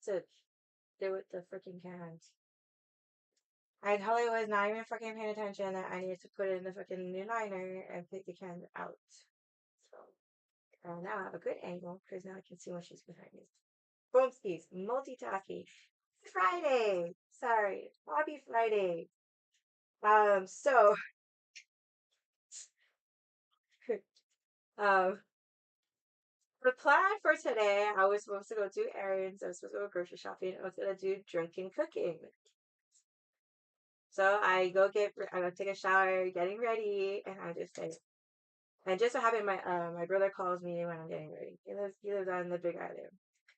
to do with the freaking cans. I totally was not even fucking paying attention that I needed to put it in the fucking new liner and pick the cans out. So now I have a good angle because now I can see when she's behind me. Boomskis, multitasking. Friday. Sorry, Happy Friday. So um, the plan for today, I was supposed to go do errands. I was supposed to go grocery shopping. I was gonna do drinking cooking. So I go take a shower, getting ready, and I just like, and just so happened my brother calls me when I'm getting ready. He lives on the Big Island.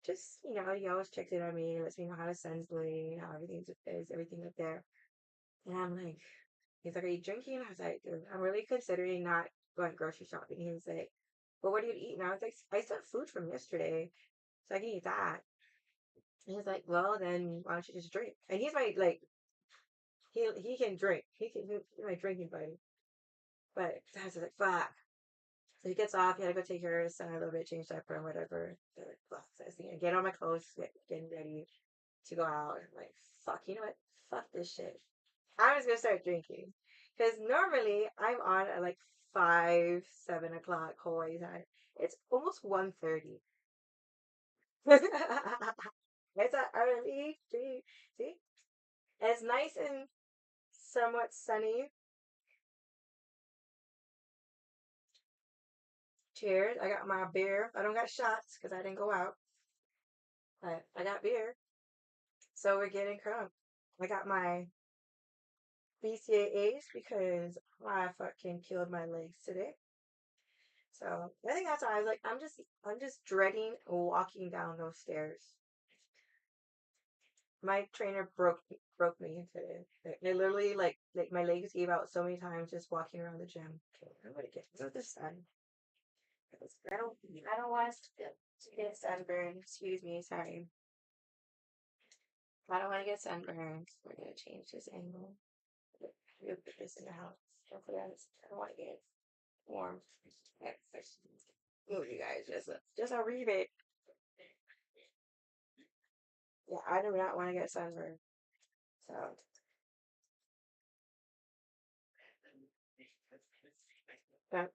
Just he always checks in on me, lets me know how the sun's doing, how everything up there. And I'm like, he's like, "Are you drinking?" I was like, "Dude, I'm really considering not going grocery shopping." He was like, "Well, what do you eat?" And I was like, "I still have food from yesterday, so I can eat that." And he's like, "Well, then why don't you just drink?" And he's my like he can drink. He's my drinking buddy. But I was like, "Fuck." So he gets off. He had to go take care of his son a little bit, change diaper and whatever. So like, fuck. So I was thinking, get on my clothes, getting ready to go out. I'm like, fuck. You know what? Fuck this shit. I was gonna start drinking because normally I'm on at like 5, 7 o'clock Hawaii time. It's almost 1:30. It's an early drink. See, it's nice and somewhat sunny. Cheers! I got my beer. I don't got shots because I didn't go out, but I got beer. So we're getting crunk. I got my BCAAs because I fucking killed my legs today. So I think that's why I was like, I'm just dreading walking down those stairs. My trainer broke me today. They literally like my legs gave out so many times just walking around the gym. Okay, I'm gonna get to the sun. I don't want to get sunburned. Excuse me, sorry. I don't want to get sunburned. We're gonna change this angle. We'll put this in the house. I don't want to get warm. Oh, you guys, just a read it. Yeah, I do not want to get sunburned. So but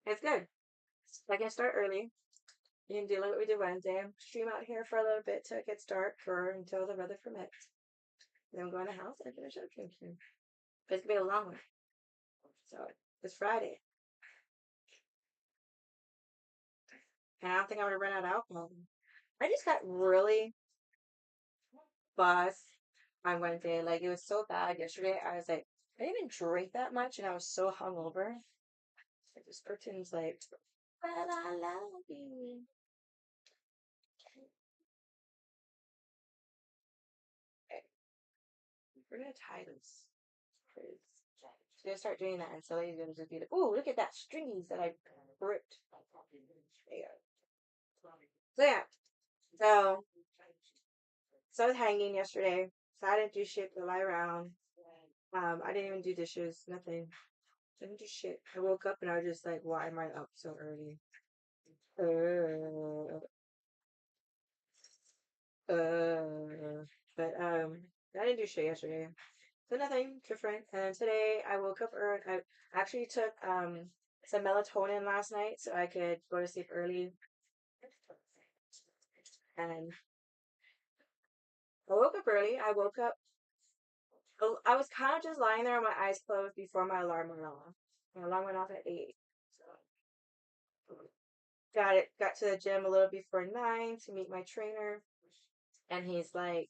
it's good. I can start early. You can do like what we did Wednesday. Stream out here for a little bit till it gets dark or until the weather permits. Then go in the house and finish up drinking. But it's gonna be a long one. So it's Friday. And I don't think I'm gonna run out of alcohol. I just got really buzzed on Wednesday. Like it was so bad yesterday. I was like, I didn't even drink that much and I was so hungover. Like this person's like, well, I love you. Okay, we're gonna tie this. She's gonna start doing that, and so he's gonna just be like, "Ooh, look at that stringies that I ripped." There you go. So yeah, so I was hanging yesterday, so I didn't do shit but lie around. I didn't even do dishes, nothing. Didn't do shit. I woke up and I was just like, "Why am I up so early?" Uh, but I didn't do shit yesterday. So nothing different. And today I woke up early. I actually took some melatonin last night so I could go to sleep early. And I woke up early. I was kind of just lying there with my eyes closed before my alarm went off. My alarm went off at 8. So got to the gym a little before 9 to meet my trainer. And he's like,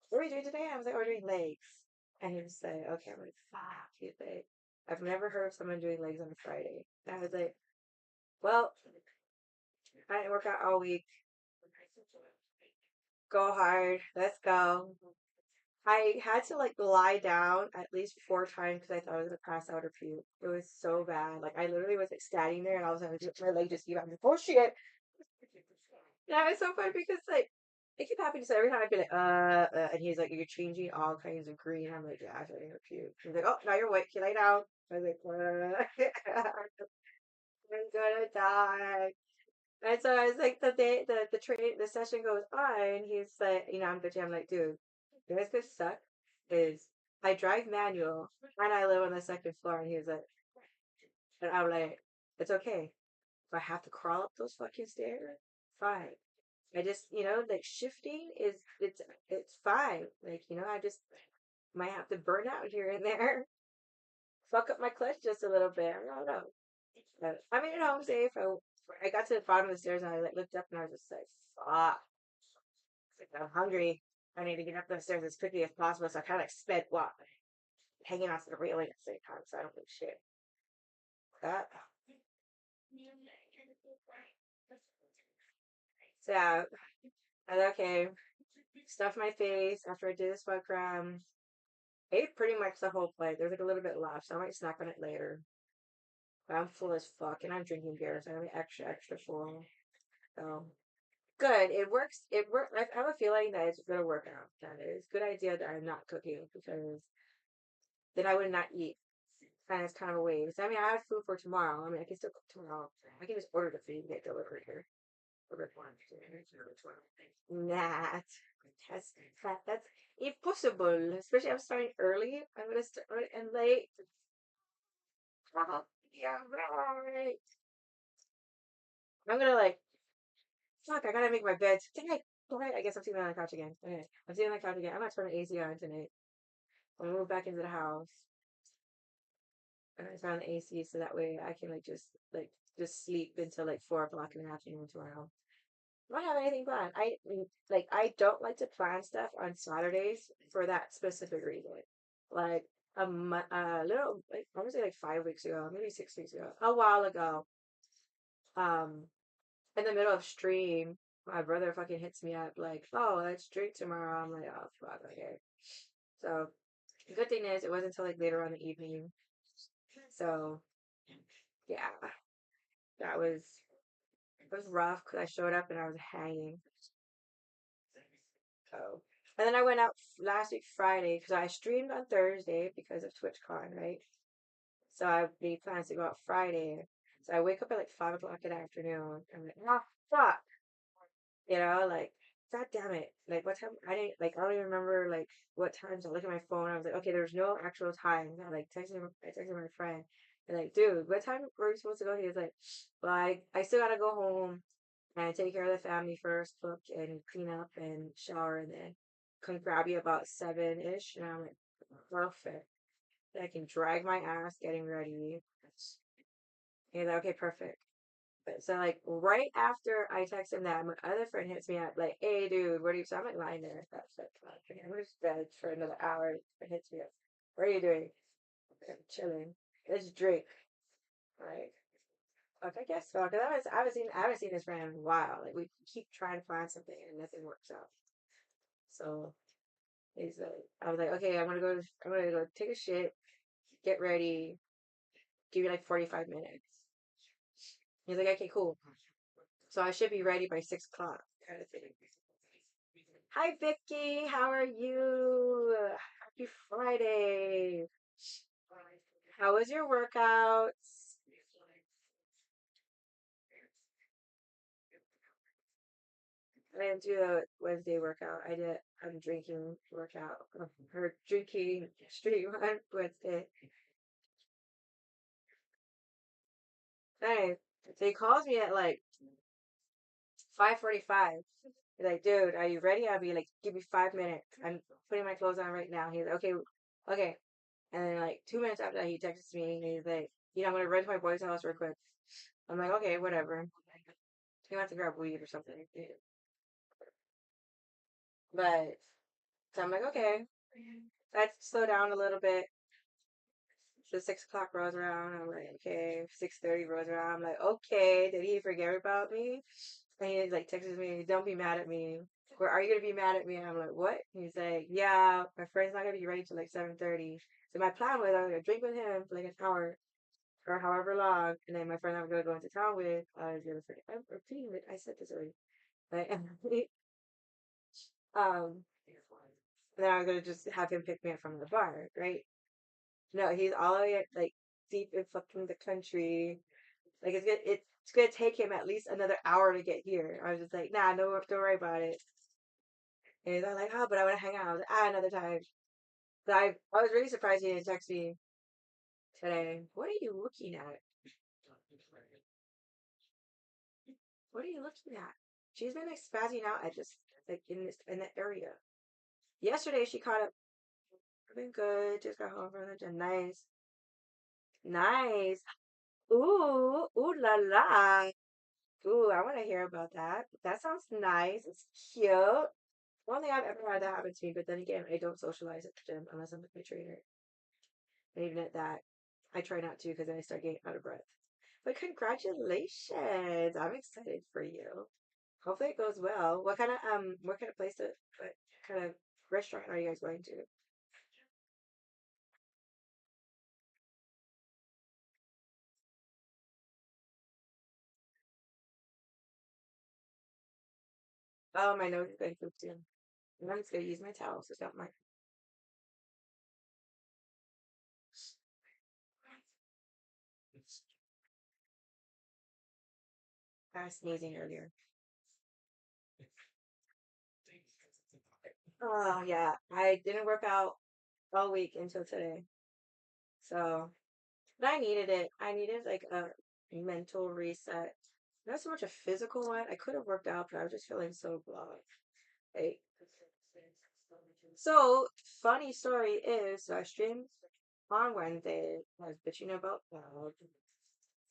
"What are we doing today?" I was like, "We're doing legs." And he was like, "Okay." I'm like, "Fuck." He's like, "I've never heard of someone doing legs on a Friday." And I was like, "Well, I didn't work out all week. Go hard. Let's go." I had to like lie down at least 4 times because I thought I was gonna pass out or puke. It was so bad. Like I literally was like standing there and all of a sudden my leg just gave out. I'm like, "Oh shit!" Yeah, it's so funny because like it kept happening. So every time I'd be like, and he's like, "You're changing all kinds of green." I'm like, "Yeah, I feel like a puke." He's like, "Oh, now you're white. Can you lay down?" I was like, "I'm gonna die." And so I was like, the session goes on, and he's like, I'm bitching. I'm like, dude, you guys could suck is I drive manual and I live on the second floor. And he was like, and I'm like, it's okay. If I have to crawl up those fucking stairs, fine. I just, like shifting it's fine. Like, I just might have to burn out here and there, fuck up my clutch just a little bit. I don't know. But I made it home safe. I got to the bottom of the stairs and I like looked up and I was just like, fuck. Like, I'm hungry. I need to get up the stairs as quickly as possible. So I kind of like sped walk, hanging onto the railing at the same time. So I don't think shit. That. So yeah, I was okay. Stuffed my face after I did this fuck ate pretty much the whole plate. There's like a little bit left, so I might snack on it later. But I'm full as fuck, and I'm drinking beer, so I'm gonna be extra, extra full. So good. It works. It work. I have a feeling that it's gonna work out. That it's a good idea that I'm not cooking because then I would not eat. And it's kind of a waste. I mean, I have food for tomorrow. I mean, I can still cook tomorrow. I can just order the food and get delivered here. Nah, that's impossible. Especially I'm starting early. I'm gonna start and late. Yeah, right. I'm gonna like fuck. I gotta make my bed tonight. Alright, I guess I'm sitting on the couch again. Okay, I'm sitting on the couch again. I'm not turning the AC on tonight. I'm gonna move back into the house and I turn on the AC so that way I can just sleep until like 4 o'clock in the afternoon tomorrow. I don't have anything planned. I don't like to plan stuff on Saturdays for that specific reason. Like a little like I want to say like 5 weeks ago, maybe 6 weeks ago, a while ago, um, in the middle of stream, my brother fucking hits me up like, "Oh, let's drink tomorrow." I'm like, "Oh fuck, okay." So the good thing is it wasn't until like later on in the evening. So yeah, that was rough because I showed up and I was hanging. So, and then I went out last week Friday because I streamed on Thursday because of TwitchCon, right? So I made plans to go out Friday. So I wake up at like 5 o'clock in the afternoon. I'm like, oh fuck, like god damn it. Like what time? I don't even remember like what times. I look at my phone. I was like, okay, there's no actual time. I texted my friend. And like, dude, what time were we supposed to go? He was like, well, I still gotta go home and take care of the family first, cook and clean up and shower, and then can grab you about 7-ish. And I'm like, perfect. I can drag my ass getting ready. And he's like, okay, perfect. But so like right after I text him that, my other friend hits me up like, hey dude, what are you? So I'm like lying there. That's like, okay, I'm just bed for another hour. And hits me up. What are you doing? I'm chilling. Let's drink. Like, okay, I guess so. Because I haven't seen this friend in a while. Like we keep trying to find something and nothing works out. So he's like, I was like, okay, I'm gonna go take a shit, get ready, give you like 45 minutes. He's like, okay, cool. So I should be ready by 6 o'clock, kind of thing. Hi, Vicky. How are you? Happy Friday. How was your workouts? I didn't do a Wednesday workout. I'm drinking workout. Or drinking stream on Wednesday. Nice. So he calls me at like 5:45. He's like, dude, are you ready? I'll be like, give me 5 minutes. I'm putting my clothes on right now. He's like, okay, okay. And then like 2 minutes after that, he texts me and he's like, I'm gonna run to my boy's house real quick. I'm like, okay, whatever. He wants to grab weed or something. But so I'm like, okay, let's slow down a little bit. So 6 o'clock rolls around. I'm like, okay. 6:30 rolls around. I'm like, okay. Did he forget about me? And he like texts me, don't be mad at me. Or are you gonna be mad at me? And I'm like, what? He's like, yeah, my friend's not gonna be ready till like 7:30. So my plan was I was gonna drink with him for like an hour or however long, and then my friend I'm gonna go into town with, I was gonna forget. I'm repeating it. I said this already. Like, um, and then I was gonna just have him pick me up from the bar, right? No, he's all the way like deep in fucking the country. Like it's good. It's it's gonna take him at least another hour to get here. I was just like, nah, no, don't worry about it. And they're like, oh, but I want to hang out. I was like, another time. But I was really surprised he didn't text me today. What are you looking at? What are you looking at? She's been like spazzing out at just like in the area. Yesterday she caught up. I've been good. Just got home from the gym. Nice, nice. Ooh la la. Ooh, I want to hear about that. That sounds nice. It's cute. One thing I've ever had that happen to me, but then again, I don't socialize at the gym unless I'm with my trainer. And even at that, I try not to because then I start getting out of breath. But congratulations! I'm excited for you. Hopefully it goes well. What kind of what kind of restaurant are you guys going to? Oh, my nose is going to too. I'm just gonna use my towel so stop my sneezing earlier. Oh yeah, I didn't work out all week until today. So, but I needed it. I needed like a mental reset. Not so much a physical one. I could have worked out, but I was just feeling so blah. Like, so funny story is, so I streamed on Wednesday. I was bitching about that.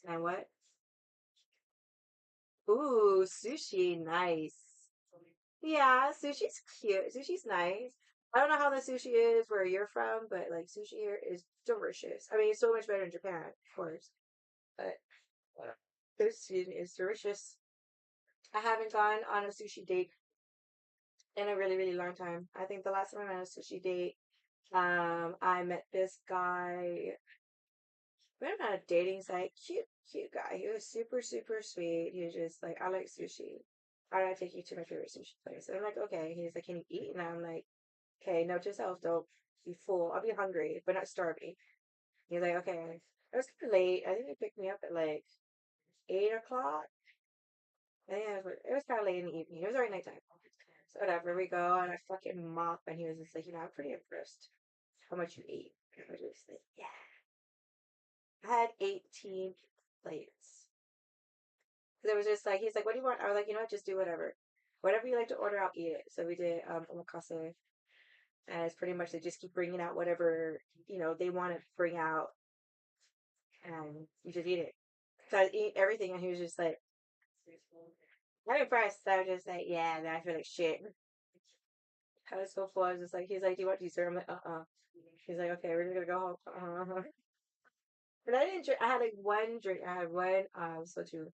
And what? Ooh, sushi, nice. Yeah, sushi's cute. Sushi's nice. I don't know how the sushi is where you're from, but like sushi here is delicious. I mean, it's so much better in Japan, of course. But excuse me, it's delicious. I haven't gone on a sushi date in a really, really long time. I think the last time I went on a sushi date, I met this guy. We went on a dating site. Cute guy. He was super, super sweet. He was just like, I like sushi. I gotta take you to my favorite sushi place. And I'm like, okay. He's like, can you eat? And I'm like, okay, note to self, don't be full. I'll be hungry, but not starving. He's like, okay. It was kind of late. I think he picked me up at like 8 o'clock. I think it was kind of late in the evening. It was already nighttime. So whatever, we go and I fucking mop. And he was just like, I'm pretty impressed how much you ate. And I was just like, yeah. I had 18 plates. Because it was just like, he's like, what do you want? I was like, you know what, just do whatever. Whatever you like to order, I'll eat it. So we did omakase. And it's pretty much they just keep bringing out whatever, they want to bring out. And you just eat it. So I eat everything. And he was just like, I'm impressed. So I was just like, yeah, man, I feel like shit. I was so full. I was just like, he's like, do you want dessert? I'm like, uh-uh. He's like, okay, we're just gonna go home. Uh-huh. But I didn't drink. I had like one drink. I had one soju.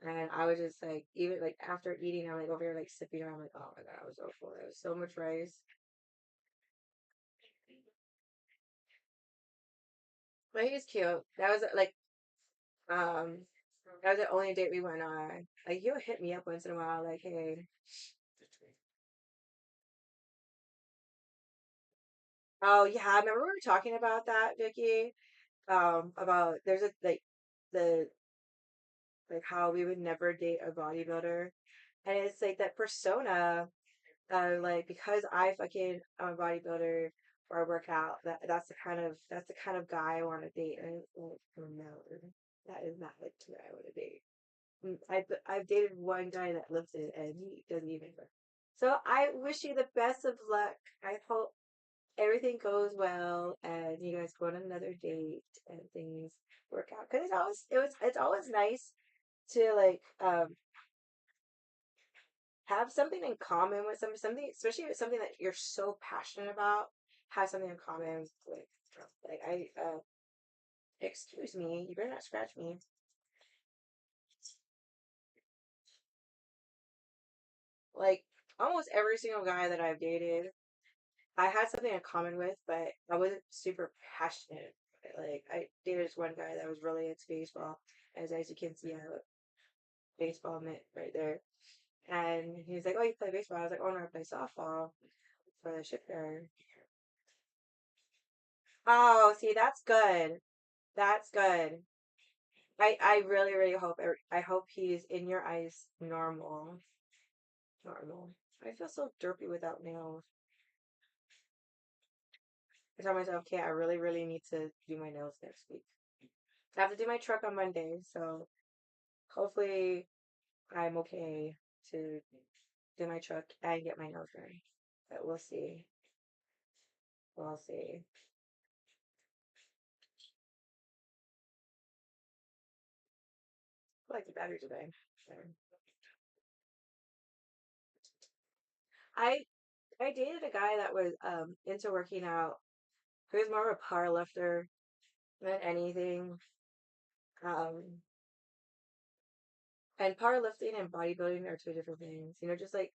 And I was just like, even like after eating, I'm like over here like sipping. I'm like, oh my god, I was so full. There was so much rice. But he's cute. That was like um that was the only date we went on. Like he'll hit me up once in a while, like, hey. Oh yeah, I remember we were talking about that, Vicky. About there's a the like how we would never date a bodybuilder. And it's like that persona, like because I fucking am a bodybuilder or I work out, that's the kind of guy I want to date. And it's like, oh no, that is not like who I want to date. I've dated one guy that lifted and he doesn't even. So I wish you the best of luck. I hope everything goes well and you guys go on another date and things work out. Because it's always nice to like have something in common with something, especially with something that you're so passionate about. Have something in common with like I excuse me, you better not scratch me. Like almost every single guy that I've dated, I had something in common with, but I wasn't super passionate. Like I dated this one guy that was really into baseball, as you can see, I have a baseball mitt right there. And he's like, "Oh, you play baseball?" I was like, "Oh no, I play softball for the shipyard." Oh, see, that's good. That's good. I really, really hope, I hope he's in your eyes normal. Normal. I feel so derpy without nails. I tell myself, okay, I really, really need to do my nails next week. I have to do my truck on Monday, so hopefully I'm okay to do my truck and get my nails done. But we'll see. We'll see. I like the battery today. So. I I dated a guy that was into working out. He was more of a power lifter than anything. Um, and powerlifting and bodybuilding are two different things. You know, just like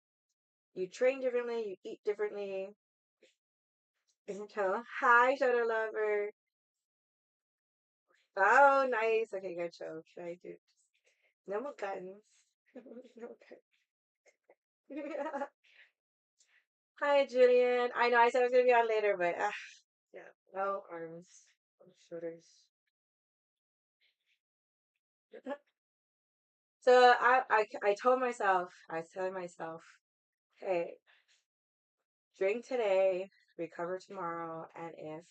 you train differently, you eat differently. So, hi, Shadow Lover. Oh, nice. Okay, good show. Should I do? No more guns. No guns. Hi, Julian. I know I said I was gonna be on later, but yeah, no arms, no shoulders. So I told myself, I was telling myself, hey, drink today, recover tomorrow, and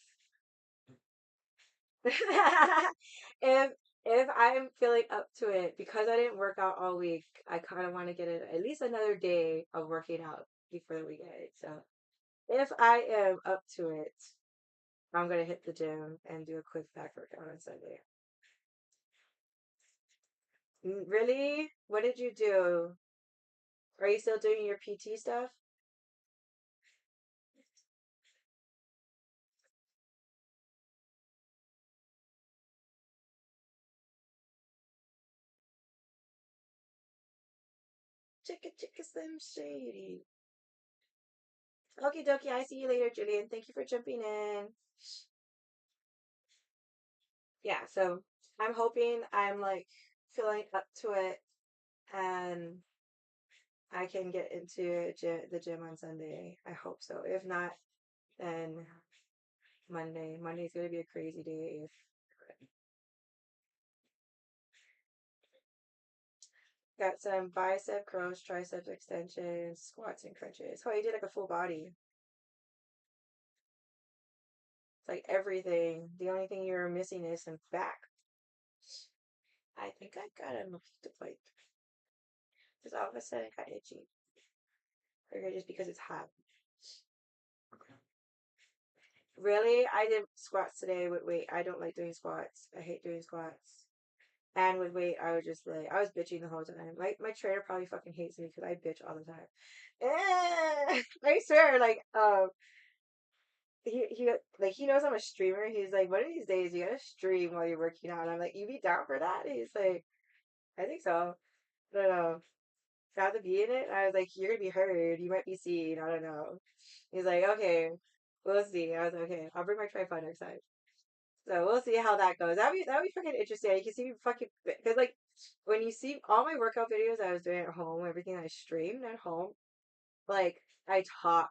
if if I'm feeling up to it because I didn't work out all week, I kind of want to get it at least another day of working out before the weekend. So if I am up to it, I'm gonna hit the gym and do a quick back workout on Sunday. Really? What did you do? Are you still doing your PT stuff? Chicka chicka slim shady. Okie dokie, I see you later, Julian. Thank you for jumping in. Yeah, so I'm hoping I'm like feeling up to it and I can get into the gym on Sunday. I hope so. If not, then Monday. Monday's gonna be a crazy day. Got some bicep curls, tricep extensions, squats, and crunches. Oh, you did like a full body. It's like everything. The only thing you're missing is some back. I think I got a mosquito bite. Just all of a sudden it got itchy. Or just because it's hot. Really? I did squats today with weight. I don't like doing squats. I hate doing squats. And with weight, I was just like, I was bitching the whole time. My trainer probably fucking hates me because I bitch all the time. I swear, like, he knows I'm a streamer. He's like, one of these days you gotta stream while you're working out. And I'm like, you be down for that? And he's like, I think so. I don't know. Got to be in it. I was like, you're gonna be heard. You might be seen. I don't know. He's like, okay, we'll see. I was like, okay, I'll bring my tripod next time. So we'll see how that goes. That'd be fucking interesting. You can see me fucking because like when you see all my workout videos I was doing at home, everything I streamed at home, like I talk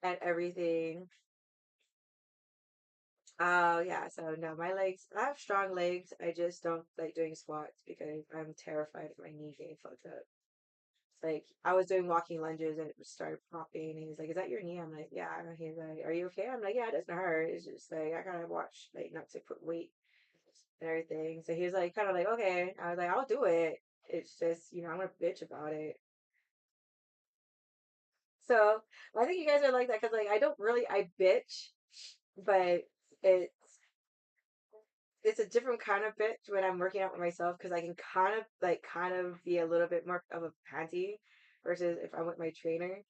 and everything. Oh yeah, so no, my legs. I have strong legs. I just don't like doing squats because I'm terrified of my knee getting fucked up. Like I was doing walking lunges and it started popping. And he's like, "Is that your knee?" I'm like, "Yeah." And he's like, "Are you okay?" I'm like, "Yeah, it doesn't hurt. It's just like I gotta watch like not to put weight and everything." So he was like, kind of like, "Okay." I was like, "I'll do it. It's just I'm gonna bitch about it." So I think you guys are like that because like I bitch, but it's it's a different kind of bitch when I'm working out with myself because I can kind of be a little bit more of a panty versus if I'm with my trainer.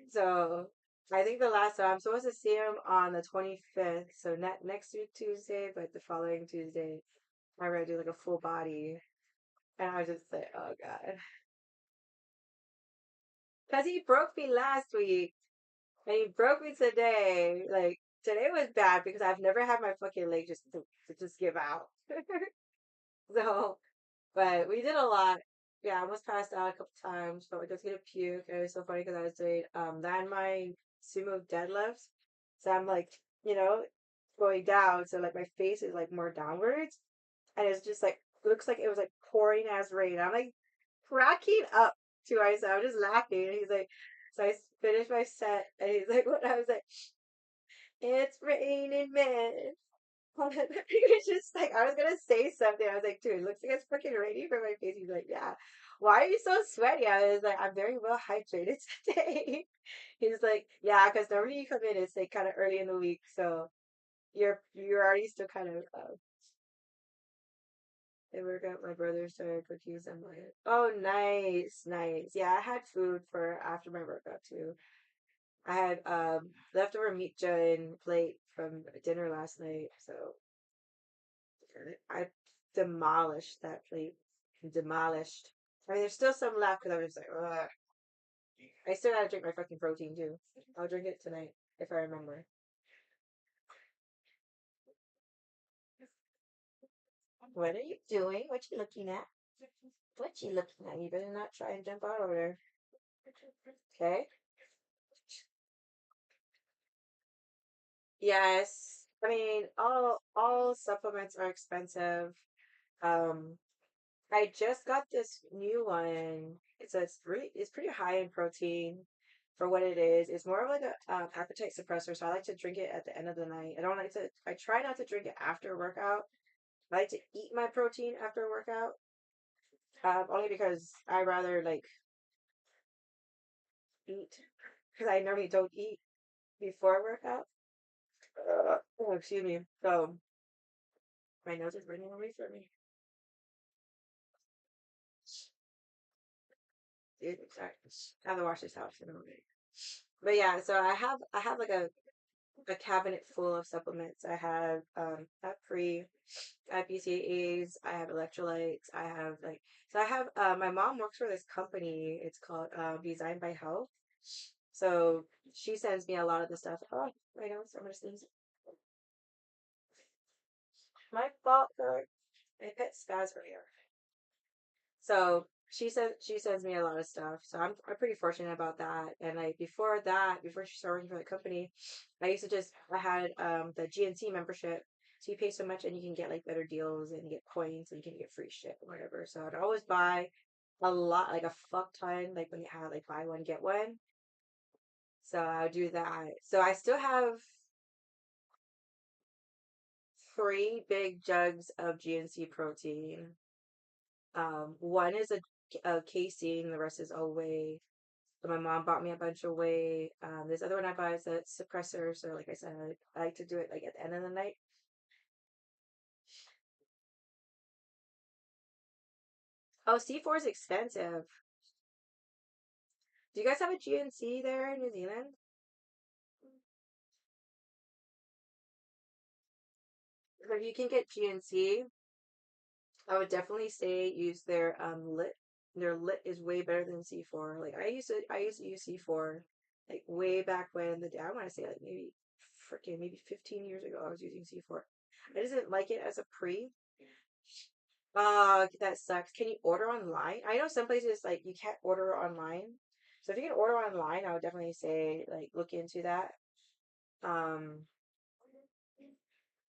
So I think the last time I'm supposed to see him on the 25th, so not next week Tuesday, but the following Tuesday, I'm gonna do like a full body, and I was just like, oh god, because he broke me last week, and he broke me today. Like today was bad because I've never had my fucking leg to just give out. So, but we did a lot. Yeah, I almost passed out a couple times. Felt like I was gonna puke. And it was so funny because I was doing landmine sumo deadlifts. So I'm like, you know, going down. So like my face is like more downwards, and it's just like looks like it was like pouring as rain. I'm like cracking up to myself, I'm just laughing. And he's like, so I finished my set, and he's like, what? I was like, it's raining men. He was just like, I was gonna say something. I was like, dude, it looks like it's freaking raining from my face. He's like, yeah. Why are you so sweaty? I was like, I'm very well hydrated today. He's like, yeah, because normally you come in, it's like kind of early in the week, so you're already still kind of they work out. My brother started cookies. I'm like, oh, nice, nice. Yeah, I had food for after my workout too. I had leftover meat and plate from dinner last night, so I demolished that plate. Demolished. I mean, there's still some left because I was like, ugh. I still gotta drink my fucking protein too. I'll drink it tonight if I remember. What are you doing? What you looking at? What you looking at? You better not try and jump out over there. Okay? Yes. I mean, all supplements are expensive. Um, I just got this new one. It's pretty high in protein for what it is. It's more of like a appetite suppressor, so I like to drink it at the end of the night. I try not to drink it after a workout. I like to eat my protein after a workout. Only because I rather like eat because I normally don't eat before a workout. Oh, excuse me. So my nose is running away from me. Dude, sorry. I have to wash this house in a minute. But yeah, so I have like a cabinet full of supplements. I have pre, I have BCAAs, I have electrolytes, I have like so I have my mom works for this company. It's called Designed by Health. So she sends me a lot of the stuff. Oh, my nose, I'm gonna sneeze. My fault, girl. My pet spaz earlier. So she sends me a lot of stuff. So I'm pretty fortunate about that. And like before that, before she started working for the company, I used to just I had the GNC membership. So you pay so much and you can get like better deals and you get points and you can get free shit or whatever. So I'd always buy a lot, like a fuck ton, like when you had like buy one get one. So I would do that. So I still have three big jugs of GNC protein. One is a casein, the rest is all whey. So my mom bought me a bunch of whey. This other one I buy is a suppressor. So like I said, I like to do it like at the end of the night. Oh, C4 is expensive. Do you guys have a GNC there in New Zealand? If you can get GNC, I would definitely say use their lit. Their lit is way better than C4. Like I used to use C4 like way back when I want to say like maybe freaking maybe 15 years ago I was using C4. I just didn't like it as a pre. That sucks. Can you order online? I know some places like you can't order online. So if you can order online, I would definitely say like look into that. Um,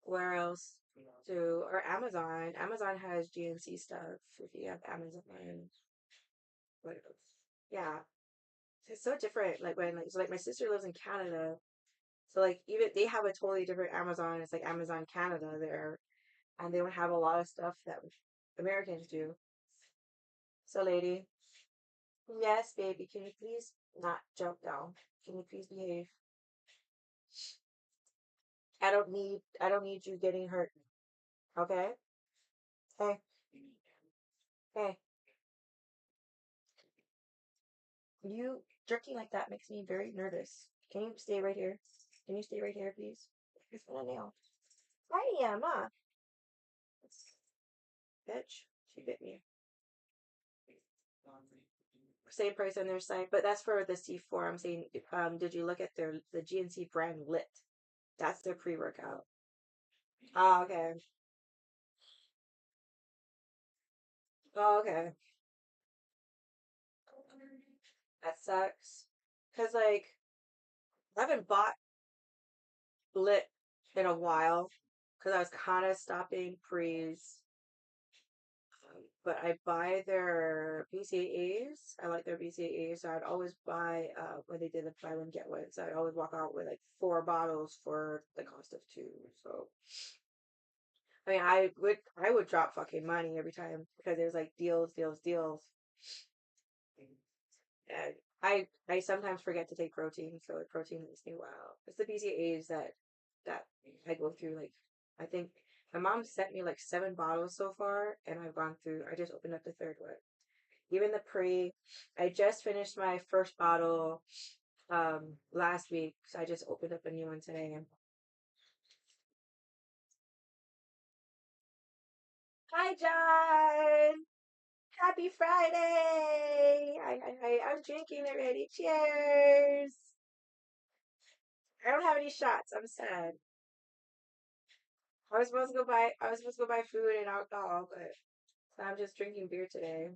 where else? To or Amazon. Amazon has GNC stuff if you have Amazon. What else? Yeah, it's so different. Like my sister lives in Canada, so like even they have a totally different Amazon. It's like Amazon Canada there, and they don't have a lot of stuff that Americans do. So, lady, yes, baby, can you please not jump down? Can you please behave? I don't need you getting hurt. Okay? Hey, hey, you jerking like that makes me very nervous. Can you stay right here? Can you stay right here, please? It's gonna nail. I am, huh? Bitch, she bit me. Same price on their site, but that's for the C4. I'm saying, did you look at the GNC brand Lit? That's their pre-workout. Oh, okay. Oh, okay. That sucks. Cause like I haven't bought Lit in a while because I was kind of stopping pre's. but I buy their BCAAs. I like their BCAAs, so I'd always buy when they did the buy one get one. So I'd always walk out with like 4 bottles for the cost of two. So I mean, I would drop fucking money every time because there's like deals, deals, deals. And I sometimes forget to take protein, so like protein makes me wow. It's the BCAAs that I go through. Like I think my mom sent me like 7 bottles so far, and I've gone through. I just opened up the third one. Even the pre, I just finished my first bottle last week, so I just opened up a new one today. Hi, John. Happy Friday. I'm drinking already. Cheers. I don't have any shots. I'm sad. I was supposed to go buy food and alcohol, but so I'm just drinking beer today.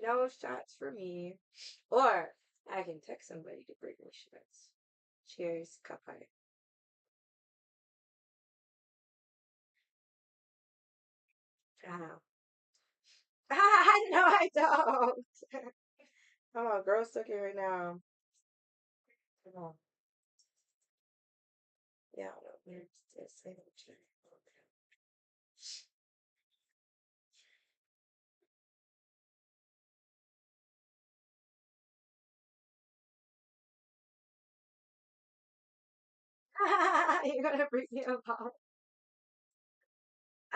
No shots for me. Or I can text somebody to bring me shots. Cheers, kapay. Oh. No, I don't. I'm a girl stuck in right now. Oh, yeah, I don't know. It's just, you're gonna bring me a bottle.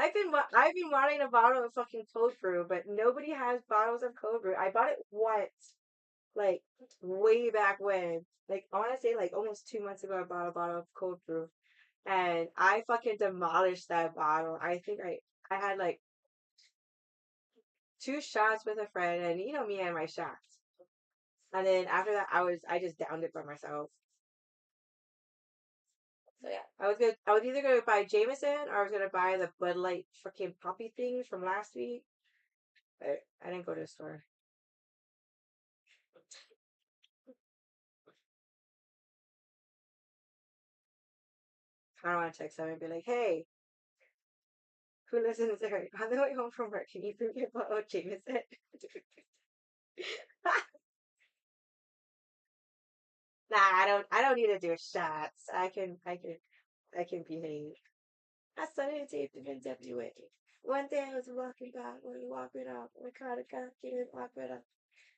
I've been wanting a bottle of fucking cold brew, but nobody has bottles of cold brew. I bought it once, like way back when. Like I want to say like almost 2 months ago, I bought a bottle of cold brew, and I fucking demolished that bottle. I think I had like 2 shots with a friend, and you know me and my shots. And then after that, I just downed it by myself. So yeah, I was either gonna buy Jameson or I was gonna buy the Bud Light freaking poppy things from last week. But I didn't go to the store. I don't want to text them and be like, "Hey, who listens to her on the way home from work? Can you bring me a bottle of Jameson?" Nah, I don't need to do shots. I can behave. I started taping NWA. One day I was walking by, we were walking up, and the car got getting walking up,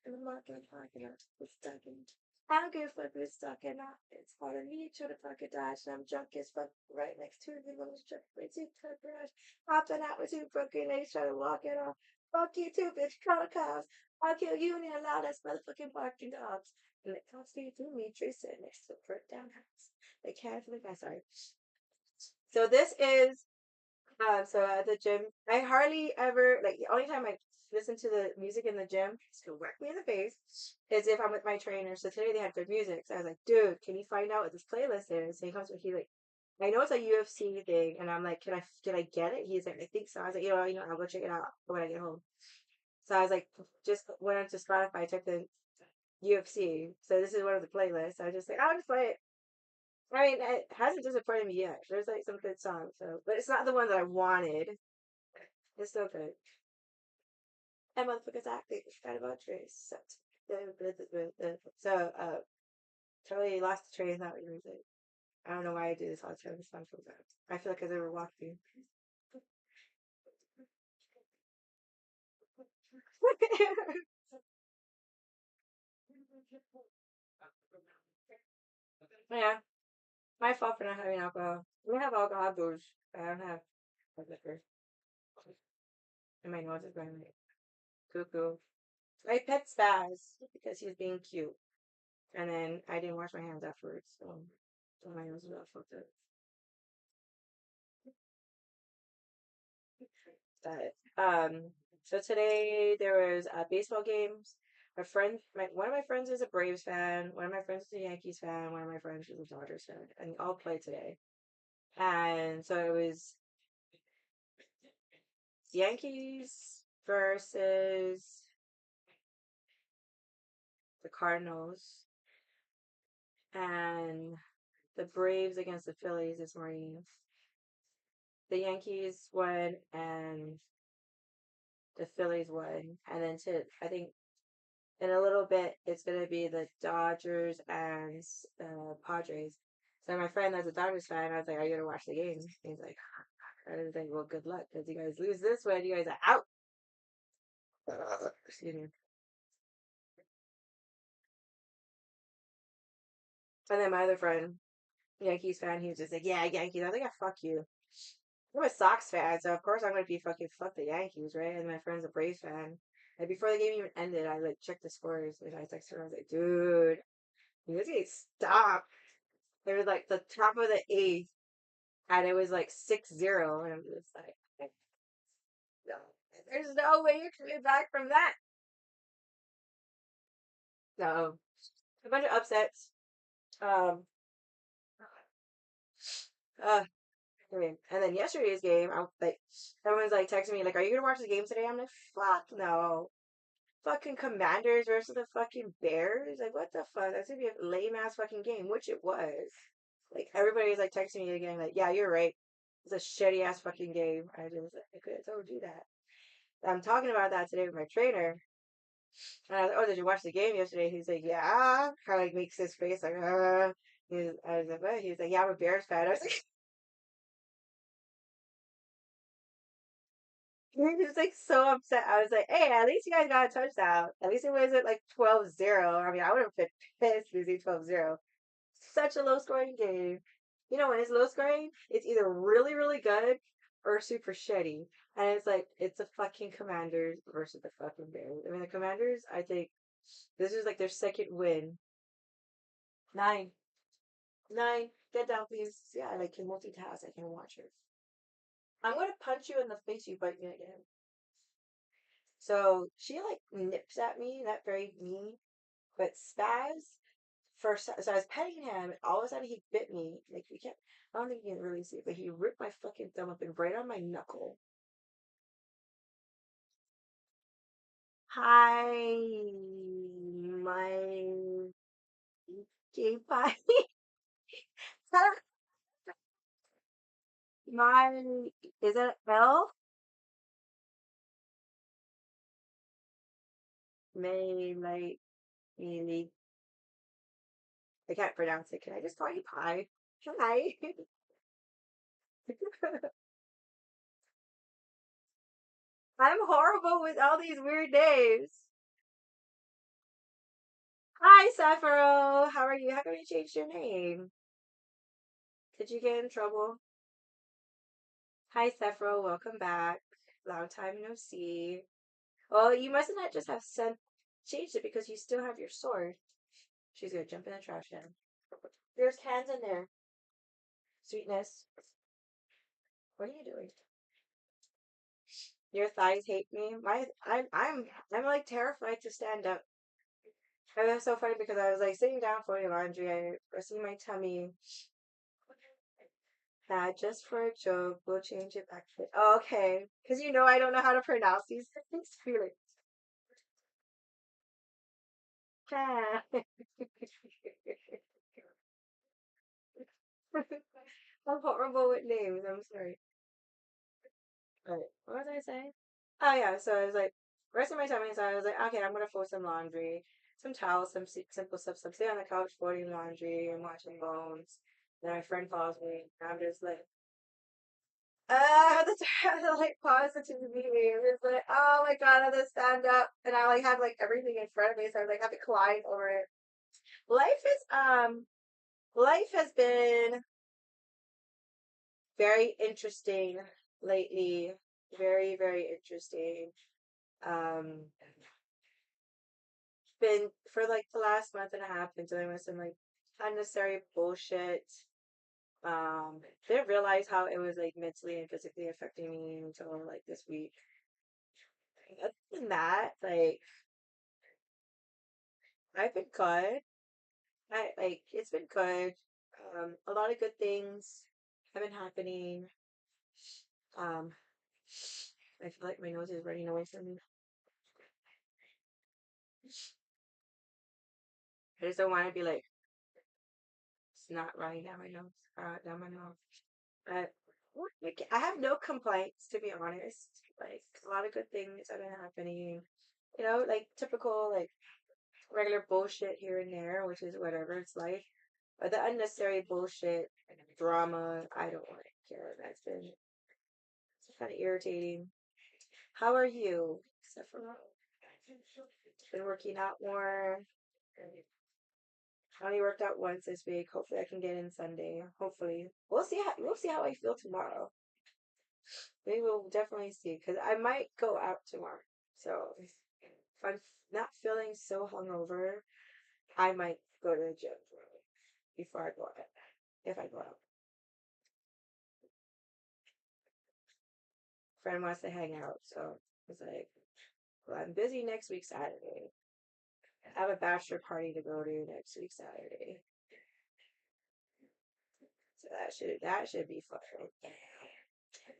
and the market parking up was stuck in. I don't give a fuck who's stuck or not. It's hard on me trying to fucking dodge, and I'm drunk as fuck right next to the little strip. With two car garage, hopping out with two broken legs, trying to walk it off. Fuck you too, bitch. Call the cops. I'll kill you and your loudest motherfucking barking dogs. And the cops see through me, Teresa, next to a burnt down house. They can't believe I sorry. So this is so at the gym, I hardly ever like the only time I listen to the music in the gym to whack me in the face is if I'm with my trainer. So today they had good music. So I was like, dude, can you find out what this playlist is? So he comes with he like I know it's a UFC thing, and I'm like, can I get it? He's like, I think so. I was like, I'll go check it out when I get home. So I was like, just went onto Spotify, typed in UFC. So this is one of the playlists. I was just like, I'll just play it. I mean, it hasn't disappointed me yet. There's like some good songs, so but it's not the one that I wanted. It's still good. And motherfuckers acting kind of about Trace. So, totally lost the train of thought. What you were saying. I don't know why I do this all the time. This song comes out. I feel like because I were walking. Yeah, my fault for not having alcohol. We have alcohol booze. I don't have liquor. And my nose is going like cuckoo. I pet Spaz because he was being cute. And then I didn't wash my hands afterwards. So my nose was all fucked up. But so today there was baseball games. One of my friends is a Braves fan. One of my friends is a Yankees fan. One of my friends is a Dodgers fan, and all played today. And so it was Yankees versus the Cardinals, and the Braves against the Phillies this morning. The Yankees won, and the Phillies won, and then I think in a little bit it's gonna be the Dodgers and Padres. So my friend that's a Dodgers fan, I was like, "Are you gonna watch the game?" He's like, "I was like, well, good luck, because you guys lose this one, you guys are out." Excuse me. And then my other friend, Yankees fan, he was just like, "Yeah, Yankees." I was like, "Yeah, fuck you." I'm a Sox fan, so of course I'm gonna be fucking fuck the Yankees, right? And my friend's a Braves fan. And before the game even ended, I like checked the scores and I texted her. I was like, "Dude, you guys need to stop." It was like the top of the eighth, and it was like 6-0, and I'm just like, no, there's no way you're coming back from that. So a bunch of upsets. Um, uh, I mean, and then yesterday's game, I like everyone's like texting me like, "Are you gonna watch the game today?" I'm like, "Fuck no." Fucking Commanders versus the fucking Bears. Like, what the fuck? That's gonna be a lame ass fucking game, which it was. Like, everybody's like texting me again, like, "Yeah, you're right. It's a shitty ass fucking game." I just, I could have told you that. I'm talking about that today with my trainer. And I was like, "Oh, did you watch the game yesterday?" He's like, "Yeah." Kind of like makes his face like, I was like, "What?" He's like, "Yeah, I'm a Bears fan." I was like, he was like so upset. I was like, "Hey, at least you guys got a touchdown. At least it wasn't like 12-0. I mean, I would have been pissed losing 12-0. Such a low scoring game. You know, when it's low scoring, it's either really, really good or super shitty. And it's like, it's the fucking Commanders versus the fucking Bears. I mean, the Commanders, I think this is like their second win. Nine. Nine. Get down, please. Yeah, I can multitask. I can watch it. I'm going to punch you in the face, you bite me again. So she like nips at me, not very mean, but Spaz first. So I was petting him, and all of a sudden he bit me. Like we can't. I don't think you can really see it, but he ripped my fucking thumb up and right on my knuckle. Hi, my gay pie. My is it L? May like May. I can't pronounce it. Can I just call you Pie? Hi. I'm horrible with all these weird names. Hi, Sappho. How are you? How come you changed your name? Did you get in trouble? Hi, Sappho. Welcome back. Long time no see. Well, you must not just have changed it because you still have your sword. She's gonna jump in the trash can. There's cans in there. Sweetness. What are you doing? Your thighs hate me. I'm like terrified to stand up. And that's so funny because I was like sitting down for your laundry. I resting my tummy. Just for a joke, we'll change it back to okay. Because you know I don't know how to pronounce these things. Felix. I'm horrible with names. I'm sorry. Alright, what was I saying? Oh yeah, so I was like resting my tummy, so I was like, okay, I'm gonna fold some laundry, some towels, some simple stuff. So I'm sitting on the couch folding laundry and watching Bones. Then my friend calls me, and I'm just like, the time to like pause the TV. It's like, oh my god, I have to stand up, and I like have like everything in front of me, so I like have to climb over it. Life is life has been very interesting lately. Very, very interesting. Um, been for like the last month and a half been dealing with some like unnecessary bullshit. Didn't realize how it was like mentally and physically affecting me until like this week. Other than that, like I've been good. I like it's been good. A lot of good things have been happening. Um, I feel like my nose is running away from me. I just don't want to be like it's not running down my nose, down my nose. Like, I have no complaints, to be honest. Like, a lot of good things have been happening. Like typical, like regular bullshit here and there, which is whatever, it's life. But the unnecessary bullshit, drama, I don't want to care. That's been kind of irritating. How are you? Except for been working out more. I only worked out once this week. Hopefully, I can get in Sunday. Hopefully, we'll see how I feel tomorrow. We will definitely see because I might go out tomorrow. So if I'm not feeling so hungover, I might go to the gym tomorrow before I go out. If I go out, friend wants to hang out, so it's like, well, I'm busy next week Saturday. I have a bachelor party to go to next week Saturday, so that should be fun.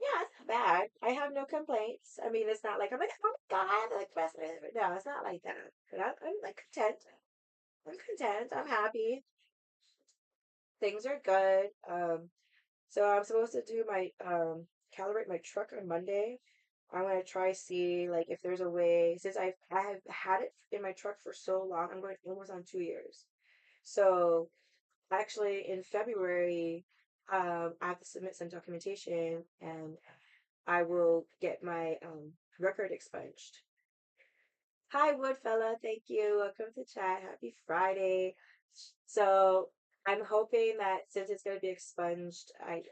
Yeah, it's not bad. I have no complaints. I mean, it's not like I'm like, oh my god, like best friend. No, it's not like that. But I'm like content. I'm content. I'm happy. Things are good. So I'm supposed to do my calibrate my truck on Monday. I'm gonna try see like if there's a way since I have had it in my truck for so long. I'm going almost on 2 years. So actually in February, I have to submit some documentation and I will get my record expunged. Hi, Woodfella. Thank you. Welcome to chat. Happy Friday. So I'm hoping that since it's going to be expunged, I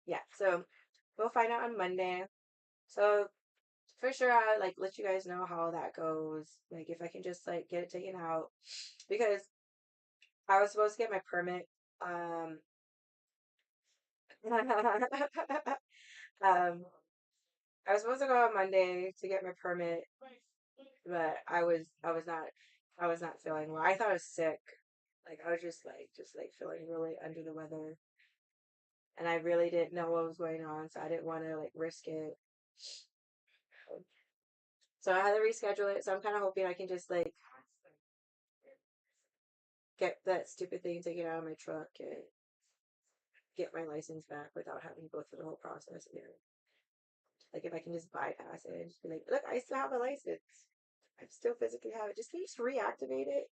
yeah. So we'll find out on Monday. So for sure, I'll like let you guys know how that goes. Like if I can just like get it taken out because I was supposed to get my permit. Um, um, I was supposed to go on Monday to get my permit, but I was not feeling well. I thought I was sick. Like I was just like feeling really under the weather, and I really didn't know what was going on, so I didn't want to like risk it. So I had to reschedule it. So I'm kind of hoping I can just like get that stupid thing taken out of my truck and get my license back without having to go through the whole process again. Like if I can just bypass it and just be like, look, I still have a license. I still physically have it. Just can you just reactivate it?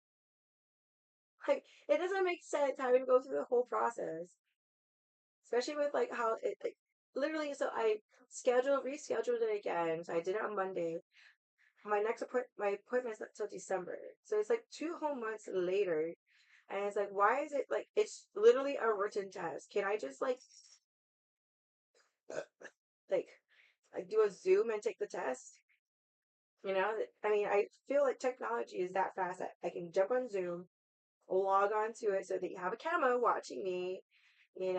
Like it doesn't make sense having to go through the whole process, especially with like how it like literally. So I rescheduled it again. So I did it on Monday. My appointment's not till December, so it's like 2 whole months later, and it's like, why is it like it's literally a written test? Can I just like like do a Zoom and take the test? I mean, I feel like technology is that fast that I can jump on Zoom, log on to it so that you have a camera watching me, and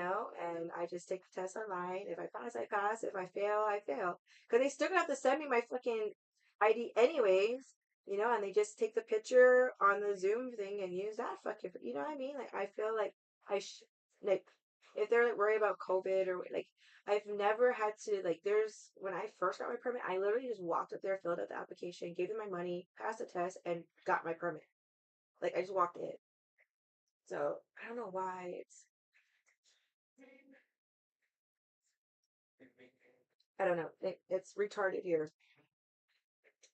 I just take the test online. If I pass, I pass. If I fail, I fail. Because they still gonna have to send me my fucking ID anyways, and they just take the picture on the Zoom thing and use that fucking, you know what I mean? Like, I feel like I should, like, if they're like worried about COVID or like, I've never had to, like, when I first got my permit, I literally just walked up there, filled out the application, gave them my money, passed the test, and got my permit. Like, I just walked in. So I don't know why I don't know. It's retarded here.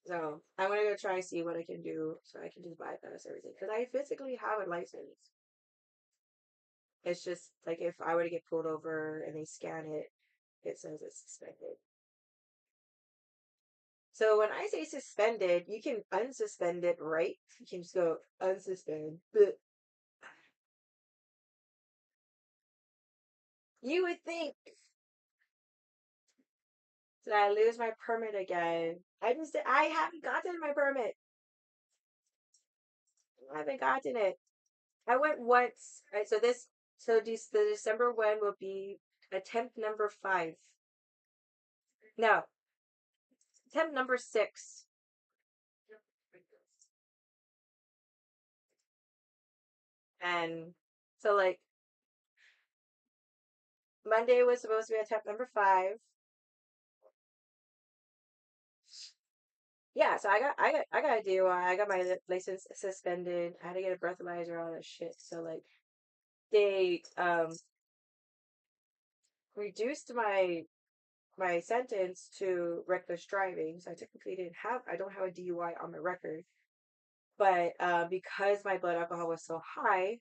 So I'm gonna go try and see what I can do so I can just bypass everything because I physically have a license. It's just like if I were to get pulled over and they scan it, it says it's suspended. So when I say suspended, you can unsuspend it, right? You can just go unsuspend. But you would think that I lose my permit again. I haven't gotten my permit. I haven't gotten it. I went once. Right, the December one will be attempt number 5. No, attempt number 6. And so like Monday was supposed to be attempt number 5. yeah, so I got a DUI. I got my license suspended. I had to get a breathalyzer, all that shit. So like they reduced my sentence to reckless driving. So I don't have a DUI on my record. But because my blood alcohol was so high,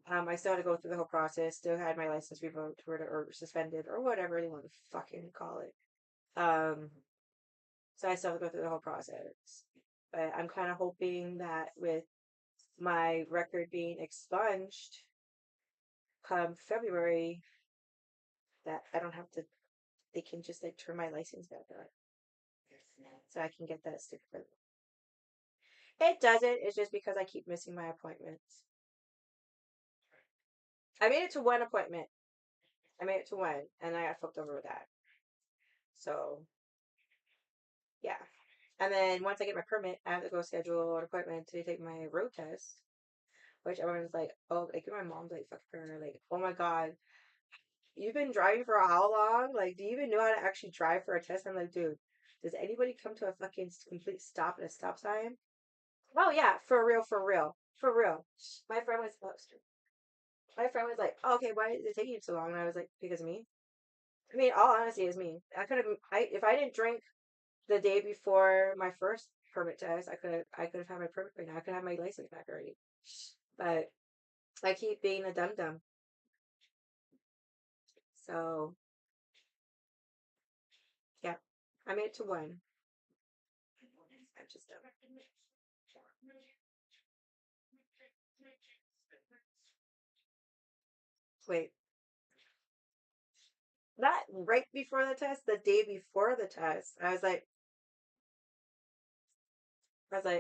I still had to go through the whole process. Still had my license revoked or suspended or whatever you want to fucking call it. So I still have to go through the whole process. But I'm kind of hoping that with my record being expunged come February, that I don't have to. They can just like turn my license back on, so I can get that sticker. It doesn't. It's just because I keep missing my appointments. I made it to one appointment. I made it to one, and I got fucked over with that. So yeah. And then once I get my permit, I have to go schedule an appointment to take my road test. Which everyone's like, oh, like my mom's like fucking her, like, oh my god, you've been driving for how long? Like, do you even know how to actually drive for a test? I'm like, dude, does anybody come to a fucking complete stop at a stop sign? Oh yeah, for real, for real, for real. My friend was, oh, my friend was like, oh, okay, why is it taking you so long? And I was like, because of me. I mean, all honesty, is me. I could have, if I didn't drink the day before my first permit test, I could have had my permit right now. I could have my license back already. But I keep being a dum dum. So yeah, I made it to one. I just don't. Wait, not right before the test, the day before the test. I was like,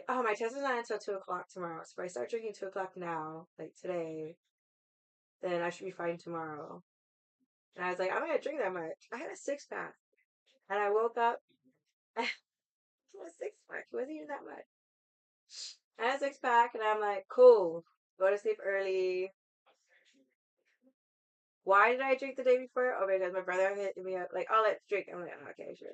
oh, my test is not until 2 o'clock tomorrow. So if I start drinking 2 o'clock now, like today, then I should be fine tomorrow. And I was like, I'm gonna drink that much. I had a 6 pack, and I woke up. It was a 6 pack. It wasn't even that much. I had a 6 pack, and I'm like, cool. Go to sleep early. Why did I drink the day before? Oh, because my brother hit me up like, oh, let's drink. I'm like, oh, okay, sure.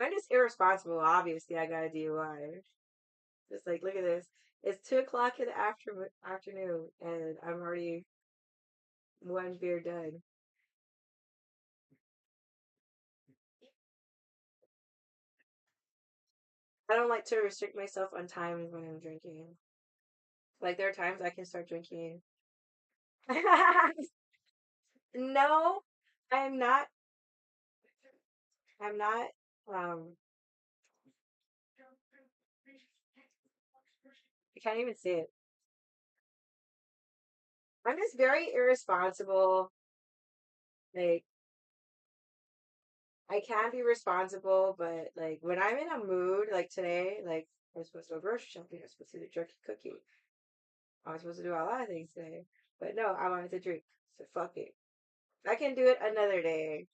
I'm just irresponsible. Obviously, I got a DUI. Just like, look at this. It's 2 o'clock in the afternoon, and I'm already one beer done. I don't like to restrict myself on times when I'm drinking. Like there are times I can start drinking. No, I'm not. I'm not. Um, I can't even say it. I'm just very irresponsible. Like I can be responsible, but like when I'm in a mood, like today, like I was supposed to go grocery shopping, I was supposed to do jerky cookie. I was supposed to do a lot of things today, but no, I wanted to drink. So fuck it. I can do it another day.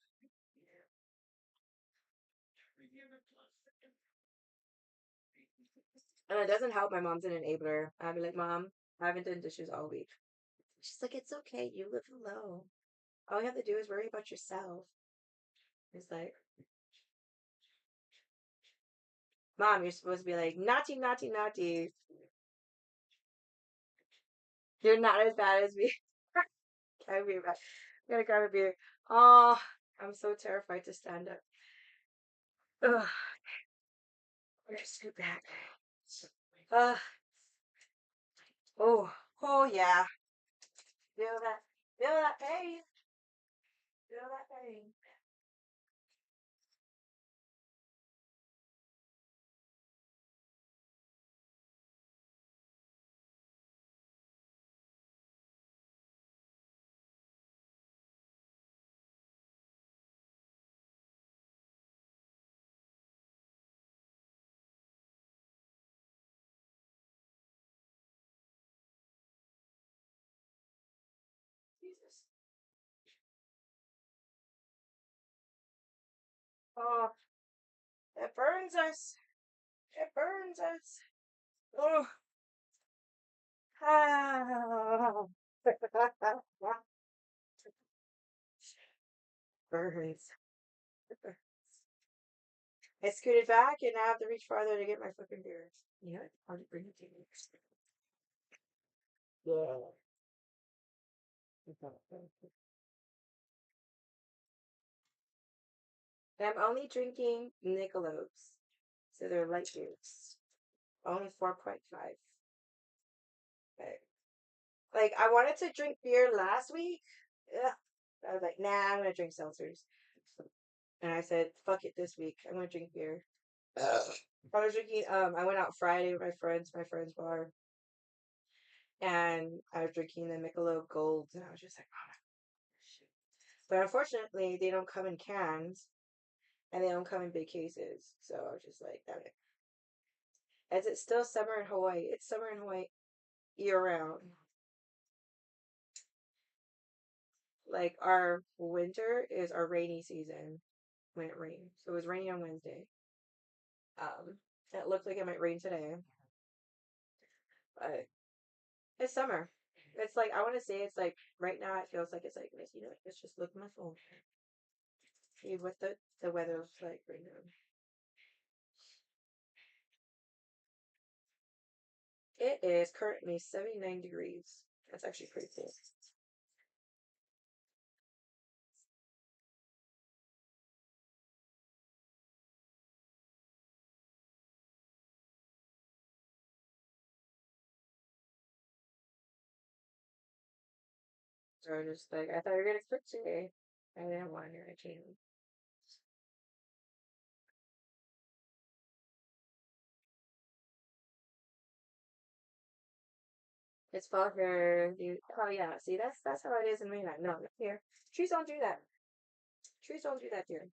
And it doesn't help. My mom's an enabler. I'd be like, Mom, I haven't done dishes all week. She's like, it's okay. You live alone. All you have to do is worry about yourself. It's like, Mom, you're supposed to be like, naughty, naughty, naughty. You're not as bad as me. Can be bad. I gotta grab a beer. Oh, I'm so terrified to stand up. Ugh, I'm just scoot back. Uh, oh, oh yeah. Feel that, feel that pain. Feel that pain. Jesus. Oh, it burns us. It burns us. Oh, ah. Burns. I scooted back, and now I have to reach farther to get my fucking beer. You know what? I'll just bring it to you. Yeah. I'm only drinking Michelob's, so they're light beers. Only 4.5. Like, I wanted to drink beer last week. Ugh. I was like, nah, I'm gonna drink seltzers. And I said, fuck it this week. I'm gonna drink beer. Ugh. I was drinking, I went out Friday with my friend's bar, and I was drinking the Michelob Golds, and I was just like, oh, shit. But unfortunately, they don't come in cans, and they don't come in big cases. So I was just like, damn it. As it's still summer in Hawaii. It's summer in Hawaii year round. Like, our winter is our rainy season when it rains. So it was raining on Wednesday. It looked like it might rain today, but it's summer. It's like, I want to say it's like right now. It feels like it's like this. You know, let's just look at my phone. See what the weather's like right now. It is currently 79 degrees. That's actually pretty cool. So I just like, I thought you were gonna quit today. I didn't want to. I can't. It's fall here. Oh yeah, see that's how it is in mainland. No, not here. Trees don't do that. Trees don't do that here.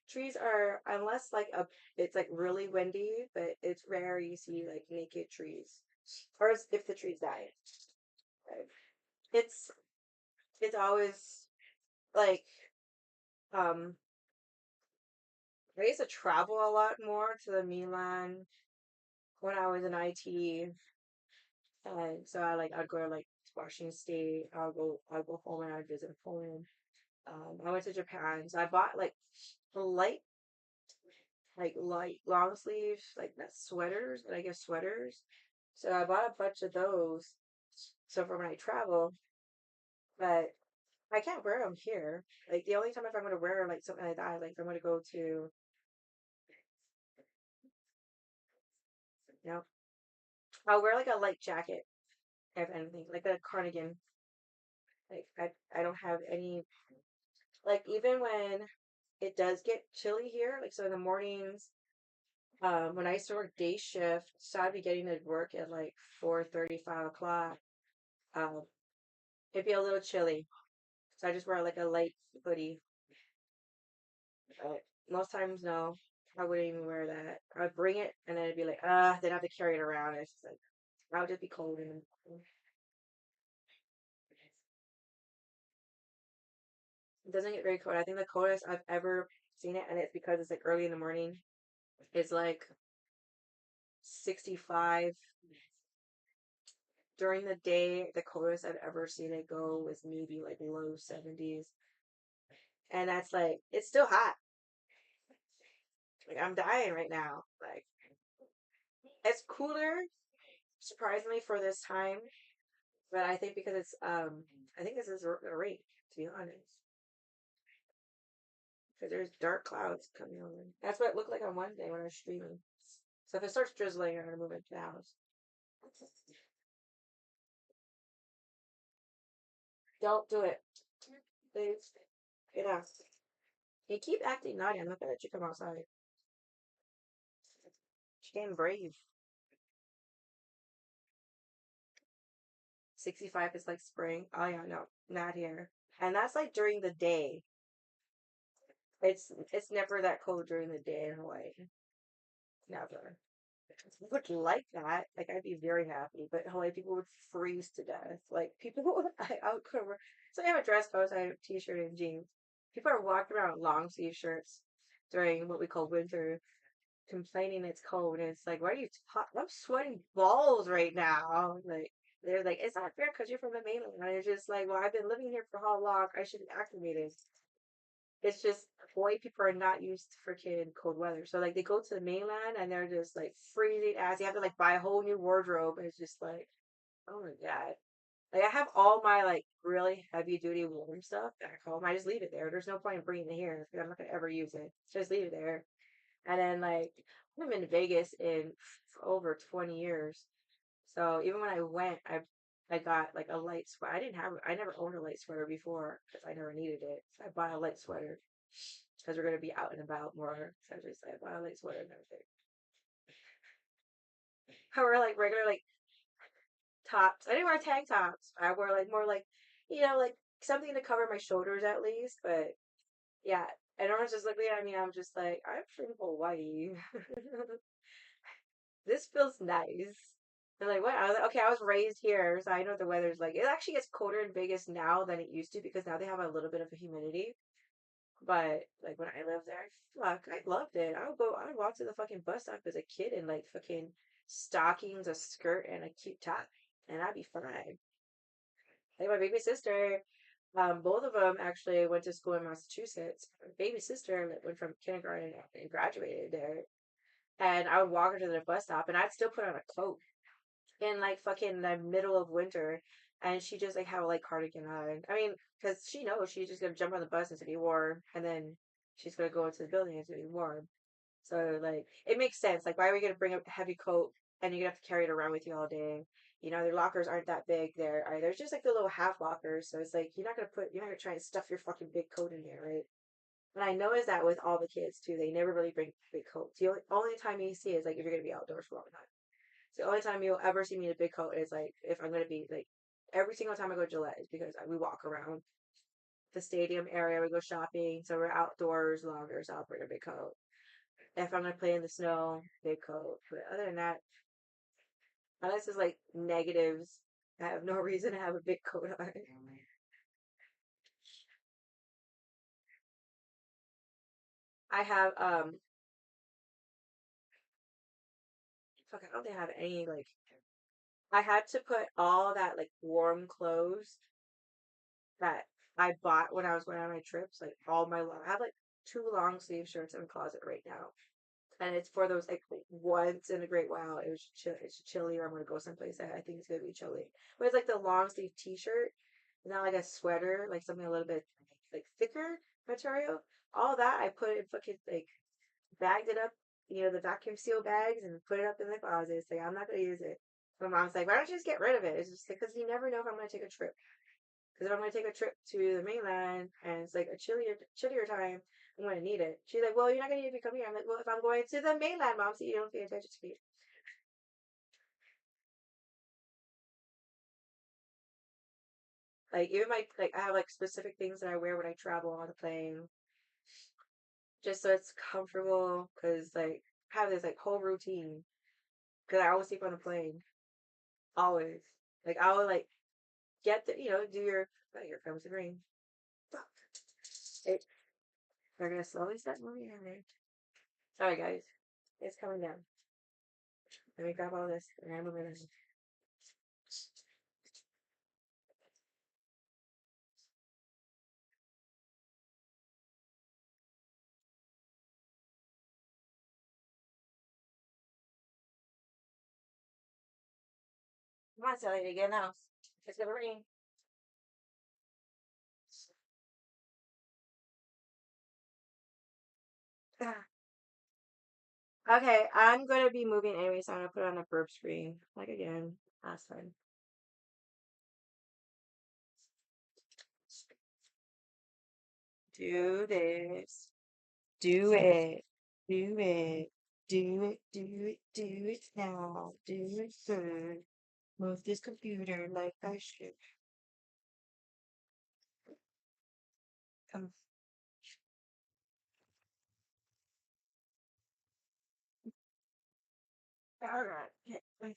Trees are, unless like it's like really windy, but it's rare you see like naked trees, or if the trees die. Right? It's it's always like, um I used to travel a lot more to the mainland when I was in IT, and so I'd go to like Washington State. I'll go home and I'd visit home. I went to Japan, so I bought light light long sleeves, like not sweaters, but I guess sweaters. So I bought a bunch of those. So for when I travel, but I can't wear them here. Like the only time if I'm going to wear like something like that, like if I'm going to go to, you know, I'll wear like a light jacket if anything, like a cardigan. Like I don't have any, like even when it does get chilly here, like so in the mornings, when I used to work day shift, so I'd be getting to work at like 4:30, 5 o'clock. Um, it'd be a little chilly. So I just wear like a light hoodie. But most times, no, I wouldn't even wear that. I'd bring it and then it'd be like, then I have to carry it around. It's just like, I would just be cold. And it doesn't get very cold. I think the coldest I've ever seen it, and it's because it's like early in the morning, is like 65. During the day, the coldest I've ever seen it go was maybe like low 70s. And that's like, it's still hot. Like, I'm dying right now. Like, it's cooler, surprisingly, for this time. But I think because I think this is a rate, to be honest. Because there's dark clouds coming over. That's what it looked like on Wednesday when I was streaming. So if it starts drizzling, I'm gonna move into the house. Don't do it, please. Get out. You keep acting naughty. I'm not gonna let you come outside. She getting brave. 65 is like spring. Oh yeah, no, not here. And that's like during the day. It's never that cold during the day in Hawaii. Never. Would like that. Like I'd be very happy, but Hawaii people would freeze to death. Like people, I would cover. So I have a dress code. So I have a t-shirt and jeans. People are walking around with long sleeve shirts during what we call winter, complaining it's cold. And it's like, why are you hot? I'm sweating balls right now. Like they're like, it's not fair because you're from the mainland. And it's just like, well, I've been living here for how long? I should be acclimated. It's just white people are not used to freaking cold weather. So like they go to the mainland and they're just like freezing ass. You have to like buy a whole new wardrobe. And it's just like, oh my God. Like I have all my like really heavy duty warm stuff back home. I just leave it there. There's no point in bringing it here because I'm not gonna ever use it. Just leave it there. And then like I'm in Vegas in over 20 years. So even when I went, I got like a light sweater. I never owned a light sweater before because I never needed it. So I bought a light sweater because we're gonna be out and about more. So I bought a light sweater and everything. I wear like regular like tops. I didn't wear tank tops. I wore like more like like something to cover my shoulders at least. But yeah, and everyone's just looking at me. I'm just like I'm from Hawaii. This feels nice. And like, what? I was like, okay, I was raised here, so I know what the weather's like. It actually gets colder in Vegas now than it used to because now they have a little bit of a humidity. But like when I lived there, fuck, I loved it. I would walk to the fucking bus stop as a kid in like fucking stockings, a skirt, and a cute top, and I'd be fine. Like my baby sister, both of them actually went to school in Massachusetts. My baby sister went from kindergarten and graduated there. And I would walk her to the bus stop, and I'd still put on a coat in like fucking the middle of winter, and she just like have a light cardigan on. I mean, because she knows she's just gonna jump on the bus and it's gonna be warm, and then she's gonna go into the building and it's gonna be warm. So like it makes sense. Like why are we gonna bring a heavy coat and you're gonna have to carry it around with you all day? Their lockers aren't that big there either. It's just like the little half lockers. So it's like you're not gonna try and stuff your fucking big coat in here, right? And I know is that with all the kids too. They never really bring big coats. The only time you see is like if you're gonna be outdoors for a long time. So the only time you'll ever see me in a big coat is like if I'm gonna be like every single time I go to Gillette is because we walk around the stadium area, we go shopping, so we're outdoors longer, so I'll bring a big coat. If I'm gonna play in the snow, big coat. But other than that, unless it's like negatives, I have no reason to have a big coat on. I have fuck, I don't think I have any like I had to put all that like warm clothes that I bought when I was going on my trips, like all my long. I have like two long sleeve shirts in the closet right now, and it's for those like once in a great while it's chilly or I'm gonna go someplace that I think it's gonna be chilly. But it's like the long sleeve T-shirt, not like a sweater, like something a little bit like thicker material. All that I put in fucking like bagged it up, the vacuum seal bags and put it up in the closet. It's like I'm not gonna use it. My mom's like, why don't you just get rid of it? It's just because you never know if I'm gonna take a trip. Because if I'm going to take a trip to the mainland and it's like a chillier time, I'm going to need it. She's like, well, you're not going to need it if you come here. I'm like, well, if I'm going to the mainland, mom, so you don't pay attention to me. Like even I have like specific things that I wear when I travel on the plane, just so it's comfortable. Because like I have this like whole routine. Because I always sleep on the plane, always. Like I will like get the do your. Oh, here comes the rain. Fuck. Hey, they're gonna slowly start moving. Sorry, guys. It's coming down. Let me grab all this and I'm moving. Come on, Sally, to get in the house. It's gonna rain. Okay, I'm gonna be moving anyway, so I'm gonna put on a burp screen. Like again, last time. Do this. Do it. Do it. Do it. Do it. Do it now. Do it good. Move this computer like I should. Come. All right.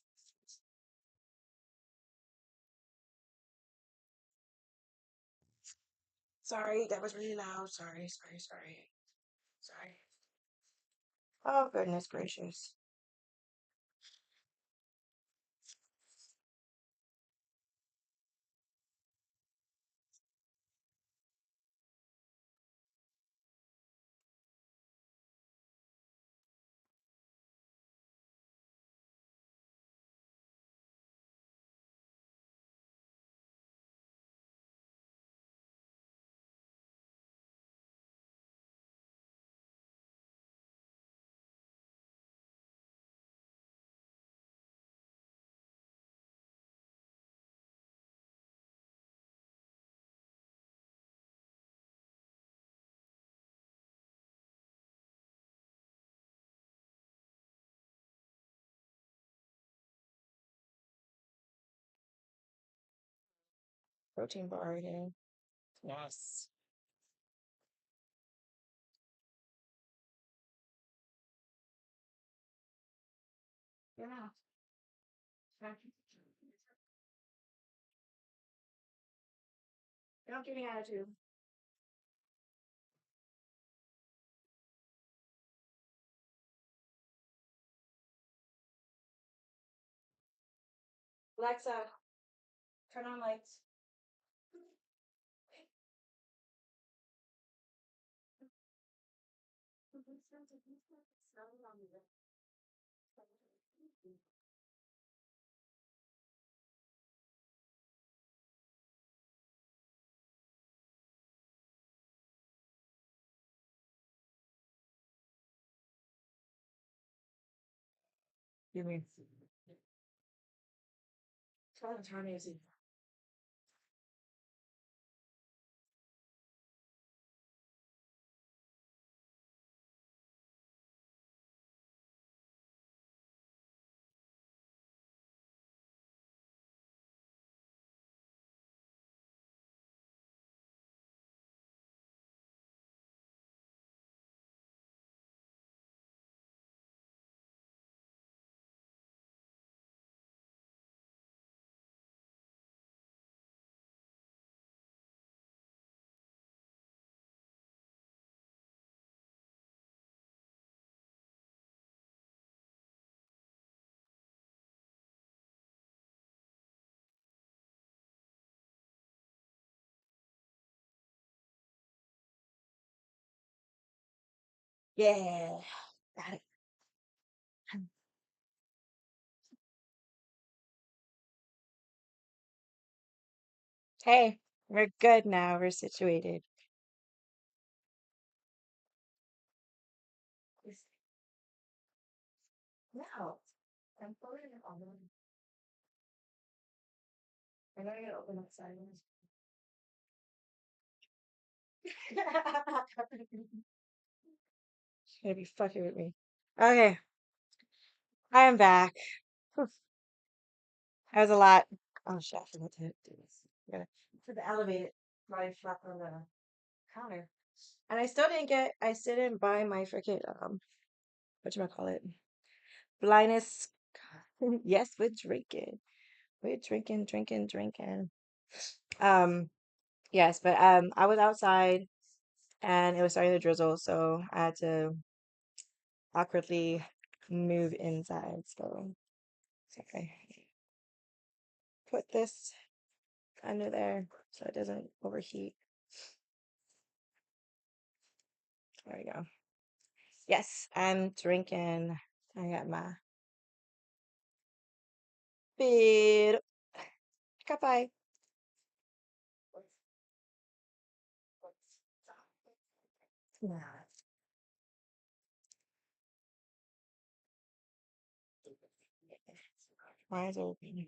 Sorry, that was really loud. Sorry, sorry, sorry. Sorry. Oh, goodness gracious. protein bar again. Yes. Yeah. Don't give me attitude. Alexa, turn on lights. Give me. Turn music. Yeah. Got it. Hey, we're good now. We're situated. No. I'm putting it on. I know you gotta open that side. She's gonna be fucking with me. Okay, I am back. Whew, that was a lot. Oh shit, I forgot to do this. I gotta put the elevator my flap on the counter. And I still didn't buy my freaking whatchamacallit? Blindness. Yes, we're drinking. We're drinking. Um, yes, but I was outside and it was starting to drizzle, so I had to awkwardly move inside. So sorry. Put this under there so it doesn't overheat. There we go. Yes, I'm drinking. I got my beer. Kapay. Why is it open?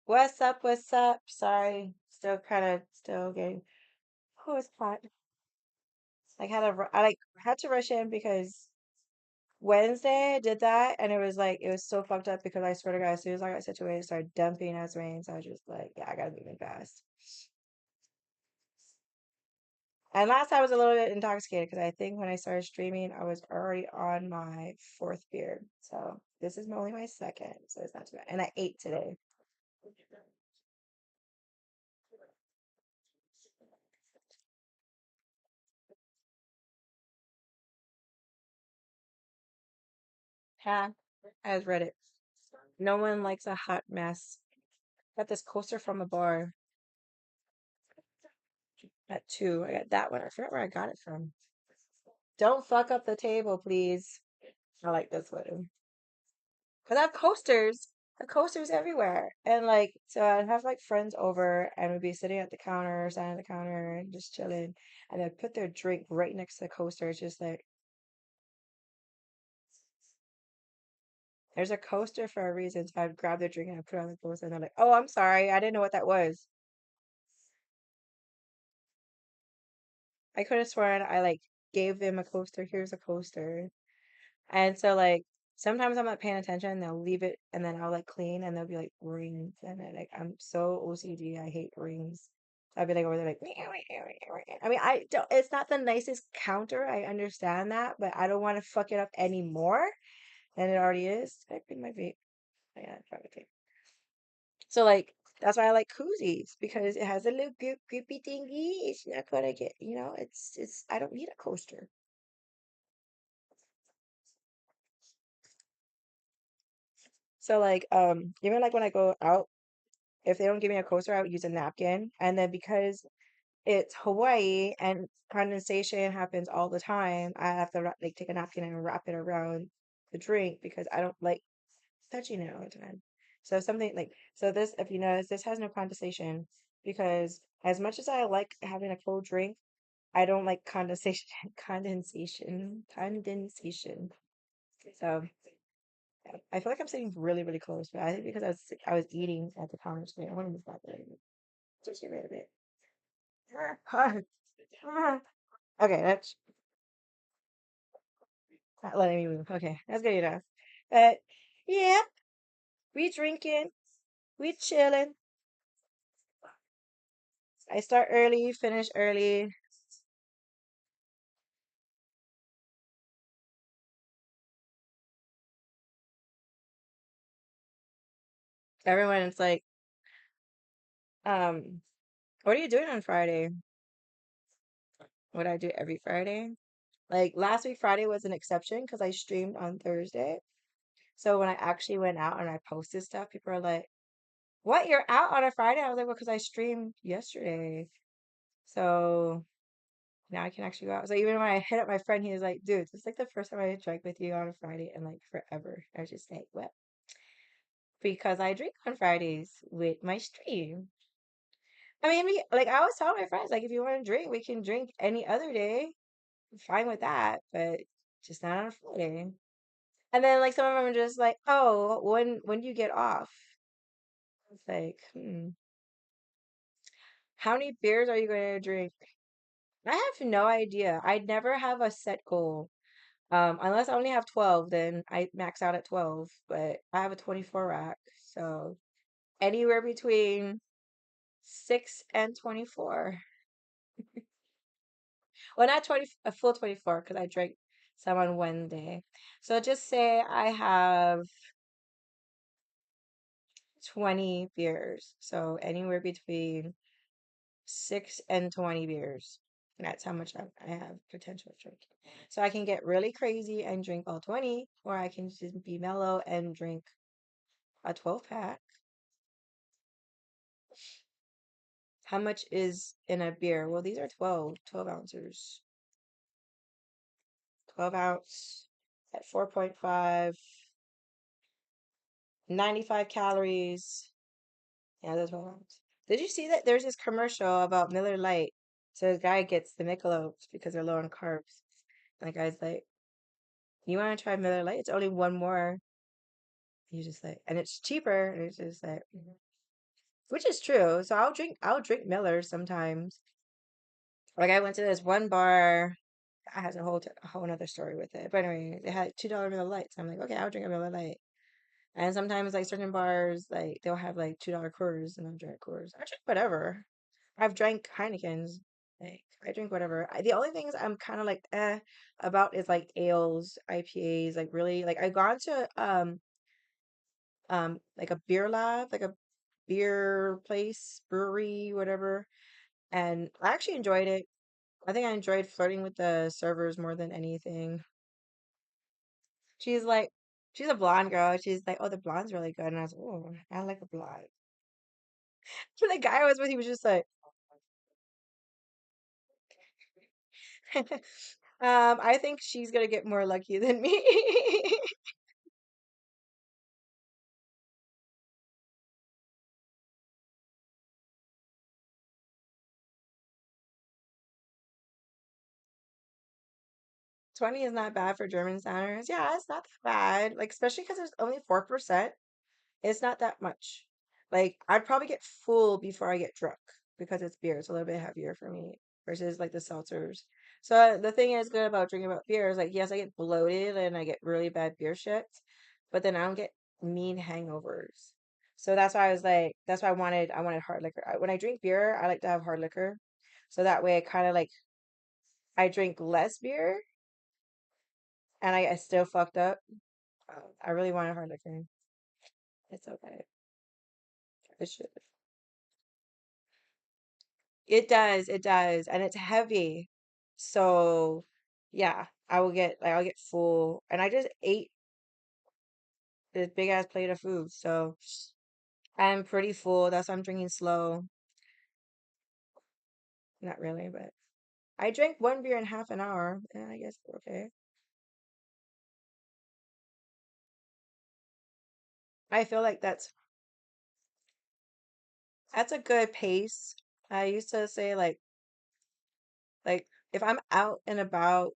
What's up? What's up? Sorry, still getting. Oh, it's hot. I like had to rush in because Wednesday I did that and it was so fucked up because I swear to God, as soon as I got situated, it started dumping as rain. So I was just like, yeah, I gotta move in fast. And last time I was a little bit intoxicated because I think when I started streaming, I was already on my fourth beer. So this is only my second, so it's not too bad. And I ate today. Ha, I read it. No one likes a hot mess. Got this coaster from a bar at 2. I got that one. I forgot where I got it from. Don't fuck up the table, please. I like this one. Because I have coasters. the coasters everywhere. And like, so I'd have like friends over and we'd be sitting at the counter, sitting at the counter and just chilling. And they'd put their drink right next to the coaster. It's just like, there's a coaster for a reason. So I'd grab their drink and I'd put it on the coaster. And they're like, oh, I'm sorry. I didn't know what that was. I could have sworn I like gave them a coaster. Here's a coaster. And so like sometimes I'm not paying attention, and they'll leave it and then I'll like clean and there'll be like rings and then like I'm so OCD, I hate rings. So I'll be like over there like "Meow, meow, meow, meow." I mean I don't, it's not the nicest counter, I understand that, but I don't want to fuck it up any more than it already is. Did I bring my vape? Oh, yeah, I brought my vape. So like that's why I like koozies because it has a little grippy thingy. It's not gonna get, it's I don't need a coaster. So like even like when I go out, if they don't give me a coaster, I would use a napkin. And then because it's Hawaii and condensation happens all the time, I have to like take a napkin and wrap it around the drink because I don't like touching it all the time. So something like so this, if you notice, this has no condensation because as much as I like having a cold drink, I don't like condensation, condensation. So yeah, I feel like I'm sitting really, really close, but I think because I was eating at the counter today, I want to move back there. Just get rid of it. Okay, that's not letting me move. Okay, that's good enough. But yeah, we drinking, we chilling. I start early, finish early. Everyone's like, um, what are you doing on Friday? What I do every Friday? Like last week, Friday was an exception because I streamed on Thursday. So when I actually went out and I posted stuff, people are like, "What? You're out on a Friday?" I was like, "Well, because I streamed yesterday." So now I can actually go out. So even when I hit up my friend, he was like, "Dude, this is like the first time I drank with you on a Friday in like forever." I was just like, "Well, because I drink on Fridays with my stream." I mean, like I always tell my friends, like if you want to drink, we can drink any other day. I'm fine with that, but just not on a Friday. And then like some of them are just like, "Oh, when do you get off?" It's like, how many beers are you going to drink? I have no idea. I never have a set goal. Unless I only have 12, then I max out at 12, but I have a 24 rack. So anywhere between 6 and 24. Well, not 20, a full 24 because I drank some on Wednesday. So just say I have 20 beers. So anywhere between 6 and 20 beers. That's how much I have potential of drinking. So I can get really crazy and drink all 20, or I can just be mellow and drink a 12 pack. How much is in a beer? Well, these are 12 ounces. 12 ounce at 4.5, 95 calories. Yeah, that's 12 ounce. Did you see that there's this commercial about Miller Lite? So the guy gets the Michelobs because they're low on carbs. And the guy's like, "You want to try Miller Lite? It's only one more." He's just like, and it's cheaper. And it's just like, which is true. So I'll drink Miller sometimes. Like I went to this one bar. I has a whole another story with it. But anyway, they had $2 Miller Lights. I'm like, okay, I'll drink a Miller Lite. And sometimes like certain bars, like they'll have like $2 Coors, and I'll drink Coors. I drink whatever. I've drank Heinekens. Like I drink whatever. The only things I'm kind of like about is like ales, IPAs. Like really, like I gone to like a beer lab, like a beer place, brewery, whatever, and I actually enjoyed it. I think I enjoyed flirting with the servers more than anything. She's like, she's a blonde girl. She's like, "Oh, the blonde's really good," and I was, "Oh, I like a blonde." But the guy I was with, he was just like, I think she's gonna get more lucky than me. 20 is not bad for German standards. Yeah, it's not that bad. Like, especially because it's only 4%. It's not that much. Like, I'd probably get full before I get drunk because it's beer. It's a little bit heavier for me versus like the seltzers. So the thing is good about drinking about beer is like, yes, I get bloated and I get really bad beer shits, but then I don't get mean hangovers. So that's why I was like, that's why I wanted hard liquor. When I drink beer, I like to have hard liquor. So that way I kind of like, I drink less beer and I still fucked up. I really wanted hard liquor. It's okay. It should. It does, and it's heavy. So, yeah, I'll get full, and I just ate this big ass plate of food, so I'm pretty full. That's why I'm drinking slow. Not really, but I drank one beer in half an hour, and I guess okay. I feel like that's a good pace. I used to say like if I'm out and about,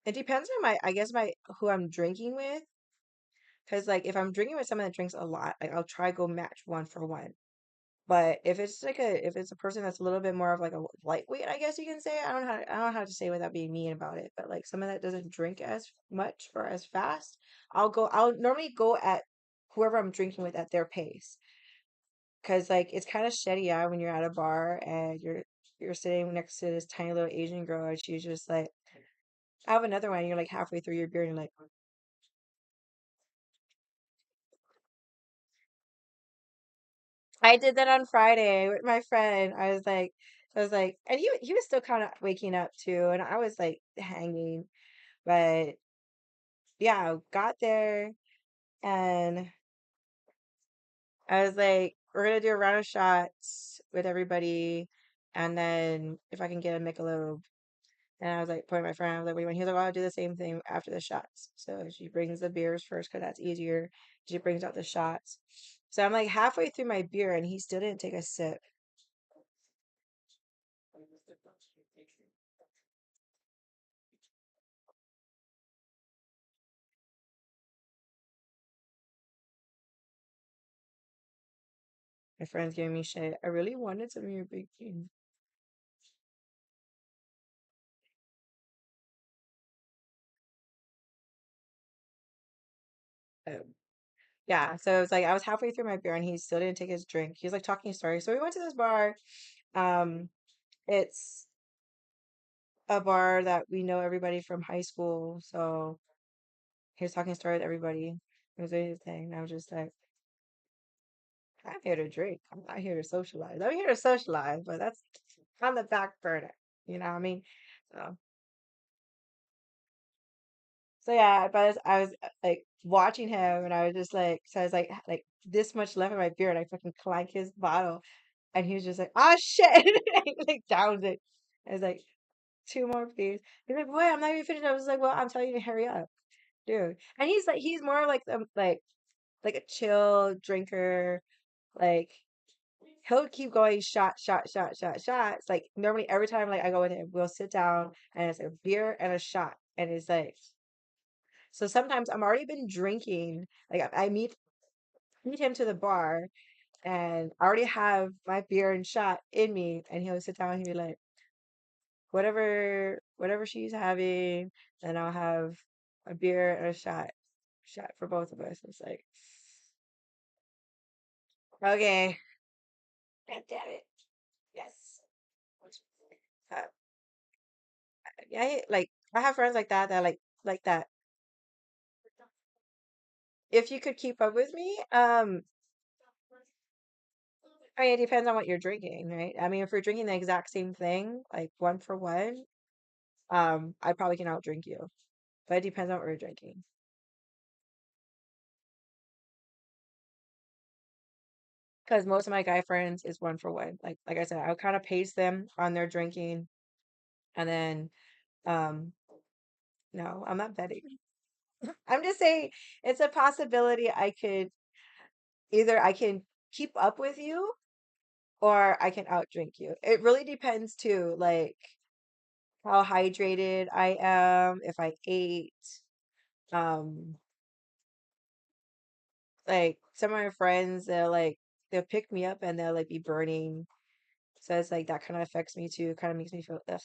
it depends on my I guess my who I'm drinking with. Because like if I'm drinking with someone that drinks a lot, like I'll try go match one for one. But if it's a person that's a little bit more of like a lightweight, I guess you can say. I don't know how to say without being mean about it. But like someone that doesn't drink as much or as fast, I'll normally go at whoever I'm drinking with at their pace. Cause like it's kind of shitty, yeah, when you're at a bar and you're sitting next to this tiny little Asian girl and she's just like, I have another one. And you're like halfway through your beer and you're like, I did that on Friday with my friend. I was like, and he was still kind of waking up too, and I was like hanging, but yeah, I got there and I was like, we're gonna do a round of shots with everybody, and then if I can get a Michelob. And I was like, pointing at my friend, I was like, what do you want? He was like, well, I'll do the same thing after the shots. So she brings the beers first because that's easier. She brings out the shots. So I'm like halfway through my beer and he still didn't take a sip. My friend's giving me shit. I really wanted some of your big bean. Um, yeah, so it was like I was halfway through my beer and he still didn't take his drink. He was like talking stories. So we went to this bar. Um, it's a bar that we know everybody from high school. So he was talking story with everybody. It was really his thing. And I was just like, I'm here to drink. I'm not here to socialize. I'm here to socialize, but that's on the back burner. You know what I mean? So So yeah, but I was like watching him, and I was just like, so I was like this much left in my beer, and I fucking clank his bottle, and he was just like, "Ah, shit!" He, like downs it. I was like, two more, please. He's like, "Boy, I'm not even finished." I was like, "Well, I'm telling you to hurry up, dude." And he's like, he's more like like a chill drinker. Like he'll keep going shots. Like normally every time like I go with him, we'll sit down and it's a beer and a shot, and it's like. So sometimes I'm already been drinking. Like I meet him to the bar and I already have my beer and shot in me and he'll sit down and he'll be like, whatever she's having, then I'll have a beer and a shot for both of us. It's like, okay, God damn it. Yes. Uh, yeah, like I have friends like that that like that. If you could keep up with me, I mean, it depends on what you're drinking, right? I mean, if we're drinking the exact same thing, like one for one, I probably can outdrink you, but it depends on what we're drinking. Because most of my guy friends is one for one. Like I said, I'll kind of pace them on their drinking, and then, um, no, I'm not betting. I'm just saying it's a possibility I can keep up with you or I can outdrink you. It really depends too. Like how hydrated I am, if I ate. Um, like some of my friends, they'll pick me up and they'll like be burning. So it's like that kind of affects me too. Kind of makes me feel ugh.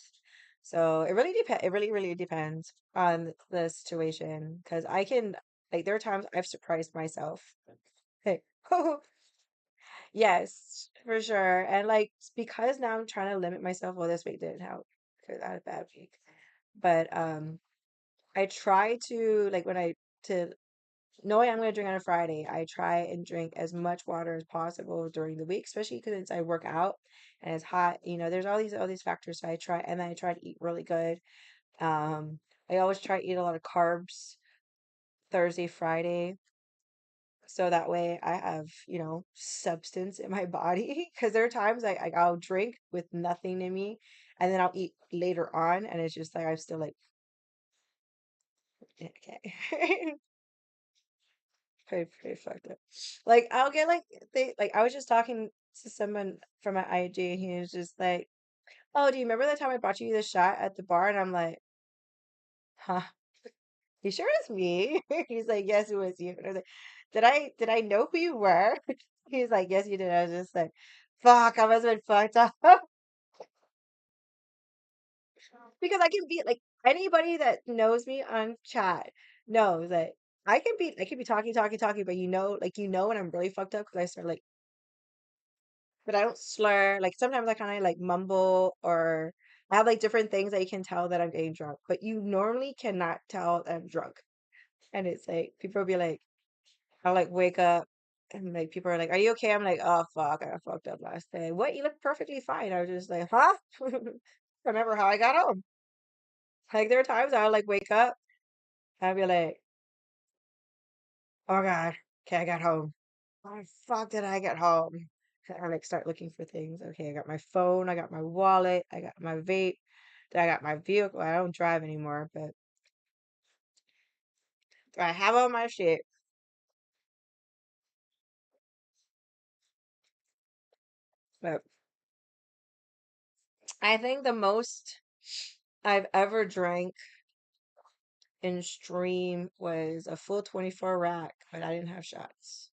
So it really depends. It really, really depends on the situation. Because I can like there are times I've surprised myself. Hey, yes, for sure. And like because now I'm trying to limit myself. Well, this week didn't help because I had a bad week. But I try to like when I to knowing I'm going to drink on a Friday, I try and drink as much water as possible during the week, especially because I work out and it's hot. There's all these factors. So I try and then I try to eat really good. Um, I always try to eat a lot of carbs Thursday, Friday, so that way I have substance in my body. Because there are times I'll drink with nothing in me, and then I'll eat later on, and it's just like I'm still like okay. Pretty fucked up. Like I'll get like I was just talking to someone from my IG and he was just like, "Oh, do you remember that time I bought you the shot at the bar?" And I'm like, "Huh? You sure it's me?" He's like, "Yes, it was you." And I was like, "Did I know who you were?" He's like, "Yes, you did." I was just like, "Fuck, I must have been fucked up." Because I can be like anybody that knows me on chat knows that I can be talking, talking, talking, but when I'm really fucked up because I start like but I don't slur. Like sometimes I kind of like mumble or I have like different things that you can tell that I'm getting drunk, but you normally cannot tell that I'm drunk. And it's like people will be like, I'll like wake up and like people are like, "Are you okay?" I'm like, "Oh fuck, I got fucked up last day." What? You look perfectly fine. I was just like, "Huh?" Remember how I got home? Like there are times I'll like wake up and I'll be like, "Oh God, okay, I got home. How the fuck did I get home?" I like start looking for things. Okay, I got my phone, I got my wallet, I got my vape, then I got my vehicle. I don't drive anymore, but I have all my shit. But I think the most I've ever drank in stream was a full 24 rack, but I didn't have shots.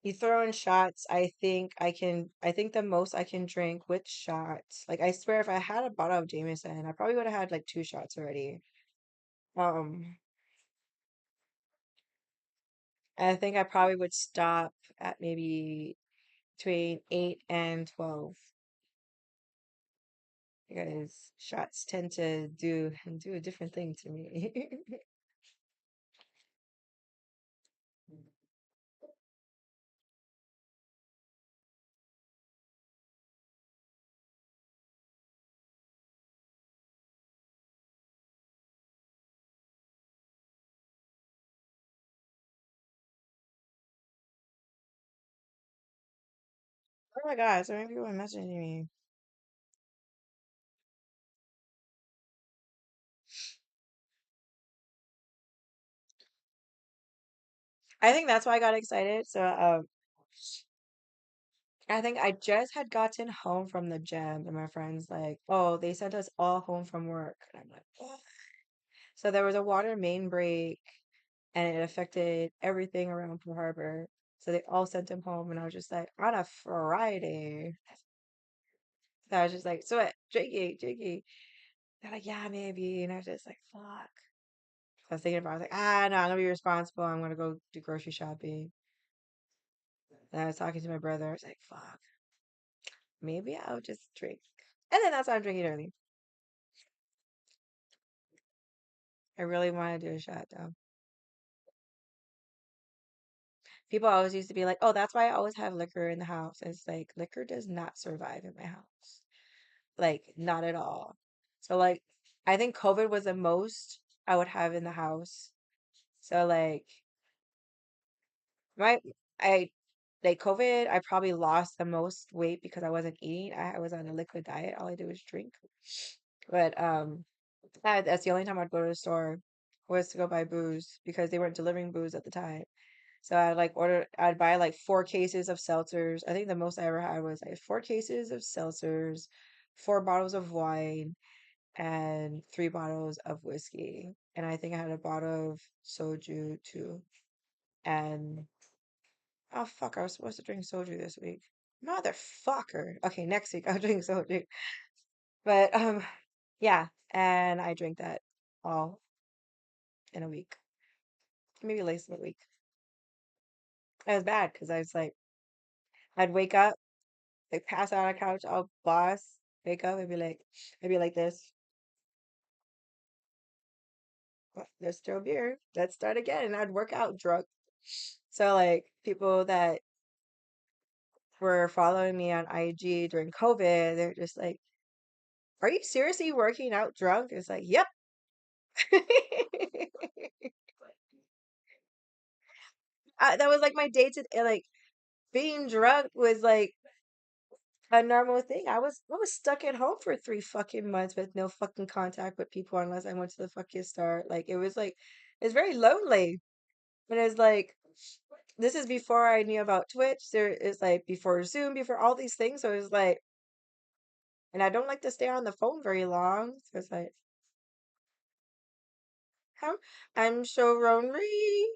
You throw in shots, I think the most I can drink with shots. Like I swear if I had a bottle of Jameson, I probably would have had like two shots already. Um, I think I probably would stop at maybe between 8 and 12 because shots tend to do a different thing to me. Oh my God, so many people are messaging me. I think that's why I got excited. So I think I just had gotten home from the gym and my friends like, "Oh, they sent us all home from work." And I'm like, "What?" So there was a water main break and it affected everything around Pearl Harbor. So they all sent him home and I was just like, on a Friday. So I was just like, so what? Drinky, drinky. They're like, yeah, maybe. And I was just like, fuck. So I was thinking about it. I was like, no, I'm gonna be responsible. I'm gonna go do grocery shopping. And I was talking to my brother. I was like, fuck, maybe I'll just drink. And then that's why I'm drinking early. I really want to do a shot though. People always used to be like, oh, that's why I always have liquor in the house. It's like liquor does not survive in my house. Like, not at all. So like I think COVID was the most I would have in the house. So like my I like COVID, I probably lost the most weight because I wasn't eating. I was on a liquid diet. All I did was drink. But that's the only time I'd go to the store was to go buy booze because they weren't delivering booze at the time. So I'd buy like 4 cases of seltzers. I think the most I ever had was like 4 cases of seltzers, four bottles of wine and three bottles of whiskey. And I think I had a bottle of soju too. And oh fuck, I was supposed to drink soju this week. Motherfucker. Okay, next week I'll drink soju. But yeah, and I drank that all in a week. Maybe less than a week. It was bad because I was like I'd wake up, like pass out on the couch, all boss, wake up and I'd be like this. "Well, there's still beer. Let's start again. And I'd work out drunk. So like people that were following me on IG during COVID, they're just like, "Are you seriously working out drunk?" It's like, "Yep." That was like my day to like being drunk was like a normal thing. I was stuck at home for 3 fucking months with no fucking contact with people unless I went to the fucking store. Like it was like it's very lonely. But it's like this is before I knew about Twitch. There is like before Zoom, before all these things. So it's like, and I don't like to stay on the phone very long. So it's like, how I'm so lonely.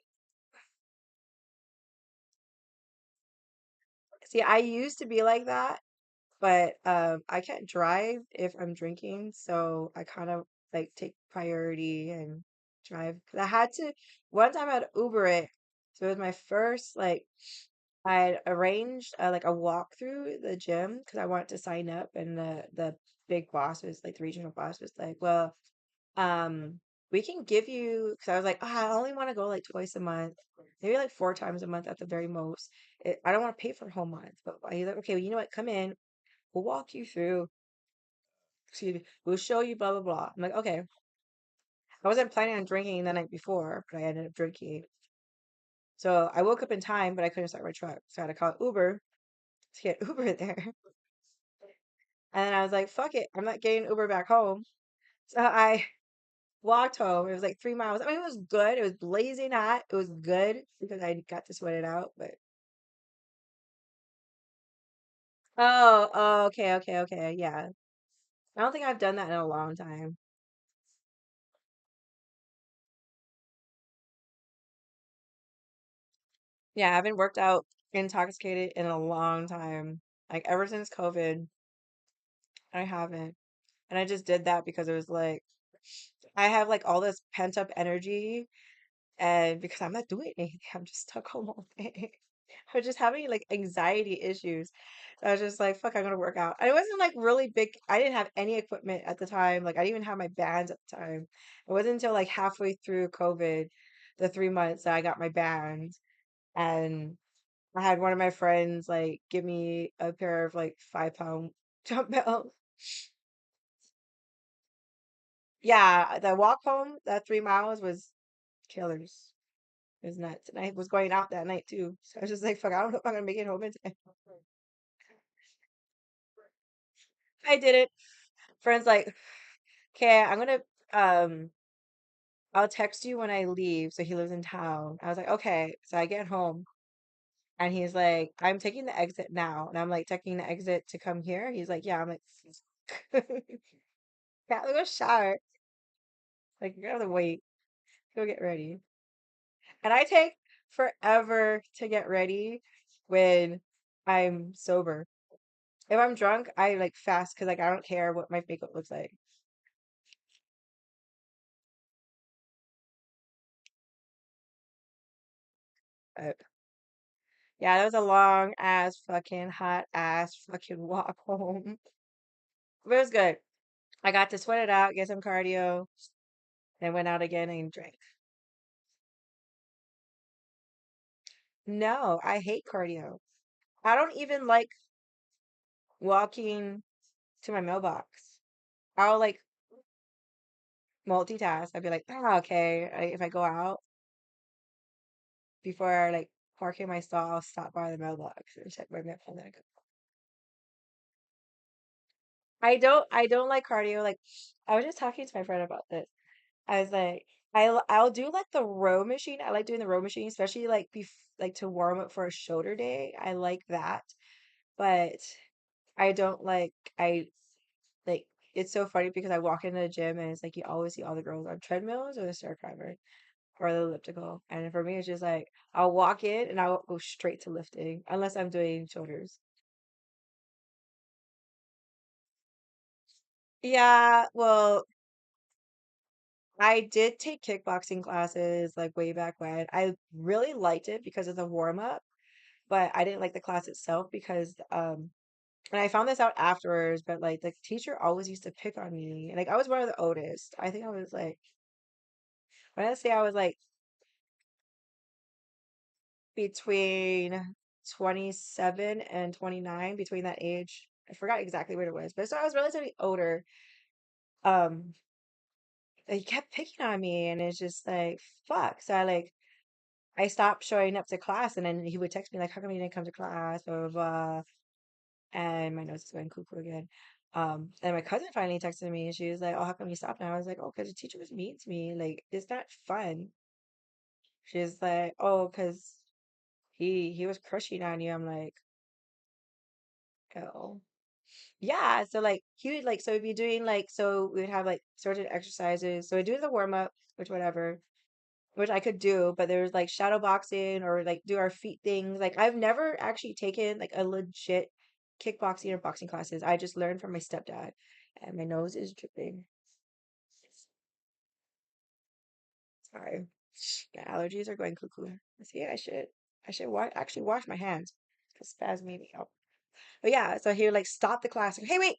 See, I used to be like that, but I can't drive if I'm drinking, so I kind of like take priority and drive. 'Cause I had to one time I had to Uber it. So it was my first like I had arranged like a walk through the gym because I wanted to sign up, and the big boss was like the regional boss was like, well, um, we can give you because I was like, oh, I only want to go like twice a month, maybe like 4 times a month at the very most. I don't want to pay for a whole month, but he's like, okay, well, you know what? Come in, we'll walk you through. Excuse me, we'll show you blah blah blah. I'm like, okay. I wasn't planning on drinking the night before, but I ended up drinking. So I woke up in time, but I couldn't start my truck, so I had to call Uber to get Uber there. And then I was like, fuck it, I'm not getting Uber back home. So I walked home. It was like 3 miles. I mean, it was good. It was blazing hot. It was good because I got to sweat it out. But oh, okay, okay, okay. Yeah. I don't think I've done that in a long time. Yeah, I haven't worked out intoxicated in a long time. Like ever since COVID, I haven't. And I just did that because it was like I have like all this pent up energy. And because I'm not doing anything, I'm just stuck home all day. I was just having like anxiety issues. So I was just like, fuck, I'm gonna work out. And it wasn't like really big. I didn't have any equipment at the time. Like I didn't even have my bands at the time. It wasn't until like halfway through COVID, the 3 months that I got my bands. And I had one of my friends like give me a pair of like 5 pound dumbbells. Yeah, the walk home, that 3 miles was killers. It was nuts. And I was going out that night too. So I was just like, fuck, I don't know if I'm gonna make it home in time. I didn't. Friends like, okay, um I'll text you when I leave. So he lives in town. I was like, okay. So I get home and he's like, I'm taking the exit now. And I'm like taking the exit to come here. He's like, yeah. I'm like, yeah, go shower. Like, you gotta wait. Go get ready. And I take forever to get ready when I'm sober. If I'm drunk, I like fast because like I don't care what my makeup looks like. But yeah, that was a long ass fucking hot ass fucking walk home. But it was good. I got to sweat it out, get some cardio, then went out again and drank. No, I hate cardio. I don't even like walking to my mailbox. I'll like multitask. I'd be like, oh, okay. If I go out before like parking my stall, I'll stop by the mailbox and check my mail and then I go. I don't like cardio. Like I was just talking to my friend about this. I was like, I'll do like the row machine. I like doing the row machine, especially like like to warm up for a shoulder day. I like that, but I don't like I it's so funny because I walk into the gym and it's like you always see all the girls on treadmills or the stair climber or the elliptical. And for me, it's just like I'll walk in and I'll go straight to lifting unless I'm doing shoulders. Yeah, well, I did take kickboxing classes like way back when. I really liked it because of the warm up, but I didn't like the class itself because and I found this out afterwards, but like the teacher always used to pick on me. Like I was one of the oldest. I think I was like when I say I was like between 27 and 29, between that age. I forgot exactly what it was, but so I was relatively older. Um, he kept picking on me, and it's just like fuck. So I stopped showing up to class, and then he would text me like, "How come you didn't come to class?" Blah blah blah. And my nose is going cuckoo again. And my cousin finally texted me, and she was like, "Oh, how come you stopped?" And I was like, "Oh, because the teacher was mean to me. Like, it's not fun." She's like, "Oh, because he was crushing on you." I'm like, "Oh." Yeah, so like he would like so we'd be doing like so we'd have like certain exercises. So we do the warm up, which whatever, which I could do, but there was like shadow boxing or like do our feet things. Like I've never actually taken like a legit kickboxing or boxing classes. I just learned from my stepdad, and my nose is dripping. Sorry, my allergies are going cuckoo. See, I should actually wash my hands. It's spasming me out. But yeah, so he would like stop the class. Like, hey, wait,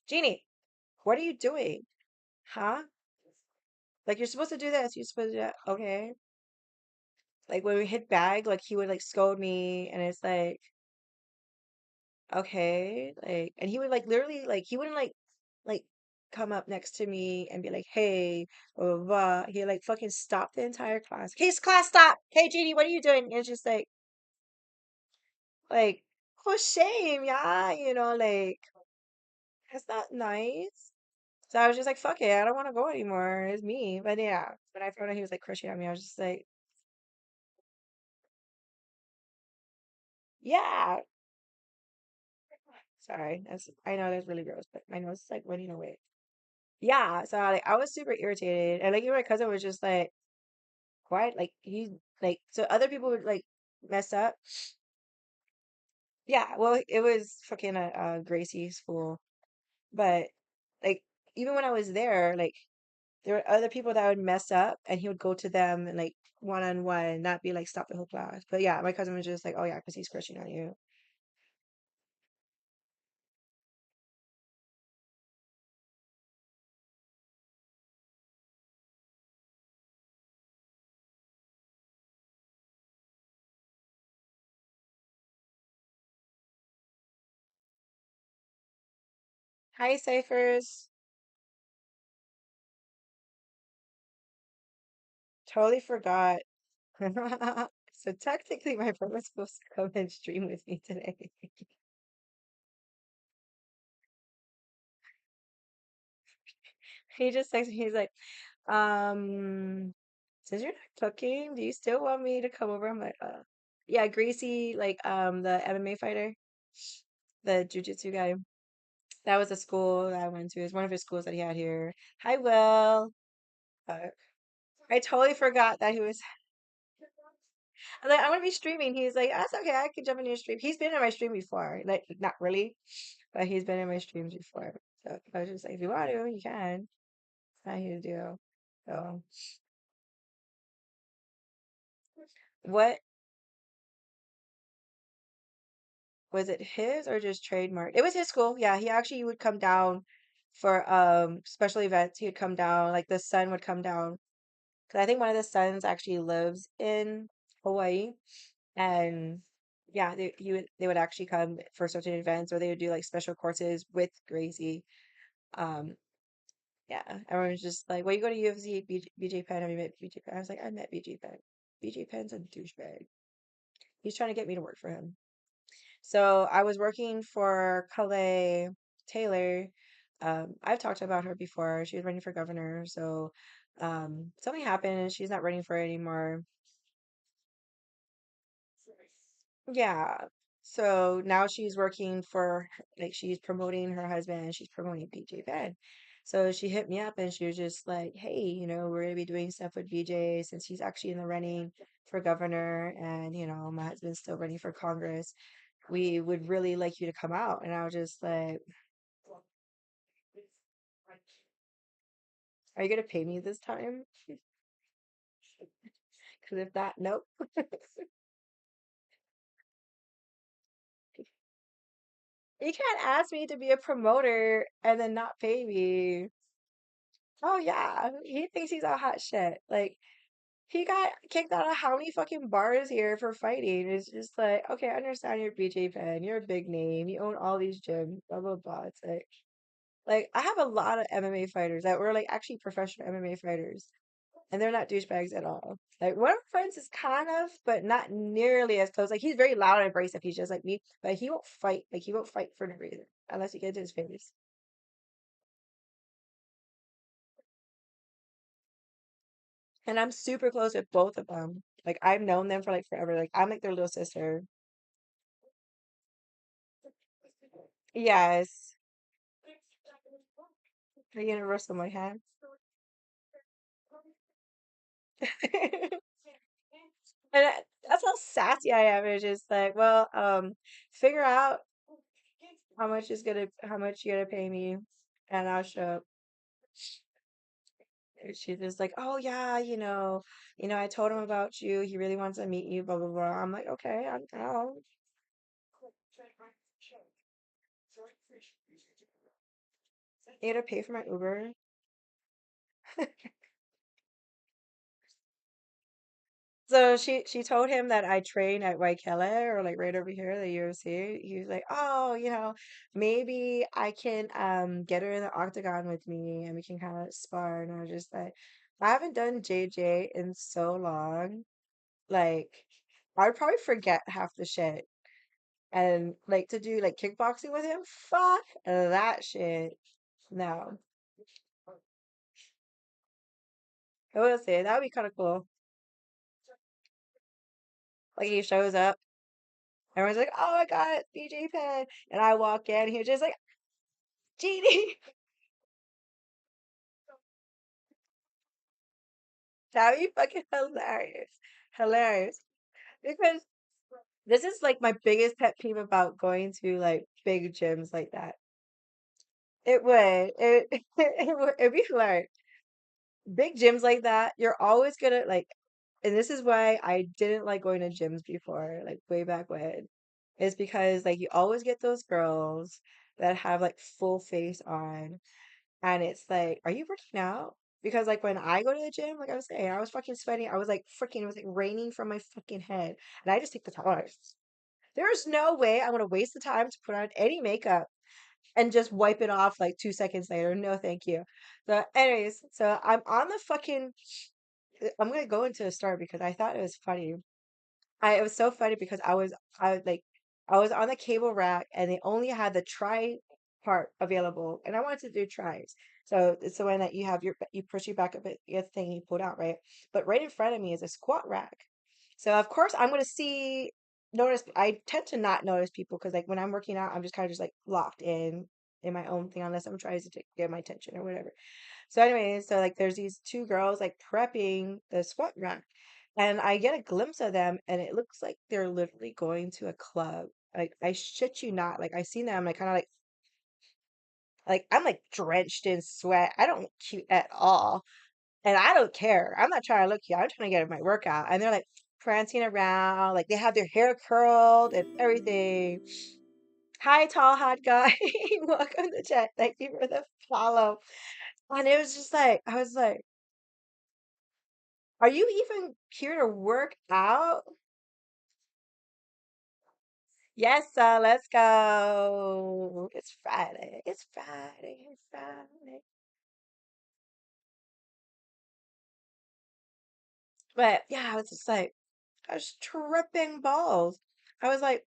Jeannie, what are you doing? Huh? Like you're supposed to do this. You're supposed to do that. Okay. Like when we hit bag, like he would like scold me, and it's okay, like, and he would like literally like he wouldn't like come up next to me and be like, hey, blah blah blah. He like fucking stopped the entire class. Okay, class stop. Hey, Jeannie, what are you doing? And it's just like, oh shame, yeah, like that's not nice. So I was just like, fuck it, I don't want to go anymore. It's me. But yeah, when I found out he was like crushing on me, I was just like, yeah. Sorry, that's I know that's really gross, but my nose is like running away. Yeah, so like I was super irritated, and like even my cousin was just like, "What?" Like he like so other people would like mess up. Yeah, well, it was fucking a Gracie school, but like even when I was there, like there were other people that would mess up, and he would go to them and like one on one, and not be like stop the whole class. But yeah, my cousin was just like, "Oh yeah, because he's crushing on you." Hi, Cyphers. Totally forgot. So technically, my friend was supposed to come and stream with me today. He just texted me. He's like, since you're not cooking, do you still want me to come over? I'm like, yeah, Gracie, like, the MMA fighter, the jujitsu guy. That was a school that I went to. It's one of his schools that he had here. Hi, Will. Uh, I totally forgot that he was. I'm like, I'm gonna be streaming. He's like, that's okay. I can jump in your stream. He's been in my stream before, like, not really, but he's been in my streams before. So I was just like, if you want to, you can. How you do? So, what was it his or just trademark? It was his school. Yeah, he actually would come down for special events. He would come down, like the son would come down. Because I think one of the sons actually lives in Hawaii. And yeah, they would actually come for certain events, or they would do like special courses with Gracie. Um, yeah, everyone was just like, "Well, you go to UFC, BJ Penn. Have you met BJ Penn?" I was like, "I met BJ Penn. BJ Penn's a douchebag. He's trying to get me to work for him." So I was working for Calais Taylor. I've talked about her before. She was running for governor. So something happened and she's not running for it anymore. Yeah. So now she's working for, like, she's promoting her husband and she's promoting BJ Penn. So she hit me up and she was just like, hey, we're gonna be doing stuff with BJ since he's actually in the running for governor and, my husband's still running for Congress. We would really like you to come out. And I was just like, are you gonna pay me this time? Because if not, nope. You can't ask me to be a promoter and then not pay me. Oh yeah, he thinks he's a hot shit. Like he got kicked out of how many fucking bars here for fighting? It's just like, okay, I understand you're BJ Penn, you're a big name, you own all these gyms, blah blah blah. It's like I have a lot of MMA fighters that were like actually professional MMA fighters, and they're not douchebags at all. Like one of my friends is kind of, but not nearly as close. Like he's very loud and abrasive. He's just like me, but he won't fight. Like he won't fight for no reason unless you get to his face. And I'm super close with both of them. Like I've known them for like forever. Like I'm like their little sister. Yes. The universal my hand. And that's how sassy I am. It's just like, well, figure out how much you're gonna pay me, and I'll show up. And she's just like, oh yeah, I told him about you. He really wants to meet you. Blah blah blah. I'm like, okay, I'm down. You gotta pay for my Uber. So she told him that I train at Waikele or like right over here, the UFC. He was like, oh, maybe I can get her in the octagon with me and we can kind of spar. And I was just like, I haven't done JJ in so long. Like, I would probably forget half the shit. And like to do like kickboxing with him, fuck that shit. No, I will say that would be kind of cool. Like he shows up, everyone's like, "Oh my God, BJ Penn," and I walk in, he was just like, "GD." That'd be fucking hilarious, hilarious. Because this is like my biggest pet peeve about going to like big gyms like that. It would, it'd be hilarious. Big gyms like that, you're always gonna like, and this is why I didn't like going to gyms before, like way back when, is because like you always get those girls that have like full face on, and it's like, are you working out? Because like when I go to the gym, like I was saying, I was fucking sweating. I was like freaking, it was like raining from my fucking head, and I just take the towel. There's no way I'm gonna waste the time to put on any makeup and just wipe it off like 2 seconds later. No, thank you. So, anyways, so I'm on the fucking. I'm gonna go into the story because I thought it was funny. It was so funny because I was on the cable rack and they only had the try part available, and I wanted to do tries. So it's the one that you push your back up, you have the thing you pull out, right? But right in front of me is a squat rack. So of course I'm gonna see notice. I tend to not notice people because like when I'm working out, I'm just kind of just like locked in my own thing unless I'm trying to get my attention or whatever. So anyways, so like there's these two girls like prepping the squat rack. And I get a glimpse of them and it looks like they're literally going to a club. Like I shit you not. Like I seen them like kind of like I'm like drenched in sweat. I don't look cute at all. And I don't care. I'm not trying to look cute. I'm trying to get my workout. And they're like prancing around, like they have their hair curled and everything. Hi, tall hot guy. Welcome to chat. Thank you for the follow. And it was just like I was like, are you even here to work out? Yes, sir, let's go. It's Friday. It's Friday. It's Friday. But yeah, I was just like, I was tripping balls. I was like,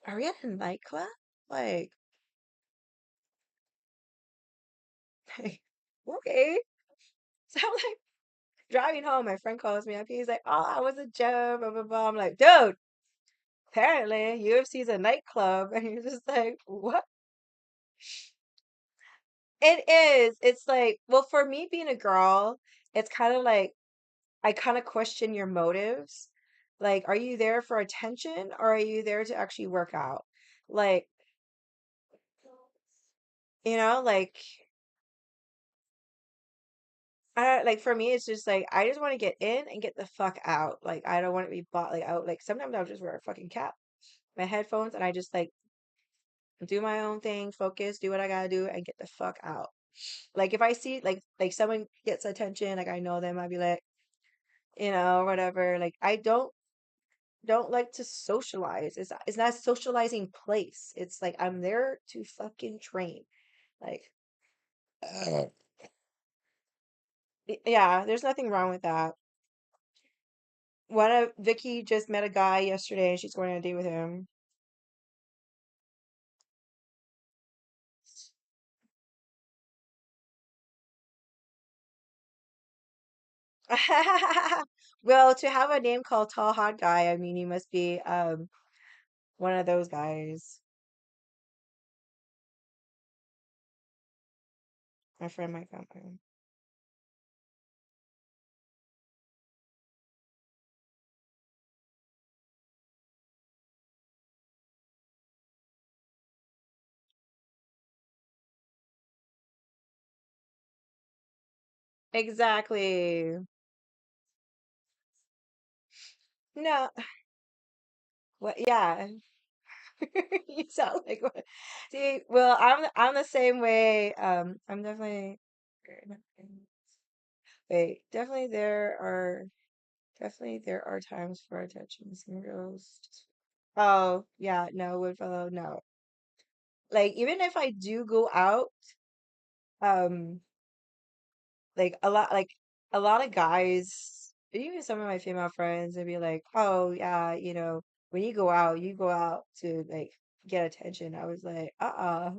are we at a nightclub? Like, okay. So I'm like driving home. My friend calls me up. He's like, oh, I was a joke, blah, blah, blah. I'm like, dude. Apparently, UFC's a nightclub, and you're just like, what? It is. It's like, well, for me being a girl, it's kind of like I kind of question your motives. Like, are you there for attention or are you there to actually work out? Like, like like for me, it's just like I just want to get in and get the fuck out. Like, I don't want to be bought like out. Like sometimes I'll just wear a fucking cap, my headphones, and I just like do my own thing, focus, do what I gotta do, and get the fuck out. Like if I see like someone gets attention, like I know them, I'd be like, whatever. Like I don't like to socialize. It's not a socializing place. It's like I'm there to fucking train. Like yeah, there's nothing wrong with that. One of Vicky just met a guy yesterday and she's going on a date with him. Well, to have a name called Tall Hot Guy, I mean you must be one of those guys. My friend might come. Exactly. No, what? Yeah, you sound like one. See, well, I'm the same way. I'm definitely wait. Definitely there are times for attention. Some girls. Oh yeah, no, Woodfellow, no. Like even if I do go out, um, like a lot of guys, even some of my female friends, would be like, "Oh yeah, when you go out to like get attention." I was like, "Uh-uh."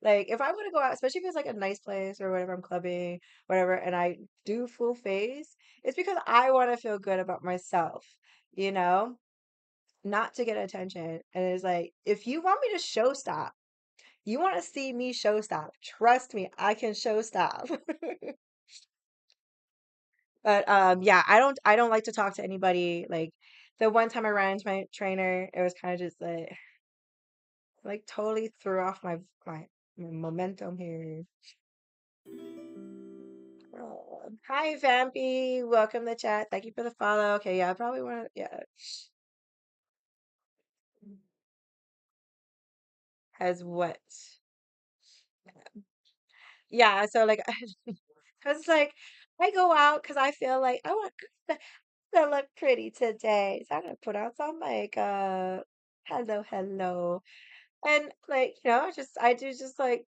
Like if I want to go out, especially if it's like a nice place or whatever, I'm clubbing, whatever, and I do full face, it's because I want to feel good about myself, you know, not to get attention. And it's like, if you want me to show stop, you want to see me show stop, trust me, I can show stop. But yeah, I don't like to talk to anybody. Like the one time I ran into my trainer, it was kind of just like totally threw off my momentum here. Oh, hi, Vampy. Welcome to chat. Thank you for the follow. Okay, yeah, I probably want to, yeah. Has what? Yeah, so like, I was like, I go out because I feel like I want to look pretty today. So I'm gonna put on some makeup. Hello, hello. And like, I do just like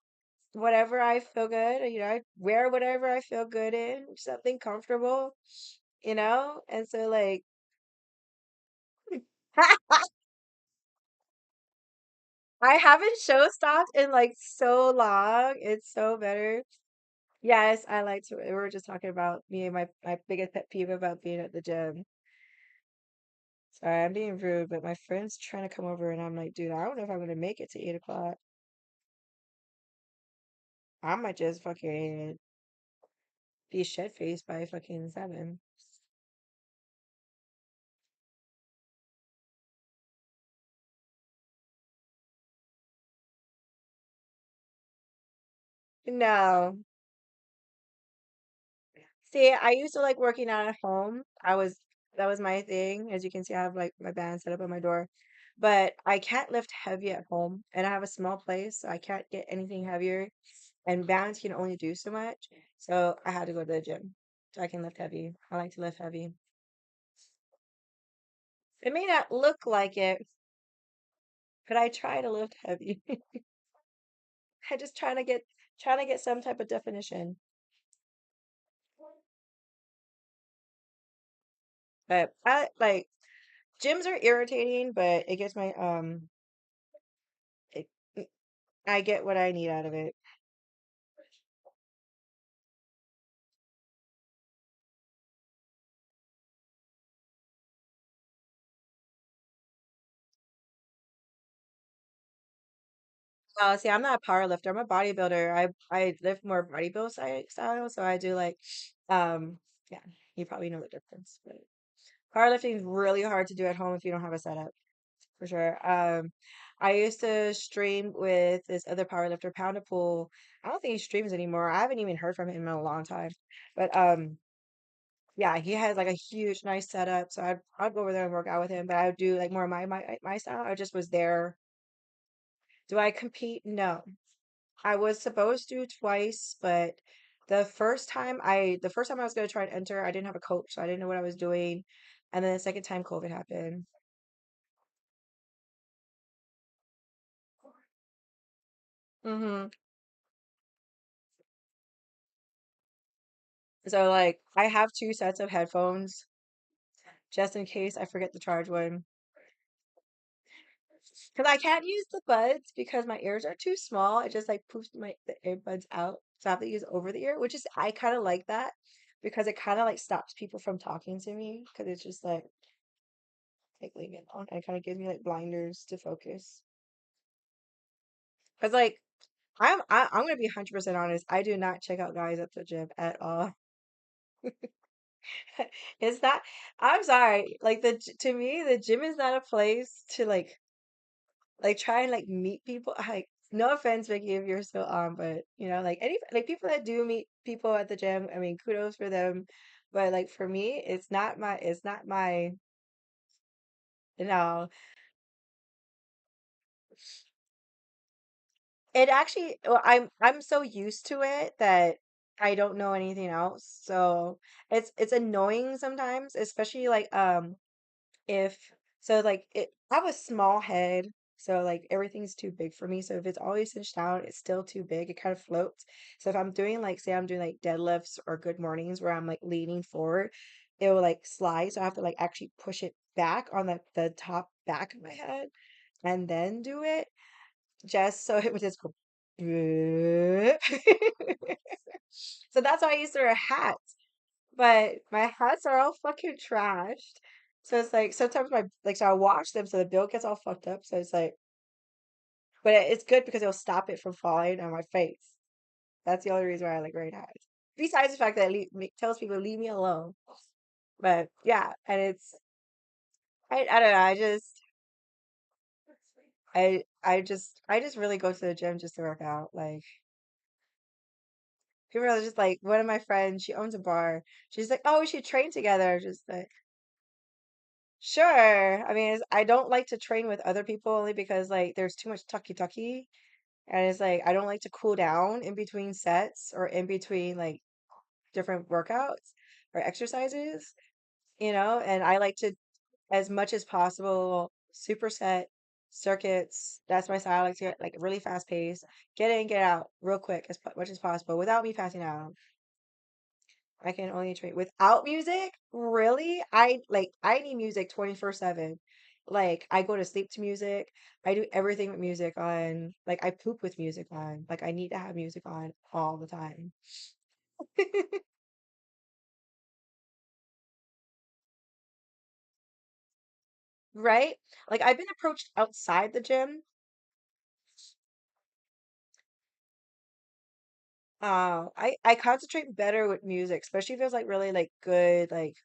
whatever I feel good. I wear whatever I feel good in, something comfortable, And so like I haven't show stopped in like so long. It's so better. Yes, I like to. We were just talking about me and my biggest pet peeve about being at the gym. Sorry, I'm being rude, but my friend's trying to come over, and I'm like, dude, I don't know if I'm gonna make it to 8 o'clock. I might just fucking be shit faced by fucking 7. No. See, I used to like working out at home. That was my thing. As you can see, I have like my band set up on my door. But I can't lift heavy at home, and I have a small place, so I can't get anything heavier. And bands can only do so much. So I had to go to the gym so I can lift heavy. I like to lift heavy. It may not look like it, but I try to lift heavy. I just trying to get some type of definition. But I like gyms are irritating, but it gets my it, I get what I need out of it. See, I'm not a power lifter. I'm a bodybuilder. I lift more bodybuild style, so I do like, um, yeah, you probably know the difference. But powerlifting is really hard to do at home if you don't have a setup, for sure. I used to stream with this other powerlifter, Pound to Pull. I don't think he streams anymore. I haven't even heard from him in a long time. But yeah, he has like a huge, nice setup. So I'd go over there and work out with him. But I would do like more my style. I just was there. Do I compete? No. I was supposed to twice, but the first time I was gonna try and enter, I didn't have a coach, so I didn't know what I was doing. And then the second time COVID happened. hmm So like I have two sets of headphones just in case I forget to charge one. Because I can't use the buds because my ears are too small. It just like poofs the earbuds out. So I have to use over the ear, which is I kind of like that because it kind of like stops people from talking to me because it's just like leave me alone. And it kind of gives me like blinders to focus. Because like I'm gonna be 100% honest. I do not check out guys at the gym at all. It's not. I'm sorry. Like to me, the gym is not a place to like try and like meet people. Like no offense, Vicky, if you're still on, but you know, like any like people that do meet people at the gym. I mean, kudos for them. But like for me, it's not my you know. It actually, well, I'm so used to it that I don't know anything else. So it's annoying sometimes, especially like if so like it I have a small head, so like everything's too big for me. So if it's always cinched down, it's still too big. It kind of floats. So if I'm doing like say I'm doing like deadlifts or good mornings where I'm like leaning forward, it will like slide. So I have to like actually push it back on the top back of my head and then do it just so it would just go. "Bleh." So that's why I used to wear hats. But my hats are all fucking trashed. So it's like sometimes my like so I wash them so the bill gets all fucked up. So it's like, but it's good because it'll stop it from falling on my face. That's the only reason why I like wearing hats. Besides the fact that tells people leave me alone. But yeah, and it's I don't know. I just really go to the gym just to work out. Like people are just like one of my friends. She owns a bar. She's like, oh, we should train together. Just like sure. I mean, I don't like to train with other people only because like there's too much tucky, and it's like I don't like to cool down in between sets or in between like different workouts or exercises, you know, and I like to as much as possible superset circuits. That's my style. I like to get like really fast pace, get in, get out real quick as much as possible without me passing out. I can only train without music. Really? I need music 24/7. Like I go to sleep to music. I do everything with music on. Like I poop with music on. Like I need to have music on all the time. Right? Like I've been approached outside the gym. I concentrate better with music, especially if it's like really like good like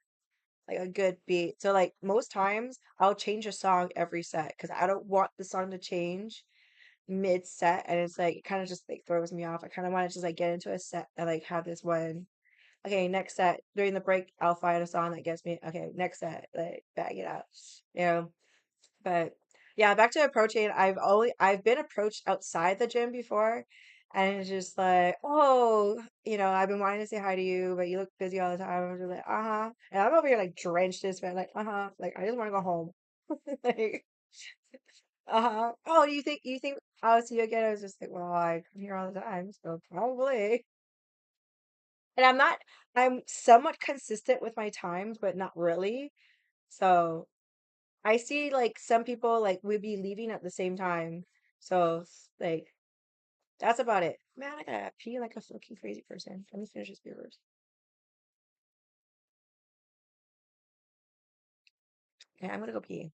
a good beat. So like most times I'll change a song every set because I don't want the song to change mid set, and it's like it kind of just like throws me off. I kind of want to just like get into a set and like have this one. Okay, next set during the break, I'll find a song that gets me. Okay, next set, like bag it out, you know. But yeah, back to approaching. I've been approached outside the gym before, and it's just like, oh, you know, I've been wanting to say hi to you, but you look busy all the time. I'm just like, uh-huh. And I'm over here like drenched in sweat, like, uh-huh. Like I just want to go home. Like, uh-huh. Oh, you think I'll see you again? I was just like, well, I come here all the time, so probably. And I'm somewhat consistent with my times, but not really. So I see like some people like would be leaving at the same time. So like that's about it. Man, I gotta pee like a fucking crazy person. Let me finish this beer first. Yeah, I'm gonna go pee.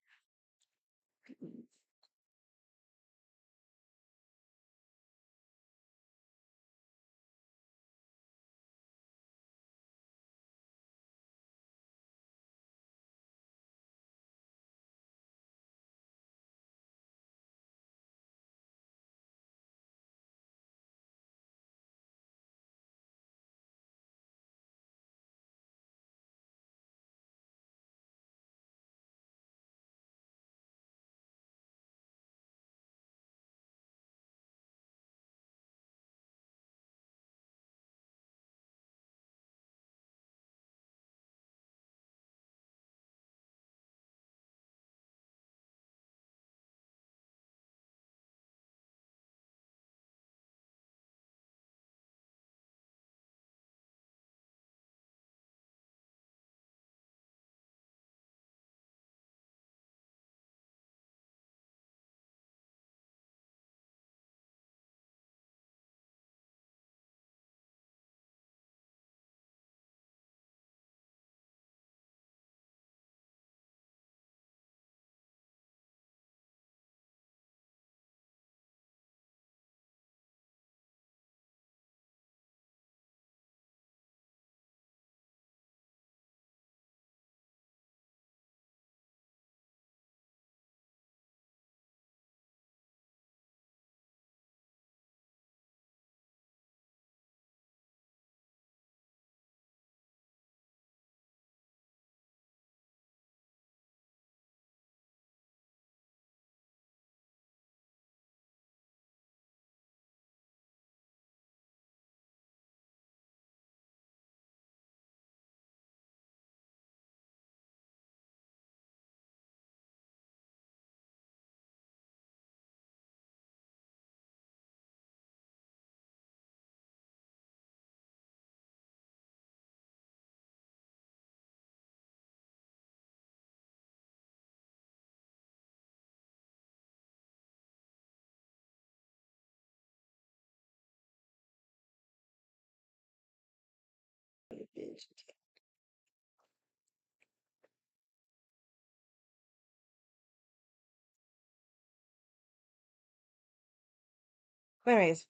But anyways,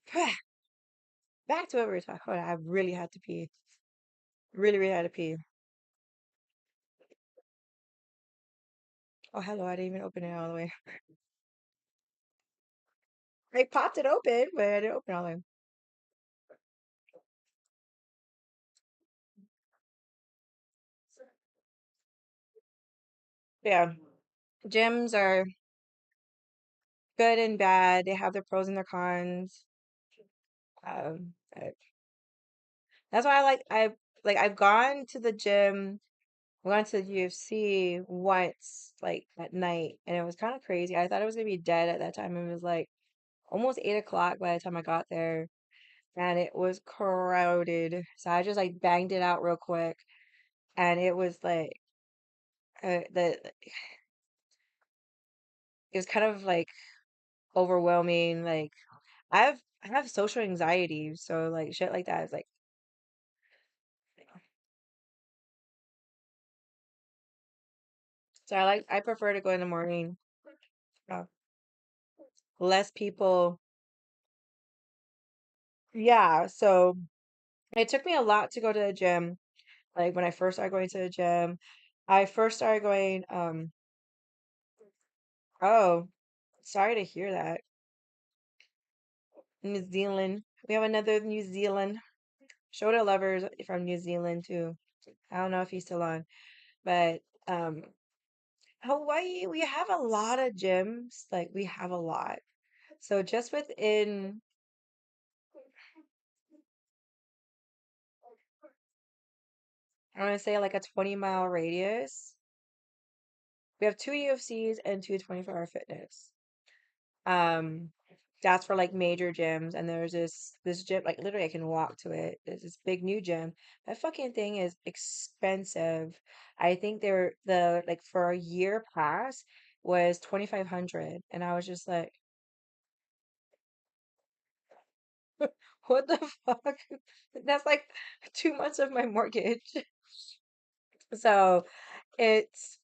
back to what we were talking about. I really had to pee. Really, really had to pee. Oh, hello. I didn't even open it all the way. I popped it open, but I didn't open it all the way. Yeah. Gyms are good and bad. They have their pros and their cons. That's why I've gone to the gym, gone to the UFC once, like at night, and it was kind of crazy. I thought it was gonna be dead at that time. It was like almost 8 o'clock by the time I got there, and it was crowded. So I just like banged it out real quick, and it was like the it was kind of like overwhelming. Like I have social anxiety, so like shit like that is like so I prefer to go in the morning. Uh, Less people. Yeah, so it took me a lot to go to the gym. Like when I first started going to the gym, I first started going, oh, sorry to hear that. New Zealand. We have another New Zealand. Shoulder lovers from New Zealand too. I don't know if he's still on, but um Hawaii, we have a lot of gyms. Like we have a lot. So just within, I want to say like a 20-mile radius, we have two UFCs and two 24-hour fitness. Um, that's for like major gyms, and there's this gym like literally I can walk to it. There's this big new gym. That fucking thing is expensive. I think they're the like for a year pass was 2,500, and I was just like, what the fuck? That's like 2 months of my mortgage. So it's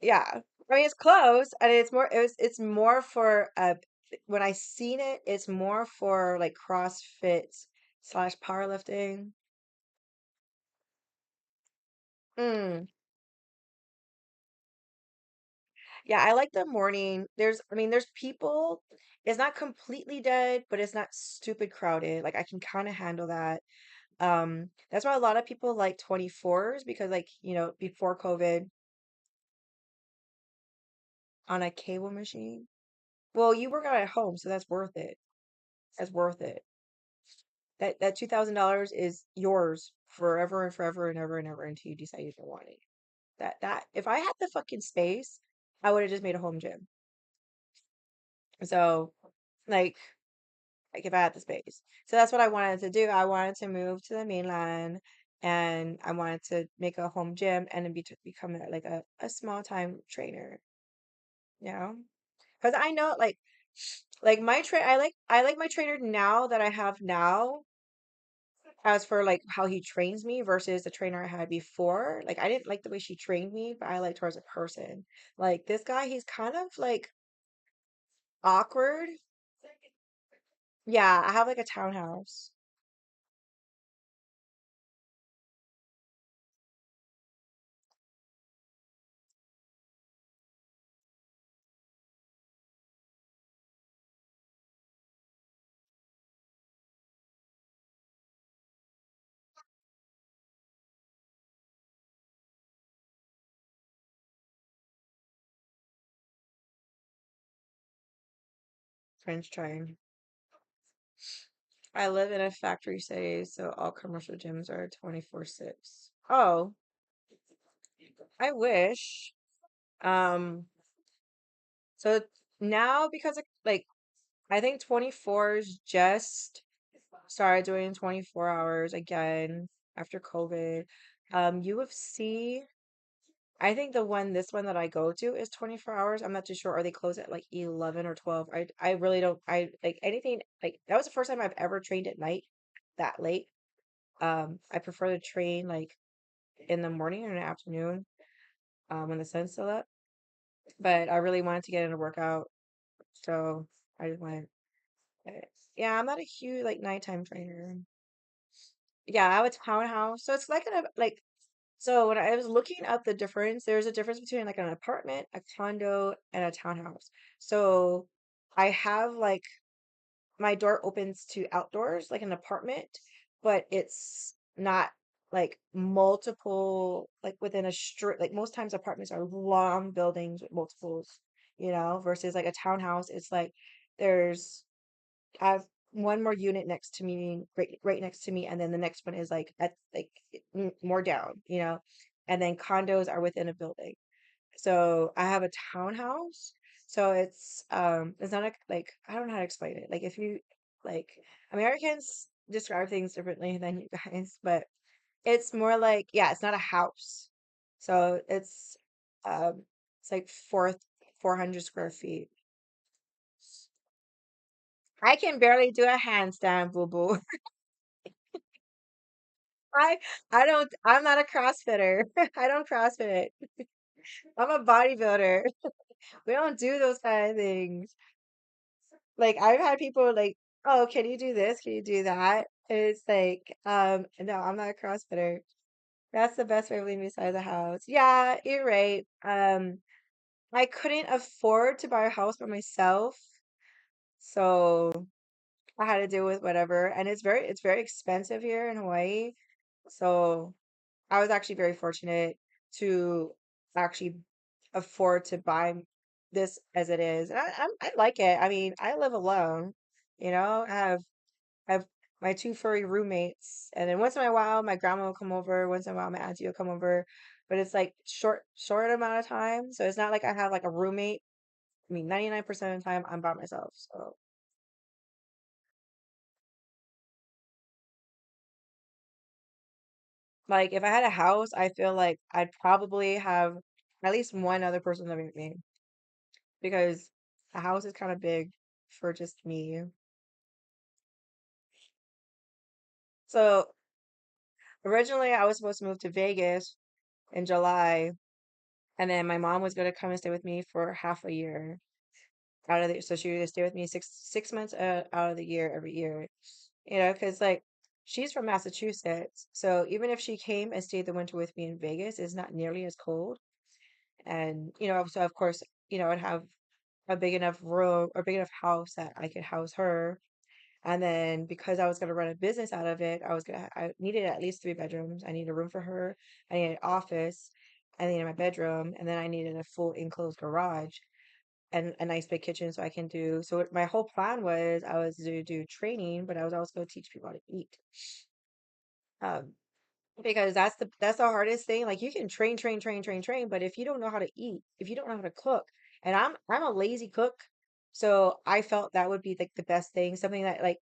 yeah. I mean, it's close, and it's more for when I seen it, it's more for like CrossFit slash powerlifting. Mm. Yeah, I like the morning. I mean, there's people. It's not completely dead, but it's not stupid crowded. Like I can kind of handle that. That's why a lot of people like 24s because like, before COVID on a cable machine. Well, you work out at home, so that's worth it. That's worth it. That $2,000 is yours forever and forever and ever and ever until you decide you don't want it. That if I had the fucking space, I would have just made a home gym. So like if I had the space. So that's what I wanted to do. I wanted to move to the mainland and I wanted to make a home gym and then become like a small time trainer, you know? Because I know like I like my trainer now that I have now as for like how he trains me versus the trainer I had before. Like I didn't like the way she trained me, but I liked her as a person. Like this guy, he's kind of like awkward. Yeah, I have like a townhouse. French trying. I live in a factory city, so all commercial gyms are 24/6. Oh, I wish. Um, so now because of, like I think 24s just started doing 24 hours again after COVID. UFC, I think this one that I go to is 24 hours. I'm not too sure. Are they close at like 11 or 12? I really don't I like anything like that was the first time I've ever trained at night that late. I prefer to train like in the morning or in the afternoon, when the sun's still up. But I really wanted to get in a workout, so I just went. But yeah, I'm not a huge like nighttime trainer. Yeah, I have a townhouse, so it's like so when I was looking up the difference, there's a difference between like an apartment, a condo, and a townhouse. So I have like my door opens to outdoors like an apartment, but it's not like multiple like within a straight like most times apartments are long buildings with multiples, versus like a townhouse, it's like there's I have one more unit next to me, right next to me, and then the next one is like at like more down, and then condos are within a building. So I have a townhouse. So it's not like I don't know how to explain it. Like if you like Americans describe things differently than you guys, but it's more like yeah, it's not a house. So it's like 400 square feet. I can barely do a handstand, boo boo. I I'm not a CrossFitter. I don't CrossFit. I'm a bodybuilder. We don't do those kind of things. Like I've had people like, "Oh, can you do this? Can you do that?" And it's like, no, I'm not a CrossFitter. That's the best way of leaving me beside the house. Yeah, you're right. I couldn't afford to buy a house by myself, so I had to deal with whatever. And it's very expensive here in Hawaii. So I was actually very fortunate to actually afford to buy this as it is. And I like it. I mean, I live alone, I have my two furry roommates, and then once in a while my grandma will come over, once in a while my auntie will come over, but it's like short amount of time. So it's not like I have like a roommate. I mean, 99% of the time I'm by myself. So like if I had a house, I feel like I'd probably have at least one other person living with me because a house is kind of big for just me. So originally I was supposed to move to Vegas in July, and then my mom was going to come and stay with me for half a year so she would stay with me six months out of the year every year, because like she's from Massachusetts, so even if she came and stayed the winter with me in Vegas, it's not nearly as cold. And so of course, I'd have a big enough room or big enough house that I could house her. And then because I was going to run a business out of it, I needed at least 3 bedrooms. I needed a room for her. I needed an office. I needed my bedroom, and then I needed a full enclosed garage and a nice big kitchen so I can do. So my whole plan was I was to do training, but I was also going to teach people how to eat. Um, because that's the hardest thing. Like you can train, train, train, train, train, but if you don't know how to eat, if you don't know how to cook, and I'm a lazy cook, so I felt that would be like the best thing, something that like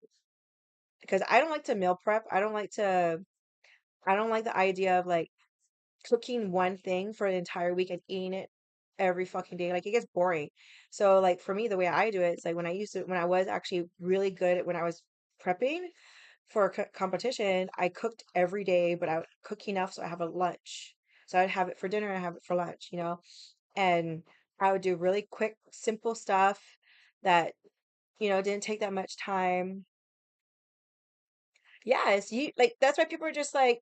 because I don't like to meal prep. I don't like the idea of like cooking one thing for an entire week and eating it every fucking day. Like it gets boring. So like for me, the way I do it is like when I was actually really good at when I was prepping for a competition, I cooked every day, but I would cook enough so I have a lunch. So I'd have it for dinner, I have it for lunch, and I would do really quick, simple stuff that, didn't take that much time. Yes, you like that's why people are just like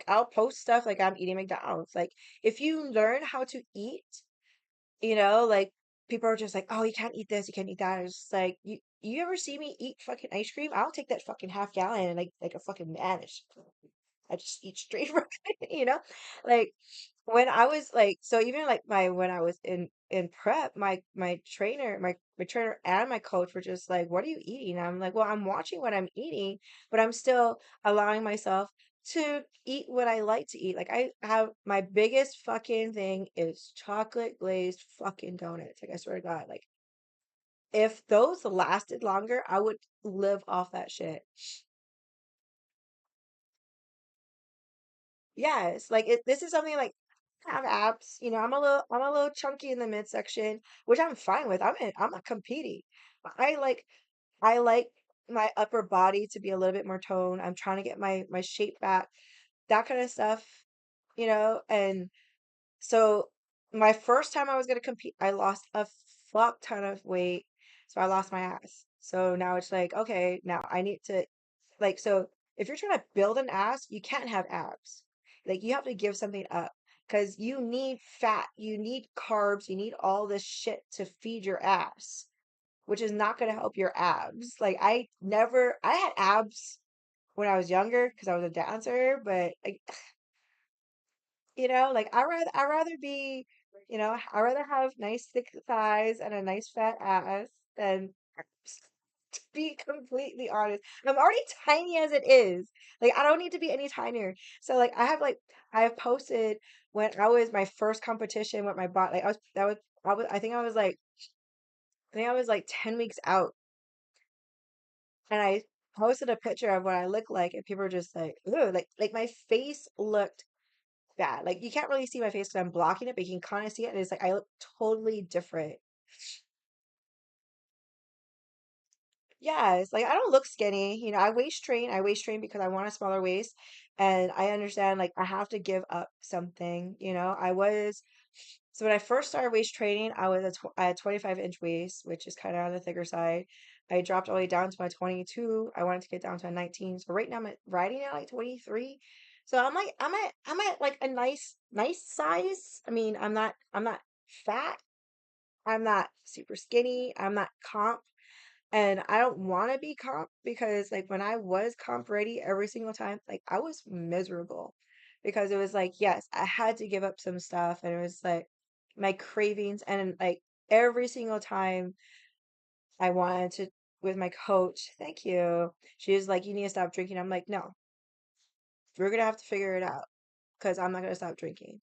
I'll post stuff like I'm eating McDonald's. Like if you learn how to eat, like people are just like, oh, you can't eat this, you can't eat that. It's just like you ever see me eat fucking ice cream? I'll take that fucking half gallon and like a fucking man. I just eat straight from it, Like when I was like so even like my when I was in prep, my trainer and my coach were just like, "What are you eating?" I'm like, "Well, I'm watching what I'm eating, but I'm still allowing myself to eat what I like to eat." Like I have my biggest fucking thing is chocolate glazed fucking donuts. Like I swear to God, like if those lasted longer, I would live off that shit. Yes, like this is something like I have abs. I'm a little chunky in the midsection, which I'm fine with. I'm not competing. I like I like my upper body to be a little bit more toned. I'm trying to get my shape back, that kind of stuff, and so my first time I was gonna compete, I lost a fuck ton of weight. So I lost my ass. So now it's like, okay, now I need to so if you're trying to build an ass, you can't have abs. Like you have to give something up because you need fat, you need carbs, you need all this shit to feed your ass, which is not gonna help your abs. Like I had abs when I was younger because I was a dancer, but like like I rather be, I rather have nice thick thighs and a nice fat ass than to be completely honest. I'm already tiny as it is. Like I don't need to be any tinier. So I have posted when I was my first competition with my body. Like I was I think I was like 10 weeks out and I posted a picture of what I look like and people were just like, ooh, like my face looked bad. Like you can't really see my face because I'm blocking it, but you can kind of see it, and it's like I look totally different. Yes, like I don't look skinny. I waist train. I waist train because I want a smaller waist, and I understand like I have to give up something. So when I first started waist training, I had 25-inch waist, which is kind of on the thicker side. I dropped all the way down to my 22. I wanted to get down to a 19. So right now I'm riding at like 23. So I'm at like a nice size. I mean, I'm not fat. I'm not super skinny. I'm not comp. And I don't want to be comp because like when I was comp ready every single time, like I was miserable because it was like, yes, I had to give up some stuff and it was like my cravings and like every single time I wanted to with my coach, thank you. She was like, you need to stop drinking. I'm like, no, we're gonna have to figure it out because I'm not gonna stop drinking.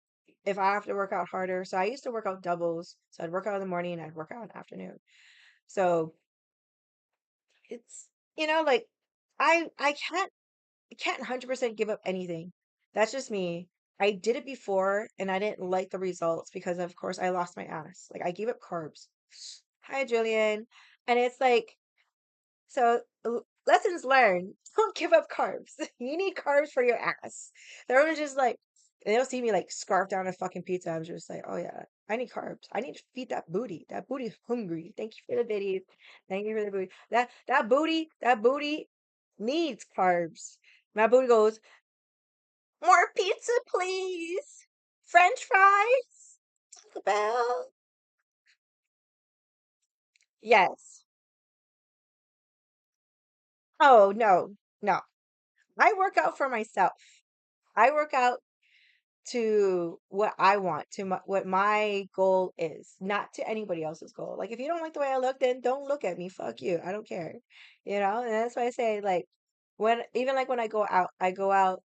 If I have to work out harder, so I used to work out doubles. So I'd work out in the morning and I'd work out in the afternoon. So it's like I can't 100% give up anything. That's just me. I did it before and I didn't like the results because of course I lost my ass. Like I gave up carbs. Hi Julian. And it's like so lessons learned. Don't give up carbs. You need carbs for your ass. They're just like they'll see me like scarf down a fucking pizza. I'm just like, oh yeah, I need carbs. I need to feed that booty. That booty's hungry. Thank you for the biddies. Thank you for the booty. That booty needs carbs. My booty goes, more pizza, please. French fries. Taco Bell. Yes. Oh no, no. I work out for myself. I work out to what I want, what my goal is, not to anybody else's goal. Like if you don't like the way I look, then don't look at me. Fuck you. I don't care. And that's why I say like when I go out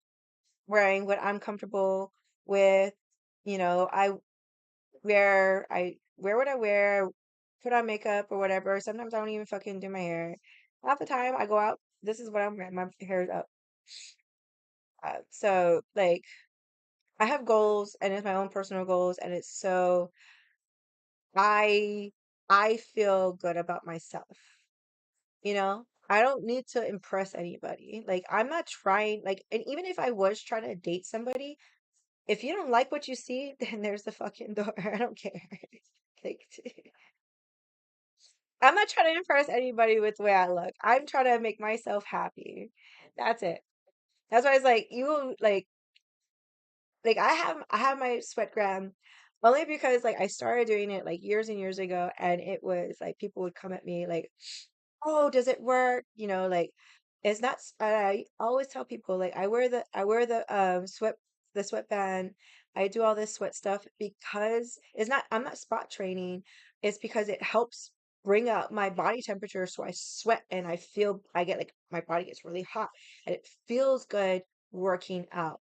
wearing what I'm comfortable with. I wear what I wear, put on makeup or whatever. Sometimes I don't even fucking do my hair. Half the time I go out, this is what I'm wearing. My hair is up. So like I have goals and it's my own personal goals and it's so I I feel good about myself. I don't need to impress anybody. Like I'm not trying like and even if I was trying to date somebody, if you don't like what you see, then there's the fucking door. I don't care. Like I'm not trying to impress anybody with the way I look. I'm trying to make myself happy. That's it. That's why it's like you like I have my sweat gram only because like I started doing it like years and years ago and it was like people would come at me like, "Oh, does it work?" Like it's not I always tell people like I wear the sweatband. I do all this sweat stuff because it's not I'm not spot training. It's because it helps bring up my body temperature so I sweat and I get like my body gets really hot and it feels good working out.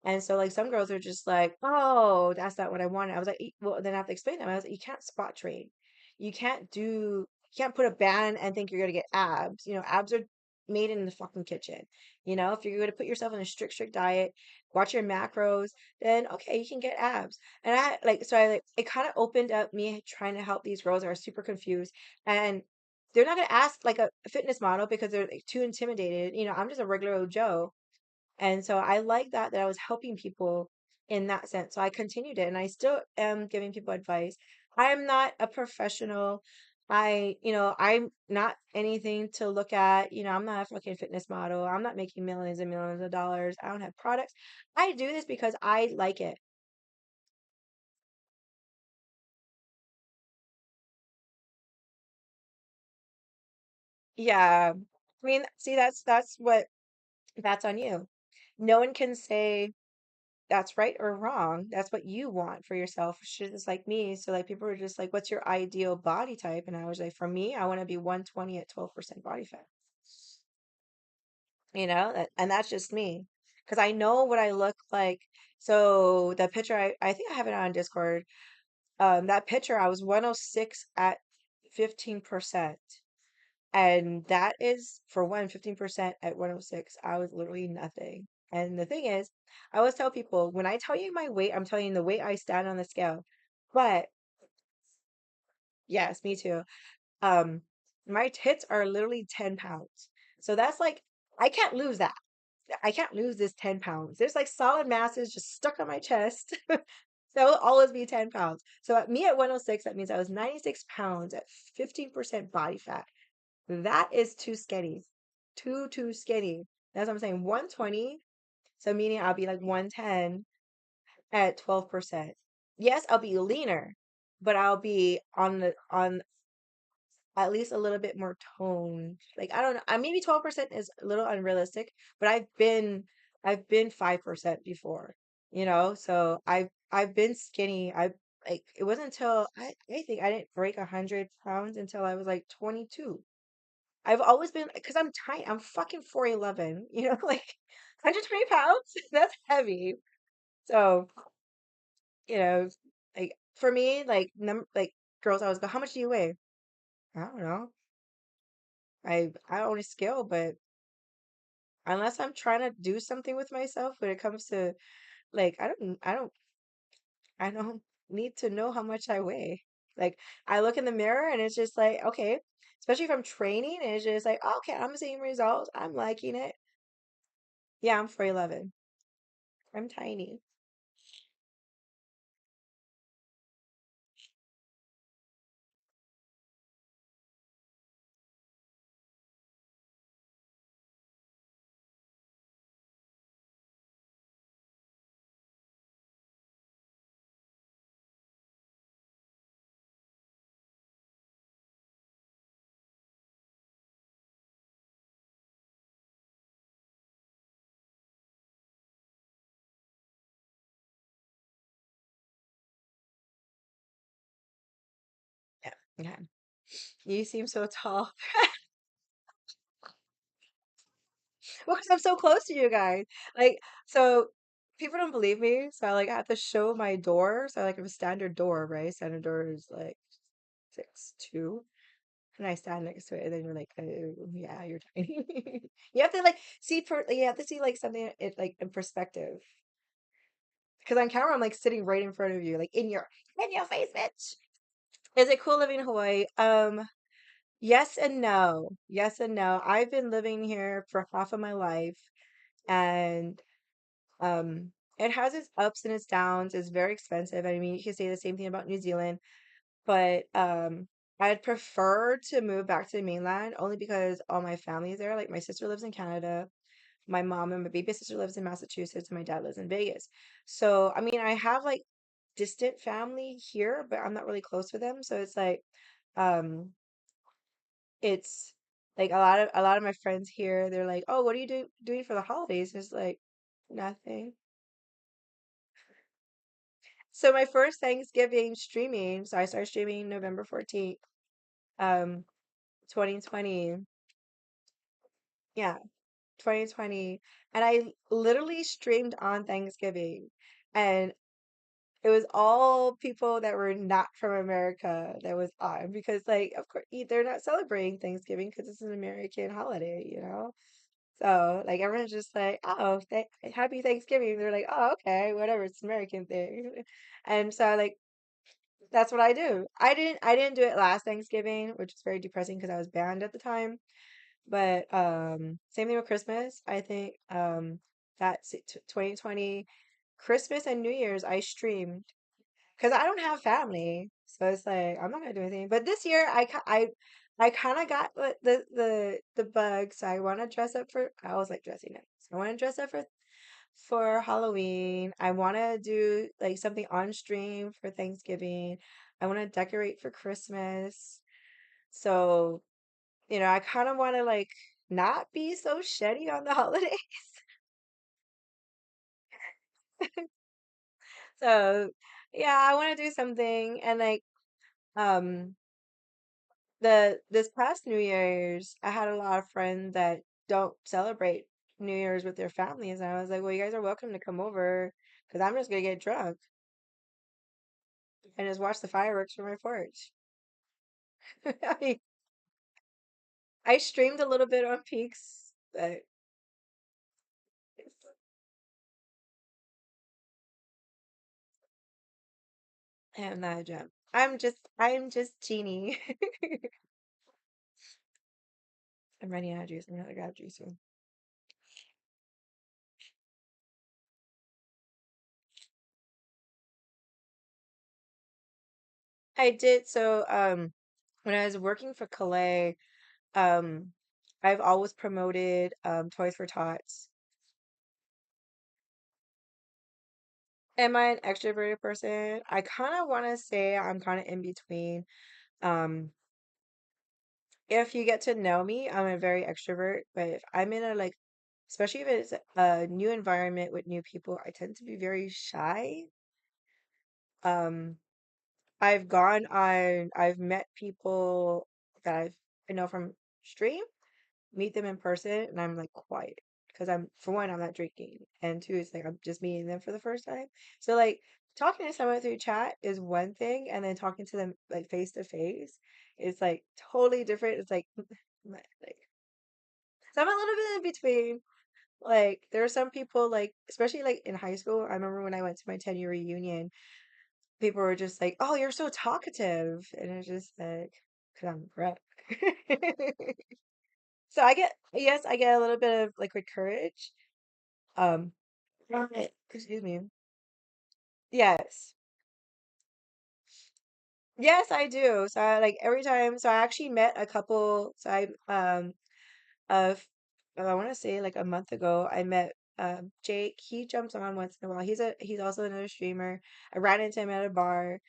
And so like some girls are just like, oh, that's not what I wanted. I was like, well, then I have to explain to them. I was like, you can't spot train. You can't put a band and think you're gonna get abs. Abs are made in the fucking kitchen. If you're gonna put yourself on a strict diet, watch your macros, then okay, you can get abs. And I like it kind of opened up me trying to help these girls that are super confused. And they're not gonna ask like a fitness model because they're like, too intimidated. I'm just a regular old Joe. And so I like that I was helping people in that sense. So I continued it and I still am giving people advice. I am not a professional. I'm not anything to look at. I'm not a fucking fitness model. I'm not making millions and millions of dollars. I don't have products. I do this because I like it. Yeah. I mean, see, that's on you. No one can say that's right or wrong. That's what you want for yourself. She's just like me. So like people were just like, what's your ideal body type? And I was like, for me, I want to be 120 at 12% body fat. And that's just me. Because I know what I look like. So the picture I think I have it on Discord. That picture I was 106 at 15%. And that is for 15% at 106. I was literally nothing. And the thing is, I always tell people when I tell you my weight, I'm telling you the weight I stand on the scale. But yes, me too. Um, my tits are literally 10 pounds. So that's like, I can't lose that. I can't lose this 10 pounds. There's like solid masses just stuck on my chest. That will always be 10 pounds. So at me at 106, that means I was 96 pounds at 15% body fat. That is too skinny. Too skinny. That's what I'm saying. 120. So meaning I'll be like 110 at 12%. Yes, I'll be leaner, but I'll be on at least a little bit more toned. Like I don't know. Maybe 12% is a little unrealistic, but I've been 5% before, so I've been skinny. I like it wasn't until I think I didn't break 100 pounds until I was like 22. I've always been because I'm tiny. I'm fucking 4'11", like 120 pounds. That's heavy. So, you know, like for me, like girls always go, "How much do you weigh?" I don't know. I don't scale, but unless I'm trying to do something with myself when it comes to like I don't need to know how much I weigh. Like I look in the mirror and it's just like, okay, especially if I'm training and it's just like, okay, I'm seeing results. I'm liking it. Yeah, I'm 4'11". I'm tiny. Yeah. Yeah. You seem so tall. Well, because I'm so close to you guys. Like, so people don't believe me. So I have to show my door. So I have a standard door, right? Standard door is like 6'2". And I stand next to it, and then you're like, oh, yeah, you're tiny. You have to you have to see like something in perspective. Because on camera, I'm like sitting right in front of you, like in your face, bitch. Is it cool living in Hawaii? Yes and no. Yes and no. I've been living here for half of my life, and it has its ups and its downs. It's very expensive. I mean, you can say the same thing about New Zealand, but I'd prefer to move back to the mainland only because all my family is there. Like my sister lives in Canada, my mom and my baby sister lives in Massachusetts, and my dad lives in Vegas. So, I mean, I have like distant family here, but I'm not really close with them. So it's like, um, it's like a lot of my friends here, they're like, "Oh, what are you doing for the holidays?" It's like nothing. So my first Thanksgiving streaming, so I started streaming November 14th, um, 2020. Yeah, 2020. And I literally streamed on Thanksgiving. And it was all people that were not from America that was on because of course they're not celebrating Thanksgiving because it's an American holiday. So everyone's just like, oh, happy Thanksgiving. They're like, oh, okay, whatever, it's an American thing. And so That's what I do. I didn't do it last Thanksgiving, which is very depressing because I was banned at the time. But same thing with Christmas. I think that's 2020 Christmas and New Year's I streamed because I don't have family, so it's like I'm not gonna do anything. But this year I kind of got the bug, so I want to dress up for. I always like dressing up. So I want to dress up for Halloween. I want to do like something on stream for Thanksgiving. I want to decorate for Christmas. So, I kind of want to like not be so shitty on the holiday. So, yeah, I want to do something and like um this past New Year's, I had a lot of friends that don't celebrate New Year's with their families, and I was like, "Well, you guys are welcome to come over because I'm just gonna get drunk and just watch the fireworks from my porch." I I streamed a little bit on Peaks, but I'm not a jump. I'm just teeny. I'm running out of juice. I'm gonna grab juice soon. I did so when I was working for Calais, um I've always promoted Toys for Tots. Am I an extroverted person? I kind of want to say I'm kind of in between. Um, if you get to know me, I'm a very extrovert, but if I'm in a like, especially if it's a new environment with new people, I tend to be very shy. Um, I've met people that I know from stream, meet them in person, and I'm like quiet because for one, I'm not drinking, and two, it's like I'm just meeting them for the first time. So like talking to someone through chat is one thing, and then talking to them like face to face is like totally different. It's like like so I'm a little bit in between. Like there are some people like especially like in high school. I remember when I went to my 10-year reunion, people were just like, "Oh, you're so talkative," and it's just like, "Cause I'm broke." So yes, I get a little bit of liquid courage. Um, right. Excuse me. Yes. Yes, I do. So I like every time. So I actually met a couple. So of I want to say like a month ago, I met Jake. He jumps on once in a while. He's also another streamer. I ran into him at a bar.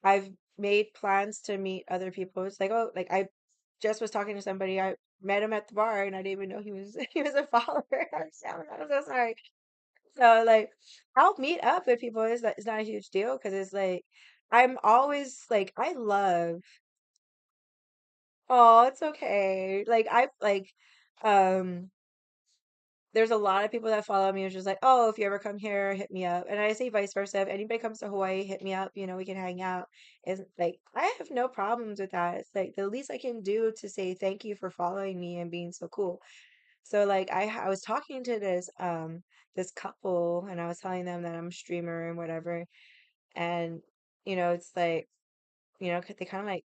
I've made plans to meet other people. It's like, oh, like I just was talking to somebody. I met him at the bar and I didn't even know he was he was a follower. I'm so sorry. So like I'll meet up with people. It's not a huge deal because it's like I'm always like I love oh, it's okay. Like I like um there's a lot of people that follow me who's just like, oh, if you ever come here, hit me up. And I say vice versa. If anybody comes to Hawaii, hit me up, we can hang out. It's like I have no problems with that. It's like the least I can do to say thank you for following me and being so cool. So like I was talking to this couple and I was telling them that I'm a streamer and whatever. And it's like, 'cause they kind of like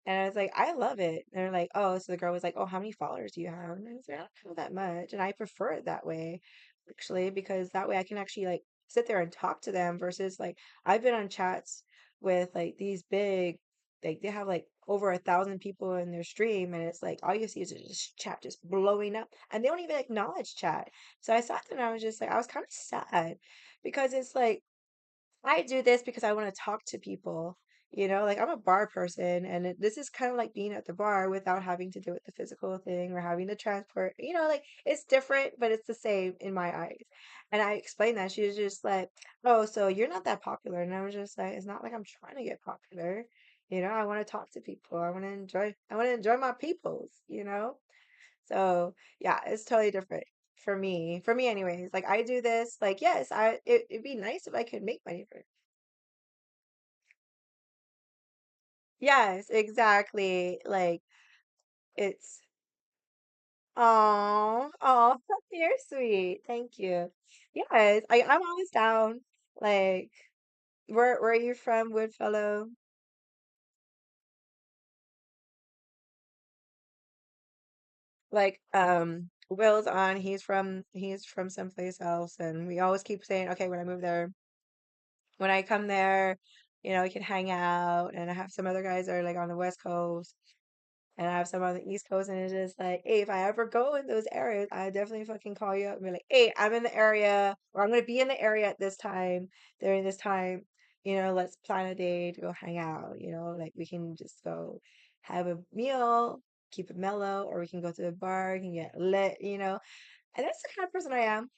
and I was like, I love it. And they're like, oh, so the girl was like, oh, how many followers do you have? And I was like, I don't have that much. And I prefer it that way, actually, because that way I can actually like sit there and talk to them versus like I've been on chats with like these big, like they have like over 1,000 people in their stream, and it's like all you see is just chat just blowing up, and they don't even acknowledge chat. So I sat there and I was just like, I was kind of sad because it's like I do this because I want to talk to people. Like I'm a bar person, and this is kind of like being at the bar without having to do with the physical thing or having to transport. Like it's different, but it's the same in my eyes. And I explained that. She was just like, "Oh, so you're not that popular." And I was just like, "It's not like I'm trying to get popular. I want to talk to people. I want to enjoy my peoples. So yeah, it's totally different for me. For me, anyways. Like I do this. Like yes, it'd be nice if I could make money for Yes, exactly. Like it's oh, you're sweet. Thank you. Yes, I'm always down. Like Where are you from, Woodfellow? Like, Will's on, he's from someplace else, and we always keep saying, okay, when I move there, when I come there, we can hang out. And I have some other guys that are like on the West Coast, and I have some on the East Coast, and it's just like, hey, if I ever go in those areas, I definitely fucking call you up and be like, hey, I'm in the area, or I'm gonna be in the area at this time, during this time, let's plan a day to go hang out, like we can just go have a meal, keep it mellow, or we can go to the bar, can get lit. And that's the kind of person I am.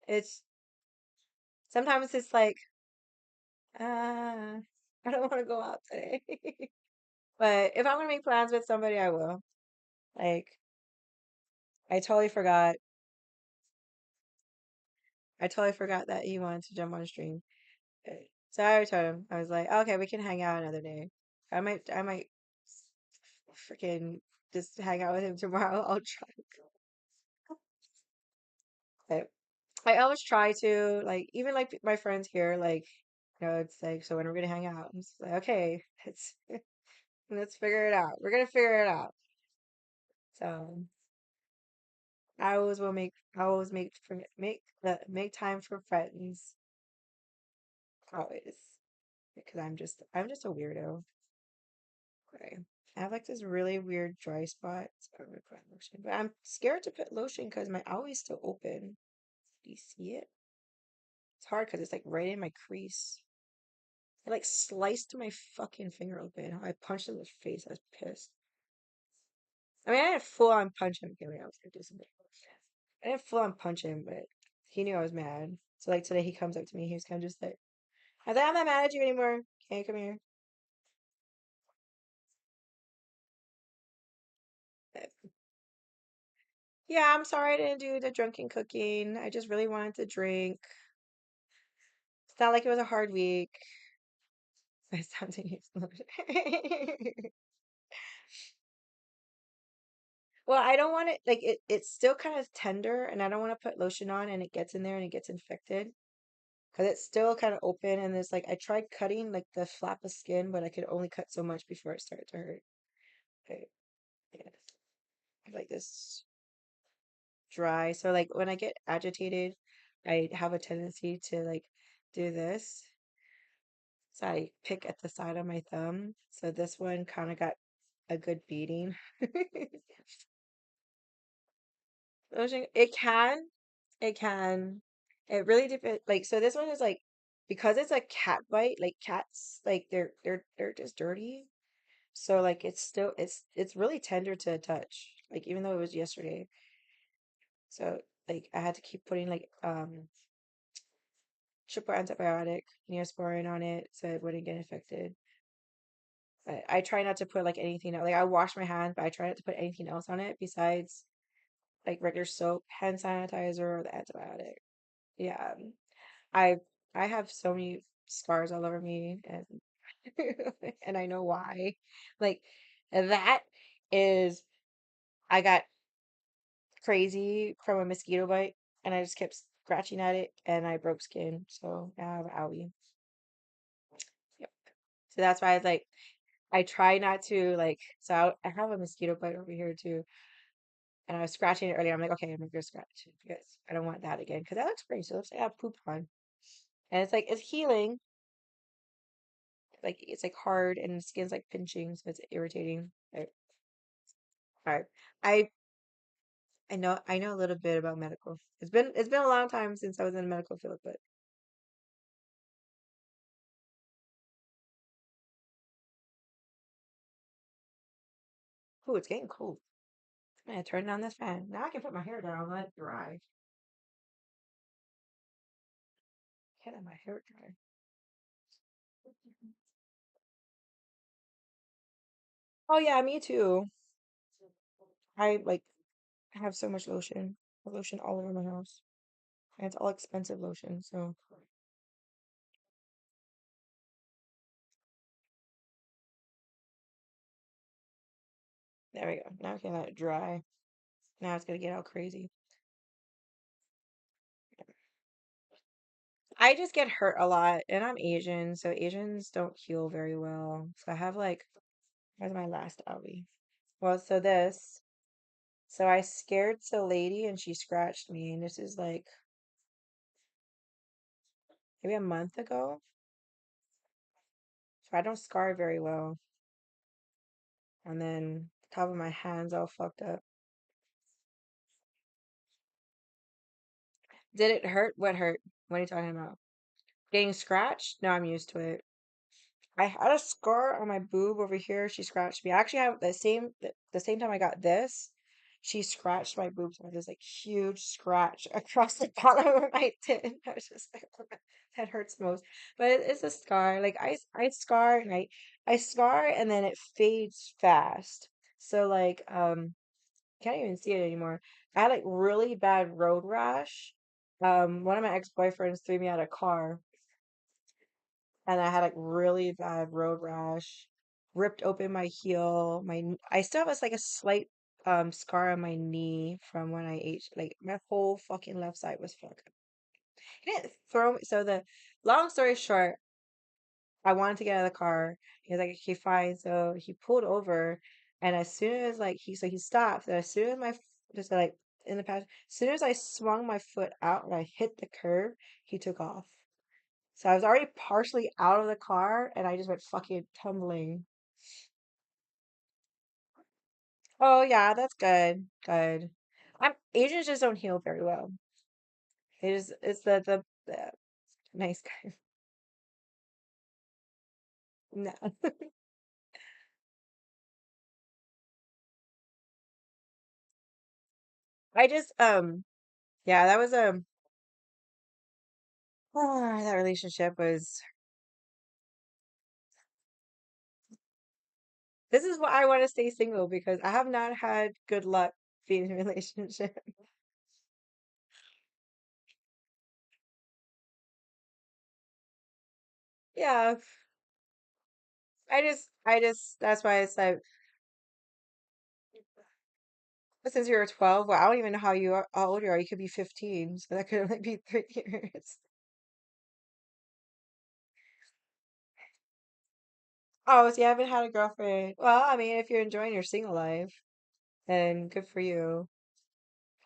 It's sometimes it's like, ah, I don't want to go out today. But if I'm gonna make plans with somebody, I will. Like, I totally forgot. I totally forgot that he wanted to jump on stream. Uh, So I already told him. I was like, okay, we can hang out another day. I might freaking just hang out with him tomorrow. I'll try. But I always try to, like, even like my friends here, like, it's like, so when we're gonna hang out? I'm just like, okay, let's figure it out. We're gonna figure it out. So I always make time for friends. Always. Because I'm just a weirdo. Okay. I have like this really weird dry spot. So I'm gonna put on lotion. But I'm scared to put lotion because my owie's still open. Do you see it? It's hard because it's like right in my crease. It like sliced my fucking finger open. I punched him in the face. I was pissed. I mean, I didn't full on punch him. Okay, wait, I was gonna do something. I didn't full on punch him, but he knew I was mad. So like today he comes up to me. He was kind of just like, I thought I'm not mad at you anymore. Okay, come here. But yeah, I'm sorry I didn't do the drunken cooking. I just really wanted to drink. It's not like it was a hard week. It's time to use lotion. Well, I don't want it like it's still kind of tender, and I don't want to put lotion on and it gets in there and it gets infected because it's still kind of open. And there's like I tried cutting like the flap of skin, but I could only cut so much before it started to hurt. But yeah, I have like this dry. So like when I get agitated, I have a tendency to like do this. So I pick at the side of my thumb. So this one kind of got a good beating. Lotion, it can. It really depends. Like, so this one is like, because it's a cat bite, like cats, like they're just dirty. So like it's really tender to touch. Like even though it was yesterday. So like I had to keep putting like triple antibiotic, Neosporin on it so it wouldn't get infected. But I try not to put like anything else. Like I wash my hands, but I try not to put anything else on it besides like regular soap, hand sanitizer, or the antibiotic. Yeah. I I have so many scars all over me, and and I know why. Like that is I got crazy from a mosquito bite and I just kept scratching at it and I broke skin. So now I have an owie. Yep. So that's why I was like I try not to like so I have a mosquito bite over here too. And I was scratching it earlier. I'm like, okay, I'm gonna scratch it because I don't want that again. Because that looks pretty. So it looks like I have poop on. And it's like it's healing, like it's like hard and the skin's like pinching, so it's irritating. All right. I I know a little bit about medical. It's been a long time since I was in the medical field, but oh, it's getting cold. I'm gonna turn down this fan. Now I can put my hair down and let it dry. Can't let my hair dry. Oh yeah, me too. I like have so much lotion. Lotion all over my house. And it's all expensive lotion, so there we go. Now I can let it dry. Now it's gonna get all crazy. I just get hurt a lot, and I'm Asian, so Asians don't heal very well. So I have like, where's my last owie? Well, so I scared the lady and she scratched me, and this is like maybe a month ago. So I don't scar very well. And then top of my hands all fucked up. Did it hurt? What hurt? What are you talking about? Getting scratched? No, I'm used to it. I had a scar on my boob over here. She scratched me. I actually have the same time I got this, she scratched my boobs with this like huge scratch across the bottom of my tit. I was just like, that hurts most. But it's a scar. Like I scar and I scar and then it fades fast. So like can't even see it anymore. I had like really bad road rash. One of my ex-boyfriends threw me out of a car and I had like really bad road rash, ripped open my heel. I still have like a slight scar on my knee from when I ate. Like my whole fucking left side was fucked up. He didn't throw me. So the long story short, I wanted to get out of the car. He was like, okay, fine. So he pulled over, and as soon as like he stopped, and as soon as just like in the past, as soon as I swung my foot out and I hit the curb, he took off. So I was already partially out of the car and I just went fucking tumbling. Oh yeah, that's good. Good. I'm Asians just don't heal very well. It's the nice guy. No. I just yeah, that was that relationship was this is why I want to stay single because I have not had good luck being in a relationship. Yeah, I just that's why it's like since you were 12, well, I don't even know how old you are. You could be 15, so that could only be 3 years. Oh, so you haven't had a girlfriend. Well, I mean, if you're enjoying your single life, then good for you.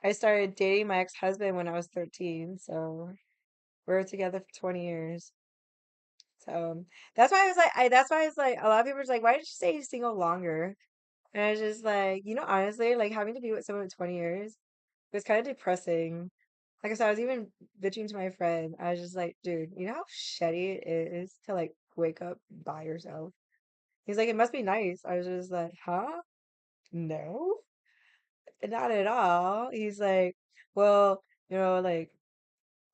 I started dating my ex-husband when I was 13, so we were together for 20 years. So that's why I was like, that's why it's like a lot of people are like, why did you stay single longer? And I was just like, honestly, like having to be with someone for 20 years was kind of depressing. Like I said, I was even bitching to my friend. I was just like, dude, you know how shitty it is to like wake up by yourself? He's like, it must be nice. I was just like, huh? No, not at all. He's like, well, like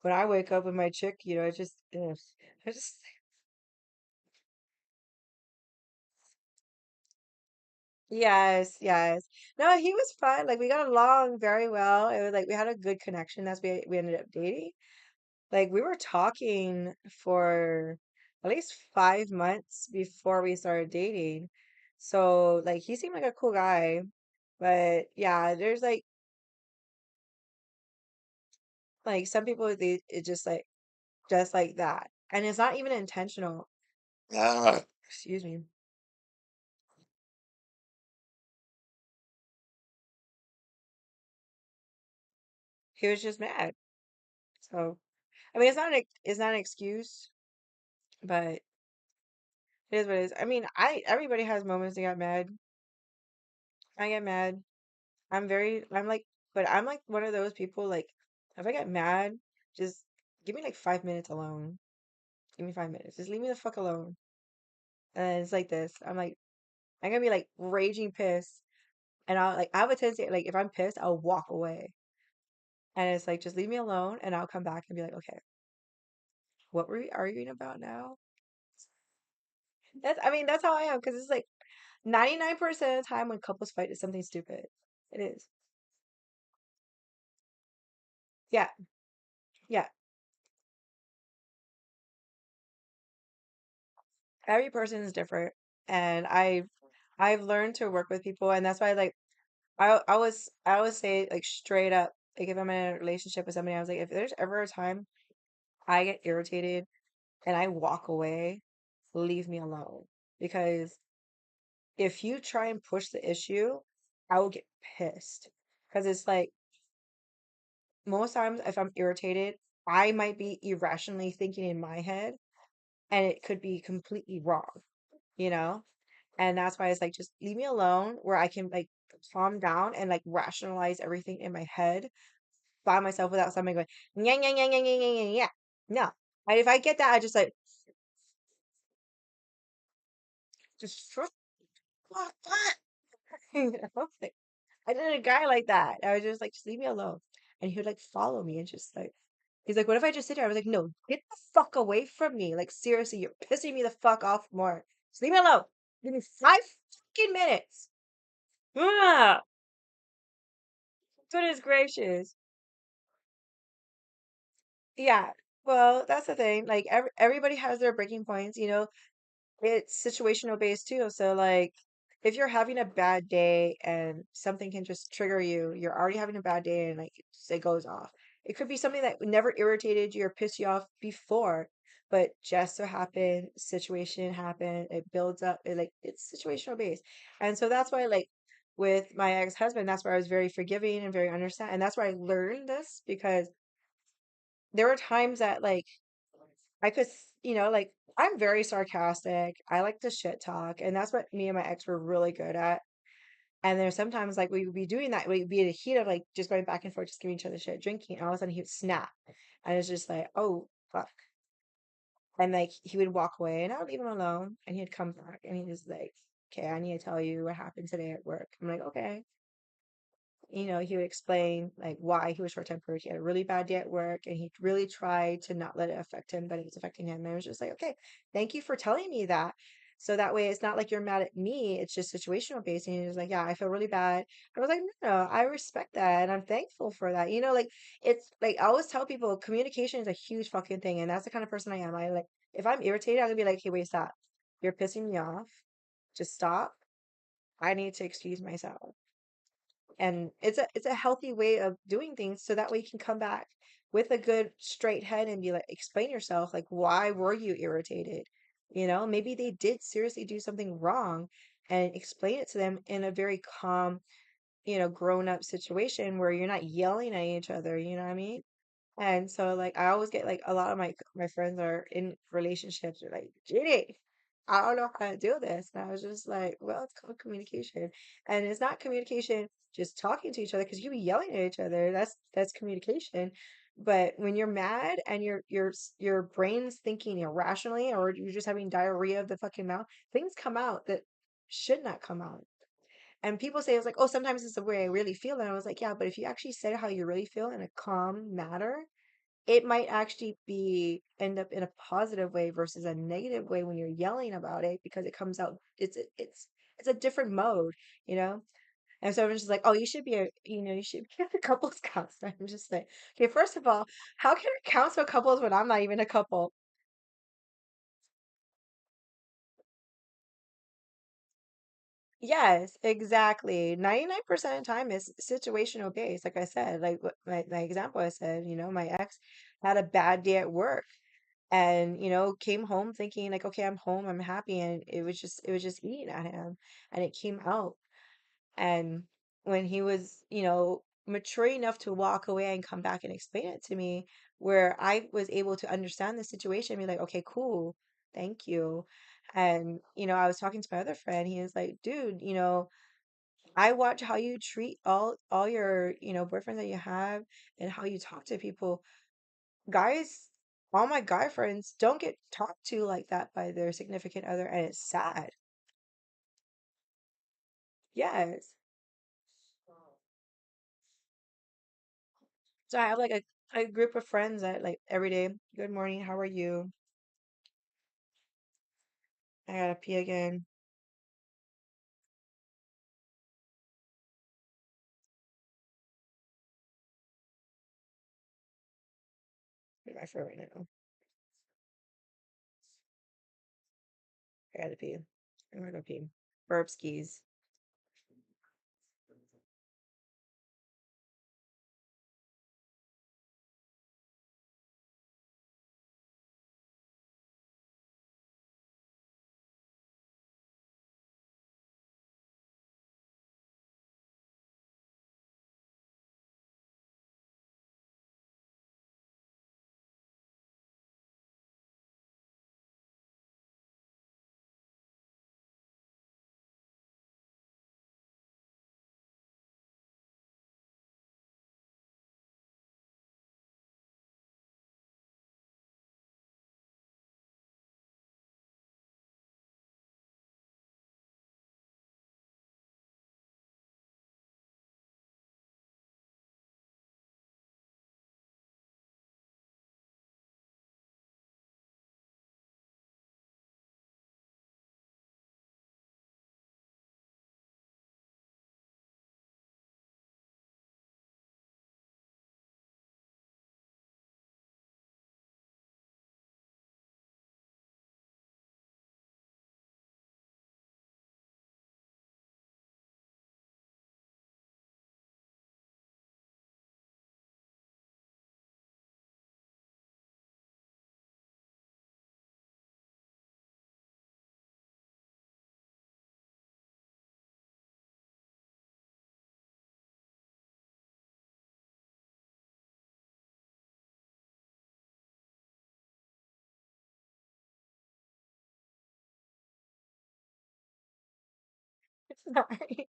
when I wake up with my chick, it's just, ugh. I just, yes, yes. No, he was fun. Like we got along very well. It was like we had a good connection as we ended up dating. Like we were talking for at least 5 months before we started dating. So like he seemed like a cool guy. But yeah, there's like some people it just like that. And it's not even intentional. Excuse me. He was just mad. So I mean it's not an excuse, but it is what it is. I mean, I everybody has moments they got mad. I get mad. I'm like, but I'm like one of those people, like, if I get mad, just give me like 5 minutes alone. Give me 5 minutes. Just leave me the fuck alone. And it's like this. I'm gonna be like raging pissed. And I have a tendency, like, if I'm pissed, I'll walk away. And it's like, just leave me alone and I'll come back and be like, okay, what were we arguing about now? I mean, that's how I am because it's like 99% of the time when couples fight, it's something stupid. It is. Yeah. Yeah. Every person is different. And I've learned to work with people, and that's why like I always say like straight up, like if I'm in a relationship with somebody, I was like, if there's ever a time I get irritated and I walk away, leave me alone. Because if you try and push the issue, I will get pissed. Because it's like most times if I'm irritated, I might be irrationally thinking in my head and it could be completely wrong, you know? And that's why it's like just leave me alone where I can like calm down and like rationalize everything in my head by myself without somebody going, yeah, yeah, yeah, yeah, yeah, yeah, yeah, yeah. No. And if I get that, I just like just shut up. You know? Like, I did a guy like that. I was just like, just leave me alone. And he would like follow me and just like he's like, what if I just sit here? I was like, no, get the fuck away from me. Like seriously, you're pissing me the fuck off more. Just leave me alone. Give me 5 fucking minutes. Ah, goodness gracious. Yeah. Well, that's the thing. Like everybody has their breaking points, you know. It's situational based too. So like if you're having a bad day and something can just trigger you, you're already having a bad day and like it goes off. It could be something that never irritated you or pissed you off before, but just so happened, situation happened, it builds up, it like it's situational based. And so that's why like with my ex-husband, that's where I was very forgiving and very understanding. And that's where I learned this because there were times that like I could, you know, like I'm very sarcastic. I like to shit talk, and that's what me and my ex were really good at. And there's sometimes like we would be doing that. We'd be in a heat of like just going back and forth, just giving each other shit, drinking, and all of a sudden he would snap, and it's just like, oh fuck. And like he would walk away, and I would leave him alone, and he'd come back, and he was like, okay, I need to tell you what happened today at work. I'm like, okay. You know, he would explain like why he was short tempered. He had a really bad day at work and he really tried to not let it affect him, but it was affecting him. And I was just like, okay, thank you for telling me that. So that way it's not like you're mad at me, it's just situational based. And he was like, yeah, I feel really bad. I was like, no, no, I respect that and I'm thankful for that. You know, like it's like I always tell people communication is a huge fucking thing. And that's the kind of person I am. I like if I'm irritated, I'm gonna be like, hey, wait, stop. You're pissing me off. Just stop. I need to excuse myself and it's a healthy way of doing things so that way you can come back with a good straight head and be like explain yourself like why were you irritated, you know, maybe they did seriously do something wrong and explain it to them in a very calm, you know, grown up situation where you're not yelling at each other, you know what I mean? And so like I always get like a lot of my friends are in relationships are like, Judy, I don't know how to do this. And I was just like, well, it's called communication. And it's not communication just talking to each other because you be yelling at each other. That's communication. But when you're mad and your brain's thinking irrationally or you're just having diarrhea of the fucking mouth, things come out that should not come out. And people say it's like, oh, sometimes it's the way I really feel. And I was like, yeah, but if you actually say how you really feel in a calm manner, it might actually be end up in a positive way versus a negative way when you're yelling about it because it comes out it's a different mode, you know. And so everyone's just like, oh, you should be a you know you should be a couples counselor. I'm just like, okay, first of all, how can I counsel couples when I'm not even a couple? Yes, exactly. 99% of the time is situational based. Like I said, like my example I said, you know, my ex had a bad day at work and you know came home thinking like okay I'm home I'm happy and it was just eating at him and it came out and when he was you know mature enough to walk away and come back and explain it to me where I was able to understand the situation and be like okay cool thank you and you know I was talking to my other friend he was like dude you know I watch how you treat all your you know boyfriends that you have and how you talk to people guys, all my guy friends don't get talked to like that by their significant other, and it's sad. Yes. So I have like a group of friends that like every day, good morning, how are you? I gotta pee again. My phone right now. I gotta pee. I'm gonna go pee. Burp skis. Sorry.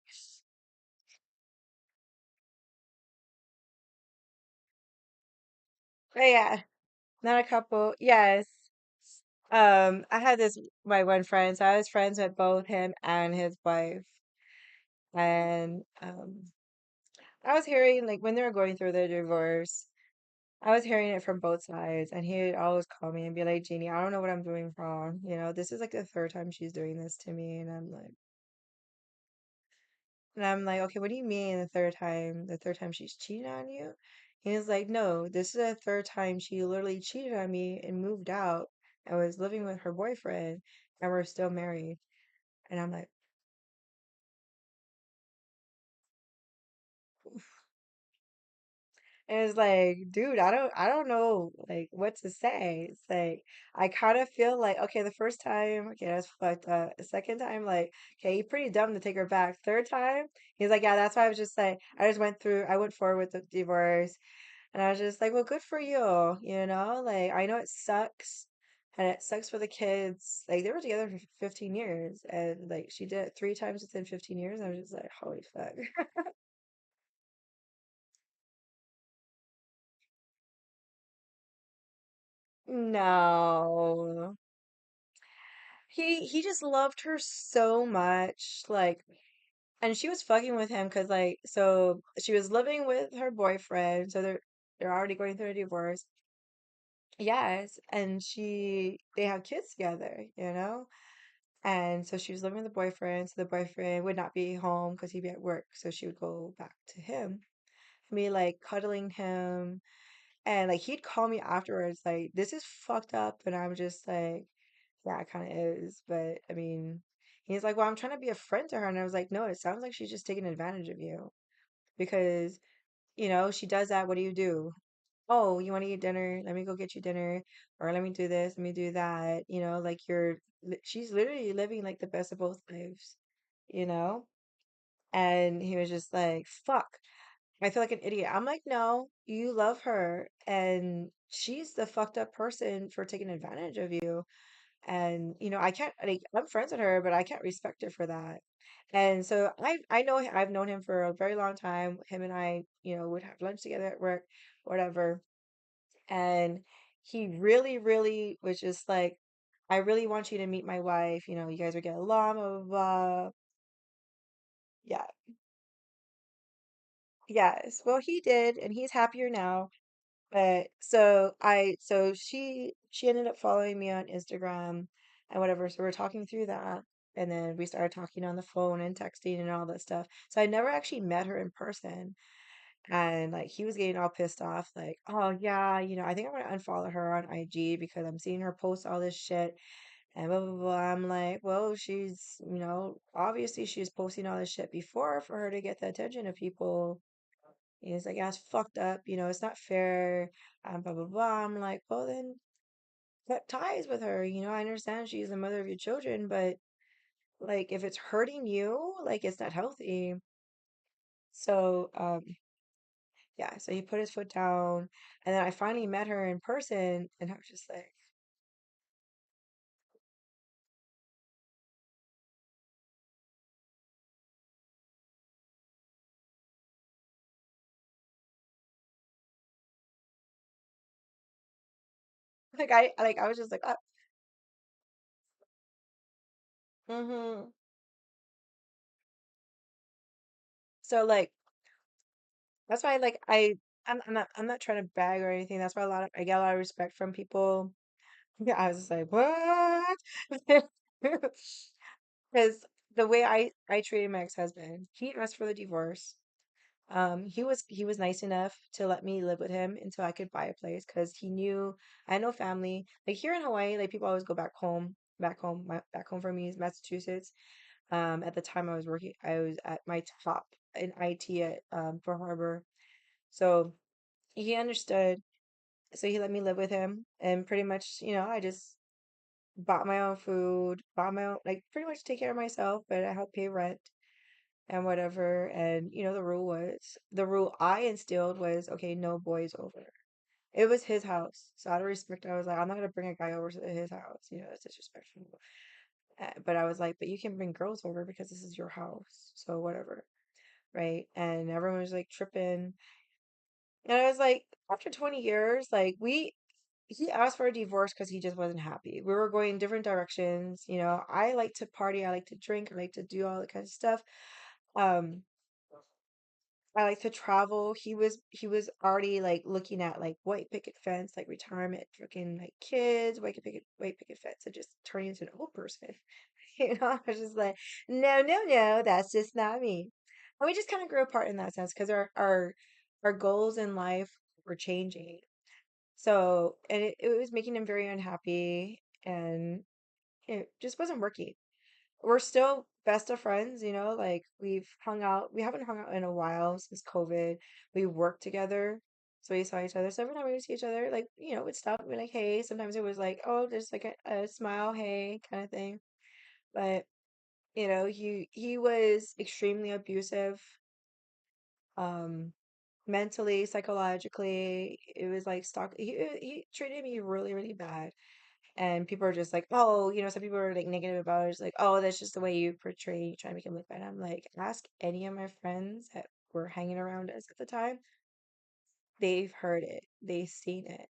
But yeah, not a couple. Yes. I had this my one friend, so I was friends with both him and his wife. And I was hearing like when they were going through their divorce, I was hearing it from both sides, and he would always call me and be like, Jeannie, I don't know what I'm doing wrong. This is like the third time she's doing this to me, and I'm like, okay, what do you mean the third time? The third time she's cheated on you? He was like, no, this is the third time she literally cheated on me and moved out and was living with her boyfriend, and we're still married. And I'm like, and it's like, dude, I don't know like what to say. It's like I kind of feel like, okay, the first time, okay, that's fucked up. The second time, like, okay, you're pretty dumb to take her back. Third time, he's like, yeah, that's why I was just like, I went forward with the divorce, and I was just like, well, good for you, like I know it sucks. And it sucks for the kids. Like they were together for 15 years, and like she did it three times within 15 years. I was just like, holy fuck. No. He just loved her so much, like, and she was fucking with him because, like, so she was living with her boyfriend, so they're already going through a divorce. Yes, and they have kids together. And so she was living with the boyfriend, so the boyfriend would not be home because he'd be at work, so she would go back to him, me like cuddling him, and like he'd call me afterwards, like, this is fucked up, and I'm just like, yeah, it kind of is. But I mean, he's like, well, I'm trying to be a friend to her. And I was like, no, it sounds like she's just taking advantage of you because, she does that. What do you do? Oh, you want to eat dinner? Let me go get you dinner. Or let me do this, let me do that. Like she's literally living like the best of both lives, you know? And he was just like, fuck. I feel like an idiot. I'm like, no, you love her. And she's the fucked up person for taking advantage of you. And I can't, like, I'm friends with her, but I can't respect her for that. And so I know I've known him for a very long time. Him and I, would have lunch together at work, whatever. And he really, really was just like, I really want you to meet my wife. You guys would get along, blah, blah, blah. Yeah. Yes. Well, he did, and he's happier now. But so she ended up following me on Instagram and whatever. So we're talking through that. And then we started talking on the phone and texting and all that stuff. So I never actually met her in person. And like he was getting all pissed off, like, oh yeah, I think I'm gonna unfollow her on IG because I'm seeing her post all this shit and blah blah blah. I'm like, well, obviously she's posting all this shit before for her to get the attention of people. He's like, yeah, it's fucked up. It's not fair. Blah, blah, blah. I'm like, well, then cut ties with her. I understand she's the mother of your children, but like, if it's hurting you, like, it's not healthy. So, yeah, so he put his foot down. And then I finally met her in person, and I was just I was just like, mm-hmm. So, like, that's why, like, I'm not trying to brag or anything. That's why I get a lot of respect from people. Yeah, I was just like, what? Because the way I treated my ex-husband, he asked for the divorce. He was nice enough to let me live with him until I could buy a place because he knew I had no family. Like here in Hawaii, like people always go back home for me is Massachusetts. At the time I was at my top in IT at Pearl Harbor. So he understood. So he let me live with him, and pretty much, I just bought my own food, bought my own, like pretty much take care of myself, but I help pay rent and whatever. And the rule I instilled was, okay, no boys over. It was his house. So out of respect, I was like, I'm not gonna bring a guy over to his house. It's disrespectful. But I was like, but you can bring girls over because this is your house, so whatever, right? And everyone was like tripping, and I was like, after 20 years, like he asked for a divorce because he just wasn't happy. We were going in different directions. I like to party, I like to drink, I like to do all that kind of stuff. Um, I like to travel. He was already like looking at like white picket fence, like retirement, freaking like kids, white picket fence, and just turning into an old person. I was just like, no, no, no, that's just not me. And we just kind of grew apart in that sense because our goals in life were changing. So, and it was making him very unhappy, and it just wasn't working. We're still best of friends, like we've hung out. We haven't hung out in a while since COVID. We worked together, so we saw each other. So every time we would see each other, like, we'd stop and be like, hey. Sometimes it was like, oh, there's like a smile, hey, kind of thing. But, he was extremely abusive, um, mentally, psychologically. It was like he treated me really, really bad. And people are just like, oh, some people are like negative about it. It's like, oh, that's just the way you portray, trying to make him look bad. I'm like, ask any of my friends that were hanging around us at the time. They've heard it, they've seen it.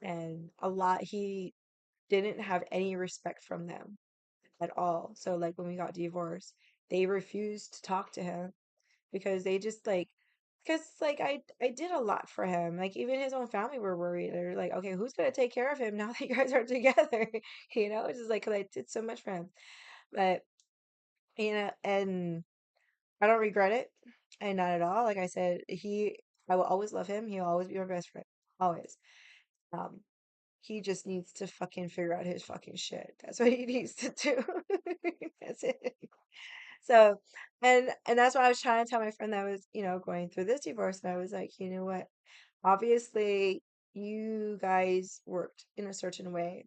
And a lot, he didn't have any respect from them at all. So, like, when we got divorced, they refused to talk to him because they just like, because like I did a lot for him. Like even his own family were worried. They're like, okay, who's gonna take care of him now that you guys are together? It's just like because I did so much for him. But and I don't regret it, and not at all. Like I said, I will always love him. He'll always be my best friend, always. Um, he just needs to fucking figure out his fucking shit. That's what he needs to do. That's it. So, and that's what I was trying to tell my friend that was, going through this divorce. And I was like, you know what? Obviously, you guys worked in a certain way.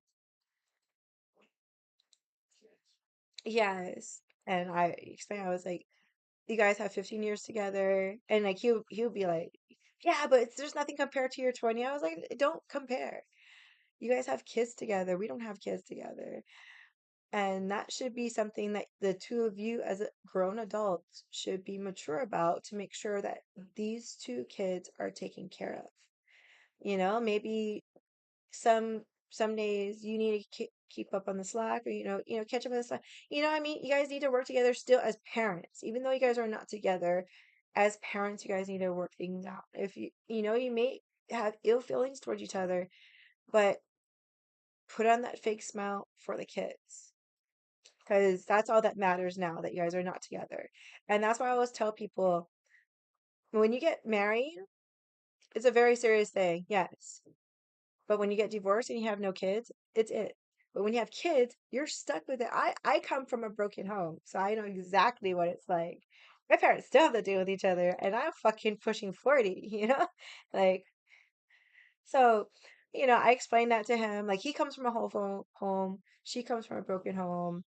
Yes. And I explained, I was like, you guys have 15 years together. And like, he'll be like, yeah, but there's nothing compared to your 20. I was like, don't compare. You guys have kids together. We don't have kids together. And that should be something that the two of you, as grown adults, should be mature about to make sure that these two kids are taken care of. Maybe some some days you need to keep up on the slack, or catch up on the slack. What I mean, you guys need to work together still as parents, even though you guys are not together. As parents, you guys need to work things out. If you may have ill feelings towards each other, but put on that fake smile for the kids, because that's all that matters now that you guys are not together. And that's why I always tell people, when you get married, it's a very serious thing, yes. But when you get divorced and you have no kids, it's it. But when you have kids, you're stuck with it. I come from a broken home, so I know exactly what it's like. My parents still have to deal with each other, and I'm fucking pushing 40, Like, so, I explained that to him. Like, he comes from a whole home, she comes from a broken home.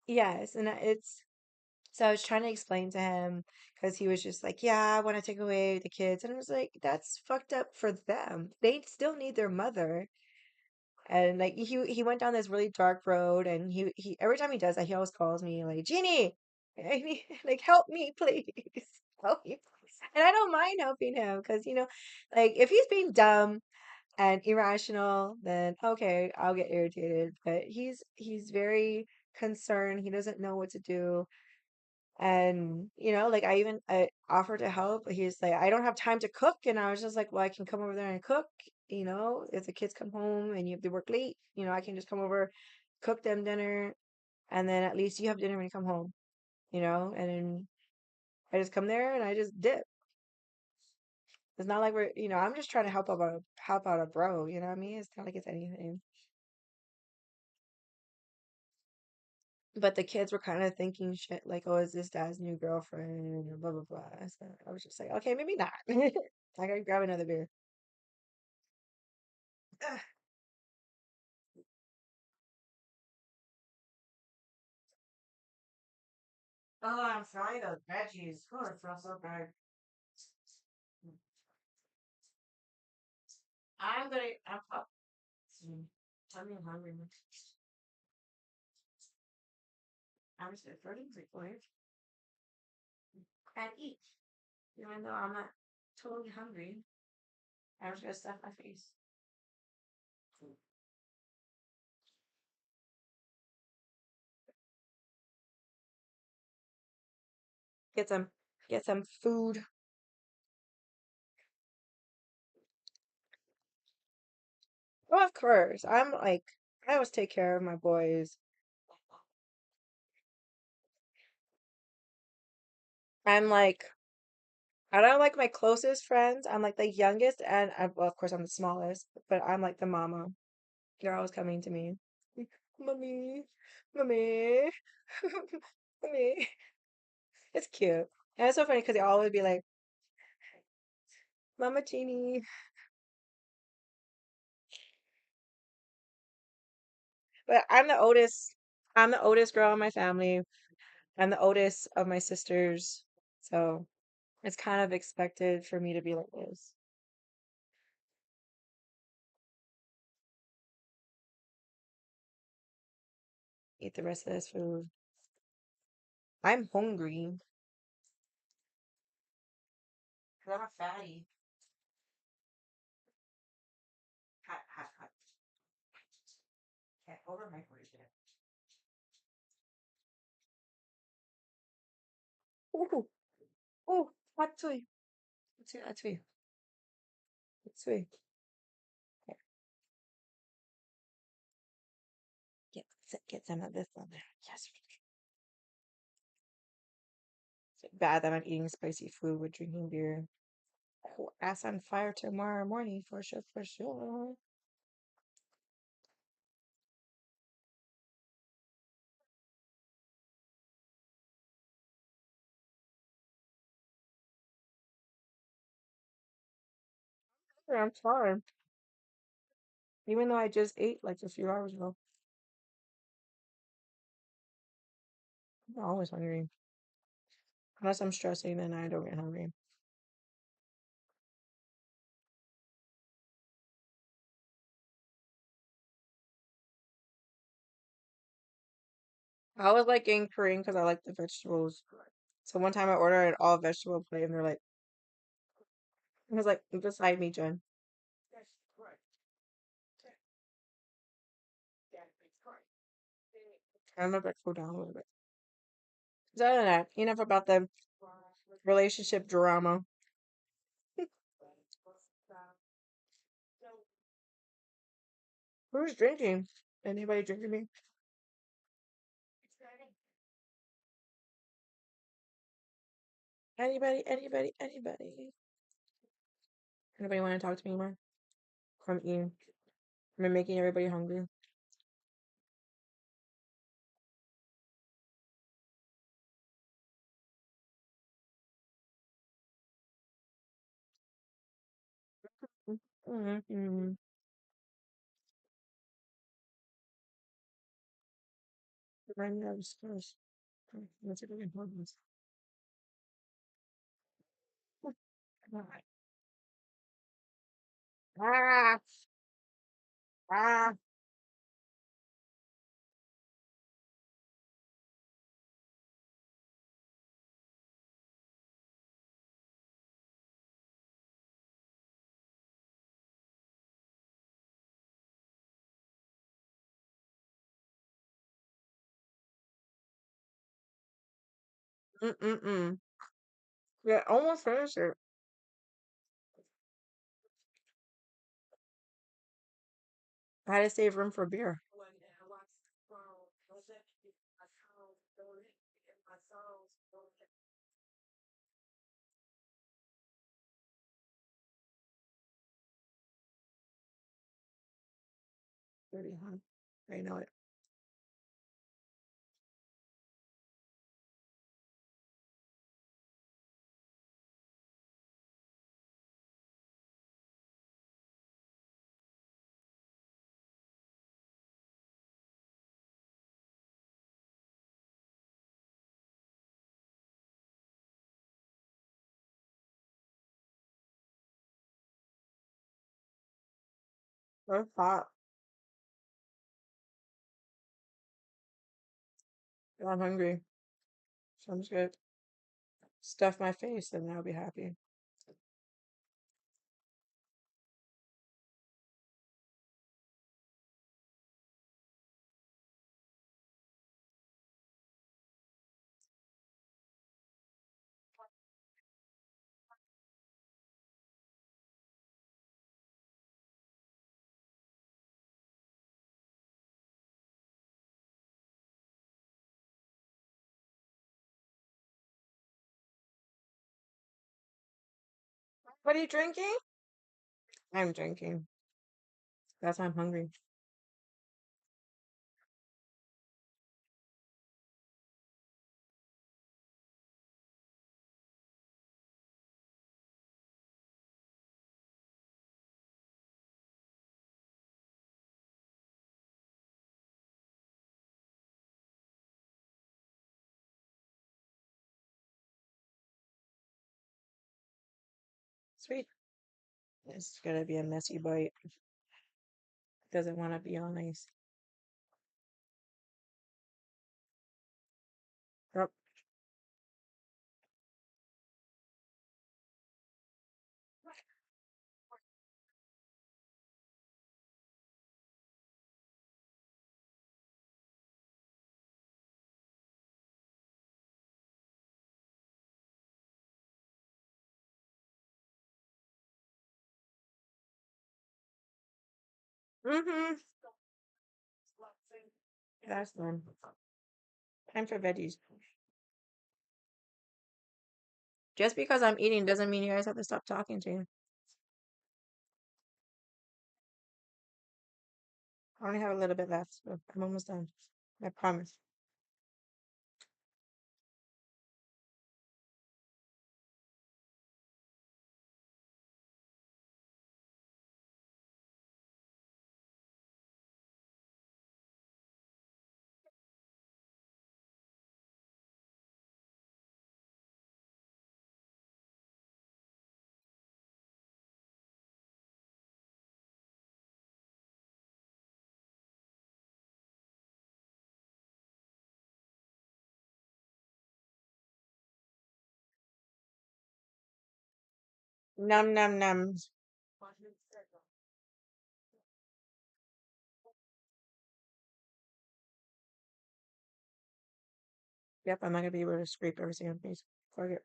Yes, and it's so I was trying to explain to him because he was just like, yeah, I want to take away the kids. And I was like, that's fucked up for them. They still need their mother. And like he went down this really dark road, and he every time he does that, he always calls me like, Jeannie, like, help me, please. Help me, please. And I don't mind helping him because, like, if he's being dumb and irrational, then okay, I'll get irritated. But he's very concerned. He doesn't know what to do. And, like, I offered to help, but he's like, I don't have time to cook. And I was just like, well, I can come over there and cook. If the kids come home and you have to work late, I can just come over, cook them dinner, and then at least you have dinner when you come home, and then I just come there and I just dip. It's not like I'm just trying to help out a bro, you know what I mean? It's not like it's anything. But the kids were kind of thinking shit like, oh, is this dad's new girlfriend? Or blah, blah, blah. So I was just like, okay, maybe not. I gotta grab another beer. Ugh. Oh, I'm frying those veggies. Oh, it smells so good. I'm up. I'm hungry. I'm just gonna throw things away and eat. Even though I'm not totally hungry, I'm just gonna stuff my face. Get some get some food. Well, of course. I always take care of my boys. I'm like I don't like my closest friends. I'm like the youngest, and well, of course, I'm the smallest, but I'm like the mama. They're always coming to me, mommy, mommy, mommy. It's cute, and it's so funny because they always be like, Mama Jeannie. But I'm the oldest girl in my family. I'm the oldest of my sisters, so it's kind of expected for me to be like this. Eat the rest of this food. I'm hungry. 'Cause I'm a fatty. Hot, hot, hot. Can't over microwave it. Ooh, ooh, hot toy. Hot toy, hot toy, hot toy. Here, get some of this on there. Yes. It's bad that I'm eating spicy food with drinking beer. Oh, ass on fire tomorrow morning for sure, for sure. Yeah, I'm sorry. Even though I just ate like a few hours ago. I'm always hungry. Unless I'm stressing, then I don't get hungry. I always like getting Korean because I like the vegetables. So one time I ordered an all vegetable plate and they're like, I was like, beside me, Jen. I'm gonna go down a little bit. So other than that, enough about the relationship drama. Who's drinking? Anybody drinking me? Anybody, anybody, anybody. Anybody want to talk to me more? I'm eating. I'm making everybody hungry. Mm-hmm. Right now, upstairs. Let's see if we can hold this. Ah, ah. Mm-mm-mm. Yeah, almost finished it. I had to save room for beer. Pretty hot. I know it. It's hot. I'm hungry. Sounds good. Stuff my face and I'll be happy. What are you drinking? I'm drinking. That's why I'm hungry. Sweet. It's gonna be a messy bite. Doesn't want to be all nice. Yep. Mm-hmm. That's fun. Time for veggies. Just because I'm eating doesn't mean you guys have to stop talking to me. I only have a little bit left, so I'm almost done. I promise. Num num nums. Yep, I'm not gonna be able to scrape everything on face. Fuck it.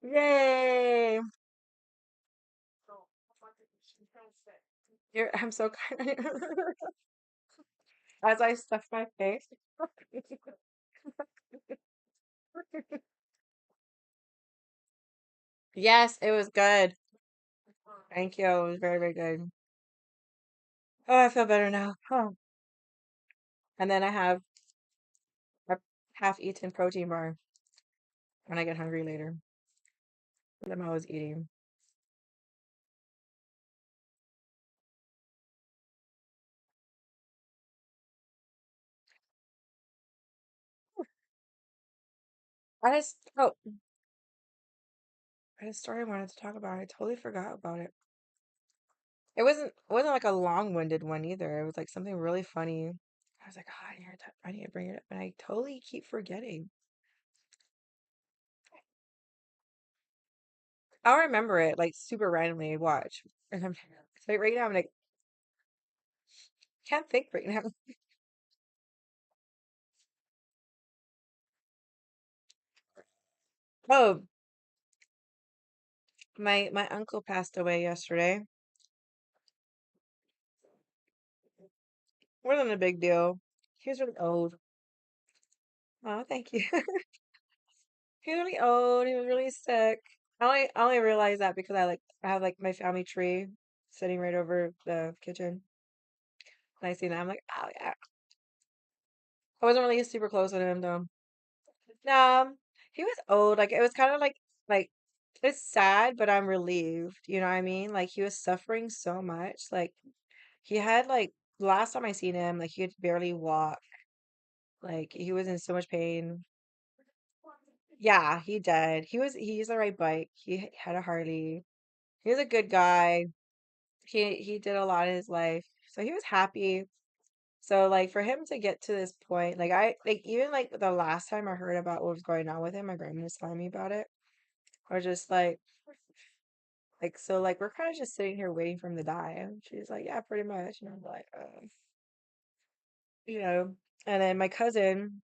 Yay! I'm so kind. As I stuff my face. Yes, it was good. Thank you. It was very, very good. Oh, I feel better now. Oh. And then I have a half-eaten protein bar when I get hungry later. I'm always eating. Oh, I had a story I wanted to talk about. I totally forgot about it. It wasn't like a long-winded one either. It was like something really funny. I was like, oh, I need to bring it up, and I totally keep forgetting. I'll remember it like super randomly. Watch, and I'm like right now. I'm like can't think right now. Oh, my uncle passed away yesterday. Wasn't a big deal. He was really old. Oh, thank you. He was really old. He was really sick. I only realized that because I have like my family tree sitting right over the kitchen. And I seen that. I'm like, oh yeah. I wasn't really super close with him though. No, he was old. Like it was kind of like it's sad, but I'm relieved. You know what I mean? Like he was suffering so much. Like he had like last time I seen him, like he could barely walk. Like he was in so much pain. Yeah, he did. He used the right bike. He had a Harley. He was a good guy. He did a lot in his life. So he was happy. So like for him to get to this point, like I like even like the last time I heard about what was going on with him, my grandma was telling me about it. I was just like so like we're kind of just sitting here waiting for him to die. And she's like, yeah, pretty much. And I'm like, you know. And then my cousin,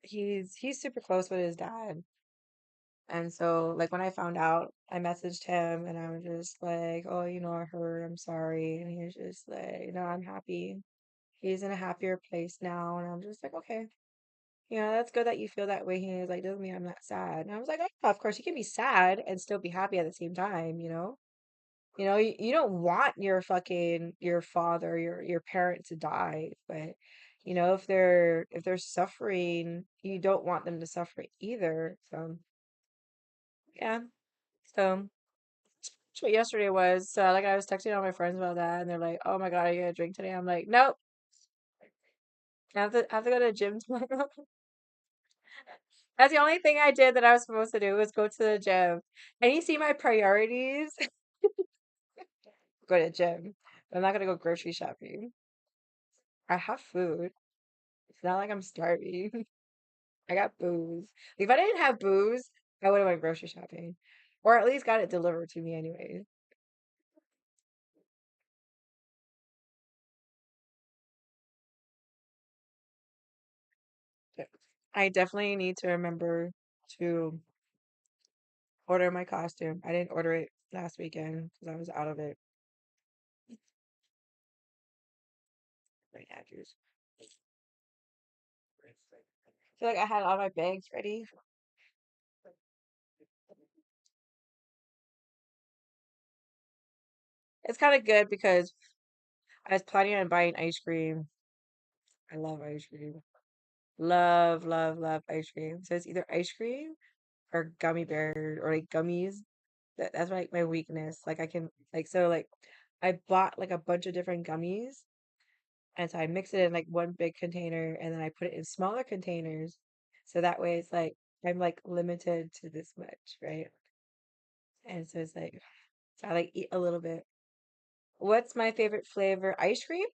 he's super close with his dad. And so like when I found out, I messaged him and I was just like, oh, I heard, I'm sorry. And he was just like, no, I'm happy. He's in a happier place now. And I'm just like, okay. That's good that you feel that way. He was like, doesn't mean I'm not sad. And I was like, oh, of course, you can be sad and still be happy at the same time, you know? You don't want your father, your parent to die, but if they're suffering, you don't want them to suffer either. So yeah. So that's what yesterday was. So like I was texting all my friends about that and they're like, oh my God, are you gonna drink today? I'm like, nope. I have to go to the gym tomorrow. That's the only thing I did that I was supposed to do was go to the gym. And you see my priorities? Go to the gym. I'm not gonna go grocery shopping. I have food. It's not like I'm starving. I got booze. If I didn't have booze, I would have went grocery shopping. Or at least got it delivered to me anyway. But I definitely need to remember to order my costume. I didn't order it last weekend because I was out of it. Right, Andrews. I feel like I had all my bags ready. It's kind of good because I was planning on buying ice cream. I love ice cream. Love, love, love ice cream. So it's either ice cream or gummy bears or like gummies. That's like my weakness. Like I can like so like I bought like a bunch of different gummies and so I mix it in like one big container and then I put it in smaller containers. So that way it's like I'm like limited to this much, right? And so it's like so I like eat a little bit. What's my favorite flavor? Ice cream?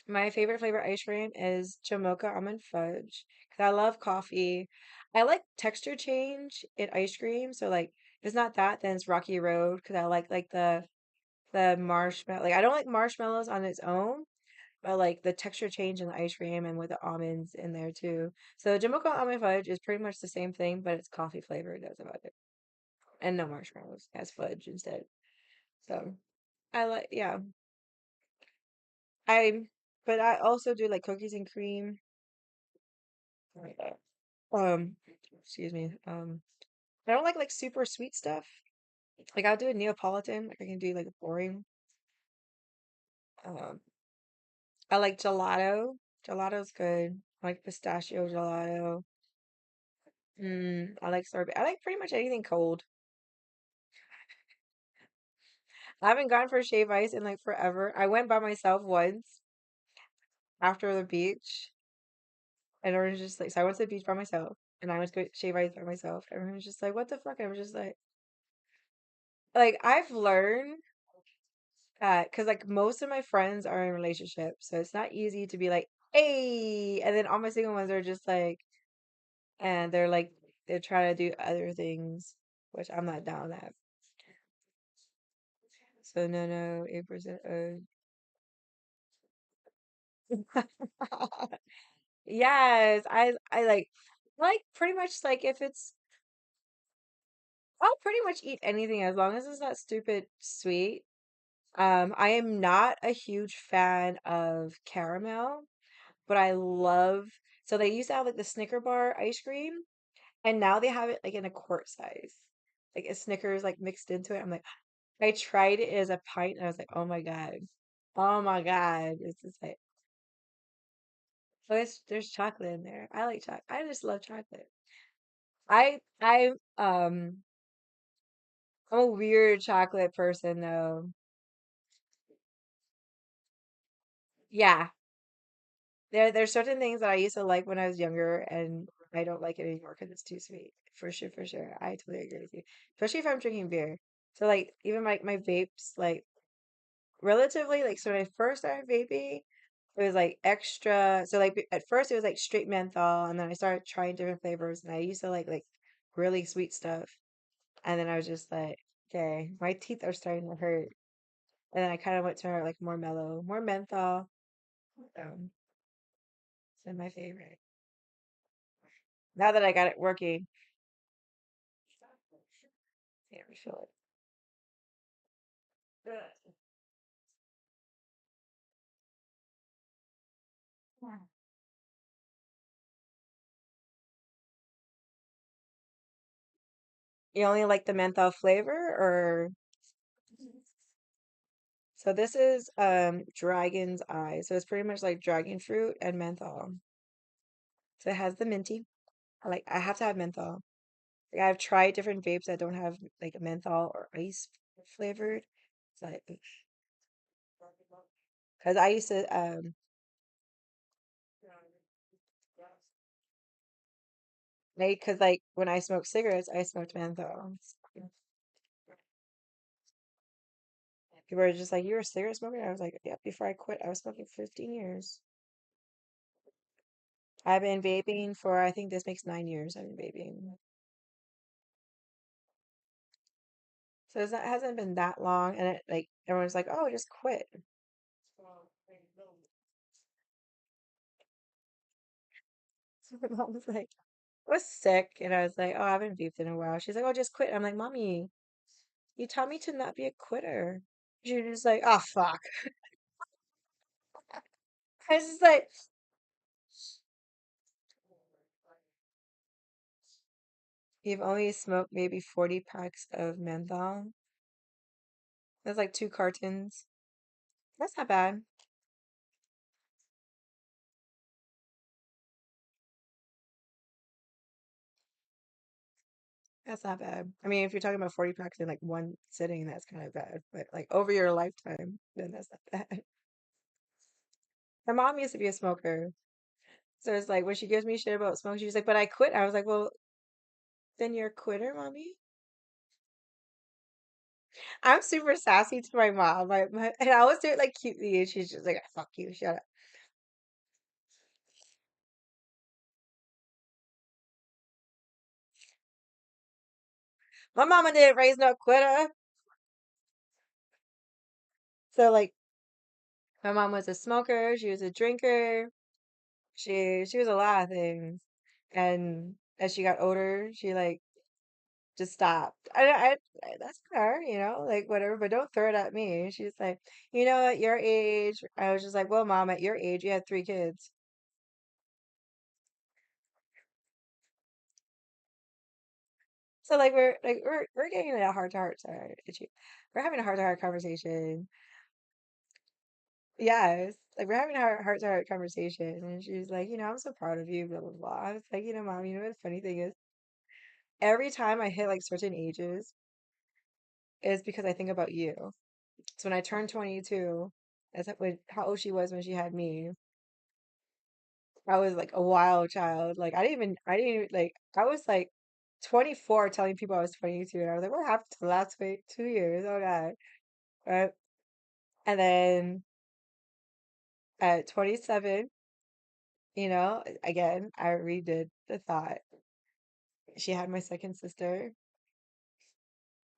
My favorite flavor ice cream is Chamocha almond fudge because I love coffee. I like texture change in ice cream. So like if it's not that, then it's Rocky Road because I like the marshmallow. Like I don't like marshmallows on its own, but like the texture change in the ice cream and with the almonds in there too. So Chamocha almond fudge is pretty much the same thing, but it's coffee flavored. That's about it, and no marshmallows. It has fudge instead. So I like yeah. I but I also do like cookies and cream. Um, excuse me. I don't like super sweet stuff. Like I'll do a Neapolitan. Like I can do like boring. Um, I like gelato. Gelato's good. I like pistachio gelato. I like sorbet. I like pretty much anything cold. I haven't gone for shave ice in like forever. I went by myself once after the beach, and I was just like, so I went to the beach by myself, and I went to go shave ice by myself. Everyone was just like, "What the fuck?" I was just like I've learned because like most of my friends are in relationships, so it's not easy to be like, hey, and then all my single ones are just like, and they're trying to do other things, which I'm not down that. So no, no, 8%. Yes, I like pretty much like if it's I'll pretty much eat anything as long as it's not stupid sweet. I am not a huge fan of caramel. But I love so they used to have like the Snicker bar ice cream and now they have it like in a quart size. Like a Snickers like mixed into it. I'm like I tried it as a pint and I was like, oh my God. Oh my God. It's just like oh there's chocolate in there. I like chocolate. I just love chocolate. I I'm a weird chocolate person though. Yeah. There's certain things that I used to like when I was younger, and I don't like it anymore because it's too sweet. For sure, for sure. I totally agree with you. Especially if I'm drinking beer. So like even my vapes, like relatively like so when I first started vaping, It was like extra. So like at first it was like straight menthol, and then I started trying different flavors, and I used to like really sweet stuff, and then I was just like, okay, my teeth are starting to hurt, and then I kind of went to like more mellow, more menthol. So my favorite. Now that I got it working, yeah, I feel it. You only like the menthol flavor, or so this is dragon's eye. So it's pretty much like dragon fruit and menthol. So it has the minty. I have to have menthol. Like I've tried different vapes that don't have like menthol or ice flavored. So because I used to make because like when I smoked cigarettes, I smoked menthol. People were just like, "You're a cigarette smoker?" I was like, "Yeah." Before I quit, I was smoking for 15 years. I've been vaping for I think this makes 9 years. I've been vaping, so it hasn't been that long. And it like everyone's like, "Oh, just quit." So my mom was like, I was sick, and I was like, "Oh, I haven't vaped in a while." She's like, "Oh, just quit." I'm like, "Mommy, you taught me to not be a quitter." She was just like, "Oh, fuck." I was just like, "You've only smoked maybe 40 packs of menthol. That's like 2 cartons. That's not bad. That's not bad. I mean, if you're talking about 40 packs in like one sitting, that's kind of bad. But like over your lifetime, then that's not bad." My mom used to be a smoker. So it's like when she gives me shit about smoking, she's like, "But I quit." I was like, "Well, then you're a quitter, mommy." I'm super sassy to my mom. And I always do it like cutely, and she's just like, "Ah, fuck you, shut up." My mama didn't raise no quitter. So like my mom was a smoker, she was a drinker, she was a lot of things. And as she got older, she like just stopped. That's her, like whatever, but don't throw it at me. She's like, at your age, I was just like, well, mom, at your age, you had 3 kids. So like we're getting a heart to heart. Sorry, itchy. We're having a heart to heart conversation. Yes, like we're having a heart to heart conversation, and she's like, I'm so proud of you, blah blah blah. I was like, mom, what the funny thing is, every time I hit like certain ages, is because I think about you. So when I turned 22, that's how old she was when she had me. I was like a wild child. Like I didn't even like, I was like 24 telling people I was 22, and I was like, what happened to the last 2 years? Oh God. Right. And then at 27, again, I redid the thought. She had my second sister.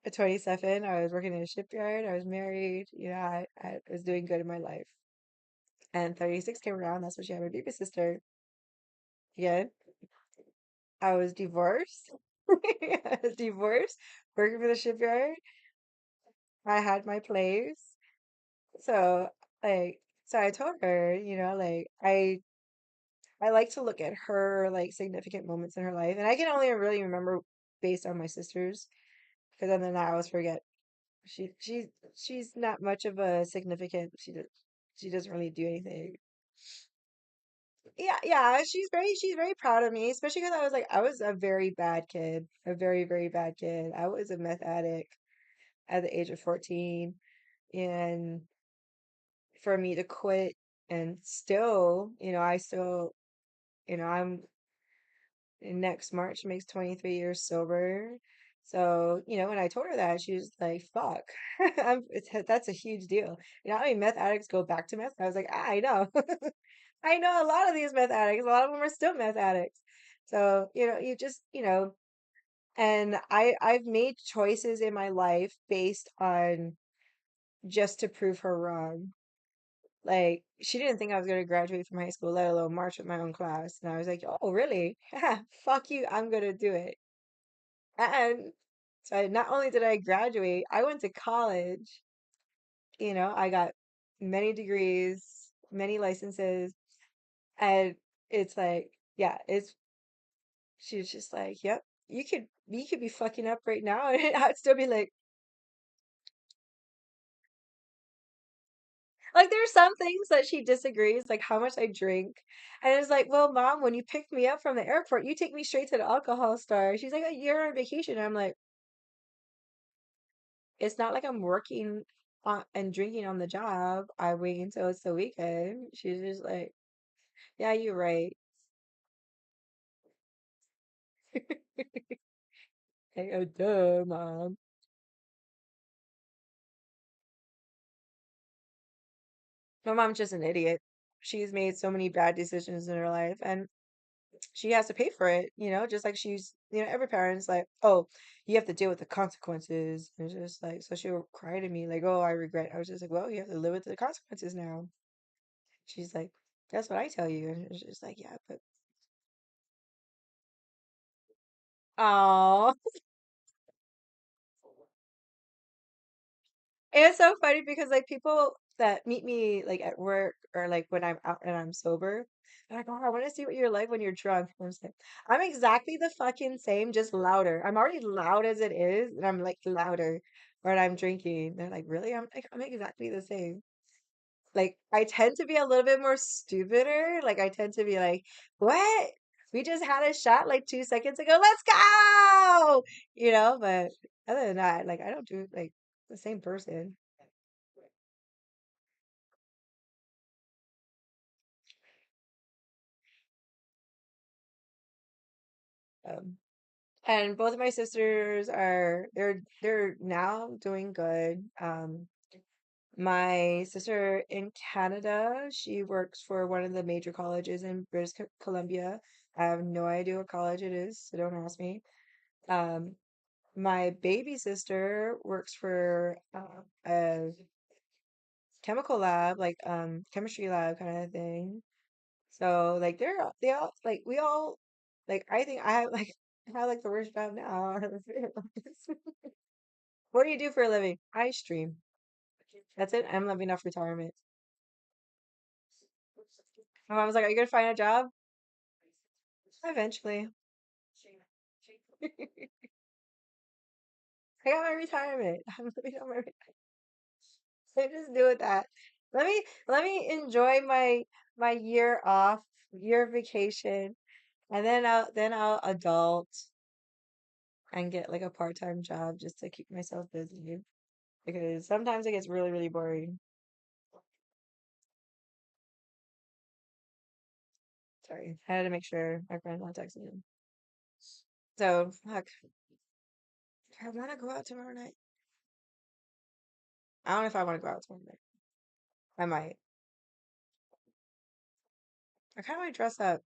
At 27, I was working in a shipyard. I was married. I was doing good in my life. And 36 came around. That's when she had my baby sister. Again, I was divorced. I was divorced, working for the shipyard. I had my place. So, so I told her, like, I like to look at her, like, significant moments in her life. And I can only really remember based on my sisters, because other than that, I always forget. She's not much of a significant. She doesn't really do anything. Yeah, yeah, she's very proud of me, especially because I was a very bad kid, a very, very bad kid. I was a meth addict at the age of 14, and for me to quit and still, I still, I'm next March makes 23 years sober. So, when I told her that, she was like, fuck. That's a huge deal. You know how many meth addicts go back to meth? I was like, I know. I know a lot of these meth addicts. A lot of them are still meth addicts. So, you just, and I've made choices in my life based on just to prove her wrong. Like, she didn't think I was going to graduate from high school, let alone march with my own class. And I was like, oh, really? Fuck you. I'm going to do it. And so not only did I graduate, I went to college. I got many degrees, many licenses, and it's like, yeah, she was just like, yep, you could be fucking up right now, and I'd still be like there's some things that she disagrees, like how much I drink, and it's like, well, mom, when you picked me up from the airport, you take me straight to the alcohol store. She's like, oh, you're on vacation. I'm like, it's not like I'm working on and drinking on the job. I wait until it's the weekend. She's just like, yeah, you're right. Like, oh, duh, mom. My mom's just an idiot. She's made so many bad decisions in her life, and she has to pay for it, just like every parent's like, oh, you have to deal with the consequences. And it's just like, so she'll cry to me, like, oh, I regret. I was just like, well, you have to live with the consequences now. She's like, that's what I tell you. And it's just like, yeah, but, oh. It's so funny because like people that meet me like at work or like when I'm out and I'm sober, they're like, "Oh, I want to see what you're like when you're drunk." And I'm just like, I'm exactly the fucking same, just louder. I'm already loud as it is, and I'm like louder when I'm drinking. They're like, "Really?" I'm like, I'm exactly the same. Like I tend to be a little bit more stupider. Like I tend to be like, "What? We just had a shot like 2 seconds ago. Let's go!" But other than that, like I don't do like the same person. Um, and both of my sisters they're now doing good. My sister in Canada, she works for one of the major colleges in Columbia. I have no idea what college it is, so don't ask me. Um, my baby sister works for a chemical lab, like chemistry lab kind of thing. So like they all like we all like I think I have like the worst job now. out of the three of us. What do you do for a living? I stream. That's it. I'm living off retirement. My mom was like, "Are you gonna find a job?" Eventually. I got my retirement. I'm living on my retirement. I just do with that. Let me enjoy my year off, year vacation, and then I'll adult and get like a part-time job just to keep myself busy because sometimes it gets really, really boring. Sorry, I had to make sure my friend not texting him. So, fuck. I want to go out tomorrow night. I don't know if I want to go out tomorrow night. I might. I kind of want to dress up.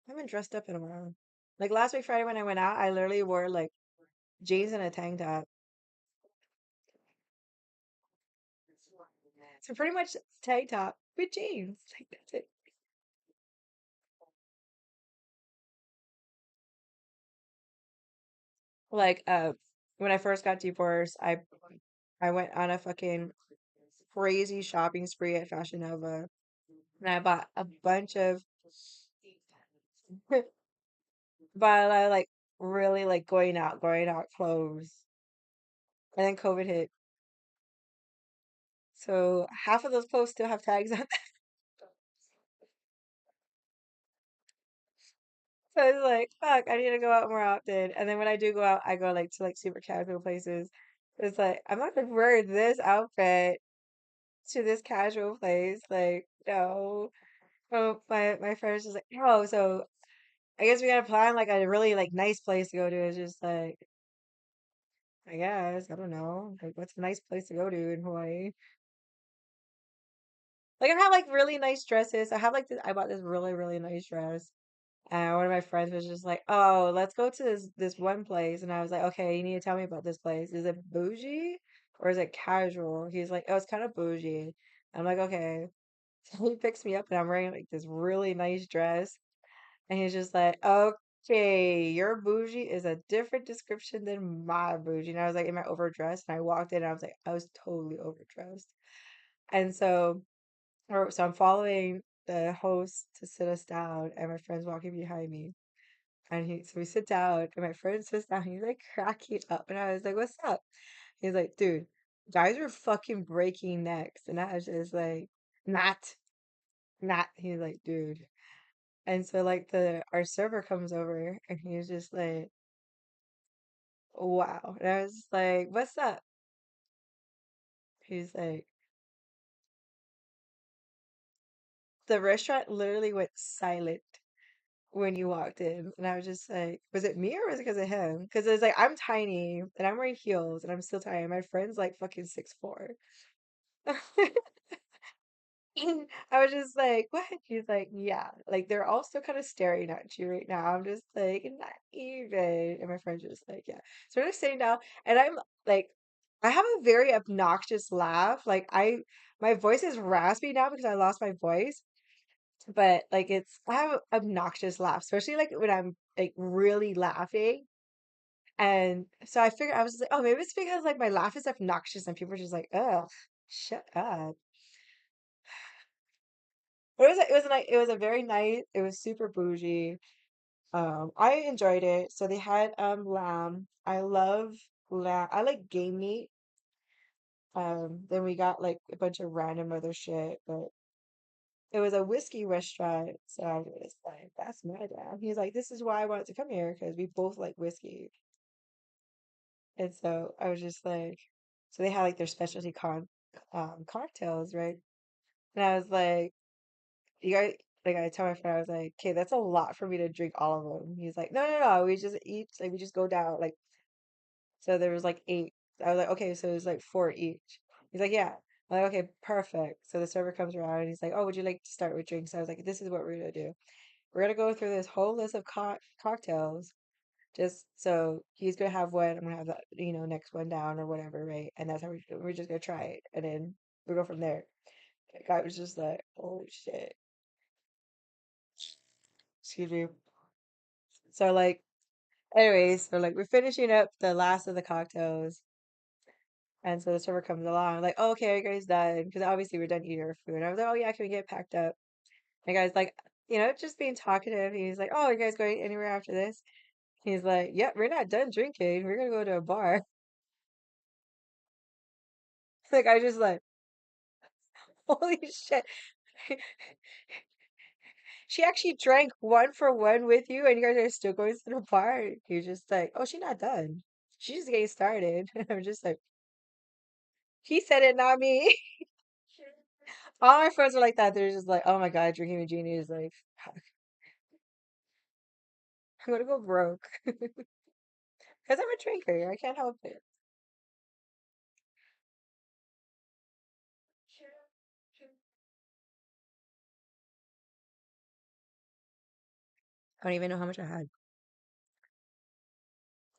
I haven't dressed up in a while. Like last week Friday when I went out, I literally wore like jeans and a tank top. So pretty much tank top with jeans. Like that's it. Like when I first got divorced, I went on a fucking crazy shopping spree at Fashion Nova and I bought a bunch of but I like really like going out clothes. And then COVID hit. So half of those clothes still have tags on. So it's like, fuck, I need to go out more often. And then when I do go out, I go like to like super casual places. It's like I'm not gonna wear this outfit to this casual place. Like, no. Oh, my friend's just like, oh, so I guess we gotta plan like a really like nice place to go to. It's just like I guess. I don't know. Like, what's a nice place to go to in Hawaii? Like, I have like really nice dresses. I have like this. I bought this really, really nice dress. And one of my friends was just like, "Oh, let's go to this one place." And I was like, "Okay, you need to tell me about this place. Is it bougie or is it casual?" He's like, "Oh, it's kind of bougie." I'm like, "Okay." So he picks me up and I'm wearing like this really nice dress. And he's just like, "Okay, your bougie is a different description than my bougie." And I was like, "Am I overdressed?" And I walked in and I was like, I was totally overdressed. And so I'm following the host to sit us down, and my friend's walking behind me. And so we sit down, and my friend sits down. He's like cracking up, and I was like, "What's up?" He's like, "Dude, guys are fucking breaking necks," and I was just like, "Not, not." He's like, "Dude." And so like the our server comes over, and he's just like, "Wow," and I was like, "What's up?" He's like, the restaurant literally went silent when you walked in. And I was just like, was it me or was it because of him? Because it's like I'm tiny and I'm wearing heels and I'm still tiny. My friend's like fucking 6'4". I was just like, what? He's like, yeah. Like they're all still kind of staring at you right now. I'm just like, not even. And my friend's just like, yeah. So we're just sitting down and I'm like, I have a very obnoxious laugh. My voice is raspy now because I lost my voice. But like I have obnoxious laugh, especially like when I'm like really laughing. And so I figured I was just like, oh, maybe it's because like my laugh is obnoxious and people are just like, ugh, shut up. But it was a very nice, it was super bougie. I enjoyed it. So they had lamb. I love lamb. I like game meat. Then we got like a bunch of random other shit, but it was a whiskey restaurant. So I was like, that's my jam. He's like, this is why I wanted to come here because we both like whiskey. And so I was just like, so they had like their specialty cocktails, right? And I was like, you guys, like I tell my friend, I was like, okay, that's a lot for me to drink all of them. He's like, no, no, no, we just eat, like we just go down, like so there was like eight. I was like, okay, so it was like four each. He's like, yeah. I'm like, okay, perfect. So the server comes around and he's like, oh, would you like to start with drinks? I was like, this is what we're gonna do. We're gonna go through this whole list of cocktails. Just so he's gonna have one, I'm gonna have that, next one down or whatever, right? And that's how we're just gonna try it, and then we go from there. The guy was just like, "Oh shit!" Excuse me. So like, anyways, so like we're finishing up the last of the cocktails, and so the server comes along, like, oh, "Okay, are you guys done?" Because obviously we're done eating our food. And I was like, "Oh yeah, can we get packed up?" And the guy's like, just being talkative. He's like, "Oh, are you guys going anywhere after this?" He's like, "Yep, we're not done drinking. We're gonna go to a bar." Like I just like, holy shit. She actually drank one for one with you, and you guys are still going to the bar. You're just like, oh, she's not done. She's just getting started. I'm just like, he said it, not me. All my friends are like that. They're just like, oh my God, drinking with Jeannie is like, I'm gonna go broke. Because I'm a drinker. I can't help it. I don't even know how much I had.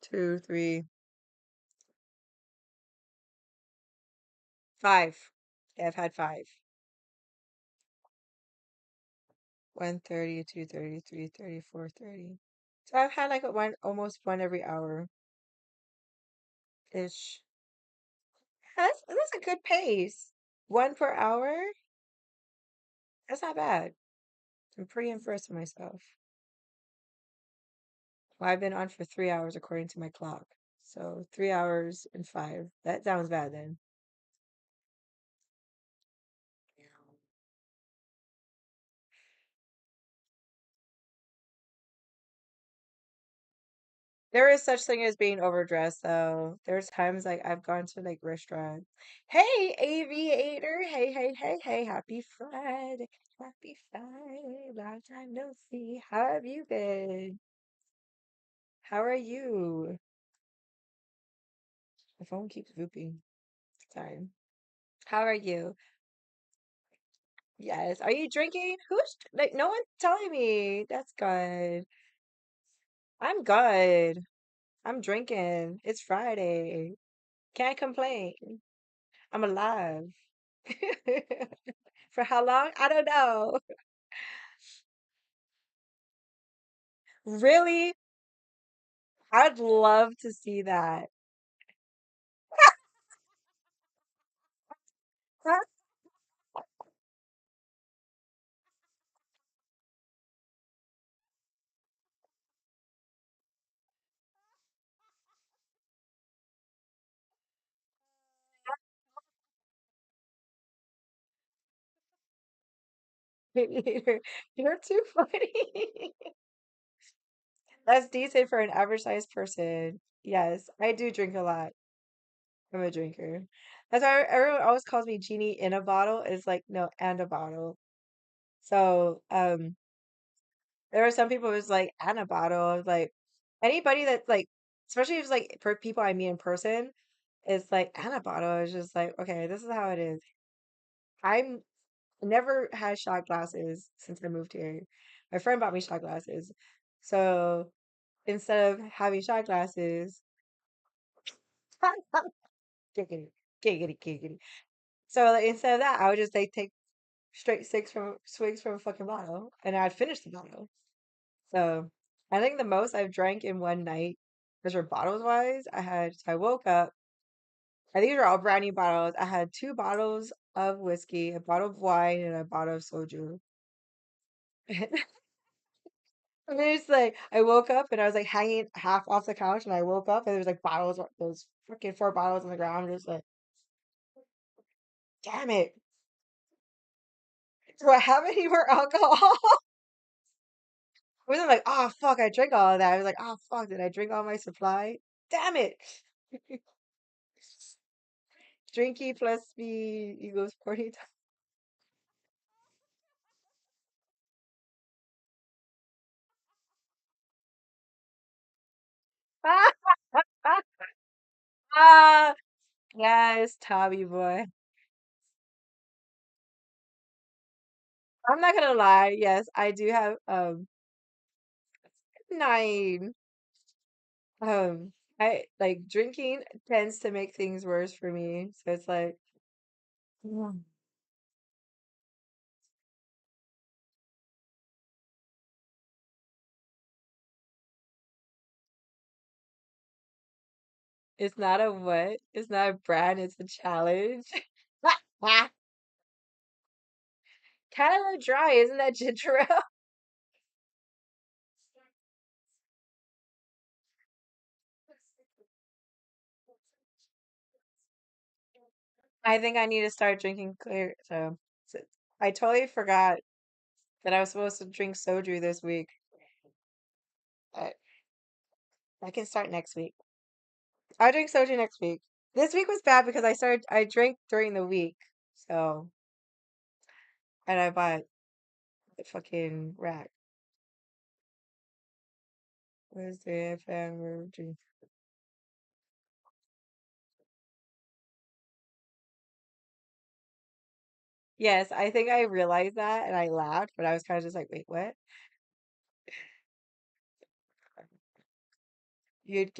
Two, three, five. Yeah, I've had five. 1:30, 2:30, 3:30, 4:30. So I've had like almost one every hour ish. That's a good pace. One per hour? That's not bad. I'm pretty impressed with myself. Well, I've been on for 3 hours according to my clock. So 3 hours and five. That sounds bad then. There is such thing as being overdressed though. There's times like I've gone to like restaurants. Hey, aviator. Hey, hey, hey, hey. Happy Friday. Happy Friday. Long time no see. How have you been? How are you? My phone keeps booping. Sorry. How are you? Yes. Are you drinking? Who's like no one's telling me. That's good. I'm good. I'm drinking. It's Friday. Can't complain. I'm alive. For how long? I don't know. Really? I'd love to see that. You're too funny. That's decent for an average sized person. Yes, I do drink a lot. I'm a drinker. That's why everyone always calls me genie in a bottle. It's like, no, and a bottle. So, there are some people who's like, and a bottle. It's like, anybody that's like, especially if it's like for people I meet in person, it's like, and a bottle. It's just like, okay, this is how it is. I'm never had shot glasses since I moved here. My friend bought me shot glasses. So instead of having shot glasses, giggity, giggity, giggity. So like, instead of that, I would just like take straight swigs from a fucking bottle, and I'd finish the bottle. So I think the most I've drank in one night, as for bottles wise, I woke up. And these are all brand new bottles. I had two bottles of whiskey, a bottle of wine, and a bottle of soju. And it's like I woke up and I was like hanging half off the couch, and I woke up and there was like bottles, those freaking four bottles on the ground. Just like, damn it! Do I have any more alcohol? I wasn't like, oh fuck, I drank all of that. I was like, oh fuck, did I drink all my supply? Damn it! Drinky plus me equals 40 times. Ah, yes, Tommy boy. I'm not gonna lie. Yes, I do have nine. I like drinking tends to make things worse for me. So it's like mm, it's not a what? It's not a brand, it's a challenge. Canada Dry, isn't that ginger ale? I think I need to start drinking clear. So I totally forgot that I was supposed to drink soju this week. But I can start next week. I'll drink soju next week. This week was bad because I drank during the week. So, and I bought the fucking rack. Where's the FM? Yes, I think I realized that and I laughed, but I was kind of just like, wait, what? You'd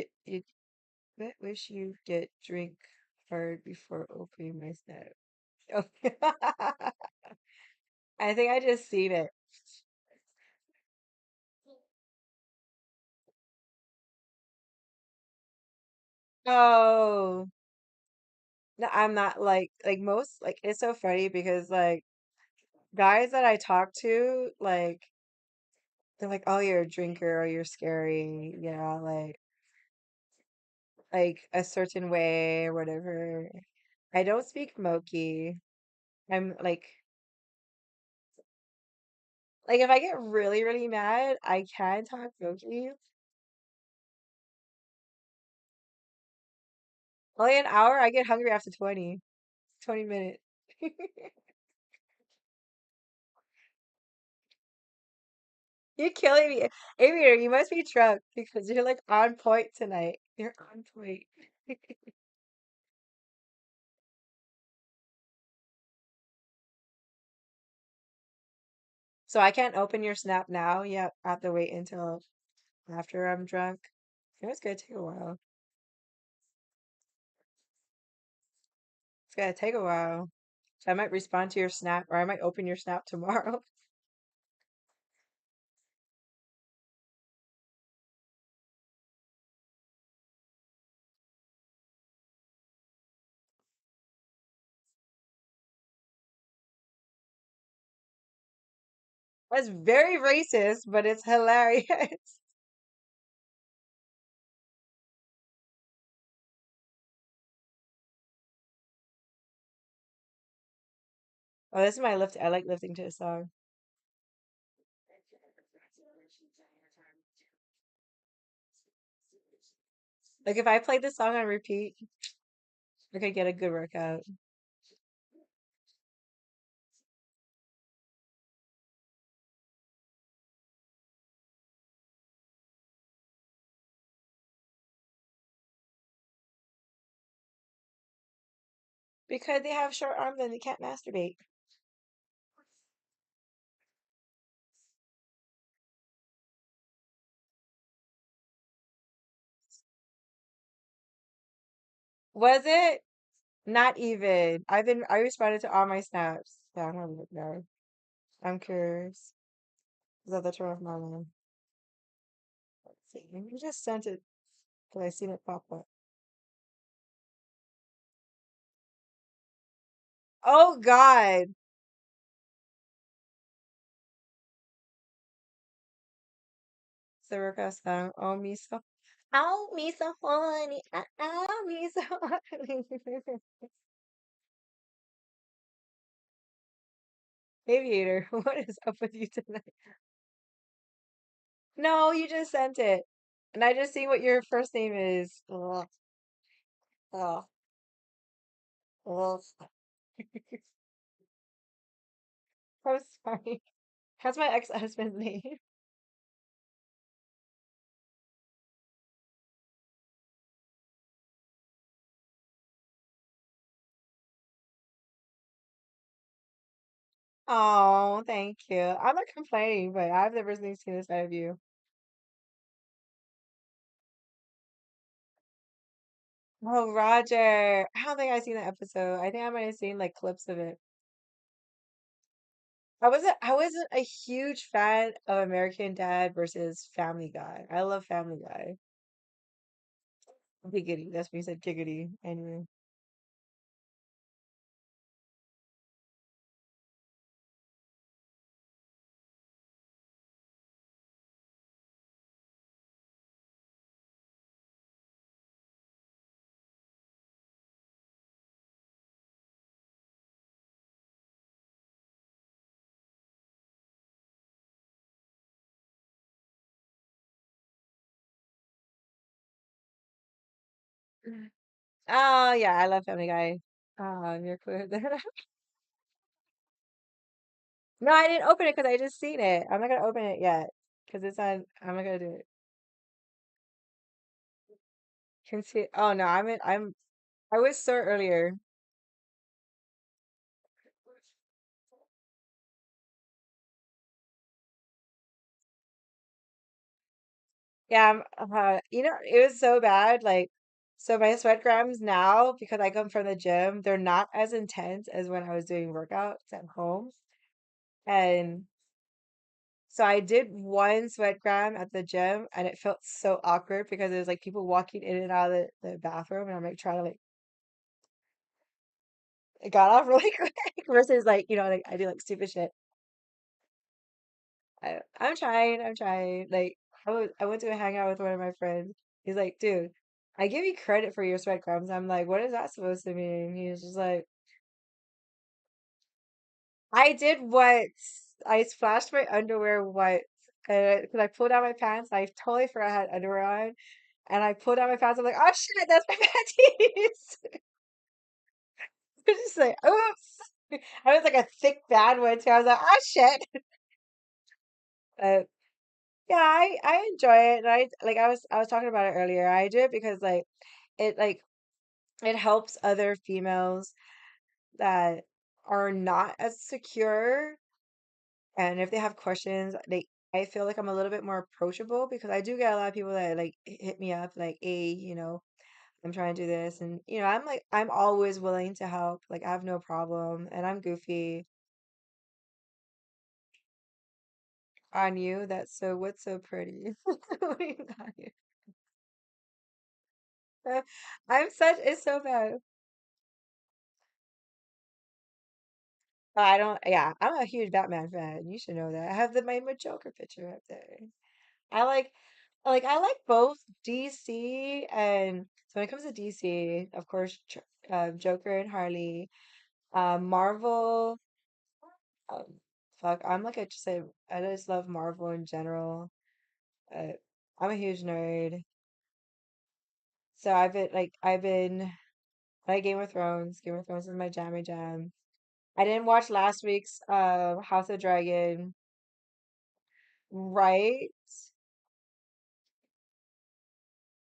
wish you get drink hard before opening my snap. Oh. I think I just seen it. Oh, no, I'm not like most like it's so funny because like guys that I talk to they're like, oh, you're a drinker or you're scary, like a certain way or whatever. I don't speak Moki. I'm like if I get really, really mad, I can talk Moki. Only an hour, I get hungry after 20 minutes. You're killing me. Aviator, you must be drunk because you're like on point tonight. You're on point. So I can't open your Snap now. Yeah, I have to wait until after I'm drunk. It's gonna take a while. It's gonna take a while. So I might respond to your Snap, or I might open your Snap tomorrow. That's very racist, but it's hilarious. Oh, this is my lift. I like lifting to the song. Like if I played this song on repeat, I could get a good workout. Because they have short arms and they can't masturbate. Was it? Not even. I responded to all my snaps. Yeah, I'm gonna look now. I'm curious. Is that the turn off my one? Let's see. You just sent it because I seen it pop up. Oh God. The workout song. Oh me so. Oh me so horny. Oh me so horny. Aviator, what is up with you tonight? No, you just sent it. And I just see what your first name is. Ugh, ugh, ugh. I'm sorry. How's my ex-husband's name? Oh, thank you. I'm not complaining, but I've never seen this side of you. Oh, Roger. I don't think I've seen that episode. I think I might have seen like clips of it. I wasn't a huge fan of American Dad versus Family Guy. I love Family Guy. Giggity. That's when you said giggity. Anyway. Oh yeah, I love Family Guy. Oh, you're cool. No, I didn't open it because I just seen it. I'm not gonna open it yet because it's on. I'm not gonna do it. Can see. Oh no, I was so earlier. Yeah, it was so bad. Like, so my sweatgrams now, because I come from the gym, they're not as intense as when I was doing workouts at home. And so I did one sweatgram at the gym, and it felt so awkward because there was like people walking in and out of the bathroom, and I'm like trying to like it got off really quick versus like like I do like stupid shit. I'm trying. I'm trying. Like I went to a hangout with one of my friends. He's like, dude, I give you credit for your sweatgrams. I'm like, what is that supposed to mean? He's just like, I did what I splashed my underwear what because I pulled out my pants. I totally forgot I had underwear on, and I pulled out my pants. I'm like, oh shit, that's my panties. I was just like, oops. I was like a thick bad one too. I was like, oh shit. Uh, Yeah, I enjoy it. And I was talking about it earlier. I do it because it it helps other females that are not as secure And if they have questions, I feel like I'm a little bit more approachable because I do get a lot of people that like hit me up like, hey, I'm trying to do this, and I'm always willing to help. Like I have no problem, and I'm goofy on you. That's so what's so pretty? What do you got here? I'm such it's so bad. I don't. Yeah, I'm a huge Batman fan. You should know that. I have my Joker picture up there. I I like both DC and so when it comes to DC, of course, Joker and Harley. Marvel. Um, fuck, I'm like I just love Marvel in general. Uh, I'm a huge nerd, so I've been like Game of Thrones. Game of Thrones is my jammy jam. I didn't watch last week's House of Dragon. Right?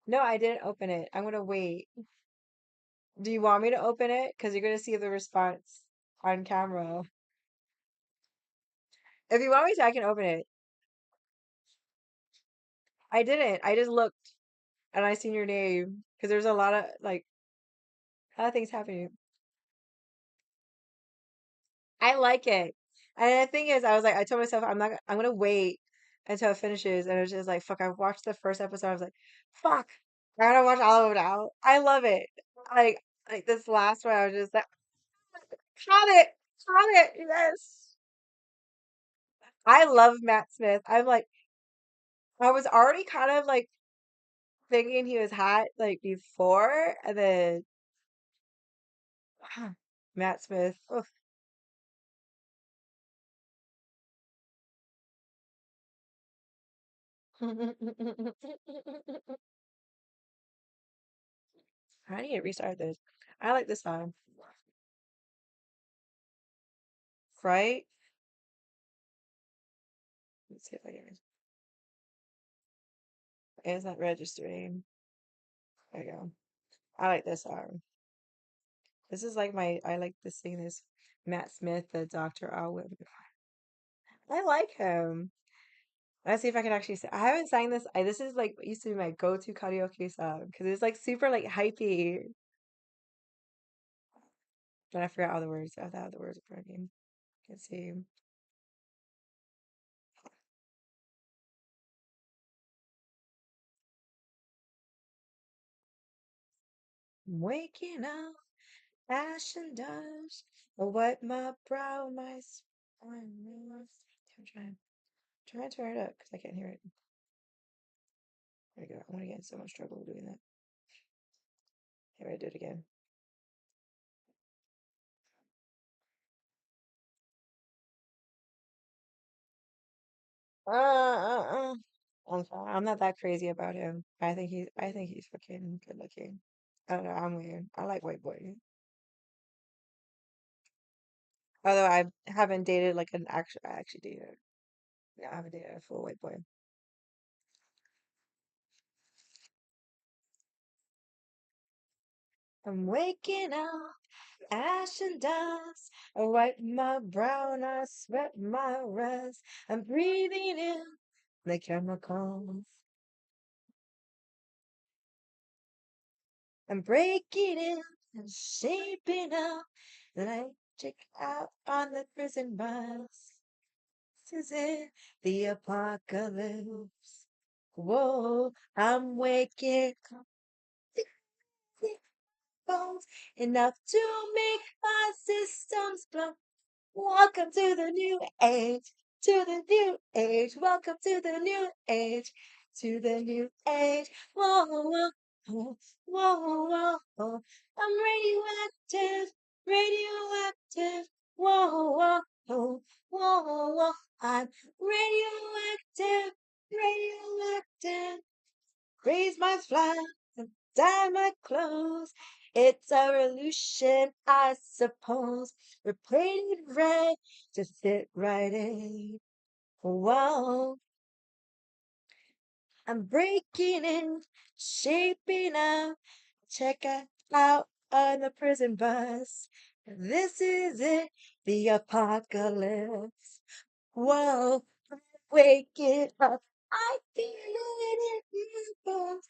No, I didn't open it. I'm gonna wait. Do you want me to open it? Because you're gonna see the response on camera. If you want me to, I can open it. I didn't. I just looked and I seen your name because there's a lot of things happening. I like it. And the thing is, I told myself I'm gonna wait until it finishes. And it was just like, fuck, I watched the first episode. I was like, fuck, I gotta watch all of it now. I love it. Like, like this last one, I was just like, have it, yes. I love Matt Smith. I was already kind of like thinking he was hot like before, and then Matt Smith. Ugh. I need to restart this. I like this song, right? Let's see if I can. It's not registering. There you go. I like this song. This is like I like to sing this Matt Smith, the Dr. Alwyn. I like him. Let's see if I can actually I haven't sang this. This is like used to be my go-to karaoke song because it's like super like hypey. But I forgot all the words. I thought the words were funny. Let's see. Waking up, ash and dust. I wipe my brow, my spine. I'm trying to turn it up because I can't hear it. There we go. I'm gonna get in so much trouble doing that. Here, I do it again. Uh. I'm not that crazy about him. I think he's fucking good looking. I don't know. I'm weird. I like white boy. Although I haven't dated like I actually dated. Yeah, I haven't dated a full white boy. I'm waking up, ash and dust. I wipe my brow and I sweat my rest. I'm breathing in the chemicals. I'm breaking in and shaping up. Like check out on the prison bus. This is it, the apocalypse. Whoa, I'm waking up. Bones enough to make my systems blow. Welcome to the new age, to the new age. Welcome to the new age, to the new age. Whoa, whoa, whoa, whoa, whoa, whoa. I'm radioactive, radioactive. Whoa, whoa, whoa, whoa, whoa. I'm radioactive, radioactive. Raise my flag and dye my clothes. It's a revolution, I suppose. We're painted red to fit right in. Whoa, I'm breaking in, shaping up. Check it out on the prison bus. This is it, the apocalypse. whoa, wake it up. I feel it in my bones.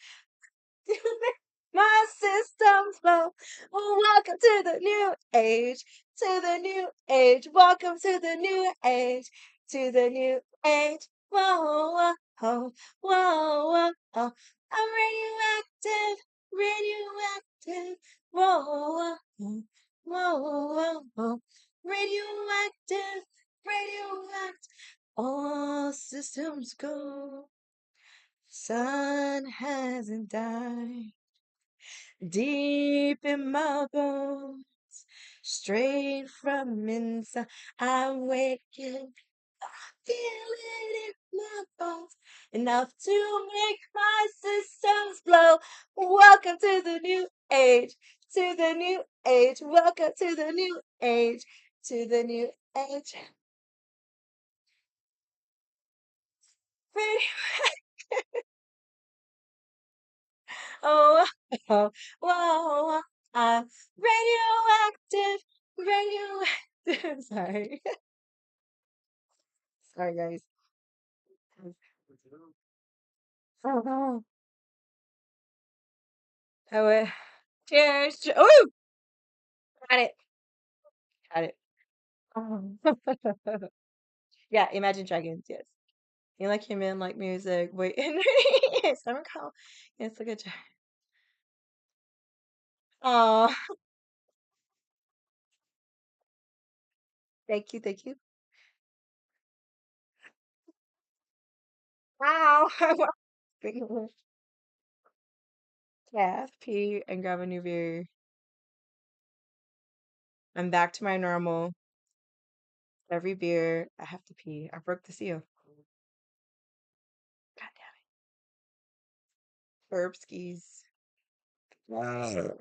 My system's blown. Welcome to the new age, to the new age. Welcome to the new age, to the new age. Whoa, whoa, whoa, whoa, whoa, whoa. I'm radioactive, radioactive. Whoa, whoa, whoa, whoa, whoa, whoa. Radioactive, radioactive. All systems go. Sun hasn't died. Deep in my bones, straight from inside, I'm waking, feel it in my bones, enough to make my systems blow. Welcome to the new age, to the new age. Welcome to the new age, to the new age. Oh, oh, whoa, I'm radioactive, radioactive. Sorry. Sorry, guys. Oh, no. I would. Cheers. Oh, got it. Got it. Oh. Yeah, Imagine Dragons, yes. You like him in like music. Wait, Summer Call. Yes, look at you. Oh, thank you, thank you. Wow. Yeah, pee and grab a new beer. I'm back to my normal. Every beer, I have to pee. I broke the seal. God damn it. Herbskis. Wow.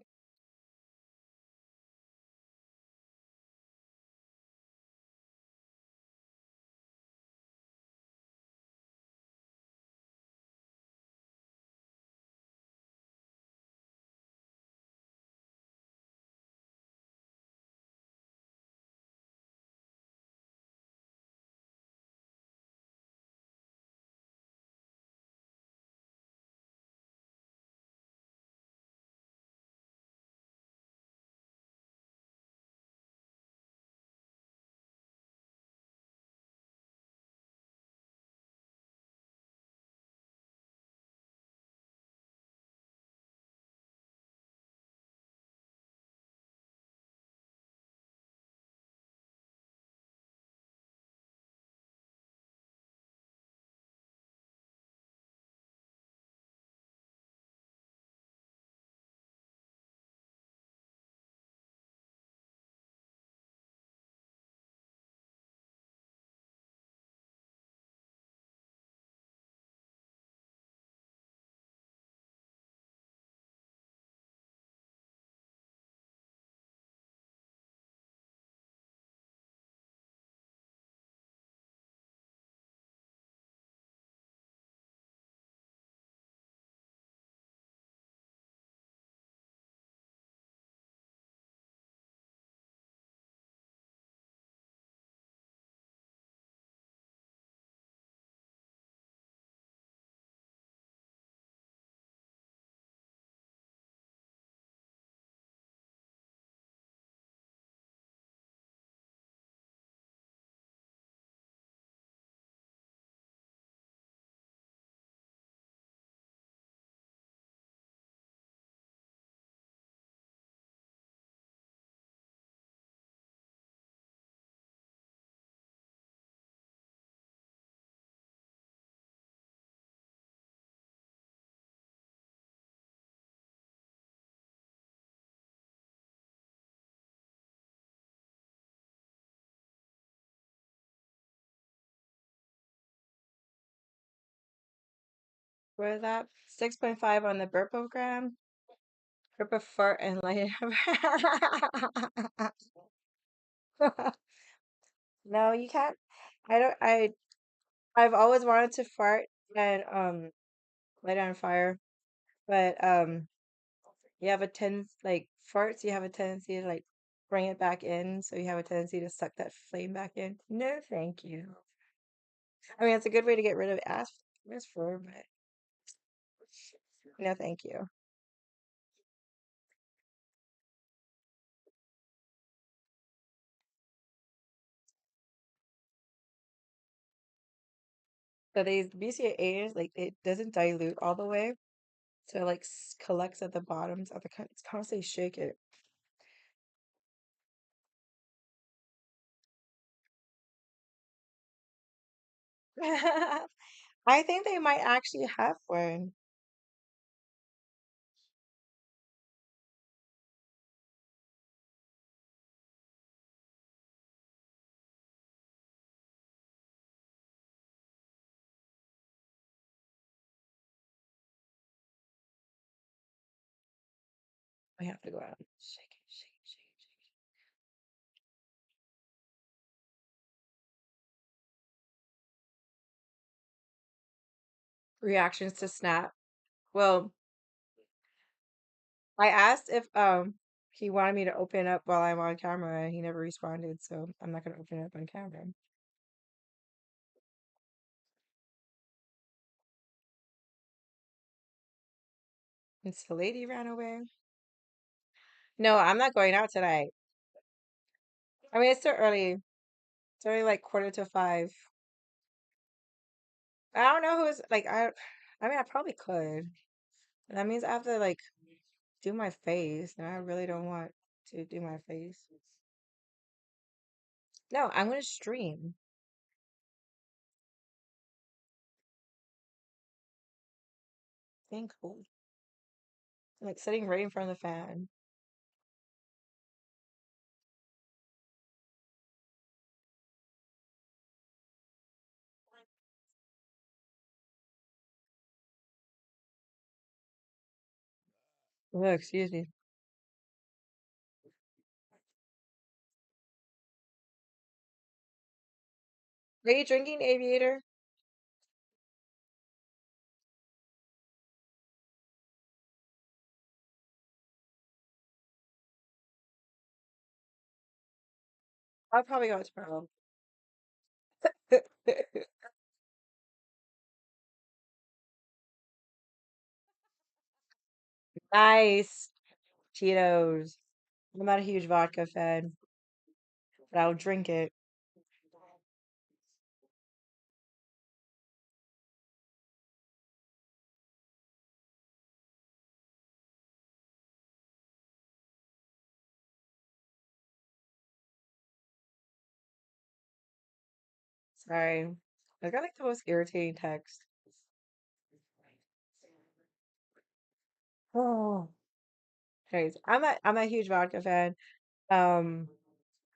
What is that? 6.5 on the burpogram. Burp fart and light. No, you can't. I don't. I've always wanted to fart and light it on fire, but you have a tendency like farts. You have a tendency to like bring it back in, so you have a tendency to suck that flame back in. No, thank you. I mean, it's a good way to get rid of ass fur, but no, thank you. So these BCAAs, like it doesn't dilute all the way, so it like collects at the bottoms of the it's constantly shake it. I think they might actually have one. I have to go out and shake it, shake it, shake it, shake it. Reactions to Snap. Well, I asked if he wanted me to open up while I'm on camera, and he never responded, so I'm not gonna open it up on camera. And so the lady ran away. No, I'm not going out tonight. I mean, it's still early. It's only like 4:45. I don't know who's like I mean, I probably could. That means I have to like do my face, and I really don't want to do my face. No, I'm gonna stream. Being cool. Like sitting right in front of the fan. Oh, excuse me. Are you drinking Aviator? I'll probably go tomorrow. Nice. Cheetos. I'm not a huge vodka fan, but I'll drink it. Sorry. I got like the most irritating text. Oh. Anyways, I'm a huge vodka fan. Um,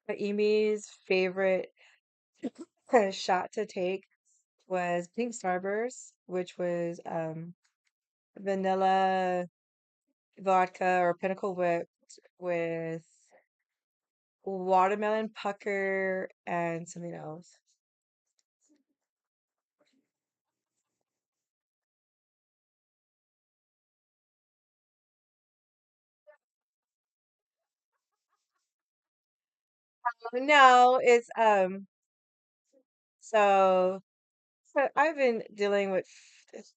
but Amy's favorite shot to take was Pink Starburst, which was vanilla vodka or Pinnacle Whip with watermelon pucker and something else. No, it's so so I've been dealing with this.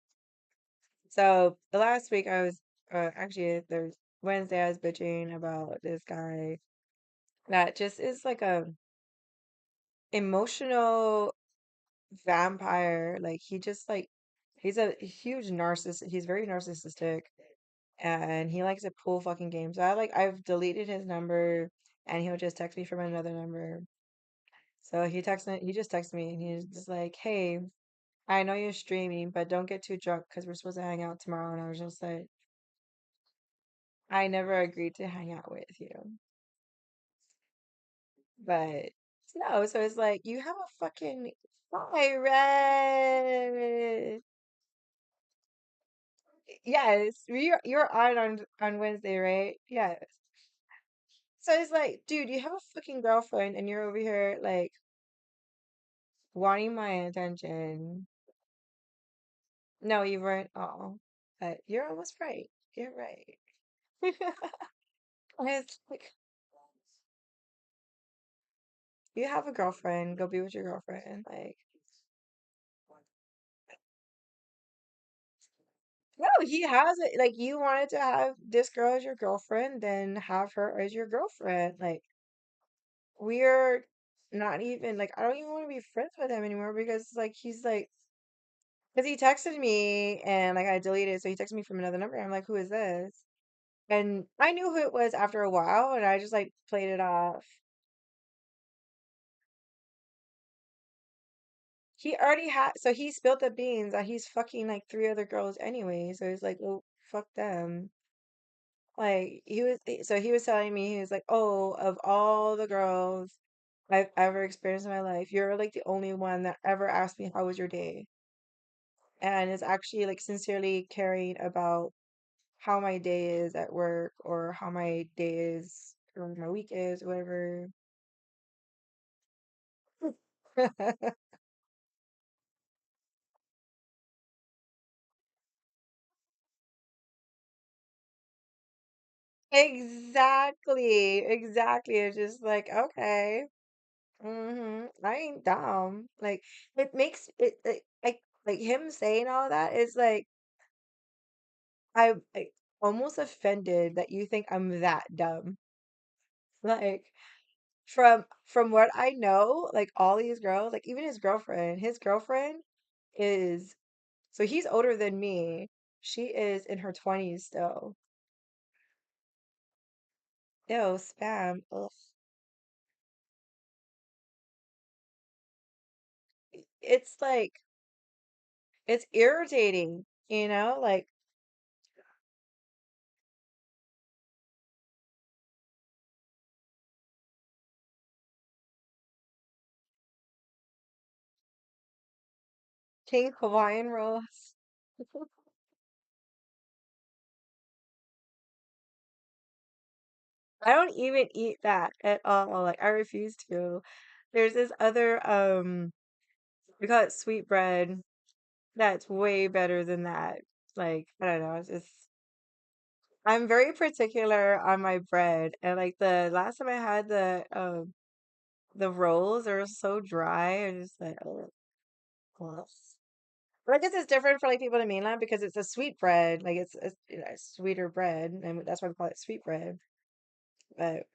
So the last week I was actually there's Wednesday I was bitching about this guy that just is like a emotional vampire. Like he just like he's a huge narcissist. He's very narcissistic and he likes to pull fucking games. I've deleted his number and he'll just text me from another number. So he just texted me and he's just like, "Hey, I know you're streaming, but don't get too drunk because we're supposed to hang out tomorrow." And I was just like, I never agreed to hang out with you. But no, so it's like you have a fucking virus. Yes, you're on Wednesday, right? Yes. So it's like, dude, you have a fucking girlfriend and you're over here like wanting my attention. No, you weren't all. But you're almost right. You're right. And it's like you have a girlfriend, go be with your girlfriend. Like No, he has it. Like, you wanted to have this girl as your girlfriend, then have her as your girlfriend. Like, we're not even, like, I don't even want to be friends with him anymore because, like, he's like, because he texted me and, like, I deleted it. So he texted me from another number. I'm like, who is this? And I knew who it was after a while, and I just, like, played it off. He already had, so he spilled the beans that he's fucking, like, three other girls anyway. So he's like, well, fuck them. Like so he was telling me, he was like, "Oh, of all the girls I've ever experienced in my life, you're like the only one that ever asked me how was your day, and is actually like sincerely caring about how my day is at work or how my day is or my week is, whatever." Exactly, exactly. It's just like, okay, I ain't dumb. Like it makes it like him saying all that is like I'm like, almost offended that you think I'm that dumb. Like from what I know, like all these girls, like even his girlfriend is so he's older than me. She is in her 20s still. Ew, spam. Ugh. It's like it's irritating, you know? Like King Hawaiian rolls. I don't even eat that at all. Like I refuse to. There's this other we call it sweet bread. That's way better than that. Like, I don't know, it's just I'm very particular on my bread. And like the last time I had the rolls are so dry. I just like, oh, gross. But I guess it's different for like people in the mainland because it's a sweet bread. Like it's you know, sweeter bread, and that's why we call it sweet bread. But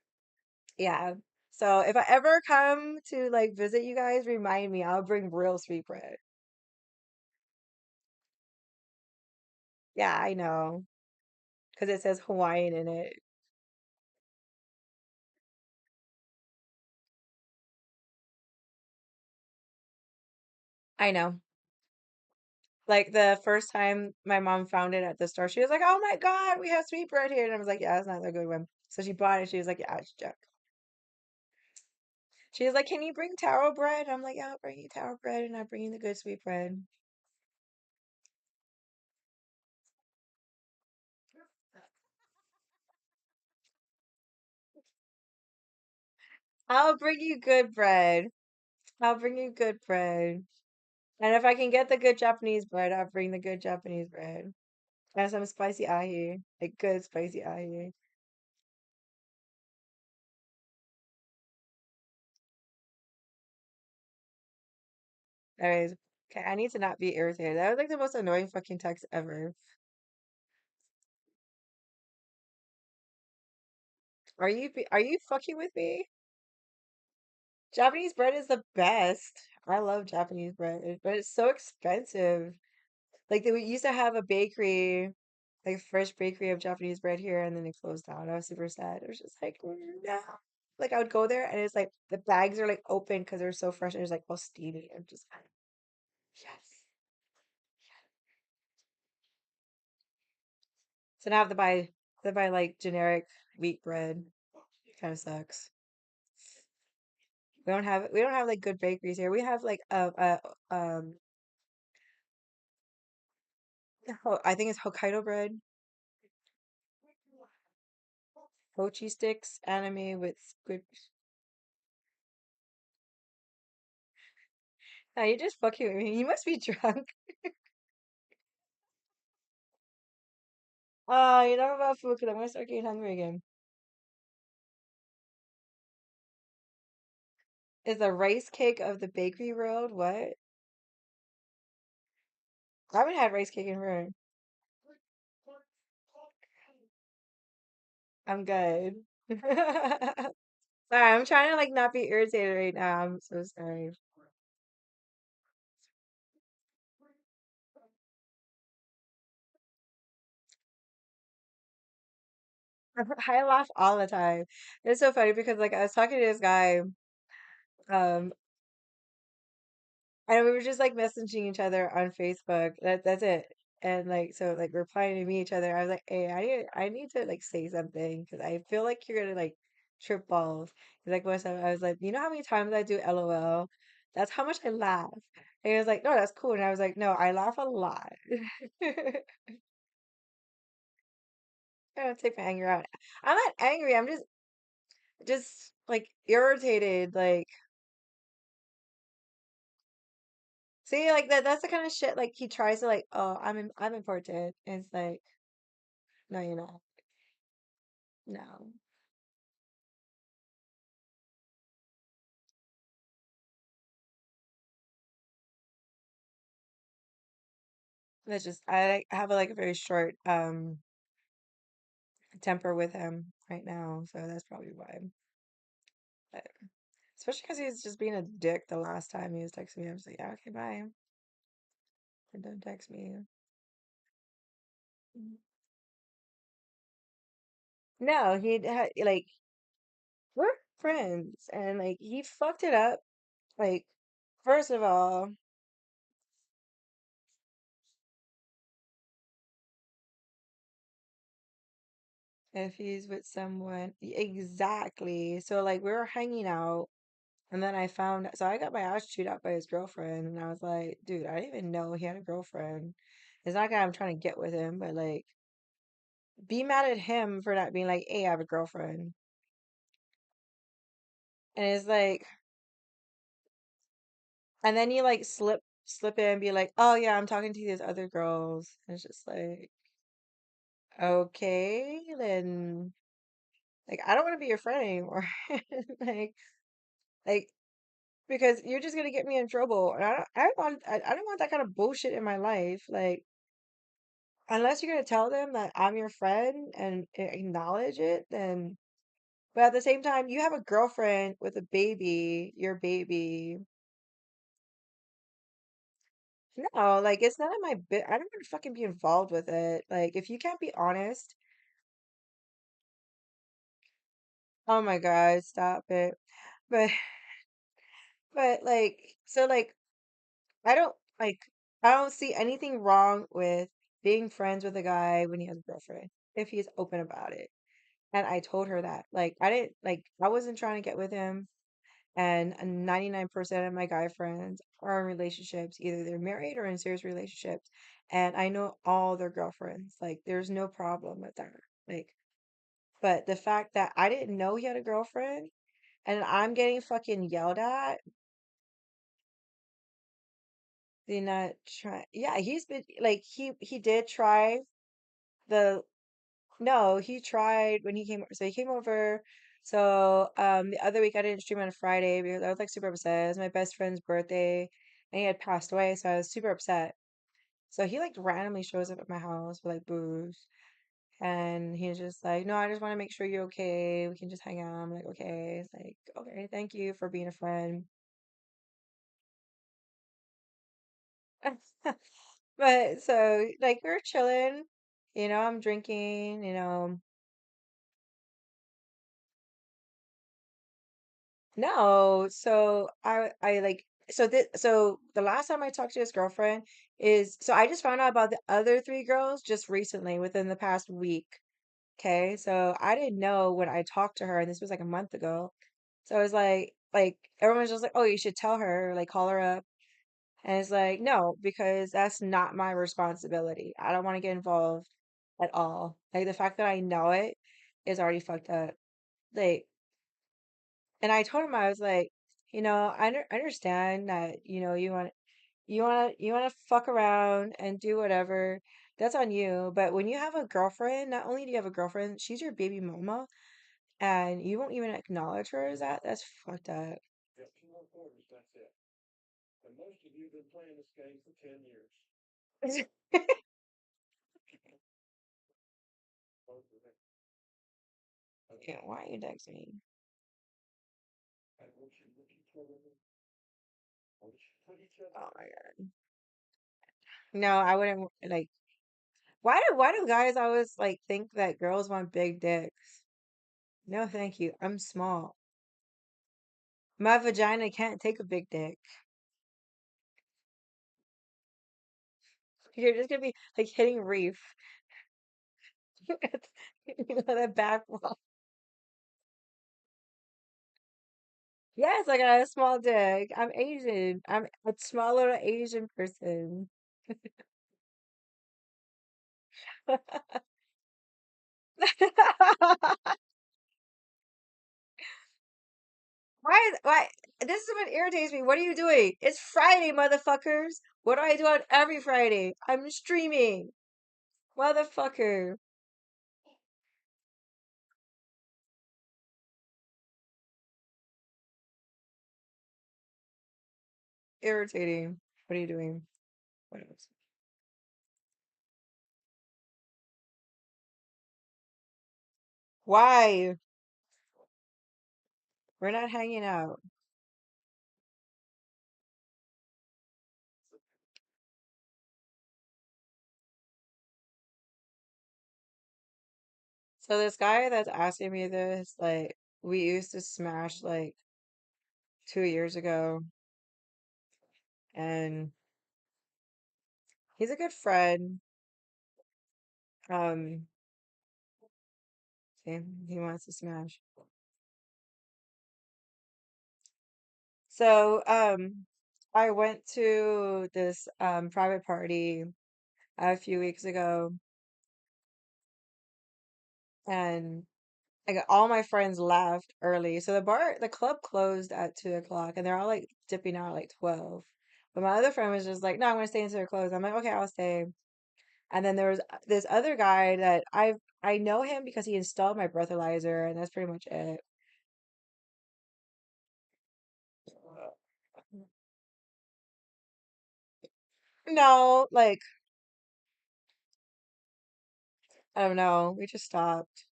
yeah. So if I ever come to like visit you guys, remind me. I'll bring real sweet bread. Yeah, I know. Because it says Hawaiian in it. I know. Like the first time my mom found it at the store, she was like, "Oh my God, we have sweet bread here." And I was like, "Yeah, it's not a good one." So she bought it. She was like, "Yeah, it's junk." She was like, "Can you bring taro bread?" I'm like, "Yeah, I'll bring you taro bread and I'll bring you the good sweet bread." I'll bring you good bread. I'll bring you good bread. And if I can get the good Japanese bread, I'll bring the good Japanese bread. And some spicy ahi, like good spicy ahi. Anyways, okay, I need to not be irritated. That was like the most annoying fucking text ever. Are you fucking with me? Japanese bread is the best. I love Japanese bread, but it's so expensive. Like they used to have a bakery, like a fresh bakery of Japanese bread here, and then it closed down. I was super sad. It was just like, no. Like I would go there, and it's like the bags are like open because they're so fresh, and it's like all steamy. I'm just like, yes. So now I have to buy like generic wheat bread. Kind of sucks. We don't have like good bakeries here. We have like I think it's Hokkaido bread, mochi sticks, anime with good. Now you're just fucking with me. You must be drunk. Oh, you know about food because I'm gonna start getting hungry again. Is the rice cake of the bakery world? What? I haven't had rice cake in forever. I'm good. Sorry, I'm trying to like not be irritated right now. I'm so sorry. I laugh all the time. It's so funny because like I was talking to this guy, um, and we were just like messaging each other on Facebook. That's it. And like so like replying to me each other. I was like, hey, I need to like say something because I feel like you're gonna like trip balls. He's like, what's up? I was like, you know how many times I do LOL? That's how much I laugh. And he was like, no, that's cool. And I was like, no, I laugh a lot. I don't take my anger out. I'm not angry. I'm just like irritated. Like, see, like that's the kind of shit like he tries to like, oh, I'm important. And it's like, no, you're not. No. That's just I have like a very short temper with him right now, so that's probably why. But, especially because he was just being a dick the last time he was texting me. I was like, yeah, okay, bye. And don't text me. Mhm. No, like we're friends, and like he fucked it up. Like, first of all, if he's with someone, exactly. So like we were hanging out. And then I found, so I got my ass chewed out by his girlfriend, and I was like, dude, I didn't even know he had a girlfriend. It's not like I'm trying to get with him, but like, be mad at him for not being like, hey, I have a girlfriend. And it's like, and then you like slip in and be like, oh yeah, I'm talking to these other girls. And it's just like, okay, then like I don't want to be your friend anymore. Like, like because you're just gonna get me in trouble, and I don't want that kind of bullshit in my life. Like. Unless you're gonna tell them that I'm your friend and acknowledge it, then. But at the same time, you have a girlfriend with a baby, your baby. No, like it's none of my bit. I don't want to fucking be involved with it. Like if you can't be honest, oh my God, stop it. But like so like I don't like I don't see anything wrong with being friends with a guy when he has a girlfriend if he's open about it. And I told her that. Like I didn't like I wasn't trying to get with him. And 99% of my guy friends are in relationships. Either they're married or in serious relationships. And I know all their girlfriends. Like, there's no problem with that. Like, but the fact that I didn't know he had a girlfriend and I'm getting fucking yelled at, they're not try. Yeah, he's been like he did try the no, he tried when he came. So he came over. So the other week I didn't stream on a Friday because I was like super upset. It was my best friend's birthday, and he had passed away, so I was super upset. So he like randomly shows up at my house with like booze, and he's just like, "No, I just want to make sure you're okay. We can just hang out." I'm like, "Okay." It's like, "Okay, thank you for being a friend." But so like we're chilling, I'm drinking, No, so I like so the last time I talked to his girlfriend is so I just found out about the other three girls just recently within the past week. Okay, so I didn't know when I talked to her, and this was like a month ago. So I was like everyone's just like, oh, you should tell her, like call her up, and it's like no, because that's not my responsibility. I don't want to get involved at all. Like the fact that I know it is already fucked up. Like. And I told him I was like, I understand that, you want to fuck around and do whatever. That's on you. But when you have a girlfriend, not only do you have a girlfriend, she's your baby mama, and you won't even acknowledge her as that. That's fucked up. Yeah, why you text me? Oh my God. No, I wouldn't like. Why do guys always like think that girls want big dicks? No, thank you. I'm small. My vagina can't take a big dick. You're just gonna be like hitting reef. You know that back wall. Yes, I got a small dick. I'm Asian. I'm a small little Asian person. Why? This is what irritates me. What are you doing? It's Friday, motherfuckers. What do I do on every Friday? I'm streaming. Motherfucker. Irritating. What are you doing? What else? Why? We're not hanging out. So this guy that's asking me this, like, we used to smash like 2 years ago, and he's a good friend. Um, see, he wants to smash. So, I went to this private party a few weeks ago, and I got all my friends left early. So the club closed at 2 o'clock, and they're all like dipping out at like 12. But my other friend was just like, "No, I'm gonna stay until they're closed." I'm like, "Okay, I'll stay." And then there was this other guy that I know him because he installed my breathalyzer, and that's pretty much it. No, like I don't know. We just stopped.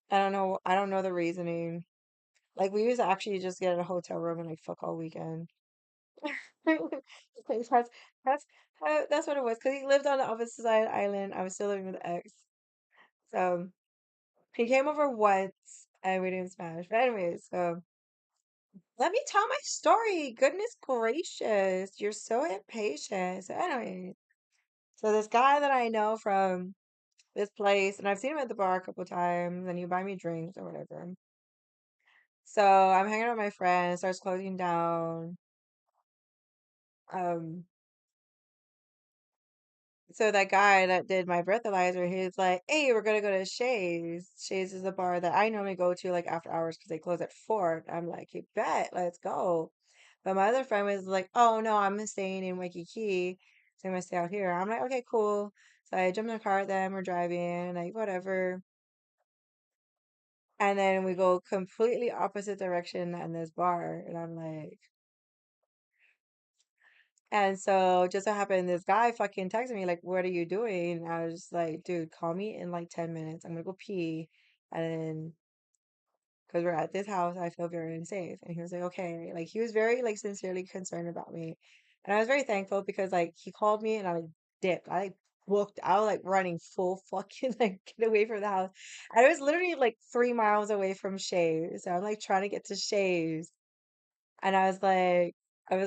I don't know. I don't know the reasoning. Like we used to actually just get a hotel room and like fuck all weekend. Like, that's that's what it was. Because he lived on the opposite side of the island. I was still living with the ex. So he came over once and we didn't smash. But anyways, so let me tell my story. Goodness gracious. You're so impatient. So anyway, so this guy that I know from this place, and I've seen him at the bar a couple times, and he buy me drinks or whatever. So I'm hanging out with my friend, it starts closing down. Um, so that guy that did my breathalyzer, he's like, "Hey, we're gonna go to Shay's. Shay's is a bar that I normally go to like after hours because they close at 4." I'm like, "You bet, let's go." But my other friend was like, "Oh no, I'm staying in Waikiki, so I'm gonna stay out here." I'm like, "Okay, cool." So I jump in the car with them, we're driving, like whatever. And then we go completely opposite direction in this bar, and I'm like, and so just so happened this guy fucking texted me like, "What are you doing?" I was just like, "Dude, call me in like 10 minutes. I'm gonna go pee, and then because we're at this house, I feel very unsafe." And he was like, "Okay." Like he was very like sincerely concerned about me, and I was very thankful because like he called me and I like dipped. I like looked. I was like running full fucking like get away from the house. I was literally like 3 miles away from Shays, so I'm like trying to get to Shays. And I was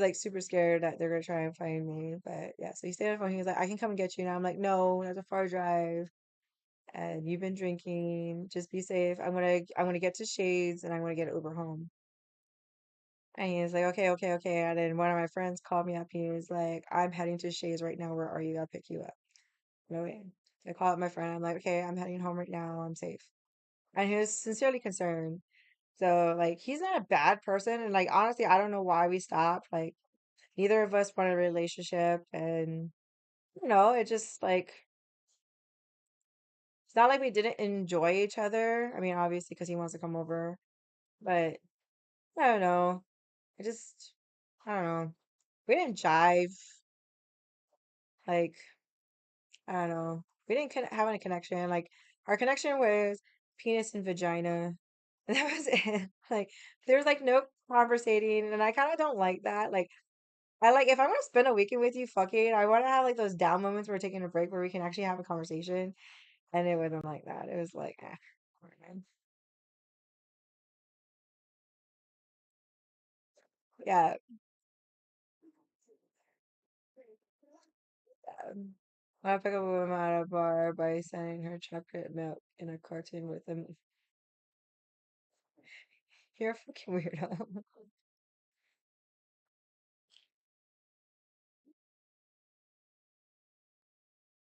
like super scared that they're gonna try and find me. But yeah, so he stayed on the phone. He was like, "I can come and get you." And I'm like, "No, that's a far drive. And you've been drinking. Just be safe. I'm gonna get to Shades and I'm gonna get Uber home." And he was like, "Okay, okay, okay." And then one of my friends called me up. He was like, "I'm heading to Shades right now. Where are you? I'll pick you up." No way. So I call up my friend. I'm like, "Okay, I'm heading home right now. I'm safe." And he was sincerely concerned. So like he's not a bad person. And like honestly, I don't know why we stopped. Like neither of us want a relationship, and it just like it's not like we didn't enjoy each other. I mean, obviously because he wants to come over, but I don't know. I just I don't know. We didn't jive. Like I don't know. We didn't have any connection. Like Our connection was penis and vagina. And that was it. Like there was like no conversating, and I kind of don't like that. Like I like if I'm gonna spend a weekend with you fucking, I want to have like those down moments where we're taking a break where we can actually have a conversation. And it wasn't like that. It was like, whatever. Yeah. I pick up a woman at a bar by sending her chocolate milk in a cartoon with them. You're a fucking weirdo.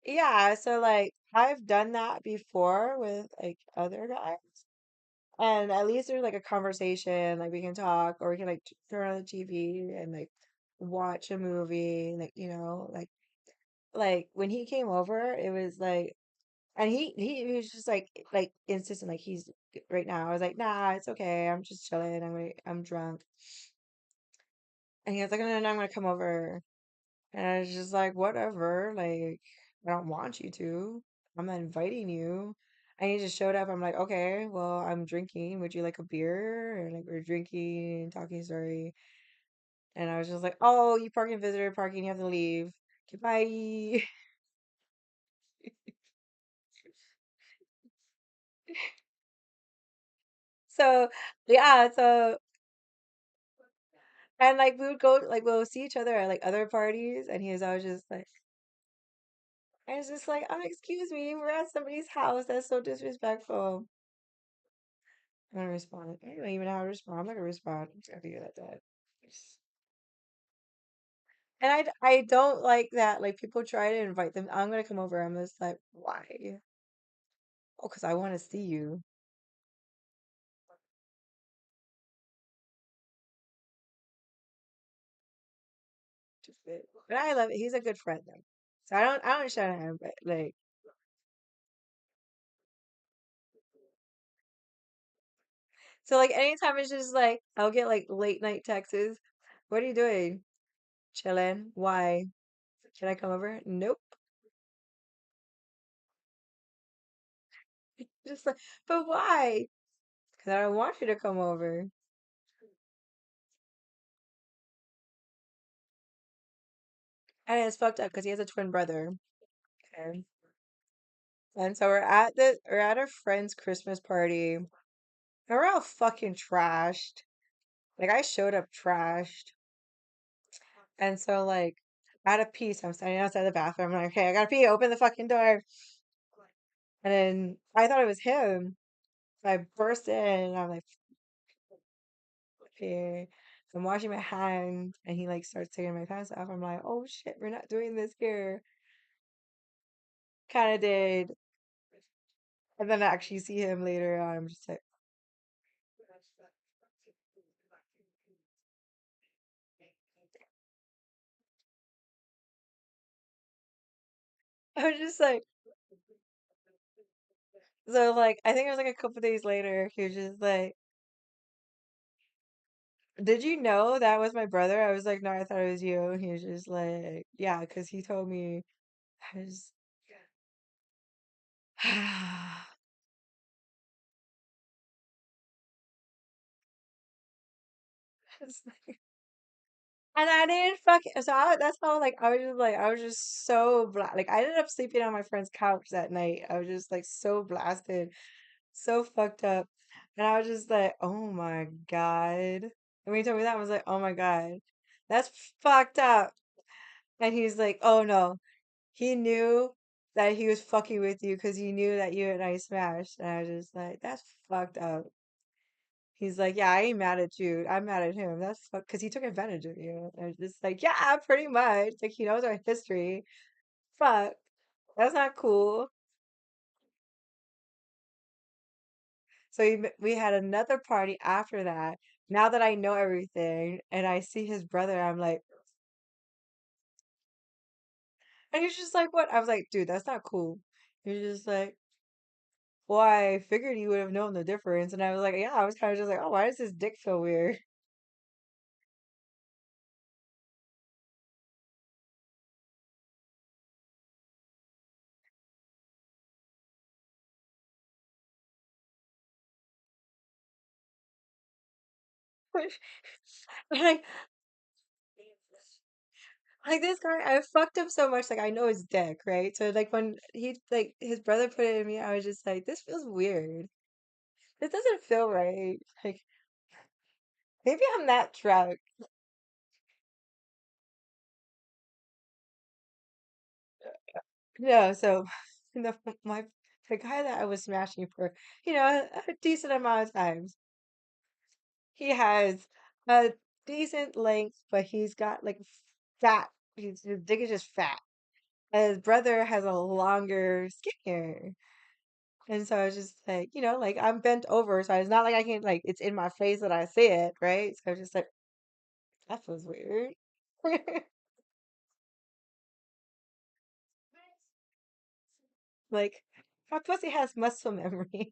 Yeah, so like I've done that before with like other guys. And at least there's like a conversation, like we can talk or we can like turn on the TV and like watch a movie, like like when he came over, it was like and he was just like insistent like he's right now. I was like, "Nah, it's okay. I'm just chilling. I'm drunk." And he was like, "No, no, no, I'm gonna come over." And I was just like, "Whatever. Like, I don't want you to. I'm not inviting you." And he just showed up. I'm like, "Okay, well, I'm drinking. Would you like a beer?" And like we're drinking and talking story. And I was just like, "Oh, you park in visitor parking. You have to leave. Goodbye." So yeah, so and like we would go like we'll see each other at like other parties and he was always just like I was just like, excuse me, we're at somebody's house. That's so disrespectful. I'm gonna respond. I don't even know how to respond. I'm not gonna respond. I'm just gonna leave it at that. And I don't like that. Like people try to invite them. I'm gonna come over. I'm just like, why? Oh, because I want to see you. Just it. But I love it. He's a good friend though. So I don't shut him, but like so like anytime it's just like I'll get like late night texts. What are you doing? Chilling. Why? Can I come over? Nope. Just like, but why? Because I don't want you to come over. And it's fucked up because he has a twin brother. Okay. And so we're at a friend's Christmas party. And we're all fucking trashed. Like I showed up trashed. And so like out of peace, I'm standing outside the bathroom. I'm like, okay, I gotta pee, open the fucking door. And then I thought it was him. So I burst in and I'm like, okay. I'm washing my hands and he like starts taking my pants off. I'm like, oh shit, we're not doing this here. Kind of did. And then I actually see him later on. I'm just like, I was just like, so like, I think it was like a couple days later. He was just like, did you know that was my brother? I was like, no, I thought it was you. He was just like, yeah, because he told me. I was, and I didn't fucking. So that's how like I was just so like I ended up sleeping on my friend's couch that night. I was just like so blasted, so fucked up, and I was just like, oh my God. And when he told me that, I was like, oh my God, that's fucked up. And he's like, oh no, he knew that he was fucking with you because he knew that you and I smashed. And I was just like, that's fucked up. He's like, yeah, I ain't mad at you. I'm mad at him. That's fuck because he took advantage of you. And I was just like, yeah, pretty much. Like he knows our history. Fuck, that's not cool. So we had another party after that. Now that I know everything and I see his brother, I'm like, and he's just like, what? I was like, dude, that's not cool. He's just like, well, I figured you would have known the difference. And I was like, yeah, I was kind of just like, oh, why does his dick feel weird? Like, like this guy, I fucked him so much. Like I know his dick, right? So like when he like his brother put it in me, I was just like, this feels weird. This doesn't feel right. Like maybe I'm that drunk. No, so the my the guy that I was smashing for, a decent amount of times, he has a decent length, but he's got like fat. His dick is just fat. And his brother has a longer, skinnier. And so I was just like, like I'm bent over, so it's not like I can like it's in my face that I see it, right? So I was just like, that feels weird. Like my pussy has muscle memory.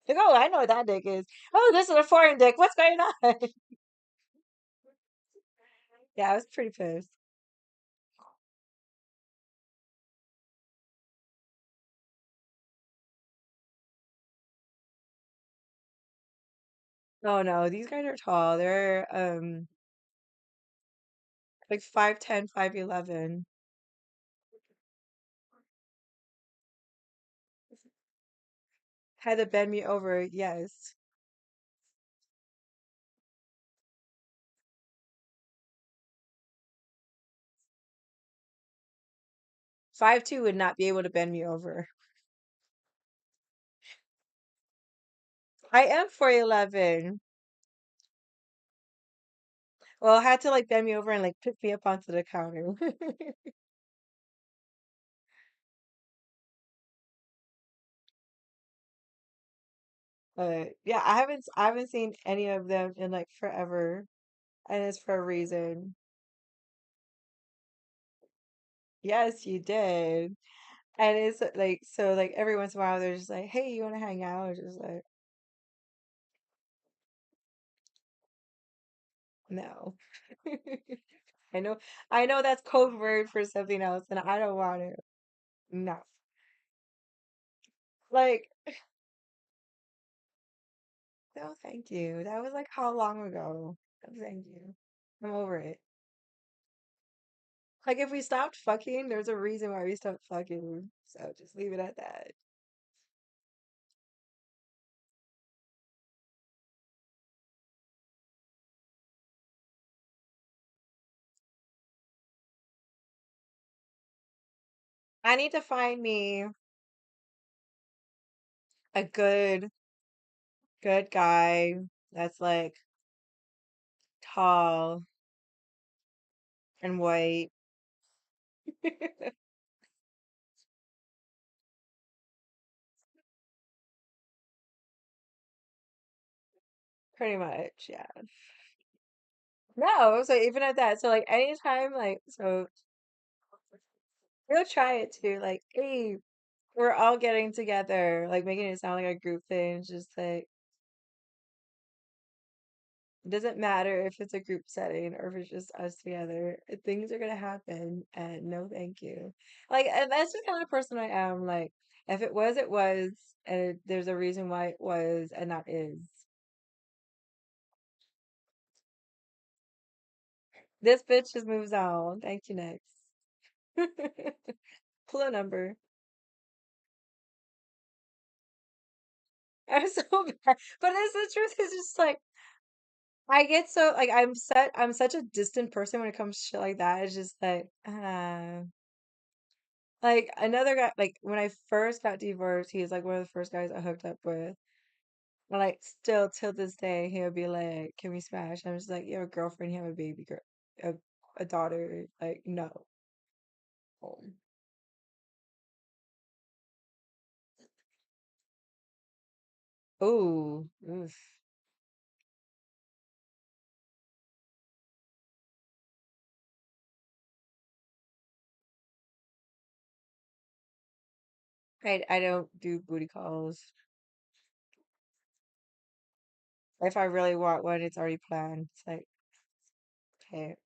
Like, oh, I know what that dick is. Oh, this is a foreign dick. What's going on? Yeah, I was pretty pissed. Oh no, these guys are tall. They're like 5'10", 5'11". Had to bend me over, yes. 5'2" would not be able to bend me over. I am 4'11". Well, had to like bend me over and like pick me up onto the counter. But yeah, I haven't seen any of them in like forever, and it's for a reason. Yes, you did. And it's like so like every once in a while they're just like, "Hey, you want to hang out?" It's just like, no. I know I know that's code word for something else, and I don't want it. No. Like, no, thank you. That was like how long ago? No, thank you. I'm over it. Like if we stopped fucking, there's a reason why we stopped fucking. So just leave it at that. I need to find me a good guy that's like tall and white. Pretty much, yeah. No, so even at that, so like anytime, like, so we'll try it too. Like, hey, we're all getting together, like making it sound like a group thing. It's just like, it doesn't matter if it's a group setting or if it's just us together. Things are gonna happen, and no, thank you. Like, and that's the kind of person I am. Like, if it was, it was, and there's a reason why it was, and that is. This bitch just moves on. Thank you, next. Pull a number. I'm so bad. But it's the truth is just like I get so like I'm such a distant person when it comes to shit like that. It's just like another guy like when I first got divorced, he was like one of the first guys I hooked up with. And like still till this day he'll be like, "Can we smash?" I'm just like, "You have a girlfriend, you have a baby girl, a, a daughter." Like, no. Oh, oof. I don't do booty calls. If I really want one, it's already planned. It's like, okay,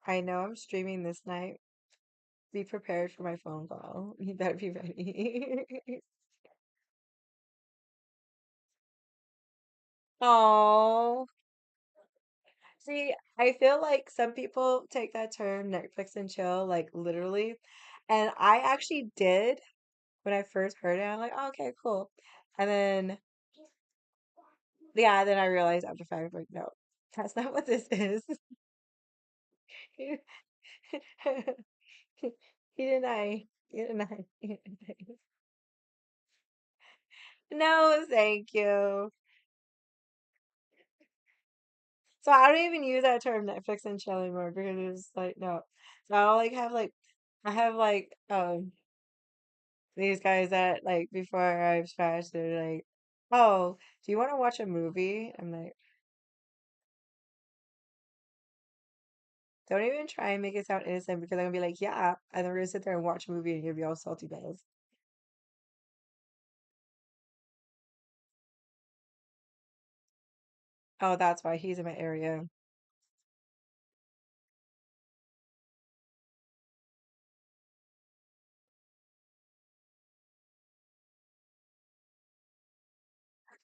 I know I'm streaming this night. Be prepared for my phone call. You better be ready. Oh. See, I feel like some people take that term Netflix and chill like literally, and I actually did when I first heard it. I'm like, oh, okay, cool. And then yeah, then I realized after fact, like, no, that's not what this is. He deny. He deny. No, thank you. So I don't even use that term Netflix and chill anymore because it's like no. So I'll like have like I have like these guys that like before I've smashed they're like, oh, do you want to watch a movie? I'm like, don't even try and make it sound innocent because I'm gonna be like, yeah, and then we're gonna sit there and watch a movie and you'll be all salty bells. Oh, that's why he's in my area.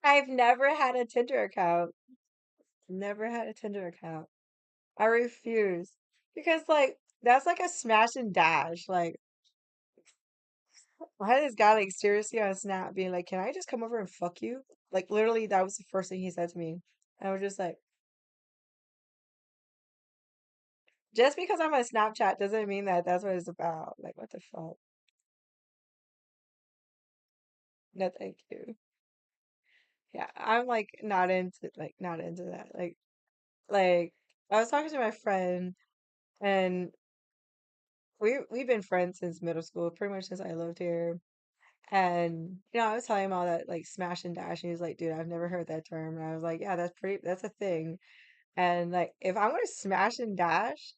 I've never had a Tinder account. Never had a Tinder account. I refuse. Because like that's like a smash and dash. Like I had this guy like seriously on Snap being like, can I just come over and fuck you? Like literally that was the first thing he said to me. I was just like, just because I'm on Snapchat doesn't mean that that's what it's about. Like what the fuck? No, thank you. Yeah, I'm like not into that. Like I was talking to my friend and we've been friends since middle school, pretty much since I lived here. And I was telling him all that like smash and dash, and he was like, "Dude, I've never heard that term." And I was like, "Yeah, that's a thing." And like, if I'm gonna smash and dash,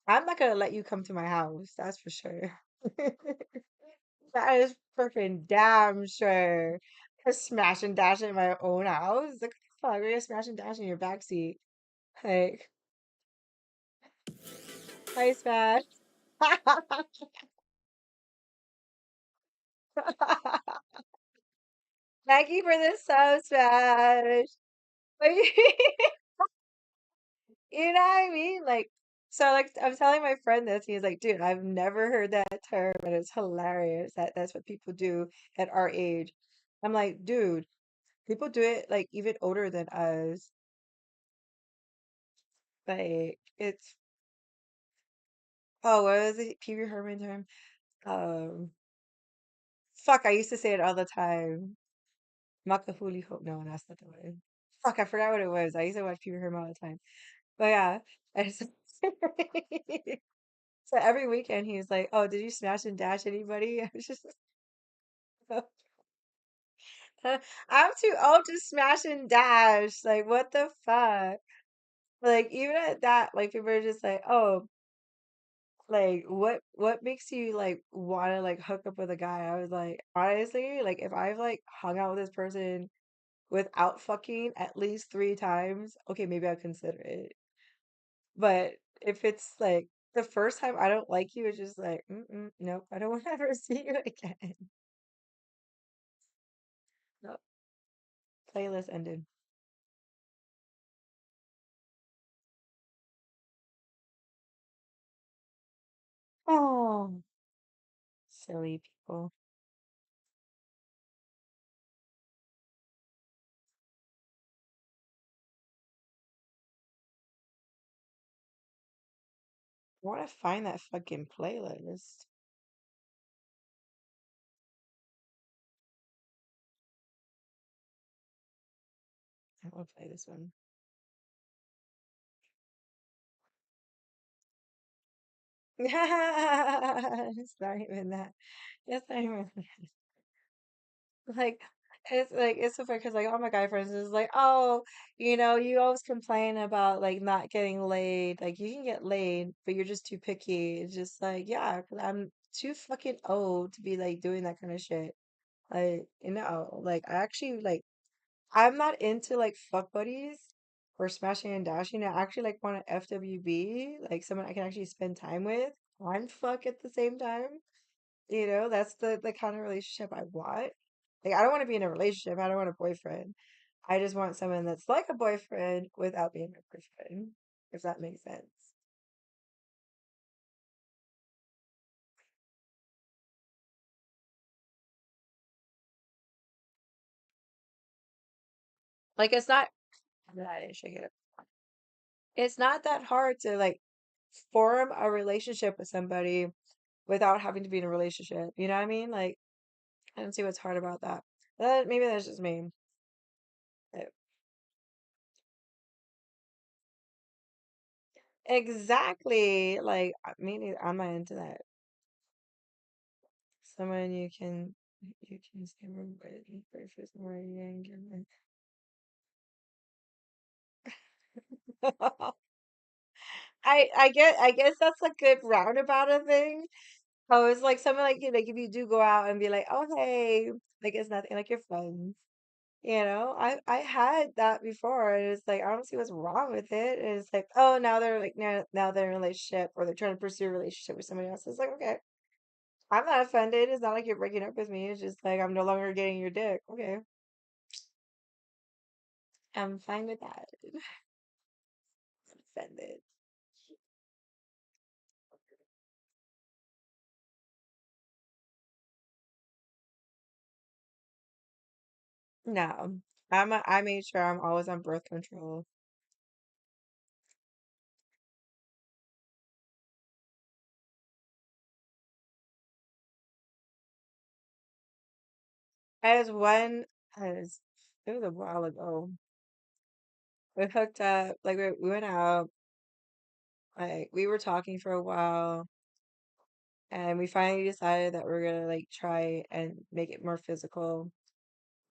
I'm not gonna let you come to my house. That's for sure. That is freaking damn sure. I smash and dash in my own house. Like, fuck, we're gonna smash and dash in your backseat. Like, hi, smash. Thank you for this sub smash. You know what I mean? Like, so like I'm telling my friend this, and he's like, dude, I've never heard that term, and it's hilarious that that's what people do at our age. I'm like, dude, people do it like even older than us. Like, it's oh, what was it? Pee Wee Herman term? Um, fuck, I used to say it all the time. Makahuli hope. No, that's not the one. Fuck, I forgot what it was. I used to watch Pee Wee Herman all the time. But yeah, I just so every weekend he's like, "Oh, did you smash and dash anybody?" I was just, I'm too old to smash and dash. Like, what the fuck? Like, even at that, like people are just like, "Oh, like what makes you like want to like hook up with a guy?" I was like, honestly, like if I've like hung out with this person without fucking at least 3 times, okay, maybe I'll consider it. But if it's like the first time I don't like you, it's just like, nope, I don't want to ever see you again. No, playlist ended. Oh, silly people. I want to find that fucking playlist. I want to play this one. It's not even that. It's not even like it's so funny because like all my guy friends is like, oh, you always complain about like not getting laid. Like you can get laid, but you're just too picky. It's just like, yeah, 'cause I'm too fucking old to be like doing that kind of shit. Like, like I actually like I'm not into like fuck buddies or smashing and dashing. I actually like want an FWB, like someone I can actually spend time with and fuck at the same time. That's the kind of relationship I want. Like, I don't want to be in a relationship. I don't want a boyfriend. I just want someone that's like a boyfriend without being a boyfriend. if that makes sense. Like it's not. I didn't shake it. It's not that hard to like form a relationship with somebody without having to be in a relationship. You know what I mean? Like I don't see what's hard about that. Maybe that's just me. Uh, Exactly. Like me neither. I'm not into that. Someone you can say breakfast morning and I guess that's a good roundabout of thing. Oh, it's like something like like if you do go out and be like, oh hey, like it's nothing like your friends. I had that before, and it's like I don't see what's wrong with it. And it's like, oh, now they're like now they're in a relationship or they're trying to pursue a relationship with somebody else. It's like, okay, I'm not offended. It's not like you're breaking up with me. It's just like I'm no longer getting your dick. Okay, I'm fine with that. I'm offended. No, I made sure I'm always on birth control. As one as it was a while ago. We hooked up, like we went out, like we were talking for a while, and we finally decided that we're gonna like try and make it more physical.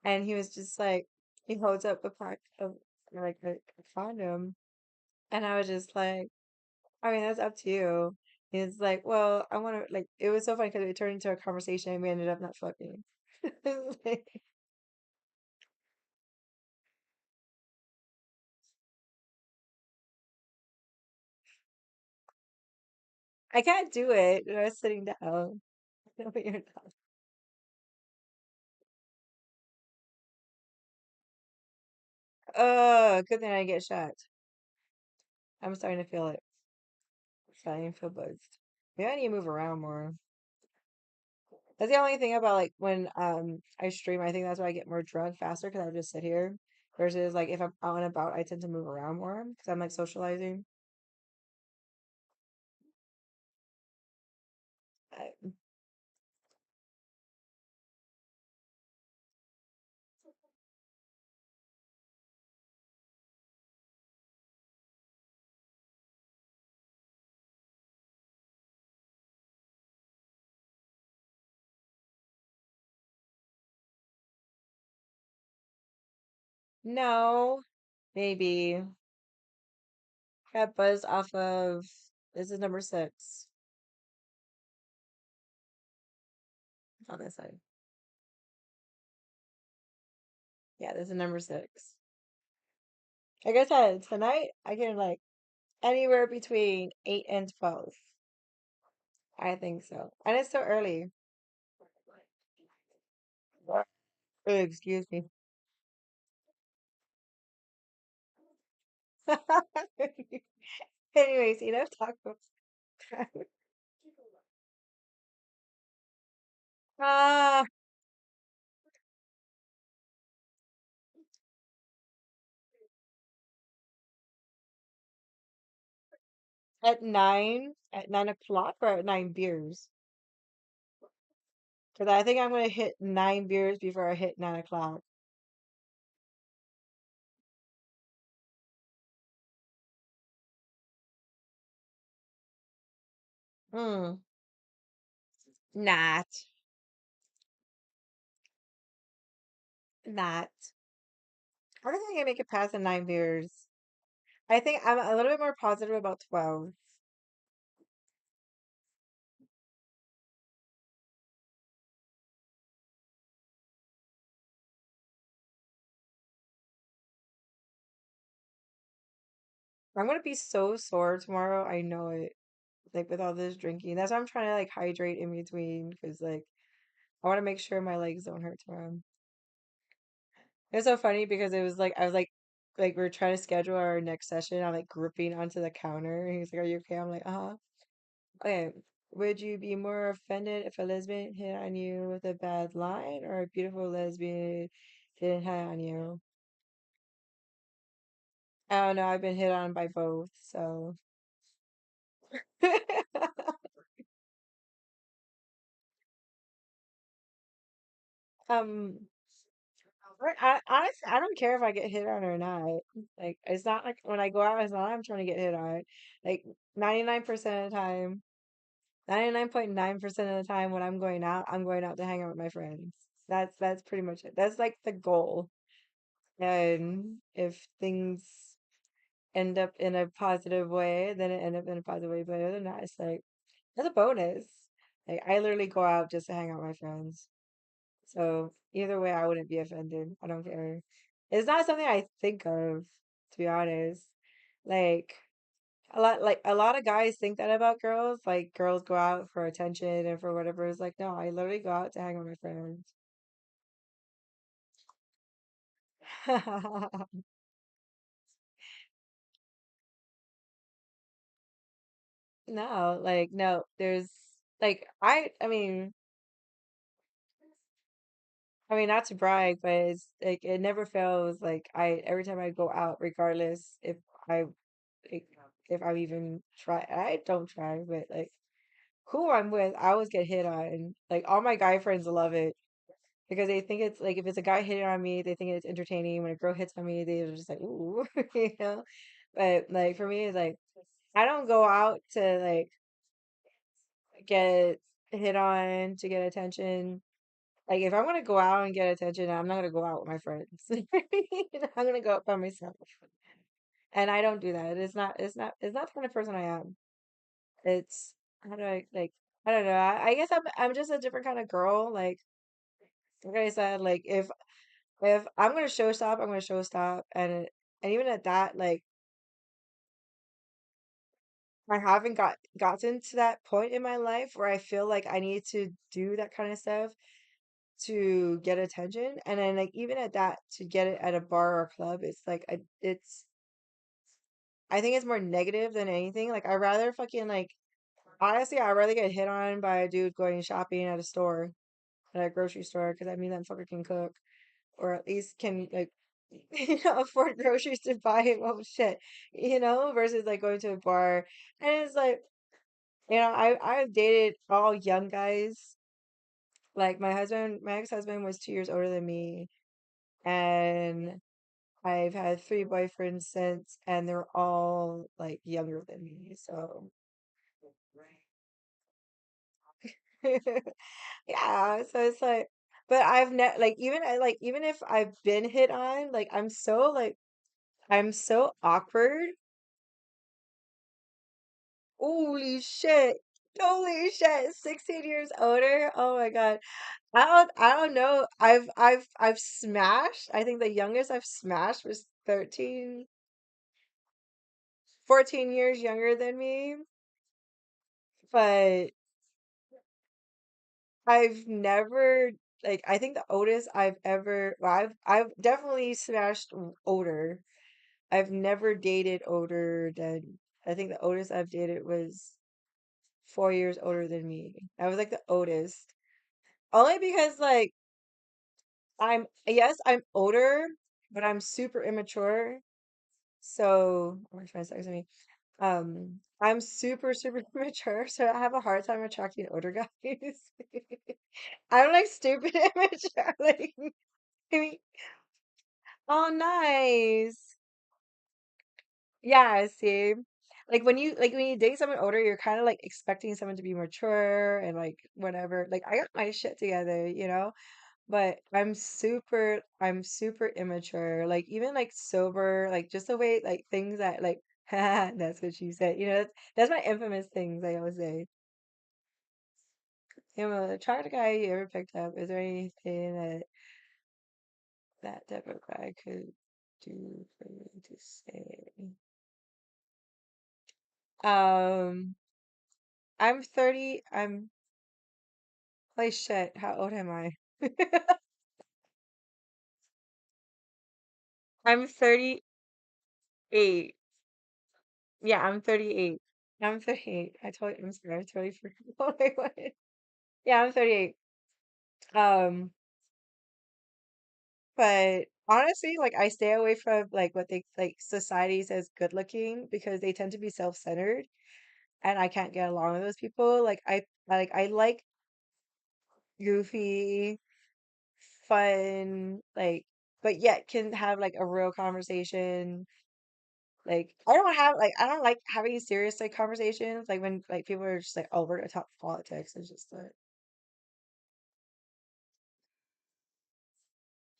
And he was just like, he holds up a pack of like a condom, and I was just like, I mean, that's up to you. He's like, well, I want to like. It was so funny because it turned into a conversation, and we ended up not fucking. Like, I can't do it. I was sitting down. No, you're not. Good thing I didn't get shot. I'm starting to feel it. Starting to feel buzzed. Maybe I need to move around more. That's the only thing about like when I stream. I think that's why I get more drunk faster because I just sit here. Versus like if I'm out and about, I tend to move around more because I'm like socializing. I, no, maybe got buzzed off of this is number six on this side. Yeah, this is number six. Like I said, tonight I can like anywhere between 8 and 12. I think so, and it's so early. Excuse me. Anyways, talk about ah at 9 o'clock or at 9 beers. Because I think I'm gonna hit 9 beers before I hit 9 o'clock. Hmm. Not. Not. I don't think I can make it past the 9 beers. I think I'm a little bit more positive about 12. I'm gonna be so sore tomorrow. I know it. Like with all this drinking. That's why I'm trying to like hydrate in between because like I want to make sure my legs don't hurt tomorrow. It's so funny because it was like I was like like we're trying to schedule our next session. I'm like gripping onto the counter. And he's like, "Are you okay?" I'm like, "Uh-huh." Okay. Would you be more offended if a lesbian hit on you with a bad line or a beautiful lesbian didn't hit on you? I don't know. I've been hit on by both, so. Um, honestly, I don't care if I get hit on or not. Like, it's not like when I go out, it's not like I'm trying to get hit on. Like, 99% of the time, 99.9% of the time when I'm going out to hang out with my friends. That's pretty much it. That's like the goal. And if things end up in a positive way, then it end up in a positive way. But other than that, it's like that's a bonus. Like I literally go out just to hang out with my friends. So either way, I wouldn't be offended. I don't care. It's not something I think of, to be honest. Like a lot of guys think that about girls. Like girls go out for attention and for whatever. It's like, no, I literally go out to hang with my friends. No, like no, there's like I mean not to brag, but it's like it never fails. Like I every time I go out, regardless if I like, if I even try, I don't try, but like who I'm with, I always get hit on. Like all my guy friends love it because they think it's like if it's a guy hitting on me, they think it's entertaining. When a girl hits on me, they're just like ooh, you know. But like for me, it's like I don't go out to like get hit on to get attention. Like if I'm gonna go out and get attention, I'm not gonna go out with my friends. I'm gonna go out by myself. And I don't do that. It's not the kind of person I am. It's how do I like I don't know. I guess I'm just a different kind of girl. Like I said, like if I'm gonna show stop, I'm gonna show stop. And even at that, like I haven't gotten to that point in my life where I feel like I need to do that kind of stuff to get attention. And then like even at that, to get it at a bar or club, it's like I think it's more negative than anything. Like I rather fucking like honestly, I'd rather get hit on by a dude going shopping at a store, at a grocery store, because that means that fucker can cook or at least can like afford groceries to buy him own shit, versus like going to a bar. And it's like, I've dated all young guys. Like my ex-husband was 2 years older than me, and I've had three boyfriends since, and they're all like younger than me. So yeah, so it's like, but I've never like even if I've been hit on, like I'm so awkward. Holy shit. Holy shit. 16 years older. Oh my God. I don't know. I've smashed. I think the youngest I've smashed was 13, 14 years younger than me. But I've never like I think the oldest I've ever well, I've definitely smashed older. I've never dated older than I think the oldest I've dated was 4 years older than me. I was like the oldest. Only because like I'm older, but I'm super immature. So my friend's texting me. I'm super, super immature, so I have a hard time attracting older guys. I'm like stupid immature. Like, I mean, oh, nice. Yeah, see, like when you date someone older, you're kind of like expecting someone to be mature and like whatever. Like I got my shit together. But I'm super immature. Like even like sober, like just the way like things that like that's what she said. That's my infamous things I always say. Try the guy you ever picked up. Is there anything that type of guy could do for me to say? Um, I'm 30. Holy shit, how old am I? I'm 30. 38. Yeah, I'm 38. I'm 38. I told you, I'm sorry, I totally forgot what I was. Yeah, I'm 38. Um, but honestly, like I stay away from like what they like society says good looking because they tend to be self-centered and I can't get along with those people. I like goofy, fun, like but yet can have like a real conversation. Like I don't like having serious like conversations like when like people are just like, oh, we're gonna talk politics. It's just like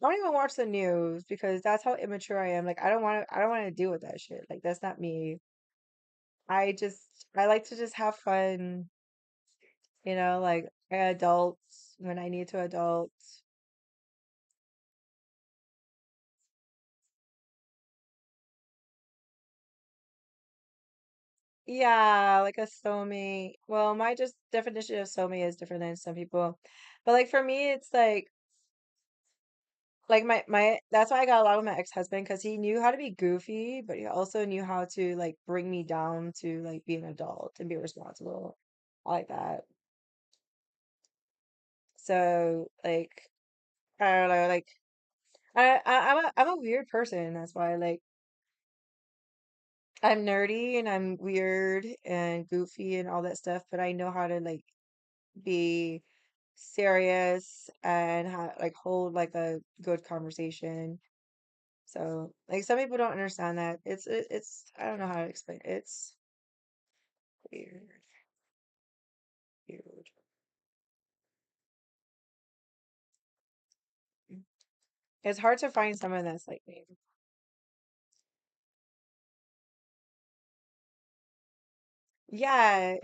I don't even watch the news because that's how immature I am. Like I don't want to deal with that shit. Like that's not me. I like to just have fun, like adults when I need to adult. Yeah, like a soulmate. Well, my just definition of soulmate is different than some people. But like for me, it's like my that's why I got along with my ex-husband because he knew how to be goofy, but he also knew how to like bring me down to like be an adult and be responsible. I like that. So like I don't know, like I'm a weird person. That's why like I'm nerdy and I'm weird and goofy and all that stuff, but I know how to like be serious and like hold like a good conversation. So like some people don't understand that. It's I don't know how to explain it. It's weird, weird. It's hard to find someone that's like me. Yeah.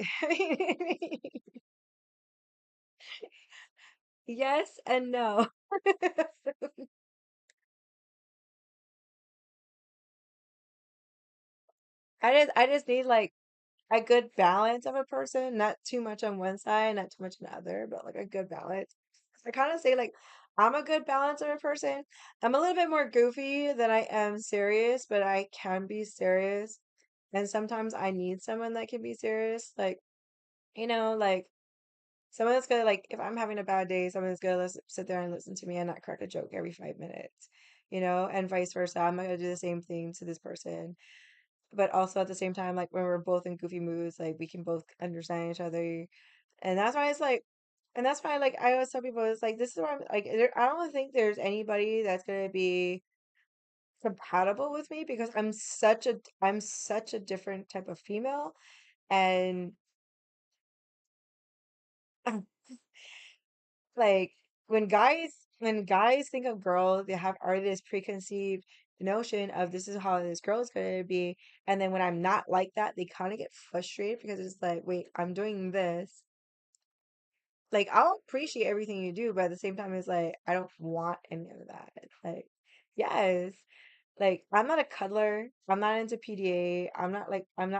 Yes and no. I just need like a good balance of a person, not too much on one side, not too much on the other, but like a good balance. I kind of say like I'm a good balance of a person. I'm a little bit more goofy than I am serious, but I can be serious. And sometimes I need someone that can be serious, like like someone that's gonna like if I'm having a bad day, someone that's gonna sit there and listen to me and not crack a joke every 5 minutes, and vice versa. I'm not gonna do the same thing to this person but also at the same time, like when we're both in goofy moods, like we can both understand each other. And that's why it's like, and that's why like I always tell people it's like this is why I'm like I don't think there's anybody that's gonna be compatible with me because I'm such a different type of female and like when guys think of girls they have already this preconceived notion of this is how this girl is going to be and then when I'm not like that they kind of get frustrated because it's like wait I'm doing this like I'll appreciate everything you do but at the same time it's like I don't want any of that like yes like I'm not a cuddler. I'm not into PDA. I'm not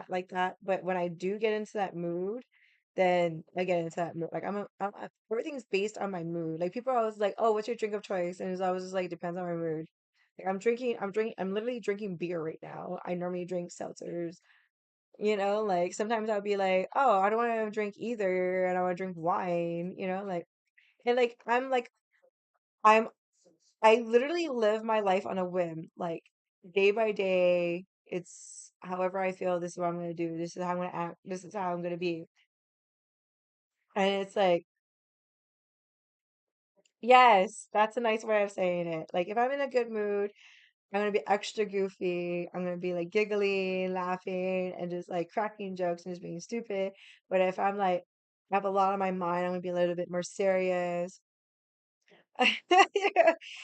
like that. But when I do get into that mood, then I get into that mood. Like everything's based on my mood. Like people are always like, "Oh, what's your drink of choice?" And it's always just like depends on my mood. Like I'm literally drinking beer right now. I normally drink seltzers. Like sometimes I'll be like, "Oh, I don't want to drink either, and I want to drink wine." And like I'm I literally live my life on a whim, like day by day. It's however I feel, this is what I'm gonna do. This is how I'm gonna act. This is how I'm gonna be. And it's like, yes, that's a nice way of saying it. Like if I'm in a good mood, I'm gonna be extra goofy. I'm gonna be like giggling, laughing, and just like cracking jokes and just being stupid. But if I'm like I have a lot on my mind, I'm gonna be a little bit more serious.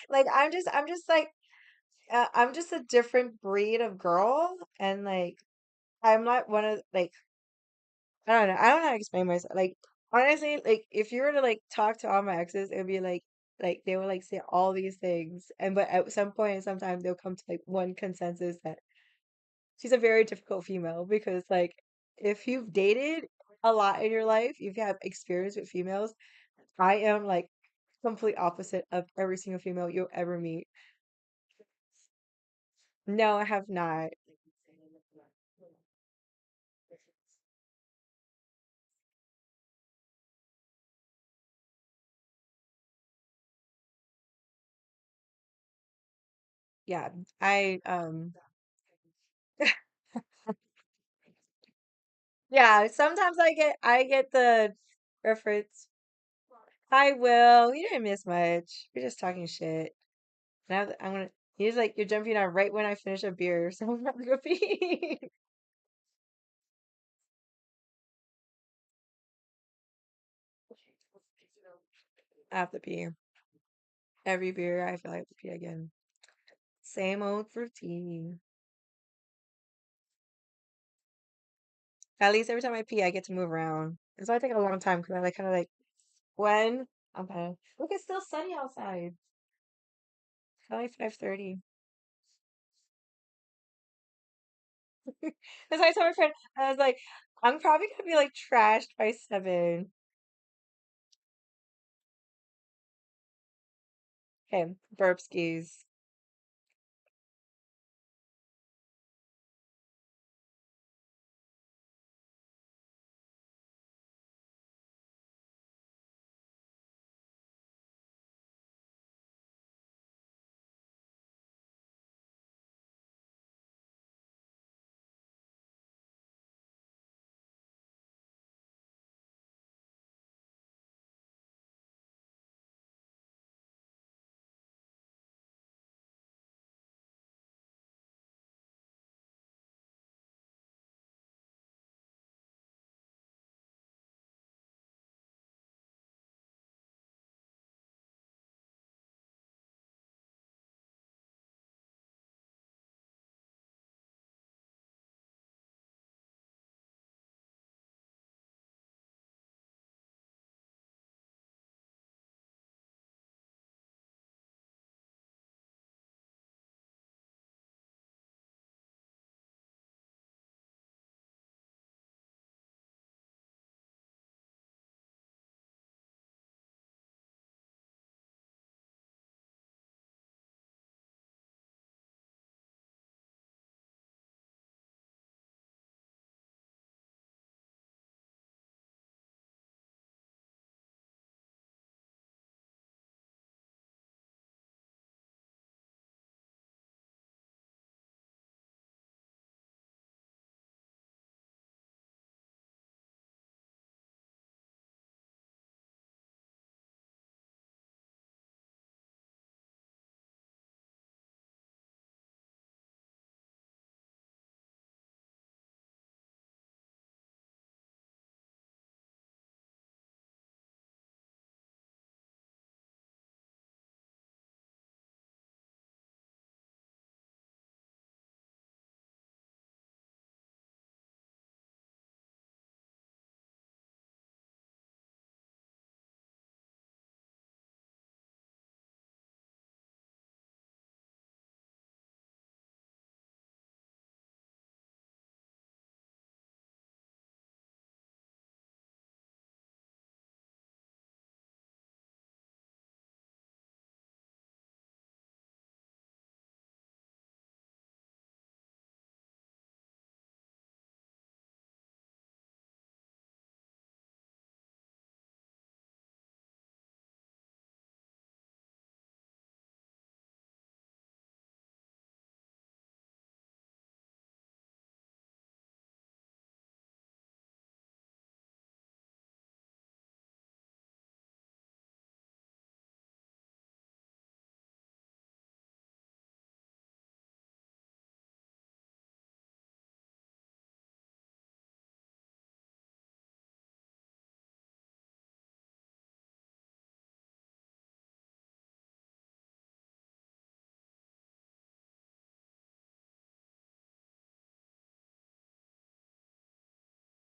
Like I'm just a different breed of girl, and like I'm not one of like I don't know. I don't know how to explain myself. Like honestly, like if you were to like talk to all my exes, it would be like they would like say all these things, and but at some point, sometimes they'll come to like one consensus that she's a very difficult female because like if you've dated a lot in your life, if you have experience with females, I am like complete opposite of every single female you'll ever meet. No, I have not. Yeah, I yeah, sometimes I get the reference. I will. You didn't miss much. We're just talking shit. Now that I'm gonna he's like you're jumping on right when I finish a beer, so I'm gonna go pee. I have to pee. Every beer I feel like I have to pee again. Same old routine. At least every time I pee I get to move around. And so I take a long time because I like kinda like when okay. Look, it's still sunny outside. It's only 5:30. That's why I told my friend, I was like, I'm probably gonna be like trashed by 7. Okay, burp skis.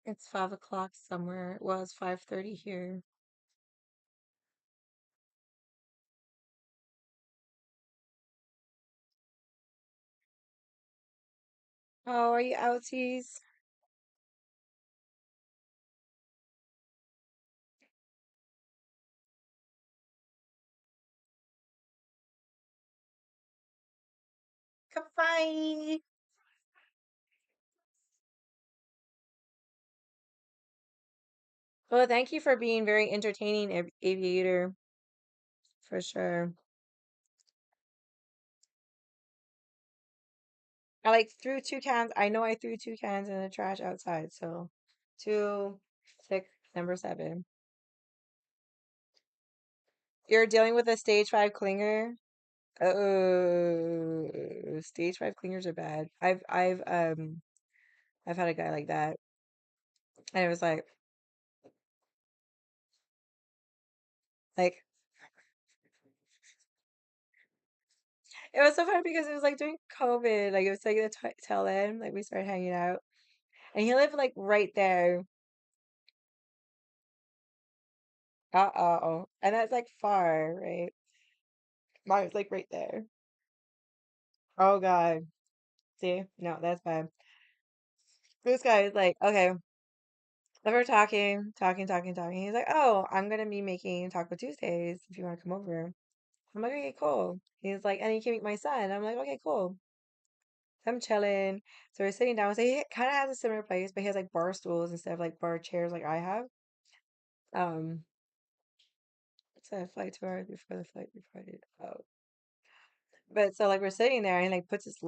It's 5 o'clock somewhere. Well, it's 5:30 here. Oh, are you outies? Goodbye. Well, thank you for being very entertaining, aviator, for sure. I like threw two cans. I know I threw two cans in the trash outside. So, two, six, number seven. You're dealing with a stage five clinger. Oh, stage five clingers are bad. I've had a guy like that, and it was like it was so funny because it was like during COVID, like it was like the tail end, like we started hanging out, and he lived like right there. Uh-oh, and that's like far, right? Mine was like right there. Oh God, see, no, that's bad. This guy is like, okay, so we're talking. He's like, oh, I'm gonna be making Taco Tuesdays if you want to come over. I'm like, okay, cool. He's like, and you can meet my son. I'm like, okay, cool. So I'm chilling. So we're sitting down. So he kind of has a similar place, but he has like bar stools instead of like bar chairs like I have. Um, it's a flight 2 hours before the flight before I did. Oh, but so like we're sitting there and he like puts his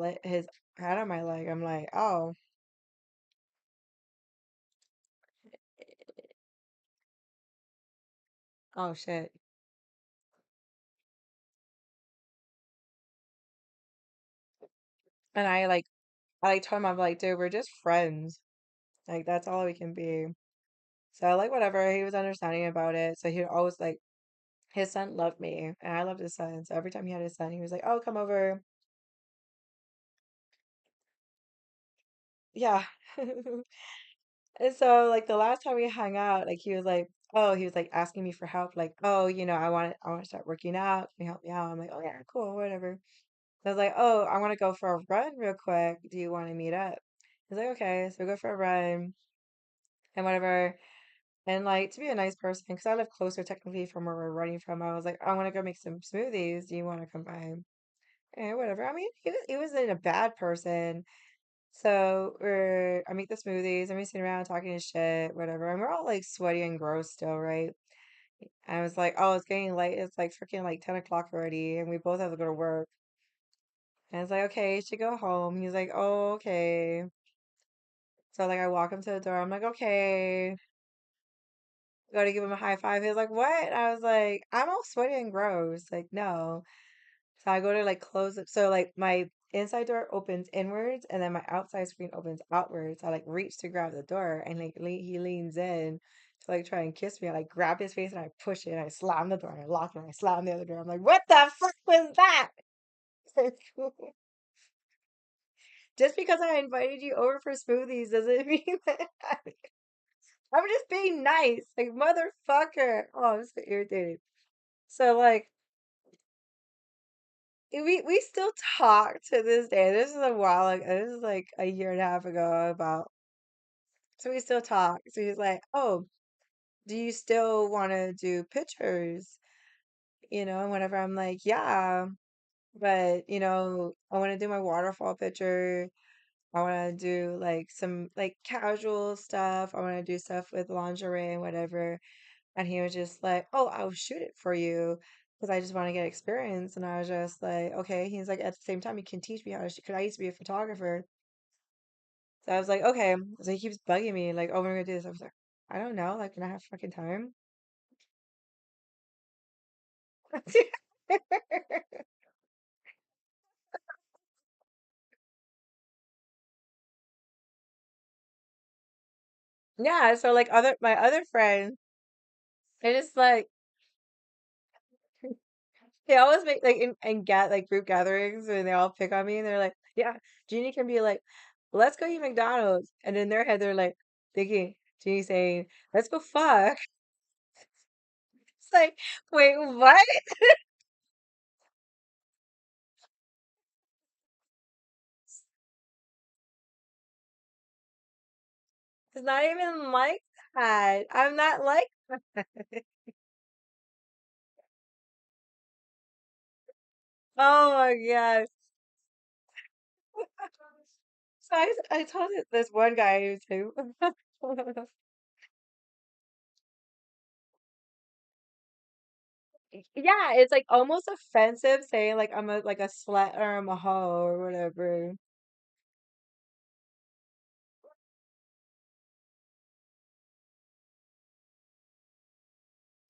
hand on my leg. I'm like, oh shit. And I like told him I'm like, dude, we're just friends. Like that's all we can be. So like whatever, he was understanding about it. So he always like his son loved me and I loved his son. So every time he had his son, he was like, "Oh, come over." Yeah. And so like the last time we hung out, like he was like asking me for help, like, "Oh, I want to start working out. Can you help me out?" I'm like, "Oh yeah, cool, whatever." So I was like, "Oh, I want to go for a run real quick. Do you want to meet up?" He's like, "Okay." So we go for a run and whatever. And like to be a nice person, because I live closer technically from where we're running from, I was like, I want to go make some smoothies. Do you want to come by? And whatever. I mean, he wasn't a bad person. So I make the smoothies and we sit around talking and shit, whatever. And we're all like sweaty and gross still, right? And I was like, oh, it's getting late. It's like freaking like 10 o'clock already. And we both have to go to work. And I was like, okay, you should go home. He's like, oh, okay. So like I walk him to the door. I'm like, okay. Go to give him a high five. He was like, what? I was like, I'm all sweaty and gross. Like, no. So I go to like close it. So like my inside door opens inwards and then my outside screen opens outwards. I like reach to grab the door and like he leans in to like try and kiss me. I like grab his face and I push it and I slam the door and I lock it and I slam the other door. I'm like, what the fuck was that? Just because I invited you over for smoothies doesn't mean that I'm just being nice. Like, motherfucker. Oh, I'm so irritated. So like we still talk to this day. This is a while ago. This is like a year and a half ago about. So we still talk. So he's like, "Oh, do you still want to do pictures?" And whenever I'm like, "Yeah, but I want to do my waterfall picture. I want to do like some like casual stuff. I want to do stuff with lingerie and whatever." And he was just like, "Oh, I'll shoot it for you." Because I just want to get experience. And I was just like, okay. He's like, at the same time, you can teach me how to shoot. Because I used to be a photographer. So I was like, okay. So he keeps bugging me, like, oh, when are we gonna do this? I was like, I don't know. Like, when I have fucking time. Yeah. So like my other friends, they just like they always make like in get like group gatherings and they all pick on me and they're like, yeah, Jeannie can be like, let's go eat McDonald's, and in their head they're like thinking Jeannie saying, let's go fuck. It's like, wait, what? It's not even like that. I'm not like that. Oh my god. So I told this one guy who yeah, it's like almost offensive saying like I'm a slut or I'm a hoe or whatever.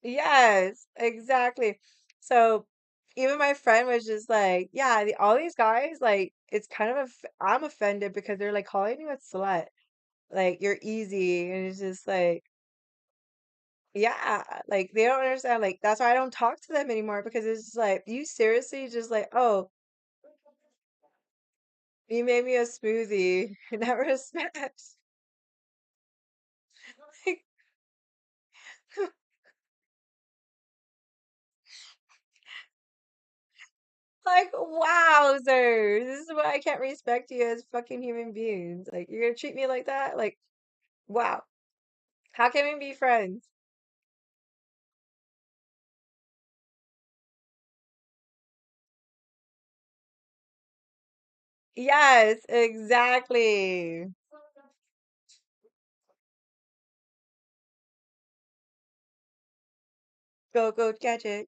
Yes, exactly. So even my friend was just like, yeah, all these guys, like, it's kind of, I'm offended because they're like calling you a slut. Like, you're easy. And it's just like, yeah, like, they don't understand. Like, that's why I don't talk to them anymore because it's just like, you seriously just like, oh, you made me a smoothie. Never respect. Like, like, wowzers. This is why I can't respect you as fucking human beings. Like, you're gonna treat me like that? Like, wow. How can we be friends? Yes, exactly. Go, go, catch it.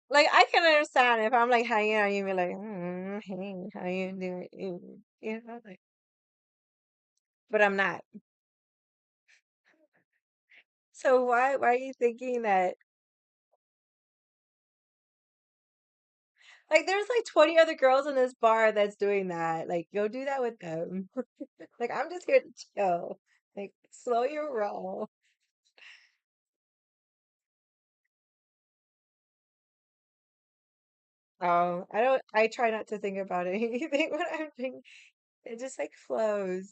Like, I can understand if I'm like hanging out, you be like, hey, how you doing? You know, like, but I'm not. So why are you thinking that? Like, there's like 20 other girls in this bar that's doing that. Like, go do that with them. Like, I'm just here to chill. Like, slow your roll. Oh, I try not to think about anything when I'm doing, it just like flows.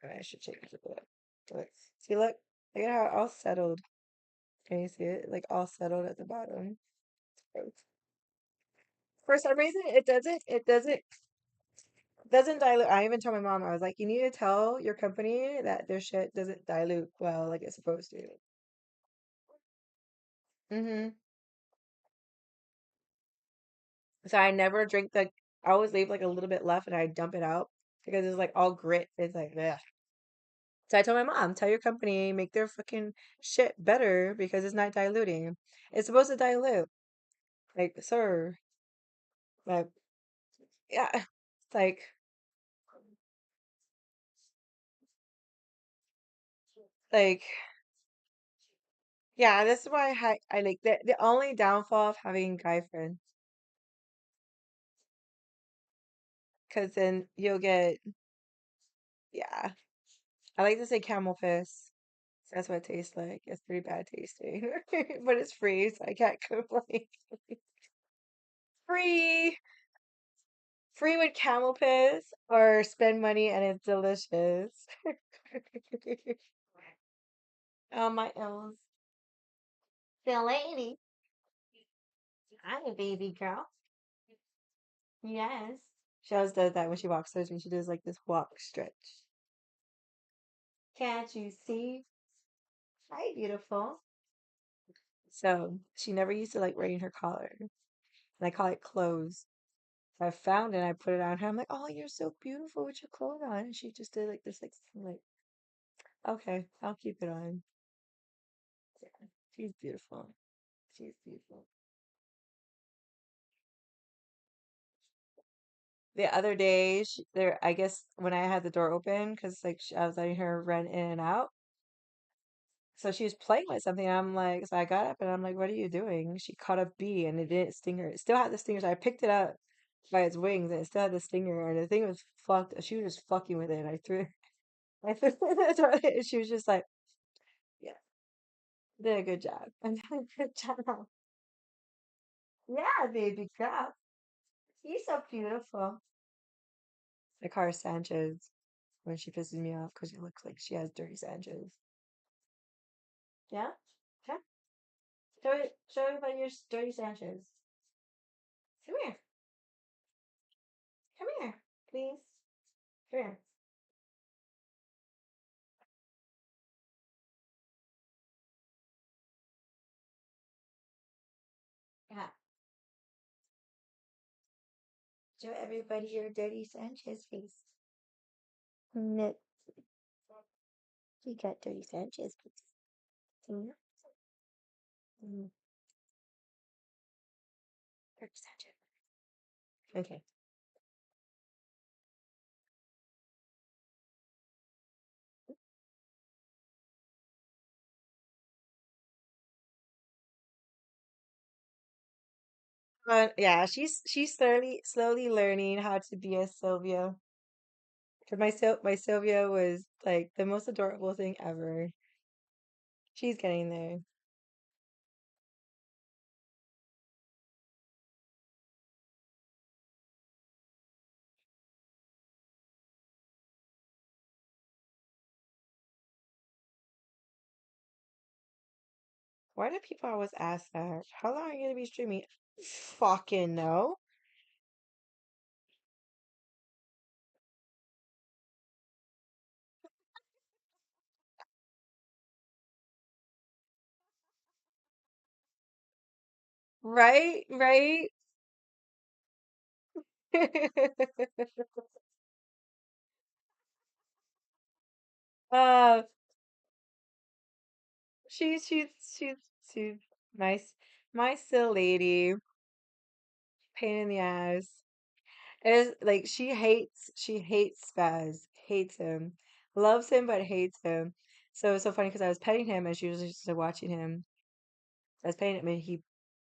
I should change it. Look, see, look at how all settled. Can you see it? Like all settled at the bottom. Gross. For some reason, it doesn't dilute. I even told my mom, I was like, you need to tell your company that their shit doesn't dilute well like it's supposed to. Hmm. So I never drink I always leave like a little bit left and I dump it out because it's like all grit. It's like, ugh. So I told my mom, tell your company, make their fucking shit better because it's not diluting. It's supposed to dilute. Like, sir, like, yeah, it's like, like, yeah, this is why I like the only downfall of having guy friends, because then you'll get, yeah, I like to say camel piss. That's what it tastes like. It's pretty bad tasting, but it's free, so I can't complain. Free, free with camel piss or spend money and it's delicious. Oh, my L's. The lady. I'm a baby girl. Yes. She always does that when she walks towards me. She does like this walk stretch. Can't you see? Hi, beautiful. So she never used to like wearing her collar. And I call it clothes. So I found it and I put it on her. I'm like, oh, you're so beautiful with your clothes on. And she just did like this, like, I'm like, okay, I'll keep it on. Yeah, she's beautiful. She's beautiful. The other day, I guess when I had the door open, because like I was letting her run in and out. So she was playing with something. I'm like, so I got up and I'm like, what are you doing? She caught a bee and it didn't sting her. It still had the stinger. So I picked it up by its wings and it still had the stinger. And the thing was fucked. She was just fucking with it. And I threw it. I threw it in the toilet. And she was just like, yeah, did a good job. I did a good job. Yeah, baby girl. You're so beautiful. I call her Sanchez when she pisses me off because she looks like she has dirty Sanchez. Yeah? Okay. Show everybody your dirty Sanchez. Come here. Come here, please. Come here. Yeah. Show everybody your dirty Sanchez face. No, you got dirty Sanchez face. Mm, mm, dirty Sanchez. Okay. Yeah, she's slowly learning how to be a Sylvia. 'Cause my Sylvia was like the most adorable thing ever. She's getting there. Why do people always ask that? How long are you gonna be streaming? Fucking no. Right? Right? uh she's she's she's nice. My still lady, pain in the ass. It is like she hates Spaz, hates him, loves him but hates him. So it's so funny because I was petting him and she was just watching him. I was petting him and he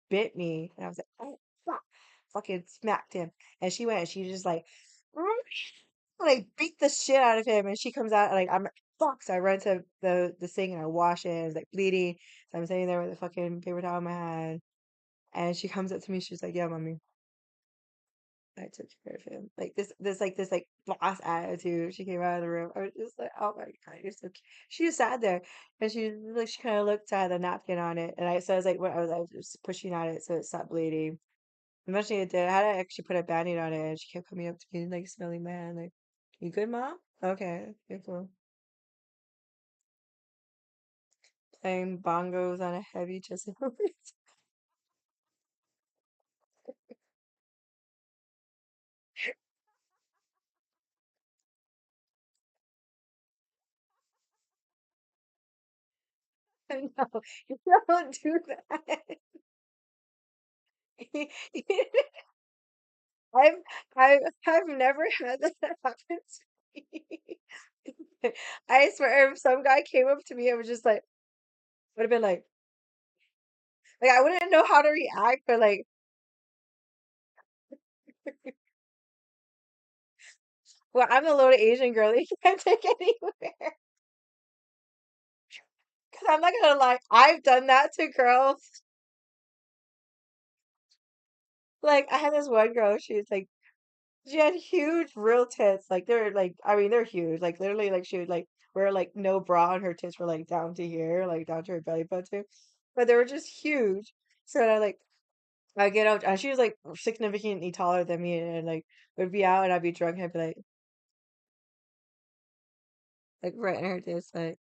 bit me and I was like, oh fuck, fucking smacked him. And she went and she just like beat the shit out of him and she comes out like I'm like, fuck. So I run to the sink and I wash it and it's like bleeding. So I'm sitting there with a fucking paper towel in my hand and she comes up to me, she's like, yeah, mommy. I took care of him. Like this boss attitude. She came out of the room. I was just like, oh my God, you're so cute. She just sat there and she kind of looked at the napkin on it. And I was like, what I was just pushing on it so it stopped bleeding. Eventually it did. I had to actually put a band-aid on it and she kept coming up to me like smelling my hand, like, you good, mom? Okay, okay, cool. Playing bongos on a heavy chest. No, you don't do that. I've I've never had that happen to me. I swear, if some guy came up to me, I was just like, would have been like I wouldn't know how to react, but like, well, I'm the little Asian girl that you can't take anywhere. Because I'm not gonna lie, I've done that to girls. Like, I had this one girl, she had huge real tits. Like, they're like, I mean, they're huge. Like, literally, like, she would like wear like no bra and her tits were like down to here, like down to her belly button. But they were just huge. So I get out, and she was like significantly taller than me, and like would be out, and I'd be drunk, and I'd be like right in her face, like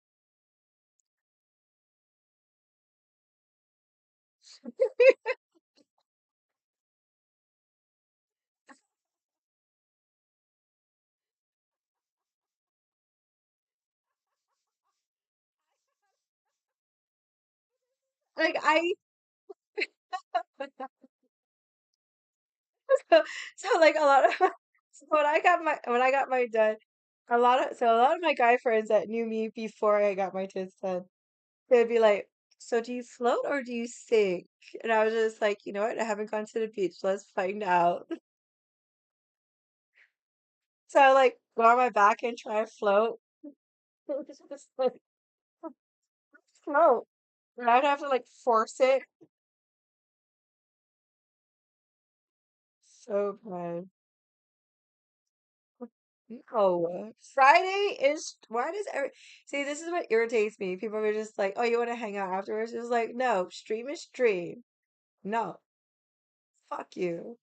I, so, so like a lot of, so when I got my done, a lot of my guy friends that knew me before I got my tits done, they'd be like, "So do you float or do you sink?" And I was just like, you know what? I haven't gone to the beach. Let's find out. So I like go on my back and try to float. Just like float. And I'd have to like force it. So bad. No. Friday is why does every see this is what irritates me. People are just like, oh, you want to hang out afterwards? It's like, no, stream is stream. No, fuck you.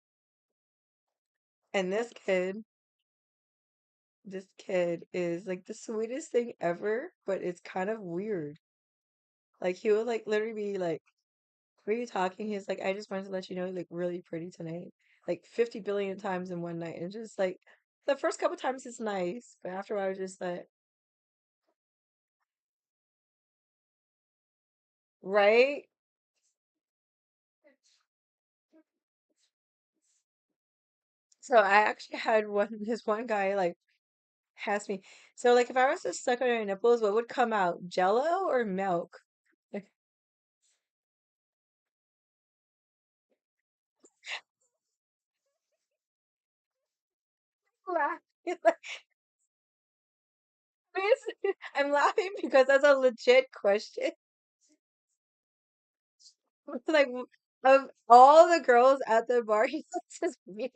And this kid is like the sweetest thing ever, but it's kind of weird. Like he would like literally be like, "Were you talking?" He's like, "I just wanted to let you know you look really pretty tonight." Like 50 billion times in one night. And just like the first couple times it's nice, but after a while, I was just like, right? So I actually had this one guy like ask me, so like if I was to suck on your nipples, what would come out? Jello or milk? Like, laughing, like, I'm laughing because that's a legit question. Like of all the girls at the bar, he just me.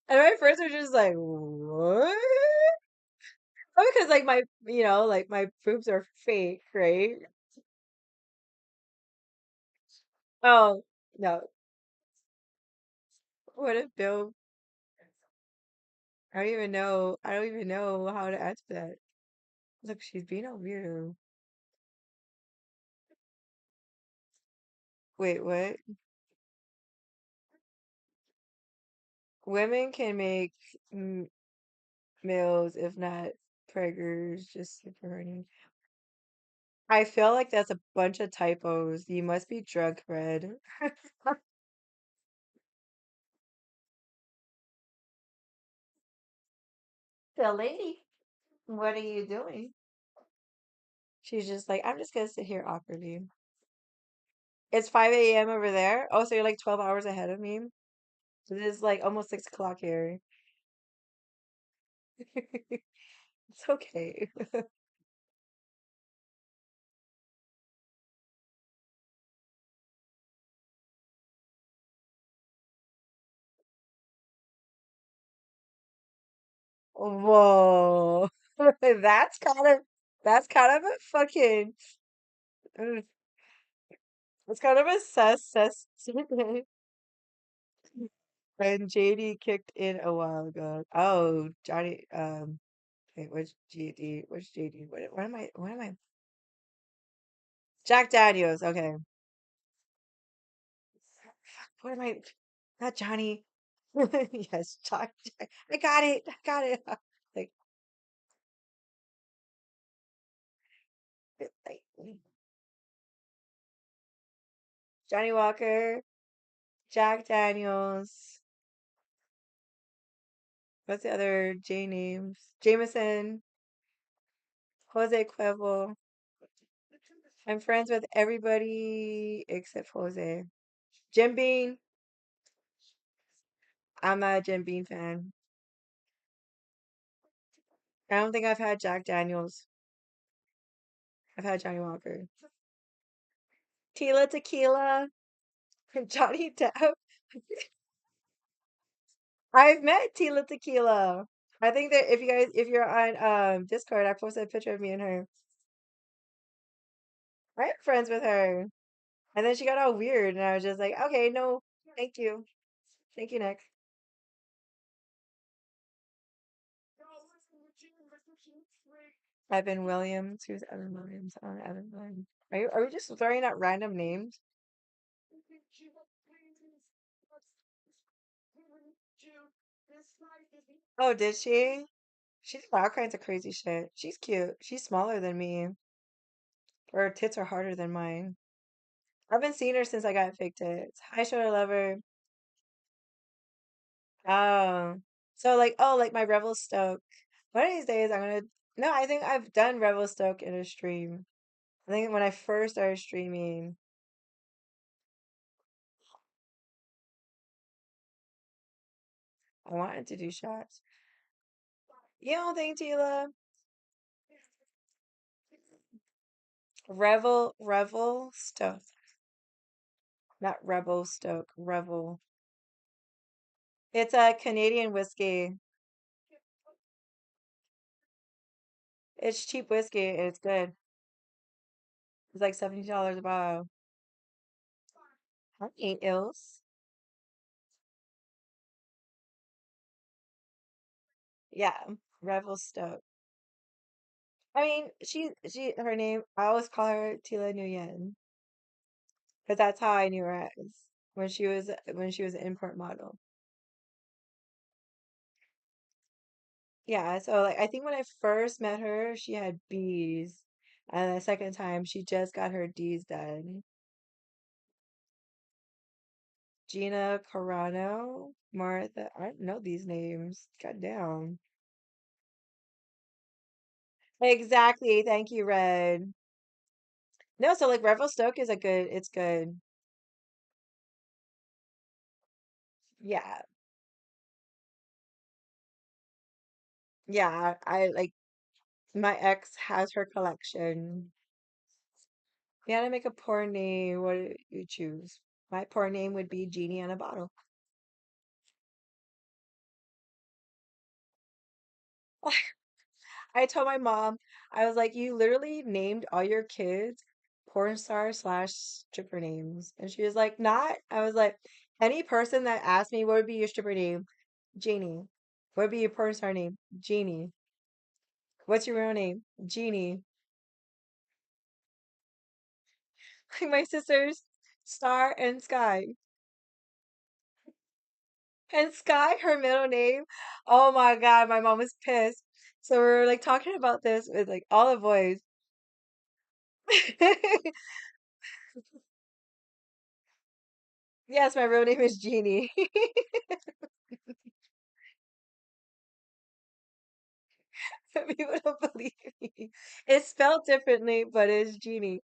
And my friends are just like, what? Oh, because like my, like my boobs are fake, right? Oh, no. What if Bill? I don't even know how to answer that. Look, she's being a weirdo. Wait, what? Women can make m meals, if not preggers, just super horny. I feel like that's a bunch of typos. You must be drunk, Red. The lady, what are you doing? She's just like, I'm just gonna sit here awkwardly. It's 5 a.m. over there. Oh, so you're like 12 hours ahead of me. So this is like almost 6 o'clock here. It's okay. Whoa. That's kind of a fucking mm, it's kind of a sus statement. And JD kicked in a while ago. Oh, Johnny, wait, which JD? Which JD? What am I? Jack Daniels. Okay. What am I? Not Johnny. Yes, Jack. I got it. I got it. Like, like Johnny Walker, Jack Daniels. What's the other J names? Jameson, Jose Cuervo. I'm friends with everybody except Jose. Jim Bean. I'm not a Jim Bean fan. I don't think I've had Jack Daniels. I've had Johnny Walker. Tila Tequila. Johnny Depp. I've met Tila Tequila. I think that if you're on Discord, I posted a picture of me and her. I'm friends with her. And then she got all weird and I was just like, okay, no, thank you. Thank you, next. Evan Williams. Who's Evan Williams? I don't know Evan Williams. Are we just throwing out random names? Oh, did she? She did all kinds of crazy shit. She's cute. She's smaller than me. Her tits are harder than mine. I've been seeing her since I got fake tits. Hi, shoulder lover. Oh. So like, oh, like my Revel Stoke. One of these days I'm gonna no, I think I've done Revel Stoke in a stream. I think when I first started streaming, I wanted to do shots. You don't think, Tila? Revel Stoke. Not Rebel Stoke, Revel. It's a Canadian whiskey. It's cheap whiskey and it's good. It's like $70 a bottle. I ain't ills. Yeah, Revel Stoke. I mean, her name, I always call her Tila Nguyen because that's how I knew her as when she was an import model. Yeah, so like I think when I first met her, she had B's, and the second time she just got her D's done. Gina Carano, Martha. I don't know these names. God damn. Exactly. Thank you, Red. No, so like Revelstoke is a good, it's good. Yeah. Yeah. I like my ex has her collection. You had to make a porn name. What do you choose? My porn name would be Genie in a Bottle. I told my mom, I was like, you literally named all your kids porn star slash stripper names. And she was like, not. I was like, any person that asked me what would be your stripper name, Genie. What would be your porn star name? Genie. What's your real name? Genie. Like my sisters, Star and Sky. And Sky, her middle name. Oh my God, my mom was pissed. So we were like talking about this with like all the boys. Yes, my real name is Jeannie. People don't believe me. It's spelled differently, but it's Jeannie.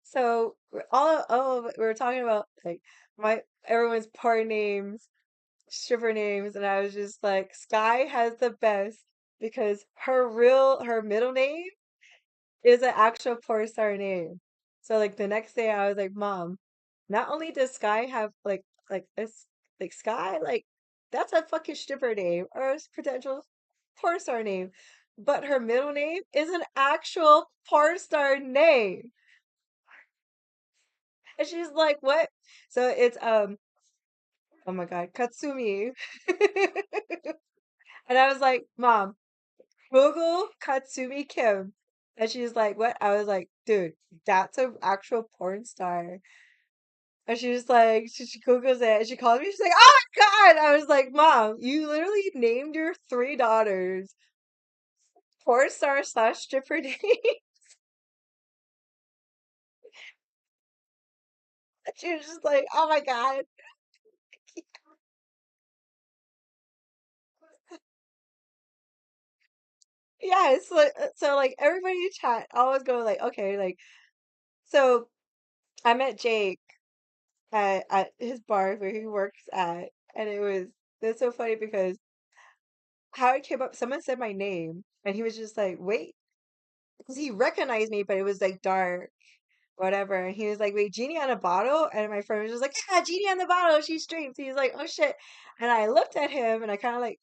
So all of we were talking about like my everyone's porn names, stripper names, and I was just like, Sky has the best because her middle name is an actual porn star name. So like the next day I was like, Mom, not only does Sky have like this like Sky, like that's a fucking stripper name or a potential porn star name. But her middle name is an actual porn star name. And she's like, what? So it's oh my God, Katsumi. And I was like, Mom, Google Katsumi Kim. And she's like, what? I was like, dude, that's an actual porn star. And she was like, she Googles it and she calls me. She's like, oh my God. I was like, Mom, you literally named your three daughters porn star slash stripper name. And she was just like, oh my God. Yeah, it's like, so like everybody in chat always go like, okay, like, so I met Jake at his bar where he works at, and it's so funny because how it came up, someone said my name, and he was just like, wait, because he recognized me, but it was like dark, whatever. And he was like, wait, Genie on a bottle? And my friend was just like, yeah, Genie on the bottle. She streams. He's like, oh shit. And I looked at him and I kind of like,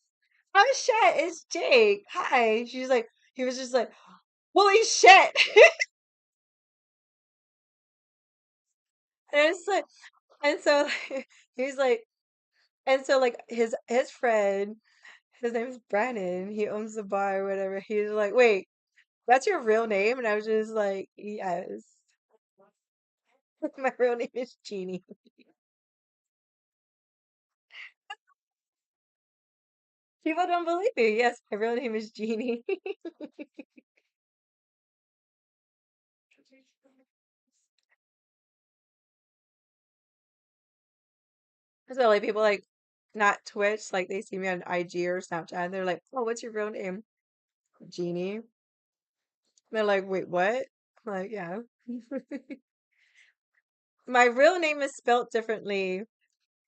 oh shit, it's Jake. Hi. She's like, he was just like, holy shit. And it's like, and so he's like, and so like his friend, his name is Brandon. He owns the bar or whatever. He's like, wait, that's your real name? And I was just like, yes. My real name is Jeannie. People don't believe me. Yes, my real name is Jeannie. So like people like not Twitch, like they see me on IG or Snapchat and they're like, oh, what's your real name? Jeannie. And they're like, wait, what? I'm like, yeah. My real name is spelt differently.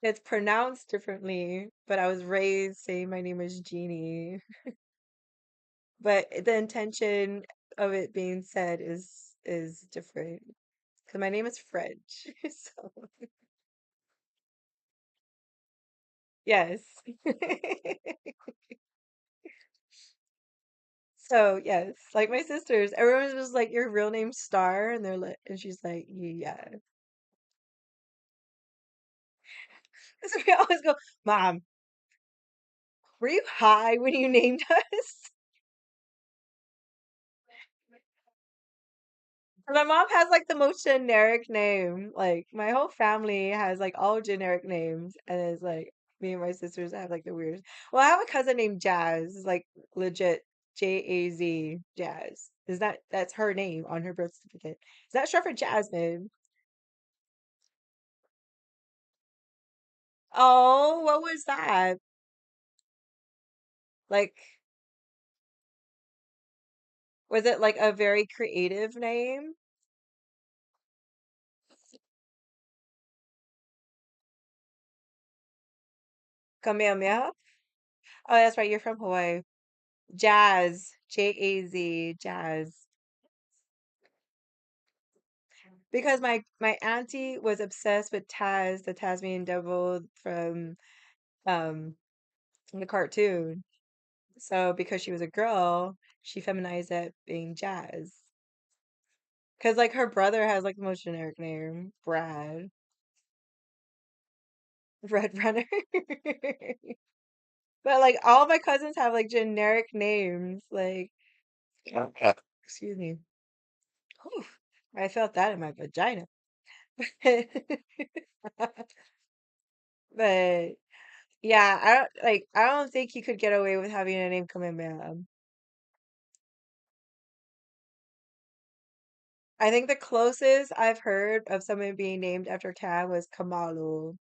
It's pronounced differently, but I was raised saying my name is Jeannie. But the intention of it being said is different. Because my name is French. So yes. So yes, like my sisters, everyone's just like your real name's Star, and they're like, and she's like, yeah. So we always go, Mom, were you high when you named us? My mom has like the most generic name. Like my whole family has like all generic names, and it's like me and my sisters have like the weirdest. Well, I have a cousin named Jazz. It's like legit Jaz Jazz. Is that's her name on her birth certificate? Is that short for Jasmine? Oh, what was that? Like, was it like a very creative name? Kamehameha? Oh, that's right. You're from Hawaii. Jazz. Jaz. Jazz. Because my auntie was obsessed with Taz, the Tasmanian devil from um the cartoon. So because she was a girl, she feminized it being Jazz. Because like her brother has like the most generic name, Brad. Red Runner. But like all my cousins have like generic names. Like excuse me. Whew, I felt that in my vagina. But yeah, I don't think you could get away with having a name Kamehameha. I think the closest I've heard of someone being named after Cam was Kamalu.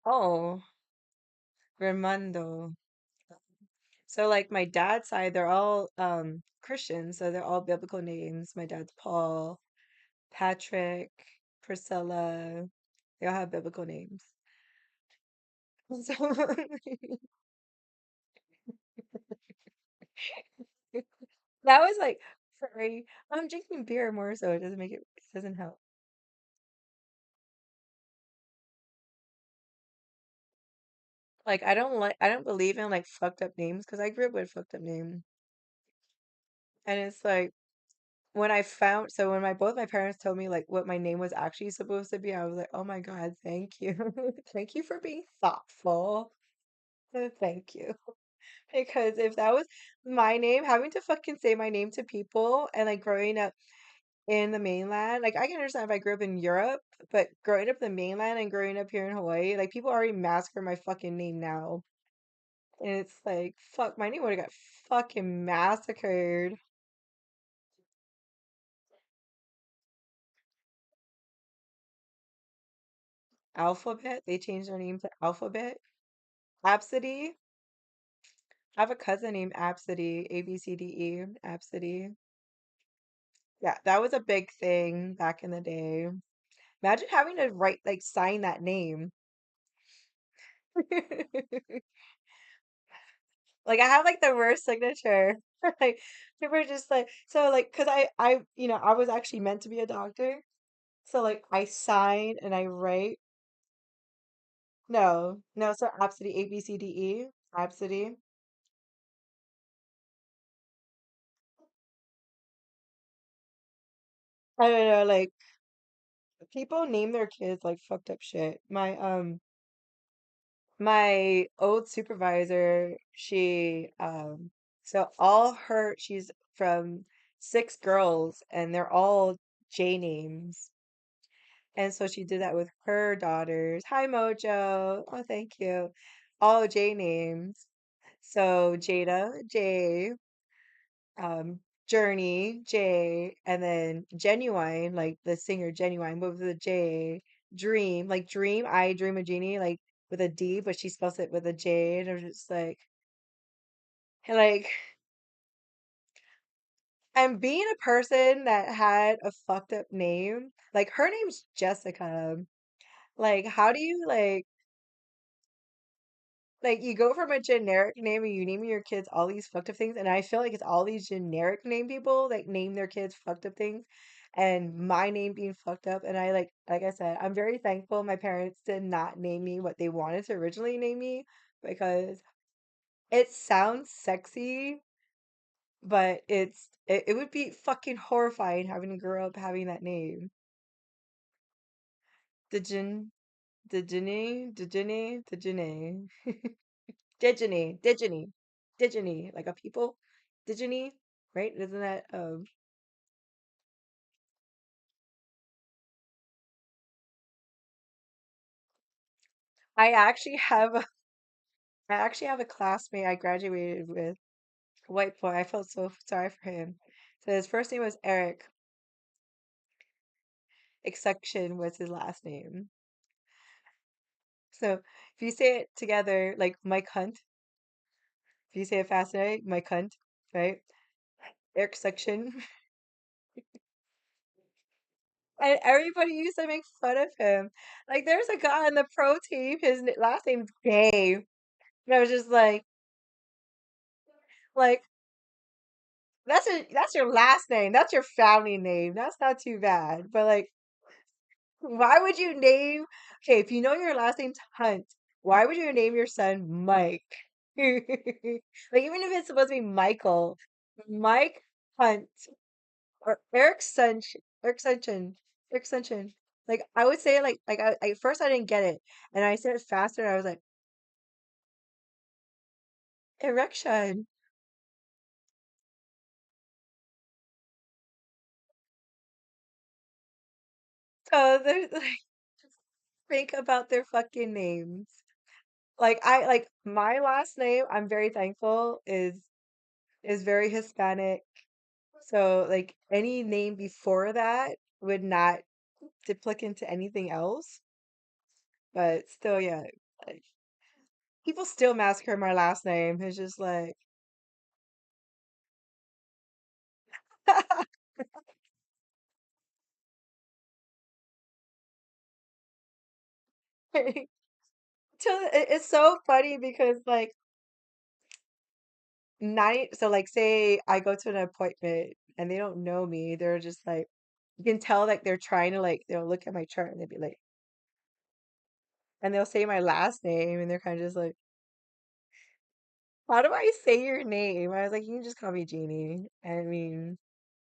Oh, Raimondo. So like my dad's side, they're all Christians, so they're all biblical names. My dad's Paul, Patrick, Priscilla. They all have biblical names. So that was like sorry. I'm drinking beer more, so it doesn't make it doesn't help. Like I don't believe in like fucked up names because I grew up with fucked up names. And it's like when I found so when my both my parents told me like what my name was actually supposed to be, I was like, "Oh my God, thank you. Thank you for being thoughtful. Thank you." Because if that was my name, having to fucking say my name to people and like growing up in the mainland, like I can understand if I grew up in Europe, but growing up in the mainland and growing up here in Hawaii, like people already massacre my fucking name now. And it's like, fuck, my name would have got fucking massacred. Alphabet, they changed their name to Alphabet. Absidy, I have a cousin named Absidy, ABCDE, Absidy. Yeah, that was a big thing back in the day. Imagine having to write, like, sign that name. Like, I have like the worst signature. Like, people are just like, so like, cause I was actually meant to be a doctor. So like, I sign and I write. No, no, so Absidy, ABCDE, Absidy. I don't know, like people name their kids like fucked up shit. My old supervisor, so all her she's from six girls and they're all J names. And so she did that with her daughters. Hi Mojo. Oh, thank you. All J names. So Jada, J, um, Journey, J, and then Genuine, like the singer Genuine, but with a J, Dream, like Dream, I Dream of Genie, like with a D, but she spells it with a J, and I was just like, and being a person that had a fucked up name, like her name's Jessica. Like, how do you like you go from a generic name and you name your kids all these fucked up things, and I feel like it's all these generic name people that name their kids fucked up things, and my name being fucked up. And I like I said, I'm very thankful my parents did not name me what they wanted to originally name me because it sounds sexy, but it would be fucking horrifying having to grow up having that name. Dejin, Dejini. Diginy, like a people, Diginy, right? Isn't that I actually have a I actually have a classmate I graduated with. white boy. I felt so sorry for him. So his first name was Eric. Exception was his last name. So if you say it together, like Mike Hunt, if you say it fast enough, Mike Hunt, right? Eric Section. And everybody used to make fun of him. Like there's a guy on the pro team, his last name's Gay. And I was just like that's your last name. That's your family name. That's not too bad. But like, why would you name? Okay, if you know your last name's Hunt, why would you name your son Mike? Like even if it's supposed to be Michael, Mike Hunt or Eric Sunch, Eric Sunchin, Eric Sunchin. Like I would say it like at first I didn't get it, and I said it faster. And I was like erection. So there's like think about their fucking names. Like I like my last name. I'm very thankful is very Hispanic. So like any name before that would not duplicate into anything else. But still, yeah, like people still massacre my last name. It's just like it's so funny because like night so like say I go to an appointment and they don't know me, they're just like you can tell like they're trying to like they'll look at my chart and they'll be like and they'll say my last name and they're kind of just like, how do I say your name? I was like, you can just call me Jeannie. I mean,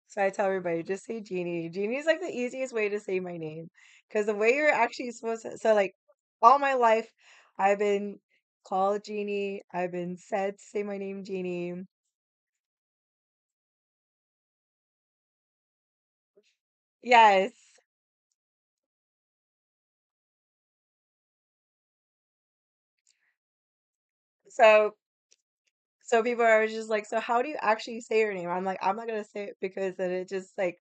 so I tell everybody, just say Jeannie. Jeannie is like the easiest way to say my name. Because the way you're actually supposed to, so like all my life, I've been called Jeannie. I've been said to say my name Jeannie. Yes. So, so people are just like, so how do you actually say your name? I'm like, I'm not gonna say it because then it just like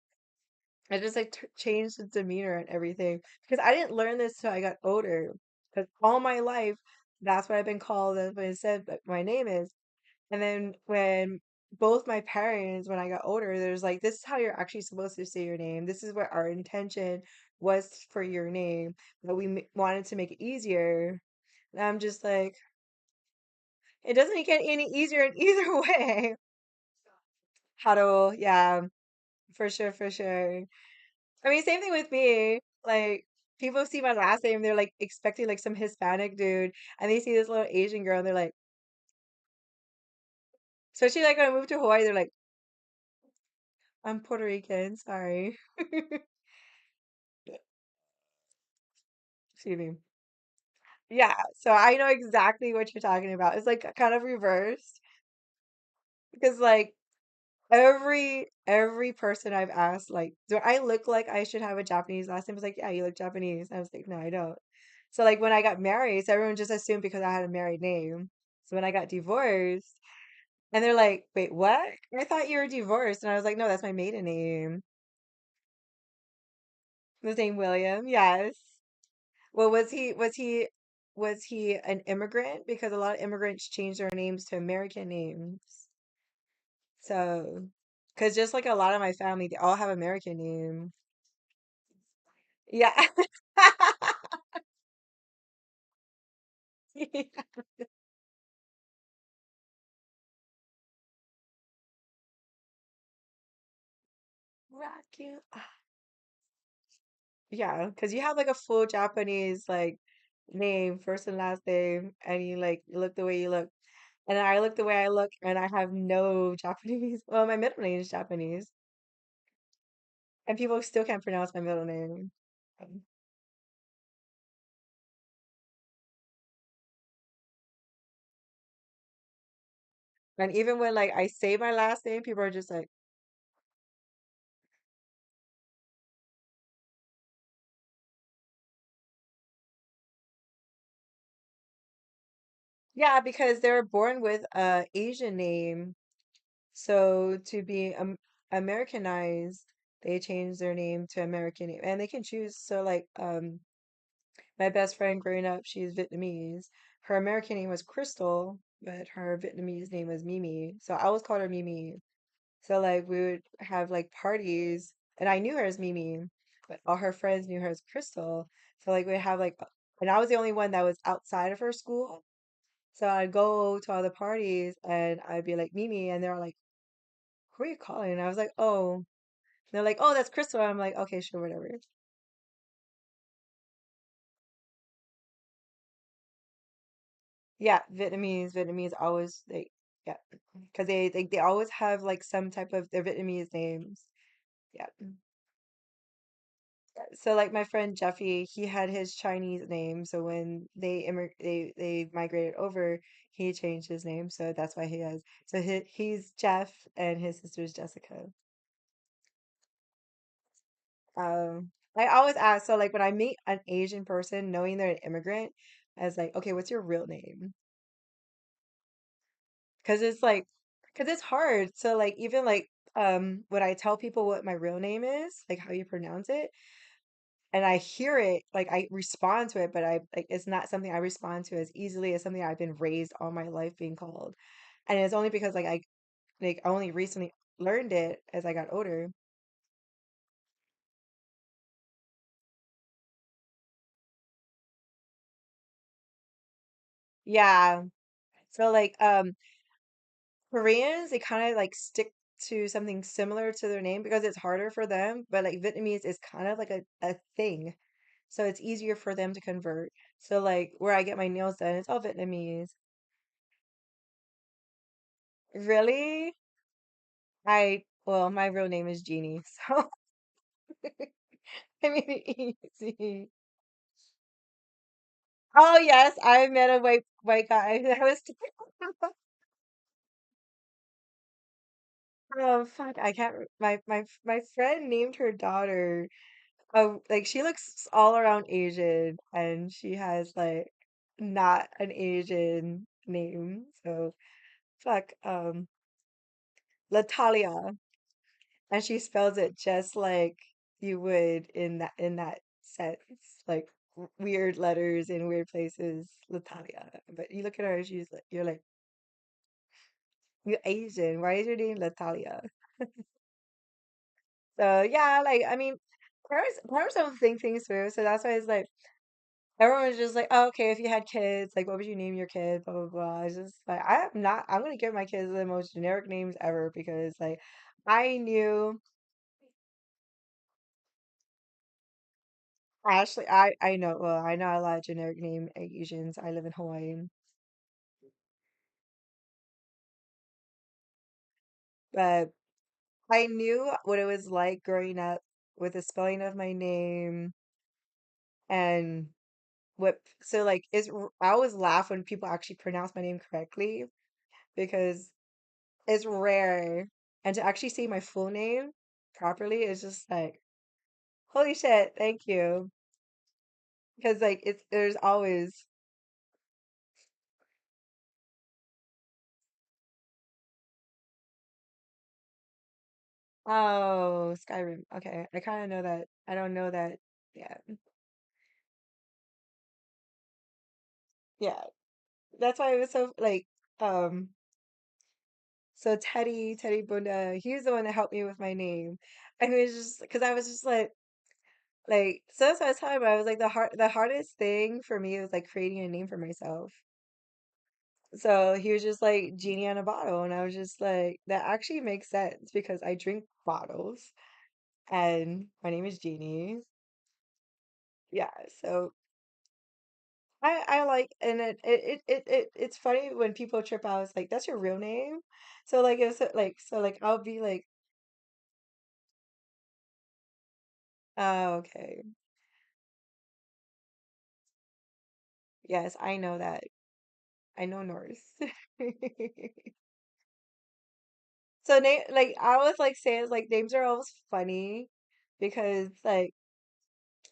I just like changed the demeanor and everything because I didn't learn this till I got older. Because all my life, that's what I've been called. That's what I said, but my name is. And then when both my parents, when I got older, there's like, this is how you're actually supposed to say your name. This is what our intention was for your name, but we wanted to make it easier. And I'm just like, it doesn't get any easier in either way. Huddle, yeah, for sure, for sure. I mean, same thing with me. Like, people see my last name, they're like expecting like some Hispanic dude, and they see this little Asian girl, and they're like, especially like when I moved to Hawaii, they're like, I'm Puerto Rican, sorry. Excuse me. Yeah, so I know exactly what you're talking about. It's like kind of reversed because like every person I've asked, like, do I look like I should have a Japanese last name? It's like, yeah, you look Japanese. I was like, no, I don't. So like when I got married, so everyone just assumed because I had a married name. So when I got divorced, and they're like, wait, what? I thought you were divorced. And I was like, no, that's my maiden name. The name William, yes. Well, was he an immigrant? Because a lot of immigrants change their names to American names. So, because just like a lot of my family, they all have American names. Yeah. Rock you. Yeah, because you have like a full Japanese like name, first and last name, and you look the way you look. And I look the way I look, and I have no Japanese. Well, my middle name is Japanese, and people still can't pronounce my middle name. And even when like I say my last name, people are just like, yeah, because they were born with a Asian name. So to be Americanized, they changed their name to American name, and they can choose. So like my best friend growing up, she's Vietnamese. Her American name was Crystal, but her Vietnamese name was Mimi. So I always called her Mimi. So like we would have like parties, and I knew her as Mimi, but all her friends knew her as Crystal. So like we'd have like, and I was the only one that was outside of her school. So I'd go to all the parties, and I'd be like Mimi, and they're like, "Who are you calling?" And I was like, "Oh." They're like, "Oh, that's Crystal." I'm like, "Okay, sure, whatever." Yeah, Vietnamese always yeah, because they always have like some type of their Vietnamese names. Yeah. So like my friend Jeffy, he had his Chinese name. So when they migrated over, he changed his name. So that's why he has. So he's Jeff and his sister's Jessica. I always ask. So like when I meet an Asian person, knowing they're an immigrant, I was like, okay, what's your real name? Because because it's hard. So like even like when I tell people what my real name is, like how you pronounce it, and I hear it, like I respond to it, but I like it's not something I respond to as easily as something I've been raised all my life being called. And it's only because I only recently learned it as I got older. Yeah. So like Koreans, they kind of like stick to something similar to their name because it's harder for them, but like Vietnamese is kind of like a thing. So it's easier for them to convert. So like where I get my nails done, it's all Vietnamese. Really? Well, my real name is Jeannie, so I made it easy. Oh yes, I met a white guy that was oh fuck, I can't my friend named her daughter. Oh, like she looks all around Asian and she has like not an Asian name. So fuck Latalia. And she spells it just like you would in that sense, like weird letters in weird places, Latalia. But you look at her, she's like, you're like, you're Asian. Why is your name Latalia? So yeah, like I mean, parents don't think things through, so that's why it's like everyone's just like, oh, okay, if you had kids, like what would you name your kid? Blah blah blah. It's just like I'm not. I'm gonna give my kids the most generic names ever because like I knew. Actually, I know, well, I know a lot of generic name Asians. I live in Hawaii, but I knew what it was like growing up with the spelling of my name and so like I always laugh when people actually pronounce my name correctly because it's rare. And to actually say my full name properly is just like, holy shit, thank you. Because like there's always, oh, Skyrim. Okay, I kind of know that. I don't know that. Yeah. Yeah, that's why it was so like um so Teddy Bunda, he was the one that helped me with my name. And he was just because I was just like so that's what I was talking about. I was like the hardest thing for me was like creating a name for myself. So he was just like genie on a bottle, and I was just like that actually makes sense because I drink bottles and my name is Jeannie. Yeah, so I like and it's funny when people trip out. It's like that's your real name. So like it's like so like I'll be like, oh, okay. Yes, I know that. I know Norse. So name like I always like say it's like names are always funny because like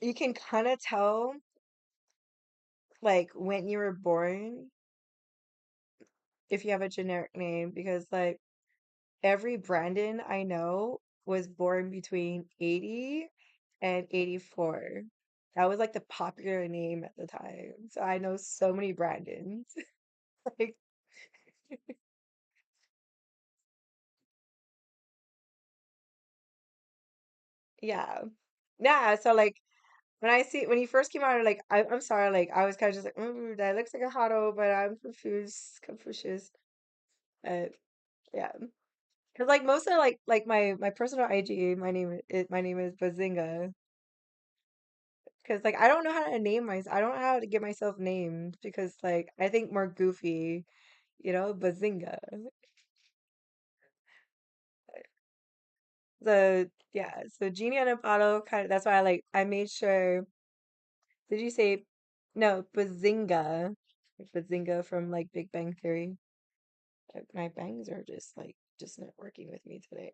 you can kind of tell like when you were born if you have a generic name because like every Brandon I know was born between 80 and 84. That was like the popular name at the time. So I know so many Brandons. Like, yeah. Yeah, so like when he first came out, like I'm sorry, like I was kind of just like, that looks like a hotto, but I'm Confucius. Uh, yeah, because like most of like my personal IG, my name is Bazinga. Because like I don't know how to name myself. I don't know how to get myself named because like I think more goofy, Bazinga. So yeah, so Genie and a bottle kind of that's why I made sure. Did you say no, Bazinga? Like Bazinga from like Big Bang Theory. My bangs are just not working with me today.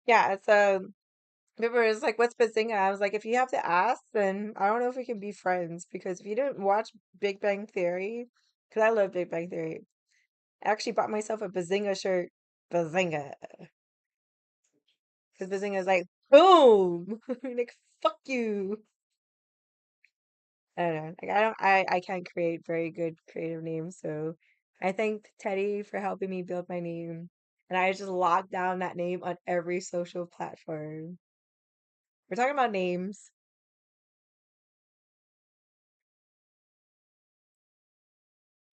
Yeah, so remember it's like what's Bazinga? I was like, if you have to ask, then I don't know if we can be friends because if you didn't watch Big Bang Theory, because I love Big Bang Theory. I actually bought myself a Bazinga shirt. Bazinga. Because Bazinga is like, boom! Like, fuck you. I don't know. Like, I can't create very good creative names. So I thanked Teddy for helping me build my name. And I just locked down that name on every social platform. We're talking about names.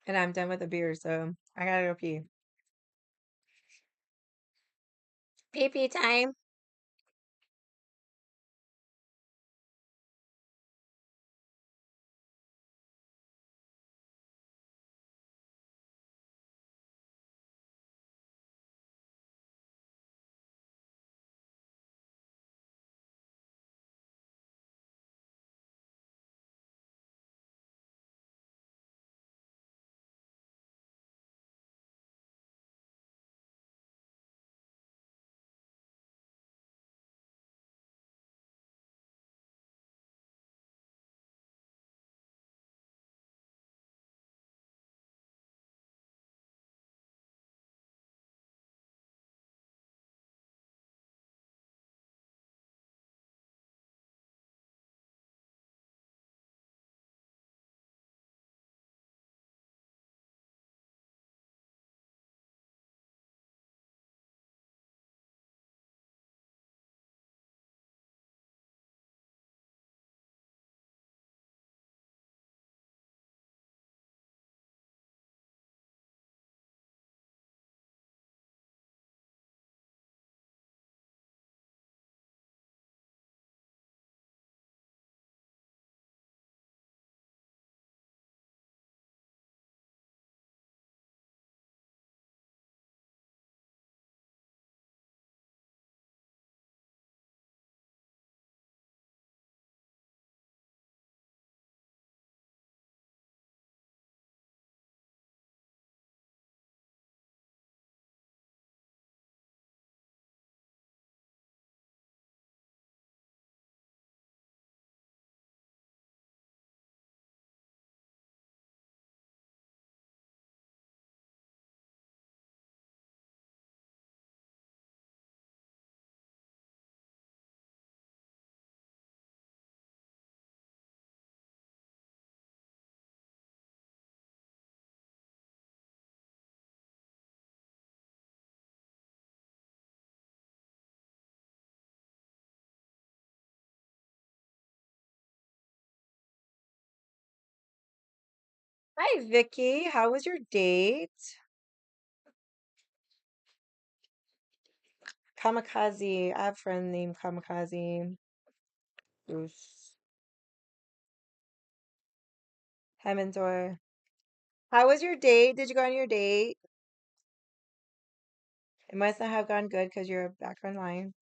And I'm done with the beer. So I gotta go pee. Pee pee time. Hi, Vicky. How was your date? Kamikaze. I have a friend named Kamikaze. Bruce. Hi, Mentor. How was your date? Did you go on your date? It must not have gone good because you're back online.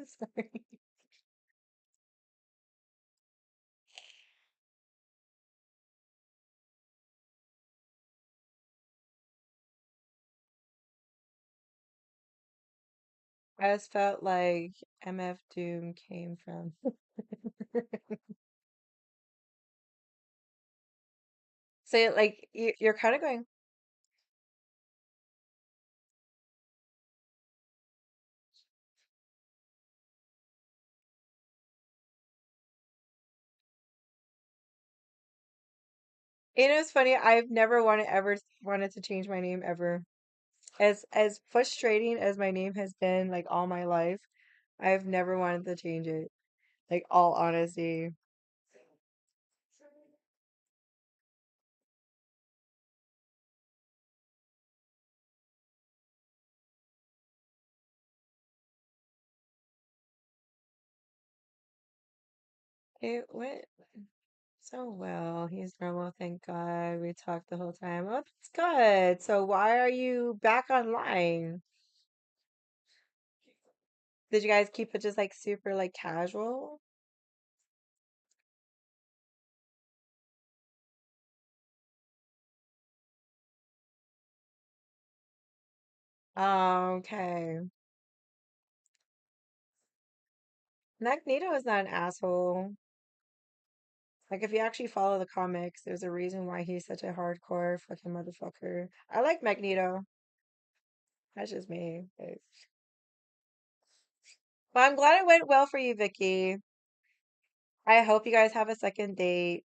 Sorry. I just felt like MF Doom came from. So like you're kind of going. You know, it's funny. I've never wanted ever wanted to change my name ever. As frustrating as my name has been, like all my life, I've never wanted to change it. Like all honesty, it went so well. He's normal, thank God. We talked the whole time. Oh, that's good. So why are you back online? Did you guys keep it just like super like casual? Okay. Magneto is not an asshole. Like if you actually follow the comics, there's a reason why he's such a hardcore fucking motherfucker. I like Magneto. That's just me. But I'm glad it went well for you, Vicky. I hope you guys have a second date.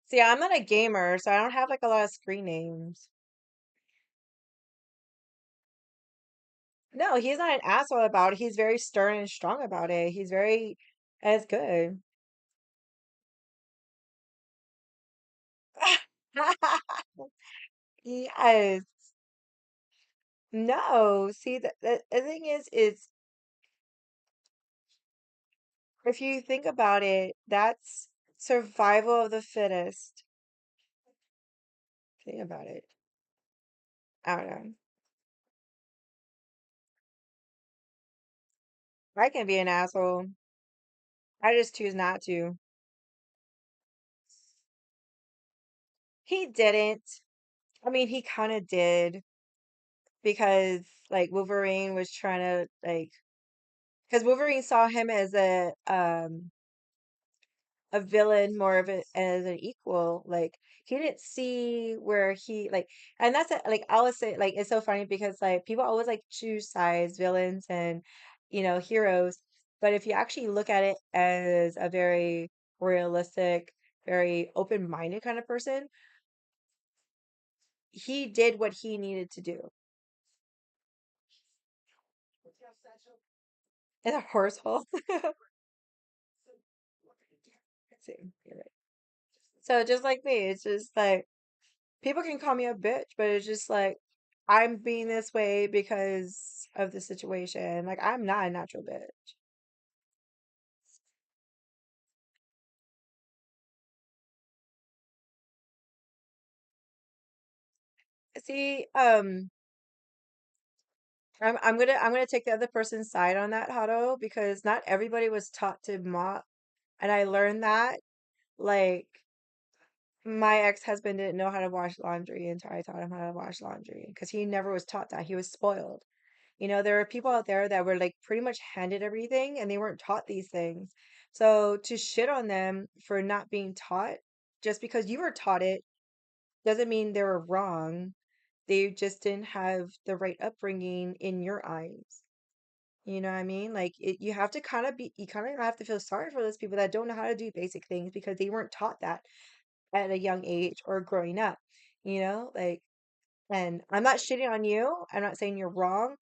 See, I'm not a gamer, so I don't have like a lot of screen names. No, he's not an asshole about it. He's very stern and strong about it. He's very, as good. Yes. No. See, the thing is if you think about it, that's survival of the fittest. Think about it. I don't know. I can be an asshole. I just choose not to. He didn't. I mean, he kind of did because like Wolverine was trying to like because Wolverine saw him as a villain more of it as an equal. Like he didn't see where he like and that's it, like I always say like it's so funny because like people always like choose sides, villains and heroes. But if you actually look at it as a very realistic, very open-minded kind of person, he did what he needed to do. In a horse hole. See, you're right. So just like me, it's just like people can call me a bitch, but it's just like I'm being this way because of the situation. Like I'm not a natural bitch. See, I'm gonna take the other person's side on that, Hado, because not everybody was taught to mop, and I learned that. Like my ex-husband didn't know how to wash laundry until I taught him how to wash laundry because he never was taught that. He was spoiled. There are people out there that were like pretty much handed everything and they weren't taught these things. So to shit on them for not being taught, just because you were taught it, doesn't mean they were wrong. They just didn't have the right upbringing in your eyes. You know what I mean? Like you have to you kind of have to feel sorry for those people that don't know how to do basic things because they weren't taught that at a young age or growing up. Like, and I'm not shitting on you. I'm not saying you're wrong,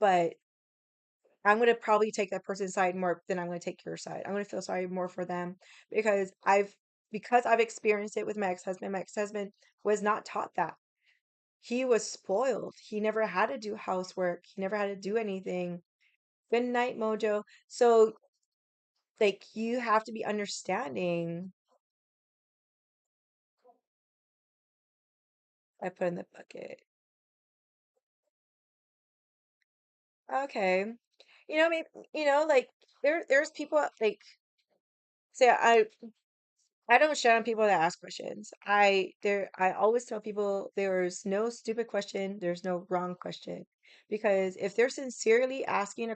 but I'm gonna probably take that person's side more than I'm gonna take your side. I'm gonna feel sorry more for them because I've experienced it with my ex-husband. My ex-husband was not taught that. He was spoiled. He never had to do housework. He never had to do anything. Good night, Mojo. So like you have to be understanding. I put in the bucket. Okay. Maybe like there's people like say I don't shit on people that ask questions. I always tell people there's no stupid question, there's no wrong question. Because if they're sincerely asking,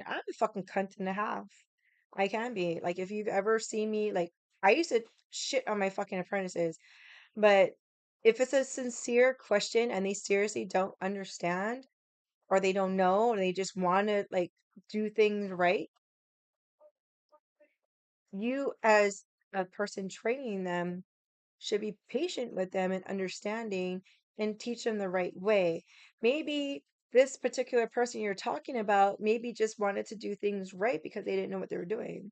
I'm a fucking cunt and a half. I can be. Like if you've ever seen me, like I used to shit on my fucking apprentices, but if it's a sincere question and they seriously don't understand or they don't know or they just want to like do things right, you as a person training them should be patient with them and understanding and teach them the right way. Maybe this particular person you're talking about maybe just wanted to do things right because they didn't know what they were doing.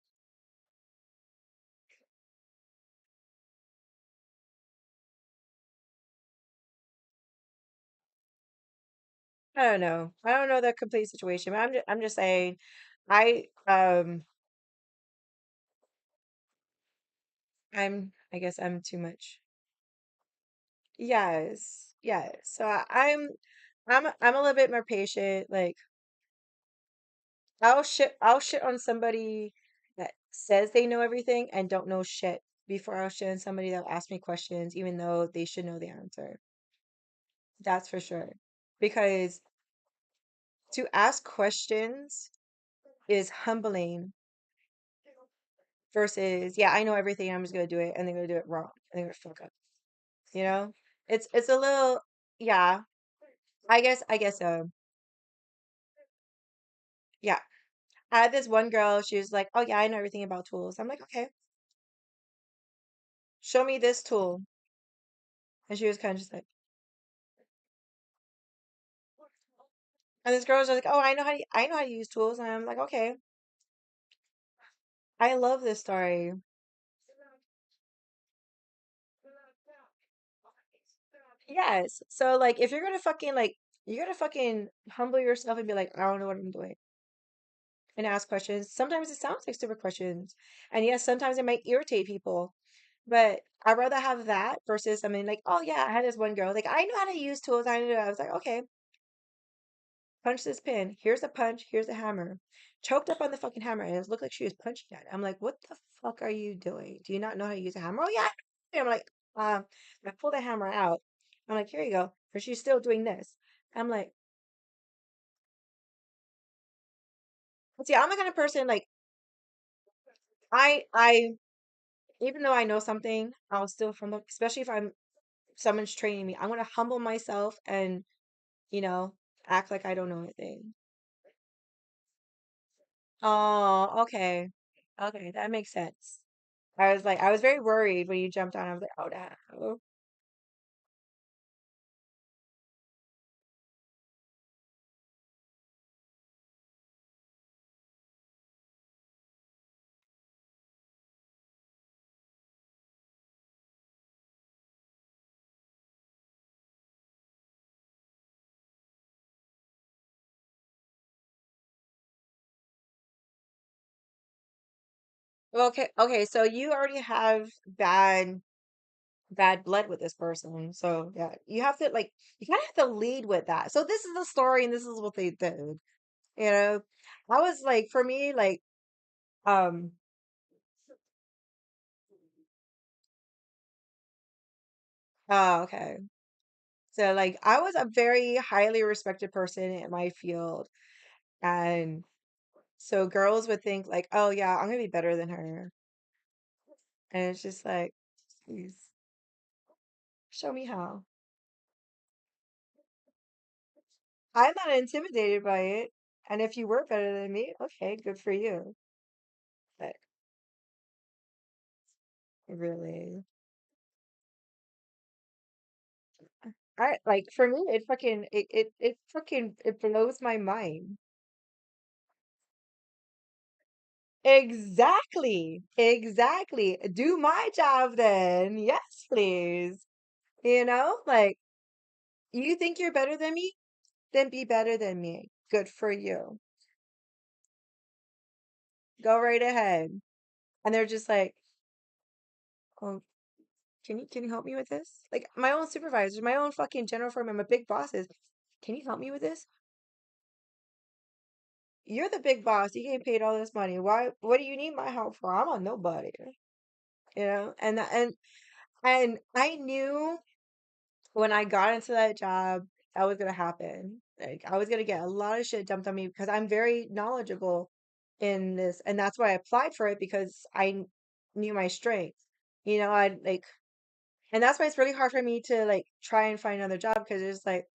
I don't know. I don't know the complete situation, but I'm just saying I I guess I'm too much. Yes. Yes. So I'm a little bit more patient. Like I'll shit on somebody that says they know everything and don't know shit before I'll shit on somebody that'll ask me questions even though they should know the answer. That's for sure. Because to ask questions is humbling versus, yeah, I know everything, I'm just gonna do it and they're gonna do it wrong and they're gonna fuck up. You know? It's a little, yeah, I guess so. Yeah. I had this one girl, she was like, "Oh yeah, I know everything about tools." I'm like, "Okay, show me this tool." And she was kind of just like, and this girl was like, "Oh, I know how to use tools." And I'm like, "Okay, I love this story." Yes. So like, if you're gonna fucking like, you gotta fucking humble yourself and be like, "I don't know what I'm doing," and ask questions. Sometimes it sounds like stupid questions, and yes, sometimes it might irritate people. But I'd rather have that versus something like, "Oh yeah, I had this one girl like I know how to use tools." I was like, "Okay, punch this pin. Here's a punch. Here's a hammer." Choked up on the fucking hammer, and it looked like she was punching at it. I'm like, "What the fuck are you doing? Do you not know how to use a hammer?" "Oh yeah." I'm like, I pull the hammer out. I'm like, "Here you go." But she's still doing this. I'm like, see, I'm the kind of person like I even though I know something, I'll still from especially if I'm someone's training me, I'm gonna humble myself and you know act like I don't know anything. Oh, okay. Okay, that makes sense. I was very worried when you jumped on. I was like, oh, no. Well, okay, okay, so you already have bad blood with this person. So yeah, you have to like you kind of have to lead with that. So this is the story and this is what they did. You know, I was like, for me, like, um, oh, okay. So like I was a very highly respected person in my field. And so girls would think like, oh yeah, I'm gonna be better than her. And it's just like, please show me how. I'm not intimidated by it. And if you were better than me, okay, good for you. But really, I like for me, it fucking it blows my mind. Exactly. Exactly. Do my job then. Yes, please. Like you think you're better than me? Then be better than me. Good for you. Go right ahead. And they're just like, oh, can you help me with this? Like my own supervisors, my own fucking general foreman, my big bosses. Can you help me with this? you're the big boss. You getting paid all this money. Why? What do you need my help for? I'm a nobody. You know, and I knew when I got into that job that was gonna happen. Like I was gonna get a lot of shit dumped on me because I'm very knowledgeable in this, and that's why I applied for it because knew my strengths. You know, I like, and that's why it's really hard for me to like try and find another job because it's like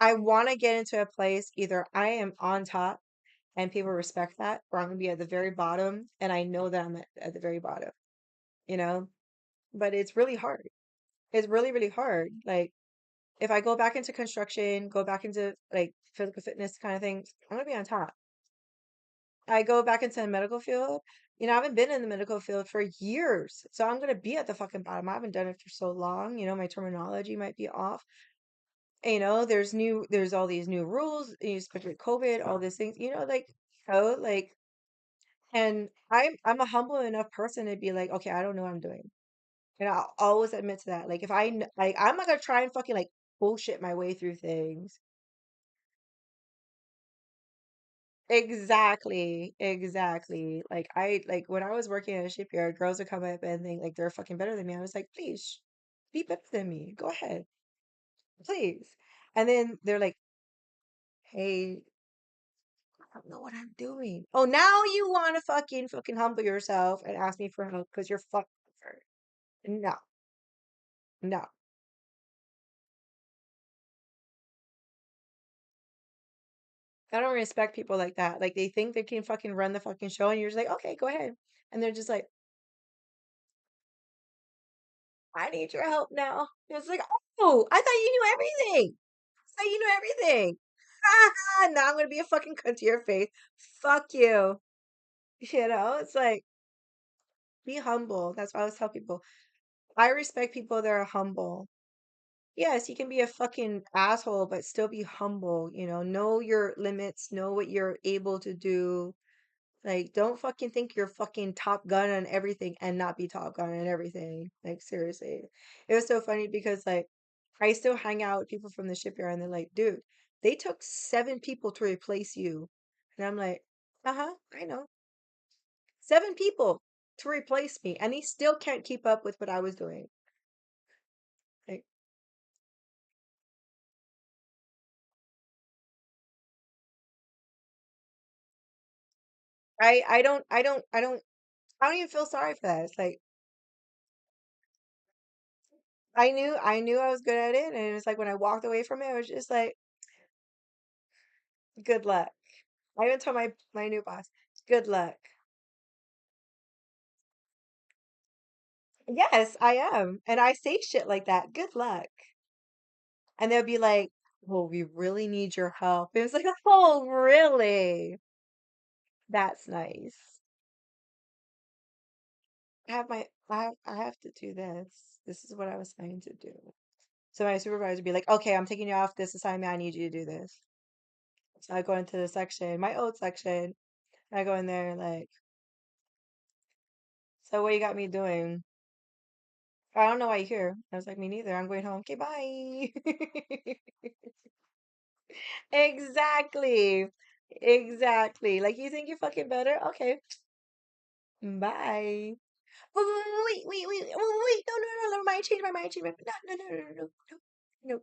I want to get into a place either I am on top and people respect that, or I'm gonna be at the very bottom and I know that I'm at the very bottom. You know, but it's really hard. It's really, really hard. Like if I go back into construction, go back into like physical fitness kind of things, I'm gonna be on top. I go back into the medical field. You know, I haven't been in the medical field for years, so I'm gonna be at the fucking bottom. I haven't done it for so long. You know, my terminology might be off. You know, there's all these new rules, especially with COVID, all these things. You know, like oh, like, and I'm a humble enough person to be like, okay, I don't know what I'm doing, and I'll always admit to that. Like, if like, I'm not gonna try and fucking like bullshit my way through things. Exactly, exactly. Like like when I was working at a shipyard, girls would come up and think like they're fucking better than me. I was like, please be better than me. Go ahead, please. And then they're like, hey, I don't know what I'm doing. Oh, now you want to fucking humble yourself and ask me for help because you're fucking hurt. No, no. I don't respect people like that. Like they think they can fucking run the fucking show, and you're just like, okay, go ahead. And they're just like, I need your help now. It's like, oh, I thought you knew everything. I thought you knew everything. Now I'm gonna be a fucking cunt to your face. Fuck you. You know, it's like be humble. That's what I always tell people. I respect people that are humble. Yes, you can be a fucking asshole, but still be humble. You know your limits, know what you're able to do. Like, don't fucking think you're fucking Top Gun on everything and not be Top Gun on everything. Like, seriously. It was so funny because, like, I still hang out with people from the shipyard and they're like, dude, they took 7 people to replace you. And I'm like, uh-huh, I know. 7 people to replace me. And he still can't keep up with what I was doing. Like, I don't even feel sorry for that. It's like, I knew I was good at it. And it's like when I walked away from it, I was just like, good luck. I even told my new boss, good luck. Yes, I am. And I say shit like that. Good luck. And they'll be like, well, we really need your help. It was like, oh, really? That's nice. I have to do this. This is what I was trying to do. So my supervisor would be like, okay, I'm taking you off this assignment. I need you to do this. So I go into the section, my old section. I go in there like, so what you got me doing? I don't know why you're here. I was like, me neither. I'm going home. Okay, bye. Exactly. Exactly. Like you think you're fucking better? Okay. Bye. Wait. No. Never mind. Change my mind. Change my no.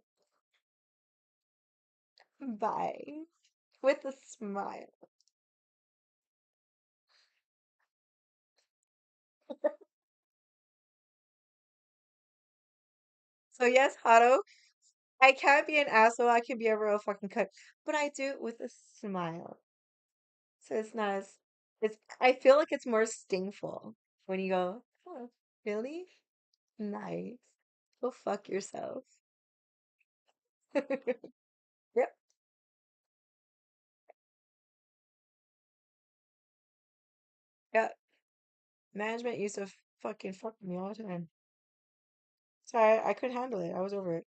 Bye. With a smile. So yes, Hato, I can't be an asshole. I can be a real fucking cunt, but I do it with a smile. So it's not as it's. I feel like it's more stingful when you go, oh, really? Nice. Go fuck yourself. Yep. Yeah. Management used to fucking fuck me all the time. So I couldn't handle it. I was over it.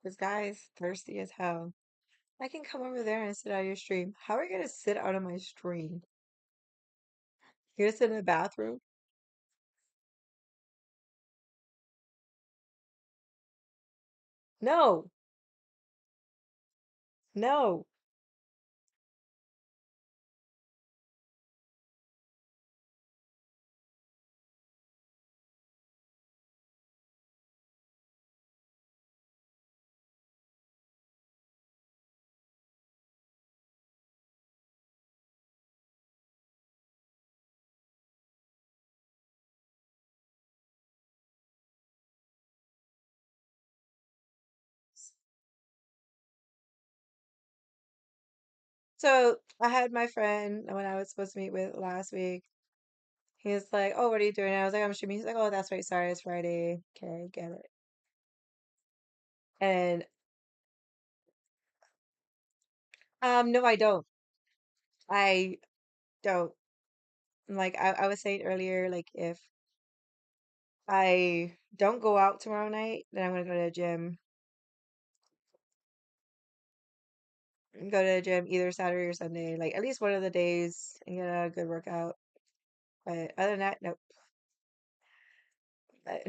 This guy's thirsty as hell. I can come over there and sit out of your stream. How are you gonna sit out of my stream? You're gonna sit in the bathroom? No, no. So I had my friend when I was supposed to meet with last week. He was like, "Oh, what are you doing?" I was like, "I'm streaming." He's like, "Oh, that's right. Sorry, it's Friday. Okay, get it." And no, I don't. I don't. Like I was saying earlier, like if I don't go out tomorrow night, then I'm gonna go to the gym. Go to the gym either Saturday or Sunday, like at least one of the days and get a good workout. But other than that, nope. But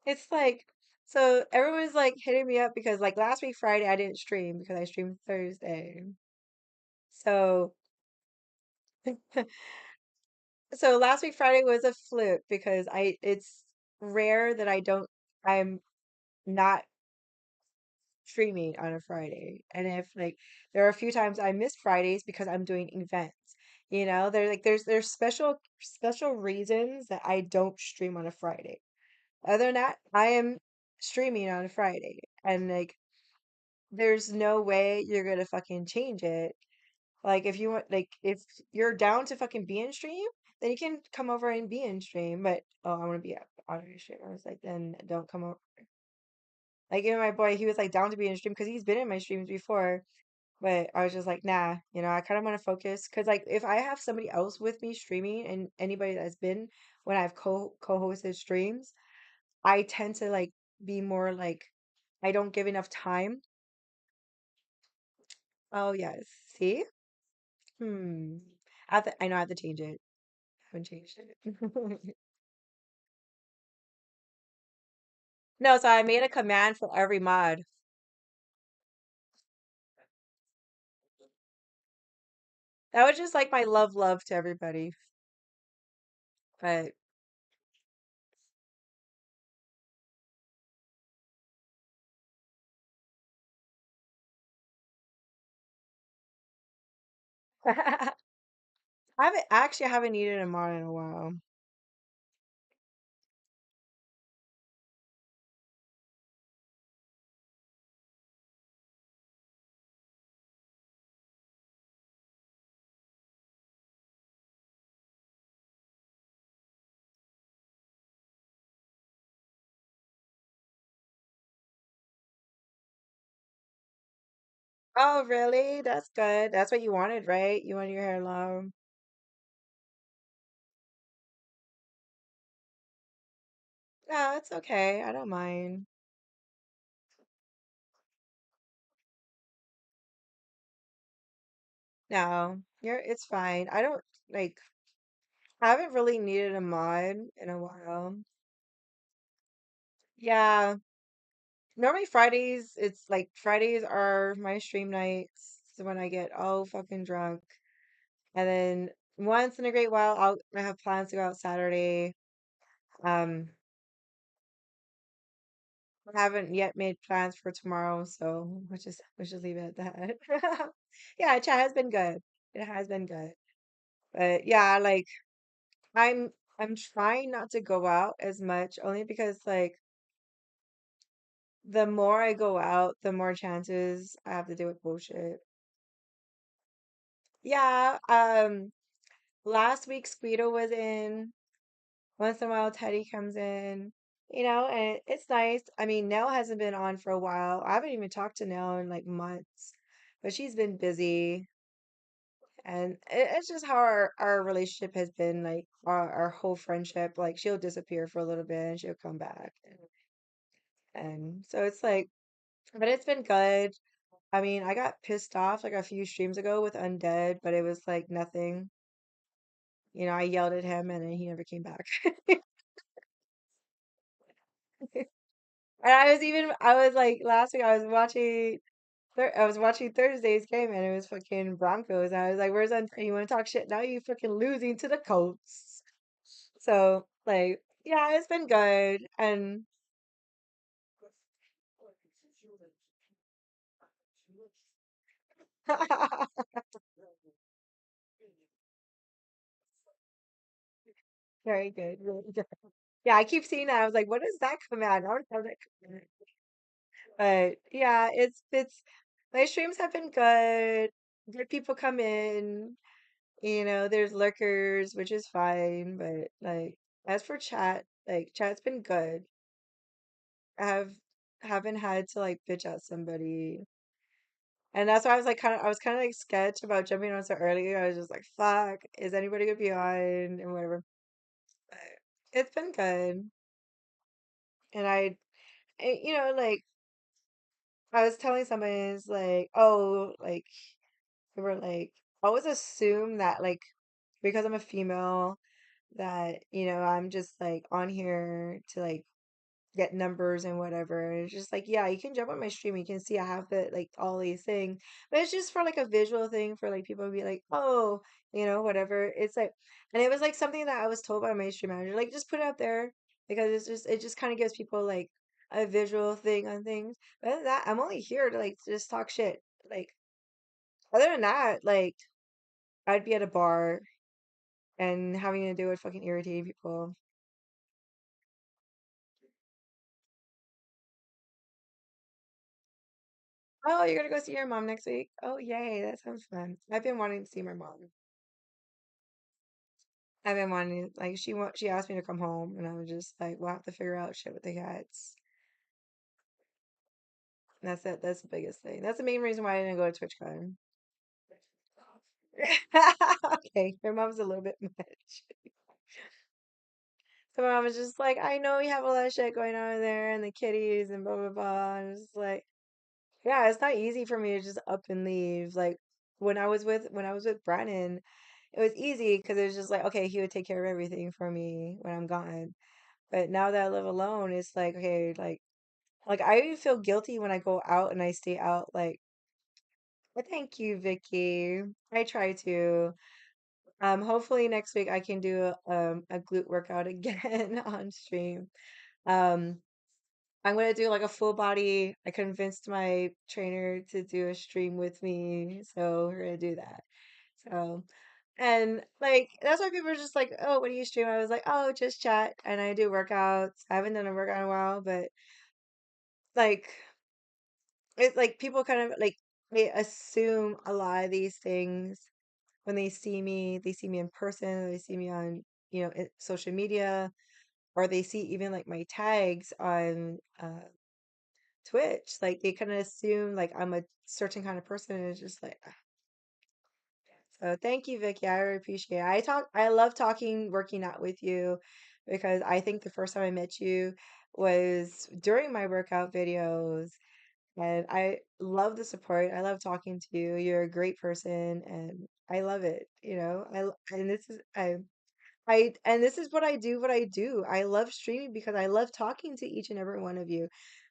it's like so everyone's like hitting me up because like last week Friday I didn't stream because I streamed Thursday. So so last week Friday was a flip because I it's rare that I'm not streaming on a Friday. And if like there are a few times I miss Fridays because I'm doing events. You know, there's special reasons that I don't stream on a Friday. Other than that, I am streaming on a Friday. And like there's no way you're gonna fucking change it. Like if you want like if you're down to fucking be in stream, then you can come over and be in stream. But oh, I want to be out of your stream. I was like, then don't come over. Like even my boy, he was like down to be in stream because he's been in my streams before. But I was just like, nah, I kind of want to focus because like if I have somebody else with me streaming and anybody that's been when I've co-hosted streams, I tend to like be more like I don't give enough time. Oh yes. See? Hmm. I know I have to change it. I haven't changed it. No, so I made a command for every mod. That was just like my love to everybody. But I haven't needed a mod in a while. Oh, really? That's good. That's what you wanted, right? You wanted your hair long. No, it's okay. I don't mind. No, it's fine. I don't like I haven't really needed a mod in a while. Yeah. Normally Fridays, it's like Fridays are my stream nights when I get all fucking drunk. And then once in a great while I have plans to go out Saturday. Um I haven't yet made plans for tomorrow, so we'll just leave it at that. Yeah, chat has been good. It has been good. But yeah, like I'm I'm trying not to go out as much only because like the more I go out, the more chances I have to deal with bullshit. Yeah, last week Squeedo was in. Once in a while Teddy comes in. And it's nice. I mean, Nell hasn't been on for a while. I haven't even talked to Nell in like months, but she's been busy. And it's just how our relationship has been, like our whole friendship. Like she'll disappear for a little bit and she'll come back. And so it's like, but it's been good. I mean, I got pissed off like a few streams ago with Undead, but it was like nothing. I yelled at him and then he never came back. And I was like, last week I was watching Thursday's game and it was fucking Broncos. And I was like, where's Untitled? You want to talk shit? Now you fucking losing to the Colts. So, like, yeah, it's been good. And very good. Really good. Yeah, I keep seeing that. I was like, what is that command? I don't have that command. But yeah, it's my streams have been good. Good people come in. There's lurkers, which is fine, but like as for chat, like chat's been good. I haven't had to like bitch at somebody. And that's why I was kind of like sketch about jumping on so early. I was just like, fuck, is anybody gonna be on and whatever. But it's been good. And like I was telling somebody, it's like, oh, like they were like, always assume that like because I'm a female that, I'm just like on here to like get numbers and whatever. And it's just like, yeah, you can jump on my stream. You can see I have the like all these things, but it's just for like a visual thing for like people to be like, oh, whatever. It's like, and it was like something that I was told by my stream manager, like just put it out there because it just kind of gives people like a visual thing on things. But other than that, I'm only here to like just talk shit. Like other than that, like I'd be at a bar and having to do with fucking irritating people. Oh, you're gonna go see your mom next week? Oh, yay, that sounds fun. I've been wanting to see my mom. I've been wanting, like, she asked me to come home, and I was just like, we'll have to figure out shit with the cats. That's it. That's the biggest thing. That's the main reason why I didn't go to TwitchCon. Okay, your mom's a little bit much. So my mom was just like, I know you have a lot of shit going on in there, and the kitties, and blah blah blah. And it's like, yeah, it's not easy for me to just up and leave. Like when I was with Brennan, it was easy because it was just like, okay, he would take care of everything for me when I'm gone. But now that I live alone, it's like, okay, like I even feel guilty when I go out and I stay out. Like, well, thank you, Vicky. I try to. Hopefully next week I can do a glute workout again on stream. Um, I'm gonna do like a full body. I convinced my trainer to do a stream with me, so we're gonna do that. So, and like that's why people are just like, "Oh, what do you stream?" I was like, "Oh, just chat," and I do workouts. I haven't done a workout in a while, but like it's like people kind of like they assume a lot of these things when they see me. They see me in person. They see me on social media, or they see even like my tags on Twitch. Like they kind of assume like I'm a certain kind of person, and it's just like, so thank you, Vicky. I really appreciate it. I love talking, working out with you because I think the first time I met you was during my workout videos, and I love the support. I love talking to you. You're a great person, and I love it. And this is what I do, what I do. I love streaming because I love talking to each and every one of you.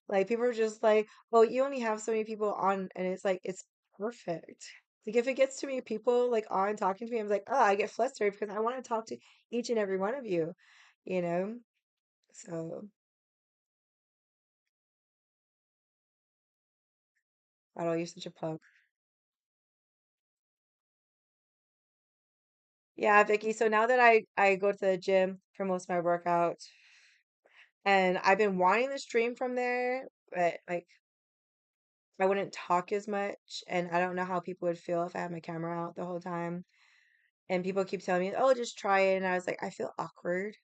Like people are just like, "Oh, you only have so many people on," and it's like it's perfect. Like if it gets too many people like on talking to me, I'm like, "Oh, I get flustered because I want to talk to each and every one of you." You know? So, I don't, you're such a punk. Yeah, Vicky. So now that I go to the gym for most of my workouts, and I've been wanting to stream from there, but like I wouldn't talk as much, and I don't know how people would feel if I had my camera out the whole time. And people keep telling me, "Oh, just try it," and I was like, I feel awkward.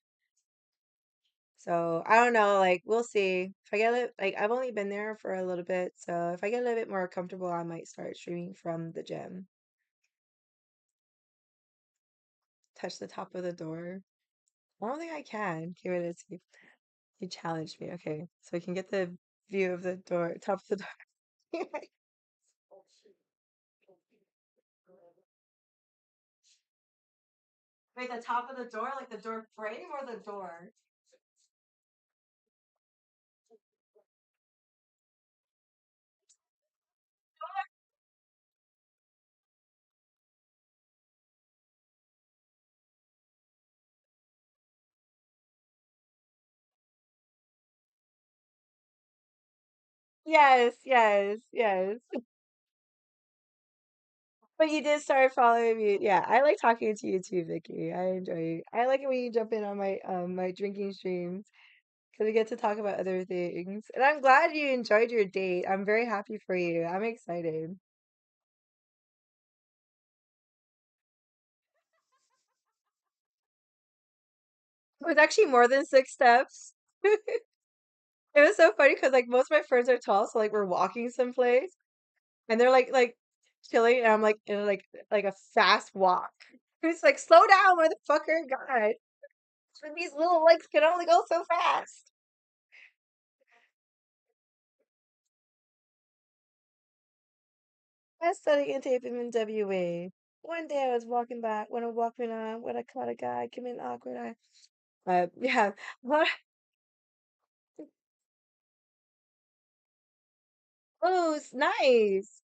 So I don't know. Like we'll see. If I get like I've only been there for a little bit, so if I get a little bit more comfortable, I might start streaming from the gym. Touch the top of the door. I don't think I can. Okay, wait, let's see. You challenged me. Okay, so we can get the view of the door, top of the door. Wait, the top of the door, like the door frame or the door? Yes, yes, yes. But you did start following me. Yeah, I like talking to you too, Vicky. I enjoy. I like it when you jump in on my drinking streams because we get to talk about other things. And I'm glad you enjoyed your date. I'm very happy for you. I'm excited. It was actually more than 6 steps. It was so funny because like most of my friends are tall, so like we're walking someplace and they're like chilling, and I'm like in like a fast walk. It's like slow down, motherfucker! God, these little legs can only go so fast. I studied tape in WA. One day I was walking back when I was walking on when I caught a guy, came in awkward. Yeah, what? Oh, it's nice.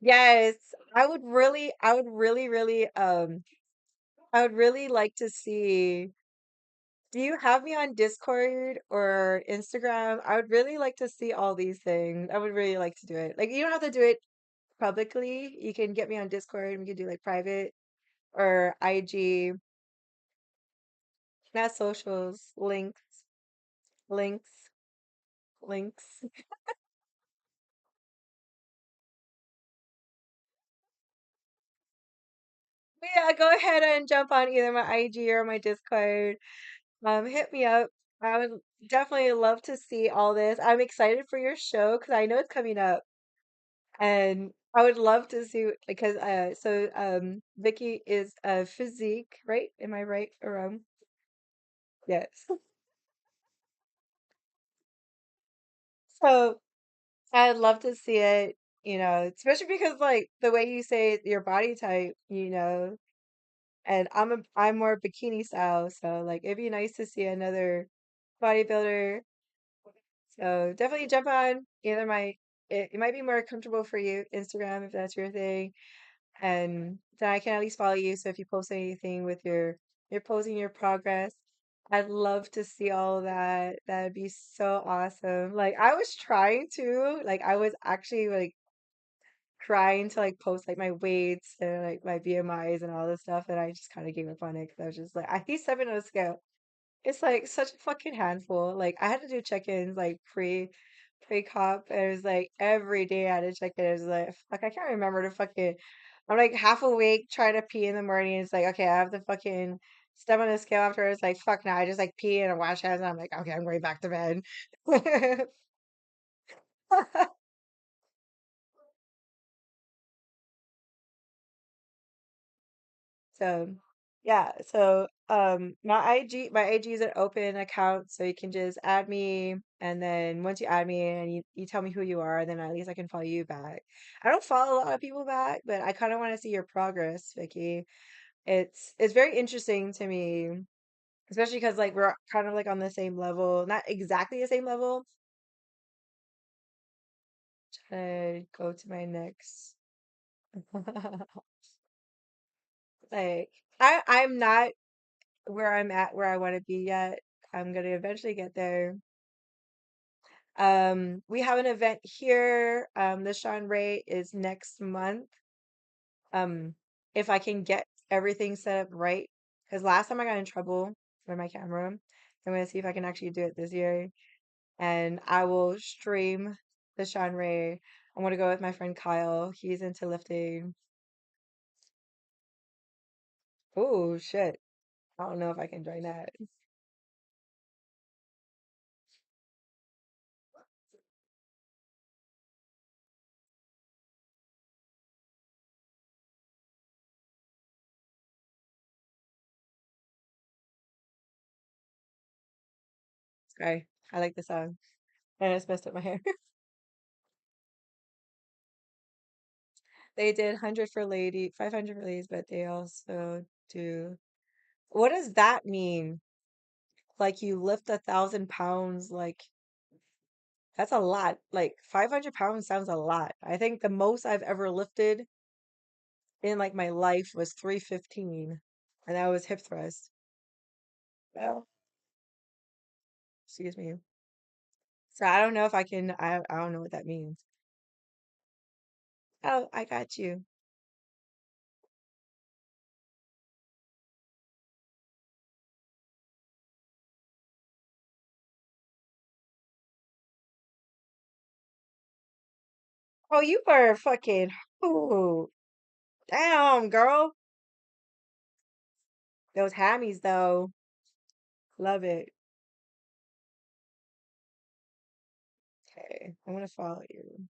Yes, I would really like to see. Do you have me on Discord or Instagram? I would really like to see all these things. I would really like to do it. Like, you don't have to do it publicly. You can get me on Discord and we can do like private or IG, not socials, links, links. But yeah, go ahead and jump on either my IG or my Discord. Hit me up. I would definitely love to see all this. I'm excited for your show because I know it's coming up. And I would love to see because Vicky is physique, right? Am I right or wrong? Yes. So I'd love to see it, especially because like the way you say your body type, and I'm more bikini style, so like it'd be nice to see another bodybuilder. So definitely jump on either it might be more comfortable for you, Instagram if that's your thing. And then I can at least follow you. So if you post anything with you're posting your progress, I'd love to see all of that. That'd be so awesome. Like I was trying to, like I was actually like trying to like post like my weights and like my BMIs and all this stuff, and I just kind of gave up on it because I was just like, I see 7 on a scale. It's like such a fucking handful. Like I had to do check-ins like pre-cop, and it was like every day I had to check in. It was like fuck, I can't remember to fucking. I'm like half awake trying to pee in the morning. It's like okay, I have to fucking step on the scale afterwards. Like fuck now, I just like pee and I wash hands, and I'm like okay, I'm going back to bed. So yeah, so my IG is an open account, so you can just add me, and then once you add me and you tell me who you are, then at least I can follow you back. I don't follow a lot of people back, but I kind of want to see your progress, Vicky. It's very interesting to me, especially because like we're kind of like on the same level, not exactly the same level. Go to my next. Like I'm not where I'm at where I want to be yet. I'm gonna eventually get there. We have an event here. The Sean Ray is next month. Um, if I can get everything set up right, because last time I got in trouble for my camera, I'm gonna see if I can actually do it this year. And I will stream the Sean Ray. I'm gonna go with my friend Kyle. He's into lifting. Oh shit. I don't know if I can join that. Sorry. I like the song. And I just messed up my hair. They did 100 for lady, 500 for ladies, but they also do. What does that mean? Like you lift 1,000 pounds, like that's a lot. Like 500 pounds sounds a lot. I think the most I've ever lifted in like my life was 315, and that was hip thrust. Well, excuse me. So I don't know if I can. I don't know what that means. Oh, I got you. Oh, you were fucking. Ooh, damn, girl. Those hammies though, love it. Okay, I'm gonna follow you.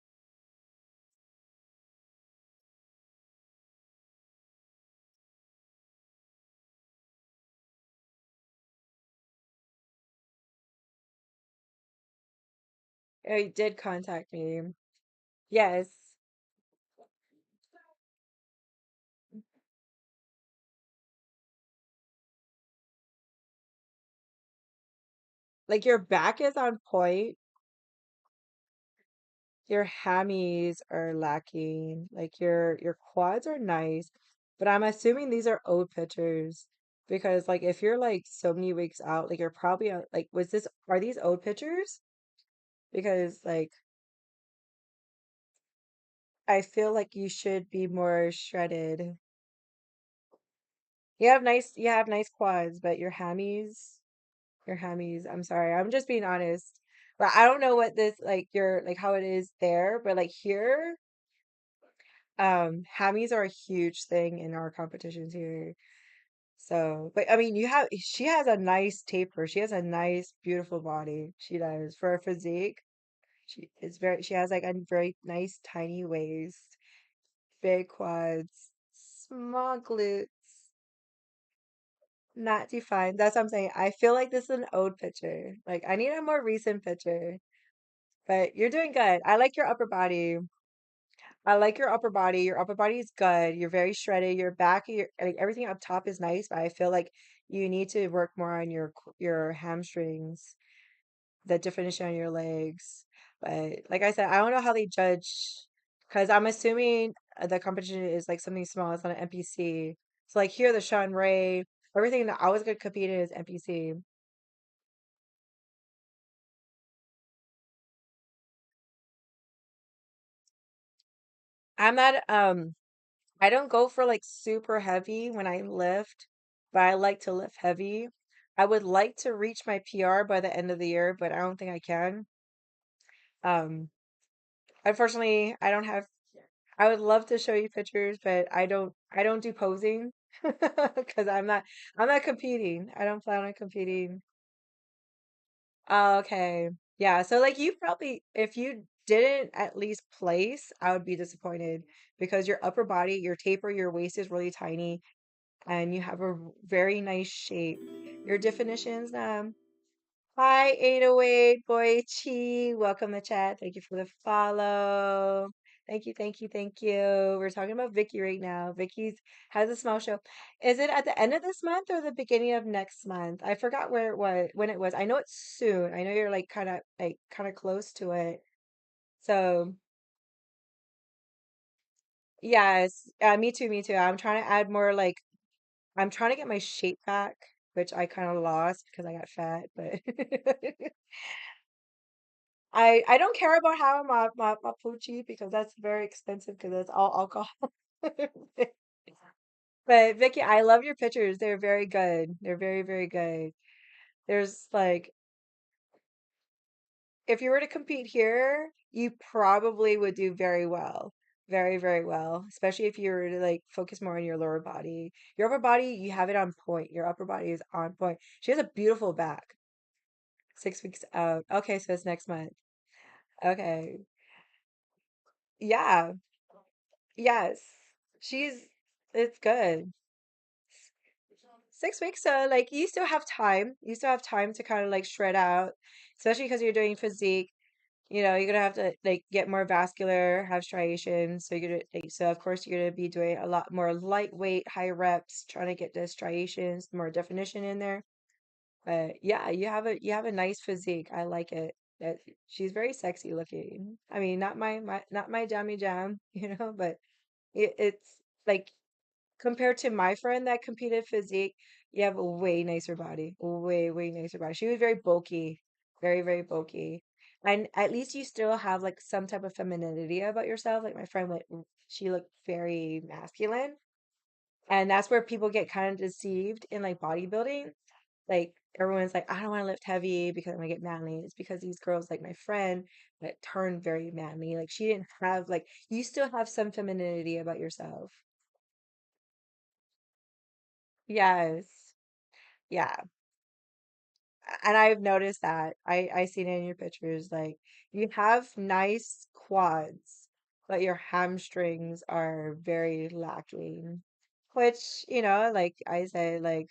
Oh, you did contact me. Yes, like your back is on point. Your hammies are lacking. Like your quads are nice, but I'm assuming these are old pictures because like if you're like so many weeks out, like you're probably like was this are these old pictures? Because like I feel like you should be more shredded. You have nice quads, but your hammies, I'm sorry. I'm just being honest. But I don't know what this like your like how it is there, but like here, hammies are a huge thing in our competitions here. So, but I mean, she has a nice taper. She has a nice, beautiful body. She does. For her physique, she has like a very nice tiny waist, big quads, small glutes, not defined. That's what I'm saying. I feel like this is an old picture. Like I need a more recent picture. But you're doing good. I like your upper body. I like your upper body. Your upper body is good. You're very shredded. Your back, like everything up top is nice, but I feel like you need to work more on your hamstrings, the definition on your legs. But like I said, I don't know how they judge because I'm assuming the competition is like something small. It's not an NPC. So like here, the Sean Ray, everything that I was gonna compete in is NPC. I'm not I don't go for like super heavy when I lift, but I like to lift heavy. I would like to reach my PR by the end of the year, but I don't think I can. Um, Unfortunately, I don't have I would love to show you pictures, but I don't do posing because I'm not competing. I don't plan on competing. Oh, okay. Yeah, so like you probably if you didn't at least place, I would be disappointed because your upper body, your taper, your waist is really tiny and you have a very nice shape. Your definitions, hi 808 boy chi, welcome to chat. Thank you for the follow. Thank you, thank you, thank you. We're talking about Vicky right now. Vicky's has a small show. Is it at the end of this month or the beginning of next month? I forgot where it was when it was. I know it's soon. I know you're like kind of close to it. So yes, me too, me too. I'm trying to add more like I'm trying to get my shape back, which I kind of lost because I got fat, but I don't care about having my poochie because that's very expensive because it's all alcohol. But Vicky, I love your pictures. They're very good. They're very, very good. There's like if you were to compete here, you probably would do very well. Very, very well. Especially if you were to like focus more on your lower body. Your upper body, you have it on point. Your upper body is on point. She has a beautiful back. 6 weeks out. Okay, so it's next month. Okay. Yeah. Yes. She's it's good. 6 weeks, so like you still have time. You still have time to kind of like shred out, especially because you're doing physique. You're gonna have to like get more vascular, have striations. So you're gonna like, so of course you're gonna be doing a lot more lightweight, high reps, trying to get the striations, more definition in there. But yeah, you have a nice physique. I like it. That she's very sexy looking. I mean, not my jammy jam, but it's like compared to my friend that competed physique, you have a way nicer body. Way, way nicer body. She was very bulky, very, very bulky. And at least you still have like some type of femininity about yourself. Like my friend, like she looked very masculine. And that's where people get kind of deceived in like bodybuilding. Like everyone's like, I don't want to lift heavy because I'm gonna get manly. It's because these girls, like my friend, that turned very manly. Like she didn't have like you still have some femininity about yourself. Yes. Yeah. And I've noticed that. I seen it in your pictures. Like you have nice quads, but your hamstrings are very lacking. Which, like I say, like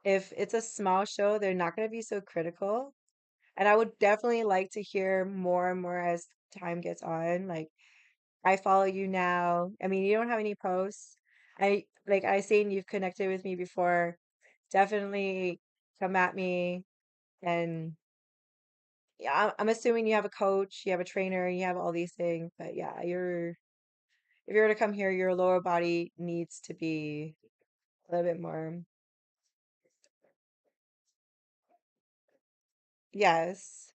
if it's a small show, they're not going to be so critical. And I would definitely like to hear more and more as time gets on. Like I follow you now. I mean, you don't have any posts. I seen you've connected with me before. Definitely come at me. And yeah, I'm assuming you have a coach, you have a trainer, you have all these things. But yeah, if you're to come here, your lower body needs to be a little bit more. Yes.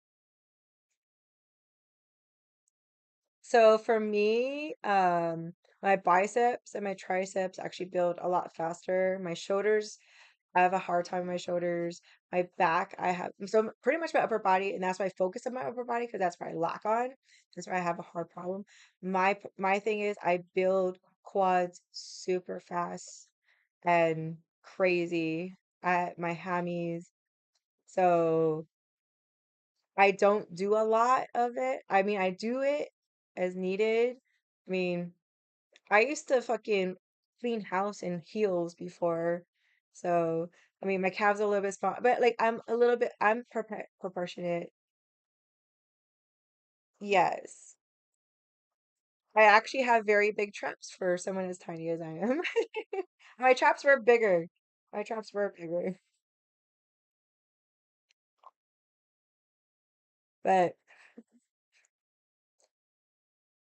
So for me, my biceps and my triceps actually build a lot faster. My shoulders, I have a hard time with my shoulders. My back, I have so pretty much my upper body, and that's why I focus on my upper body because that's where I lack on. That's where I have a hard problem. My thing is I build quads super fast and crazy at my hammies. So I don't do a lot of it. I mean, I do it as needed. I mean, I used to fucking clean house in heels before. So, I mean, my calves are a little bit small, but like I'm proportionate. Yes. I actually have very big traps for someone as tiny as I am. My traps were bigger. My traps were bigger. But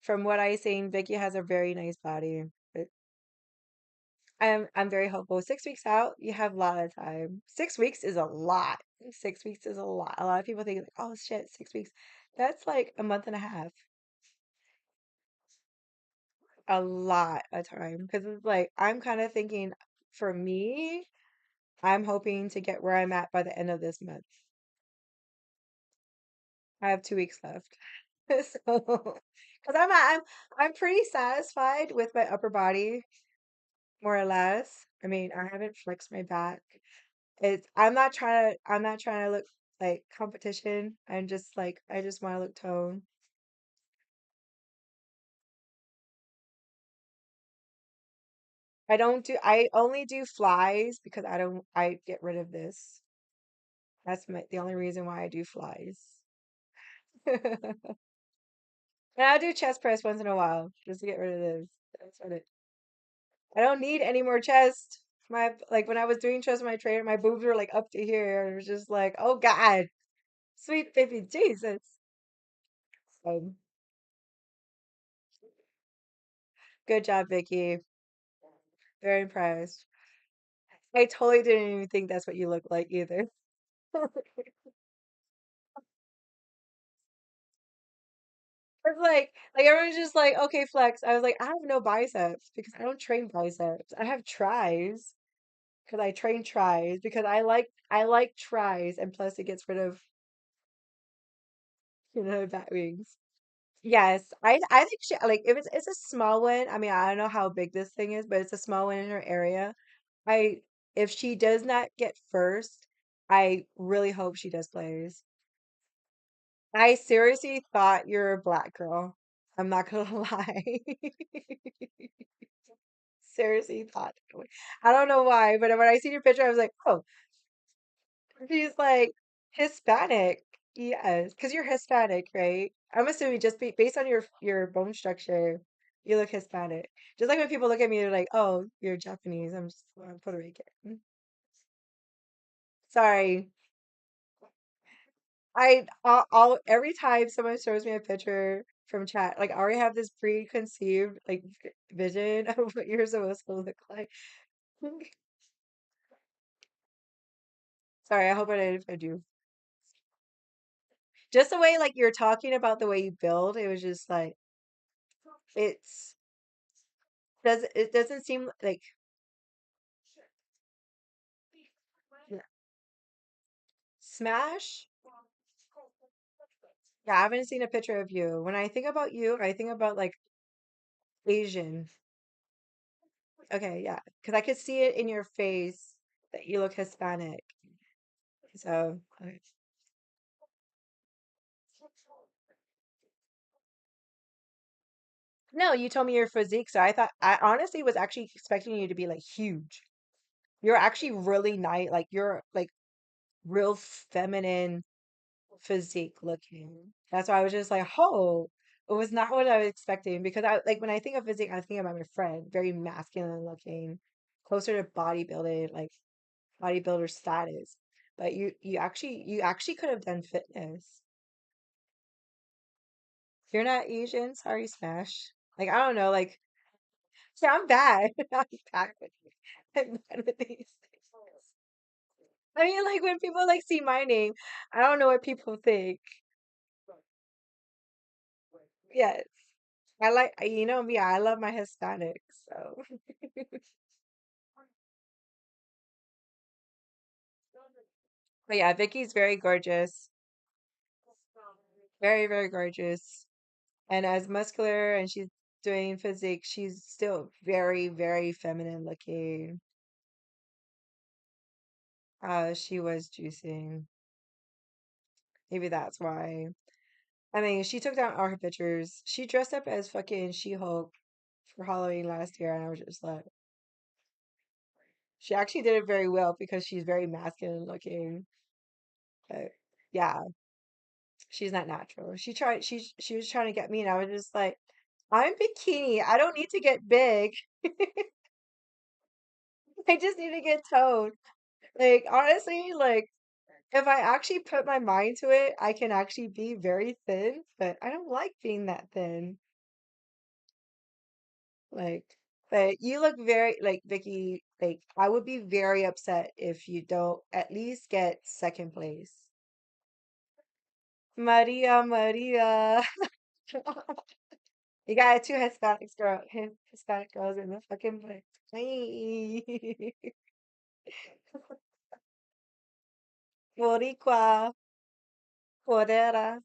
from what I seen, Vicky has a very nice body. But I'm very hopeful. 6 weeks out, you have a lot of time. 6 weeks is a lot. 6 weeks is a lot. A lot of people think like, oh shit, 6 weeks. That's like a month and a half. A lot of time. Because it's like I'm kind of thinking for me, I'm hoping to get where I'm at by the end of this month. I have 2 weeks left. So, because I'm pretty satisfied with my upper body, more or less. I mean, I haven't flexed my back. I'm not trying to look like competition. I'm just like I just want to look toned. I only do flies because I get rid of this. The only reason why I do flies. And I do chest press once in a while just to get rid of this. That's what it. I don't need any more chest. My like when I was doing chest with my trainer, my boobs were like up to here. And it was just like, oh God, sweet baby Jesus. So good job, Vicky. Very impressed. I totally didn't even think that's what you look like either. It's like everyone's just like, okay, flex. I was like, I have no biceps because I don't train biceps. I have tries because I train tries because I like tries and plus it gets rid of, bat wings. Yes, I think she like if it's a small one. I mean, I don't know how big this thing is, but it's a small one in her area. I if she does not get first, I really hope she does plays. I seriously thought you're a black girl. I'm not gonna lie. Seriously thought that way. I don't know why, but when I see your picture, I was like, oh, she's like Hispanic. Yes, because you're Hispanic, right? I'm assuming just based on your bone structure, you look Hispanic. Just like when people look at me, they're like, "Oh, you're Japanese." I'm just Puerto Rican. Sorry. I'll every time someone shows me a picture from chat, like I already have this preconceived like vision of what you're supposed to look like. Sorry, I hope I didn't offend you. Just the way like you're talking about the way you build, it was just like it's it doesn't seem like Smash. Yeah, I haven't seen a picture of you. When I think about you, I think about like Asian. Okay, yeah, because I could see it in your face that you look Hispanic. So, okay. No, you told me your physique, so I honestly was actually expecting you to be like huge. You're actually really nice, like you're like real feminine physique looking. That's why I was just like, oh, it was not what I was expecting because I like when I think of physique, I think about my friend, very masculine looking, closer to bodybuilding, like bodybuilder status. But you actually could have done fitness. You're not Asian, sorry, Smash. Like I don't know, like yeah, I'm bad. I'm bad with I'm bad with these things. I mean, like when people like see my name, I don't know what people think. Yes. I like, you know me, I love my Hispanics, so. But yeah, Vicky's very gorgeous. Very, very gorgeous. And as muscular and she's doing physique, she's still very, very feminine looking. She was juicing. Maybe that's why. I mean, she took down all her pictures. She dressed up as fucking She-Hulk for Halloween last year, and I was just like, she actually did it very well because she's very masculine looking. But yeah, she's not natural. She was trying to get me, and I was just like, I'm bikini. I don't need to get big. I just need to get toned. Like honestly, like if I actually put my mind to it, I can actually be very thin, but I don't like being that thin. Like, but you look very like Vicky, like I would be very upset if you don't at least get second place. Maria, Maria. You got two Hispanic girls in the fucking place. Hey. Boricua, Cordera.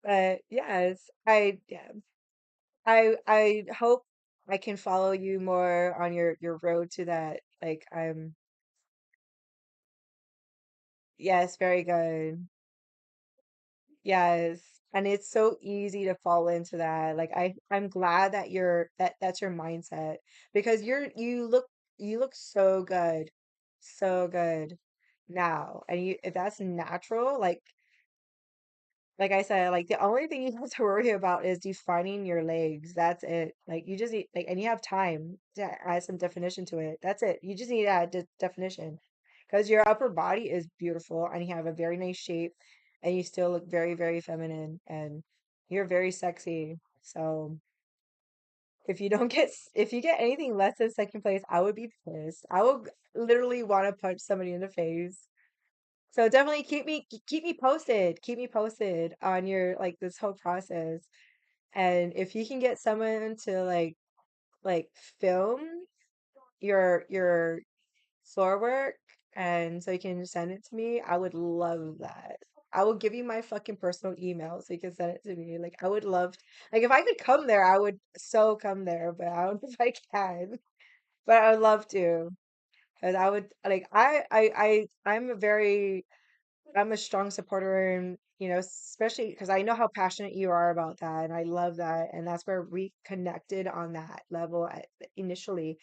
But yes, I hope I can follow you more on your road to that. Like I'm yes, very good. Yes. And it's so easy to fall into that. Like I'm glad that that's your mindset because you look so good. So good now. And you if that's natural, like I said, like the only thing you have to worry about is defining your legs. That's it. Like you just need like and you have time to add some definition to it. That's it. You just need to add definition because your upper body is beautiful and you have a very nice shape and you still look very, very feminine and you're very sexy. So if you get anything less than second place, I would be pissed. I would literally want to punch somebody in the face. So definitely keep me posted. Keep me posted on your like this whole process. And if you can get someone to like film your floor work and so you can send it to me, I would love that. I will give you my fucking personal email so you can send it to me. Like I would love like if I could come there, I would so come there, but I don't know if I can. But I would love to. Because I would like I'm a very I'm a strong supporter and you know, especially because I know how passionate you are about that and I love that and that's where we connected on that level initially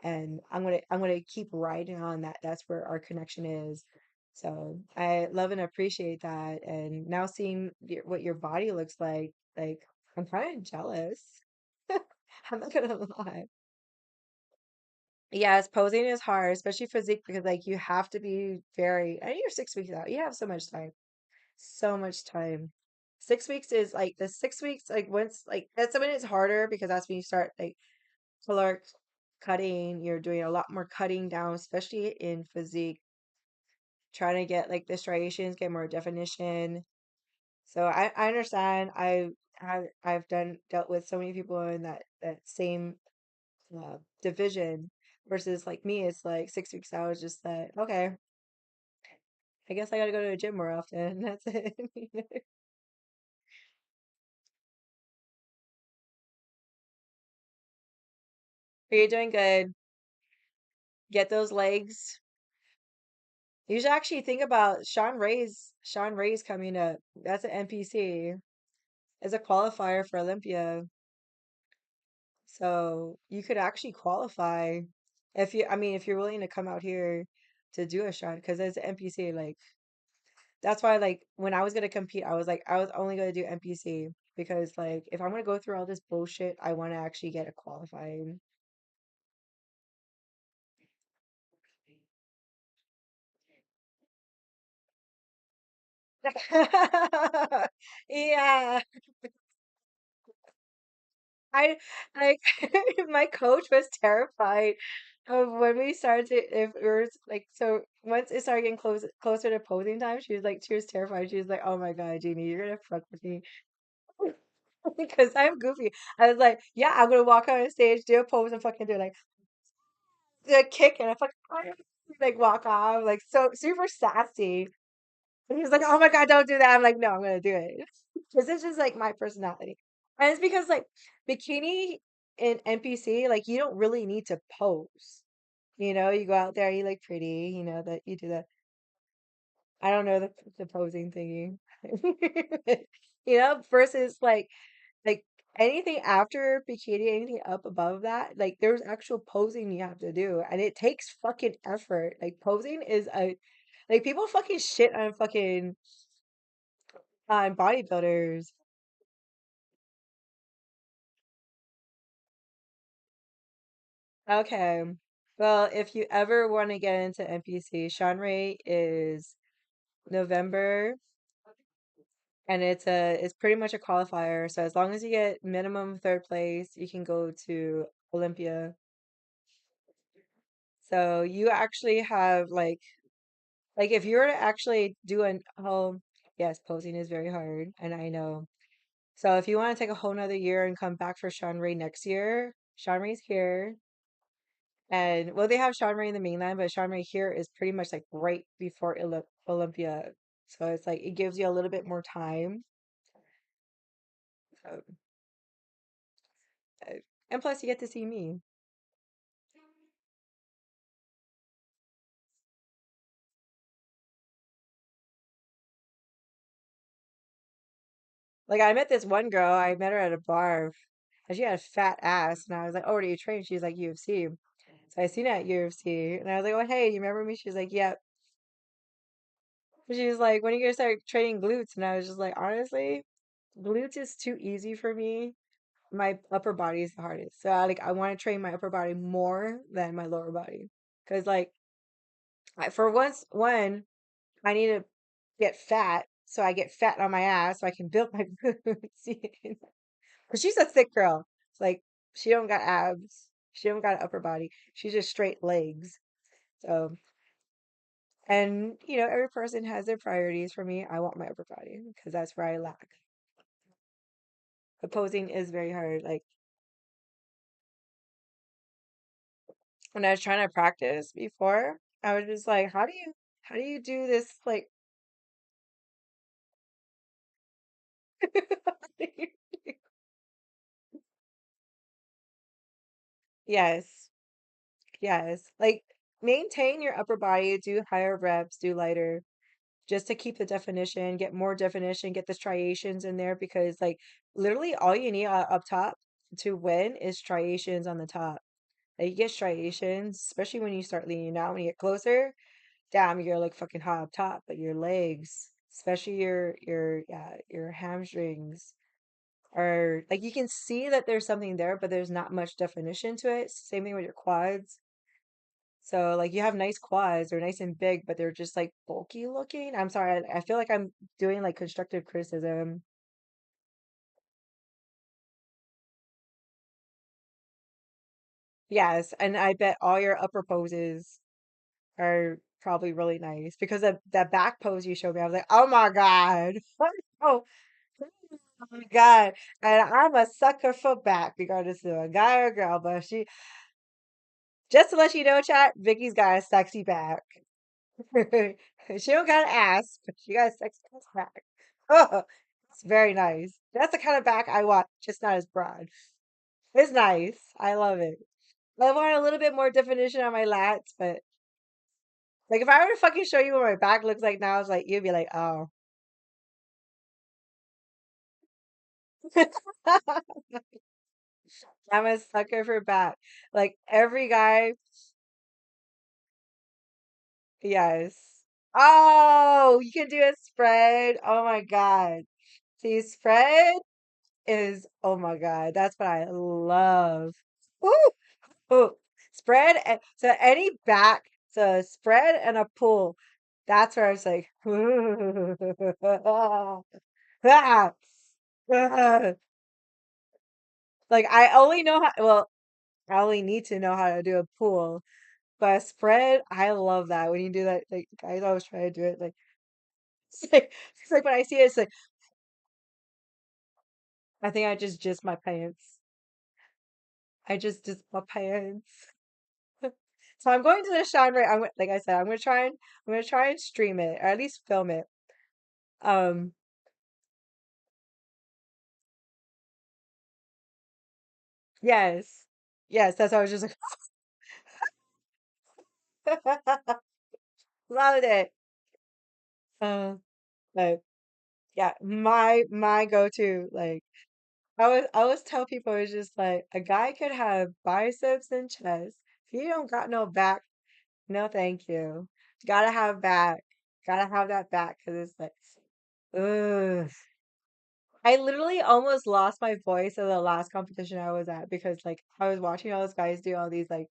and I'm gonna keep riding on that. That's where our connection is. So I love and appreciate that. And now seeing what your body looks like I'm kind of jealous. I'm not gonna lie. Yes, posing is hard, especially physique, because like you have to be very, and you're 6 weeks out. You have so much time. So much time. 6 weeks is like the 6 weeks, like once, like that's when it's harder because that's when you start like color cutting. You're doing a lot more cutting down, especially in physique, trying to get like the striations, get more definition. So I understand. I've dealt with so many people in that same division versus like me. It's like 6 weeks out is just like okay, I guess I gotta go to the gym more often. That's it. But you're doing good. Get those legs. You should actually think about Sean Ray's coming up. That's an NPC. As a qualifier for Olympia. So you could actually qualify if you, I mean, if you're willing to come out here to do a shot, because as an NPC, like that's why, like when I was gonna compete, I was like, I was only gonna do NPC because, like, if I'm gonna go through all this bullshit, I want to actually get a qualifying. Yeah, I like my coach was terrified of when we started if it was like so once it started getting closer to posing time, she was terrified. She was like, "Oh my God, Jeannie, you're gonna fuck with me." Because I'm goofy. I was like, "Yeah, I'm gonna walk on stage, do a pose, and fucking do like a kick and a fucking like walk off, like so super sassy." And he was like, "Oh my God, don't do that." I'm like, "No, I'm gonna do it." Because this is like my personality. And it's because like bikini in NPC, like you don't really need to pose. You go out there, you look pretty, that you do that. I don't know the posing thingy. Versus like anything after bikini, anything up above that, like there's actual posing you have to do, and it takes fucking effort. Like posing is a like people fucking shit on fucking on bodybuilders. Okay. Well, if you ever want to get into NPC, Sean Ray is November, and it's pretty much a qualifier. So as long as you get minimum third place, you can go to Olympia. So you actually have like if you were to actually do an whole yes, posing is very hard, and I know. So if you want to take a whole nother year and come back for Sean Ray next year, Sean Ray's here. And well, they have Sean Ray in the mainland, but Sean Ray here is pretty much like right before Olympia. So it's like it gives you a little bit more time. So, uh, and plus, you get to see me. Like I met this one girl, I met her at a bar, and she had a fat ass, and I was like, "Oh, where do you train?" She's like, "UFC." So I seen her at UFC, and I was like, "Oh, hey, you remember me?" She's like, "Yep." She was like, "When are you gonna start training glutes?" And I was just like, honestly, glutes is too easy for me. My upper body is the hardest. So I want to train my upper body more than my lower body. Because like for once one, I need to get fat. So I get fat on my ass so I can build my glutes. Because she's a thick girl. It's like she don't got abs. She don't got an upper body. She's just straight legs. So and every person has their priorities. For me, I want my upper body because that's where I lack. But posing is very hard. Like when I was trying to practice before, I was just like, how do you do this? Like, yes, yes. Like, maintain your upper body, do higher reps, do lighter, just to keep the definition, get more definition, get the striations in there because, like, literally all you need up top to win is striations on the top. Like, you get striations, especially when you start leaning out, when you get closer. damn, you're like fucking hot up top, but your legs, especially your hamstrings are like you can see that there's something there, but there's not much definition to it. Same thing with your quads. So like you have nice quads, they're nice and big, but they're just like bulky looking. I'm sorry, I feel like I'm doing like constructive criticism. Yes, and I bet all your upper poses are probably really nice because of that back pose you showed me. I was like, oh my God. Oh, oh my God. And I'm a sucker for back, regardless of a guy or girl. But just to let you know, chat, Vicky's got a sexy back. She don't got an ass, but she got a sexy ass back. Oh, it's very nice. That's the kind of back I want, just not as broad. It's nice. I love it. I want a little bit more definition on my lats, but like if I were to fucking show you what my back looks like now, it's like you'd be like, oh. I'm a sucker for back. Like every guy, yes. Oh, you can do a spread. Oh my God. See, spread is, oh my God, that's what I love. Woo! Ooh, spread and so any back, so spread and a pull. That's where I was like, ah, ah. Like I only know how, well, I only need to know how to do a pull, but a spread, I love that when you do that. Like guys always try to do it. Like it's like when I see it, it's like I think I just my pants. I just my pants. So I'm going to the genre. Like I said, I'm gonna try and stream it or at least film it. Um, yes, yes, that's how I was just like loved it. Uh, but yeah, my go-to like I always tell people it's just like a guy could have biceps and chest. If you don't got no back, no thank you. Gotta have back. Gotta have that back because it's like, ugh. I literally almost lost my voice at the last competition I was at because like I was watching all those guys do all these like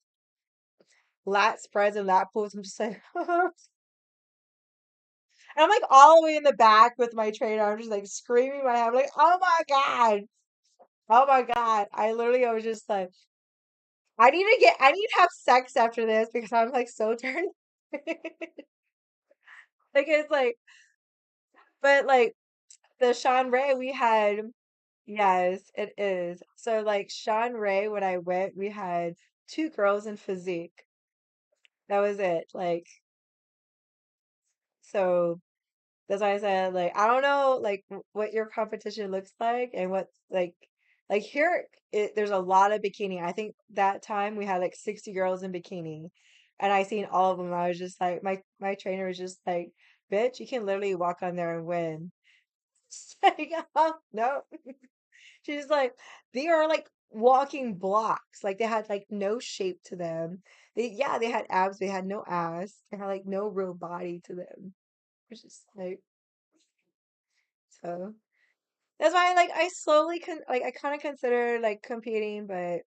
lat spreads and lat pulls. I'm just like, and I'm like all the way in the back with my trainer. I'm just like screaming my head. I'm like, oh my God. Oh my God. I was just like, I need to have sex after this because I'm like so turned. Like it's like, but like the Sean Ray we had, yes, it is. So like Sean Ray, when I went, we had two girls in physique. That was it. Like, so that's why I said, like, I don't know, like, what your competition looks like and what, like here, there's a lot of bikini. I think that time we had like 60 girls in bikini, and I seen all of them. I was just like, my trainer was just like, bitch, you can literally walk on there and win. It's like, oh, no. She's like, they are like walking blocks. Like they had like no shape to them. Yeah, they had abs, they had no ass. They had like no real body to them. It's just like, so that's why like I slowly like I kind of consider like competing, but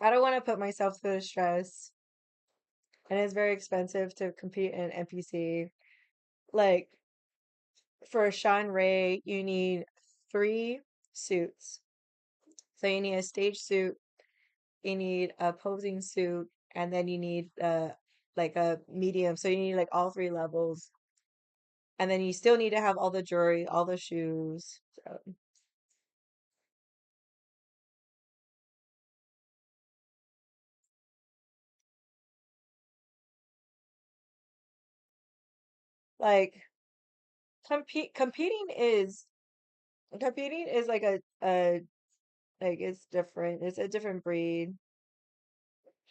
I don't want to put myself through the stress, and it's very expensive to compete in NPC. Like for Sean Ray, you need three suits. So you need a stage suit, you need a posing suit, and then you need like a medium. So you need like all three levels, and then you still need to have all the jewelry, all the shoes. So like competing is like a like it's different. It's a different breed.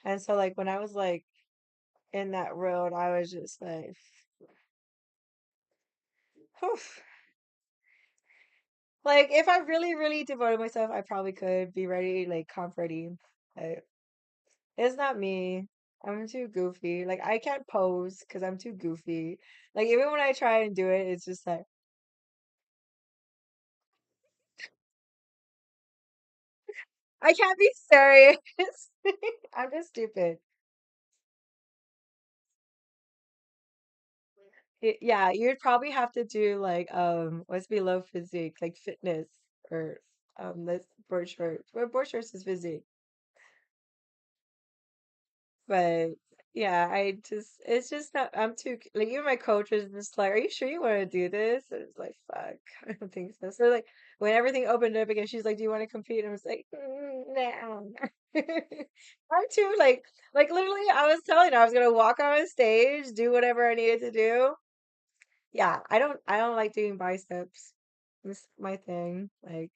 And so like when I was like in that road, I was just like, whew. Like if I really, really devoted myself, I probably could be ready, like comp ready. But it's not me. I'm too goofy. Like I can't pose because I'm too goofy. Like even when I try and do it, it's just like I can't be serious. I'm just stupid. Yeah, you'd probably have to do like what's below physique, like fitness or this board shorts. Well, board shorts is physique, but yeah, I just it's just not. I'm too like even my coach was just like, "Are you sure you want to do this?" And it's like, "Fuck, I don't think so." So like when everything opened up again, she's like, "Do you want to compete?" And I was like, "No." I'm too like literally. I was telling her I was gonna walk on a stage, do whatever I needed to do. Yeah, I don't like doing biceps. It's my thing. Like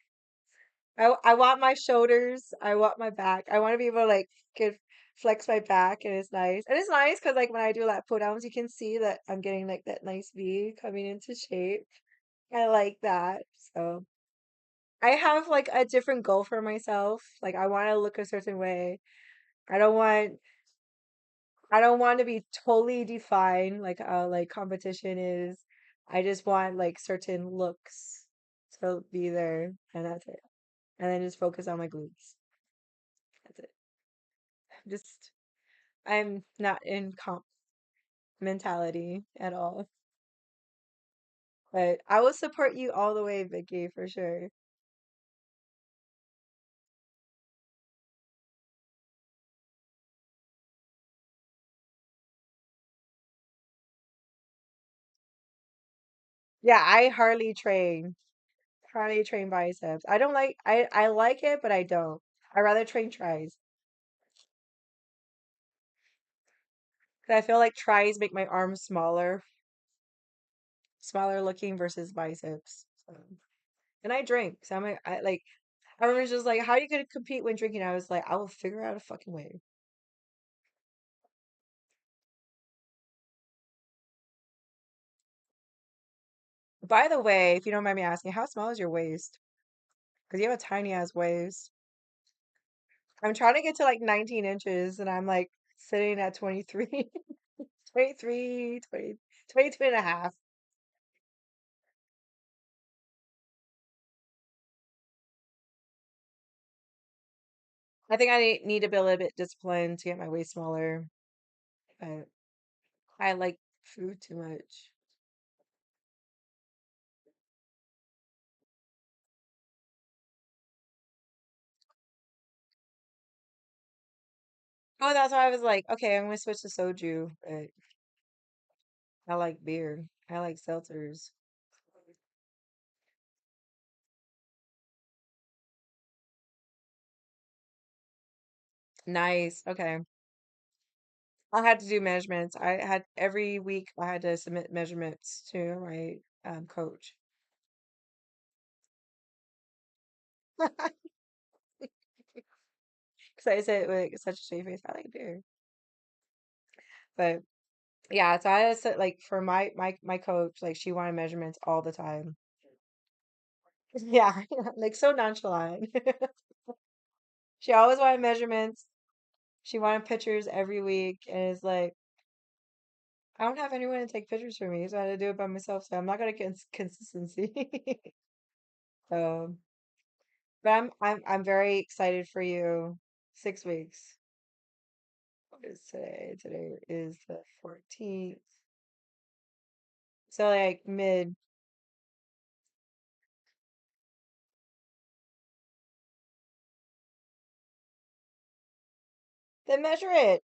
I want my shoulders, I want my back. I want to be able to like can flex my back and it's nice. And it's nice because like when I do lat pull downs, you can see that I'm getting like that nice V coming into shape. I like that. So I have like a different goal for myself. Like I want to look a certain way. I don't want I don't want to be totally defined like competition is. I just want like certain looks to be there and that's it. And then just focus on my glutes. That's it. Just I'm not in comp mentality at all. But I will support you all the way, Vicky, for sure. Yeah, I hardly train. Hardly train biceps. I don't like I like it, but I don't. I rather train tries. 'Cause I feel like tries make my arms smaller looking versus biceps. So. And I drink, so I like everyone's just like, "How are you gonna compete when drinking?" I was like, "I will figure out a fucking way." By the way, if you don't mind me asking, how small is your waist? Because you have a tiny ass waist. I'm trying to get to like 19 inches, and I'm like sitting at 23, 23, 20, 22 and a half. I think I need to be a little bit disciplined to get my waist smaller, but I like food too much. Oh, that's why I was like, okay, I'm gonna switch to soju, but I like beer. I like seltzers. Nice. Okay. I had to do measurements. I had every week I had to submit measurements to my coach. Because I said with such a straight face, I like beer. But yeah, so I just said like for my coach, like she wanted measurements all the time. Yeah, like so nonchalant. She always wanted measurements. She wanted pictures every week, and it's like I don't have anyone to take pictures for me, so I had to do it by myself. So I'm not gonna get consistency. So, but I'm very excited for you. 6 weeks. What is today? Today is the 14th. So like mid. Then measure it.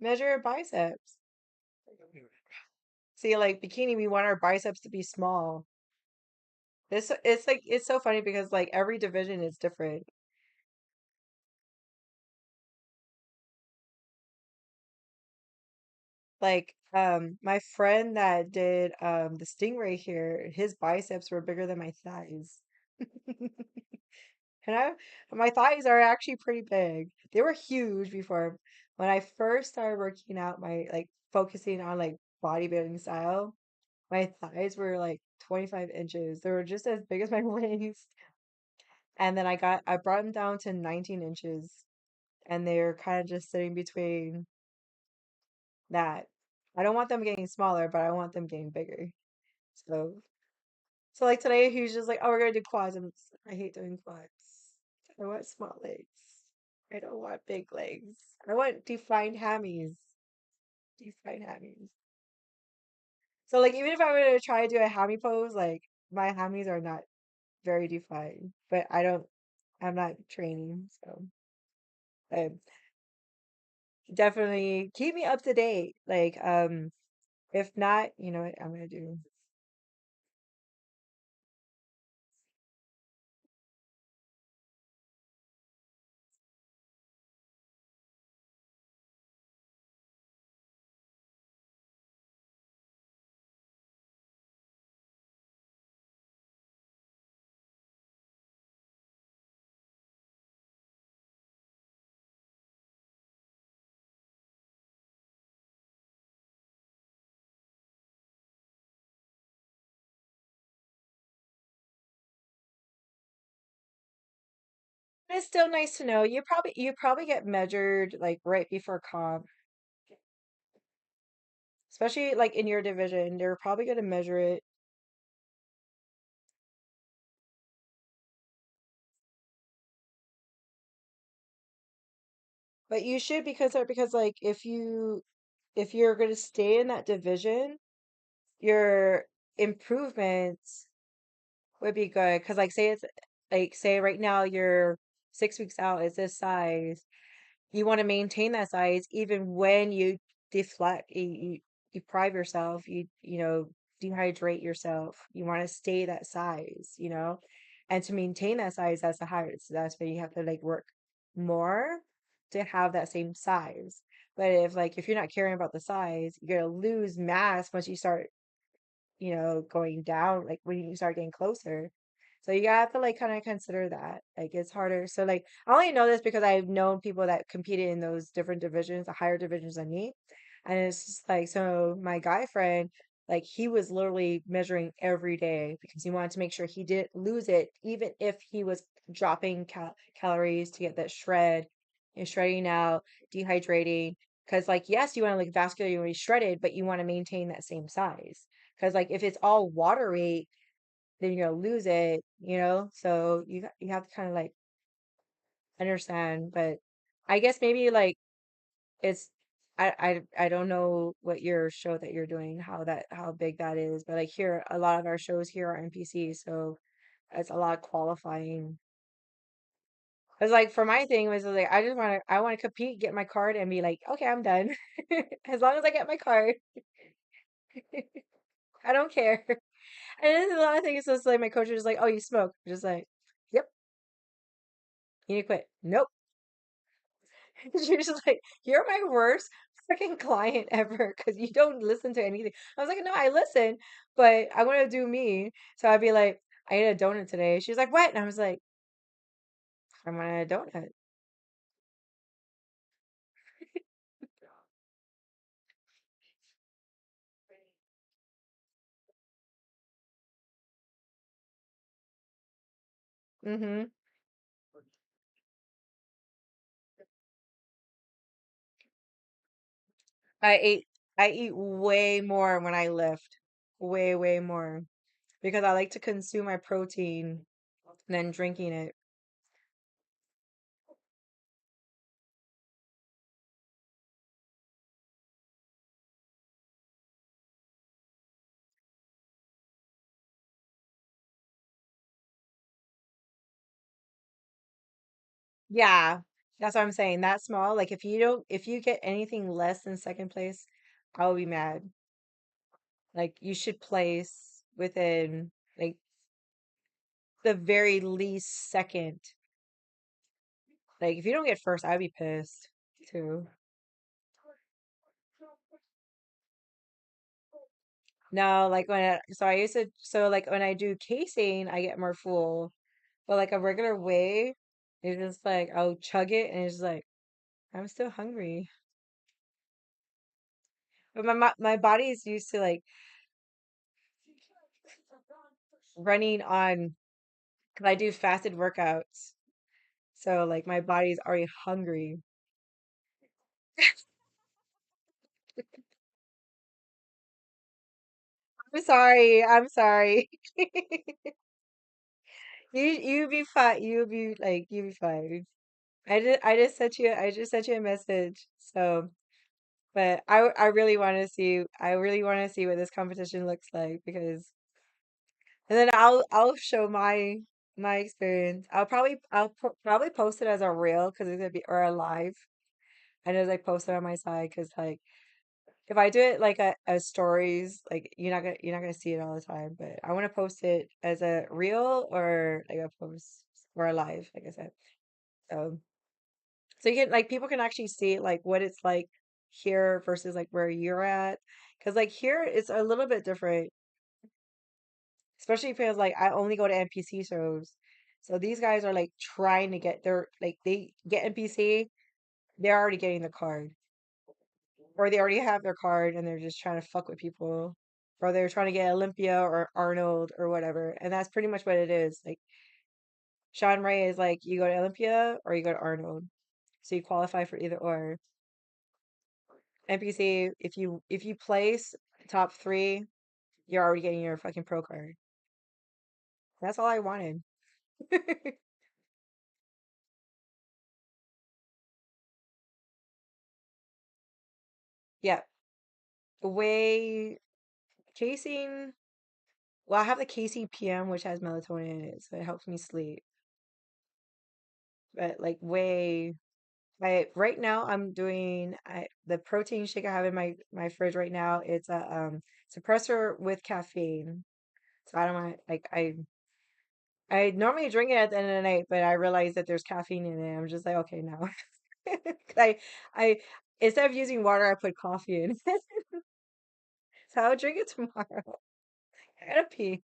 Measure your biceps. See, like bikini, we want our biceps to be small. It's like it's so funny because like every division is different. Like my friend that did the stingray here, his biceps were bigger than my thighs. And my thighs are actually pretty big. They were huge before. When I first started working out, my like focusing on like bodybuilding style, my thighs were like 25 inches. They were just as big as my waist. And then I brought them down to 19 inches. And they're kind of just sitting between. that. I don't want them getting smaller, but I want them getting bigger. So, so like today, he was just like, "Oh, we're gonna do quads." I hate doing quads. I want small legs. I don't want big legs. I want defined hammies. Defined hammies. So like, even if I were to try to do a hammy pose, like my hammies are not very defined. But I don't. I'm not training, so uh, definitely keep me up to date. Like, if not, you know what I'm gonna do. It's still nice to know. You probably get measured like right before comp, especially like in your division. They're probably gonna measure it, but you should because like if you're gonna stay in that division, your improvements would be good. Because like say right now you're 6 weeks out is this size. You want to maintain that size even when you deflect, you deprive yourself, you dehydrate yourself. You want to stay that size, and to maintain that size, that's the higher. So that's why you have to like work more to have that same size. But if you're not caring about the size, you're gonna lose mass once you start going down, like when you start getting closer. So you have to like kind of consider that. Like it's harder. So like I only know this because I've known people that competed in those different divisions, the higher divisions than me. And it's just like, so my guy friend, like he was literally measuring every day because he wanted to make sure he didn't lose it, even if he was dropping calories to get that shred and shredding out, dehydrating. Because like, yes, you want to like vascular, you want to be shredded, but you want to maintain that same size. Because like if it's all water weight, then you're gonna lose it. So you have to kind of like understand. But I guess maybe like it's I don't know what your show that you're doing, how big that is, but like here a lot of our shows here are NPC, so it's a lot of qualifying. Because like for my thing was like I want to compete, get my card, and be like, okay, I'm done. As long as I get my card, I don't care. And then a lot of things is like my coach is like, "Oh, you smoke?" I'm just like, "Yep, you need to quit." Nope. She's just like, "You're my worst freaking client ever because you don't listen to anything." I was like, "No, I listen, but I want to do me." So I'd be like, "I ate a donut today." She's like, "What?" And I was like, "I want a donut." Mm-hmm. I ate I eat way more when I lift, way way more because I like to consume my protein than drinking it. Yeah, that's what I'm saying. That small, like if you get anything less than second place, I will be mad. Like you should place within like the very least second. Like if you don't get first, I'd be pissed too. No, like so I used to, so like when I do casing, I get more full. But like a regular whey, it's just like I'll chug it and it's just like I'm still hungry. But my body is used to like running on because I do fasted workouts. So like my body's already hungry. I'm sorry. I'm sorry. You be fine. You be fine. I just sent you a message. So, but I really want to see what this competition looks like because and then I'll show my experience. Probably post it as a reel because it's gonna be or a live. I know like post it on my side because like if I do it like a stories, like you're not gonna see it all the time. But I want to post it as a reel or like a post or a live, like I said. So so you can like people can actually see like what it's like here versus like where you're at. Because like here it's a little bit different, especially because like I only go to NPC shows. So these guys are like trying to get their like they get NPC, they're already getting the card. Or they already have their card and they're just trying to fuck with people. Or they're trying to get Olympia or Arnold or whatever. And that's pretty much what it is. Like Sean Ray is like you go to Olympia or you go to Arnold. So you qualify for either or. NPC, if you place top three, you're already getting your fucking pro card. That's all I wanted. Yeah. Way casing. Well, I have the casing PM, which has melatonin in it, so it helps me sleep. But like way, I right now I'm doing the protein shake I have in my fridge right now. It's a suppressor with caffeine. So I don't want like I normally drink it at the end of the night, but I realize that there's caffeine in it. I'm just like, okay, no. 'Cause I instead of using water, I put coffee in. So I'll drink it tomorrow. I gotta pee.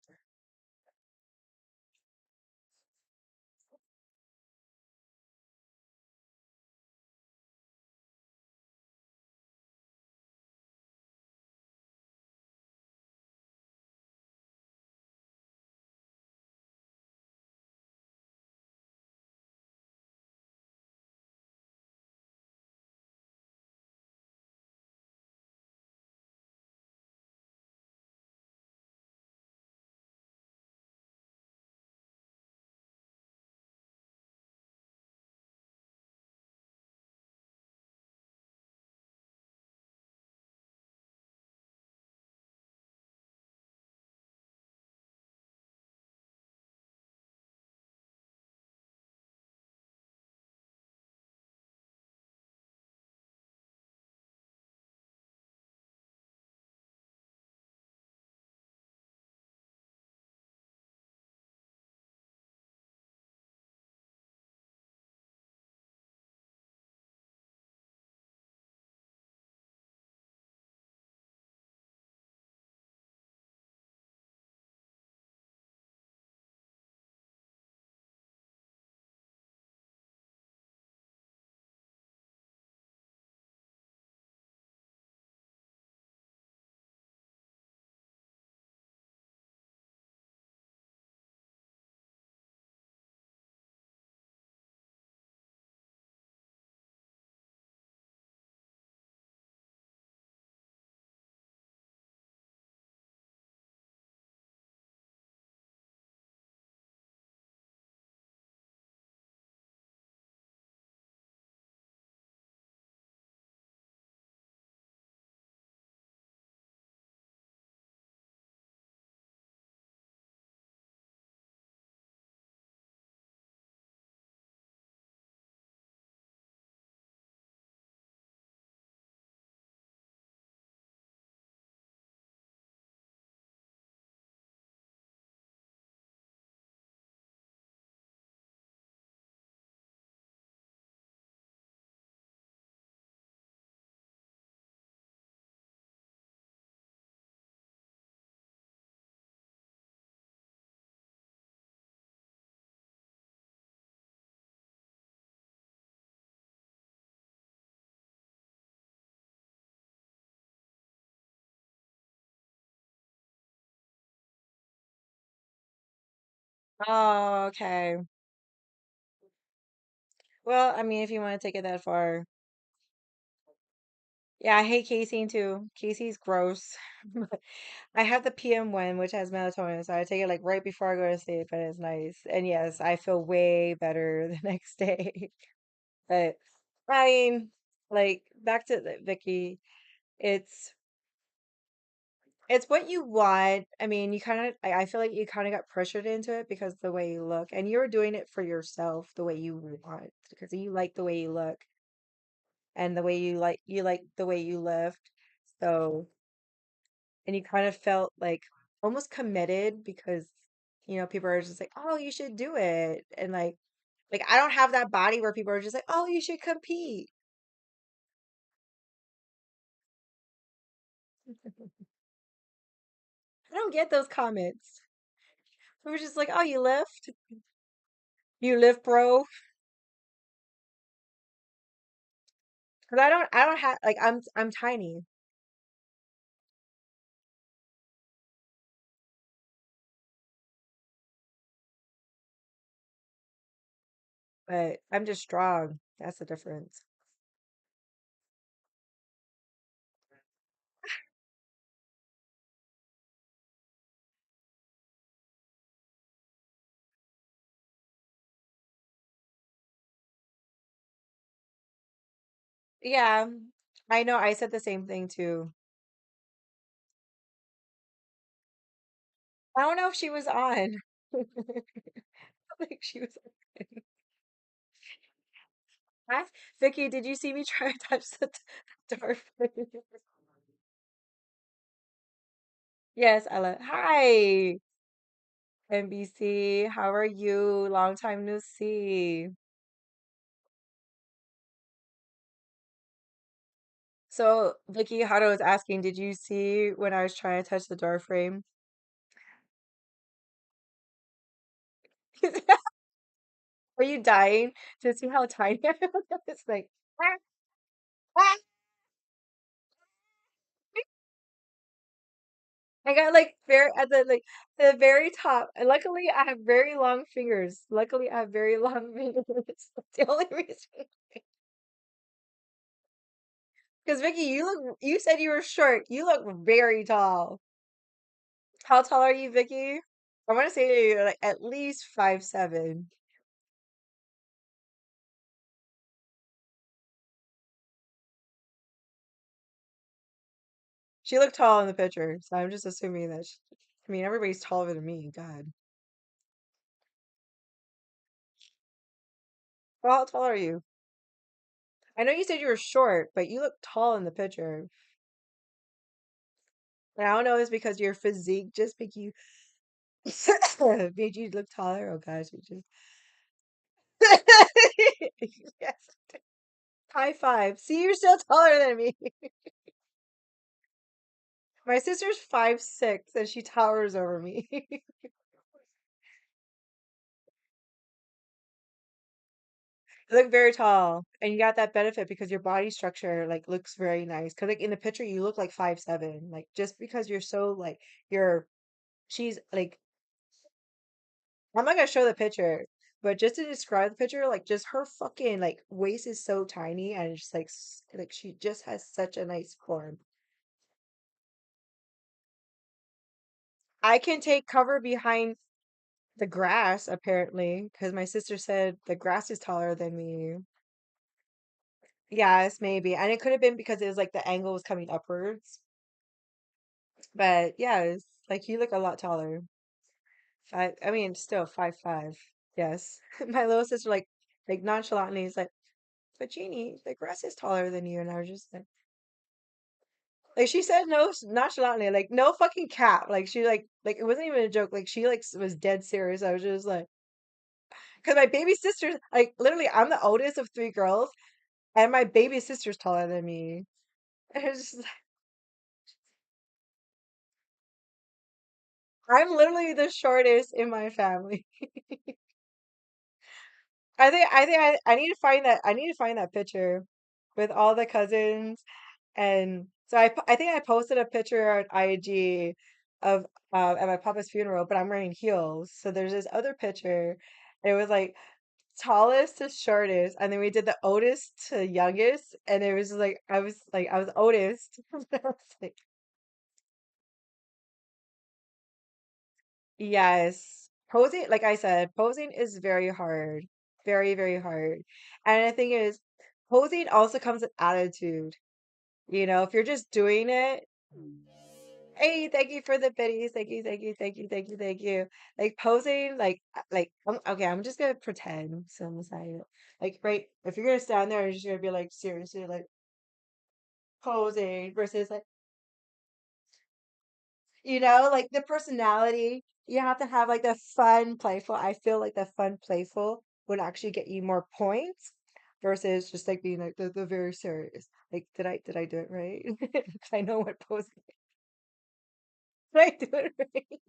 Oh, okay. Well, I mean, if you want to take it that far, Yeah, I hate casein too. Casein's gross. I have the PM one, which has melatonin, so I take it like right before I go to sleep, and it's nice. And yes, I feel way better the next day. But I mean, like back to Vicky, it's it's what you want. I mean, you kind of I feel like you kind of got pressured into it because the way you look, and you're doing it for yourself the way you want because you like the way you look and the way you like the way you live. So, and you kind of felt like almost committed because people are just like, "Oh, you should do it." And like I don't have that body where people are just like, "Oh, you should compete." I don't get those comments. We're just like, "Oh, you lift? You lift, bro?" Because I don't have like I'm tiny, but I'm just strong. That's the difference. Yeah, I know. I said the same thing too. I don't know if she was on. Like she was on. Hi, Vicky, did you see me try to touch the door? Yes, Ella. Hi, NBC. How are you? Long time no see. So, Vicky Hato was asking, did you see when I was trying to touch the door frame? Are you dying to see how tiny I am? It's like, "Ah, ah." I got like very at the very top. And luckily, I have very long fingers. Luckily, I have very long fingers. That's the only reason. Because Vicky, you said you were short. You look very tall. How tall are you, Vicky? I want to say you're like at least 5'7". She looked tall in the picture, so I'm just assuming that I mean, everybody's taller than me. God. Well, how tall are you? I know you said you were short, but you look tall in the picture. And I don't know if it's because your physique just make you made you look taller. Oh gosh, you just yes. High five. See, you're still taller than me. My sister's 5'6" and she towers over me. You look very tall, and you got that benefit because your body structure like looks very nice. Because like in the picture, you look like 5'7". Like just because you're so like you're, she's like I'm not gonna show the picture, but just to describe the picture, like just her fucking like waist is so tiny and it's just like like she just has such a nice form. I can take cover behind the grass apparently because my sister said the grass is taller than me. Yes, maybe. And it could have been because it was like the angle was coming upwards. But yeah, it's like you look a lot taller. I mean, still 5'5". Yes. My little sister like nonchalantly is but Jeannie, the grass is taller than you. And I was just like she said no nonchalantly, like no fucking cap. Like she like it wasn't even a joke. Like she like was dead serious. I was just like, because my baby sister, like literally, I'm the oldest of three girls, and my baby sister's taller than me. And it's just, I'm literally the shortest in my family. I need to find that picture with all the cousins. And so I think I posted a picture on IG of at my papa's funeral, but I'm wearing heels. So there's this other picture. It was like tallest to shortest, and then we did the oldest to youngest, and it was like I was oldest. I was like, yes, posing, like I said, posing is very hard, very very hard. And the thing is, posing also comes with attitude. You know, if you're just doing it, hey, thank you for the biddies, thank you, thank you, thank you, thank you, thank you. Like posing, okay, I'm just gonna pretend so I'm saying it. Like, right, if you're gonna stand there, you're just gonna be like seriously like posing versus like, you know, like the personality. You have to have like the fun, playful. I feel like the fun, playful would actually get you more points versus just like being like the very serious. Like, did I do it right? 'Cause I know what pose. Did I do it right?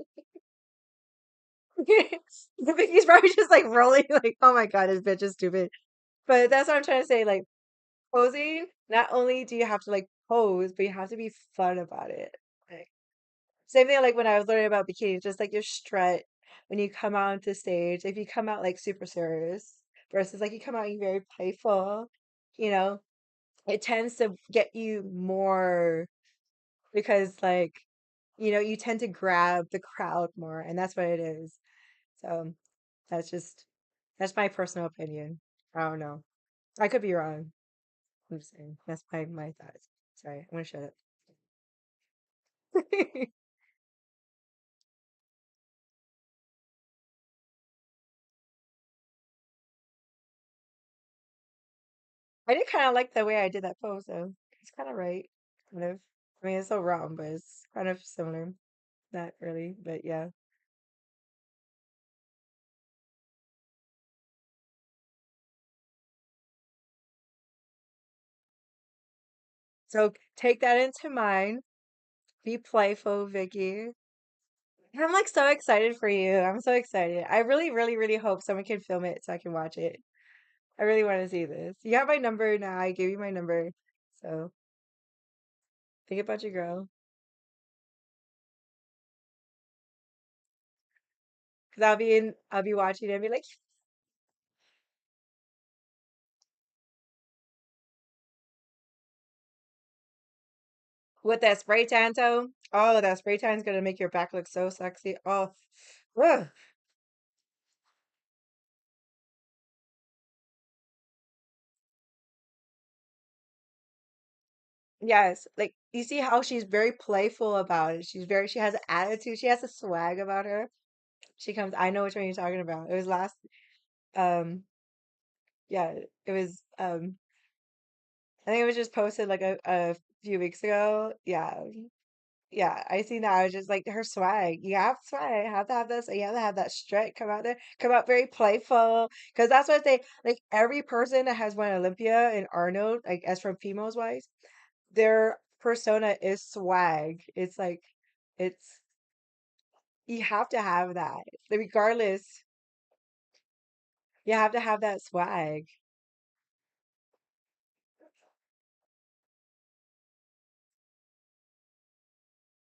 He's probably just like rolling, like, oh my God, this bitch is stupid. But that's what I'm trying to say. Like, posing, not only do you have to like pose, but you have to be fun about it. Like, same thing like when I was learning about bikinis, just like your strut when you come out onto stage. If you come out like super serious versus like you come out very playful, you know, it tends to get you more because like, you know, you tend to grab the crowd more, and that's what it is. So that's just that's my personal opinion. I don't know. I could be wrong. I'm just saying. That's my thoughts. Sorry, I'm gonna shut up. I did kind of like the way I did that pose though. It's kind of right. Kind of. I mean, it's so wrong, but it's kind of similar. Not really, but yeah. So take that into mind. Be playful, Vicky. I'm like so excited for you. I'm so excited. I really, really, really hope someone can film it so I can watch it. I really want to see this. You have my number now. I gave you my number. So think about your girl. Because I'll be watching it and be like, with that spray tan though. Oh, that spray tan is gonna make your back look so sexy. Oh, ugh. Yes. Like you see how she's very playful about it. She has an attitude. She has a swag about her. She comes, I know which one you're talking about. It was um, yeah, it was, I think it was just posted like a few weeks ago. Yeah. Yeah, I seen that. I was just like her swag. You have swag. You have to have this. You have to have that strut come out there. Come out very playful. Because that's what they like. Every person that has won Olympia and Arnold, like as from females wise, their persona is swag. It's like it's you have to have that. Like, regardless, you have to have that swag.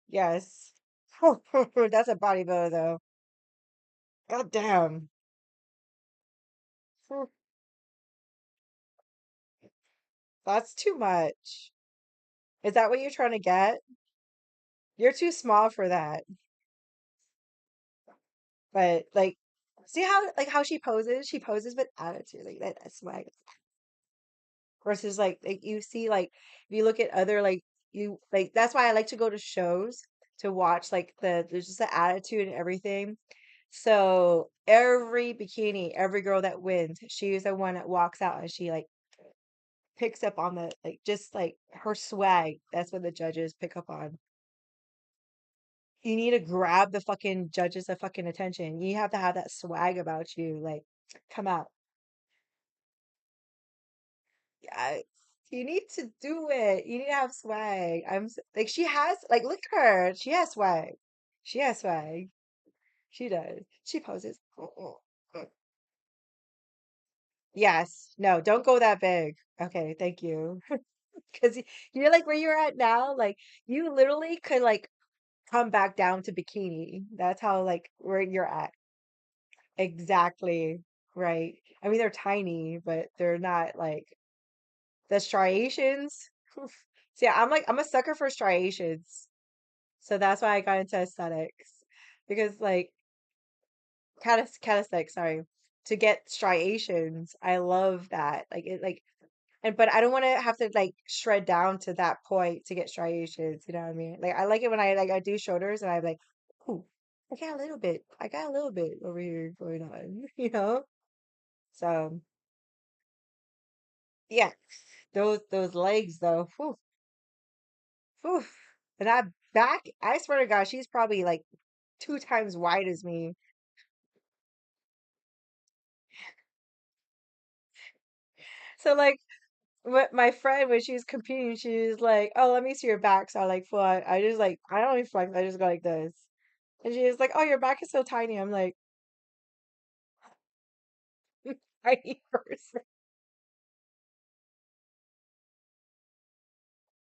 Yes. That's a bodybuilder though. God damn. That's too much. Is that what you're trying to get? You're too small for that. But like, see how she poses? She poses with attitude, like that's swag. Versus like you see like if you look at other like you like that's why I like to go to shows to watch like there's just the attitude and everything. So every bikini, every girl that wins, she's the one that walks out and she like picks up on the like just like her swag. That's what the judges pick up on. You need to grab the fucking judges' fucking attention. You have to have that swag about you. Like, come out. Yeah, you need to do it. You need to have swag. Like she has like look at her. She has swag. She has swag. She does. She poses. Yes. No, don't go that big. Okay, thank you. Because you're like where you're at now. Like you literally could like come back down to bikini. That's how like where you're at. Exactly. Right. I mean, they're tiny, but they're not like the striations. See, I'm a sucker for striations. So that's why I got into aesthetics. Because like calisthenics, sorry. To get striations, I love that. Like it like and but I don't want to have to like shred down to that point to get striations, you know what I mean? Like I like it when I do shoulders and I'm like, ooh, I got a little bit over here going on, you know? So yeah, those legs though, whew, whew. And that back, I swear to God, she's probably like 2 times wide as me. So like what my friend when she was competing, she was like, "Oh, let me see your back." So I like, full I just like I don't even flex. I just go like this, and she was like, "Oh, your back is so tiny." I'm like, tiny person.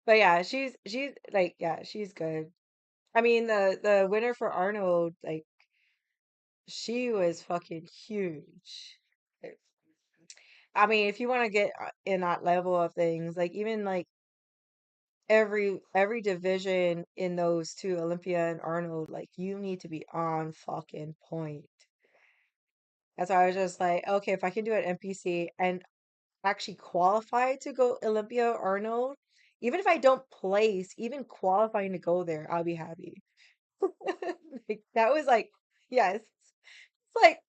But yeah, she's like yeah, she's good. I mean, the winner for Arnold, like she was fucking huge. I mean, if you want to get in that level of things, like even like every division in those two, Olympia and Arnold, like you need to be on fucking point. And so I was just like, okay, if I can do an NPC and actually qualify to go Olympia or Arnold, even if I don't place, even qualifying to go there, I'll be happy. Like that was like, yes. It's like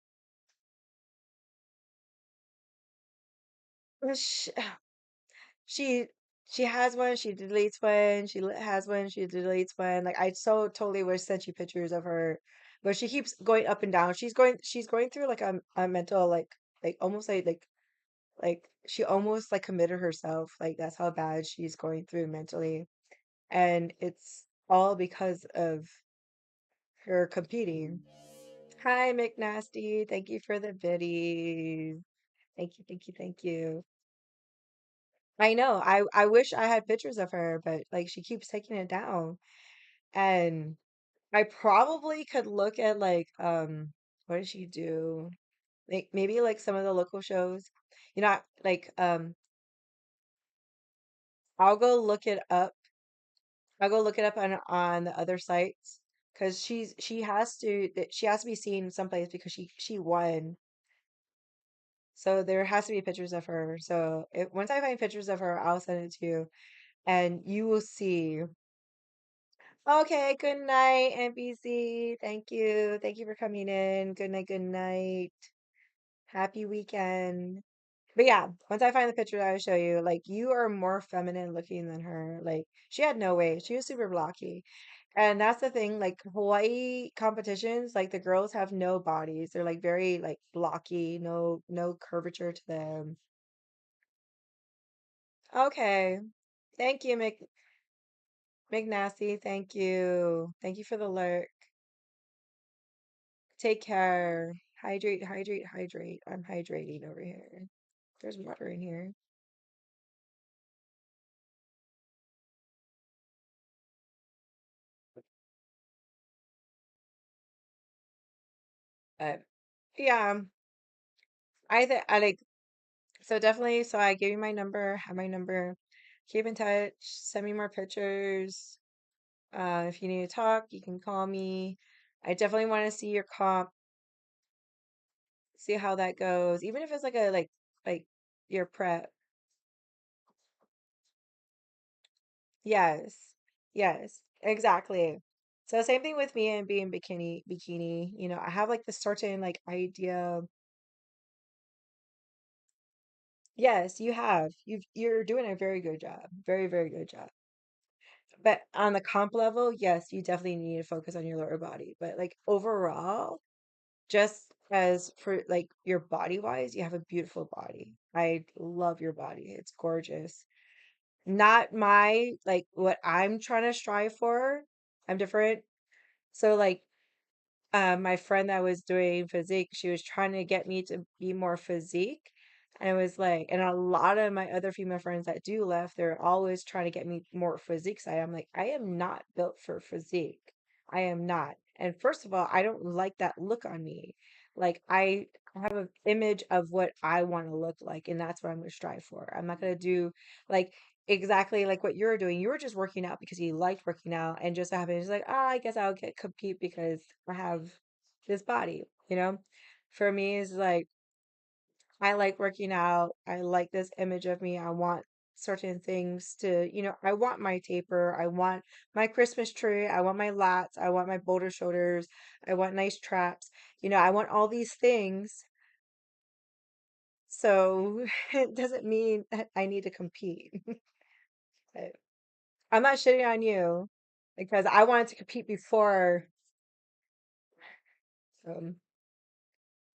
sh- she she has one, she deletes one, has one, she deletes one. Like I so totally wish sent you pictures of her, but she keeps going up and down. She's going through like a mental like almost like she almost like committed herself. Like that's how bad she's going through mentally. And it's all because of her competing. Hi, McNasty. Thank you for the biddies. Thank you, thank you, thank you. I know. I wish I had pictures of her, but like she keeps taking it down. And I probably could look at like what does she do? Like maybe like some of the local shows. You know, like I'll go look it up. I'll go look it up on the other sites because she has to be seen someplace because she won. So there has to be pictures of her. So once I find pictures of her, I'll send it to you, and you will see. Okay, good night, NBC. Thank you for coming in. Good night. Good night. Happy weekend. But yeah, once I find the picture that I show you, like you are more feminine looking than her. Like she had no way. She was super blocky. And that's the thing, like Hawaii competitions, like the girls have no bodies. They're like very like blocky, no curvature to them. Okay. Thank you, McNasty. Thank you. Thank you for the lurk. Take care. Hydrate, hydrate, hydrate. I'm hydrating over here. There's water in here. But yeah, I like so definitely. So I gave you my number, have my number. Keep in touch. Send me more pictures. If you need to talk, you can call me. I definitely want to see your comp, see how that goes. Even if it's like a like your prep. Yes. Yes. Exactly. So same thing with me and being bikini. You know, I have like this certain like idea. Yes, you have. You're doing a very good job. Very, very good job. But on the comp level, yes, you definitely need to focus on your lower body. But like overall, just as for like your body wise, you have a beautiful body. I love your body. It's gorgeous. Not my like what I'm trying to strive for. I'm different. So like my friend that was doing physique, she was trying to get me to be more physique. And it was like, and a lot of my other female friends that do left, they're always trying to get me more physique side. I'm like, I am not built for physique. I am not. And first of all, I don't like that look on me. Like I have an image of what I want to look like, and that's what I'm going to strive for. I'm not going to do like exactly like what you're doing. You were just working out because you liked working out, and just so happened it's like, oh, I guess I'll get compete because I have this body, you know? For me, it's like I like working out. I like this image of me. I want certain things to, I want my taper. I want my Christmas tree. I want my lats. I want my boulder shoulders. I want nice traps. I want all these things. So it doesn't mean that I need to compete. But I'm not shitting on you because I wanted to compete before. Um,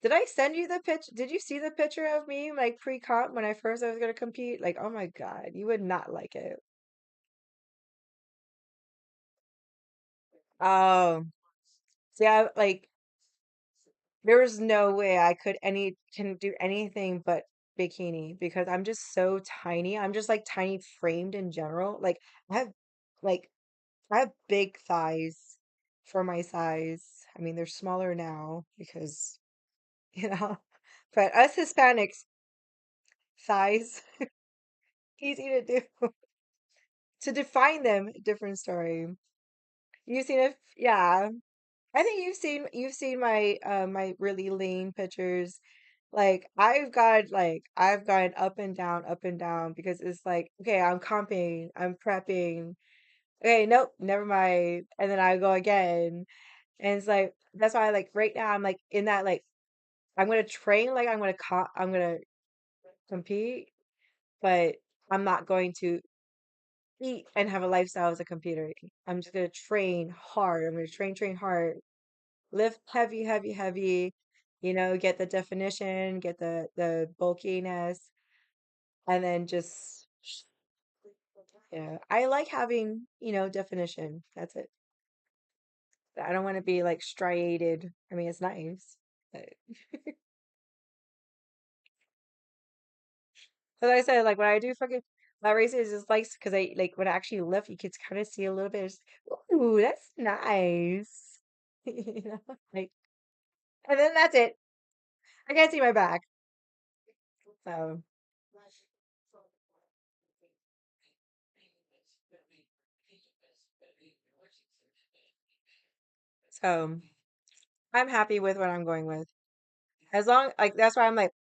did I send you the pitch? Did you see the picture of me like pre-comp when I was gonna compete? Like, oh my God, you would not like it. Oh, see, like there was no way I can do anything but bikini because I'm just so tiny. I'm just like tiny framed in general. I have like I have big thighs for my size. I mean, they're smaller now because, you know, but us Hispanics, thighs, easy to do. To define them, different story. You've seen it, yeah. I think you've seen my really lean pictures. I've gone up and down because it's like, okay, I'm comping, I'm prepping. Okay, nope, never mind. And then I go again. And it's like that's why like right now I'm like in that like I'm gonna train like I'm gonna compete, but I'm not going to eat and have a lifestyle as a computer. I'm just gonna train hard. I'm gonna train hard, lift heavy, heavy, heavy, get the definition, get the bulkiness, and then just yeah. I like having, definition. That's it. I don't want to be like striated. I mean, it's nice, but as I said, like when I do fucking lat races, it's like because I like when I actually lift, you can kind of see a little bit. Ooh, that's nice. You know, like, and then that's it. I can't see my back. So, so I'm happy with what I'm going with. As long like that's why I'm like,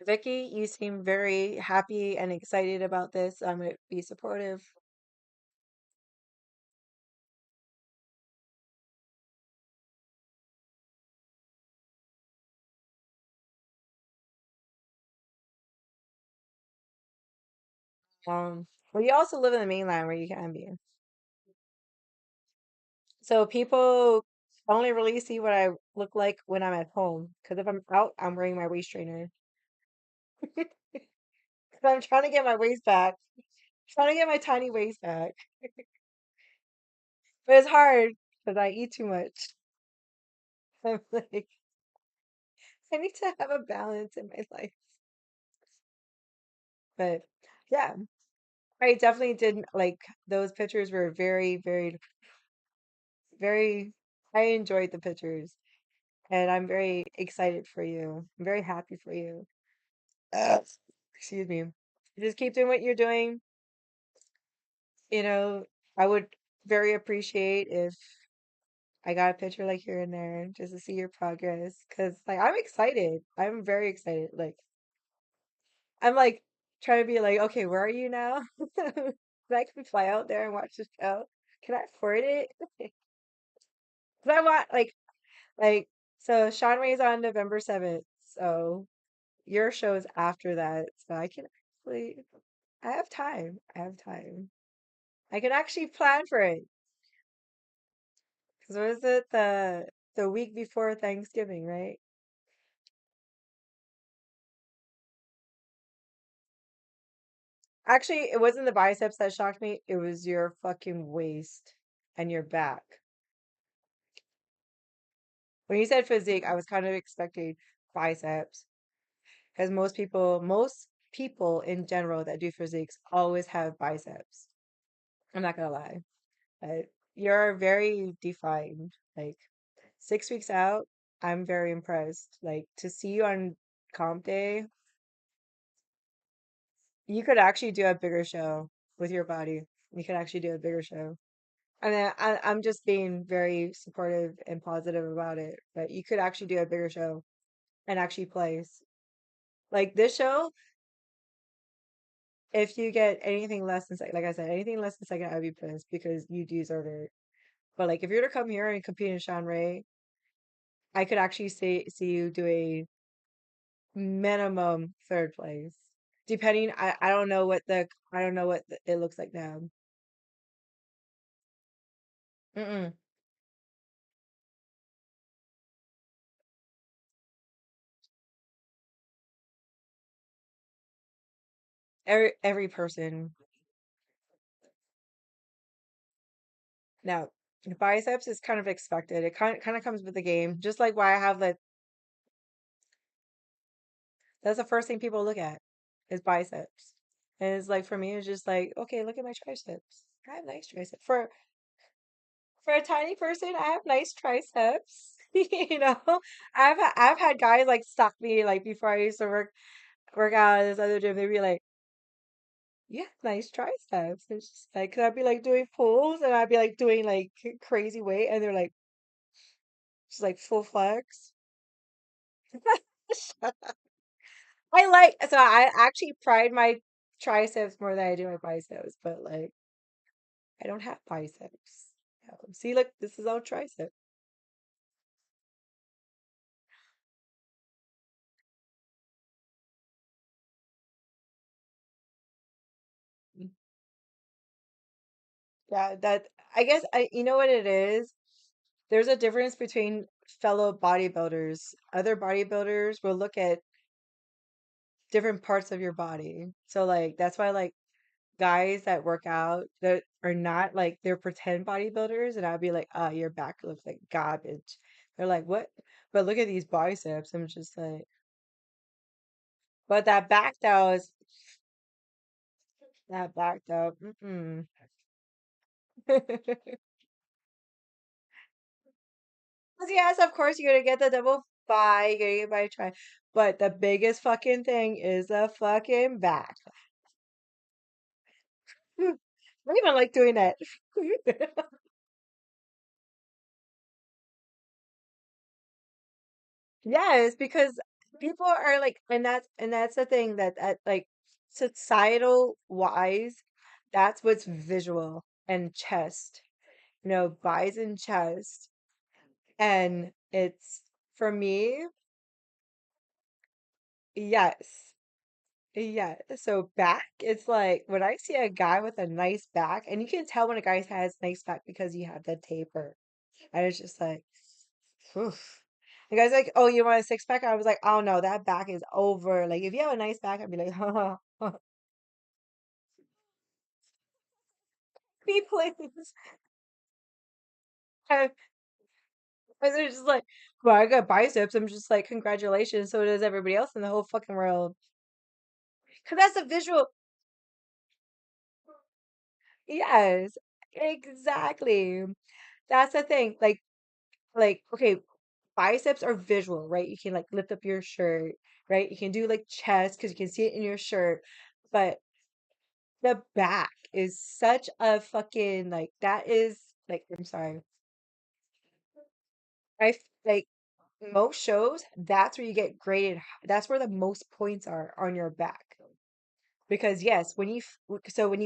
Vicky, you seem very happy and excited about this. I'm gonna be supportive. Well, you also live in the mainland where you can be. So people only really see what I look like when I'm at home. Because if I'm out, I'm wearing my waist trainer. 'Cause I'm trying to get my waist back. Trying to get my tiny waist back. But it's hard because I eat too much. I'm like, I need to have a balance in my life. But yeah, I definitely did like those pictures were very, very, very, I enjoyed the pictures. And I'm very excited for you. I'm very happy for you. Excuse me. Just keep doing what you're doing. You know, I would very appreciate if I got a picture like here and there just to see your progress. Cause like I'm excited. I'm very excited. Like I'm like trying to be like, okay, where are you now? So I can fly out there and watch the show. Can I afford it? 'Cause I want like so Sean Ray's on November 7th. So your show's after that. So I can actually I have time. I have time. I can actually plan for it. Because was it the week before Thanksgiving, right? Actually, it wasn't the biceps that shocked me. It was your fucking waist and your back. When you said physique, I was kind of expecting biceps. Because most people in general that do physiques always have biceps. I'm not gonna lie. But you're very defined. Like 6 weeks out. I'm very impressed. Like to see you on comp day, you could actually do a bigger show with your body. You could actually do a bigger show. And I'm just being very supportive and positive about it. But you could actually do a bigger show and actually place. Like this show, if you get anything less than like I said, anything less than second, I'd be pissed because you deserve it. But like if you're to come here and compete in Sean Ray, I could actually see you do a minimum third place. Depending, I don't know what it looks like now. Mm-mm. Every person now biceps is kind of expected. It kind of comes with the game. Just like why I have like that's the first thing people look at is biceps. And it's like for me, it's just like, okay, look at my triceps. I have nice triceps. For a tiny person, I have nice triceps. You know, I've had guys like stalk me like before I used to work out at this other gym. They'd be like, "You have nice triceps." It's just like, 'cause I'd be like doing pulls and I'd be like doing like crazy weight, and they're like, just like full flex. I actually pride my triceps more than I do my biceps, but like I don't have biceps. See, look, this is all tricep. Yeah, that I guess you know what it is? There's a difference between fellow bodybuilders. Other bodybuilders will look at different parts of your body. So like that's why like guys that work out that are not like they're pretend bodybuilders and I'd be like, your back looks like garbage. They're like, what? But look at these biceps. I'm just like, but that back though, mm-mm. Yes, of course you're gonna get the double buy, you're gonna get by try. But the biggest fucking thing is the fucking back. I don't even like doing that. Yes, because people are like, and that's the thing that like societal wise, that's what's visual and chest, buys and chest, and it's for me, yes. Yeah, so back, it's like when I see a guy with a nice back, and you can tell when a guy has nice back because you have the taper. And it's just like, oof. The guy's like, "Oh, you want a six pack?" I was like, "Oh no, that back is over." Like, if you have a nice back, I'd be like, "Be please." And they're just like, "Well, I got biceps." I'm just like, "Congratulations." So does everybody else in the whole fucking world. Because that's a visual. Yes, exactly. That's the thing. Like, okay, biceps are visual, right? You can like lift up your shirt, right? You can do like chest because you can see it in your shirt. But the back is such a fucking like that is like I'm sorry. Like most shows, that's where you get graded. That's where the most points are on your back. Because yes, when you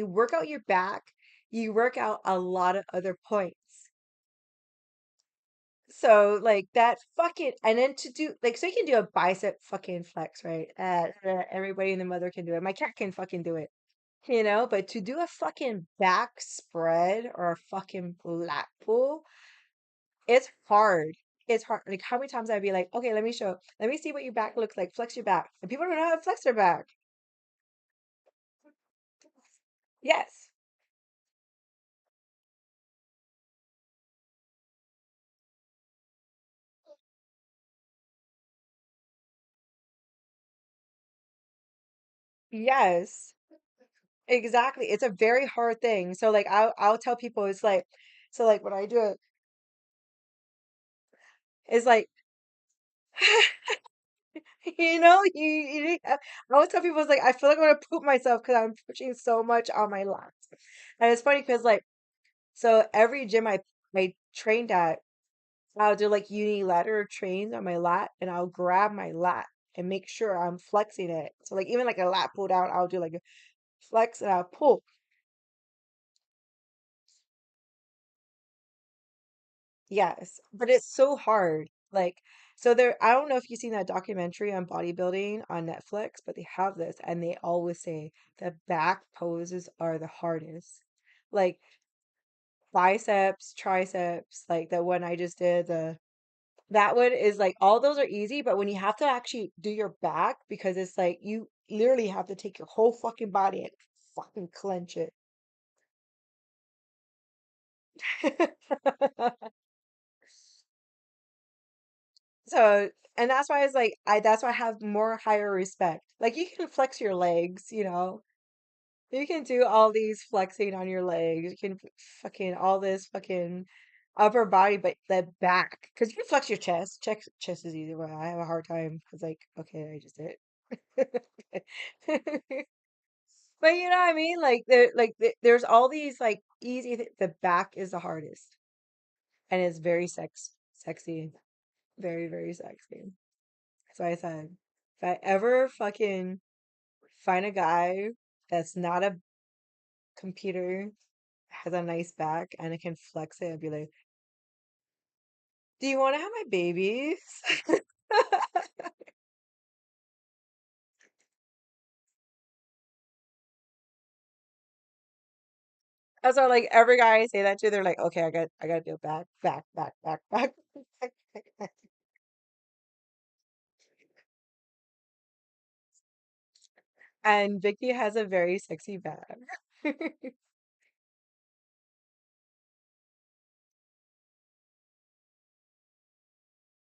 work out your back, you work out a lot of other points. So like that fucking and then to do like so you can do a bicep fucking flex, right? Everybody and the mother can do it. My cat can fucking do it, but to do a fucking back spread or a fucking lat pull, it's hard. It's hard. Like how many times I'd be like, okay, let me see what your back looks like. Flex your back. And people don't know how to flex their back. Yes. Yes. Exactly. It's a very hard thing. So like I'll tell people it's like so like when I do it, it's like I always tell people, it's like, I feel like I'm gonna poop myself because I'm pushing so much on my lats. And it's funny because, like, so every gym I trained at, I'll do like unilateral trains on my lat, and I'll grab my lat and make sure I'm flexing it. So, like, even like a lat pull down, I'll do like a flex and I'll pull. Yes, but it's so hard. Like, so there, I don't know if you've seen that documentary on bodybuilding on Netflix, but they have this, and they always say the back poses are the hardest. Like biceps, triceps, like the one I just did, the that one is like all those are easy, but when you have to actually do your back, because it's like you literally have to take your whole fucking body and fucking clench it. So, and that's why it's like that's why I have more higher respect. Like you can flex your legs, you know. You can do all these flexing on your legs. You can fucking all this fucking upper body, but the back, because you can flex your chest. Chest is easy, but I have a hard time because like, okay, I just did it. But you know what I mean? There's all these like the back is the hardest, and it's very sexy, very very sexy. So I said, if I ever fucking find a guy that's not a computer, has a nice back, and I can flex it, I'd be like, do you want to have my babies? That's why like every guy I say that to, they're like, okay, I got to do back, back, back, back, back. And Vicky has a very sexy back.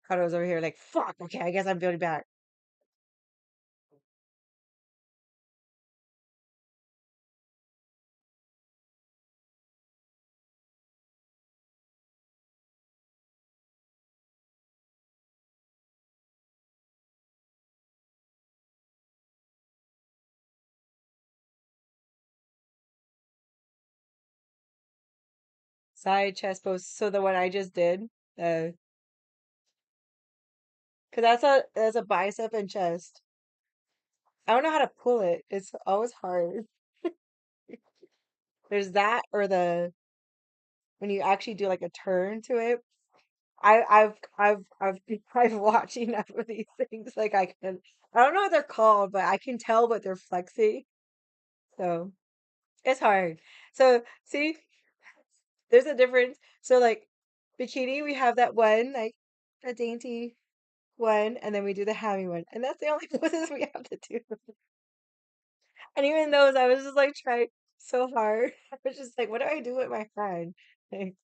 Cardo's over here like, fuck, okay, I guess I'm building back. Side chest pose. So the one I just did, uh, cause that's a bicep and chest. I don't know how to pull it. It's always hard. There's that or the when you actually do like a turn to it. I've watched enough of these things. Like I don't know what they're called, but I can tell what they're flexing. So it's hard. So see, there's a difference. So like bikini, we have that one, like a dainty one, and then we do the hammy one. And that's the only poses we have to do. And even those, I was just like trying so hard. I was just like, what do I do with my hand? Like,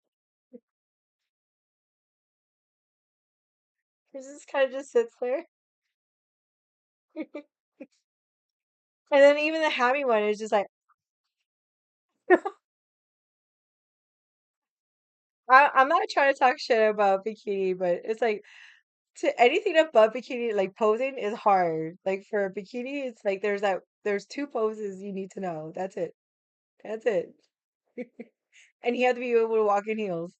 it just kind of just sits there. And then even the hammy one is just like, I'm not trying to talk shit about bikini, but it's like to anything above bikini, like posing is hard. Like for a bikini, it's like there's two poses you need to know. That's it. That's it. And you have to be able to walk in heels.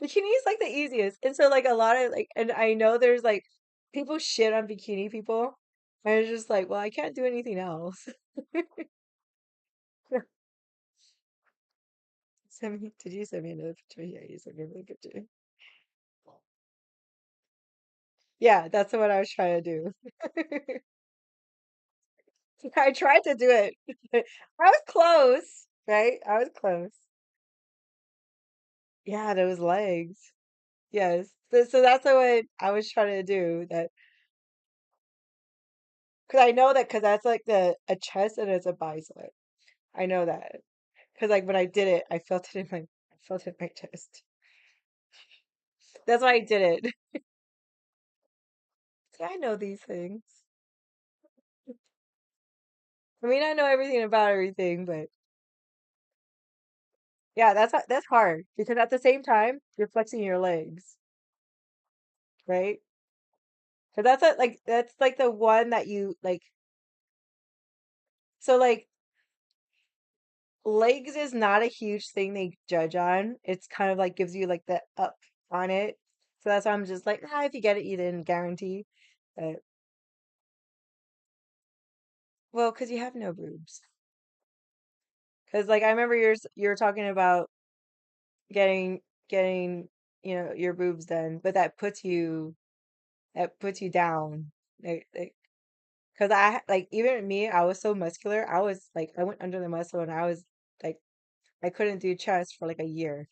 Bikini is like the easiest. And so like a lot of like and I know there's like people shit on bikini people. And it's just like, well, I can't do anything else. Did you send me another picture? Yeah, you sent me another picture. Yeah, that's what I was trying to do. I tried to do it. I was close, right? I was close. Yeah, those legs. Yes. So that's what I was trying to do. That because I know that because that's like a chest and it's a bicep. I know that because like when I did it, I felt it in my chest. That's why I did it. See, I know these things. I mean, I know everything about everything, but yeah, that's hard because at the same time you're flexing your legs, right? Cause that's like the one that you like. So like legs is not a huge thing they judge on. It's kind of like gives you like the up on it. So that's why I'm just like, ah, if you get it, you didn't guarantee. But well, because you have no boobs. Because like I remember you were talking about getting getting your boobs done, but that puts you down. Because I like even me, I was so muscular. I was like I went under the muscle and I was like I couldn't do chest for like a year.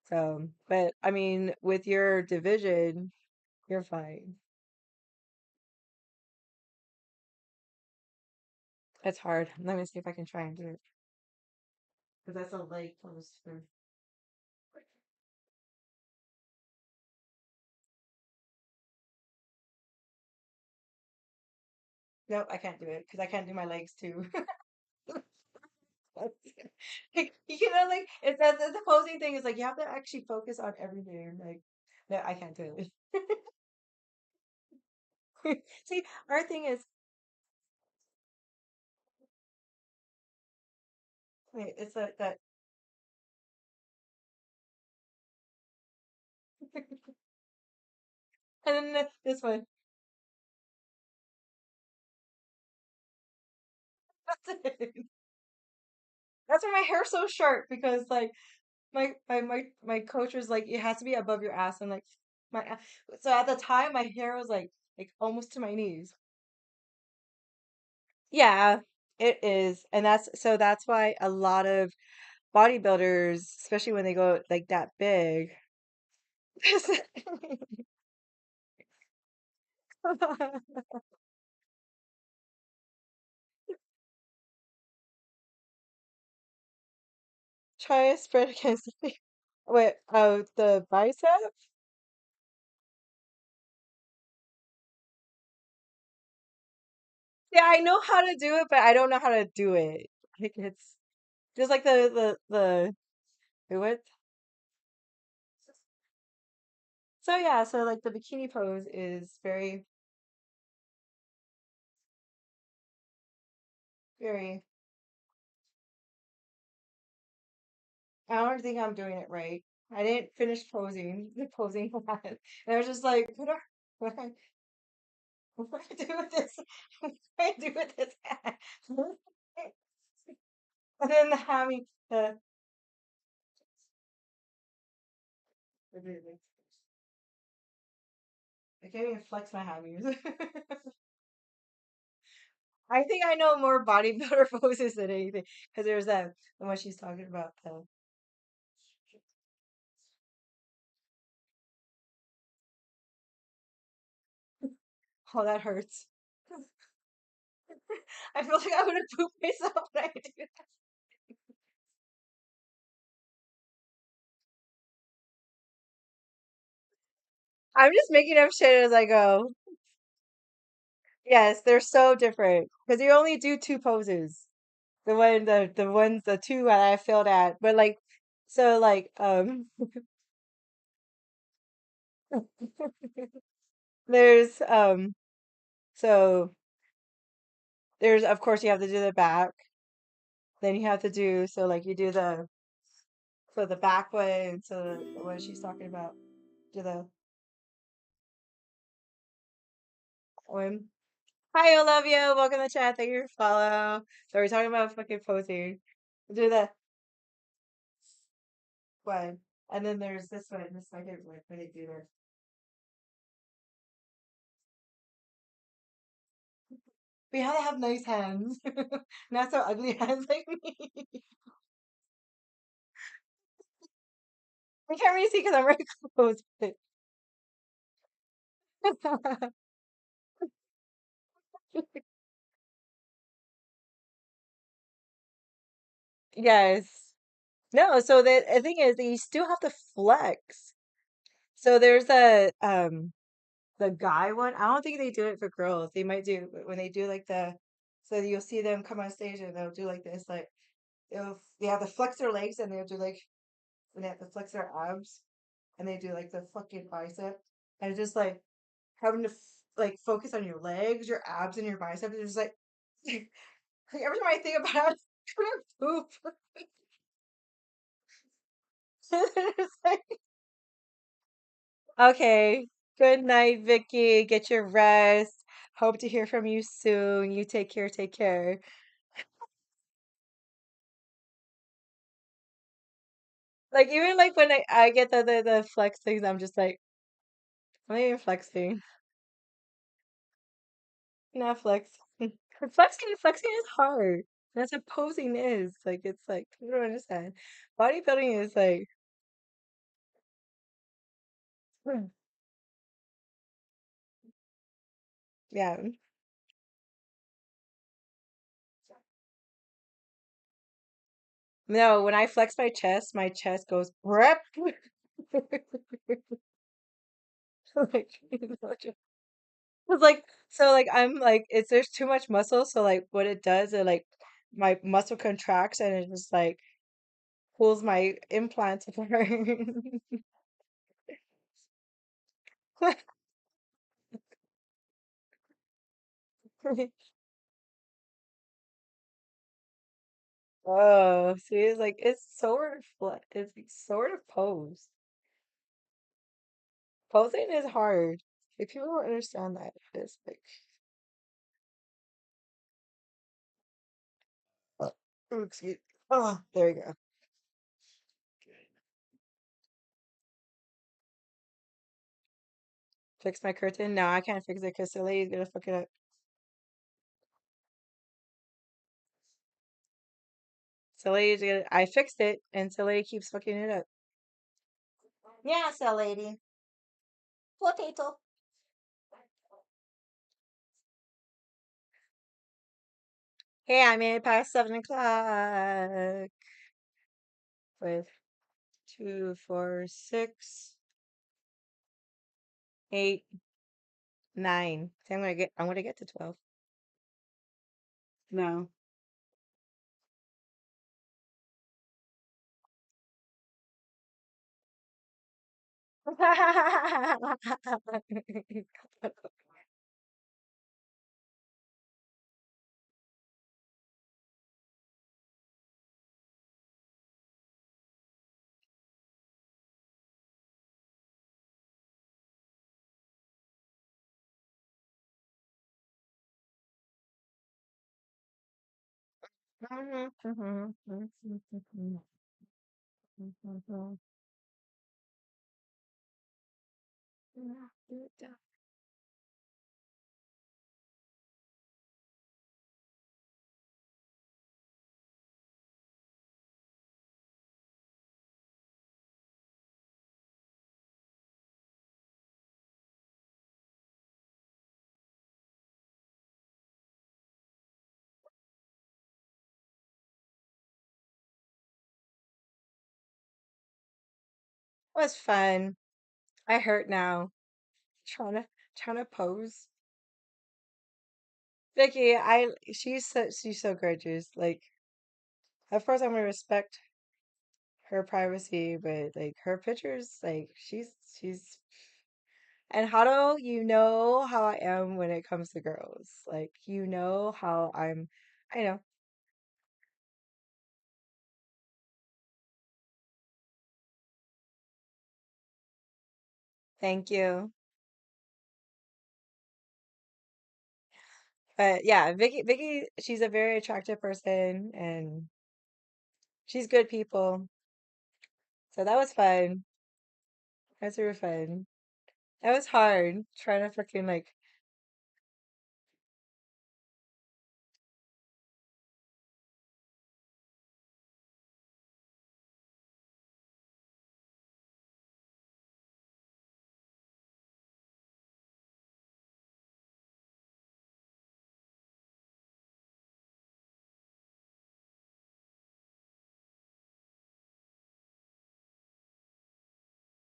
So, but I mean, with your division, you're fine. It's hard. Let me see if I can try and do it. Because that's a leg close for. Nope, I can't do it because I can't do my legs too. Like it's that the posing thing is like you have to actually focus on everything. Like, no, I can't do it. See, our thing is, wait, it's like that, and then this one. That's it. That's why my hair's so short because like my coach was like it has to be above your ass and like so at the time my hair was like almost to my knees. Yeah, it is. And that's why a lot of bodybuilders, especially when they go like that big, try a spread against the wait, oh, the bicep? Yeah, I know how to do it, but I don't know how to do it. Like it's just like the what? So yeah, so like the bikini pose is very, very. I don't think I'm doing it right. I didn't finish posing the posing class, and I was just like, what do I do with this? What do I do with this? And then the hammy, I can't even flex my hammies. I think I know more bodybuilder poses than anything because there's that the one she's talking about. Oh, that hurts. I feel like I'm gonna poop myself when I do that. I'm just making up shit as I go. Yes, they're so different because you only do two poses. The two that I failed at, but like, so like, there's so there's of course you have to do the back, then you have to do so like you do the back way, and so what she's talking about, do the one. Hi, Olivia, welcome to the chat. Thank you for follow. So we're talking about fucking posing. Do the one, and then there's this one, the second one when they do this. We have to have nice hands, not so ugly hands like me. I can't really see because I'm very close. But yes. No, so the thing is that you still have to flex. So there's the guy one. I don't think they do it for girls. They might do but when they do like so you'll see them come on stage and they'll do like this, like they have to flex their legs and they'll do like when they have to flex their abs and they do like the fucking bicep and it's just like having to like focus on your legs, your abs, and your biceps. It's just like, like every time I think about it, I'm gonna poop. It's like, okay, good night, Vicky. Get your rest. Hope to hear from you soon. You take care. Take care. Like even like when I get the flex things, I'm just like, I'm not even flexing. Not flexing. Flexing is hard. That's what posing is. Like it's like you don't understand. Bodybuilding is like, hmm, yeah. No, when I flex my chest goes rep. Like, it's like so like I'm like it's there's too much muscle, so like what it does, it like my muscle contracts and it just like pulls my implants apart. Oh, see, it's like it's sort of it's like sort of posed. Posing is hard. If people don't understand that, it's like, oh, excuse. Oh, there you go. Fix my curtain? No, I can't fix it because Soleil's gonna fuck it up. Soleil's gonna. I fixed it, and Soleil keeps fucking it up. Yeah, so lady. Potato. Hey, I made it past 7 o'clock with 2, 4, 6, 8, 9. So I'm gonna get to 12. No. Was fun. I hurt now. Trying to trying to pose. Vicky, she's so gorgeous. Like, of course I'm gonna respect her privacy, but like her pictures, like she's and how do you know how I am when it comes to girls? Like, you know how I know. Thank you. But yeah, Vicky, she's a very attractive person and she's good people. So that was fun. That was super fun. That was hard trying to freaking like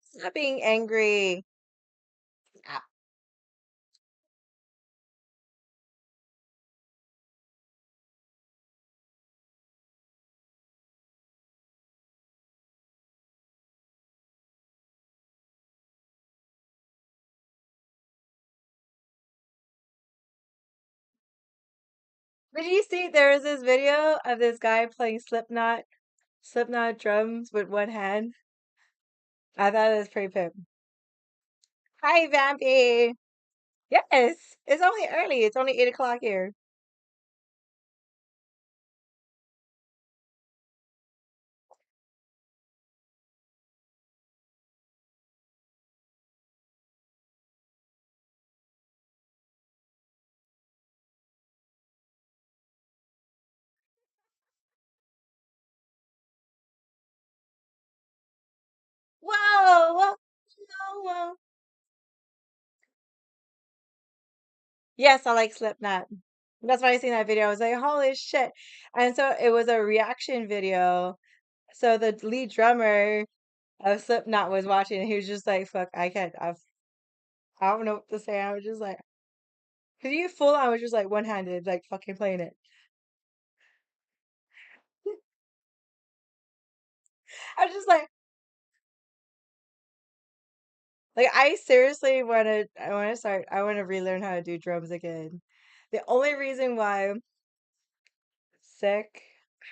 stop being angry. Ah, Did you see there was this video of this guy playing Slipknot drums with one hand? I thought it was pretty pimp. Hi, Vampy. Yes, it's only early. It's only 8 o'clock here. Whoa, whoa, whoa, whoa. Yes, I like Slipknot. That's why I seen that video. I was like, holy shit. And so it was a reaction video. So the lead drummer of Slipknot was watching and he was just like, fuck, I don't know what to say. I was just like, because you full on was just like one handed, like fucking playing it. I was just like I seriously I want to relearn how to do drums again. The only reason why sick,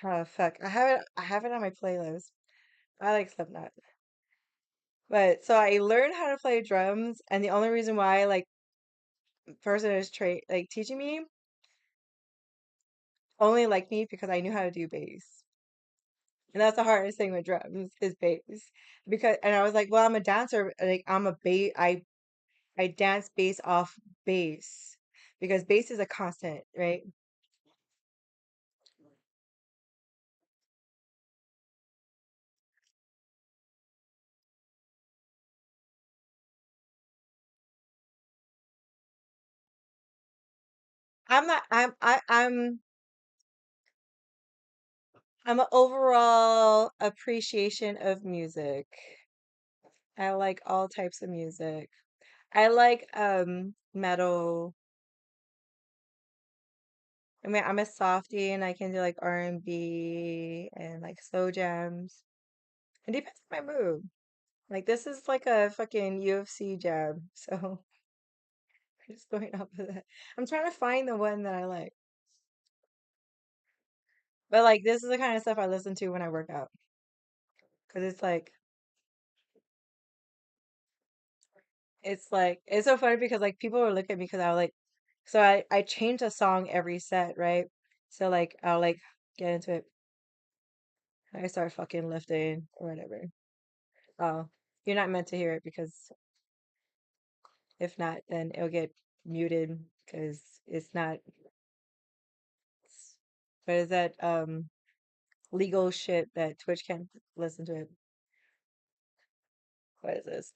oh fuck, I have it on my playlist. I like Slipknot. But so I learned how to play drums, and the only reason why, like, person is like teaching me only like me because I knew how to do bass, and that's the hardest thing with drums is bass. Because and I was like, well, I'm a dancer, like I'm a bass. I dance bass off bass because bass is a constant, right? I'm not. I'm an overall appreciation of music. I like all types of music. I like metal. I mean, I'm a softie and I can do like R&B and like slow jams. It depends on my mood. Like this is like a fucking UFC jam, so I'm just going off of that. I'm trying to find the one that I like. But like this is the kind of stuff I listen to when I work out. Because it's like it's so funny because like people will look at me because I like so I change a song every set, right? So like I'll like get into it. I start fucking lifting or whatever. Oh, you're not meant to hear it because if not, then it'll get muted because it's not. What is that? Legal shit that Twitch can't listen to it. What is this?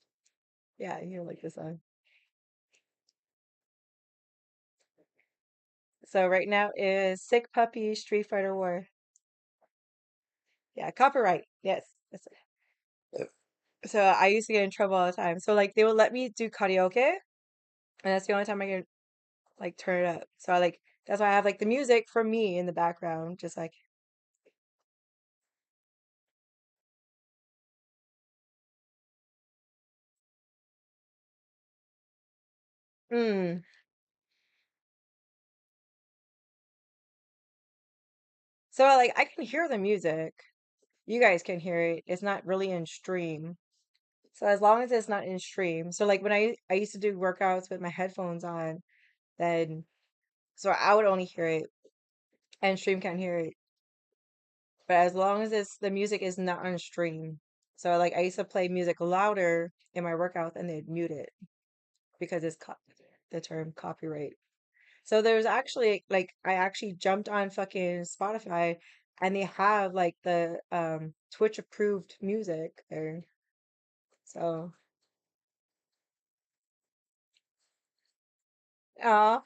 Yeah, you like this song. So right now is Sick Puppy Street Fighter War. Yeah, copyright. Yes. So I used to get in trouble all the time. So like they would let me do karaoke, and that's the only time I can like turn it up. So I like that's why I have like the music for me in the background, just like mm. So like I can hear the music. You guys can hear it. It's not really in stream. So as long as it's not in stream. So like when I used to do workouts with my headphones on, then so I would only hear it and stream can't hear it. But as long as it's the music is not on stream. So like I used to play music louder in my workouts and they'd mute it because the term copyright. So there's actually like I actually jumped on fucking Spotify and they have like the Twitch approved music there. So uh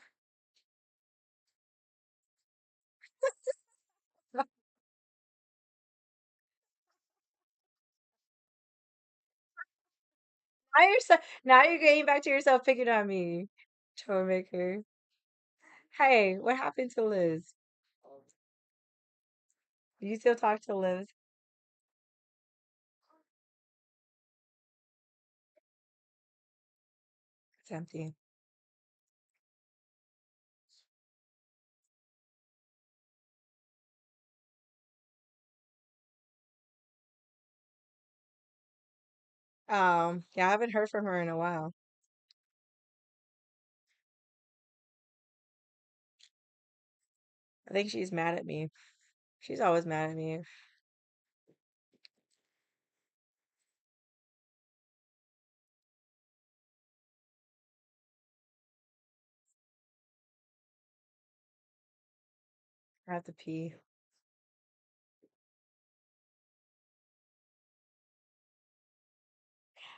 now you're getting back to yourself picking on me. Troublemaker. Hey, what happened to Liz? Do you still talk to Liz? It's empty. Yeah, I haven't heard from her in a while. I think she's mad at me. She's always mad at me. I have to pee.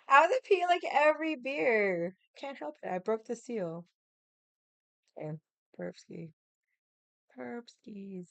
I have to pee like every beer. Can't help it. I broke the seal. Okay. Perpski. Perpskis.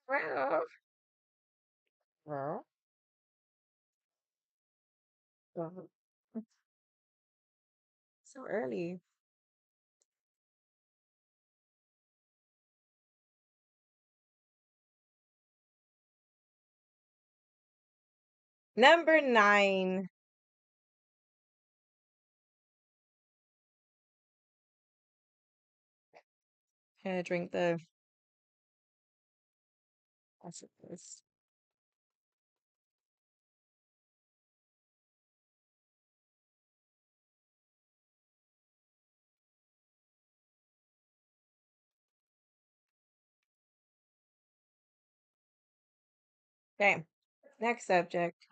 Well, well, well, so early. Number 9. Gonna drink the. What's it? This? Okay. Next subject.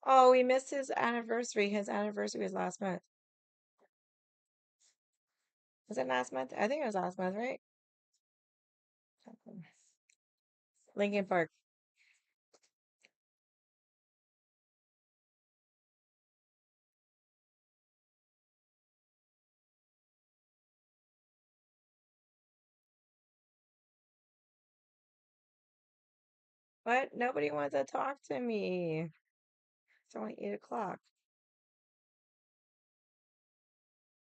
Oh, we missed his anniversary. His anniversary was last month. Was it last month? I think it was last month, right? Lincoln Park. What? Nobody wants to talk to me. It's only 8 o'clock.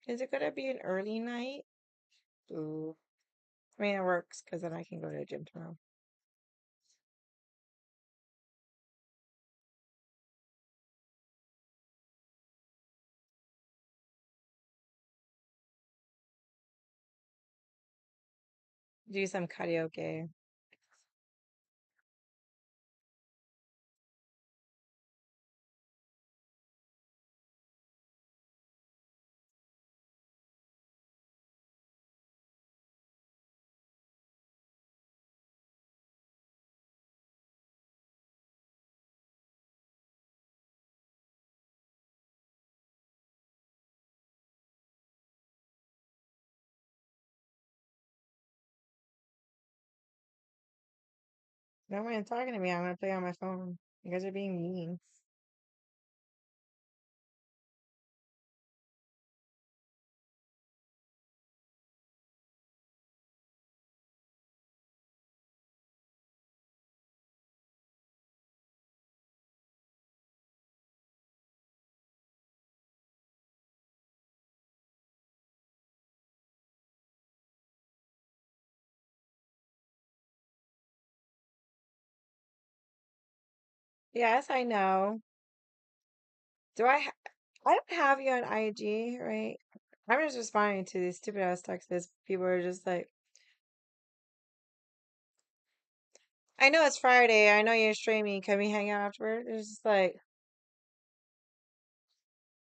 Is it gonna be an early night? Ooh. I mean, it works because then I can go to the gym tomorrow. Do some karaoke. No one talking to me. I'm gonna play on my phone. You guys are being mean. Yes, I know. Do I? I don't have you on IG, right? I'm just responding to these stupid ass texts. People are just like, I know it's Friday. I know you're streaming. Can we hang out afterward? It's just like,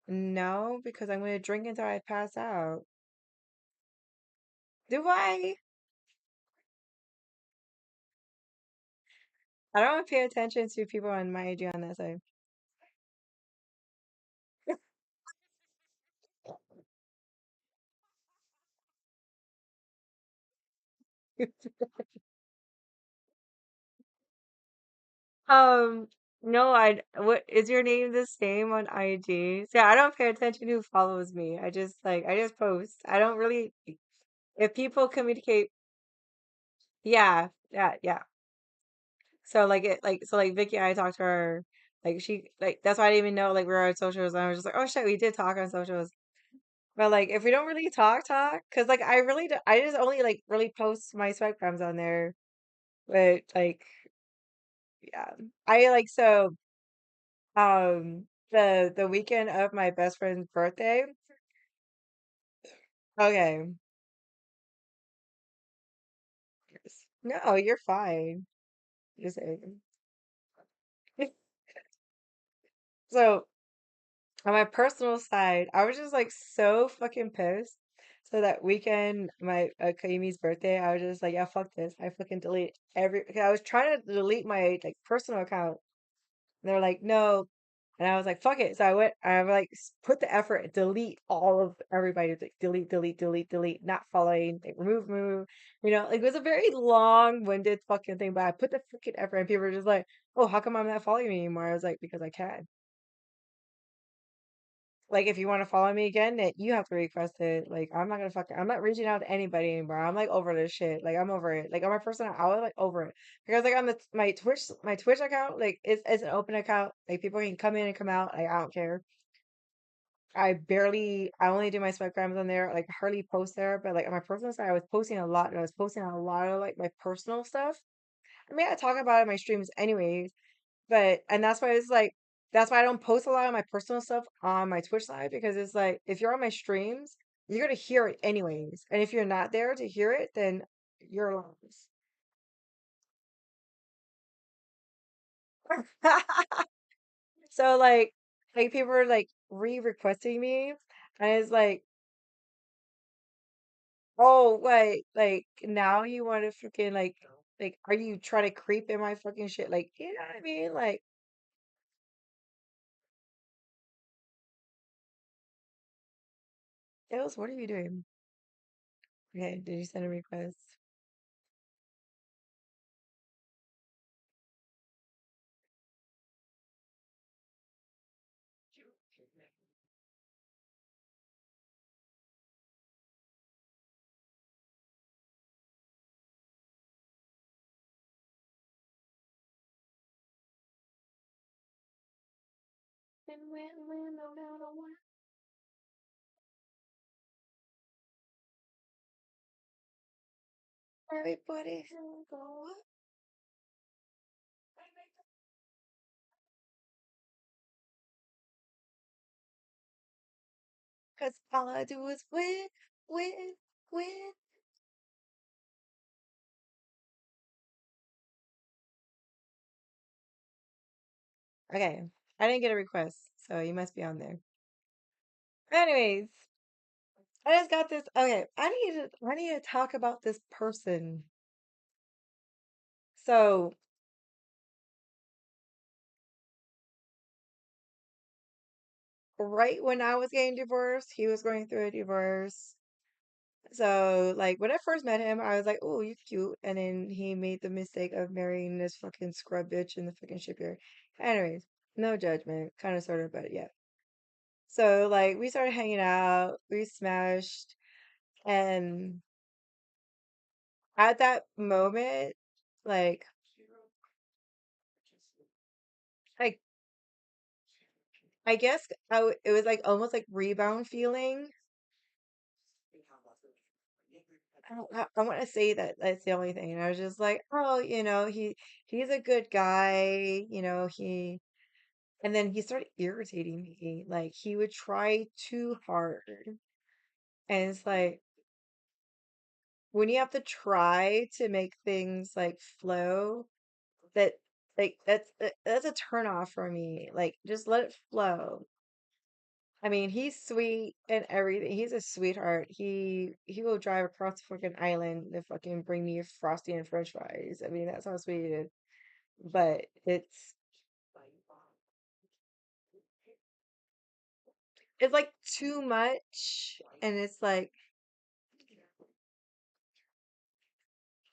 no, because I'm gonna drink until I pass out. Do I? I don't pay attention to people on my IG on that side. Um, no, what is your name the same on IG? So I don't pay attention who follows me. I just post. I don't really if people communicate, yeah, yeah. So like Vicky, I talked to her like she like that's why I didn't even know like we were on socials and I was just like, oh shit, we did talk on socials. But like if we don't really talk, because like I really do, I just only like really post my sweatgrams on there. But like yeah. I like so the weekend of my best friend's birthday. Okay. No, you're fine. Just saying. So on my personal side, I was just like so fucking pissed. So that weekend, my Kaimi's birthday, I was just like, yeah, fuck this. I fucking delete every. 'Cause I was trying to delete my like personal account. And they're like, no. And I was like, fuck it. So I went, I like put the effort, delete all of everybody, like delete, not following, like remove. Like it was a very long-winded fucking thing, but I put the freaking effort and people were just like, oh, how come I'm not following you anymore? I was like, because I can. Like if you want to follow me again, then you have to request it. Like I'm not reaching out to anybody anymore. I'm like over this shit. Like I'm over it. Like on my personal, I was like over it because like on my Twitch account, like it's an open account. Like people can come in and come out. Like I don't care. I only do my sweatgrams on there. Like hardly post there, but like on my personal side, I was posting a lot, and I was posting a lot of like my personal stuff. I mean, I talk about it in my streams anyways, but and that's why I don't post a lot of my personal stuff on my Twitch side because it's like if you're on my streams, you're gonna hear it anyways. And if you're not there to hear it, then you're lost. So like people are like re-requesting me and it's oh like now you want to freaking like are you trying to creep in my fucking shit? Like, you know what I mean? Like, Ills, what are you doing? Okay, did you send a request? Everybody, because all I do is win, win, win. Okay, I didn't get a request, so you must be on there. Anyways, I just got this. Okay, I need to talk about this person. So right when I was getting divorced, he was going through a divorce. So like when I first met him, I was like, "Oh, you're cute," and then he made the mistake of marrying this fucking scrub bitch in the fucking shipyard. Anyways, no judgment, kind of sort of, but yeah. So like we started hanging out, we smashed, and at that moment, like like I guess it was like almost like rebound feeling. I want to say that that's the only thing. And I was just like, oh, he's a good guy, and then he started irritating me. Like he would try too hard. And it's like when you have to try to make things like flow, that like that's a turn off for me. Like just let it flow. I mean, he's sweet and everything. He's a sweetheart. He will drive across the fucking island to fucking bring me frosty and French fries. I mean, that's how sweet it is. But it's like too much, and it's like,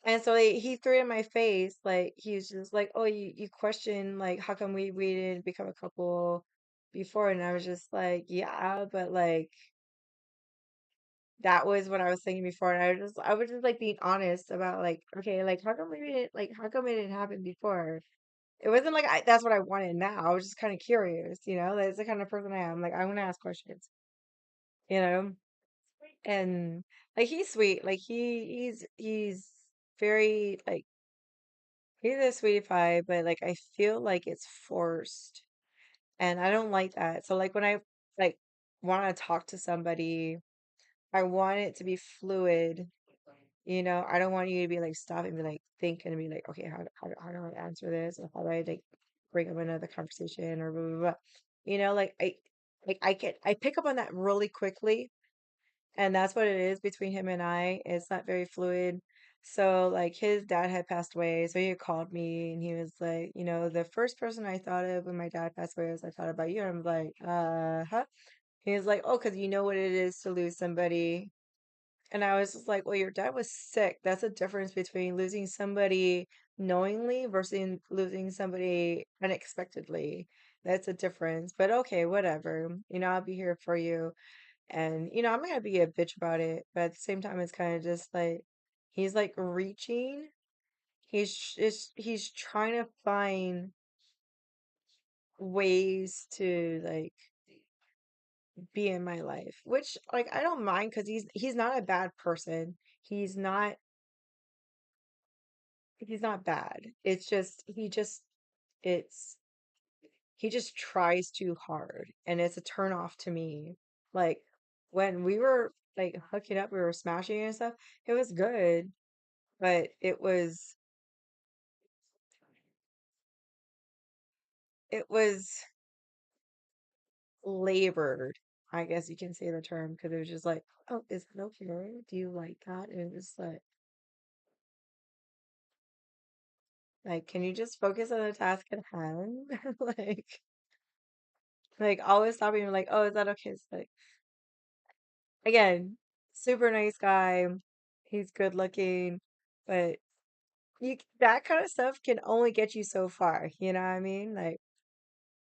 and so like, he threw it in my face. Like he's just like, oh, you question like how come we didn't become a couple before? And I was just like, yeah, but like that was what I was thinking before, and I was just like being honest about like, okay, like how come it didn't happen before? It wasn't like that's what I wanted now. I was just kind of curious, That's the kind of person I am. Like I want to ask questions, you know. And like he's sweet. Like he's very like he's a sweetie pie, but like I feel like it's forced, and I don't like that. So like when I like want to talk to somebody, I want it to be fluid. I don't want you to be like stop and be like think and be like, okay, how do I answer this? Or how do I like bring up another conversation or blah blah blah. Like I pick up on that really quickly, and that's what it is between him and I. It's not very fluid. So like his dad had passed away, so he had called me and he was like, the first person I thought of when my dad passed away was I thought about you. And I'm like, huh? He was like, oh, because you know what it is to lose somebody. And I was just like, well, your dad was sick. That's a difference between losing somebody knowingly versus losing somebody unexpectedly. That's a difference. But okay, whatever. I'll be here for you. And, I'm not gonna be a bitch about it. But at the same time, it's kind of just like he's like reaching. He's trying to find ways to like be in my life, which like I don't mind because he's not a bad person. He's not bad. It's just it's he just tries too hard and it's a turn off to me. Like when we were like hooking up, we were smashing and stuff, it was good, but it was labored. I guess you can say the term because it was just like, oh, is that okay? Do you like that? And it was like, can you just focus on the task at hand? Like always stopping and like, oh, is that okay? It's like again, super nice guy. He's good looking, but that kind of stuff can only get you so far. You know what I mean? Like,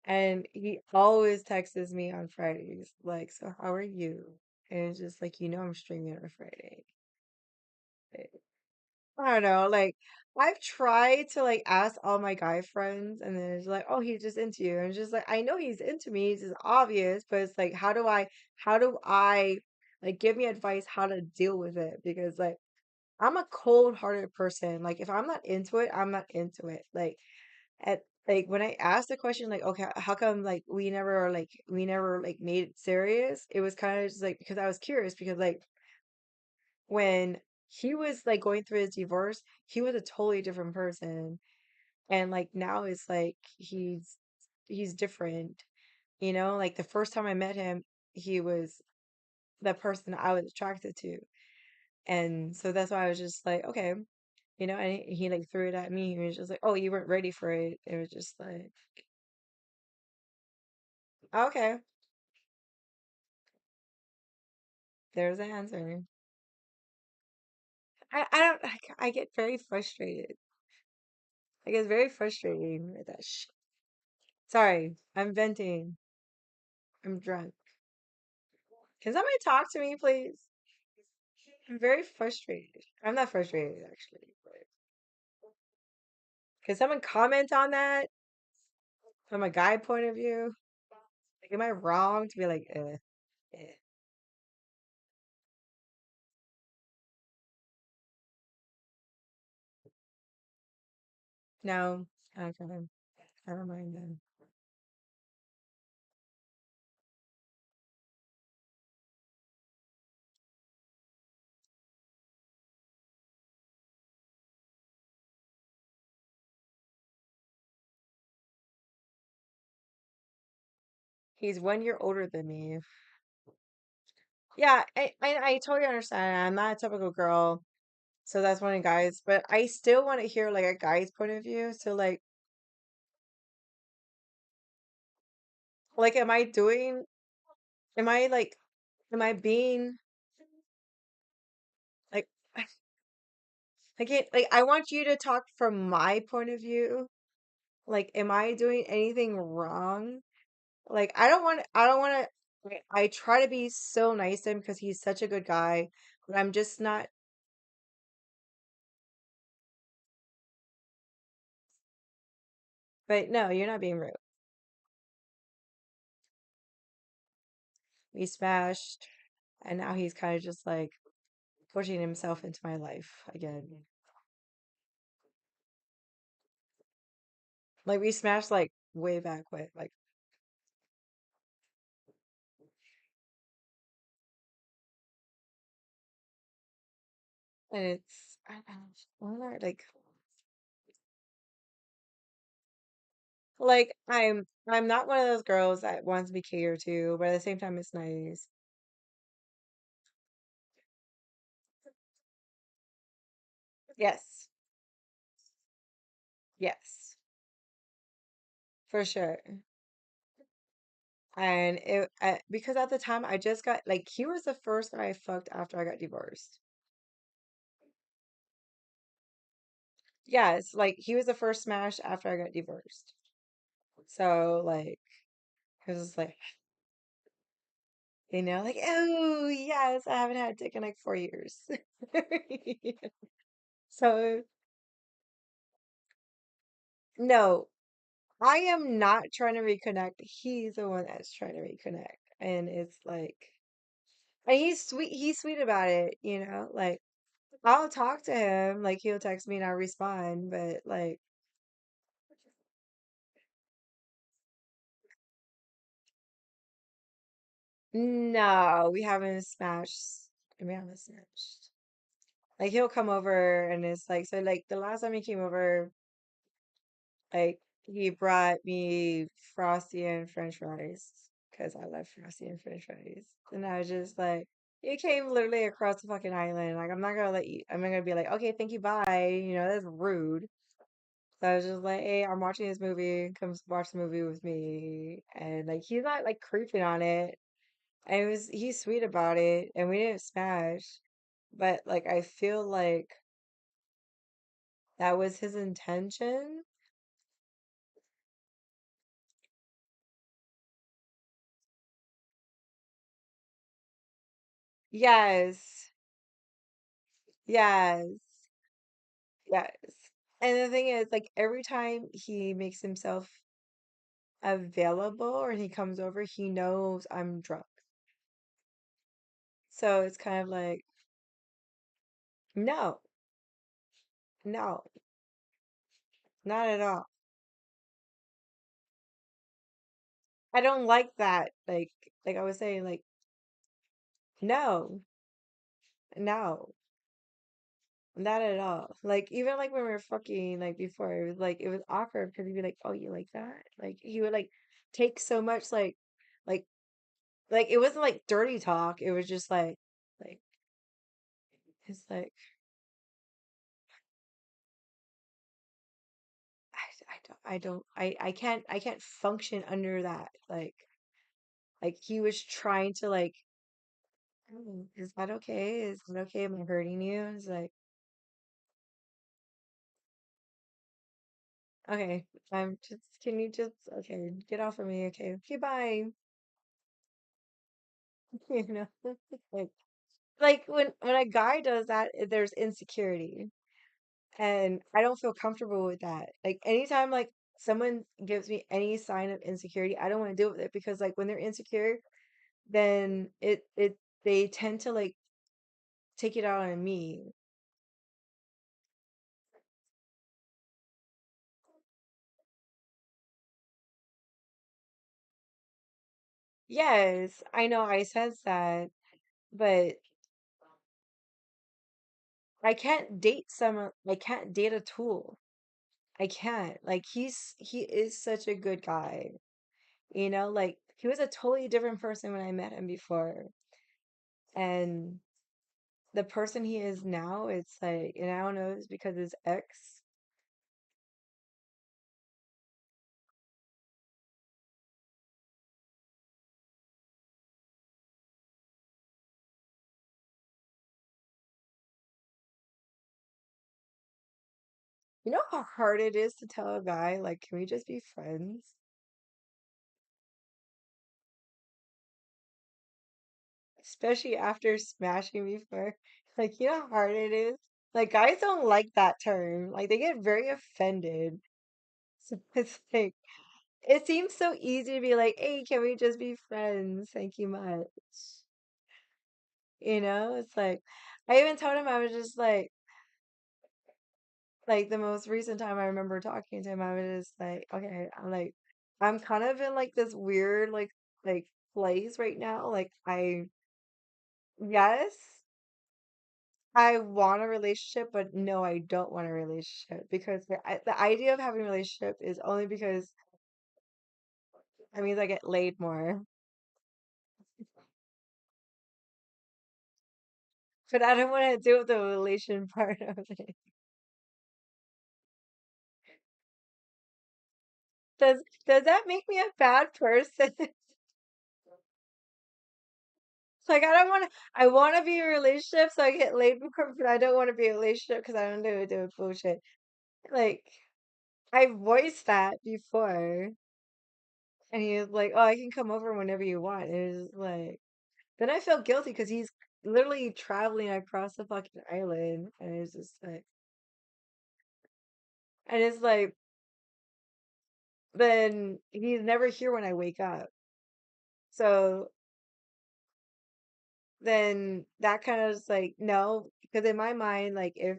and he always texts me on Fridays, like, so how are you? And it's just like, I'm streaming on a Friday. I don't know, like. I've tried to like ask all my guy friends, and then it's like, oh, he's just into you. And it's just like, I know he's into me. It's just obvious, but it's like, how do I, like, give me advice how to deal with it? Because like, I'm a cold-hearted person. Like, if I'm not into it, I'm not into it. At like when I asked the question, like, okay, how come like we never made it serious? It was kind of just like because I was curious because like when he was like going through his divorce, he was a totally different person. And like now it's like he's different. Like the first time I met him, he was the person I was attracted to. And so that's why I was just like, okay, and he like threw it at me. He was just like, oh, you weren't ready for it. It was just like, okay, there's the answer. I don't, I get very frustrated. I get very frustrating with that shit. Sorry, I'm venting. I'm drunk. Can somebody talk to me, please? I'm very frustrated. I'm not frustrated, actually. But can someone comment on that from a guy point of view? Like, am I wrong to be like, eh. No, okay. Never mind then. He's 1 year older than me. Yeah, I totally understand. I'm not a typical girl, so that's one of guys, but I still want to hear like a guy's point of view. So like, am I like, am I being like, like I want you to talk from my point of view. Like, am I doing anything wrong? Like, I don't want to, I try to be so nice to him because he's such a good guy, but I'm just not, but no, you're not being rude. We smashed, and now he's kind of just like pushing himself into my life again. Like, we smashed like way back when, like, and it's, I don't know, like I'm not one of those girls that wants to be catered to, but at the same time, it's nice. Yes, yes, for sure. And because at the time I just got like he was the first guy I fucked after I got divorced. Yes, like he was the first smash after I got divorced. So like it was like like oh yes, I haven't had dick in like 4 years. So no, I am not trying to reconnect. He's the one that's trying to reconnect, and it's like, and he's sweet. He's sweet about it. Like I'll talk to him. Like he'll text me and I'll respond, but like. No, we haven't smashed. We haven't smashed. Like he'll come over and it's like so like the last time he came over, like he brought me frosty and French fries because I love frosty and French fries, and I was just like, he came literally across the fucking island. Like I'm not gonna let you. I'm not gonna be like, okay, thank you, bye. That's rude. So I was just like, hey, I'm watching this movie. Come watch the movie with me, and like he's not like creeping on it. And he's sweet about it, and we didn't smash, but like I feel like that was his intention. Yes, yes, yes. And the thing is, like every time he makes himself available or he comes over, he knows I'm drunk. So it's kind of like, no, no, not at all. I don't like that. Like I was saying, like, no, no, not at all. Like even like when we were fucking like before, it was awkward because he'd be like, "Oh, you like that?" Like he would like take so much like like it wasn't like dirty talk. It was just like it's like I can't function under that. Like he was trying to like, "Oh, is that okay? Is that okay? Am I hurting you?" It's like, okay, I'm just, can you just, okay, get off of me. Okay, okay, bye. You know, like, like when a guy does that, there's insecurity, and I don't feel comfortable with that. Like anytime like someone gives me any sign of insecurity, I don't want to deal with it because like when they're insecure, then it they tend to like take it out on me. Yes, I know I sense that, but I can't date a tool. I can't. Like he is such a good guy. You know, like he was a totally different person when I met him before. And the person he is now, it's like, and I don't know, it's because his ex. You know how hard it is to tell a guy, like, can we just be friends? Especially after smashing before. Like, you know how hard it is? Like, guys don't like that term. Like, they get very offended. So it's like, it seems so easy to be like, hey, can we just be friends? Thank you much. You know, it's like, I even told him I was just like the most recent time I remember talking to him, I was just like, okay, I'm like, I'm kind of in like this weird, like place right now. Like, yes, I want a relationship, but no, I don't want a relationship because the idea of having a relationship is only because that means I get laid more. But I don't want to do the relation part of it. Does that make me a bad person? Like I don't want to. I want to be in a relationship so I get laid more, but I don't want to be in a relationship because I don't do bullshit. Like I voiced that before, and he was like, "Oh, I can come over whenever you want." And it was like, then I felt guilty because he's literally traveling across the fucking island, and it's just like, and it's like, then he's never here when I wake up. So then that kind of is like no, because in my mind, like if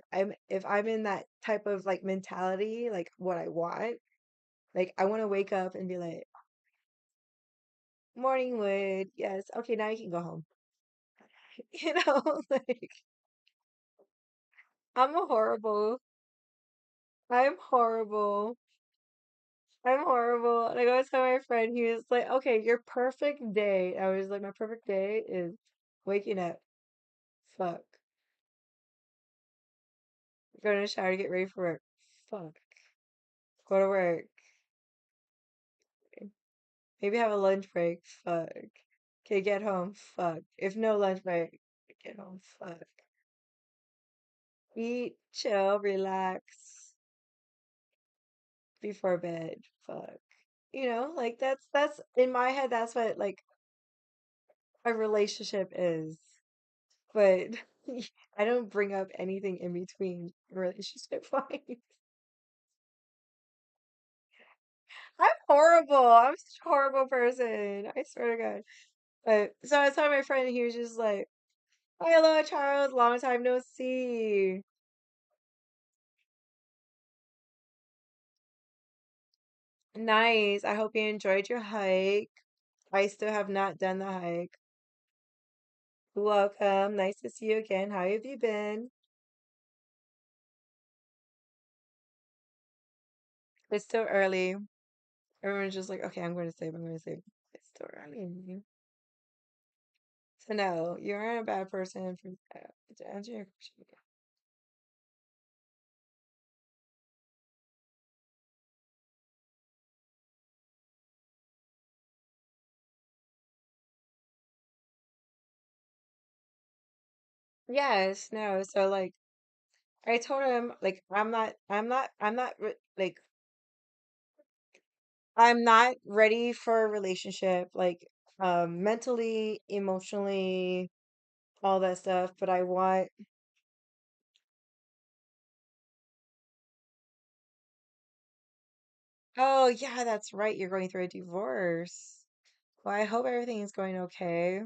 I'm in that type of like mentality, like what I want, like I want to wake up and be like, morning wood, yes, okay, now you can go home. You know, like I'm a horrible, I'm horrible, I'm horrible. Like I was telling my friend, he was like, okay, your perfect day. I was like, my perfect day is waking up, fuck, go to the shower to get ready for work, fuck, go to work. Maybe have a lunch break. Fuck. Okay, get home. Fuck. If no lunch break, get home. Fuck. Eat, chill, relax before bed. Fuck. You know, like that's in my head. That's what like a relationship is. But I don't bring up anything in between relationship wise. I'm horrible. I'm such a horrible person. I swear to God. But so I saw my friend, he was just like, "Oh, hello, Charles. Long time no see." Nice. I hope you enjoyed your hike. I still have not done the hike. Welcome. Nice to see you again. How have you been? It's still early. Everyone's just like, okay, I'm going to sleep. I'm going to sleep. It's still early. So no, you aren't a bad person for to answer your question. Yes, no. So like, I told him like, I'm not ready for a relationship, like, mentally, emotionally, all that stuff. But I want. Oh yeah, that's right. You're going through a divorce. Well, I hope everything is going okay.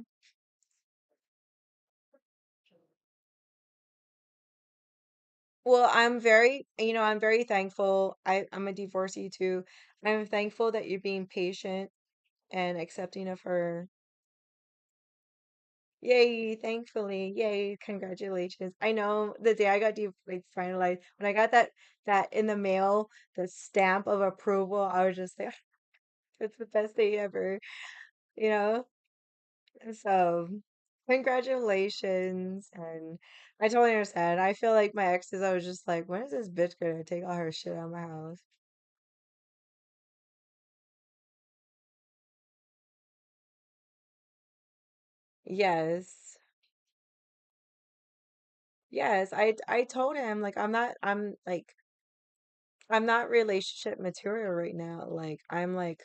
Well, I'm very thankful. I'm a divorcee too. I'm thankful that you're being patient and accepting of her. Yay, thankfully. Yay, congratulations. I know the day I got like finalized, when I got that in the mail, the stamp of approval, I was just like, it's the best day ever, you know? So, congratulations. And I totally understand. I feel like my exes, I was just like, when is this bitch gonna take all her shit out of my house? Yes. Yes, I told him like I'm not relationship material right now. Like I'm like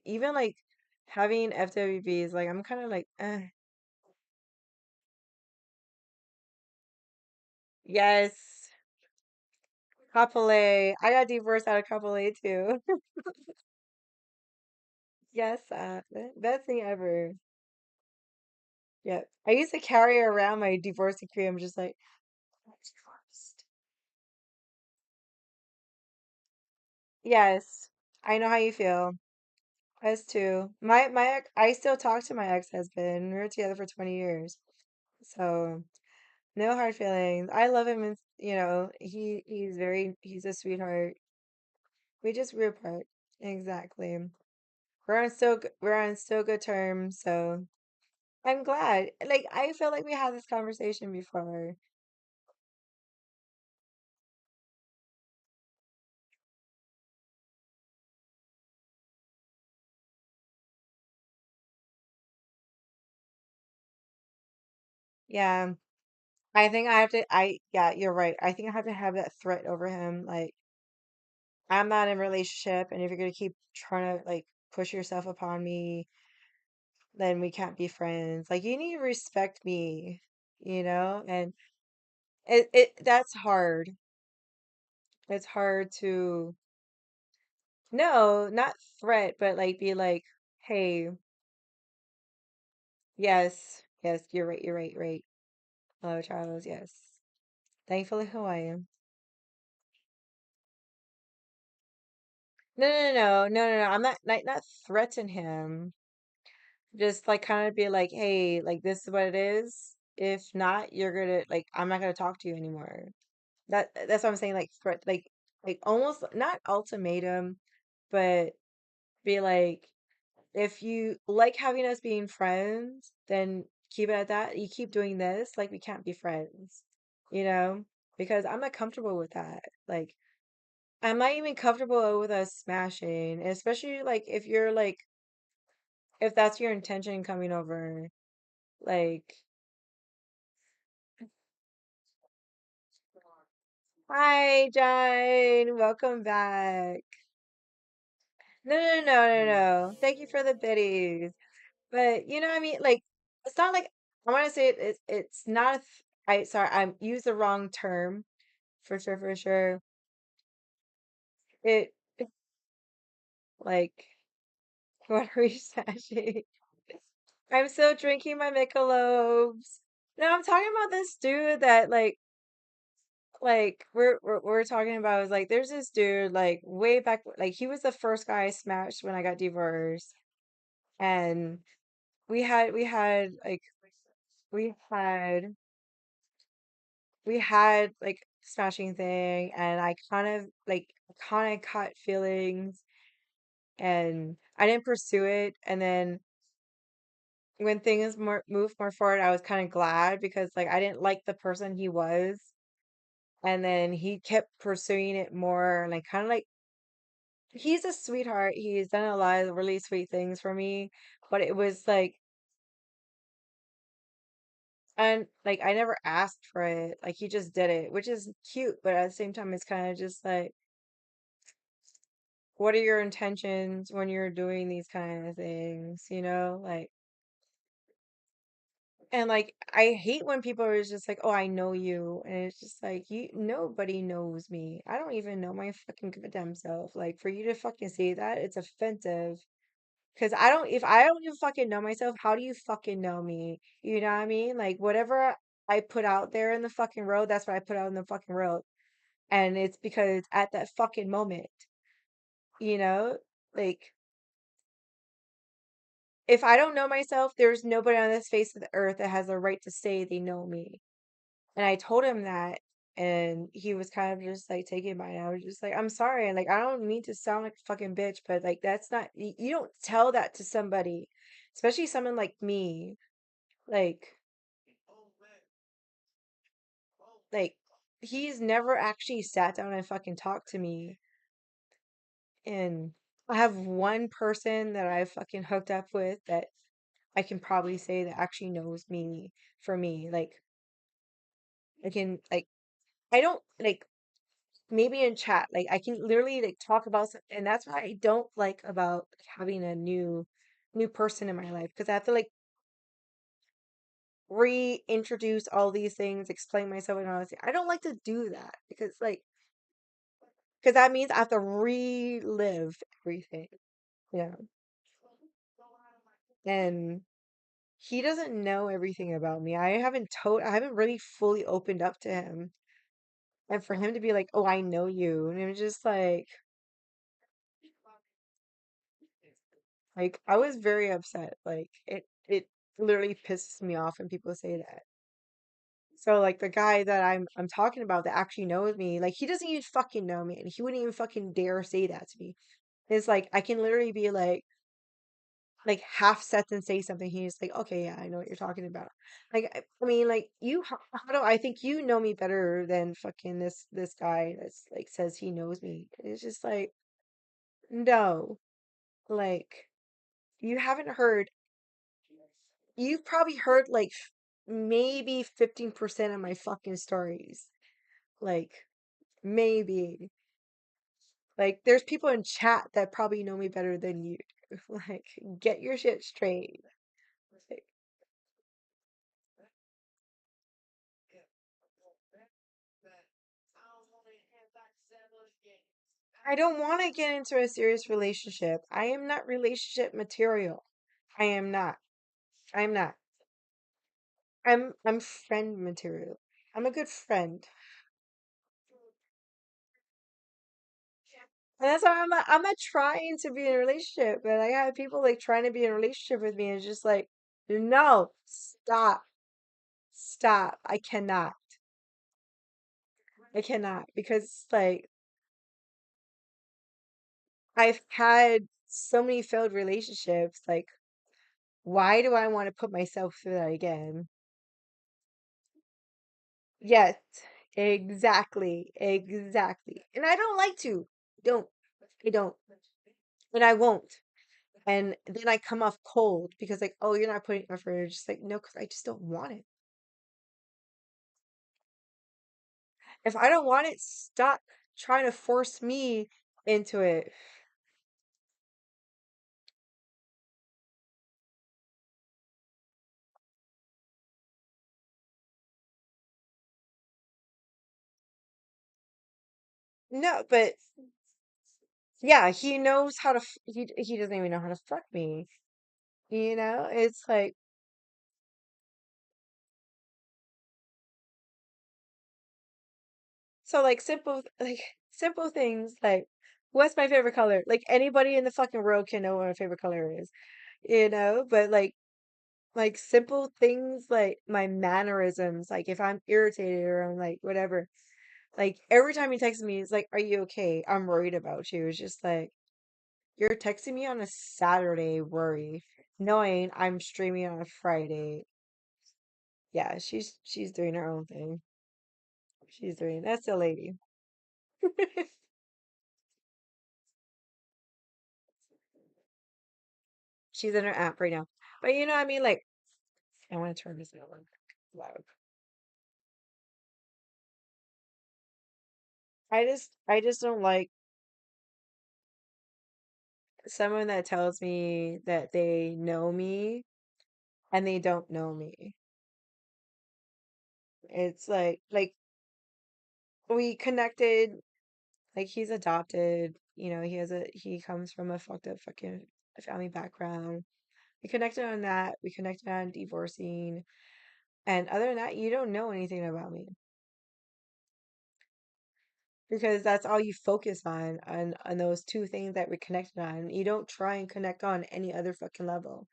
even like having FWBs, like I'm kind of like yes, couple A. I got divorced out of couple A too. Yes, best thing ever. Yeah. I used to carry around my divorce decree. I'm just like, I'm divorced. Yes, I know how you feel. Us too. I still talk to my ex-husband. We were together for 20 years. So no hard feelings. I love him and he's a sweetheart. We just grew apart. Exactly. We're on so good terms, so I'm glad. Like I feel like we had this conversation before. Yeah. I think I have to I yeah, you're right. I think I have to have that threat over him. Like I'm not in a relationship and if you're gonna keep trying to like push yourself upon me, then we can't be friends. Like you need to respect me, you know? And it that's hard. It's hard to no, not threat, but like be like, hey, yes, yes, you're right, you're right. Oh, Charles, yes. Thankfully who I am. No. I'm not threaten him. Just like kind of be like, hey, like this is what it is. If not, you're gonna like I'm not gonna talk to you anymore. That's what I'm saying, like threat like almost not ultimatum, but be like, if you like having us being friends, then keep it at that. You keep doing this, like we can't be friends, you know? Because I'm not comfortable with that. Like I'm not even comfortable with us smashing, especially like if you're like if that's your intention coming over. Like, hi, John. Welcome back. No. Thank you for the biddies. But you know what I mean? Like, it's not like I want to say it's not a I sorry, I used the wrong term for sure, for sure. It Like, what are we smashing? I'm still drinking my Michelob's. No, I'm talking about this dude that like we're talking about is like there's this dude like way back like he was the first guy I smashed when I got divorced, and we had like we had we had like smashing thing, and I kind of caught feelings, and I didn't pursue it, and then when things more moved more forward, I was kind of glad because like I didn't like the person he was, and then he kept pursuing it more, and I kind of like he's a sweetheart. He's done a lot of really sweet things for me, but it was like and like I never asked for it. Like he just did it, which is cute, but at the same time it's kind of just like what are your intentions when you're doing these kind of things, you know? Like and like I hate when people are just like, "Oh, I know you." And it's just like, "You nobody knows me. I don't even know my fucking goddamn self." Like for you to fucking say that, it's offensive. Cause I don't, if I don't even fucking know myself, how do you fucking know me? You know what I mean? Like whatever I put out there in the fucking road, that's what I put out in the fucking road. And it's because at that fucking moment, you know, like if I don't know myself, there's nobody on this face of the earth that has the right to say they know me. And I told him that, and he was kind of just like taking it by. And I was just like, I'm sorry, and like I don't mean to sound like a fucking bitch, but like that's not you don't tell that to somebody, especially someone like me. Like like he's never actually sat down and fucking talked to me. And I have one person that I fucking hooked up with that I can probably say that actually knows me for me. Like I can like I don't like maybe in chat like I can literally like talk about and that's what I don't like about having a new person in my life because I have to like reintroduce all these things, explain myself and all this. I don't like to do that because that means I have to relive everything, you know. And he doesn't know everything about me. I haven't really fully opened up to him. And for him to be like, "Oh, I know you." And I'm just like I was very upset. Like it literally pisses me off when people say that. So like the guy that I'm talking about that actually knows me, like he doesn't even fucking know me and he wouldn't even fucking dare say that to me. It's like I can literally be like half sentence say something. He's like, okay, yeah, I know what you're talking about. Like, I mean, like you, how do I think you know me better than fucking this guy that's like says he knows me? It's just like, no, like you haven't heard. You've probably heard like maybe 15% of my fucking stories. Like maybe. Like there's people in chat that probably know me better than you. Like get your shit straight. Like, I don't want to get into a serious relationship. I am not relationship material. I am not. I'm not. I'm friend material. I'm a good friend. And that's why I'm not trying to be in a relationship. And I have people like trying to be in a relationship with me and it's just like, no, stop. Stop. I cannot. I cannot because like I've had so many failed relationships. Like, why do I want to put myself through that again? Yes, exactly, exactly. And I don't like to. Don't. I don't. And I won't. And then I come off cold because like, oh, you're not putting effort. You're just like, no, because I just don't want it. If I don't want it, stop trying to force me into it. No, but Yeah, he knows how to. He doesn't even know how to fuck me. It's like so like simple things like what's my favorite color? Like anybody in the fucking world can know what my favorite color is, But like simple things like my mannerisms, like if I'm irritated or I'm like whatever. Like every time he texts me, he's like, "Are you okay? I'm worried about you." It's just like you're texting me on a Saturday, worry, knowing I'm streaming on a Friday. Yeah, she's doing her own thing. She's doing that's a lady. She's in her app right now. But you know what I mean? Like I want to turn this down loud. I just don't like someone that tells me that they know me and they don't know me. It's like we connected, like he's adopted, he comes from a fucked up fucking family background. We connected on that. We connected on divorcing. And other than that, you don't know anything about me because that's all you focus on those two things that we connected on. You don't try and connect on any other fucking level,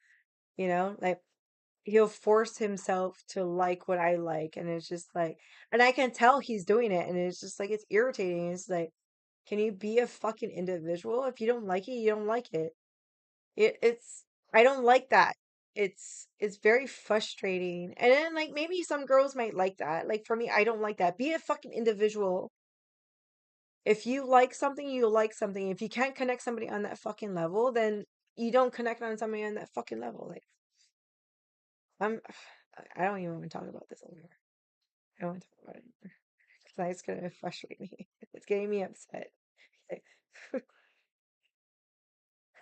Like he'll force himself to like what I like, and it's just like, and I can tell he's doing it, and it's just like it's irritating. It's like, can you be a fucking individual? If you don't like it, you don't like it. It's I don't like that. It's very frustrating. And then like maybe some girls might like that. Like for me, I don't like that. Be a fucking individual. If you like something, you like something. If you can't connect somebody on that fucking level, then you don't connect on somebody on that fucking level. Like I'm I don't even want to talk about this anymore. I don't want to talk about it anymore. Because it's gonna frustrate me. It's getting me upset. Like,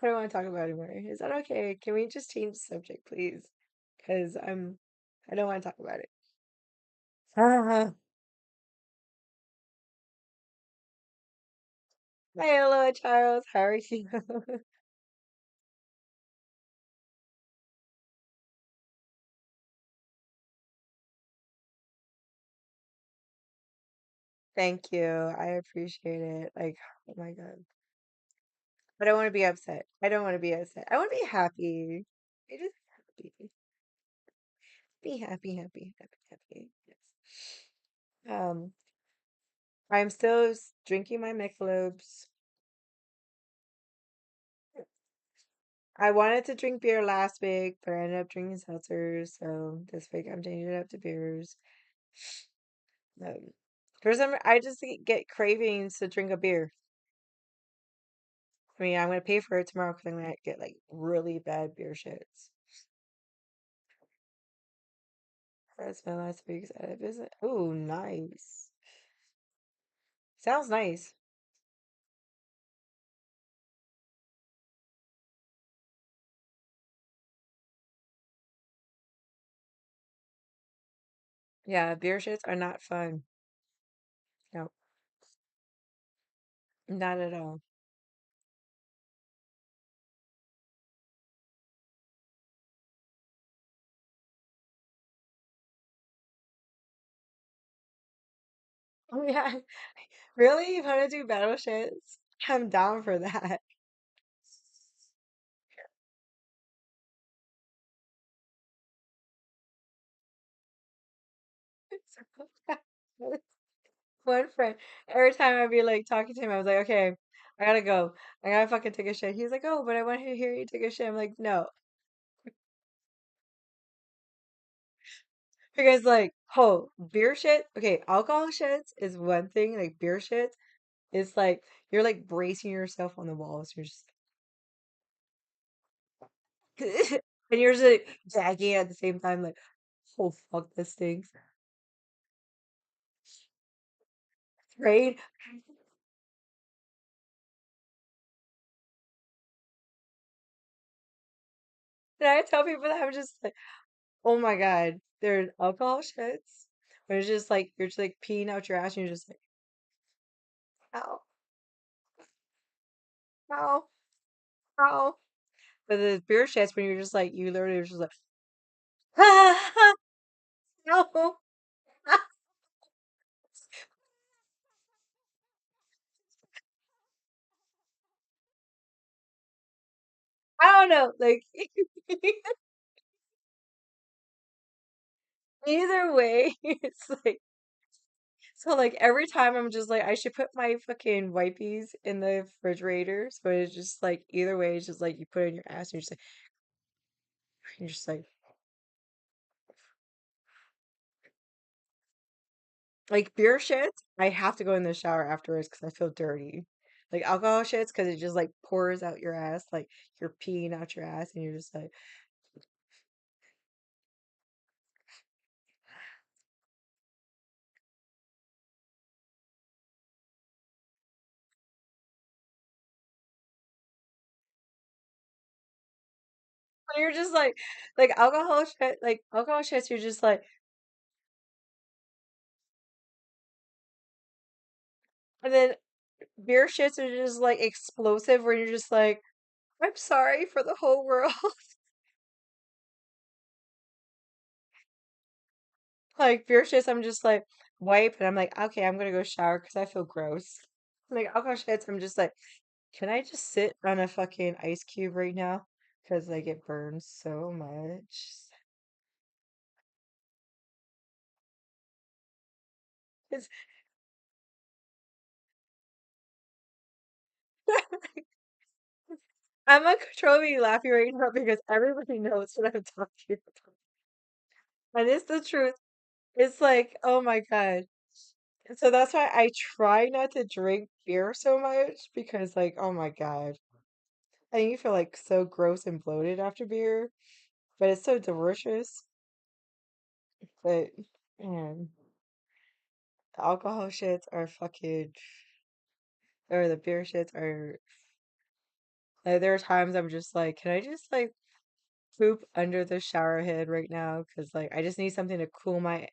I don't want to talk about it anymore. Is that okay? Can we just change the subject, please? Because I don't want to talk about it. Ah, hello, Charles. How are you? Thank you. I appreciate it. Like, oh my God. I don't want to be upset. I don't want to be upset. I want to be happy. I just happy. Be happy, happy, happy, happy. Yes. Um, I'm still drinking my Michelob's. I wanted to drink beer last week, but I ended up drinking seltzers. So this week I'm changing it up to beers. Um, for some, I just get cravings to drink a beer. I mean, I'm gonna pay for it tomorrow because I'm gonna get like really bad beer shits. That's my last week's visit. Ooh, nice. Sounds nice. Yeah, beer shits are not fun. No, not at all. Oh yeah, really? You want to do battle shits? I'm down for that. One friend, every time I'd be like talking to him, I was like, okay, I gotta go. I gotta fucking take a shit. He's like, oh, but I want to hear you take a shit. I'm like, no, because like, oh, beer shit. Okay, alcohol shits is one thing. Like beer shits, it's like you're like bracing yourself on the walls. You're just and you're just like gagging at the same time. Like, oh fuck, this stinks, right? And I tell people that I'm just like, oh my god, there's alcohol shits. Where it's just like you're just like peeing out your ass and you're just like, ow. Ow, ow. But the beer shits when you're just like, you literally are just like, no. I don't know. Like, either way, it's like, so like every time I'm just like, I should put my fucking wipies in the refrigerator. So it's just like, either way, it's just like you put it in your ass and you're just like beer shits. I have to go in the shower afterwards because I feel dirty. Like alcohol shits because it just like pours out your ass, like you're peeing out your ass, and you're just you're just like alcohol shit, like alcohol shits. You're just like, and then beer shits are just like explosive, where you're just like, I'm sorry for the whole world. Like beer shits, I'm just like wipe, and I'm like, okay, I'm gonna go shower because I feel gross. Like alcohol shits, I'm just like, can I just sit on a fucking ice cube right now? Because like it burns so much. It's, I'm uncontrollably laughing right now because everybody knows what I'm talking about. And it's the truth. It's like, oh my God. And so that's why I try not to drink beer so much because, like, oh my God. I think you feel like so gross and bloated after beer, but it's so delicious. But man, the alcohol shits are fucking, or the beer shits are. Like, there are times I'm just like, can I just like poop under the shower head right now? Because like I just need something to cool my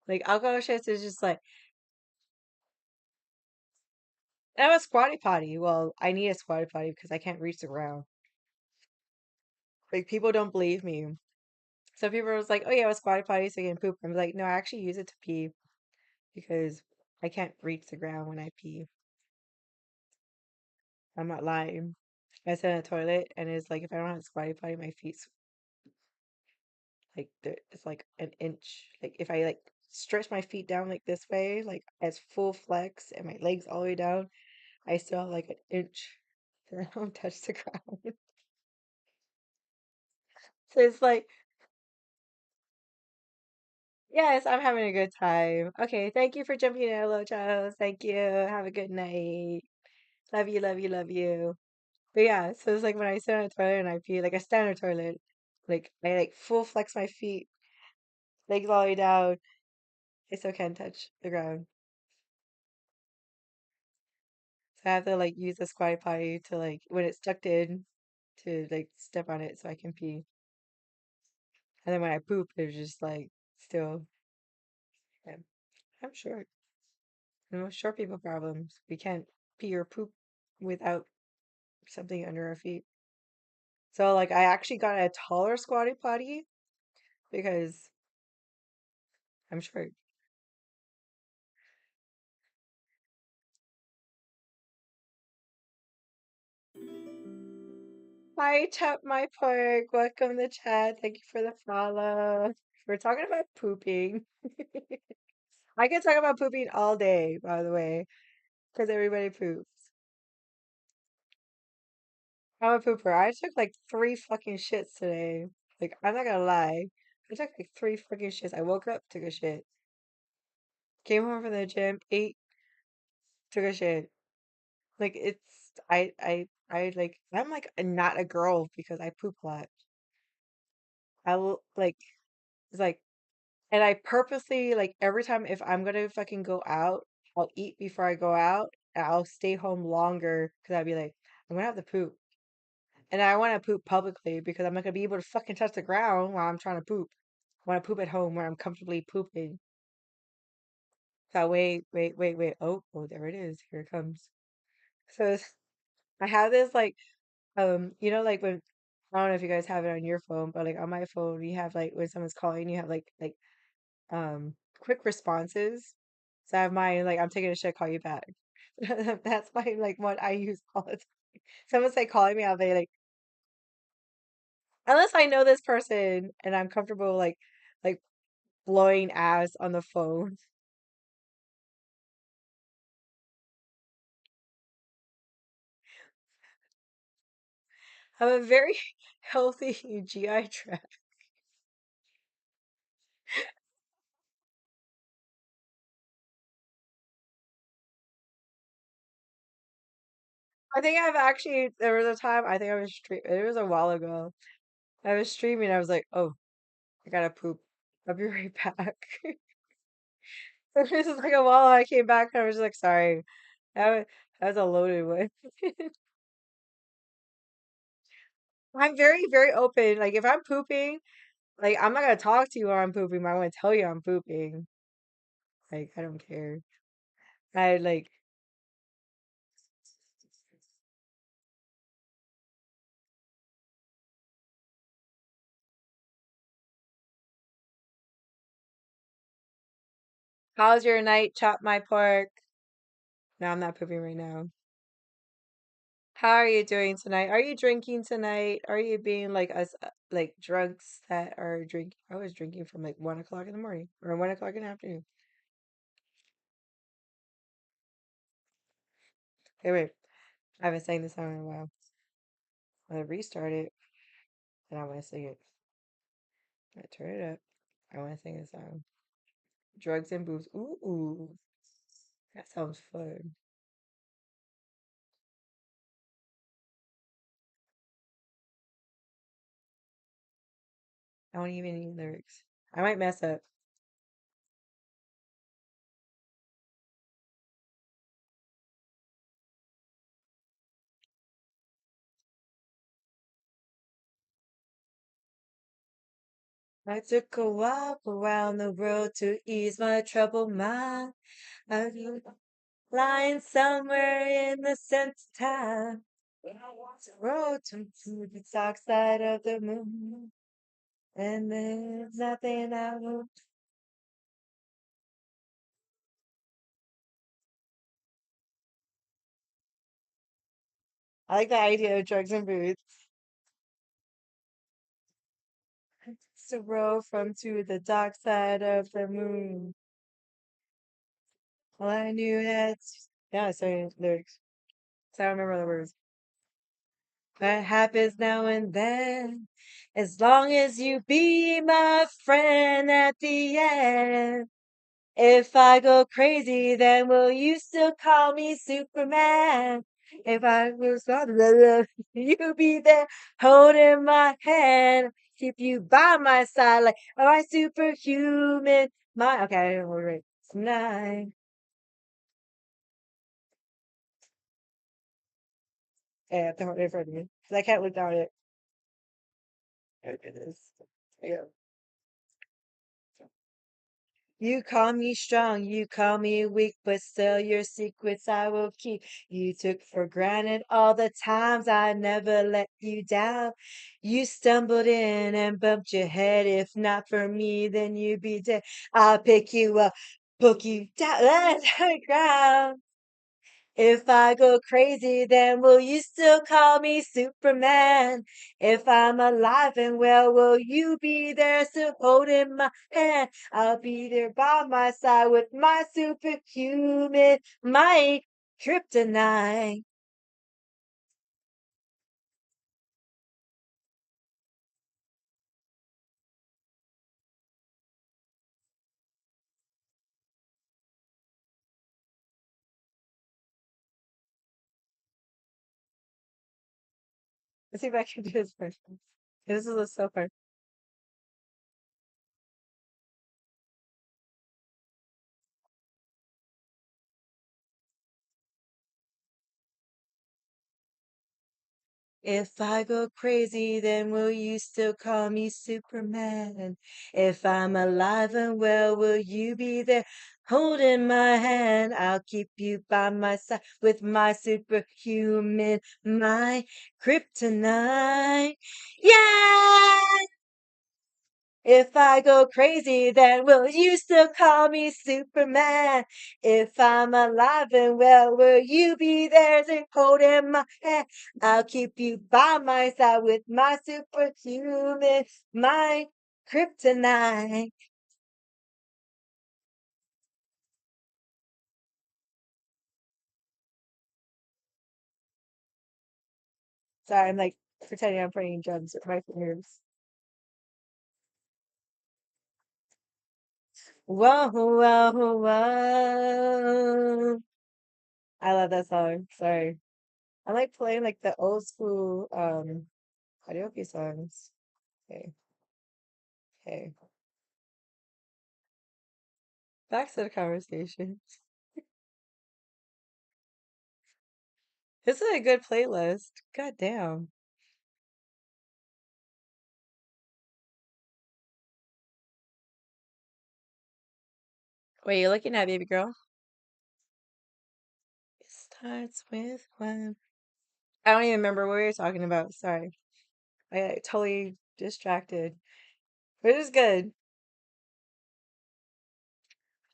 like alcohol shits is just like. And I'm a squatty potty. Well, I need a squatty potty because I can't reach the ground. Like people don't believe me. Some people are like, "Oh yeah, I have a squatty potty so you can poop." I'm like, "No, I actually use it to pee because I can't reach the ground when I pee." I'm not lying. I sit in a toilet and it's like if I don't have a squatty potty, my feet's like it's like an inch. Like if I like stretch my feet down like this way, like as full flex, and my legs all the way down, I still have like an inch that I don't touch the ground. So it's like, yes, I'm having a good time. Okay, thank you for jumping in, hello, Charles. Thank you. Have a good night. Love you, love you, love you. But yeah, so it's like when I sit on a toilet and I pee, like a standard toilet, like I like full flex my feet, legs all the way down. I still can't touch the ground. So I have to like use the squatty potty to like when it's tucked in to like step on it so I can pee. And then when I poop, it's just like still, yeah, I'm short. Short people problems. We can't pee or poop without something under our feet. So like I actually got a taller squatty potty because I'm short. Hi, Tap My Park. Welcome to chat. Thank you for the follow. We're talking about pooping. I can talk about pooping all day, by the way, because everybody poops. I'm a pooper. I took like three fucking shits today. Like, I'm not gonna lie. I took like three fucking shits. I woke up, took a shit. Came home from the gym, ate, took a shit. Like, I'm like not a girl because I poop a lot. I will, like, it's like, and I purposely, like, every time if I'm gonna fucking go out, I'll eat before I go out, and I'll stay home longer because I'd be like, I'm gonna have to poop. And I want to poop publicly because I'm not gonna be able to fucking touch the ground while I'm trying to poop. I want to poop at home where I'm comfortably pooping. So wait. Oh, there it is. Here it comes. So I have this like like when I don't know if you guys have it on your phone, but like on my phone, you have like when someone's calling, you have quick responses. So I have mine like I'm taking a shit, call you back. That's my like what I use all the time. Someone's like calling me, I'll be like, unless I know this person and I'm comfortable like blowing ass on the phone. I have a very healthy GI tract. I think I've actually there was a time I think I was it was a while ago. I was streaming, I was like, oh, I gotta poop. I'll be right back. This is like a while I came back and I was like, sorry. That was, that was a loaded one. I'm very, very open. Like if I'm pooping, like I'm not gonna talk to you while I'm pooping, but I'm gonna tell you I'm pooping. Like I don't care. I like how's your night? Chop my pork. No, I'm not pooping right now. How are you doing tonight? Are you drinking tonight? Are you being like us, like drunks that are drinking? I was drinking from like 1 o'clock in the morning or 1 o'clock in the afternoon. Hey, wait, I haven't sang this song in a while. I'm gonna restart it and I want to sing it. I turn it up. I want to sing a song. Drugs and booze. Ooh, that sounds fun. I don't even need lyrics. I might mess up. I took a walk around the world to ease my troubled mind. I was lying somewhere in the center town. I walked the road to the dark side of the moon. And there's nothing I will. I like the idea of drugs and booze. It's the road from to the dark side of the moon. Well, I knew that. Yeah, sorry, lyrics. So I don't remember the words. That happens now and then. As long as you be my friend at the end. If I go crazy, then will you still call me Superman? If I was you be there holding my hand, keep you by my side like my superhuman. My okay, all right. Tonight, yeah, I have to hold it in front of me because I can't look down at it. Look at this. Yeah. You call me strong, you call me weak, but still your secrets I will keep. You took for granted all the times I never let you down. You stumbled in and bumped your head. If not for me, then you'd be dead. I'll pick you up, poke you down to the ground. If I go crazy, then will you still call me Superman? If I'm alive and well, will you be there still holding my hand? I'll be there by my side with my superhuman might, kryptonite. Let's see if I can do this first. This is so fun. If I go crazy, then will you still call me Superman? If I'm alive and well, will you be there holding my hand? I'll keep you by my side with my superhuman, my kryptonite. Yeah! If I go crazy, then will you still call me Superman? If I'm alive and well, will you be there to hold in my hand? I'll keep you by my side with my superhuman, my kryptonite. Sorry, I'm like pretending I'm playing drums with my fingers. Whoa, whoa, whoa. I love that song. Sorry. I like playing like the old school karaoke songs. Okay, okay. Back to the conversation. This is a good playlist. God damn. Wait, you're looking at baby girl? It starts with one. I don't even remember what we were talking about. Sorry. I got totally distracted. But it was good.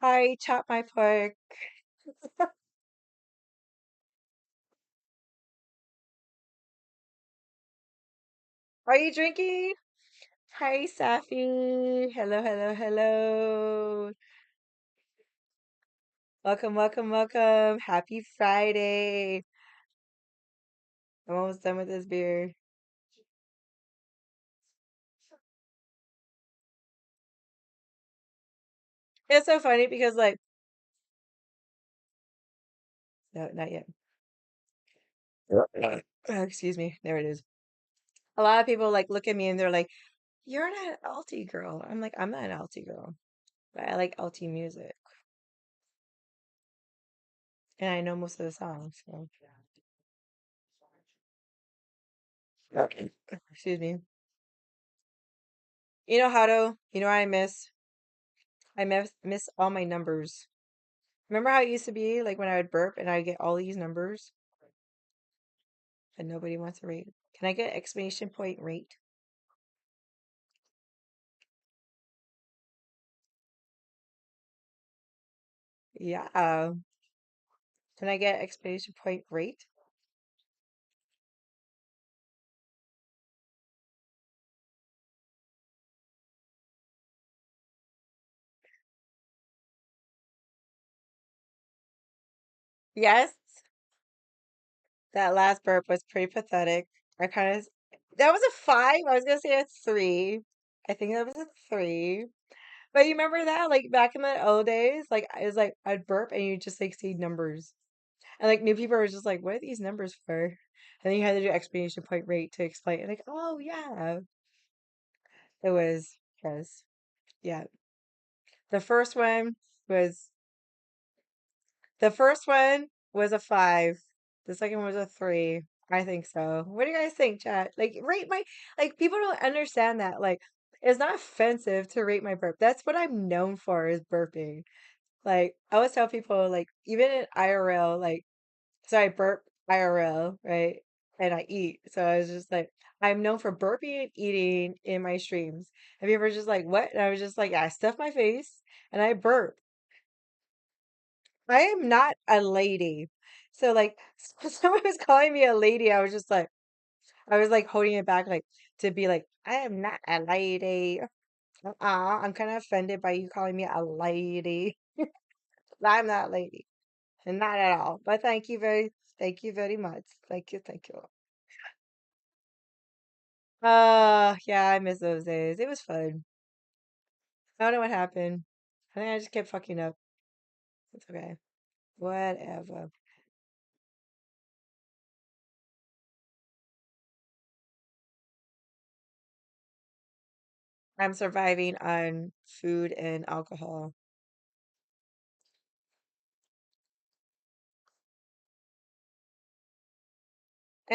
Hi, chop my pork. Are you drinking? Hi, Safi. Hello, hello, hello. Welcome, welcome, welcome. Happy Friday. I'm almost done with this beer. It's so funny because, like, no, not yet. Excuse me. There it is. A lot of people like look at me and they're like, "You're not an alti girl." I'm like, "I'm not an alti girl, but I like alti music and I know most of the songs." So, excuse me. You know how to? You know what I miss? I miss all my numbers. Remember how it used to be like when I would burp and I'd get all these numbers and nobody wants to rate. Can I get exclamation point rate? Yeah. Can I get exclamation point rate? Yes. That last burp was pretty pathetic. I kind of, that was a five. I was gonna say a three. I think that was a three. But you remember that, like back in the old days, like it was like I'd burp and you just like see numbers, and like new people were just like, "What are these numbers for?" And then you had to do explanation point rate to explain. Like, oh yeah, it was because yeah, the first one was the first one was a five. The second one was a three. I think so. What do you guys think, chat? Like, rate my, like, people don't understand that. Like, it's not offensive to rate my burp. That's what I'm known for is burping. Like, I always tell people, like, even in IRL, like, so I burp IRL, right? And I eat. So I was just like, I'm known for burping and eating in my streams. Have you ever just like, what? And I was just like, I stuff my face and I burp. I am not a lady. So like someone was calling me a lady, I was just like I was like holding it back like to be like, I am not a lady. I'm kind of offended by you calling me a lady. I'm not a lady. Not at all. But thank you very much. Thank you, thank you. Yeah, I miss those days. It was fun. I don't know what happened. I think I just kept fucking up. It's okay. Whatever. I'm surviving on food and alcohol.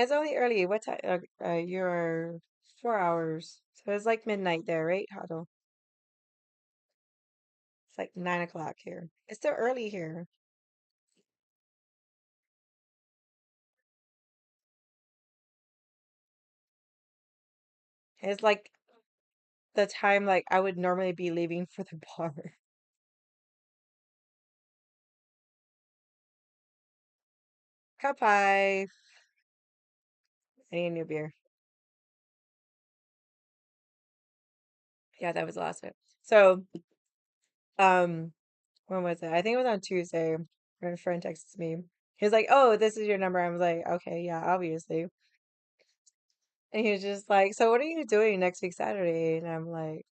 It's only early. What time? You're 4 hours. So it's like midnight there, right, Huddle? It's like 9 o'clock here. It's still early here. It's like the time like I would normally be leaving for the bar. Cup pie. I need a new beer. Yeah, that was the last bit. So, um, when was it? I think it was on Tuesday. My friend texted me. He was like, "Oh, this is your number." I was like, "Okay, yeah, obviously." And he was just like, "So what are you doing next week Saturday?" And I'm like,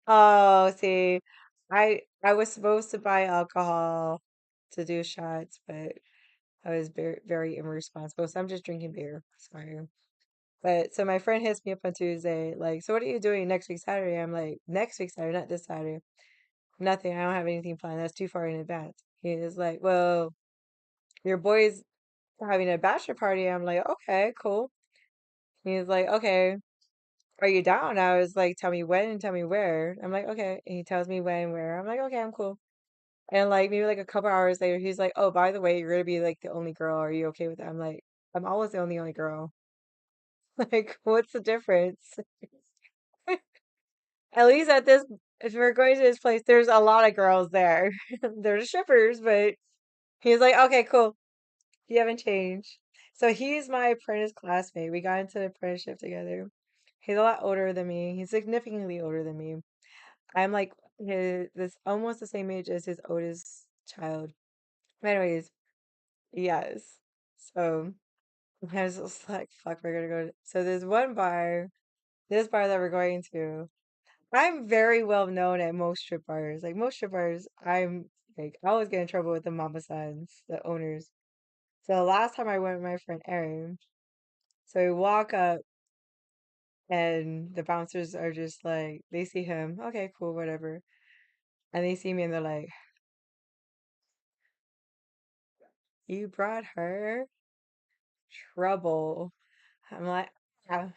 "Oh, see, I was supposed to buy alcohol to do shots, but I was very very irresponsible. So I'm just drinking beer. Sorry." But so my friend hits me up on Tuesday, like, "So what are you doing next week Saturday?" I'm like, "Next week Saturday, not this Saturday. Nothing. I don't have anything planned. That's too far in advance." He is like, "Well, your boy's having a bachelor party." I'm like, "Okay, cool." He's like, "Okay, are you down?" I was like, "Tell me when and tell me where." I'm like, "Okay." And he tells me when and where. I'm like, "Okay, I'm cool." And like maybe like a couple hours later, he's like, "Oh, by the way, you're gonna be like the only girl. Are you okay with that?" I'm like, "I'm always the only girl." Like, what's the difference? At least at this, if we're going to this place, there's a lot of girls there. There's strippers, but he's like, "Okay, cool. You haven't changed." So he's my apprentice classmate. We got into the apprenticeship together. He's a lot older than me. He's significantly older than me. I'm like this almost the same age as his oldest child. Anyways, yes. So I was just like, fuck, we're gonna go. So there's one bar, this bar that we're going to. I'm very well known at most strip bars. Like most strip bars, I'm like I always get in trouble with the mama sons, the owners. So the last time I went with my friend Erin, so we walk up and the bouncers are just like they see him, okay, cool, whatever. And they see me and they're like, "You brought her trouble." I'm like, "Ah."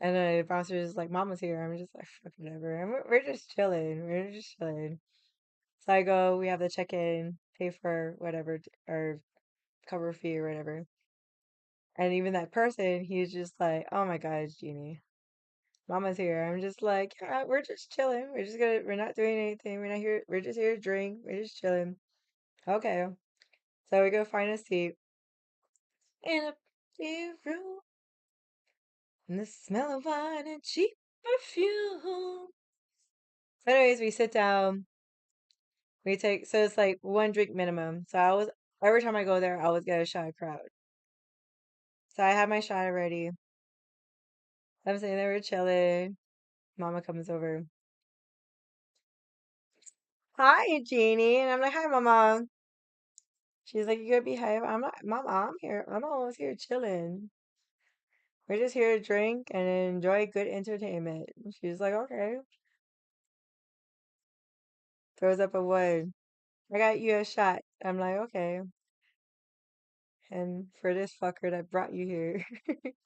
And then the bouncer is like, "Mama's here." I'm just like, "Fuck whatever." And we're just chilling. We're just chilling. So I go, we have the check in, pay for whatever, or cover fee or whatever. And even that person, he's just like, "Oh my God, it's Jeannie. Mama's here." I'm just like, "Yeah, we're just chilling. We're not doing anything. We're not here. We're just here to drink. We're just chilling." Okay. So we go find a seat in a big room, and the smell of wine and cheap perfume. So anyways, we sit down. We take, so it's like one drink minimum. So every time I go there, I always get a shot of crowd. So I have my shot already. I'm sitting there, we're chilling. Mama comes over. "Hi, Jeannie." And I'm like, "Hi, Mama." She's like, "You gonna be high?" I'm like, "Mama, I'm here. I'm almost here chilling. We're just here to drink and enjoy good entertainment." And she's like, "Okay." Throws up a one. "I got you a shot." I'm like, "Okay." And for this fucker that brought you here,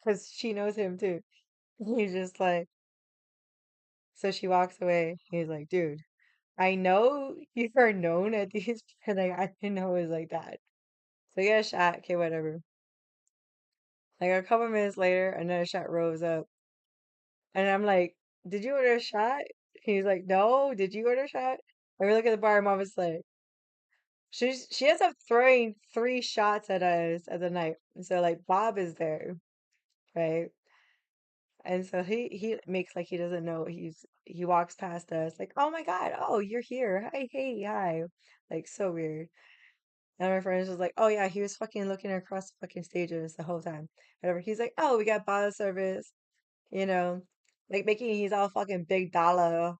because she knows him too. He's just like, so she walks away. He's like, "Dude, I know you are known at these, and like, I didn't know it was like that." So yeah, shot. Okay, whatever. Like a couple minutes later, another shot rolls up, and I'm like, "Did you order a shot?" He's like, "No. Did you order a shot?" And we look at the bar, and Mom was like, she ends up throwing three shots at us at the night. And so like Bob is there, right? And so he makes like he doesn't know. He walks past us like, "Oh my God, oh you're here. Hi, hey, hi." Like so weird. And my friend was like, "Oh yeah, he was fucking looking across the fucking stages the whole time." Whatever. He's like, "Oh, we got bottle service," you know, like making he's all fucking big dollar.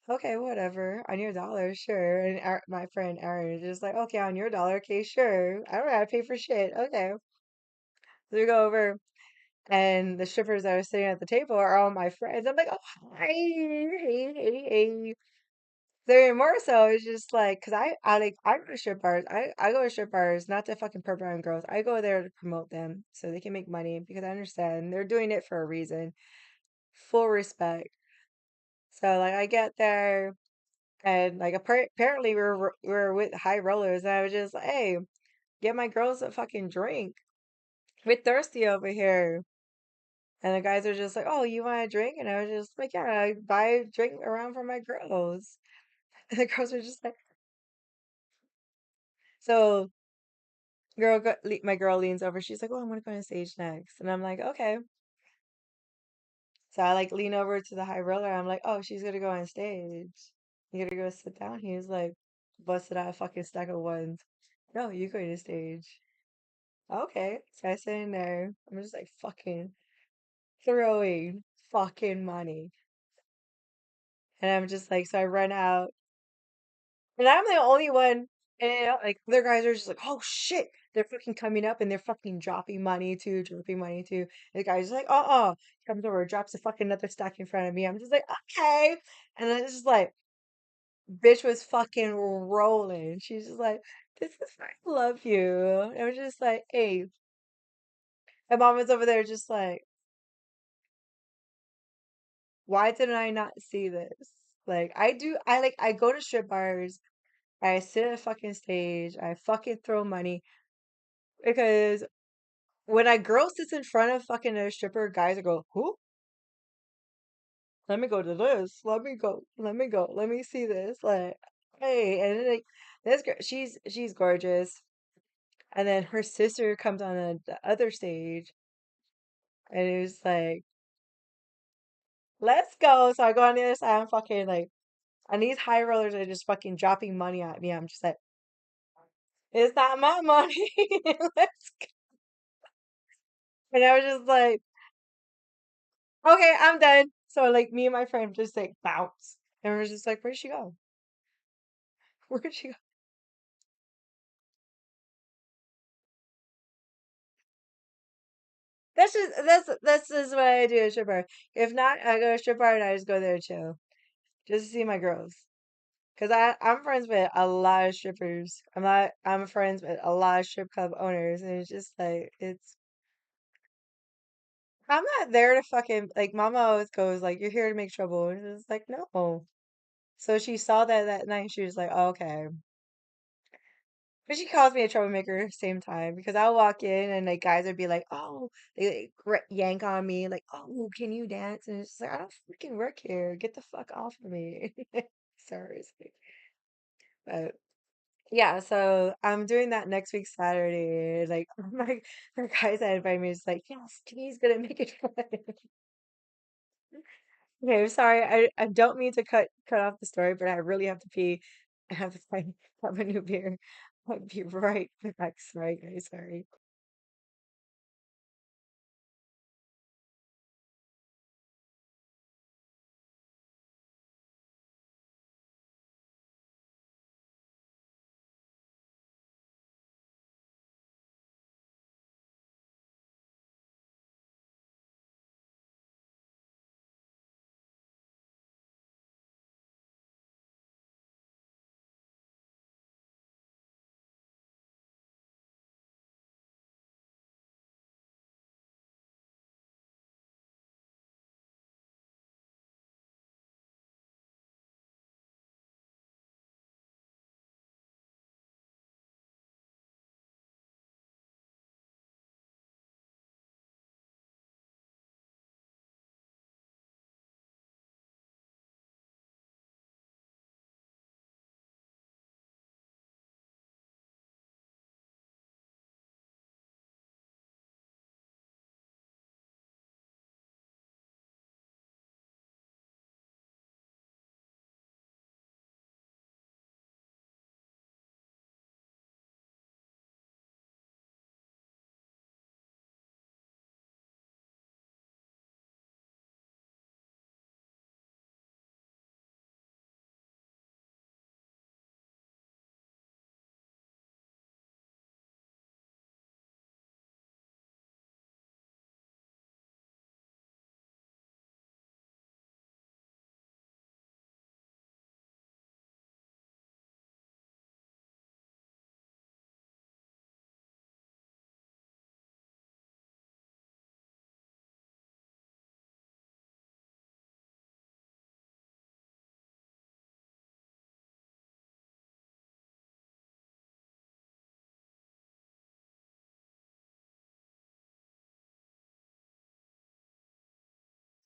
Okay, whatever. On your dollar, sure. And my friend Aaron is just like, "Okay, on your dollar, okay, sure. I don't gotta pay for shit." Okay. So we go over, and the strippers that are sitting at the table are all my friends. I'm like, "Oh, hi, hey, hey, hey." So even more so, it's just like, cause I go to strip bars. I go to strip bars not to fucking pervert on girls. I go there to promote them so they can make money because I understand they're doing it for a reason. Full respect. So like I get there and like apparently we were with high rollers and I was just like, hey, get my girls a fucking drink. We're thirsty over here. And the guys are just like, oh, you want a drink? And I was just like, yeah, I buy a drink around for my girls. And the girls were just like, so my girl leans over. She's like, "Oh, I'm gonna go on stage next," and I'm like, "Okay." So I like lean over to the high roller. I'm like, "Oh, she's gonna go on stage. You gotta go sit down." He was like, busted out a fucking stack of ones. No, you go to stage. Okay. So I sit in there. I'm just like fucking throwing fucking money, and I'm just like, so I run out. And I'm the only one, and like other guys are just like, oh shit, they're fucking coming up and they're fucking dropping money too, dropping money too. And the guy's like, comes over, drops a fucking another stack in front of me. I'm just like, okay. And then it's just like, bitch was fucking rolling. She's just like, this is I love you. And I was just like, hey, my mom was over there just like, why didn't I not see this? Like I go to strip bars, I sit at a fucking stage, I fucking throw money. Because when a girl sits in front of fucking a stripper, guys will go, who? Let me go to this. Let me go. Let me go. Let me see this. Like, hey, and then, like this girl, she's gorgeous. And then her sister comes on the other stage, and it was like, let's go. So I go on the other side. I'm fucking like, and these high rollers are just fucking dropping money at me. I'm just like, it's not my money. Let's go. And I was just like, okay, I'm done. So like me and my friend just like bounce. And we're just like, where'd she go? Where'd she go? That's just what I do at strip bar. If not, I go to strip bar and I just go there to chill. Just to see my girls. Cause I'm friends with a lot of strippers. I'm friends with a lot of strip club owners and it's just like I'm not there to fucking like mama always goes like, you're here to make trouble. And it's like, no. So she saw that night, she was like, oh, okay. But she calls me a troublemaker same time because I'll walk in and like guys would be like, "Oh," they like, yank on me like, "Oh, can you dance?" And it's just like, I don't freaking work here. Get the fuck off of me. Seriously. But yeah, so I'm doing that next week Saturday. Like my the guys that invited me is like, "Yes, T's gonna make it fun." Okay, I'm sorry. I don't mean to cut off the story, but I really have to pee. I have to find have a new beer. I'll be right back. Sorry, guys. Sorry.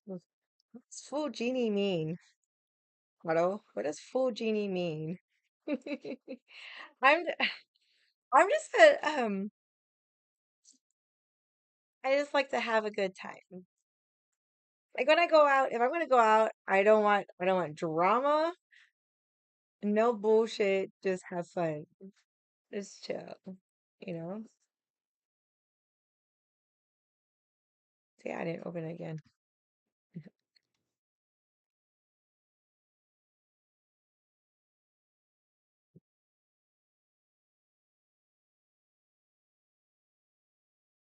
What's full genie mean? Otto, what does full genie mean? I'm I'm just I just like to have a good time. Like when I go out, if I'm gonna go out, I don't want drama, no bullshit, just have fun. Just chill, you know? See, I didn't open it again.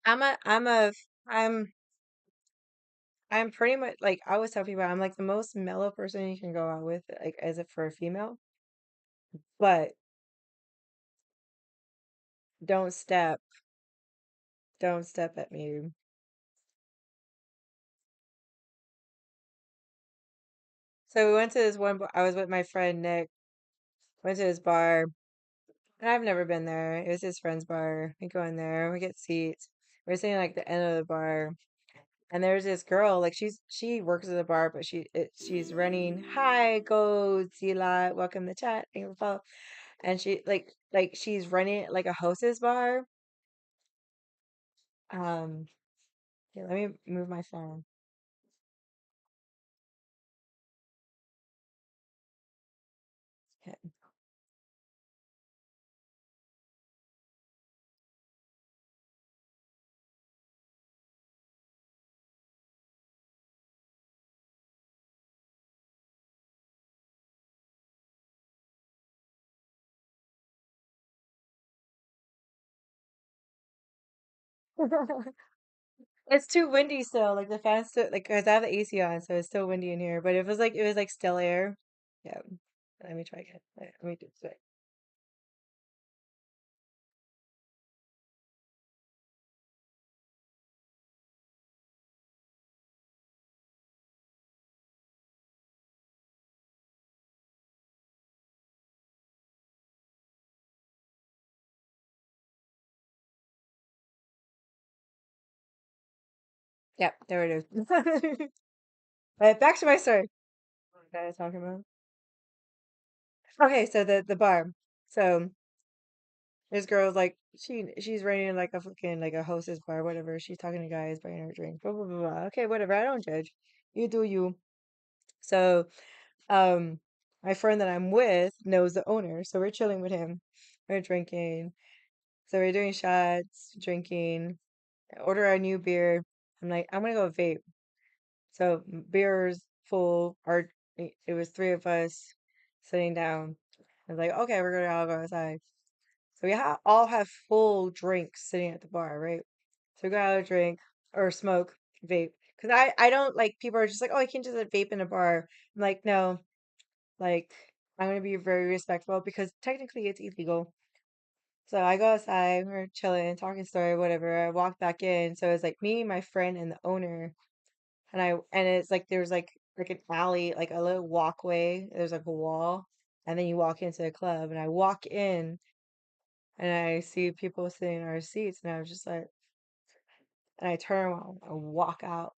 I'm a I'm a I'm I'm pretty much like I always tell people I'm like the most mellow person you can go out with, like as if for a female. But don't step, don't step at me. So we went to this one. I was with my friend Nick. Went to his bar, and I've never been there. It was his friend's bar. We go in there, we get seats. We're sitting like the end of the bar, and there's this girl. Like she works at the bar, but she's running. Hi, go Zila, welcome to chat. Thank you for follow. And she like she's running like a hostess bar. Um, Here, let me move my phone. Okay. It's too windy still. Like the fans still like 'cause I have the AC on, so it's still windy in here. But it was like still air. Yeah. Let me try again. Let me do this. Yep, there it is. Back to my story. What was I talking about? Okay, so the bar. So this girl's like she's running like a fucking like a hostess bar, whatever. She's talking to guys, buying her drink, blah blah blah blah. Okay, whatever. I don't judge. You do you. So um my friend that I'm with knows the owner, so we're chilling with him. We're drinking. So we're doing shots, drinking, order a new beer. I'm like, I'm gonna go vape. So beer's full. It was three of us sitting down. I was like, okay, we're gonna all go outside. So all have full drinks sitting at the bar, right? So we go out a drink or smoke, vape. Because I don't like people are just like, oh, I can't just vape in a bar. I'm like, no, like I'm gonna be very respectful because technically it's illegal. So I go outside, we're chilling, talking story, whatever. I walk back in. So it's like me, my friend, and the owner. And it's like there's like an alley, like a little walkway. There's like a wall, and then you walk into the club. And I walk in, and I see people sitting in our seats, and I was just like, and I turn around and walk out.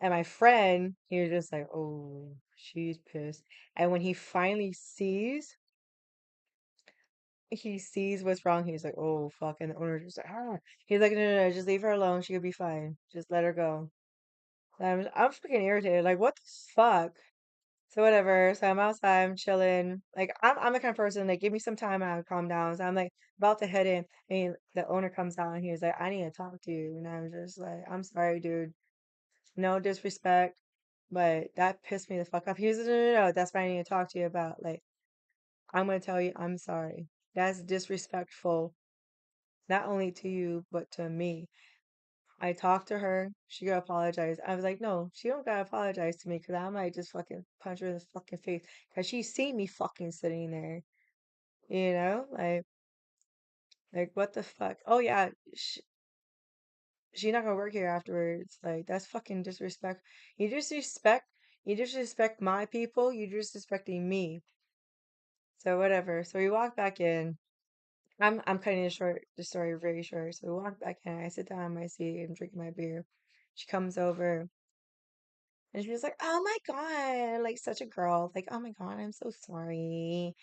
And my friend, he was just like, oh, she's pissed. And when he sees what's wrong. He's like, oh, fuck. And the owner's just like, ah. He's like, no, no, no, just leave her alone. She could be fine. Just let her go. I'm freaking irritated. Like, what the fuck? So whatever. So I'm outside, I'm chilling. Like I'm the kind of person like give me some time and I'll calm down. So I'm like about to head in and the owner comes out and he was like, I need to talk to you. And I was just like, I'm sorry, dude. No disrespect. But that pissed me the fuck off. He was like, no, no, no, that's what I need to talk to you about. Like, I'm gonna tell you I'm sorry. That's disrespectful, not only to you, but to me. I talked to her. She gotta apologize. I was like, no, she don't gotta apologize to me because I might just fucking punch her in the fucking face because she seen me fucking sitting there. You know, like what the fuck? Oh yeah, she not gonna work here afterwards. Like that's fucking disrespect. You disrespect, you disrespect my people. You disrespecting me. So whatever. So we walk back in. I'm cutting the story very short. So we walk back in. I sit down in my seat. I'm drinking my beer. She comes over. And she was like, "Oh my God," like such a girl. Like, "Oh my God, I'm so sorry."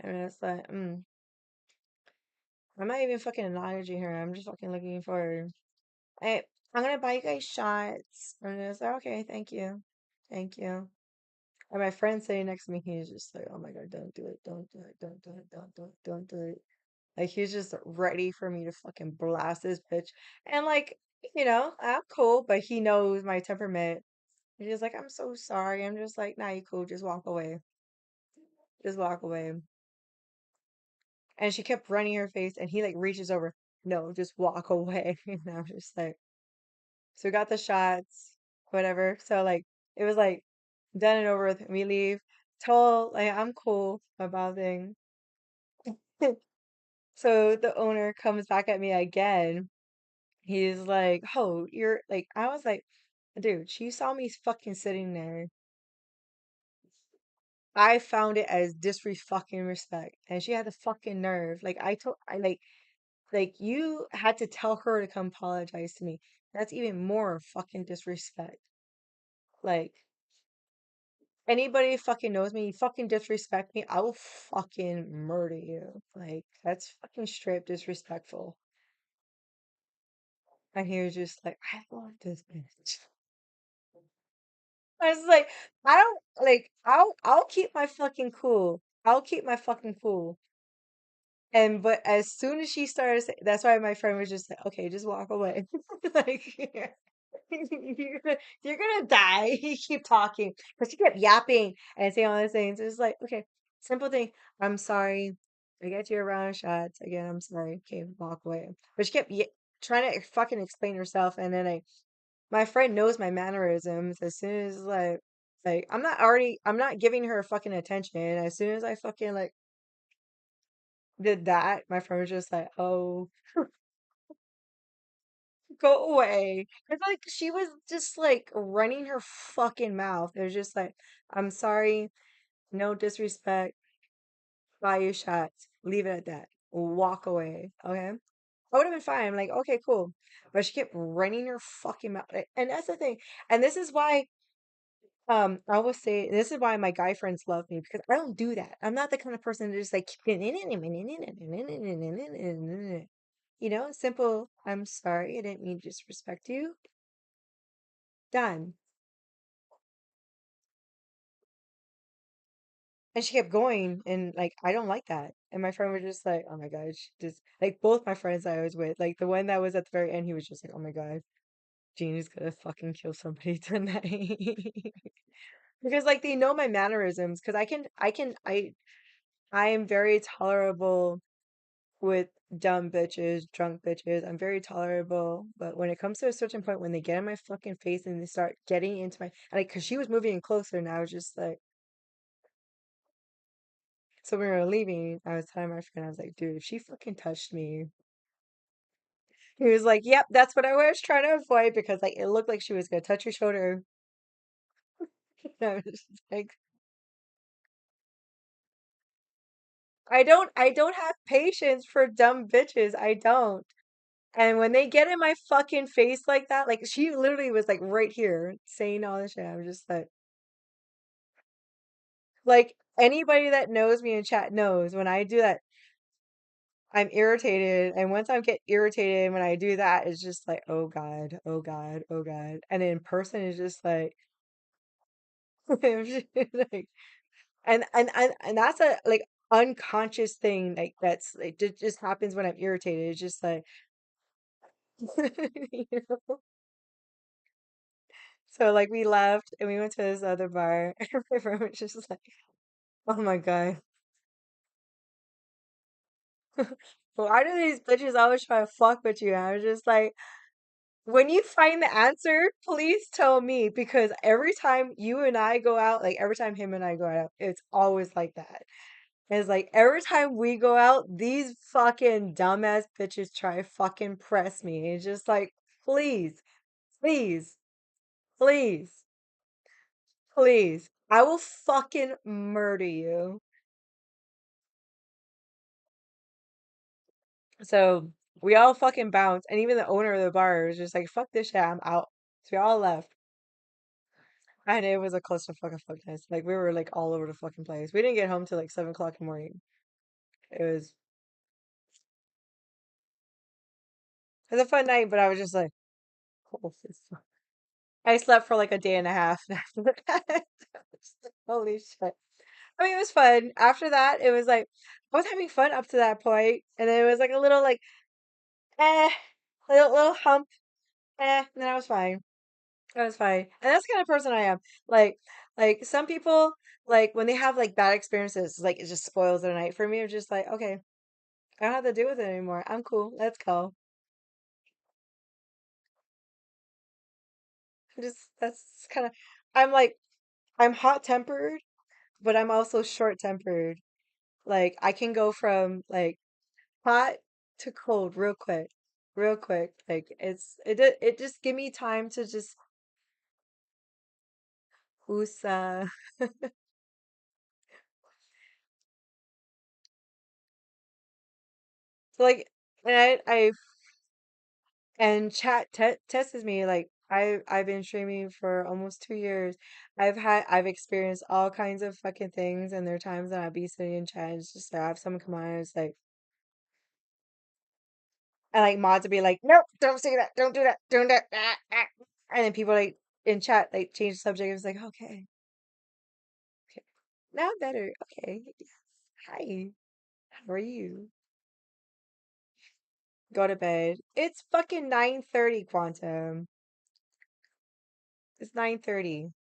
And it's like, I'm not even fucking acknowledging her. I'm just fucking looking for, hey, I'm gonna buy you guys shots. And it's like, okay, thank you. Thank you. And my friend sitting next to me, he's just like, oh my God, don't do it. Don't do it. Don't do it. Don't do it. Like, he's just ready for me to fucking blast this bitch. And like, I'm cool, but he knows my temperament. He's just like, I'm so sorry. I'm just like, nah, you cool. Just walk away. Just walk away. And she kept running her face, and he like reaches over. No, just walk away. And I was just like, so we got the shots, whatever. So like, it was like done and over with. We leave. Told like I'm cool about things. So the owner comes back at me again. He's like, "Oh, you're like," I was like, "Dude, she saw me fucking sitting there. I found it as disrespecting respect, and she had the fucking nerve. Like like you had to tell her to come apologize to me. That's even more fucking disrespect. Like anybody fucking knows me, you fucking disrespect me, I will fucking murder you. Like that's fucking straight up disrespectful." And he was just like, "I love this bitch." I was like, I don't like I'll keep my fucking cool. I'll keep my fucking cool. And but as soon as she started that's why my friend was just like, okay, just walk away. Like you're gonna die. You keep talking. But she kept yapping and saying all these things. It's like, okay, simple thing. I'm sorry. I get you a round of shots. Again, I'm sorry. Okay, walk away. But she kept trying to fucking explain herself, and then my friend knows my mannerisms. As soon as like I'm not giving her fucking attention. As soon as I fucking like did that, my friend was just like, "Oh, go away." It's like she was just like running her fucking mouth. It was just like, "I'm sorry, no disrespect, buy you shots, leave it at that, walk away." Okay, I would have been fine. I'm like, okay, cool. But she kept running her fucking mouth, and that's the thing. And this is why. I will say this is why my guy friends love me because I don't do that. I'm not the kind of person that just like simple. I'm sorry, I didn't mean to disrespect you. Done. And she kept going, and like I don't like that. And my friend was just like, "Oh my God," she just like both my friends I was with, like the one that was at the very end, he was just like, "Oh my God, Jeannie's gonna fucking kill somebody tonight." Because like they know my mannerisms, because I am very tolerable with dumb bitches, drunk bitches. I'm very tolerable, but when it comes to a certain point, when they get in my fucking face and they start getting into my, like, cause she was moving in closer, and I was just like, so when we were leaving, I was telling my friend, I was like, dude, if she fucking touched me, he was like, yep, that's what I was trying to avoid because like it looked like she was gonna touch your shoulder. And I was just like, I don't have patience for dumb bitches. I don't. And when they get in my fucking face like that, like she literally was like right here saying all this shit. I'm just like anybody that knows me in chat knows when I do that, I'm irritated. And once I get irritated when I do that, it's just like, oh God, oh God, oh God. And in person, it's just like, like and that's a like unconscious thing like that's like just happens when I'm irritated. It's just like you know? So like we left and we went to this other bar and my friend was just like, oh my God. Why do these bitches always try to fuck with you? I was just like, when you find the answer, please tell me because every time you and I go out, like every time him and I go out, it's always like that. It's like every time we go out, these fucking dumbass bitches try to fucking press me. It's just like, please, please, please, please. I will fucking murder you. So we all fucking bounced, and even the owner of the bar was just like, fuck this shit, I'm out. So we all left. And it was a clusterfuck of fuckness. Like we were like all over the fucking place. We didn't get home till like 7 o'clock in the morning. It was it was a fun night, but I was just like, holy fuck. I slept for like a day and a half after that. Holy shit. I mean, it was fun. After that, it was like I was having fun up to that point, and then it was like a little like eh, little hump, and then I was fine. I was fine, and that's the kind of person I am. Like, like some people, like when they have like bad experiences, like it just spoils their night. For me, it's just like okay, I don't have to deal with it anymore. I'm cool. Let's go. Just that's kind of. I'm like I'm hot tempered, but I'm also short tempered. Like I can go from like hot to cold real quick, real quick. Like it just give me time to just whoosah. So like and I and chat te tests me like I've been streaming for almost 2 years. I've experienced all kinds of fucking things, and there are times that I'll be sitting in chat and it's just like I have someone come on and it's like and like mods will be like, nope, don't say that, don't do that, don't do that, and then people like in chat like change the subject. It's like okay, okay, now better. Okay, yes. Hi, how are you? Go to bed. It's fucking 9:30, Quantum. It's 9:30.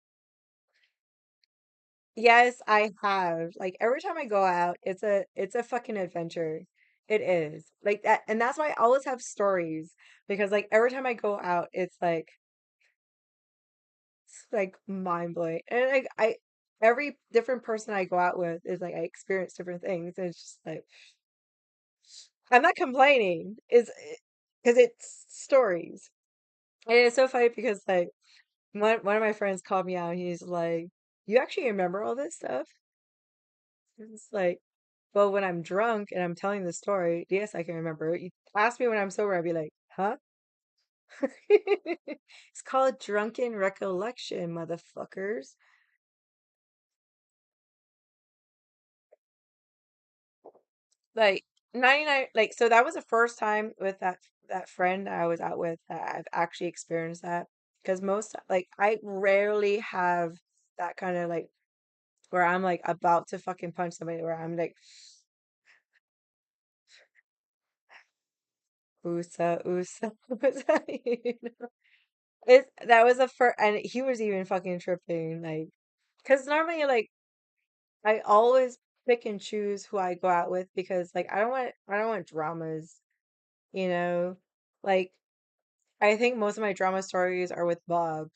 Yes, I have. Like every time I go out, it's a fucking adventure. It is. Like that and that's why I always have stories because like every time I go out, it's like mind blowing. And like I every different person I go out with is like I experience different things. And it's just like I'm not complaining. Is because it's stories. And it's so funny because like one of my friends called me out and he's like, "You actually remember all this stuff?" It's like, well, when I'm drunk and I'm telling the story, yes, I can remember it. You ask me when I'm sober, I'd be like, huh? It's called drunken recollection, motherfuckers. Like 99, like so that was the first time with that friend I was out with that I've actually experienced that. Because most like I rarely have that kind of like where I'm like about to fucking punch somebody where I'm like, oosa, oosa, oosa. It that was a first, and he was even fucking tripping, like, because normally, like, I always pick and choose who I go out with because, like, I don't want dramas, you know? Like, I think most of my drama stories are with Bob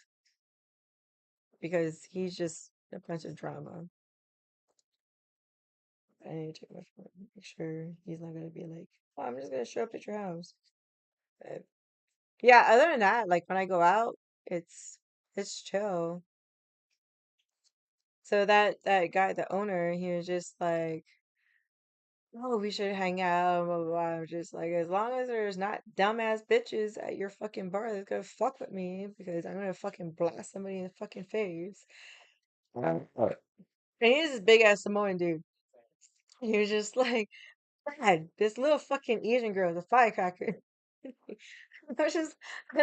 because he's just a bunch of drama. I need to check my phone, make sure he's not gonna be like, oh, I'm just gonna show up at your house. But, yeah, other than that, like when I go out, it's chill. So that guy, the owner, he was just like, "Oh, we should hang out." Blah, blah, blah. I'm just like, as long as there's not dumbass bitches at your fucking bar that's gonna fuck with me, because I'm gonna fucking blast somebody in the fucking face. And he's this big ass Samoan dude. He was just like, God, this little fucking Asian girl is a firecracker. I was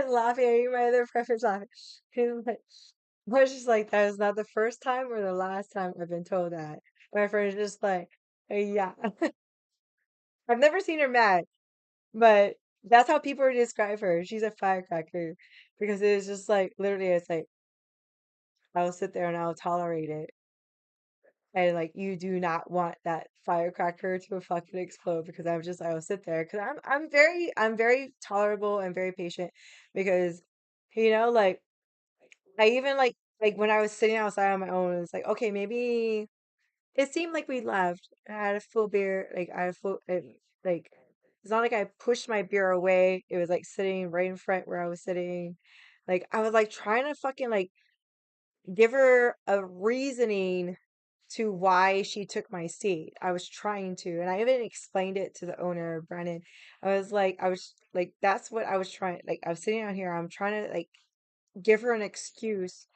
laughing at you, my other preference laughing. He was like, I was just like, that is not the first time or the last time I've been told that. My friend is just like, yeah. I've never seen her mad, but that's how people describe her. She's a firecracker because it was just like literally, it's like I'll sit there and I'll tolerate it, and like you do not want that firecracker to fucking explode because I'll sit there because I'm very tolerable and very patient because like I even like when I was sitting outside on my own, it's like okay maybe it seemed like we left. I had a full beer, like I had a full like it's not like I pushed my beer away. It was like sitting right in front where I was sitting. Like I was like trying to fucking like give her a reasoning to why she took my seat. I was trying to, and I even explained it to the owner, Brennan. I was like, that's what I was trying. Like I was sitting out here. I'm trying to like give her an excuse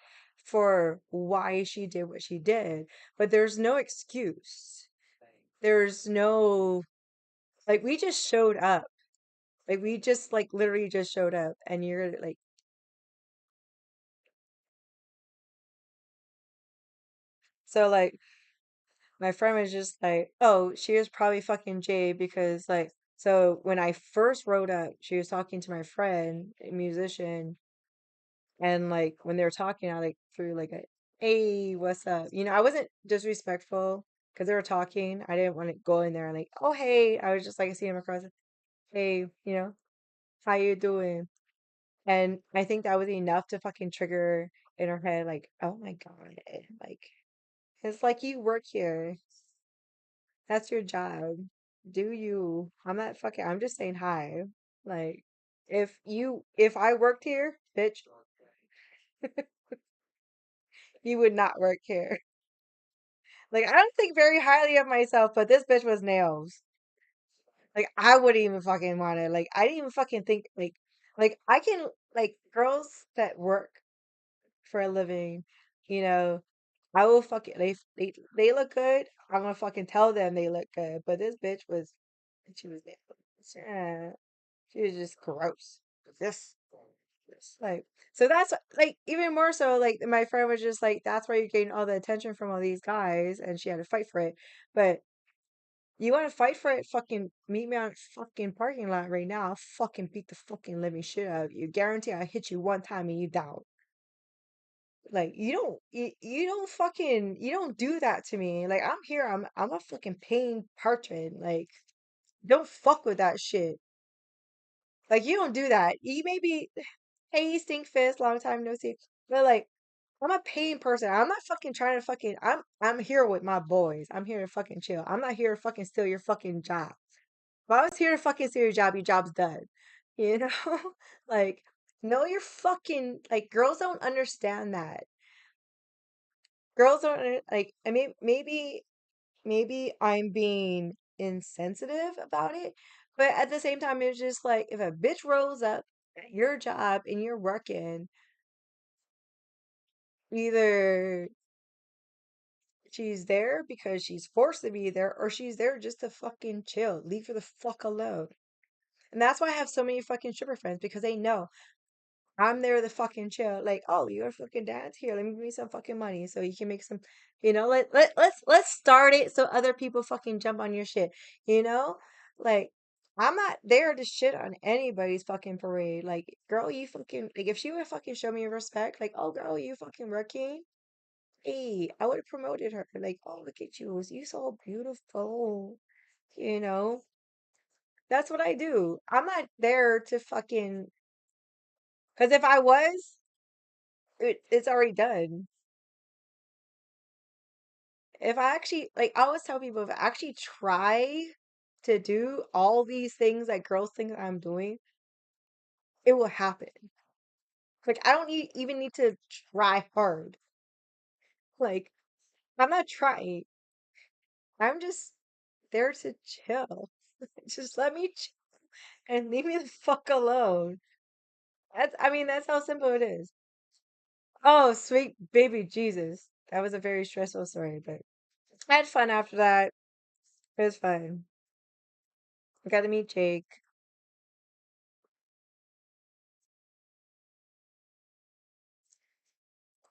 for why she did what she did, but there's no excuse. There's no, like, we just showed up. Like, we just, like, literally just showed up, and you're like, so, like, my friend was just like, oh, she was probably fucking Jay because, like, so when I first rode up, she was talking to my friend, a musician, and, like, when they were talking, I, like, threw, like, a, hey, what's up? I wasn't disrespectful because they were talking. I didn't want to go in there and, like, oh, hey. I was just, like, seeing them across, hey, how you doing? And I think that was enough to fucking trigger in her head, like, oh my God, like, it's like you work here. That's your job. Do you? I'm just saying hi. Like, if I worked here, bitch, you would not work here. Like, I don't think very highly of myself, but this bitch was nails. Like, I wouldn't even fucking want to. Like, I didn't even fucking think, like, I can, like, girls that work for a living, you know, I will fucking, they look good. I'm gonna fucking tell them they look good. But this bitch was, she was nails. Yeah. She was just gross. This, like, so that's like even more so. Like my friend was just like, that's why you're getting all the attention from all these guys, and she had to fight for it. But you want to fight for it? Fucking meet me on fucking parking lot right now. I'll fucking beat the fucking living shit out of you. Guarantee I hit you one time and you down. Like you don't do that to me. Like I'm here. I'm a fucking paying patron. Like don't fuck with that shit. Like you don't do that. You maybe hey stink fist, long time no see. But like I'm a paying person. I'm not fucking trying to fucking I'm here with my boys. I'm here to fucking chill. I'm not here to fucking steal your fucking job. If I was here to fucking steal your job's done. You know? Like know your fucking like girls don't understand that. Girls don't like I mean maybe I'm being insensitive about it, but at the same time it's just like if a bitch rolls up at your job and you're working, either she's there because she's forced to be there or she's there just to fucking chill. Leave her the fuck alone. And that's why I have so many fucking stripper friends because they know I'm there to fucking chill. Like, oh, you're a fucking dance here. Let me give me some fucking money so you can make some, let's start it so other people fucking jump on your shit. You know? Like, I'm not there to shit on anybody's fucking parade. Like, girl, you fucking like if she would fucking show me respect, like, oh girl, you fucking working. Hey, I would have promoted her. Like, oh look at you. You so beautiful. You know? That's what I do. I'm not there to fucking because if I was, it's already done. If I actually, like, I always tell people, if I actually try to do all these things that girls think I'm doing, it will happen. Like, I don't even need to try hard. Like, I'm not trying. I'm just there to chill. Just let me chill and leave me the fuck alone. That's how simple it is. Oh, sweet baby Jesus. That was a very stressful story, but I had fun after that. It was fun. I got to meet Jake,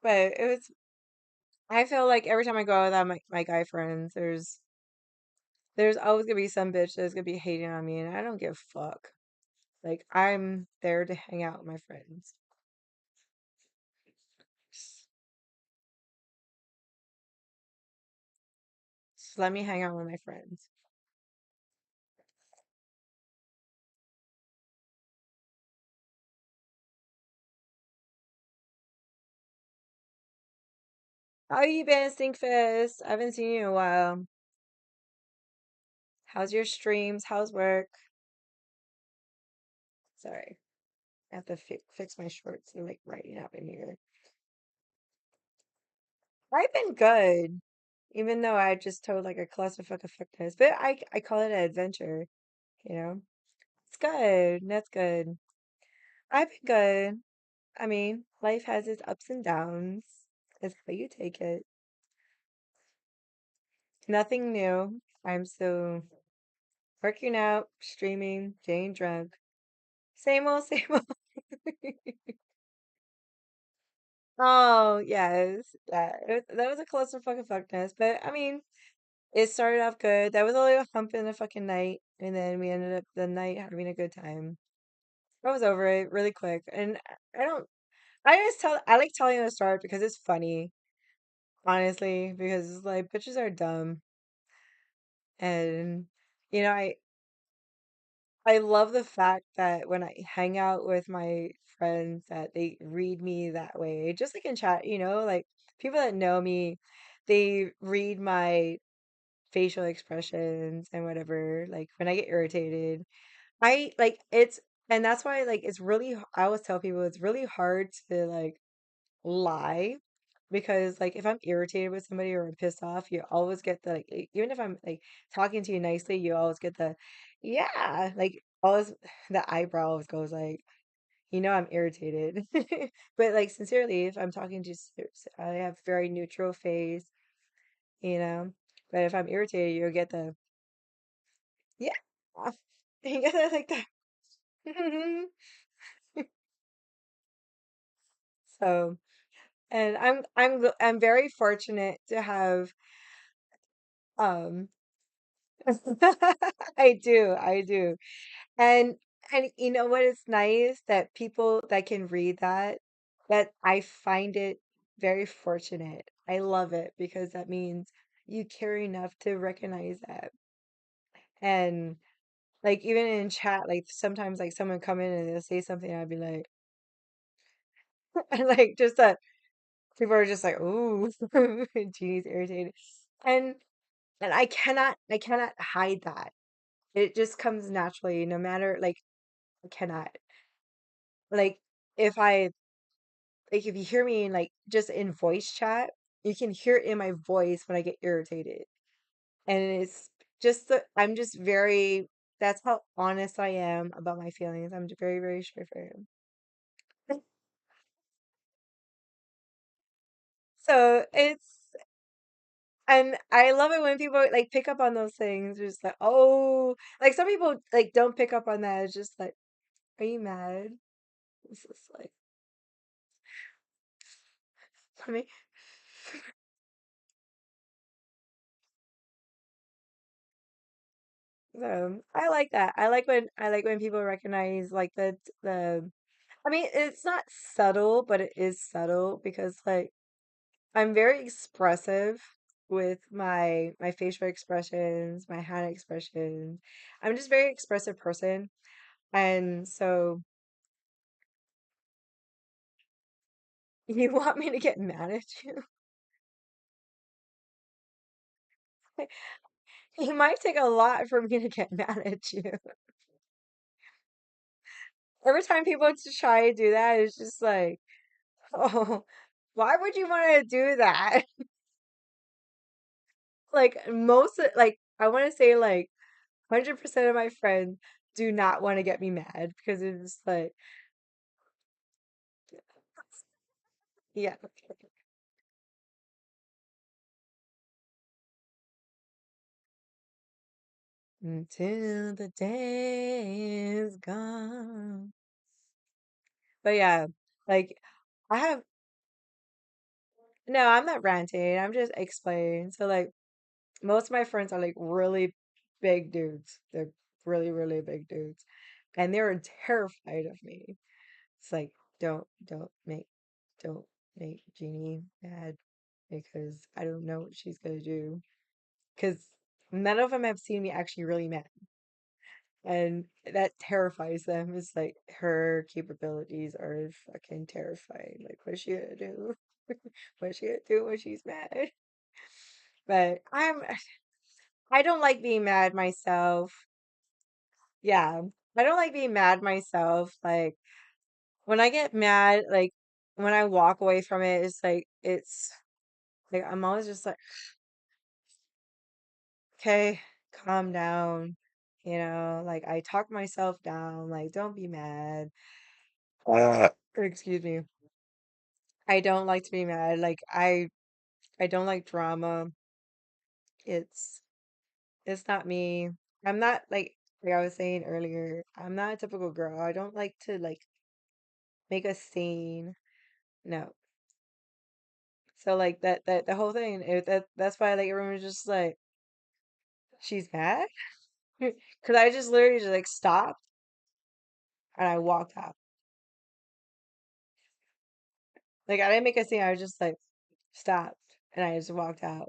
but it was. I feel like every time I go out with my guy friends, there's always gonna be some bitch that's gonna be hating on me, and I don't give a fuck. Like I'm there to hang out with my friends. Just let me hang out with my friends. How you been, Stinkfist? I haven't seen you in a while. How's your streams? How's work? Sorry, I have to fix my shorts. They're like writing up in here. I've been good, even though I just told like a clusterfuck of fuckness. But I call it an adventure. You know, it's good. That's good. I've been good. I mean, life has its ups and downs. It's how you take it. Nothing new. I'm still working out, streaming, getting drunk. Same old, same old. Oh, yes. Yeah, that was a clusterfuck of fuckness. But I mean, it started off good. That was only a hump in the fucking night. And then we ended up the night having a good time. I was over it really quick. And I don't, I like telling the story because it's funny, honestly, because it's like bitches are dumb. And, you know, I love the fact that when I hang out with my friends that they read me that way. Just like in chat, like people that know me, they read my facial expressions and whatever. Like when I get irritated, I like it's and that's why like it's really I always tell people it's really hard to like lie because like if I'm irritated with somebody or I'm pissed off, you always get the like even if I'm like talking to you nicely, you always get the yeah, like always the eyebrow always goes like I'm irritated. But like sincerely, if I'm talking to I have very neutral face, you know. But if I'm irritated, you'll get the yeah. You get it like that. So, and I'm very fortunate to have um I do. And you know what is nice that people that can read that I find it very fortunate. I love it because that means you care enough to recognize that. And like even in chat, like sometimes like someone come in and they'll say something, I'd be like, and like just that people are just like, ooh, Jeannie's irritated. And and I cannot hide that. It just comes naturally, no matter like I cannot. Like if I like if you hear me in like just in voice chat, you can hear it in my voice when I get irritated. And it's just I'm just very that's how honest I am about my feelings. I'm very, very straightforward. So it's and I love it when people like pick up on those things. Just like, oh, like some people like don't pick up on that. It's just like, are you mad? It's just like, I mean, so I like that. I like when people recognize like the. I mean, it's not subtle, but it is subtle because like I'm very expressive with my facial expressions, my hand expressions. I'm just very expressive person, and so you want me to get mad at you? It might take a lot for me to get mad at you. Every time people try to do that, it's just like, oh, why would you want to do that? Like like I want to say like 100% of my friends do not want to get me mad because it's like, yeah. Until the day is gone. But yeah, like I have no, I'm not ranting. I'm just explaining. So like most of my friends are like really big dudes. They're really, really big dudes. And they're terrified of me. It's like, don't make Jeannie mad because I don't know what she's gonna do. Because none of them have seen me actually really mad. And that terrifies them. It's like her capabilities are fucking terrifying. Like, what's she gonna do? What's she gonna do when she's mad? But I don't like being mad myself. Yeah. I don't like being mad myself. Like when I get mad, like when I walk away from it, it's like I'm always just like, okay, calm down. Like I talk myself down, like don't be mad. Or excuse me. I don't like to be mad. Like I don't like drama. It's it's not me. I'm not like I was saying earlier, I'm not a typical girl. I don't like to like make a scene. No. So like that the whole thing, that's why like everyone was just like, she's mad? Because I just literally just like stopped and I walked out. Like I didn't make a scene. I was just like stopped and I just walked out.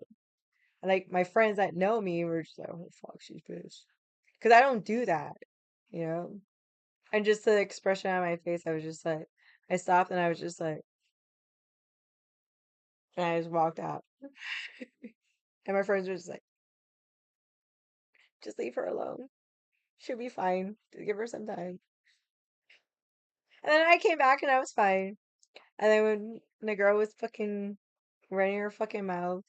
And like my friends that know me were just like, "Oh fuck, she's pissed." Because I don't do that, you know. And just the expression on my face, I was just like, I stopped and I was just like, and I just walked out. And my friends were just like, just leave her alone. She'll be fine. Just give her some time. And then I came back and I was fine. And then when the girl was fucking running her fucking mouth,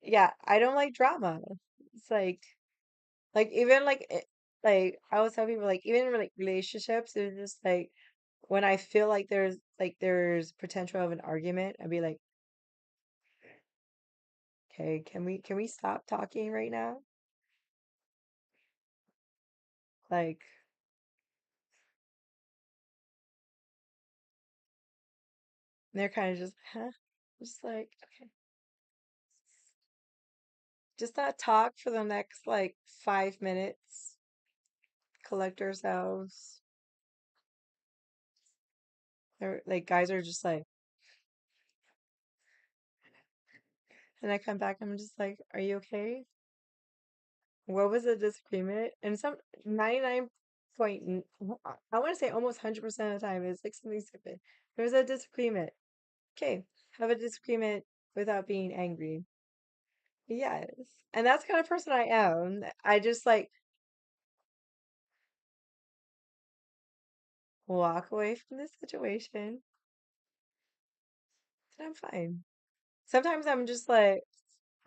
yeah, I don't like drama. It's like even like I always tell people like even in like relationships, it's just like when I feel like there's potential of an argument, I'd be like, okay, can we stop talking right now? Like they're kind of just, huh? Just like, okay, just not talk for the next like 5 minutes. Collect ourselves. Or like guys are just like, and I come back, I'm just like, are you okay? What was the disagreement? And some 99 point, I want to say almost 100% of the time, it's like something stupid. There was a disagreement. Okay, have a disagreement without being angry. Yes. And that's the kind of person I am. I just like walk away from the situation and I'm fine. Sometimes I'm just like,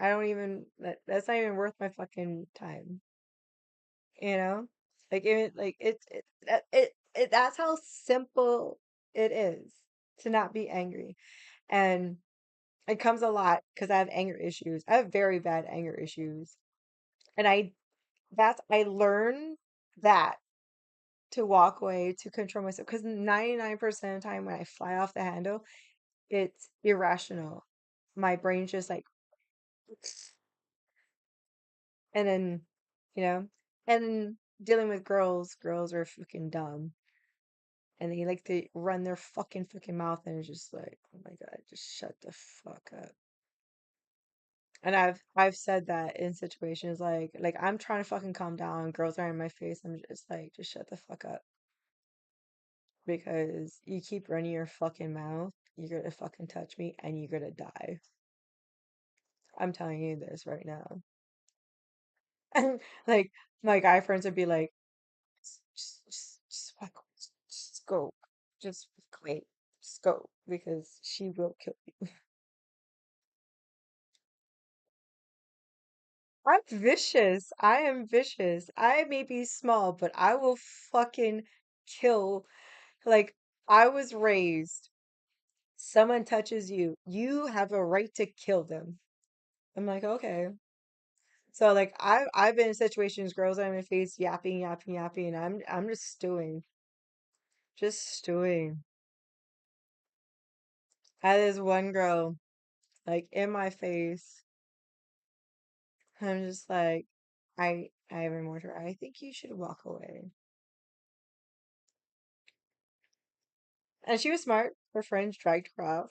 I don't even, that's not even worth my fucking time. You know? Like that's how simple it is to not be angry. And it comes a lot because I have anger issues. I have very bad anger issues. And I learned that to walk away, to control myself. Because 99% of the time when I fly off the handle, it's irrational. My brain's just like, and then, you know, and then dealing with girls are fucking dumb. And they like to run their fucking mouth and it's just like, oh my God, just shut the fuck up. And I've said that in situations like I'm trying to fucking calm down, girls are in my face, I'm just like, just shut the fuck up. Because you keep running your fucking mouth, you're gonna fucking touch me and you're gonna die. I'm telling you this right now. And like my guy friends would be like, just walk, just go, just wait, just go because she will kill you. I'm vicious. I am vicious. I may be small, but I will fucking kill. Like, I was raised, someone touches you, you have a right to kill them. I'm like, okay. So like I've been in situations, girls are in my face yapping, yapping, yapping, and I'm just stewing. Just stewing. I had this one girl, like in my face. I'm just like, I have remarked her, I think you should walk away. And she was smart. Her friends dragged her off.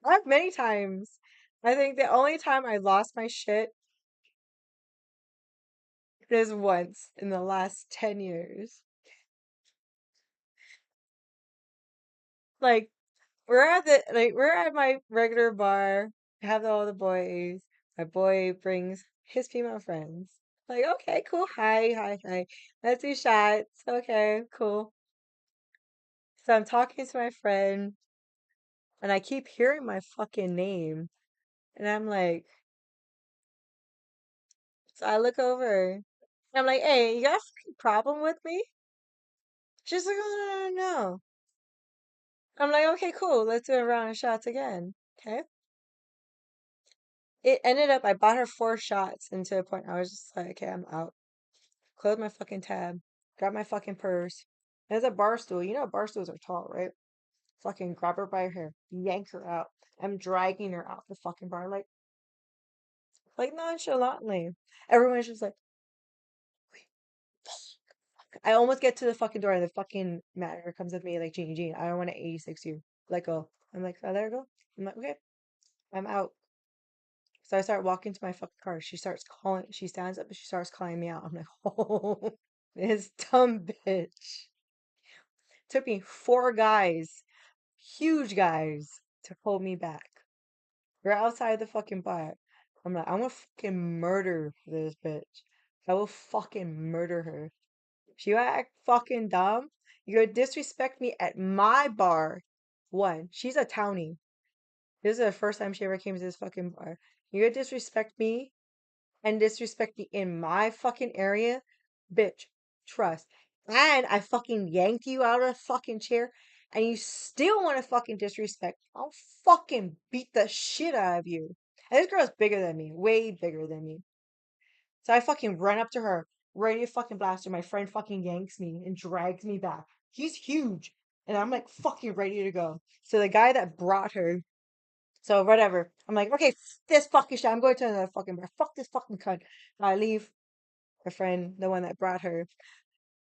Not many times. I think the only time I lost my shit is once in the last 10 years. Like we're at my regular bar, have all the boys. My boy brings his female friends. Like, okay, cool. Hi, hi, hi. Let's do shots. Okay, cool. So I'm talking to my friend and I keep hearing my fucking name. And I'm like, so I look over and I'm like, hey, you got a fucking problem with me? She's like, oh, no, no, no, no. I'm like, okay, cool. Let's do a round of shots again. Okay. It ended up, I bought her 4 shots, and to a point I was just like, okay, I'm out. Close my fucking tab, grab my fucking purse. There's a bar stool. You know, bar stools are tall, right? Fucking grab her by her hair, yank her out. I'm dragging her out the fucking bar, like nonchalantly. Everyone's just like, I almost get to the fucking door, and the fucking manager comes with me, like, Jean, I don't want to 86 you. Let go. I'm like, I let her go. I'm like, okay, I'm out. So I start walking to my fucking car. She stands up and she starts calling me out. I'm like, oh, this dumb bitch. Took me 4 guys, huge guys, to hold me back. We're outside the fucking bar. I'm like, I'm gonna fucking murder this bitch. I will fucking murder her. She act fucking dumb. You're gonna disrespect me at my bar. One, she's a townie. This is the first time she ever came to this fucking bar. You're gonna disrespect me and disrespect me in my fucking area? Bitch, trust. And I fucking yanked you out of the fucking chair and you still want to fucking disrespect. I'll fucking beat the shit out of you. And this girl's bigger than me, way bigger than me. So I fucking run up to her, ready to fucking blast her. My friend fucking yanks me and drags me back. He's huge. And I'm like fucking ready to go. So the guy that brought her, so whatever. I'm like, okay, this fucking shit. I'm going to another fucking bar. Fuck this fucking cunt. I leave. Her friend, the one that brought her,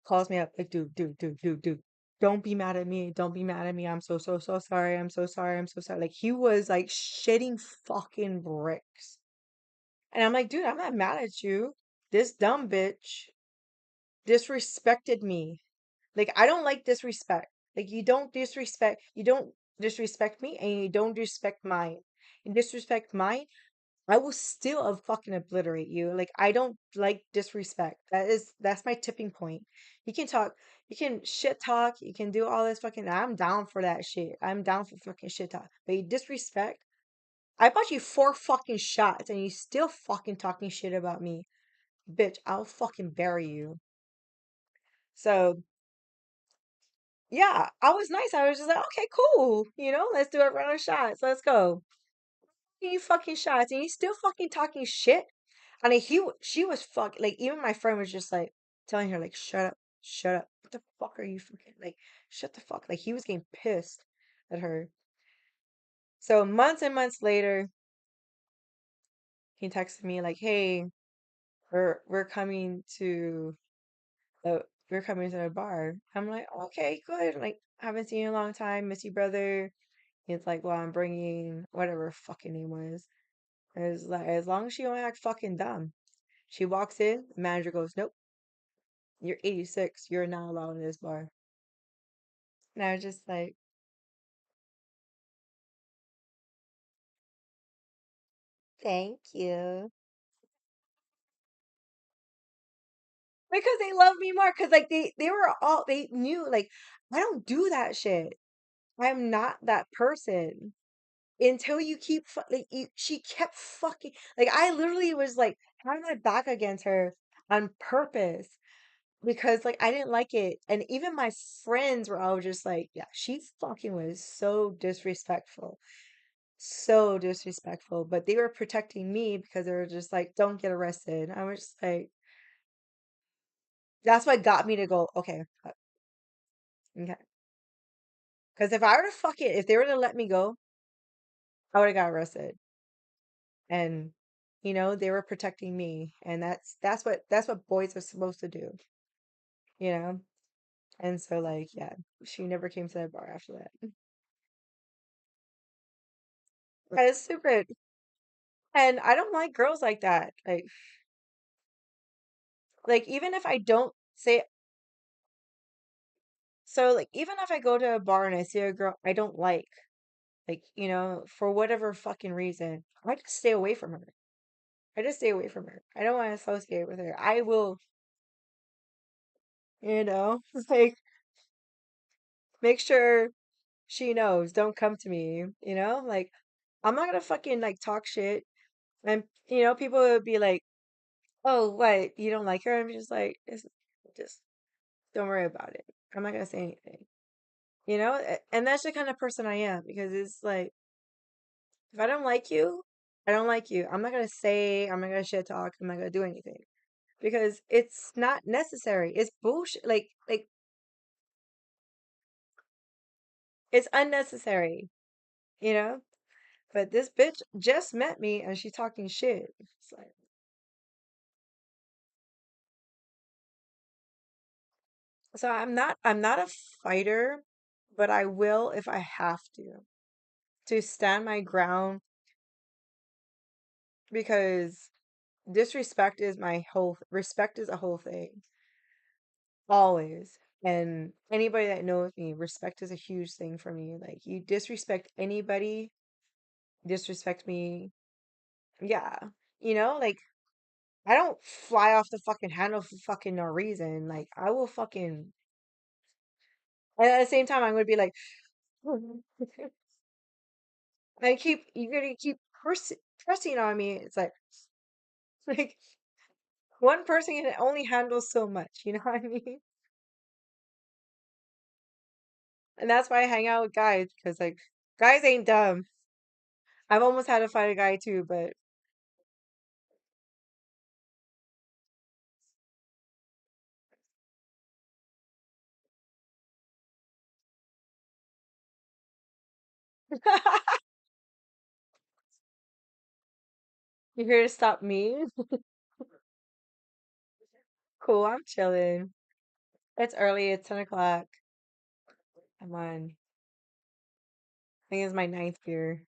calls me up like, dude. Don't be mad at me. Don't be mad at me. I'm so sorry. I'm so sorry. I'm so sorry. Like he was like shitting fucking bricks. And I'm like, dude, I'm not mad at you. This dumb bitch disrespected me. Like I don't like disrespect. Like you don't disrespect me and you don't disrespect mine. You disrespect mine, I will still fucking obliterate you. Like I don't like disrespect. That's my tipping point. You can talk, you can shit talk, you can do all this fucking. I'm down for that shit. I'm down for fucking shit talk. But you disrespect. I bought you 4 fucking shots and you still fucking talking shit about me, bitch. I'll fucking bury you. So yeah, I was nice. I was just like, okay, cool. Let's do a round of shots. Let's go. You fucking shots and you still fucking talking shit. And she was like even my friend was just like telling her like shut up. What the fuck are you fucking like? Shut the fuck. Like he was getting pissed at her. So months and months later, he texted me like, "Hey, we're coming to we're coming to the bar." I'm like, "Okay, good. Like haven't seen you in a long time. Miss you, brother." He's like, "Well, I'm bringing whatever her fucking name was." As long as she don't act fucking dumb. She walks in, the manager goes, "Nope, you're 86. You're not allowed in this bar." And I was just like, thank you. Because they love me more. Because like they knew like I don't do that shit. I'm not that person. Until you keep she kept fucking like I literally was like having my back against her on purpose because like I didn't like it. And even my friends were all just like, yeah, she fucking was so disrespectful. So disrespectful. But they were protecting me because they were just like, don't get arrested. I was just like, that's what got me to go, okay, okay. Because if I were to if they were to let me go, I would have got arrested. And they were protecting me, and that's what boys are supposed to do, you know. And so like, yeah, she never came to that bar after that. That is stupid. And I don't like girls like that. Like even if I don't say so, like even if I go to a bar and I see a girl I don't like, for whatever fucking reason, I just stay away from her. I just stay away from her. I don't want to associate with her. I will, like make sure she knows, don't come to me, like I'm not gonna fucking like talk shit. And people would be like, "Oh, what? You don't like her?" I'm just like, just don't worry about it. I'm not gonna say anything. You know, and that's the kind of person I am because it's like if I don't like you, I don't like you. I'm not gonna say, I'm not gonna shit talk, I'm not gonna do anything because it's not necessary. It's bullshit. Like it's unnecessary, you know? But this bitch just met me and she's talking shit. It's like, so I'm not a fighter, but I will if I have to stand my ground because disrespect is my whole respect is a whole thing. Always. And anybody that knows me, respect is a huge thing for me. Like you disrespect anybody, disrespect me. Yeah. Like I don't fly off the fucking handle for fucking no reason. Like I will fucking and at the same time I'm gonna be like I keep you're gonna keep pressing on me. It's like one person can only handle so much, you know what I mean? And that's why I hang out with guys because like guys ain't dumb. I've almost had to fight a guy too, but you're here to stop me? Cool, I'm chilling. It's early, it's 10 o'clock. I'm on. I think it's my ninth beer.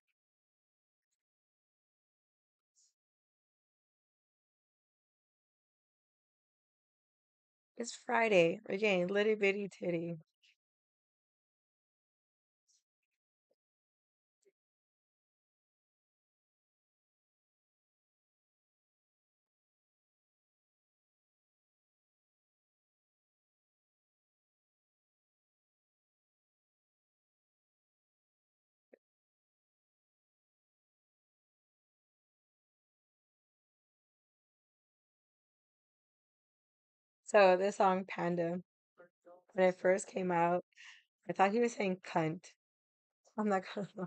It's Friday. We're getting litty bitty titty. So this song Panda, when it first came out, I thought he was saying cunt. I'm not gonna lie.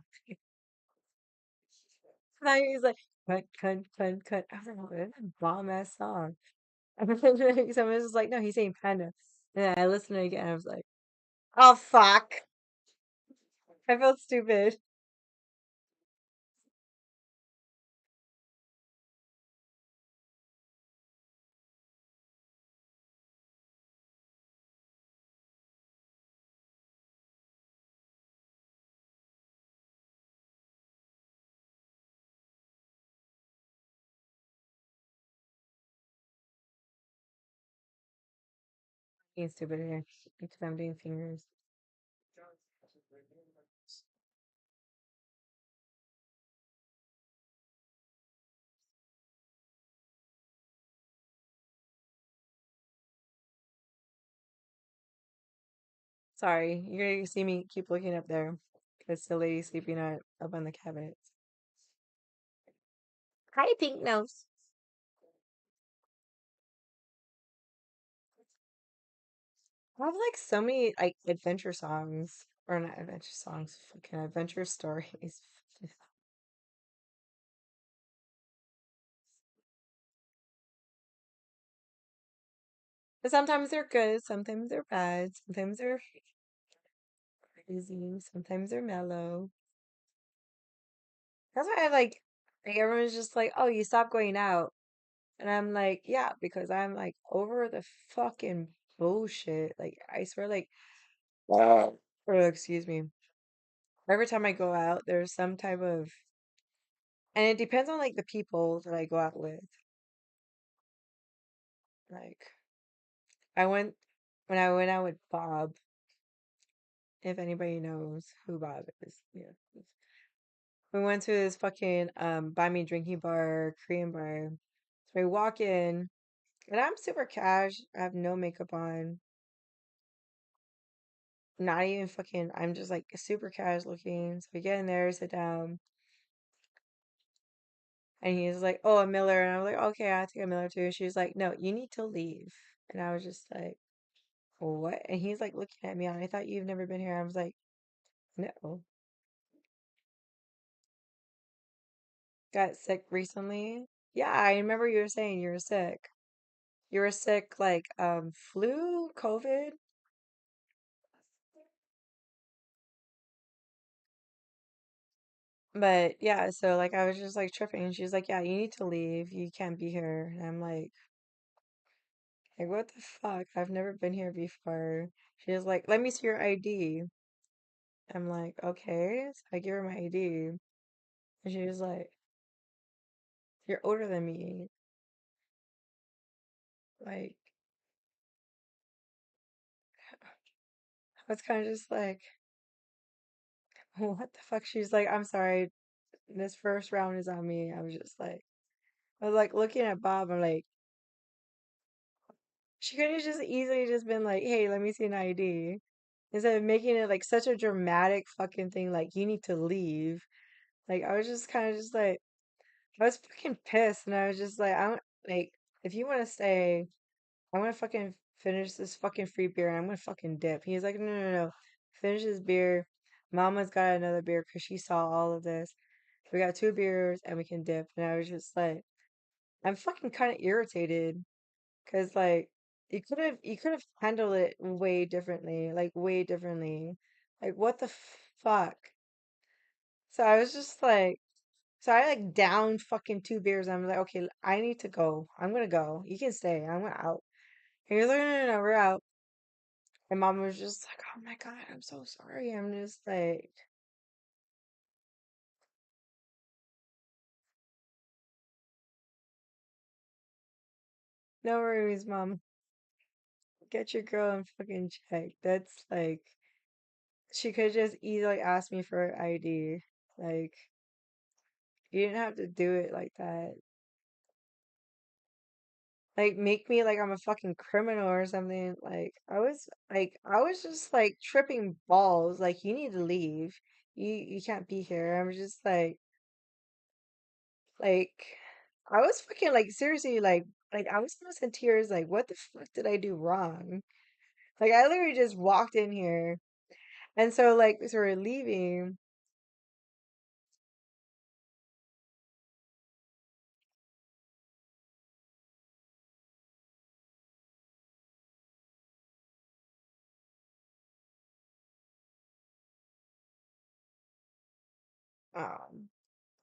I thought he was like cunt, cunt, cunt, cunt. I was like, oh, that's a bomb ass song. And then someone was just like, no, he's saying panda. And then I listened to it again. I was like, oh fuck. I felt stupid. Being stupid here because I'm doing fingers. Sorry, you're gonna see me keep looking up there because the lady's sleeping up on the cabinets. Hi, Pink Nose. I have like so many like adventure songs, or not adventure songs, fucking adventure stories. But sometimes they're good, sometimes they're bad, sometimes they're crazy, sometimes they're mellow. That's why I like everyone's just like, oh, you stop going out. And I'm like, yeah, because I'm like over the fucking bullshit. Like, I swear, like, oh, excuse me. Every time I go out, there's some type of, and it depends on like the people that I go out with. Like, I went, when I went out with Bob, if anybody knows who Bob is, yeah. We went to this fucking buy me drinking bar, Korean bar. So we walk in, and I'm super cash. I have no makeup on. Not even fucking, I'm just like super cash looking. So we get in there, sit down, and he's like, oh, a Miller. And I was like, okay, I'll take a Miller too. She's like, no, you need to leave. And I was just like, what? And he's like looking at me, and I thought you've never been here. I was like, No. Got sick recently? Yeah, I remember you were saying you were sick. You were sick like flu, COVID? But yeah, so like I was just like tripping and she's like, "Yeah, you need to leave. You can't be here." And I'm like what the fuck? I've never been here before. She was like, "Let me see your ID." I'm like, "Okay." So I give her my ID. And she was like, "You're older than me." Like, I was kind of just like, "What the fuck?" She's like, "I'm sorry. This first round is on me." I was just like, I was like looking at Bob. I'm like, she could have just easily just been like, "Hey, let me see an ID." Instead of making it like such a dramatic fucking thing, like you need to leave. Like I was just kind of just like I was fucking pissed, and I was just like, I don't like if you want to stay, I want to fucking finish this fucking free beer, and I'm gonna fucking dip. He's like, no, no, no, finish this beer. Mama's got another beer because she saw all of this. We got two beers and we can dip. And I was just like, I'm fucking kind of irritated because like you could have handled it way differently, like way differently. Like what the fuck? So I was just like, so I like downed fucking two beers. I'm like, okay, I need to go. I'm gonna go. You can stay. I'm gonna out. And he was like, no, no, no, we're out. And mom was just like, oh my God, I'm so sorry. I'm just like, no worries, mom. Get your girl in fucking check. That's like, she could just easily ask me for an ID. Like, you didn't have to do it like that. Like, make me like I'm a fucking criminal or something. I was just like tripping balls. Like, you need to leave. You can't be here. I'm just like, I was fucking like seriously like I was almost in tears. Like, what the fuck did I do wrong? Like, I literally just walked in here, and so like, so we're leaving.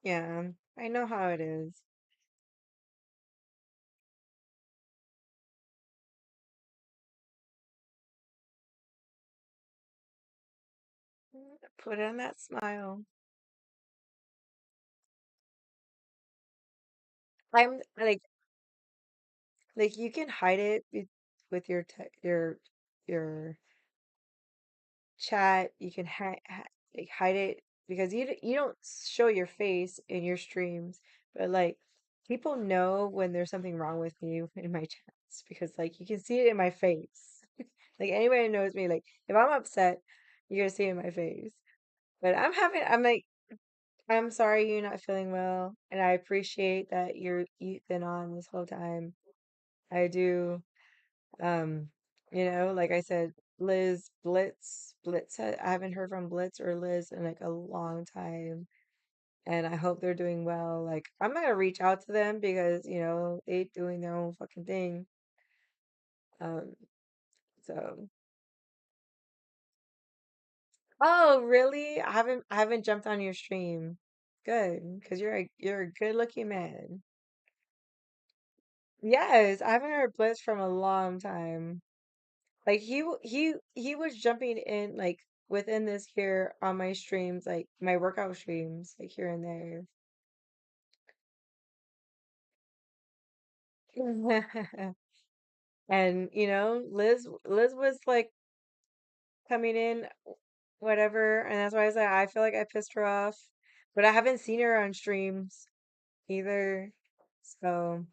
Yeah, I know how it is. Put on that smile. I'm like you can hide it with your your chat. You can like hide it because you don't show your face in your streams, but like people know when there's something wrong with me in my chats because like you can see it in my face. Like anybody who knows me, like if I'm upset, you're gonna see it in my face. But I'm like I'm sorry you're not feeling well, and I appreciate that you've been on this whole time. I do. Um, like I said, Blitz. I haven't heard from Blitz or Liz in like a long time, and I hope they're doing well. Like I'm gonna reach out to them because they doing their own fucking thing. Um, so oh really? I haven't jumped on your stream. Good, because you're a good looking man. Yes, I haven't heard Blitz from a long time. Like he was jumping in like within this here on my streams, like my workout streams, like here and there. And Liz was like coming in, whatever, and that's why I said I feel like I pissed her off, but I haven't seen her on streams either. So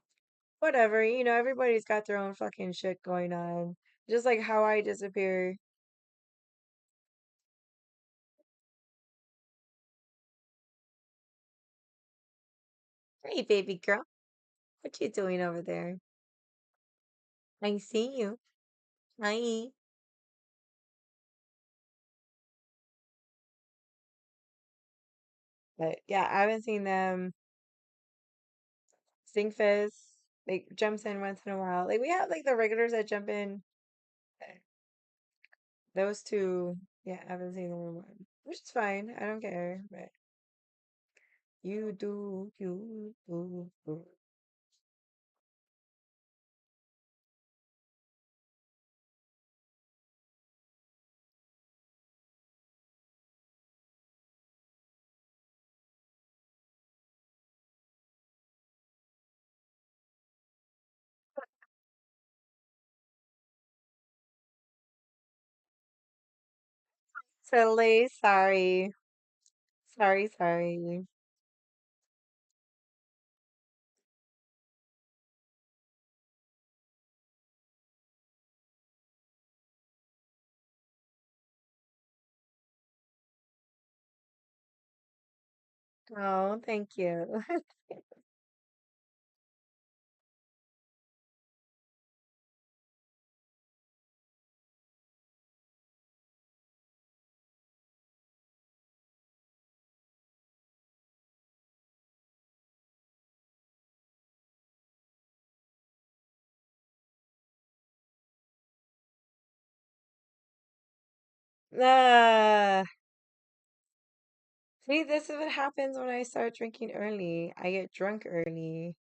whatever, everybody's got their own fucking shit going on. Just like how I disappear. Hey, baby girl, what you doing over there? I see you. Hi. But yeah, I haven't seen them. Stinkfizz like jumps in once in a while. Like we have like the regulars that jump in. Those two, yeah, I haven't seen them in a while, which is fine. I don't care. But you do. Silly, sorry. Oh, thank you. Ah, see, this is what happens when I start drinking early. I get drunk early,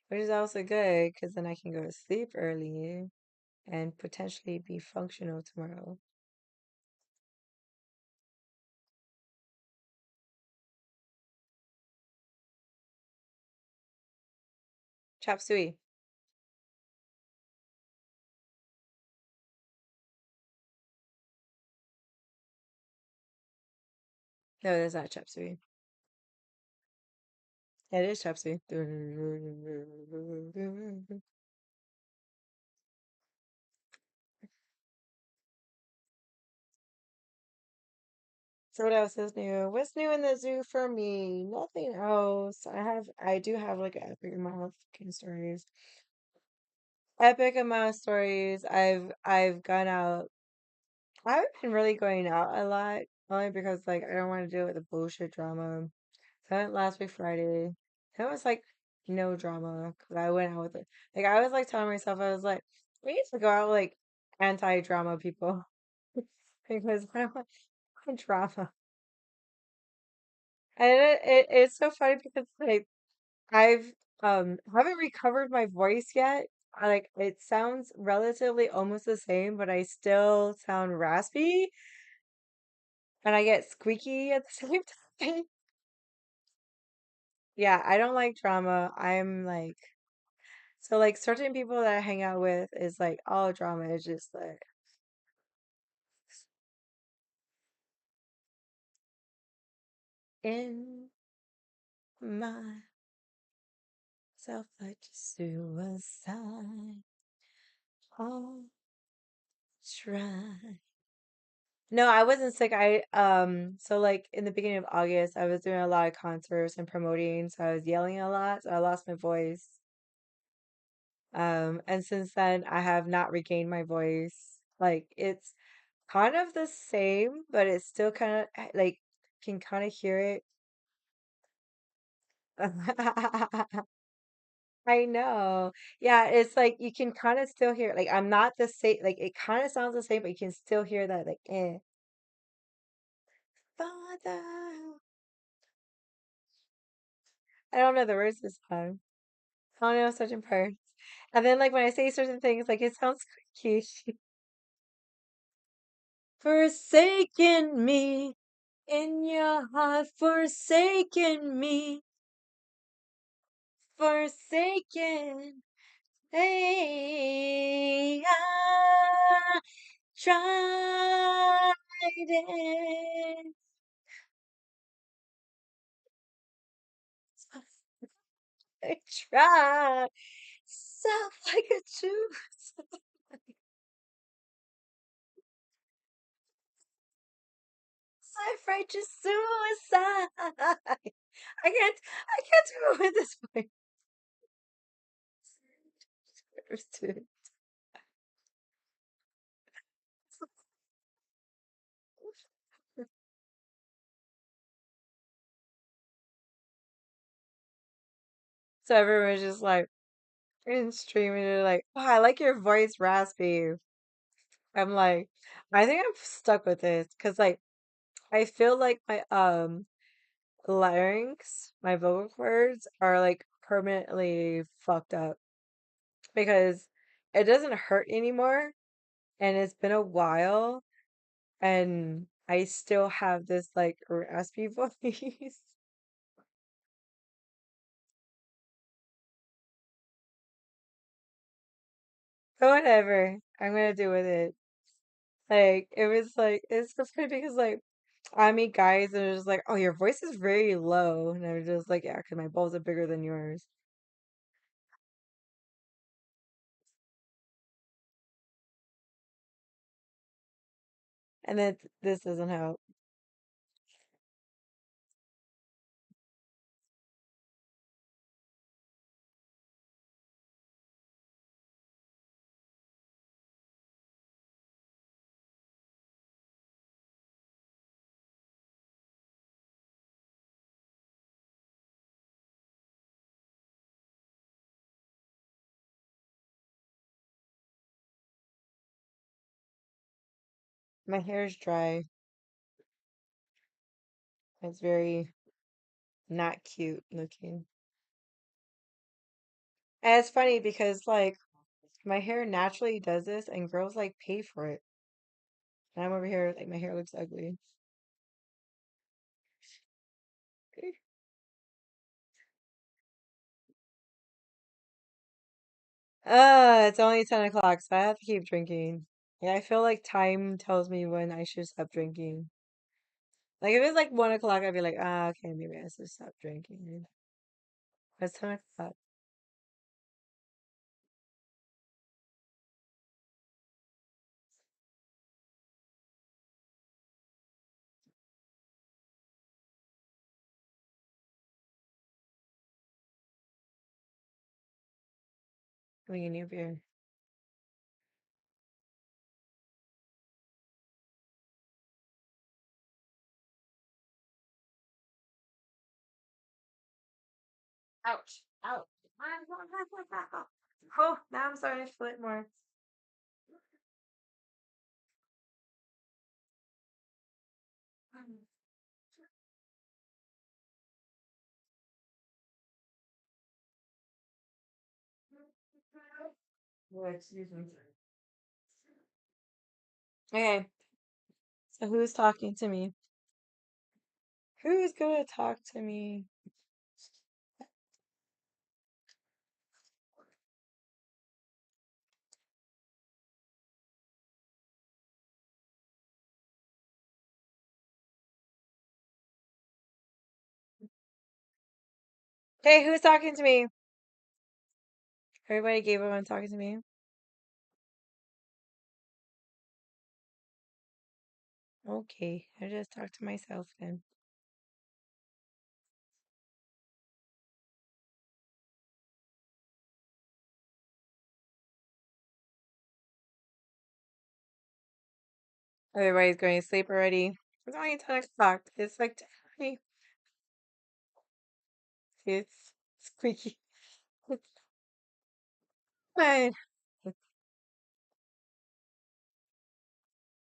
which is also good because then I can go to sleep early and potentially be functional tomorrow. Chop suey. No, that's not chop suey. Yeah, it is chop suey. So what else is new? What's new in the zoo for me? Nothing else. I do have like an epic amount of fucking stories. Epic amount of stories. I've gone out. I haven't been really going out a lot, only because like I don't want to deal with the bullshit drama. So I went last week Friday. It was like no drama because I went out with it. Like I was like telling myself, I was like, we need to go out with like anti-drama people because I don't want drama. And it's so funny because like I've haven't recovered my voice yet. Like it sounds relatively almost the same, but I still sound raspy and I get squeaky at the same time. Yeah, I don't like drama. I'm like so like certain people that I hang out with is like all drama is just like in my self-like suicide. I'll try. No, I wasn't sick. I so like in the beginning of August, I was doing a lot of concerts and promoting, so I was yelling a lot, so I lost my voice. And since then I have not regained my voice. Like it's kind of the same, but it's still kind of like can kind of hear it. I know. Yeah, it's like you can kind of still hear it. Like I'm not the same, like it kind of sounds the same, but you can still hear that like Father. I don't know the words this time. I don't know certain parts. And then like when I say certain things, like it sounds cute. Forsaken me in your heart, forsaken me, forsaken. Hey, I tried it. I tried. Sound like a juice. Self-righteous suicide. I can't do it with this voice. So everyone's just like in streaming, they're like, "Oh, I like your voice raspy." I'm like, I think I'm stuck with this because like I feel like my larynx, my vocal cords are like permanently fucked up because it doesn't hurt anymore and it's been a while and I still have this like raspy voice. But whatever, I'm gonna do with it. Like it was like it's so funny because like I meet guys and they're just like, "Oh, your voice is very low," and I'm just like, "Yeah, because my balls are bigger than yours." And then this doesn't help. My hair is dry. It's very not cute looking. And it's funny because like my hair naturally does this and girls like pay for it. And I'm over here like my hair looks ugly. It's only 10 o'clock, so I have to keep drinking. Yeah, I feel like time tells me when I should stop drinking. Like if it's like 1 o'clock, I'd be like, ah, okay, maybe I should stop drinking. But it's 10 o'clock. Having a new beer. Ouch. Ouch. Oh, now I'm starting to feel it more. Oh, excuse me. Okay, so who's talking to me? Who's gonna talk to me? Hey, who's talking to me? Everybody gave up on talking to me. Okay, I just talk to myself then. Everybody's going to sleep already. It's only 10 o'clock. It's like 10. It's squeaky. Come on.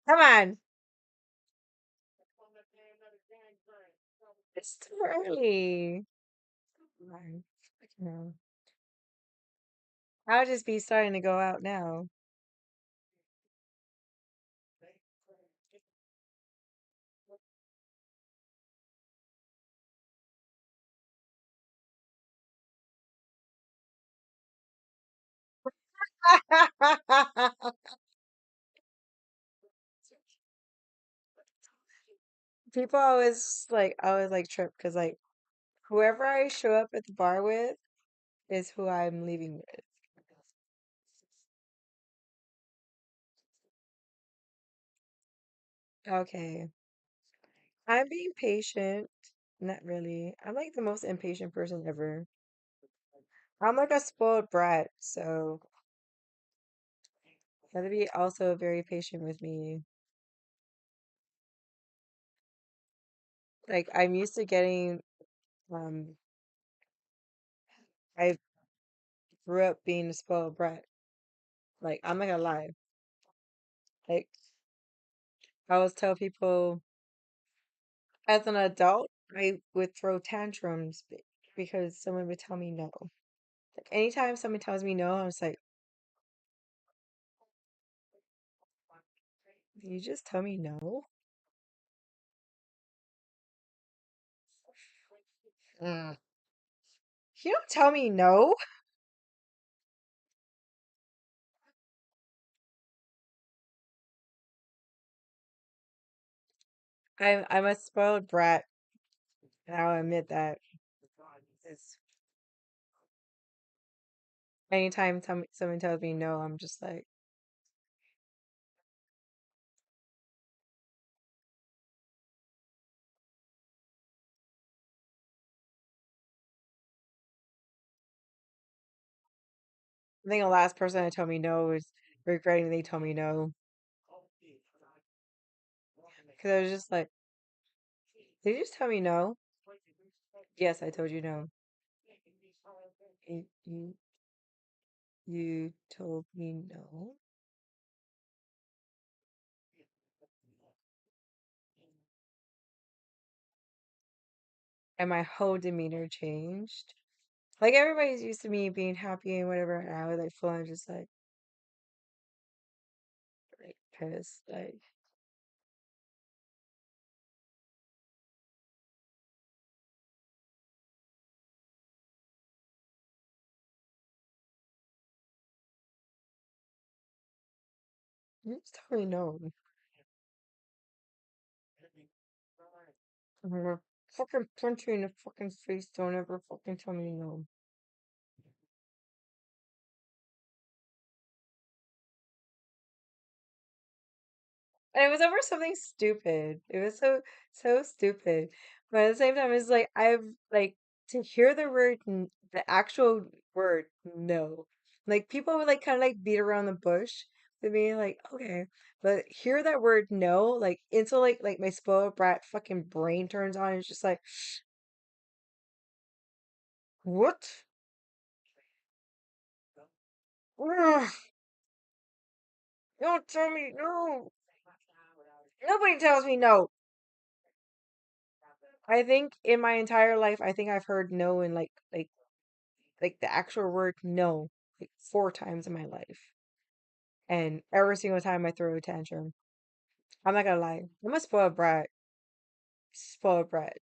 Come on. It's too early. Come on. Fucking hell. I'll just be starting to go out now. People always like trip because like whoever I show up at the bar with is who I'm leaving with. Okay. I'm being patient. Not really. I'm like the most impatient person ever. I'm like a spoiled brat, so you have to be also very patient with me. Like I'm used to getting um I grew up being a spoiled brat. Like, I'm not gonna lie. Like, I always tell people as an adult, I would throw tantrums because someone would tell me no. Like, anytime someone tells me no, I was like, you just tell me no? Mm. You don't tell me no. I'm a spoiled brat, and I'll admit that. It's anytime someone tells me no, I'm just like, I think the last person that told me no was regretting they told me no. Because I was just like, did you just tell me no? Yes, I told you no. You, you told me no? And my whole demeanor changed. Like everybody's used to me being happy and whatever, and I was like full on just like pissed. Like, you just tell me no. I'm gonna fucking punch you in the fucking face. Don't ever fucking tell me no. And it was over something stupid. It was so stupid. But at the same time, it's like I've like to hear the word the actual word no. Like people would like kind of like beat around the bush with me, like, okay. But hear that word no, like until like my spoiled brat fucking brain turns on. It's just like, what? Ugh, don't tell me no. Nobody tells me no. I think in my entire life, I think I've heard no in like the actual word no like 4 times in my life. And every single time I throw a tantrum. I'm not gonna lie. I'm a spoiled brat. Spoiled brat.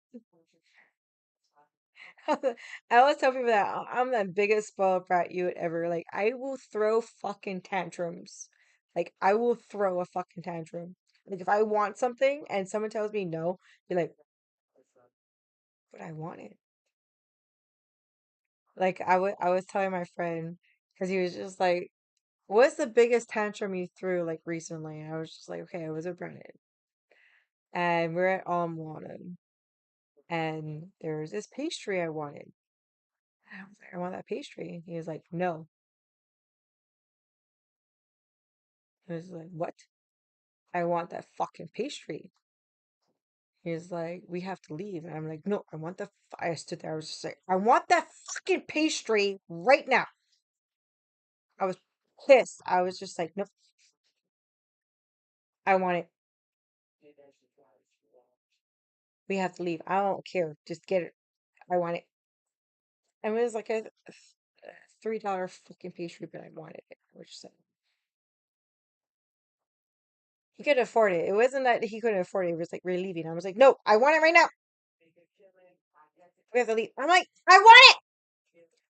I always tell people that I'm the biggest spoiled brat you would ever like. I will throw fucking tantrums. Like I will throw a fucking tantrum. Like if I want something and someone tells me no, you're like, but I want it. Like I was telling my friend because he was just like, "What's the biggest tantrum you threw like recently?" And I was just like, "Okay, I was with Brennan, and we're at Moana, and there was this pastry I wanted. And I was like, I want that pastry." And he was like, "No." I was like, "What?" "I want that fucking pastry." He was like, "We have to leave." And I'm like, "No, I want the." I stood there. I was just like, "I want that fucking pastry right now." I was pissed. I was just like, "Nope, I want it. We have to leave. I don't care. Just get it. I want it." And it was like a $3 fucking pastry, but I wanted it. I was just like, he could afford it. It wasn't that he couldn't afford it. It was like, we're leaving. I was like, "No, I want it right now. We have to leave." I'm like, "I want it.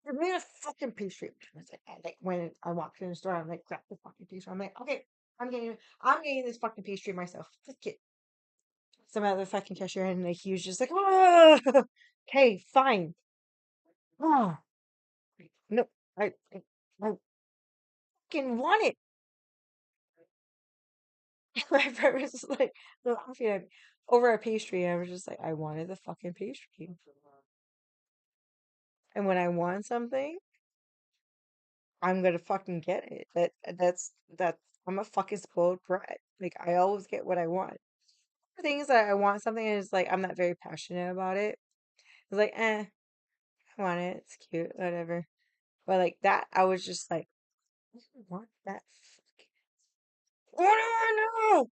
Give me a fucking pastry." I was like, when I walked in the store, I'm like, grab the fucking pastry. I'm like, okay, I'm getting this fucking pastry myself. Fuck it. Some other fucking cashier, and like he was just like, "Oh, okay, fine." Oh, no, I fucking want it. My friend was just like laughing at me over a pastry. I was just like, I wanted the fucking pastry. And when I want something, I'm gonna fucking get it. That's I'm a fucking spoiled brat. Like I always get what I want. Things that I want something and it's like I'm not very passionate about it. It's like, I want it. It's cute, whatever. But like that, I was just like, I don't want that. Oh no, no.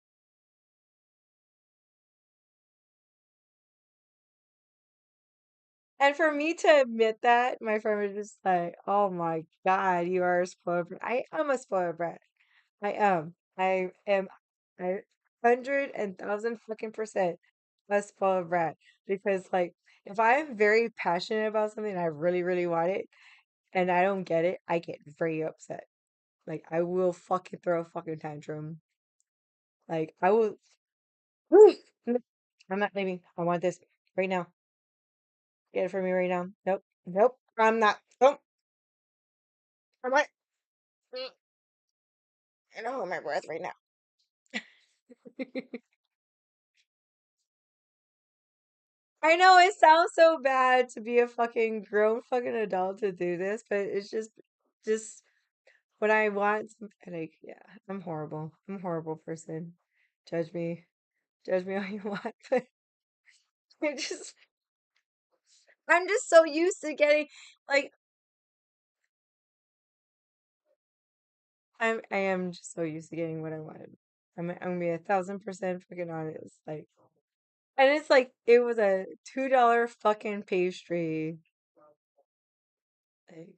And for me to admit that, my friend was just like, "Oh my God, you are a spoiled brat." I am a spoiled brat. I am. I am. I 100,000 fucking percent a spoiled brat because like if I am very passionate about something and I really, really want it and I don't get it, I get very upset. Like I will fucking throw a fucking tantrum. Like I will. I'm not leaving. I want this right now. Get it for me right now. Nope. Nope. I'm not. Nope. I'm like, I don't hold my breath right now. I know it sounds so bad to be a fucking grown fucking adult to do this, but it's just when I want and like, yeah, I'm horrible. I'm a horrible person. Judge me. Judge me all you want, but I'm just I'm just so used to getting like I am just so used to getting what I wanted. I'm gonna be 1,000% fucking honest. Like and it's like it was a $2 fucking pastry. Like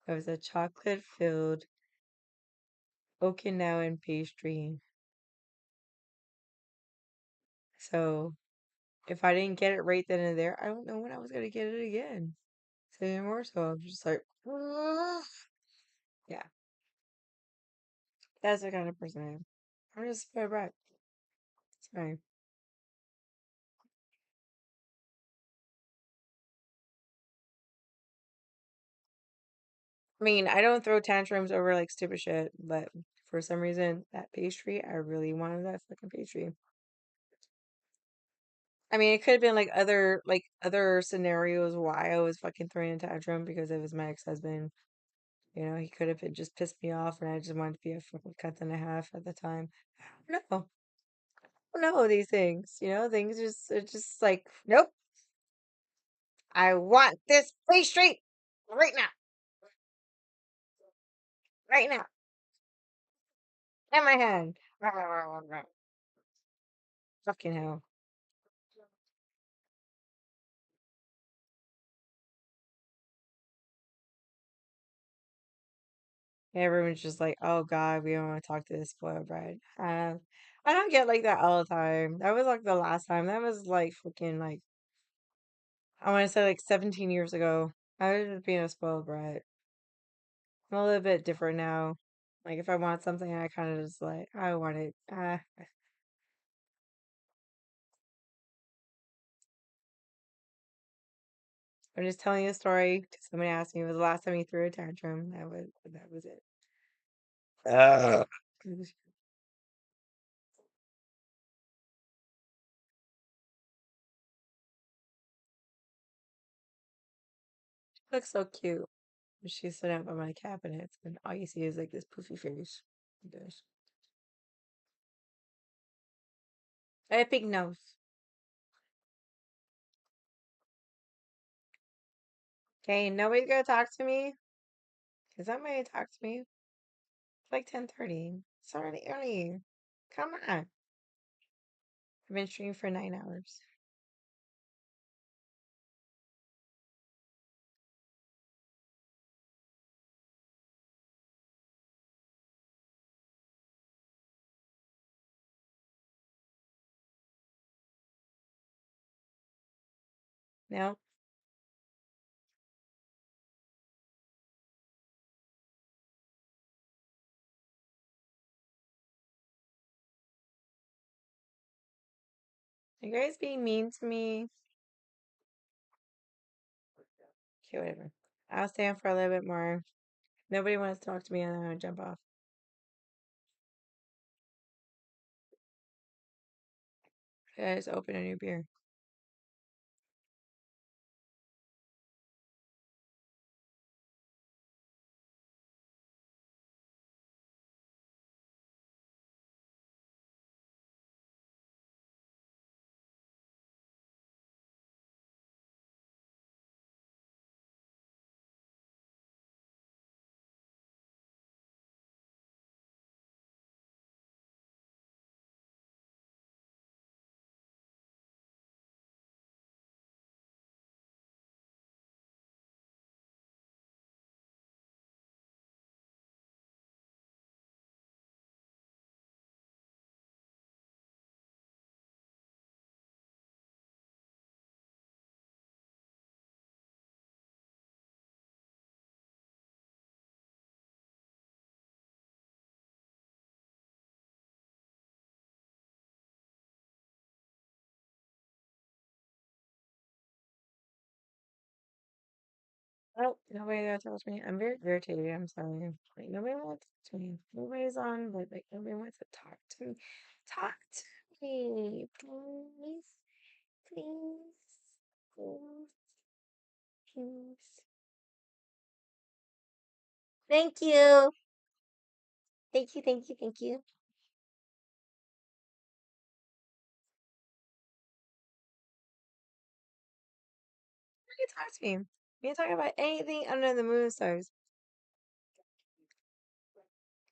it was a chocolate filled Okinawan pastry. So if I didn't get it right then and there, I don't know when I was gonna get it again. So even more so, I'm just like, "Ugh." Yeah, that's the kind of person I am. I'm just a brat. It's fine. I mean, I don't throw tantrums over like stupid shit, but for some reason, that pastry, I really wanted that fucking pastry. I mean, it could have been like other scenarios why I was fucking throwing a tantrum because it was my ex-husband. You know, he could have just pissed me off and I just wanted to be a fucking cunt and a half at the time. I don't know. I don't know these things. You know, things just are just like, nope, I want this pastry right now, right now, in my hand. Fucking hell. Everyone's just like, oh God, we don't want to talk to this spoiled bride. I don't get like that all the time. That was like the last time. That was like fucking like, I want to say like 17 years ago. I was just being a spoiled brat. I'm a little bit different now. Like if I want something, I kind of just like, I want it. I'm just telling you a story because somebody asked me, "Was the last time you threw a tantrum?" That was it. You look so cute. She's sitting up on my cabinets, and all you see is like this poofy face. This and a big nose. Okay, nobody's gonna talk to me. Cause somebody talk to me. It's like 10:30. It's already early. Come on. I've been streaming for 9 hours. No, you guys being mean to me. Okay, whatever. I'll stay on for a little bit more. Nobody wants to talk to me, and then I'll jump off. I just open a new beer. Oh, nobody that talks to me. I'm very irritated. I'm sorry. Like nobody wants to talk to me. Nobody's on, but like nobody wants to talk to me. Talk to me, please, please, please, please. Thank you. Thank you, thank you, thank you. You can talk to me. You can talk about anything under the moon and stars.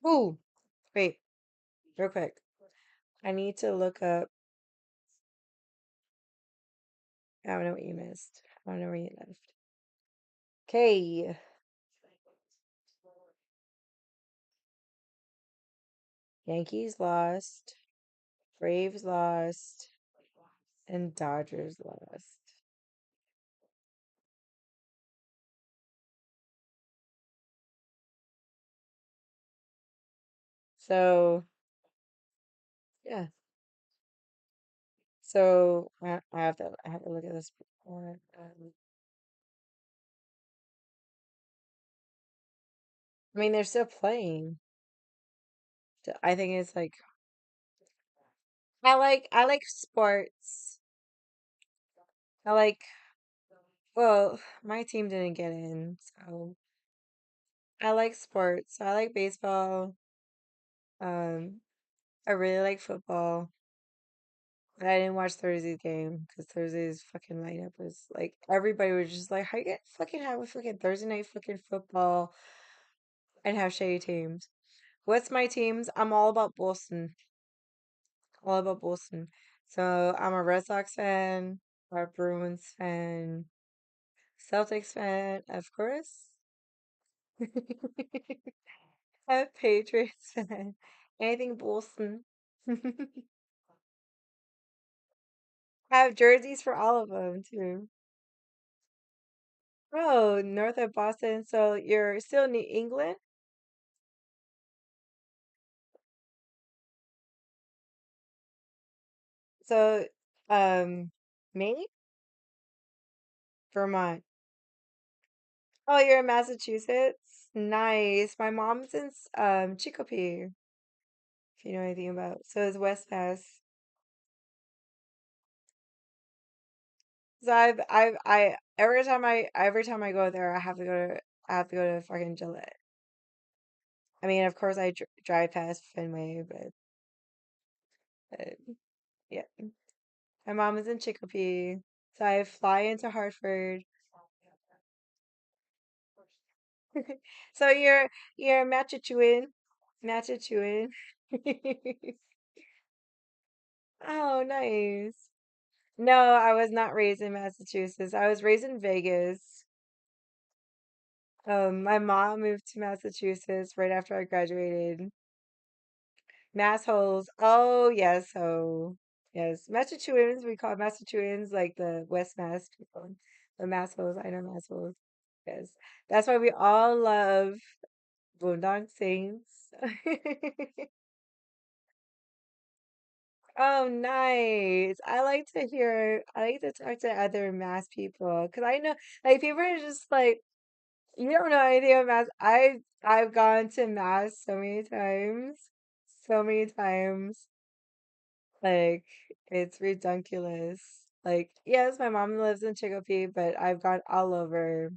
Ooh, wait, real quick. I need to look up. I don't know what you missed. I don't know where you left. Okay. Yankees lost. Braves lost. And Dodgers lost. So, yeah. So I have to look at this before. I mean, they're still playing. I think it's like I like sports. I like well, my team didn't get in, so I like sports. I like baseball. Um, I really like football. But I didn't watch Thursday's game because Thursday's fucking lineup was like everybody was just like, how you gonna fucking have a fucking Thursday night fucking football and have shady teams? What's my teams? I'm all about Boston. All about Boston. So I'm a Red Sox fan, a Bruins fan, Celtics fan, of course. A Patriots fan. Anything Boston. I have jerseys for all of them too. Oh, north of Boston. So you're still New England? So, Maine? Vermont. Oh, you're in Massachusetts? Nice. My mom's in Chicopee, if you know anything about. So it's West Mass. So every time I go there, I have to go to fucking Gillette. I mean, of course, I drive past Fenway, but yeah. My mom is in Chicopee, so I fly into Hartford. So you're Machachuan, Machachuan. Oh, nice. No, I was not raised in Massachusetts. I was raised in Vegas. My mom moved to Massachusetts right after I graduated. Mass holes. Oh, yes. Oh, yes. Massachusetts, we call Massachusetts like the West Mass people. The Mass holes. I know Mass holes. Yes. That's why we all love Boondock Saints. Oh, nice. I like to talk to other math people because I know, like, people are just like, you don't know anything about math. I've gone to math so many times, so many times. Like, it's ridiculous. Like, yes, my mom lives in Chicopee, but I've gone all over.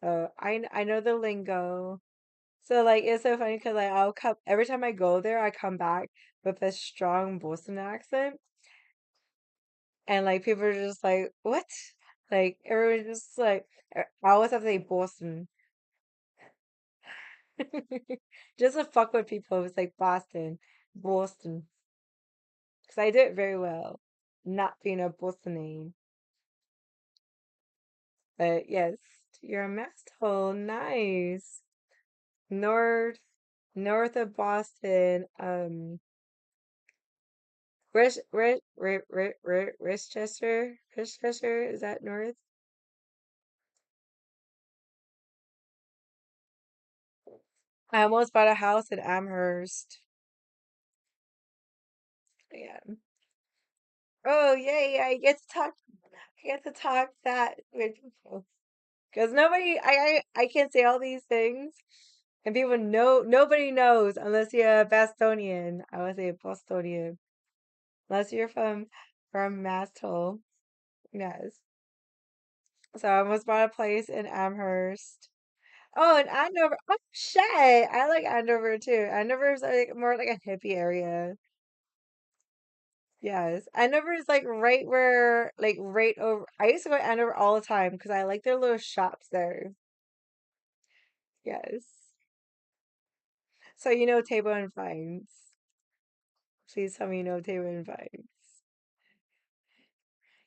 So I know the lingo. So like it's so funny because like I'll come every time I go there, I come back with a strong Boston accent, and like people are just like, "What?" Like everyone's just like, I always have to say Boston, just to fuck with people. It's like Boston, Boston, because I do it very well, not being a Bostonian. But yes, you're a mast hole, nice. North, north of Boston, Richchester, is that north? I almost bought a house in Amherst. Yeah. Oh, yay, I get to talk that with people. Because I can't say all these things, and people know nobody knows unless you're a Bostonian. I would say a Bostonian, unless you're from Mastel. Yes. So I almost bought a place in Amherst. Oh, and Andover. Oh shit! I like Andover too. Andover is like more like a hippie area. Yes, Andover is like right where, like right over. I used to go to Andover all the time because I like their little shops there. Yes. So you know Table and Vines. Please tell me you know Table and Vines.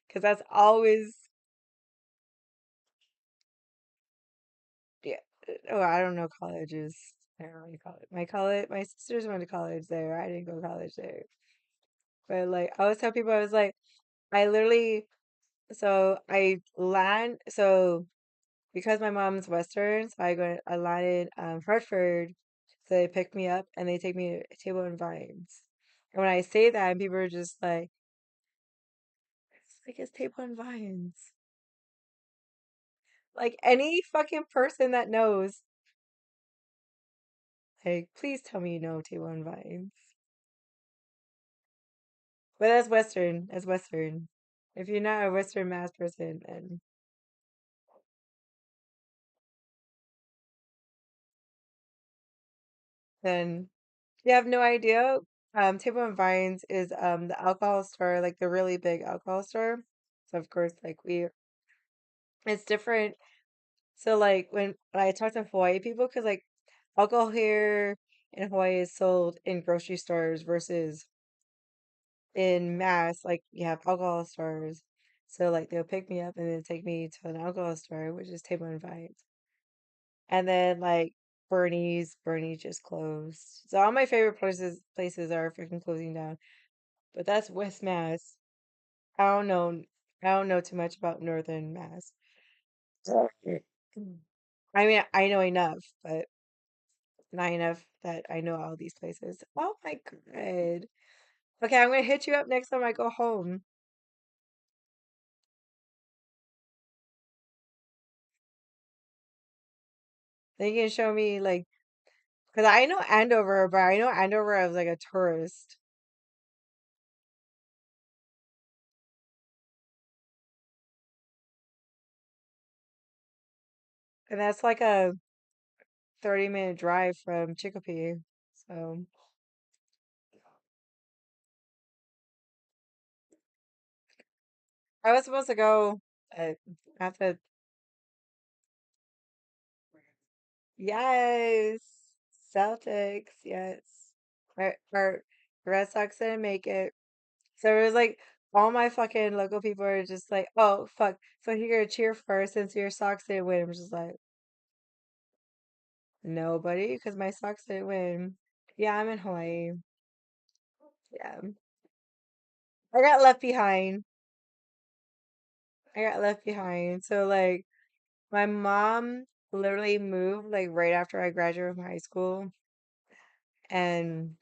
Because that's always, yeah. Oh, I don't know colleges. I don't really college. My sisters went to college there. I didn't go to college there. But like, I always tell people, I was like, I literally, so I land, so because my mom's Western, so I landed Hartford. So they pick me up and they take me to Table and Vines. And when I say that, people are just like, it's Table and Vines. Like any fucking person that knows, like, please tell me you know Table and Vines. But that's Western. That's Western. If you're not a Western Mass person, then you have no idea. Table and Vines is the alcohol store, like the really big alcohol store. So of course, like it's different. So like when I talk to Hawaii people, because like alcohol here in Hawaii is sold in grocery stores versus in Mass, like you have alcohol stores. So like they'll pick me up and then take me to an alcohol store, which is Table and Vines. And then like Bernie's just closed. So all my favorite places are freaking closing down. But that's West Mass. I don't know I don't know too much about Northern Mass. I mean, I know enough, but not enough that I know all these places. Oh my God. Okay, I'm gonna hit you up next time I go home. Then you can show me like, because I know Andover, but I know Andover as like a tourist, and that's like a 30-minute drive from Chicopee. So I was supposed to go at the yes, Celtics, yes. Our Red Sox didn't make it. So it was like all my fucking local people are just like, oh fuck. So you're gonna cheer for us since your Sox didn't win. I'm just like, nobody, because my Sox didn't win. Yeah, I'm in Hawaii. Yeah. I got left behind. I got left behind. So like my mom literally moved like right after I graduated from high school. And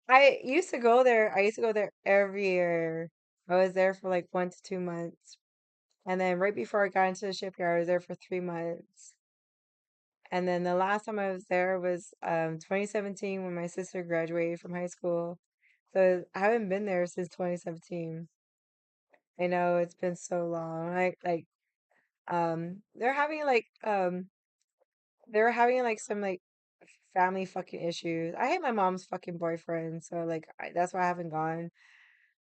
I used to go there. I used to go there every year. I was there for like 1 to 2 months. And then right before I got into the shipyard, I was there for 3 months. And then the last time I was there was 2017 when my sister graduated from high school. So I haven't been there since 2017. I know it's been so long. Like they're having like some like family fucking issues. I hate my mom's fucking boyfriend, so like that's why I haven't gone.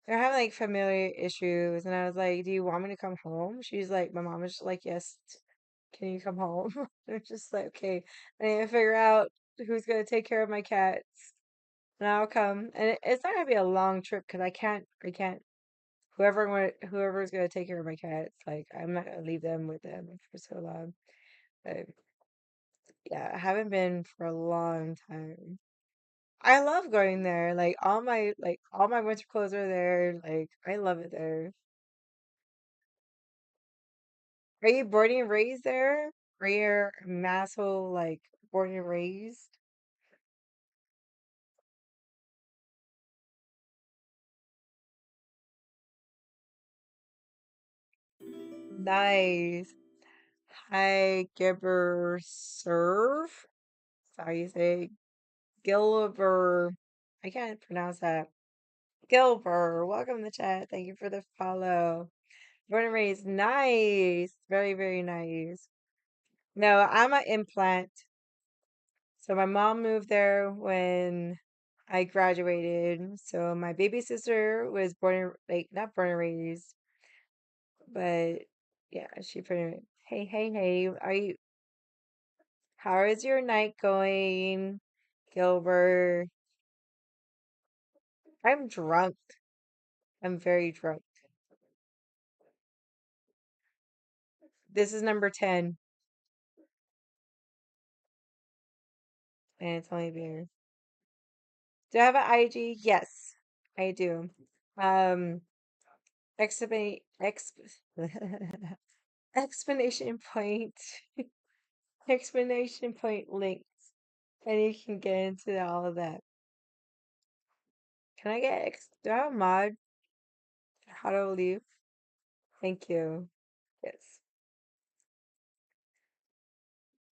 They're having like familiar issues, and I was like, "Do you want me to come home?" She's like, my mom was just like, "Yes, can you come home?" They're just like, "Okay, I need to figure out who's gonna take care of my cats, and I'll come." And it's not gonna be a long trip because I can't. Whoever's gonna take care of my cats, like I'm not gonna leave them with them for so long. But yeah, I haven't been for a long time. I love going there. Like all my winter clothes are there. Like I love it there. Are you born and raised there? Are you Massel like born and raised? Nice. Hi, Gibber Serve. That's how you say Gilbert. I can't pronounce that. Gilbert, welcome to the chat. Thank you for the follow. Born and raised. Nice. Very, very nice. No, I'm an implant. So my mom moved there when I graduated. So my baby sister was born, like, not born and raised, but yeah, she pretty. Hey, hey, hey. How is your night going, Gilbert? I'm drunk. I'm very drunk. This is number 10, and it's only beer. Do I have an IG? Yes, I do. Um, explanation, explanation point, explanation point links, and you can get into all of that. Can I get, do I have a mod? How to leave? Thank you. Yes.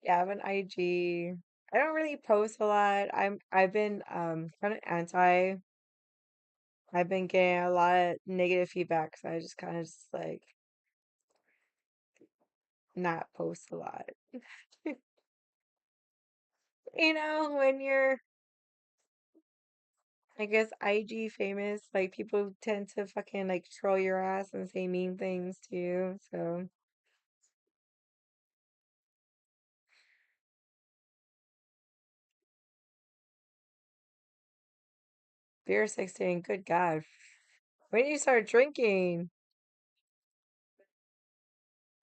Yeah, I have an IG. I don't really post a lot. I've been kind of anti. I've been getting a lot of negative feedback, so I just kind of just like not post a lot. When you're, I guess, IG famous, like people tend to fucking like troll your ass and say mean things to you. So beer 16, good God. When did you start drinking?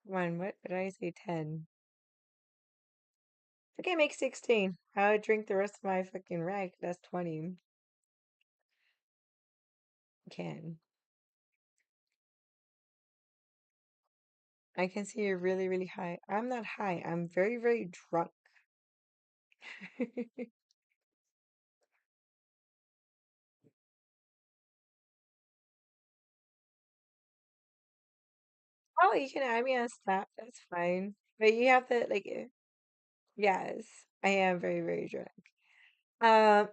Come on, what did I say? 10. I can make 16. I would drink the rest of my fucking rag. That's 20. Can. I can see you're really, really high. I'm not high. I'm very, very drunk. Oh, you can add me on Snap. That's fine. But you have to like, yes, I am very, very drunk.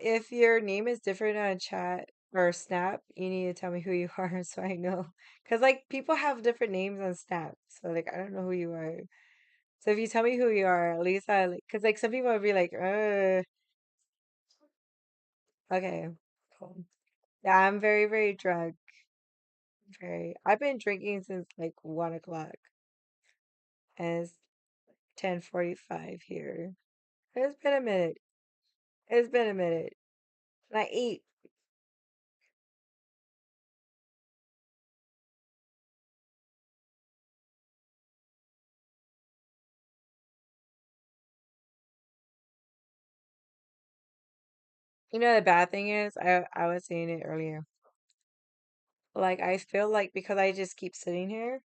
If your name is different on chat or Snap, you need to tell me who you are so I know. Because like people have different names on Snap, so like I don't know who you are. So if you tell me who you are, at least I like, because like some people would be like, okay, cool. Yeah, I'm very, very drunk. Very. I've been drinking since like 1 o'clock, and it's 10:45 here. It's been a minute. It's been a minute. And I eat. The bad thing is, I was saying it earlier. Like I feel like because I just keep sitting here,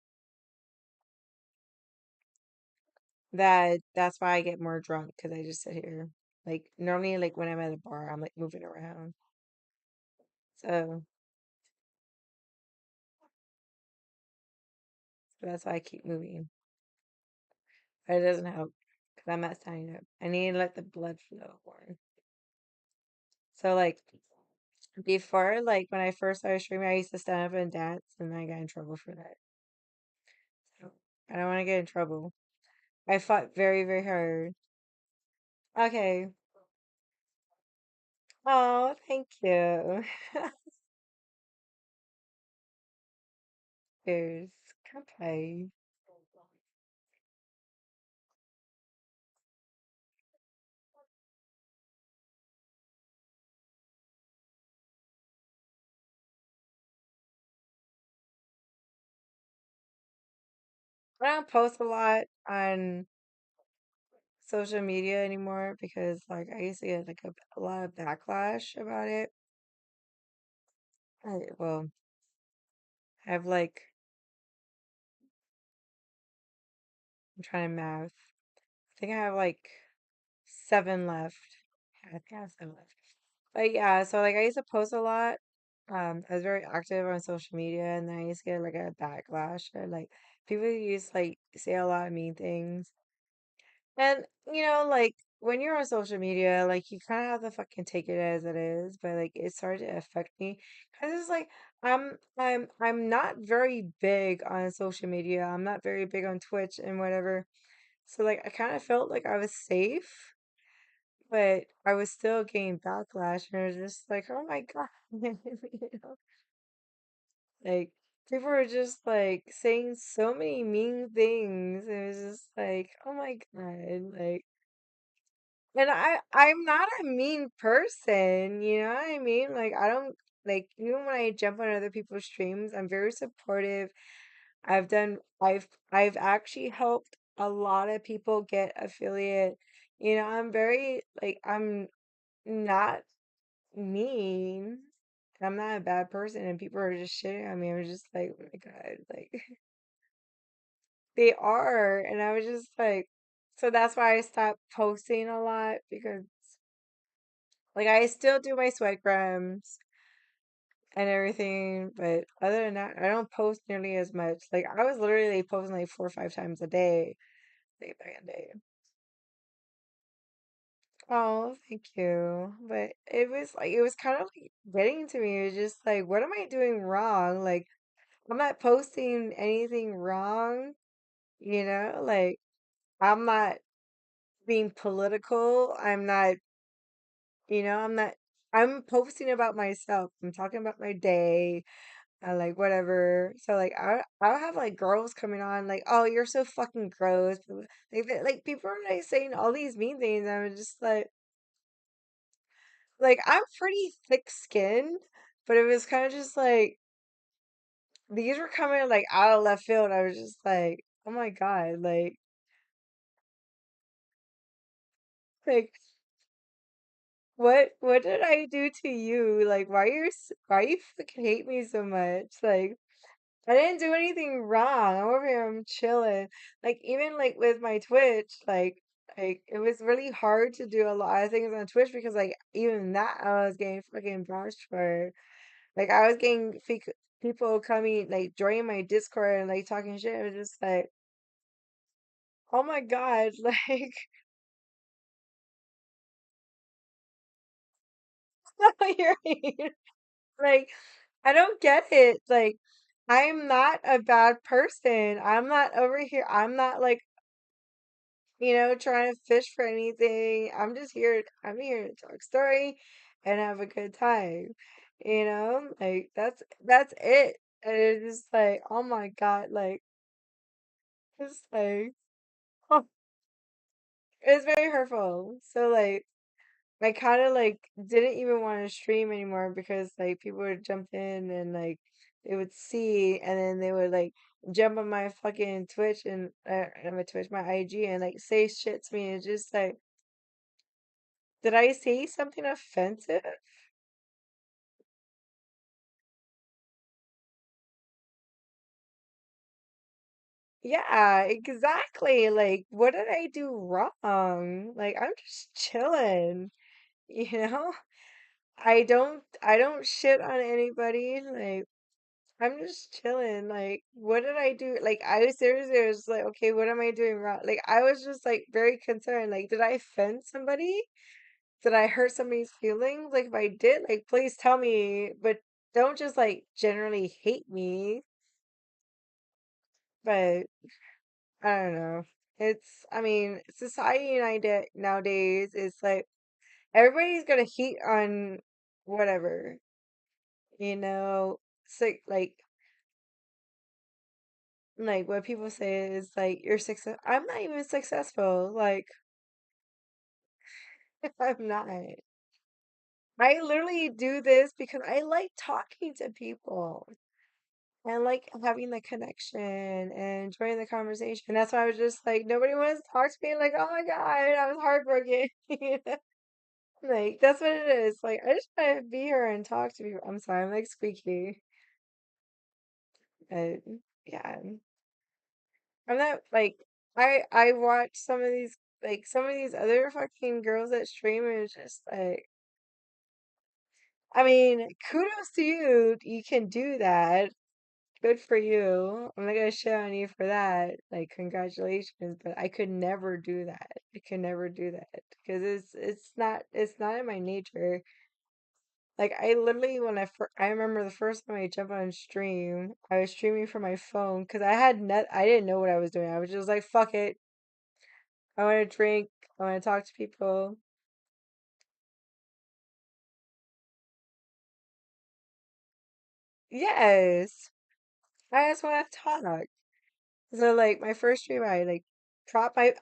that's why I get more drunk because I just sit here. Like normally, like when I'm at a bar, I'm like moving around. So that's why I keep moving. But it doesn't help because I'm not standing up. I need to let the blood flow more. So like before, like when I first started streaming, I used to stand up and dance, and I got in trouble for that. So I don't want to get in trouble. I fought very, very hard. Okay. Oh, thank you. Cheers. Okay. I don't post a lot on social media anymore because like I used to get like a lot of backlash about it. Well, I have like I'm trying to math. I think I have like 7 left. Yeah, I think I have 7 left. But yeah, so like I used to post a lot I was very active on social media, and then I used to get like a backlash, or like people used to like say a lot of mean things. And like when you're on social media, like you kind of have to fucking take it as it is. But like it started to affect me because it's like I'm not very big on social media. I'm not very big on Twitch and whatever. So like I kind of felt like I was safe, but I was still getting backlash, and it was just like, oh my God, know, like people were just like saying so many mean things. It was just like, oh my God, like. And I'm not a mean person, you know what I mean? Like I don't like even when I jump on other people's streams, I'm very supportive. I've actually helped a lot of people get affiliate. I'm very like I'm not mean. I'm not a bad person, and people are just shitting on me. I'm just like, oh my God, like they are. And I was just like, so that's why I stopped posting a lot because like I still do my sweatgrams and everything, but other than that, I don't post nearly as much. Like I was literally posting like 4 or 5 times a day, like back in the day. Oh, thank you. But it was kind of like getting to me. It was just like, what am I doing wrong? Like I'm not posting anything wrong, Like I'm not being political. I'm not I'm posting about myself. I'm talking about my day. And like whatever. So like I'll have like girls coming on like, oh, you're so fucking gross. Like people are like saying all these mean things. And I'm just like I'm pretty thick skinned, but it was kind of just like these were coming like out of left field. I was just like, oh my God, like what did I do to you? Like why you fucking hate me so much? Like I didn't do anything wrong. I'm over here, I'm chilling. Like even like with my Twitch, like it was really hard to do a lot of things on Twitch because like even that I was getting fucking bashed for. Like I was getting people coming like joining my Discord and like talking shit. It was just like, oh my God, like you're like I don't get it. Like I'm not a bad person. I'm not over here. I'm not like trying to fish for anything. I'm here to talk story and have a good time. Like that's it. And it's just like, oh my God, like it's like oh, it's very hurtful. So like I kind of like didn't even want to stream anymore because like people would jump in and like they would see and then they would like jump on my fucking Twitch and my Twitch, my IG and like say shit to me. It's just like did I say something offensive? Yeah, exactly. Like, what did I do wrong? Like, I'm just chilling, you know? I don't shit on anybody. Like, I'm just chilling. Like, what did I do? Like, I was seriously I was like, okay, what am I doing wrong? Like, I was just like very concerned. Like, did I offend somebody? Did I hurt somebody's feelings? Like, if I did, like, please tell me, but don't just like generally hate me. But I don't know. I mean, society nowadays is like everybody's gonna heat on whatever, you know. So like what people say is like you're success. I'm not even successful. Like I'm not. I literally do this because I like talking to people. And like having the connection and enjoying the conversation. That's why I was just like, nobody wants to talk to me. Like, oh my God, I was heartbroken. Like, that's what it is. Like, I just want to be here and talk to people. I'm sorry, I'm like squeaky. But yeah, I'm not like, I watch some of these other fucking girls that stream and it's just like, I mean, kudos to you. You can do that. Good for you. I'm not gonna shit on you for that. Like, congratulations, but I could never do that. I could never do that because it's not in my nature. Like, I literally I remember the first time I jumped on stream, I was streaming from my phone because I didn't know what I was doing. I was just like, fuck it. I want to drink. I want to talk to people. Yes, I just want to talk. So like my first stream, I like dropped I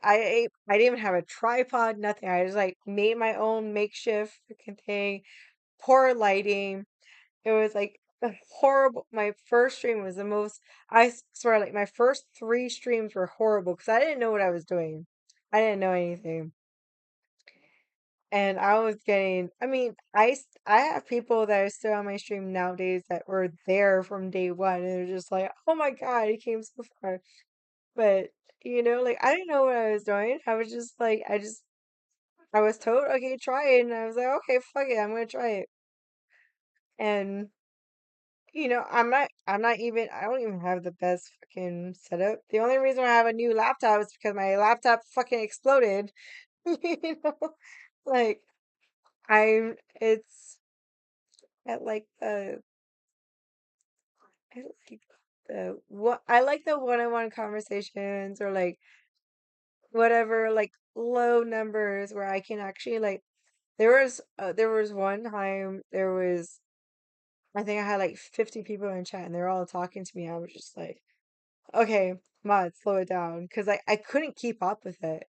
didn't even have a tripod, nothing. I just like made my own makeshift freaking thing, poor lighting. It was like a horrible. My first stream was the most. Swear, like my first three streams were horrible because I didn't know what I was doing. I didn't know anything, and I was getting. I mean, I have people that are still on my stream nowadays that were there from day one, and they're just like, "Oh my God, he came so far." But, like I didn't know what I was doing. I was just like, I was told, okay, try it. And I was like, okay, fuck it, I'm gonna try it. And, I don't even have the best fucking setup. The only reason I have a new laptop is because my laptop fucking exploded. You know, like, it's at like I like I like the one-on-one conversations or like whatever, like low numbers where I can actually like there was one time I think I had like 50 people in chat and they're all talking to me. I was just like, okay, mod, slow it down because I couldn't keep up with it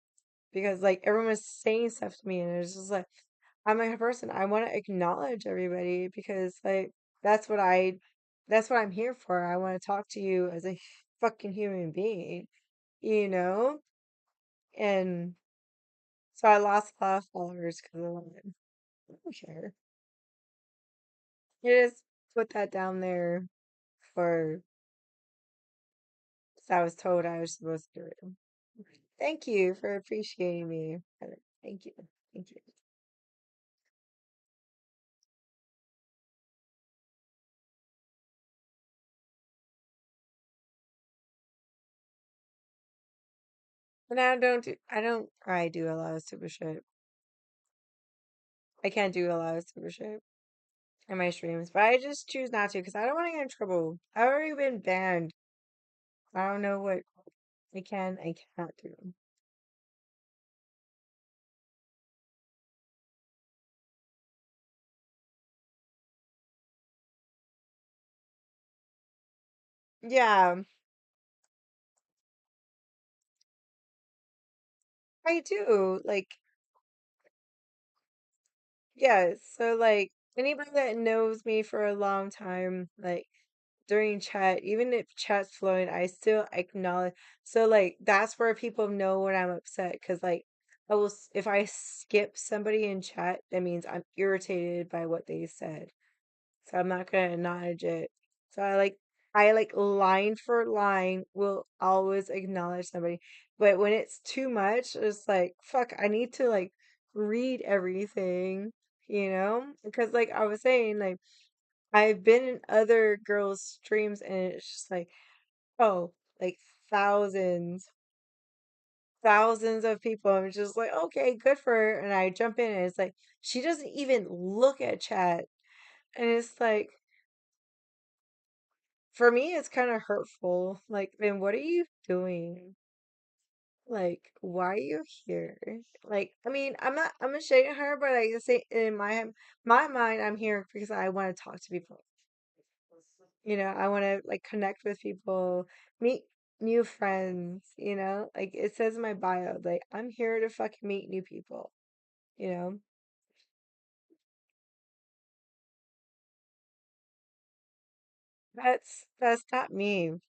because like everyone was saying stuff to me and it was just like I'm like a person. I want to acknowledge everybody because like that's what I that's what I'm here for. I want to talk to you as a fucking human being, you know? And so I lost a lot of followers because of that. I don't care. You just put that down there for 'cause I was told I was supposed to do it. Thank you for appreciating me. Thank you. Thank you. But I do a lot of stupid shit. I can't do a lot of stupid shit in my streams, but I just choose not to because I don't want to get in trouble. I've already been banned. I don't know what I cannot do. Yeah, I do. Like, yeah, so like anybody that knows me for a long time, like during chat, even if chat's flowing, I still acknowledge. So like that's where people know when I'm upset because like if I skip somebody in chat, that means I'm irritated by what they said. So I'm not gonna acknowledge it. So I like line for line will always acknowledge somebody. But when it's too much, it's like fuck, I need to like read everything, Because like I was saying, like I've been in other girls' streams and it's just like, oh, like thousands, thousands of people. I'm just like, okay, good for her. And I jump in and it's like she doesn't even look at chat. And it's like for me, it's kind of hurtful. Like, then what are you doing? Like, why are you here? Like, I mean, I'm not shading her, but I say in my mind, I'm here because I want to talk to people. I want to like connect with people, meet new friends, Like it says in my bio, like I'm here to fucking meet new people, you know? That's not me.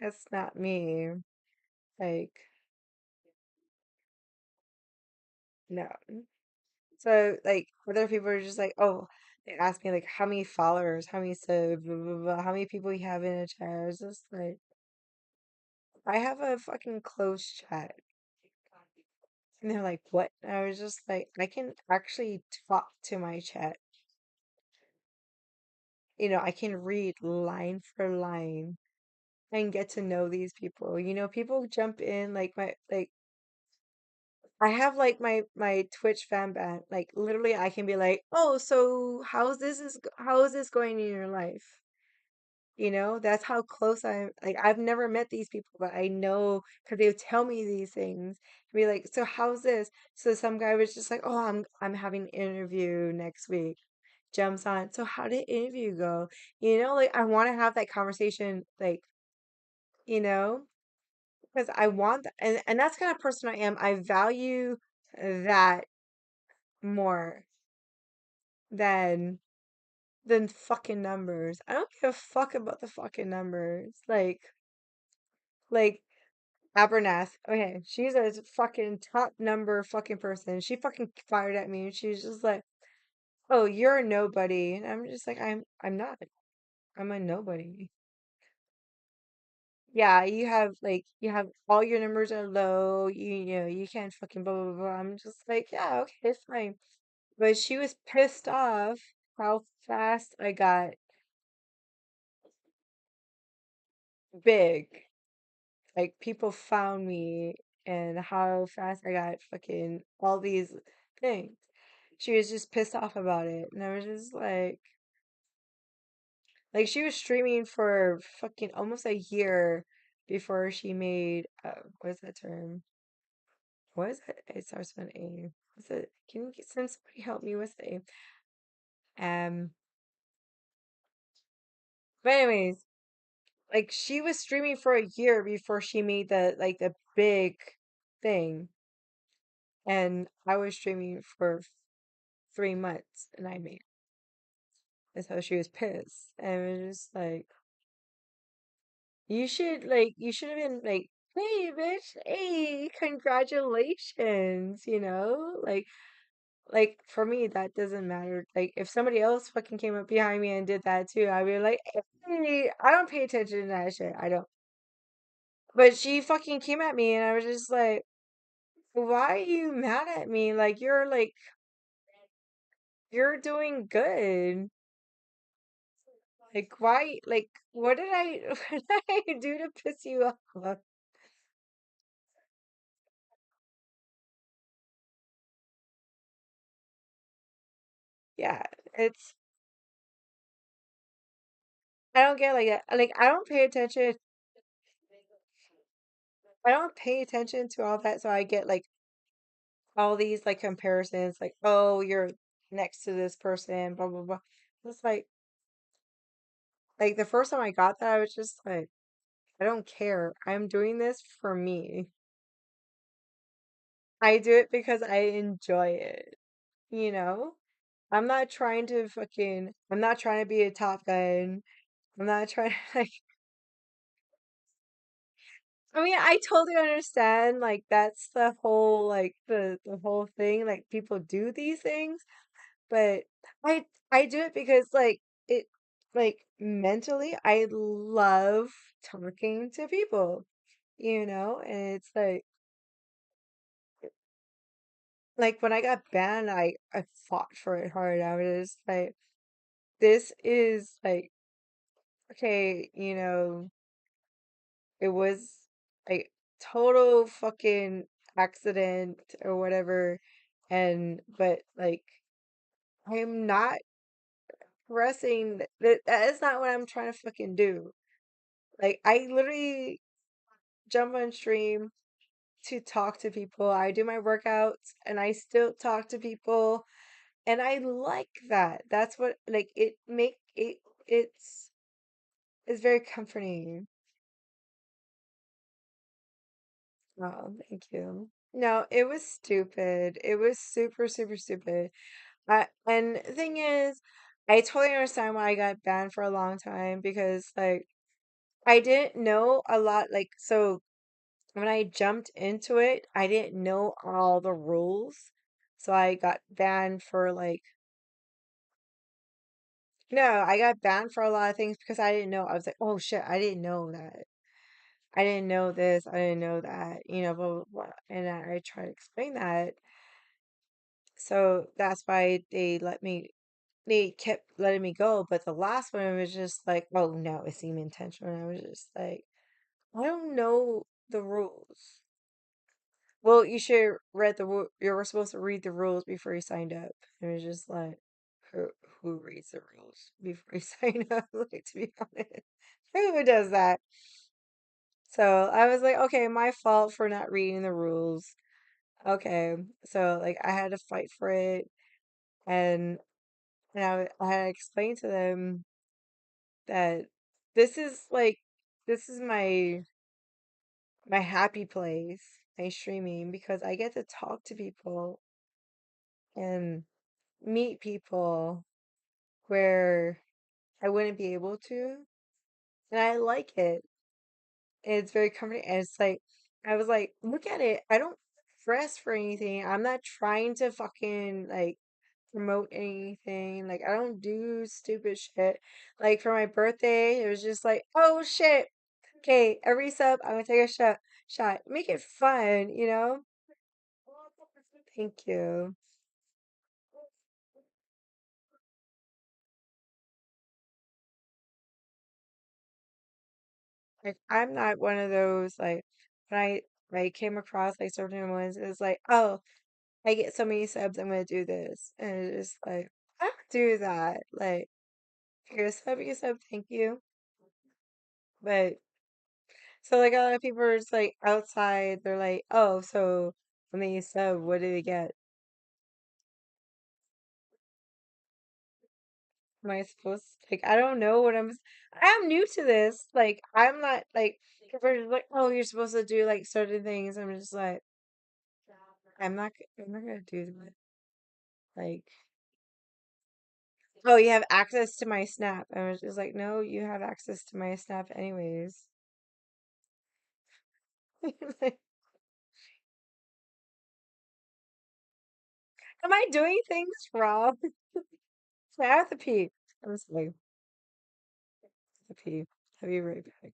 That's not me. Like, no. So like other people are just like, oh, they ask me like how many followers, how many subs, blah, blah, blah, how many people you have in a chat. I was just like, I have a fucking closed chat. And they're like, what? And I was just like, I can actually talk to my chat. I can read line for line and get to know these people. People jump in like I have like my Twitch fan band. Like literally I can be like, "Oh, so how is this going in your life?" That's how close I've never met these people, but I know because they would tell me these things. Be like, "So how's this?" So some guy was just like, "Oh, I'm having an interview next week." Jumps on. So how did interview go? Like I want to have that conversation, like, you know, because I want that, and that's kind of person I am. I value that more than fucking numbers. I don't give a fuck about the fucking numbers. Like Abernath. Okay, she's a fucking top number fucking person. She fucking fired at me and she's just like, "Oh, you're a nobody." And I'm just like, I'm not. I'm a nobody. Yeah, you have all your numbers are low. You can't fucking blah blah blah. I'm just like, yeah, okay, fine. But she was pissed off how fast I got big. Like people found me and how fast I got fucking all these things. She was just pissed off about it. And I was just like she was streaming for fucking almost a year before she made what's that term? What is it? It starts with an A. What's it? Can somebody help me with the A? But anyways, like she was streaming for a year before she made the big thing. And I was streaming for 3 months and I made it. And so she was pissed. And it was just like, you should have been like, hey, bitch, hey, congratulations, Like, for me, that doesn't matter. Like, if somebody else fucking came up behind me and did that too, I'd be like, hey, I don't pay attention to that shit. I don't. But she fucking came at me and I was just like, why are you mad at me? Like, you're doing good. Like why what did I what did I do to piss you off? Yeah, it's I don't get like that. Like I don't pay attention to all that, so I get like all these like comparisons, like, oh, you're next to this person, blah blah blah. It's like the first time I got that, I was just like, I don't care. I'm doing this for me. I do it because I enjoy it, you know? I'm not trying to be a top gun. I'm not trying like I mean, I totally understand like that's the whole the whole thing like people do these things, but I do it because it mentally I love talking to people, and it's like when I got banned I fought for it hard. I was just like this is like okay, it was a total fucking accident or whatever. And but like I'm not pressing that is not what I'm trying to fucking do. Like I literally jump on stream to talk to people. I do my workouts and I still talk to people and I like that. That's what like it make it it's very comforting. Oh, thank you. No, it was stupid. It was super, super stupid. And the thing is, I totally understand why I got banned for a long time because, like, I didn't know a lot. Like, so when I jumped into it, I didn't know all the rules. So I got banned for, like, no, I got banned for a lot of things because I didn't know. I was like, oh shit, I didn't know that. I didn't know this. I didn't know that, blah, blah, blah. And I try to explain that. So that's why they let me. they kept letting me go, but the last one was just like, oh no, it seemed intentional. And I was just like, I don't know the rules. Well, you should read you were supposed to read the rules before you signed up. And it was just like, who who reads the rules before you sign up? Like, to be honest, who does that? So I was like, okay, my fault for not reading the rules. Okay, so like I had to fight for it, and I had to explain to them that this is like this is my happy place, my streaming, because I get to talk to people and meet people where I wouldn't be able to, and I like it. And it's very comforting, and it's like I was like, look at it. I don't press for anything. I'm not trying to fucking like promote anything. Like I don't do stupid shit. Like for my birthday, it was just like, oh shit. Okay, every sub, I'm gonna take a shot. Make it fun, you know? Thank you. Like I'm not one of those like when I came across like certain ones, it's like, oh, I get so many subs, I'm gonna do this. And it's just like, I don't do that. Like, if you're a sub, thank you. But so like a lot of people are just like outside, they're like, oh, so when they sub, what do they get? Am I supposed to, like, I don't know what I'm new to this. Like, I'm not like people are just like, oh, you're supposed to do like certain things. I'm just like, I'm not gonna do that. Like, oh, you have access to my Snap. I was just like, no, you have access to my Snap anyways. Like, am I doing things wrong? I have to pee. I'm sorry. I have to pee. I'll be right back.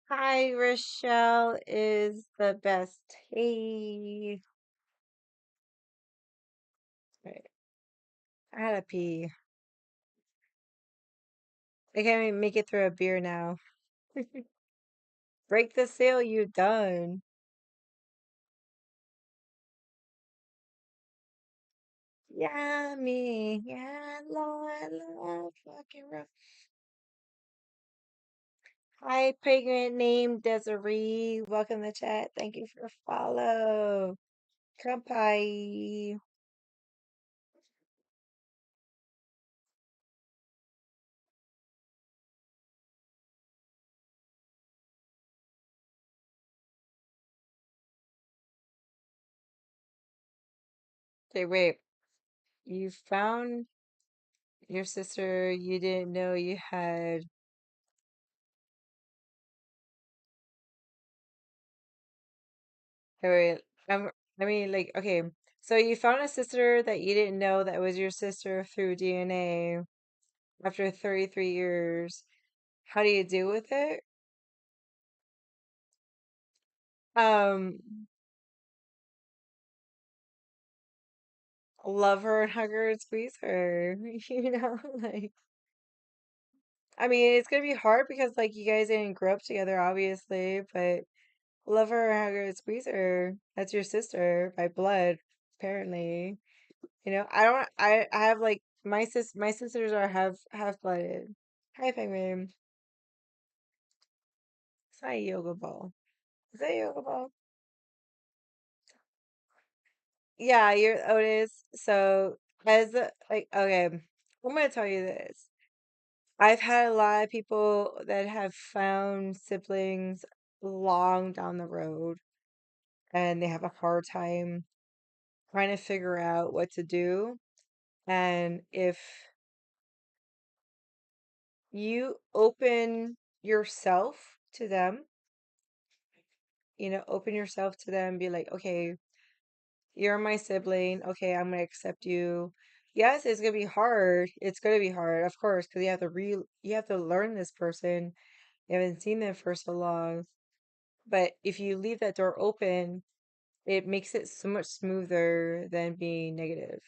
Hi, Rochelle is the best. Hey. Right. I had a pee. I can't even make it through a beer now. Break the seal, you done. Yeah, me. Yeah, Lord, fucking rough. Hi, pregnant name Desiree. Welcome to chat. Thank you for follow. Kampai. Okay, wait. You found your sister you didn't know you had. Okay, wait. I mean, like, okay. So you found a sister that you didn't know that was your sister through DNA after 33 years. How do you deal with it? Um, love her and hug her and squeeze her. You know, like, I mean, it's gonna be hard because like you guys didn't grow up together, obviously, but love her, hug her, and squeeze her. That's your sister by blood, apparently. You know, I don't. I have like my sisters are half blooded. Hi, Penguin. It's not a yoga ball. Is that a yoga ball? Yeah, you're Otis. So like okay, I'm gonna tell you this. I've had a lot of people that have found siblings long down the road, and they have a hard time trying to figure out what to do. And if you open yourself to them, open yourself to them, be like, okay, you're my sibling. Okay, I'm gonna accept you. Yes, it's gonna be hard. It's gonna be hard, of course, because you have to learn this person. You haven't seen them for so long. But if you leave that door open, it makes it so much smoother than being negative.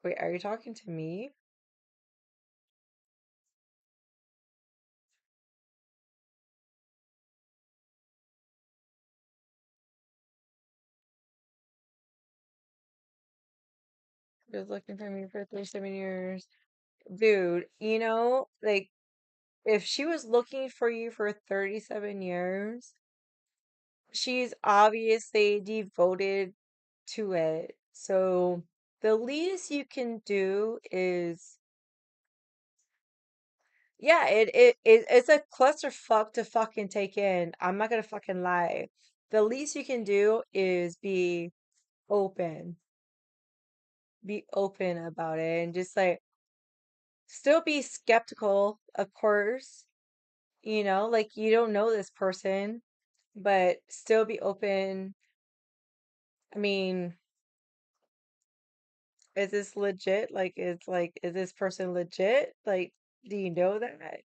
Wait, are you talking to me? Just looking for me for 37 years. Dude, like if she was looking for you for 37 years, she's obviously devoted to it. So the least you can do is, yeah, it's a clusterfuck to fucking take in. I'm not gonna fucking lie. The least you can do is open, be open about it, and just like still be skeptical, of course. Like you don't know this person, but still be open. I mean, is this legit? Is this person legit? Like, do you know that?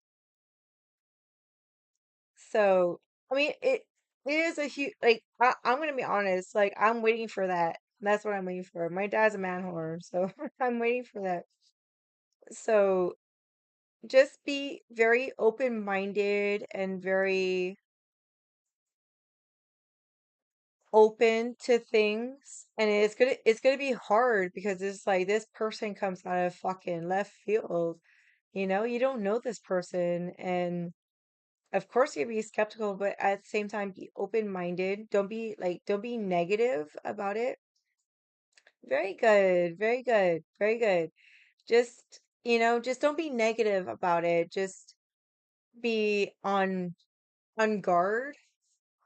So, I mean, it is a huge, like, I'm gonna be honest, like, I'm waiting for that. That's what I'm waiting for. My dad's a man whore, so I'm waiting for that. So, just be very open-minded and very open to things. And it's gonna be hard because it's like this person comes out of fucking left field. You don't know this person, and of course you'd be skeptical, but at the same time be open-minded. Don't be negative about it. Very good, very good, very good. Just don't be negative about it. Just be on guard,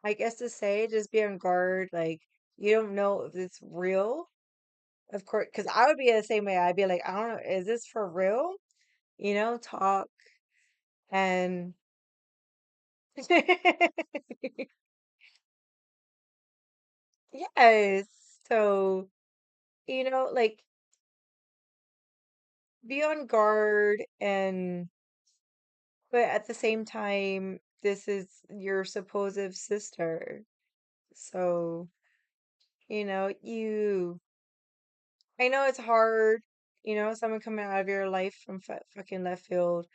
I guess to say. Just be on guard. Like you don't know if it's real. Of course, because I would be the same way. I'd be like, I don't know, is this for real? Talk and yes. So, like be on guard, and but at the same time, this is your supposed sister. So, I know it's hard, someone coming out of your life from fucking left field,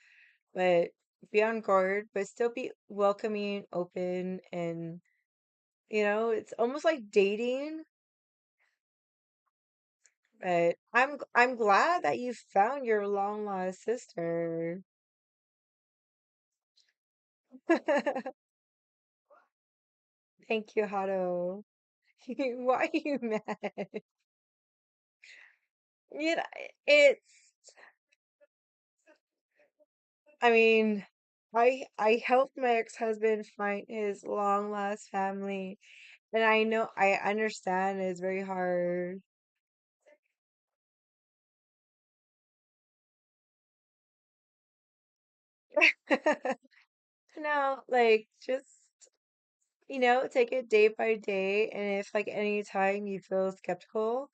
but be on guard, but still be welcoming, open, and, it's almost like dating. But I'm glad that you found your long lost sister. Thank you, Hado. Why are you mad? You know, it's, I mean, I helped my ex-husband find his long lost family, and I understand it's very hard. No, like just, take it day by day, and if like any time you feel skeptical,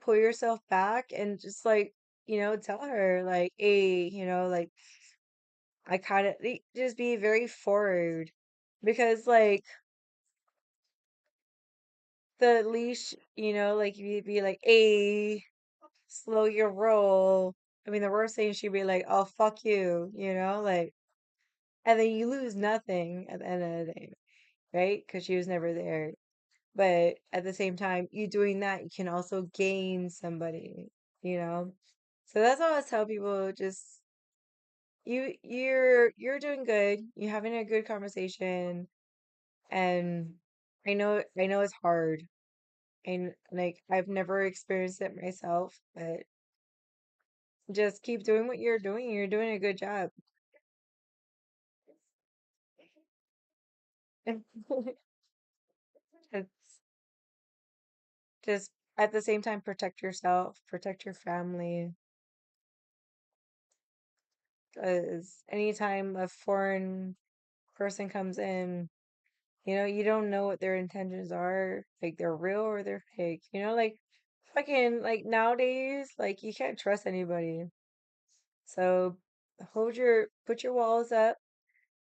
pull yourself back and just like, tell her like, hey, like I kind of just be very forward because like the leash, like you'd be like, hey, slow your roll. I mean, the worst thing she'd be like, oh, fuck you, like, and then you lose nothing at the end of the day, right? Because she was never there. But at the same time, you doing that, you can also gain somebody, you know? So that's all I tell people, just you're doing good. You're having a good conversation, and I know it's hard. And like I've never experienced it myself, but just keep doing what you're doing. You're doing a good job. It's just at the same time protect yourself, protect your family, because anytime a foreign person comes in, you don't know what their intentions are. Like they're real or they're fake. Like fucking like nowadays, like you can't trust anybody. So put your walls up,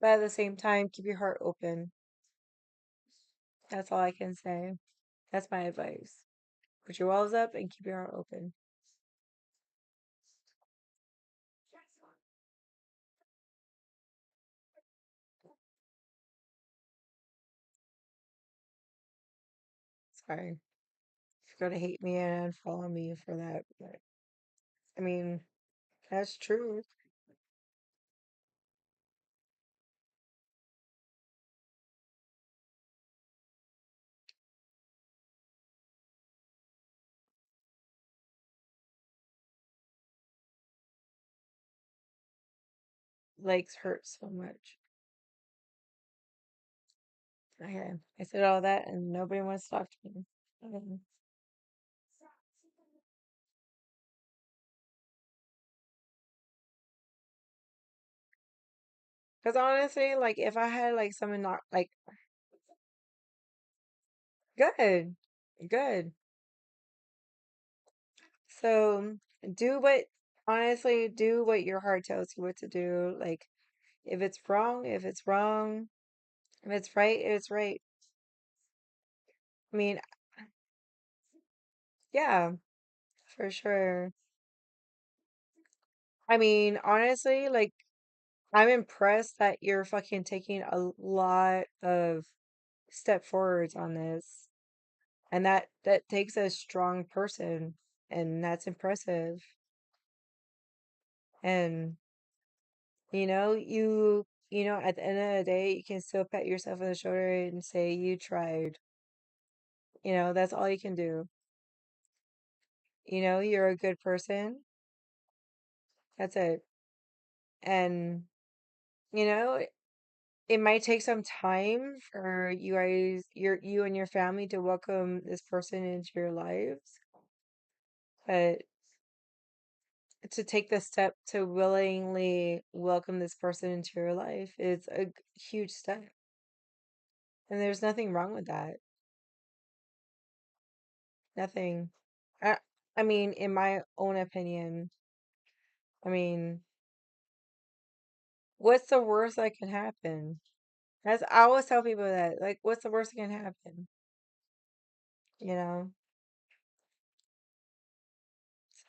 but at the same time keep your heart open. That's all I can say. That's my advice. Put your walls up and keep your heart open. Sorry. You're gonna hate me and unfollow me for that, but I mean, that's true. Legs hurt so much. Okay. I said all that and nobody wants to talk to me. Okay. Because honestly, like if I had like someone not like good, good. So do what honestly do what your heart tells you what to do. Like if it's wrong, if it's wrong. If it's right, it's right. I mean, yeah, for sure. I mean, honestly, like I'm impressed that you're fucking taking a lot of step forwards on this. And that takes a strong person, and that's impressive. And at the end of the day, you can still pat yourself on the shoulder and say you tried. That's all you can do. You're a good person. That's it. And you know, it might take some time for you and your family to welcome this person into your lives, but to take the step to willingly welcome this person into your life is a huge step. And there's nothing wrong with that. Nothing. I, I mean, in my own opinion, I mean, what's the worst that can happen? I always tell people that, like, what's the worst that can happen? You know?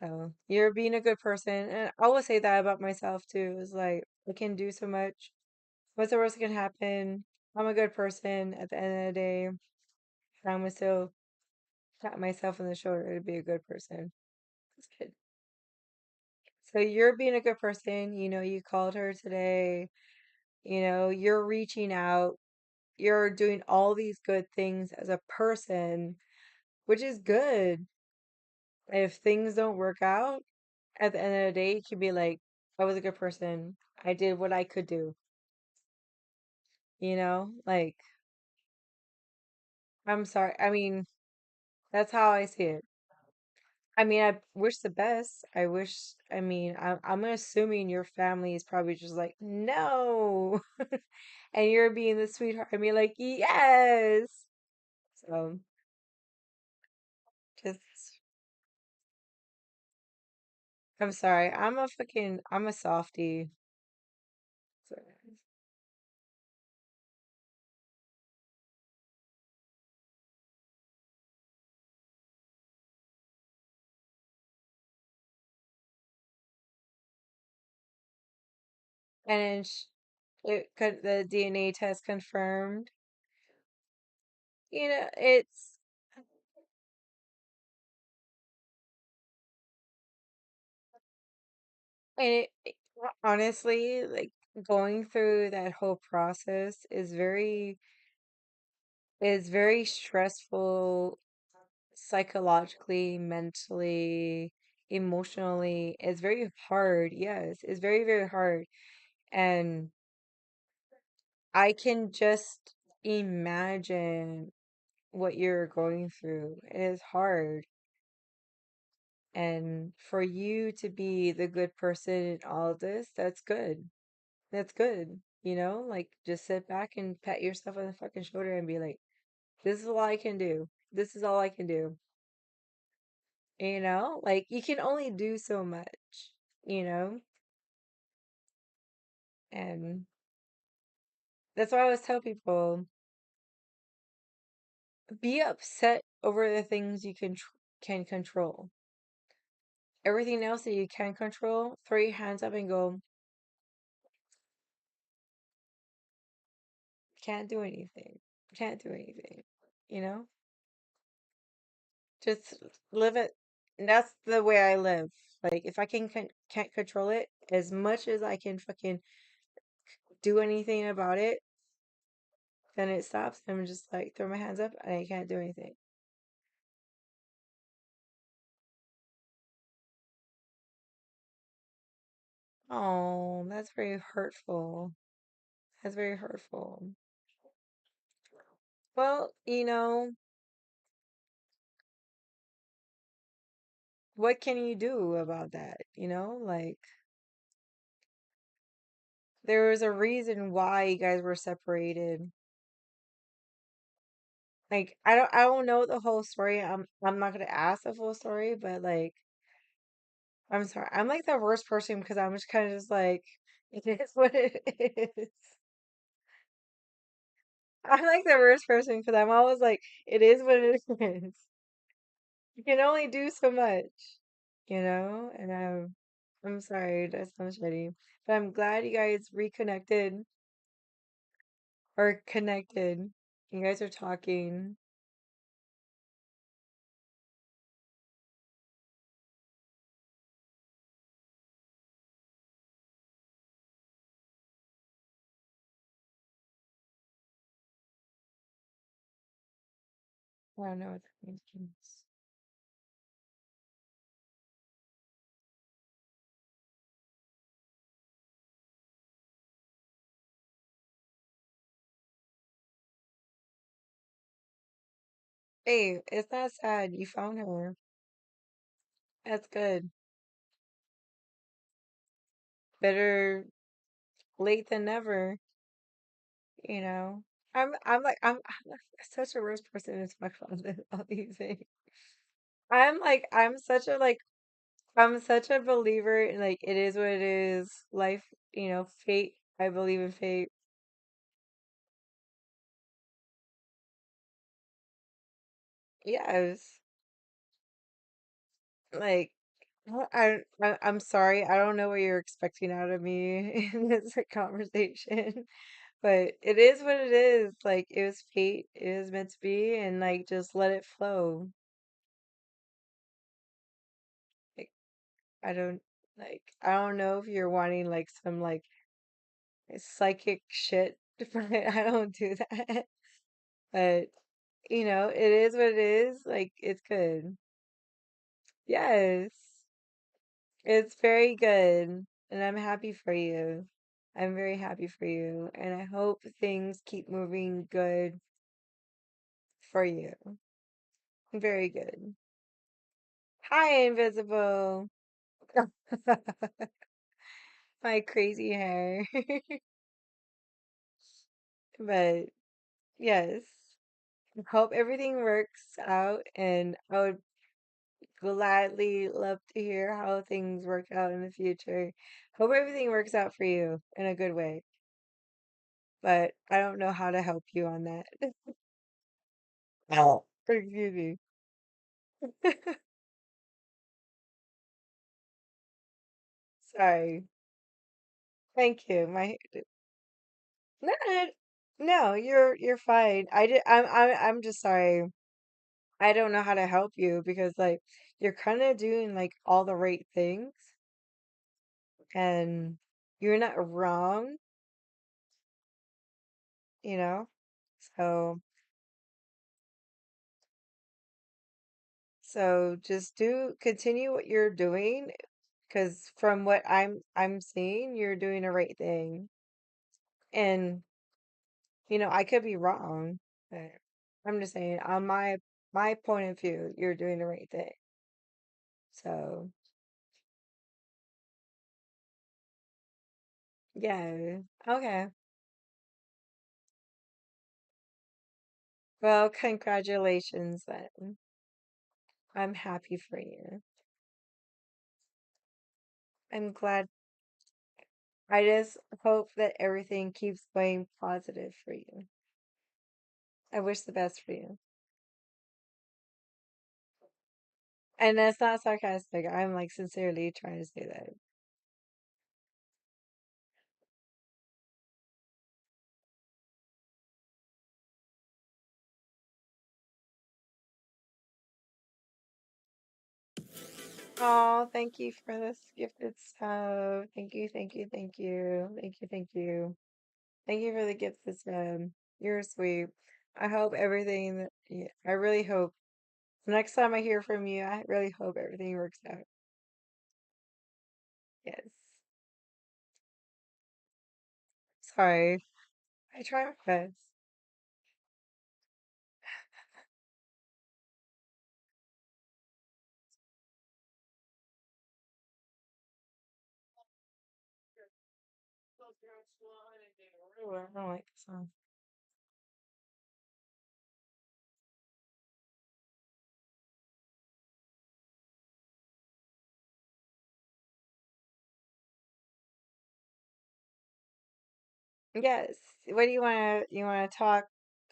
So you're being a good person. And I always say that about myself too. Is like, I can do so much. What's the worst that can happen? I'm a good person at the end of the day. I'm gonna still pat myself on the shoulder to be a good person. That's good. So you're being a good person. You called her today. You're reaching out. You're doing all these good things as a person, which is good. If things don't work out, at the end of the day, you can be like, I was a good person. I did what I could do. Like, I'm sorry. I mean, that's how I see it. I mean, I wish the best. I'm assuming your family is probably just like, no. And you're being the sweetheart. I mean, like, yes. So, just, I'm sorry. I'm a softie. So, and the DNA test confirmed. It's, and honestly, like, going through that whole process is very stressful psychologically, mentally, emotionally. It's very hard. Yes, it's very, very hard. And I can just imagine what you're going through. It is hard. And for you to be the good person in all of this, that's good. That's good. Like, just sit back and pat yourself on the fucking shoulder and be like, this is all I can do. This is all I can do. Like, you can only do so much, you know? And that's why I always tell people, be upset over the things you can control. Everything else that you can control, throw your hands up and go, can't do anything. Can't do anything. You know? Just live it. And that's the way I live. Like, if I can't control it as much as I can fucking do anything about it, then it stops. I'm just like, throw my hands up and I can't do anything. Oh, that's very hurtful. That's very hurtful. Well, what can you do about that? Like, there was a reason why you guys were separated. Like, I don't know the whole story. I'm not gonna ask the full story, but like, I'm sorry. I'm like the worst person because I'm just kind of just like, it is what it is. I'm like the worst person because I'm always like, it is what it is. You can only do so much, And I'm sorry, that sounds shitty, but I'm glad you guys reconnected or connected. You guys are talking. I don't know what that means. Hey, it's not sad. You found her. That's good. Better late than never, you know. I'm like such a worst person to talk about all these things. I'm such a like I'm such a believer in like it is what it is. Life, fate. I believe in fate. Yes. Like I'm sorry. I don't know what you're expecting out of me in this like, conversation, but it is what it is. Like it was fate. It was meant to be, and like just let it flow. Like I don't I don't know if you're wanting like some like psychic shit, but I don't do that. But it is what it is. Like it's good. Yes, it's very good, and I'm happy for you. I'm very happy for you, and I hope things keep moving good for you. Very good. Hi, Invisible. My crazy hair. But yes, hope everything works out, and I would gladly love to hear how things work out in the future. Hope everything works out for you in a good way, but I don't know how to help you on that. Oh. Excuse me. Sorry. Thank you. No, no, you're fine. I'm just sorry. I don't know how to help you because like you're kind of doing like all the right things and you're not wrong, you know? So just continue what you're doing because from what I'm seeing, you're doing the right thing. And I could be wrong, but I'm just saying on my point of view, you're doing the right thing. So, yeah. Okay. Well, congratulations then. I'm happy for you. I'm glad. I just hope that everything keeps going positive for you. I wish the best for you. And that's not sarcastic. I'm like sincerely trying to say that. Oh, thank you for this gifted stuff. Thank you, thank you, thank you. Thank you, thank you. Thank you for the gifted stuff. You're sweet. I hope everything yeah, I really hope the next time I hear from you, I really hope everything works out. Yes. Sorry. I try my best. Ooh, I don't like the song. Yes. What do you wanna talk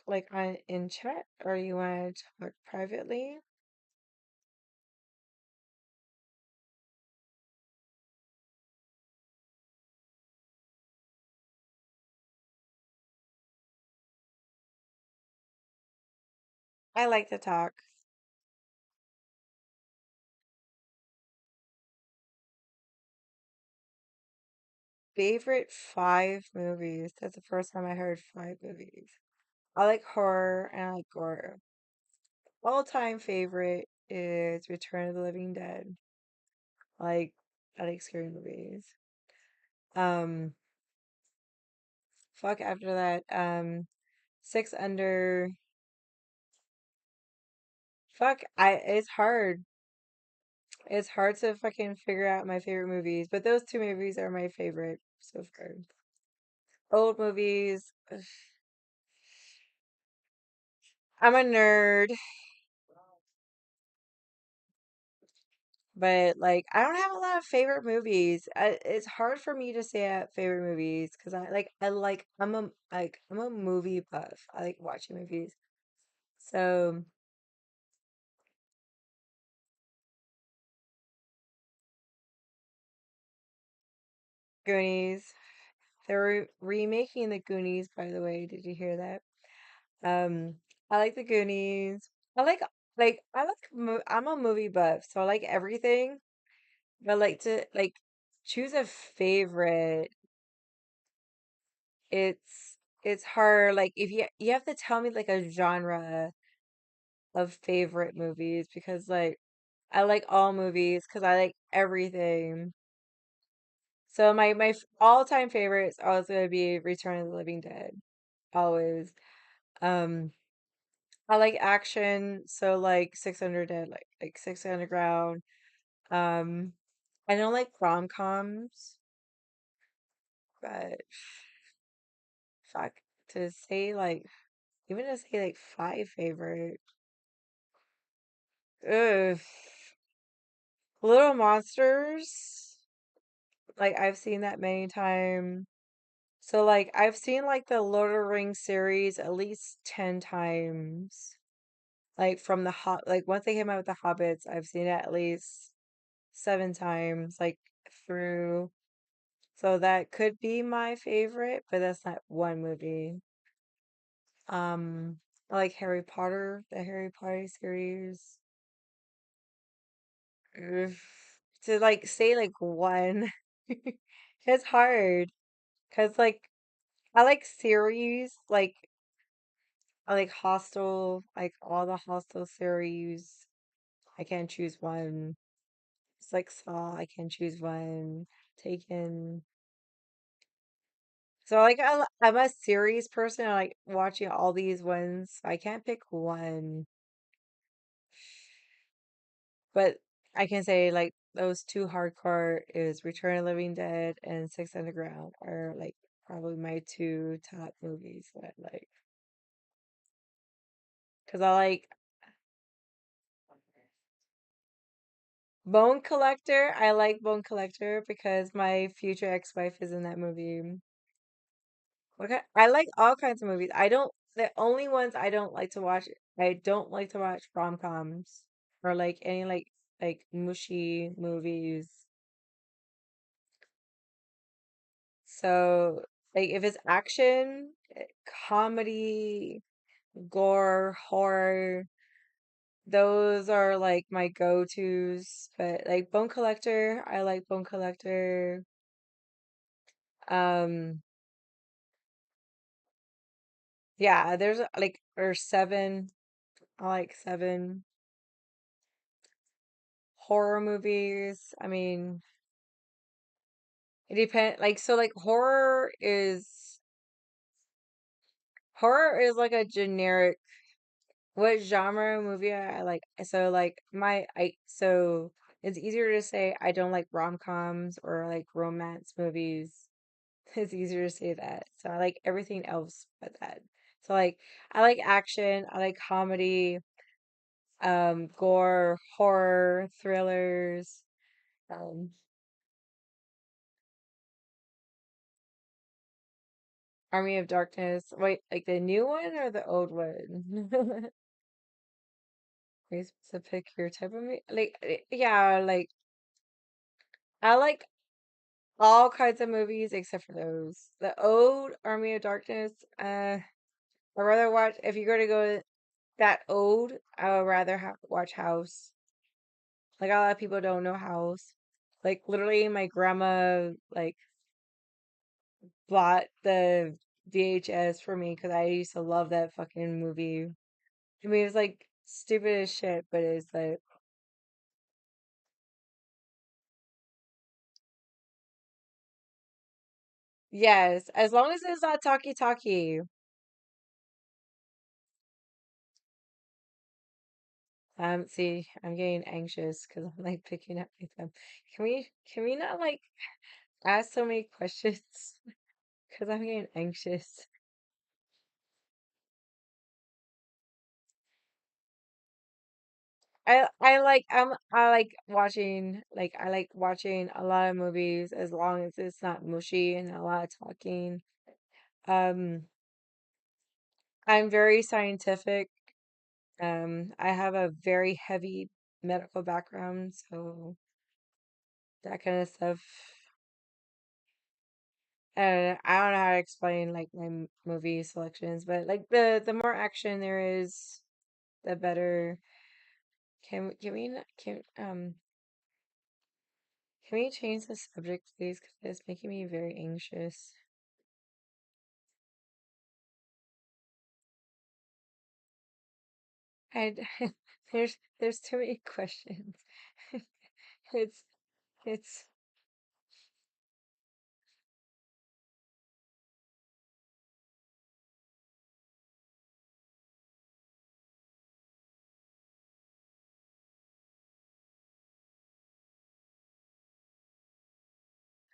like on in chat or you wanna talk privately? I like to talk. Favorite 5 movies. That's the first time I heard 5 movies. I like horror and I like gore. All-time favorite is Return of the Living Dead. Like I like scary movies. Um, fuck after that. Six Under. Fuck, it's hard. It's hard to fucking figure out my favorite movies, but those 2 movies are my favorite so far. Old movies. Ugh. I'm a nerd. But like, I don't have a lot of favorite movies. It's hard for me to say I have favorite movies because I'm a movie buff. I like watching movies. So Goonies. They're remaking the Goonies, by the way. Did you hear that? Um, I like the Goonies. I I'm a movie buff, so I like everything. But like to like choose a favorite, it's hard. Like if you have to tell me like a genre of favorite movies because like I like all movies because I like everything. So my all-time favorites are always gonna be Return of the Living Dead. Always. Um, I like action, so like 600 Dead, like 6 Underground. Um, I don't like rom-coms, but fuck to say like even to say like five favorite. Ugh. Little Monsters. Like I've seen that many times. So like I've seen like the Lord of the Rings series at least 10 times. Like from the like once they came out with the Hobbits, I've seen it at least 7 times, like through. So that could be my favorite, but that's not one movie. I like Harry Potter, the Harry Potter series. Ugh. To like say like one, it's hard because like I like series, like I like Hostel, like all the Hostel series. I can't choose one. It's like Saw, I can choose one. Taken. So like I'm a series person. I like watching all these ones. I can't pick one, but I can say like those two hardcore is Return of the Living Dead and Six Underground are like probably my two top movies that I like. Because I like Bone Collector. I like Bone Collector because my future ex-wife is in that movie. Okay, I like all kinds of movies. I don't, the only ones I don't like to watch, I don't like to watch rom-coms or like any like mushy movies. So like if it's action, comedy, gore, horror, those are like my go-tos. But like Bone Collector, I like Bone Collector. Um, yeah, there's seven. I like seven horror movies. I mean, it depends. Like so, like horror is like a generic. What genre of movie I like? So like it's easier to say I don't like rom-coms or like romance movies. It's easier to say that. So I like everything else but that. So like I like action, I like comedy, gore, horror, thrillers, um, Army of Darkness. Wait, like the new one or the old one? Are you supposed to pick your type of movie? Like, yeah, like I like all kinds of movies except for those. The old Army of Darkness, I'd rather watch, if you're going to go that old, I would rather watch House. Like, a lot of people don't know House. Like, literally, my grandma, like, bought the VHS for me because I used to love that fucking movie. I mean, it's like stupid as shit, but it's like, yes, as long as it's not talkie talkie. See, I'm getting anxious because I'm like picking up my thumb. Can we not like ask so many questions? Because I'm getting anxious. I like watching a lot of movies as long as it's not mushy and a lot of talking. Um, I'm very scientific. I have a very heavy medical background, so that kind of stuff. I don't know how to explain like my movie selections, but like the more action there is, the better. Can we not- can we change the subject, please? Because it's making me very anxious. I there's too many questions. It's it's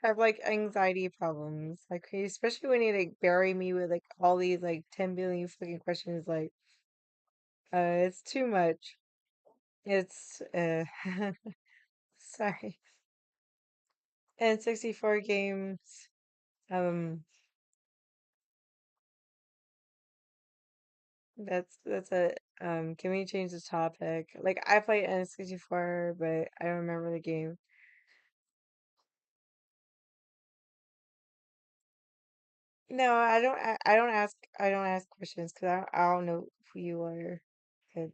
I have like anxiety problems, like crazy, especially when you like bury me with like all these like 10 billion fucking questions. Like, it's too much. It's sorry. And 64 games. Um, that's a Can we change the topic? Like I played N64, but I don't remember the game. No, I don't ask questions because I don't know who you are. Okay,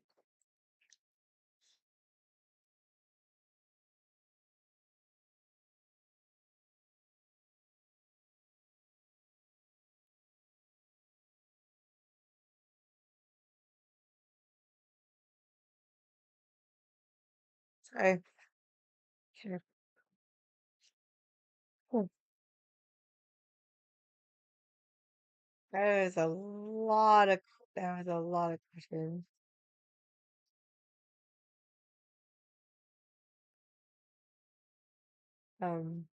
sorry. Okay. Hmm. That is a lot of that was a lot of questions. Um,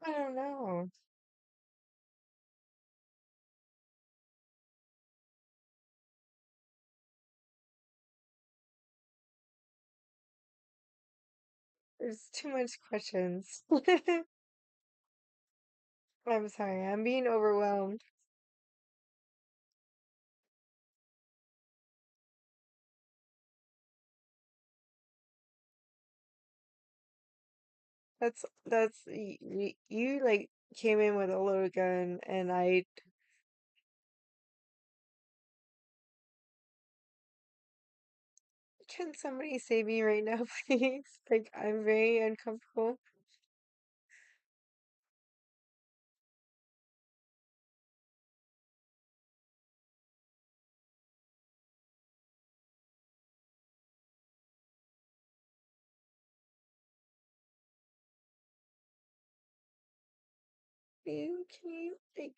I don't know. There's too much questions. I'm sorry. I'm being overwhelmed. You like came in with a loaded gun, and I can somebody save me right now, please? Like I'm very uncomfortable. Can you like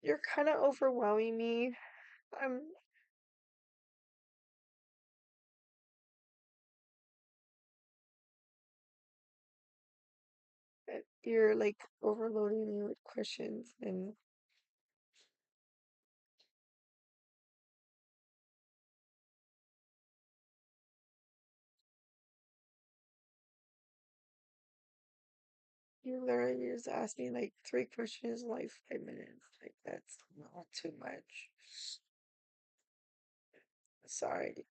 you're kind of overwhelming me. I'm You're like overloading me with questions, and you literally just asked me like three questions in like 5 minutes. Like that's not too much. Sorry.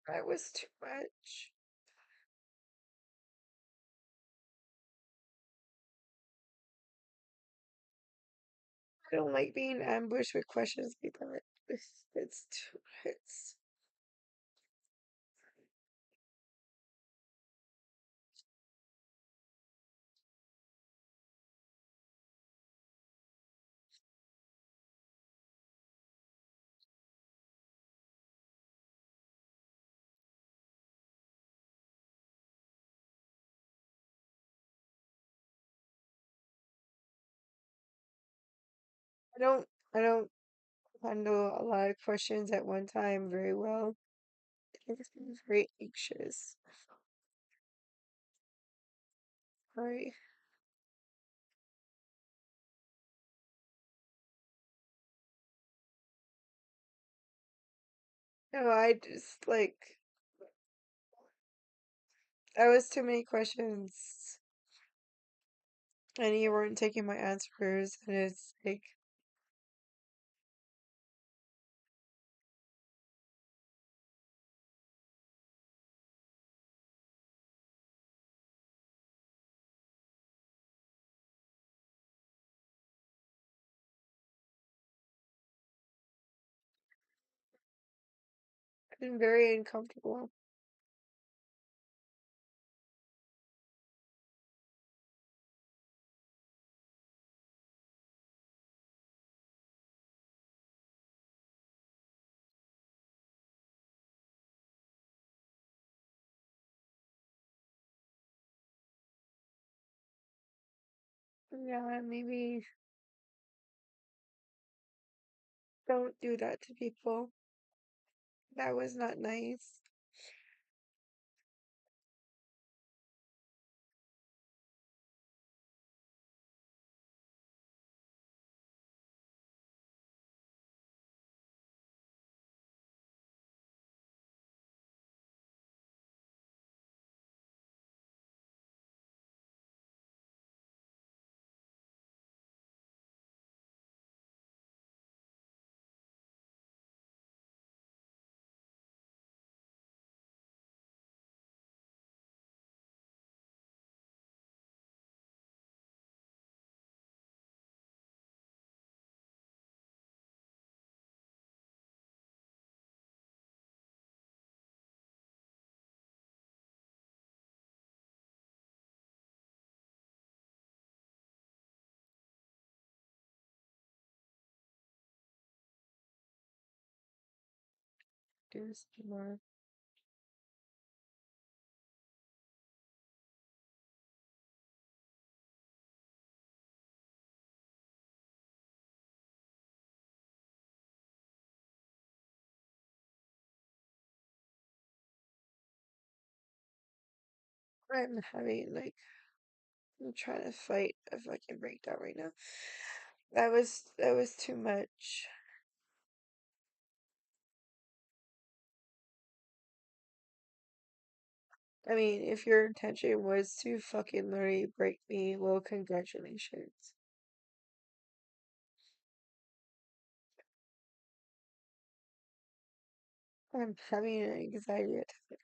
That was too much. I don't like being ambushed with questions like that. It's too it's I don't I don't handle a lot of questions at one time very well. I just be very anxious. Sorry. No, I just like I was too many questions and you weren't taking my answers and it's like I'm very uncomfortable. Yeah, maybe don't do that to people. That was not nice. Do some more. I'm having like I'm trying to fight a fucking breakdown right now. That was too much. I mean, if your intention was to fucking literally break me, well, congratulations. I'm having an anxiety attack.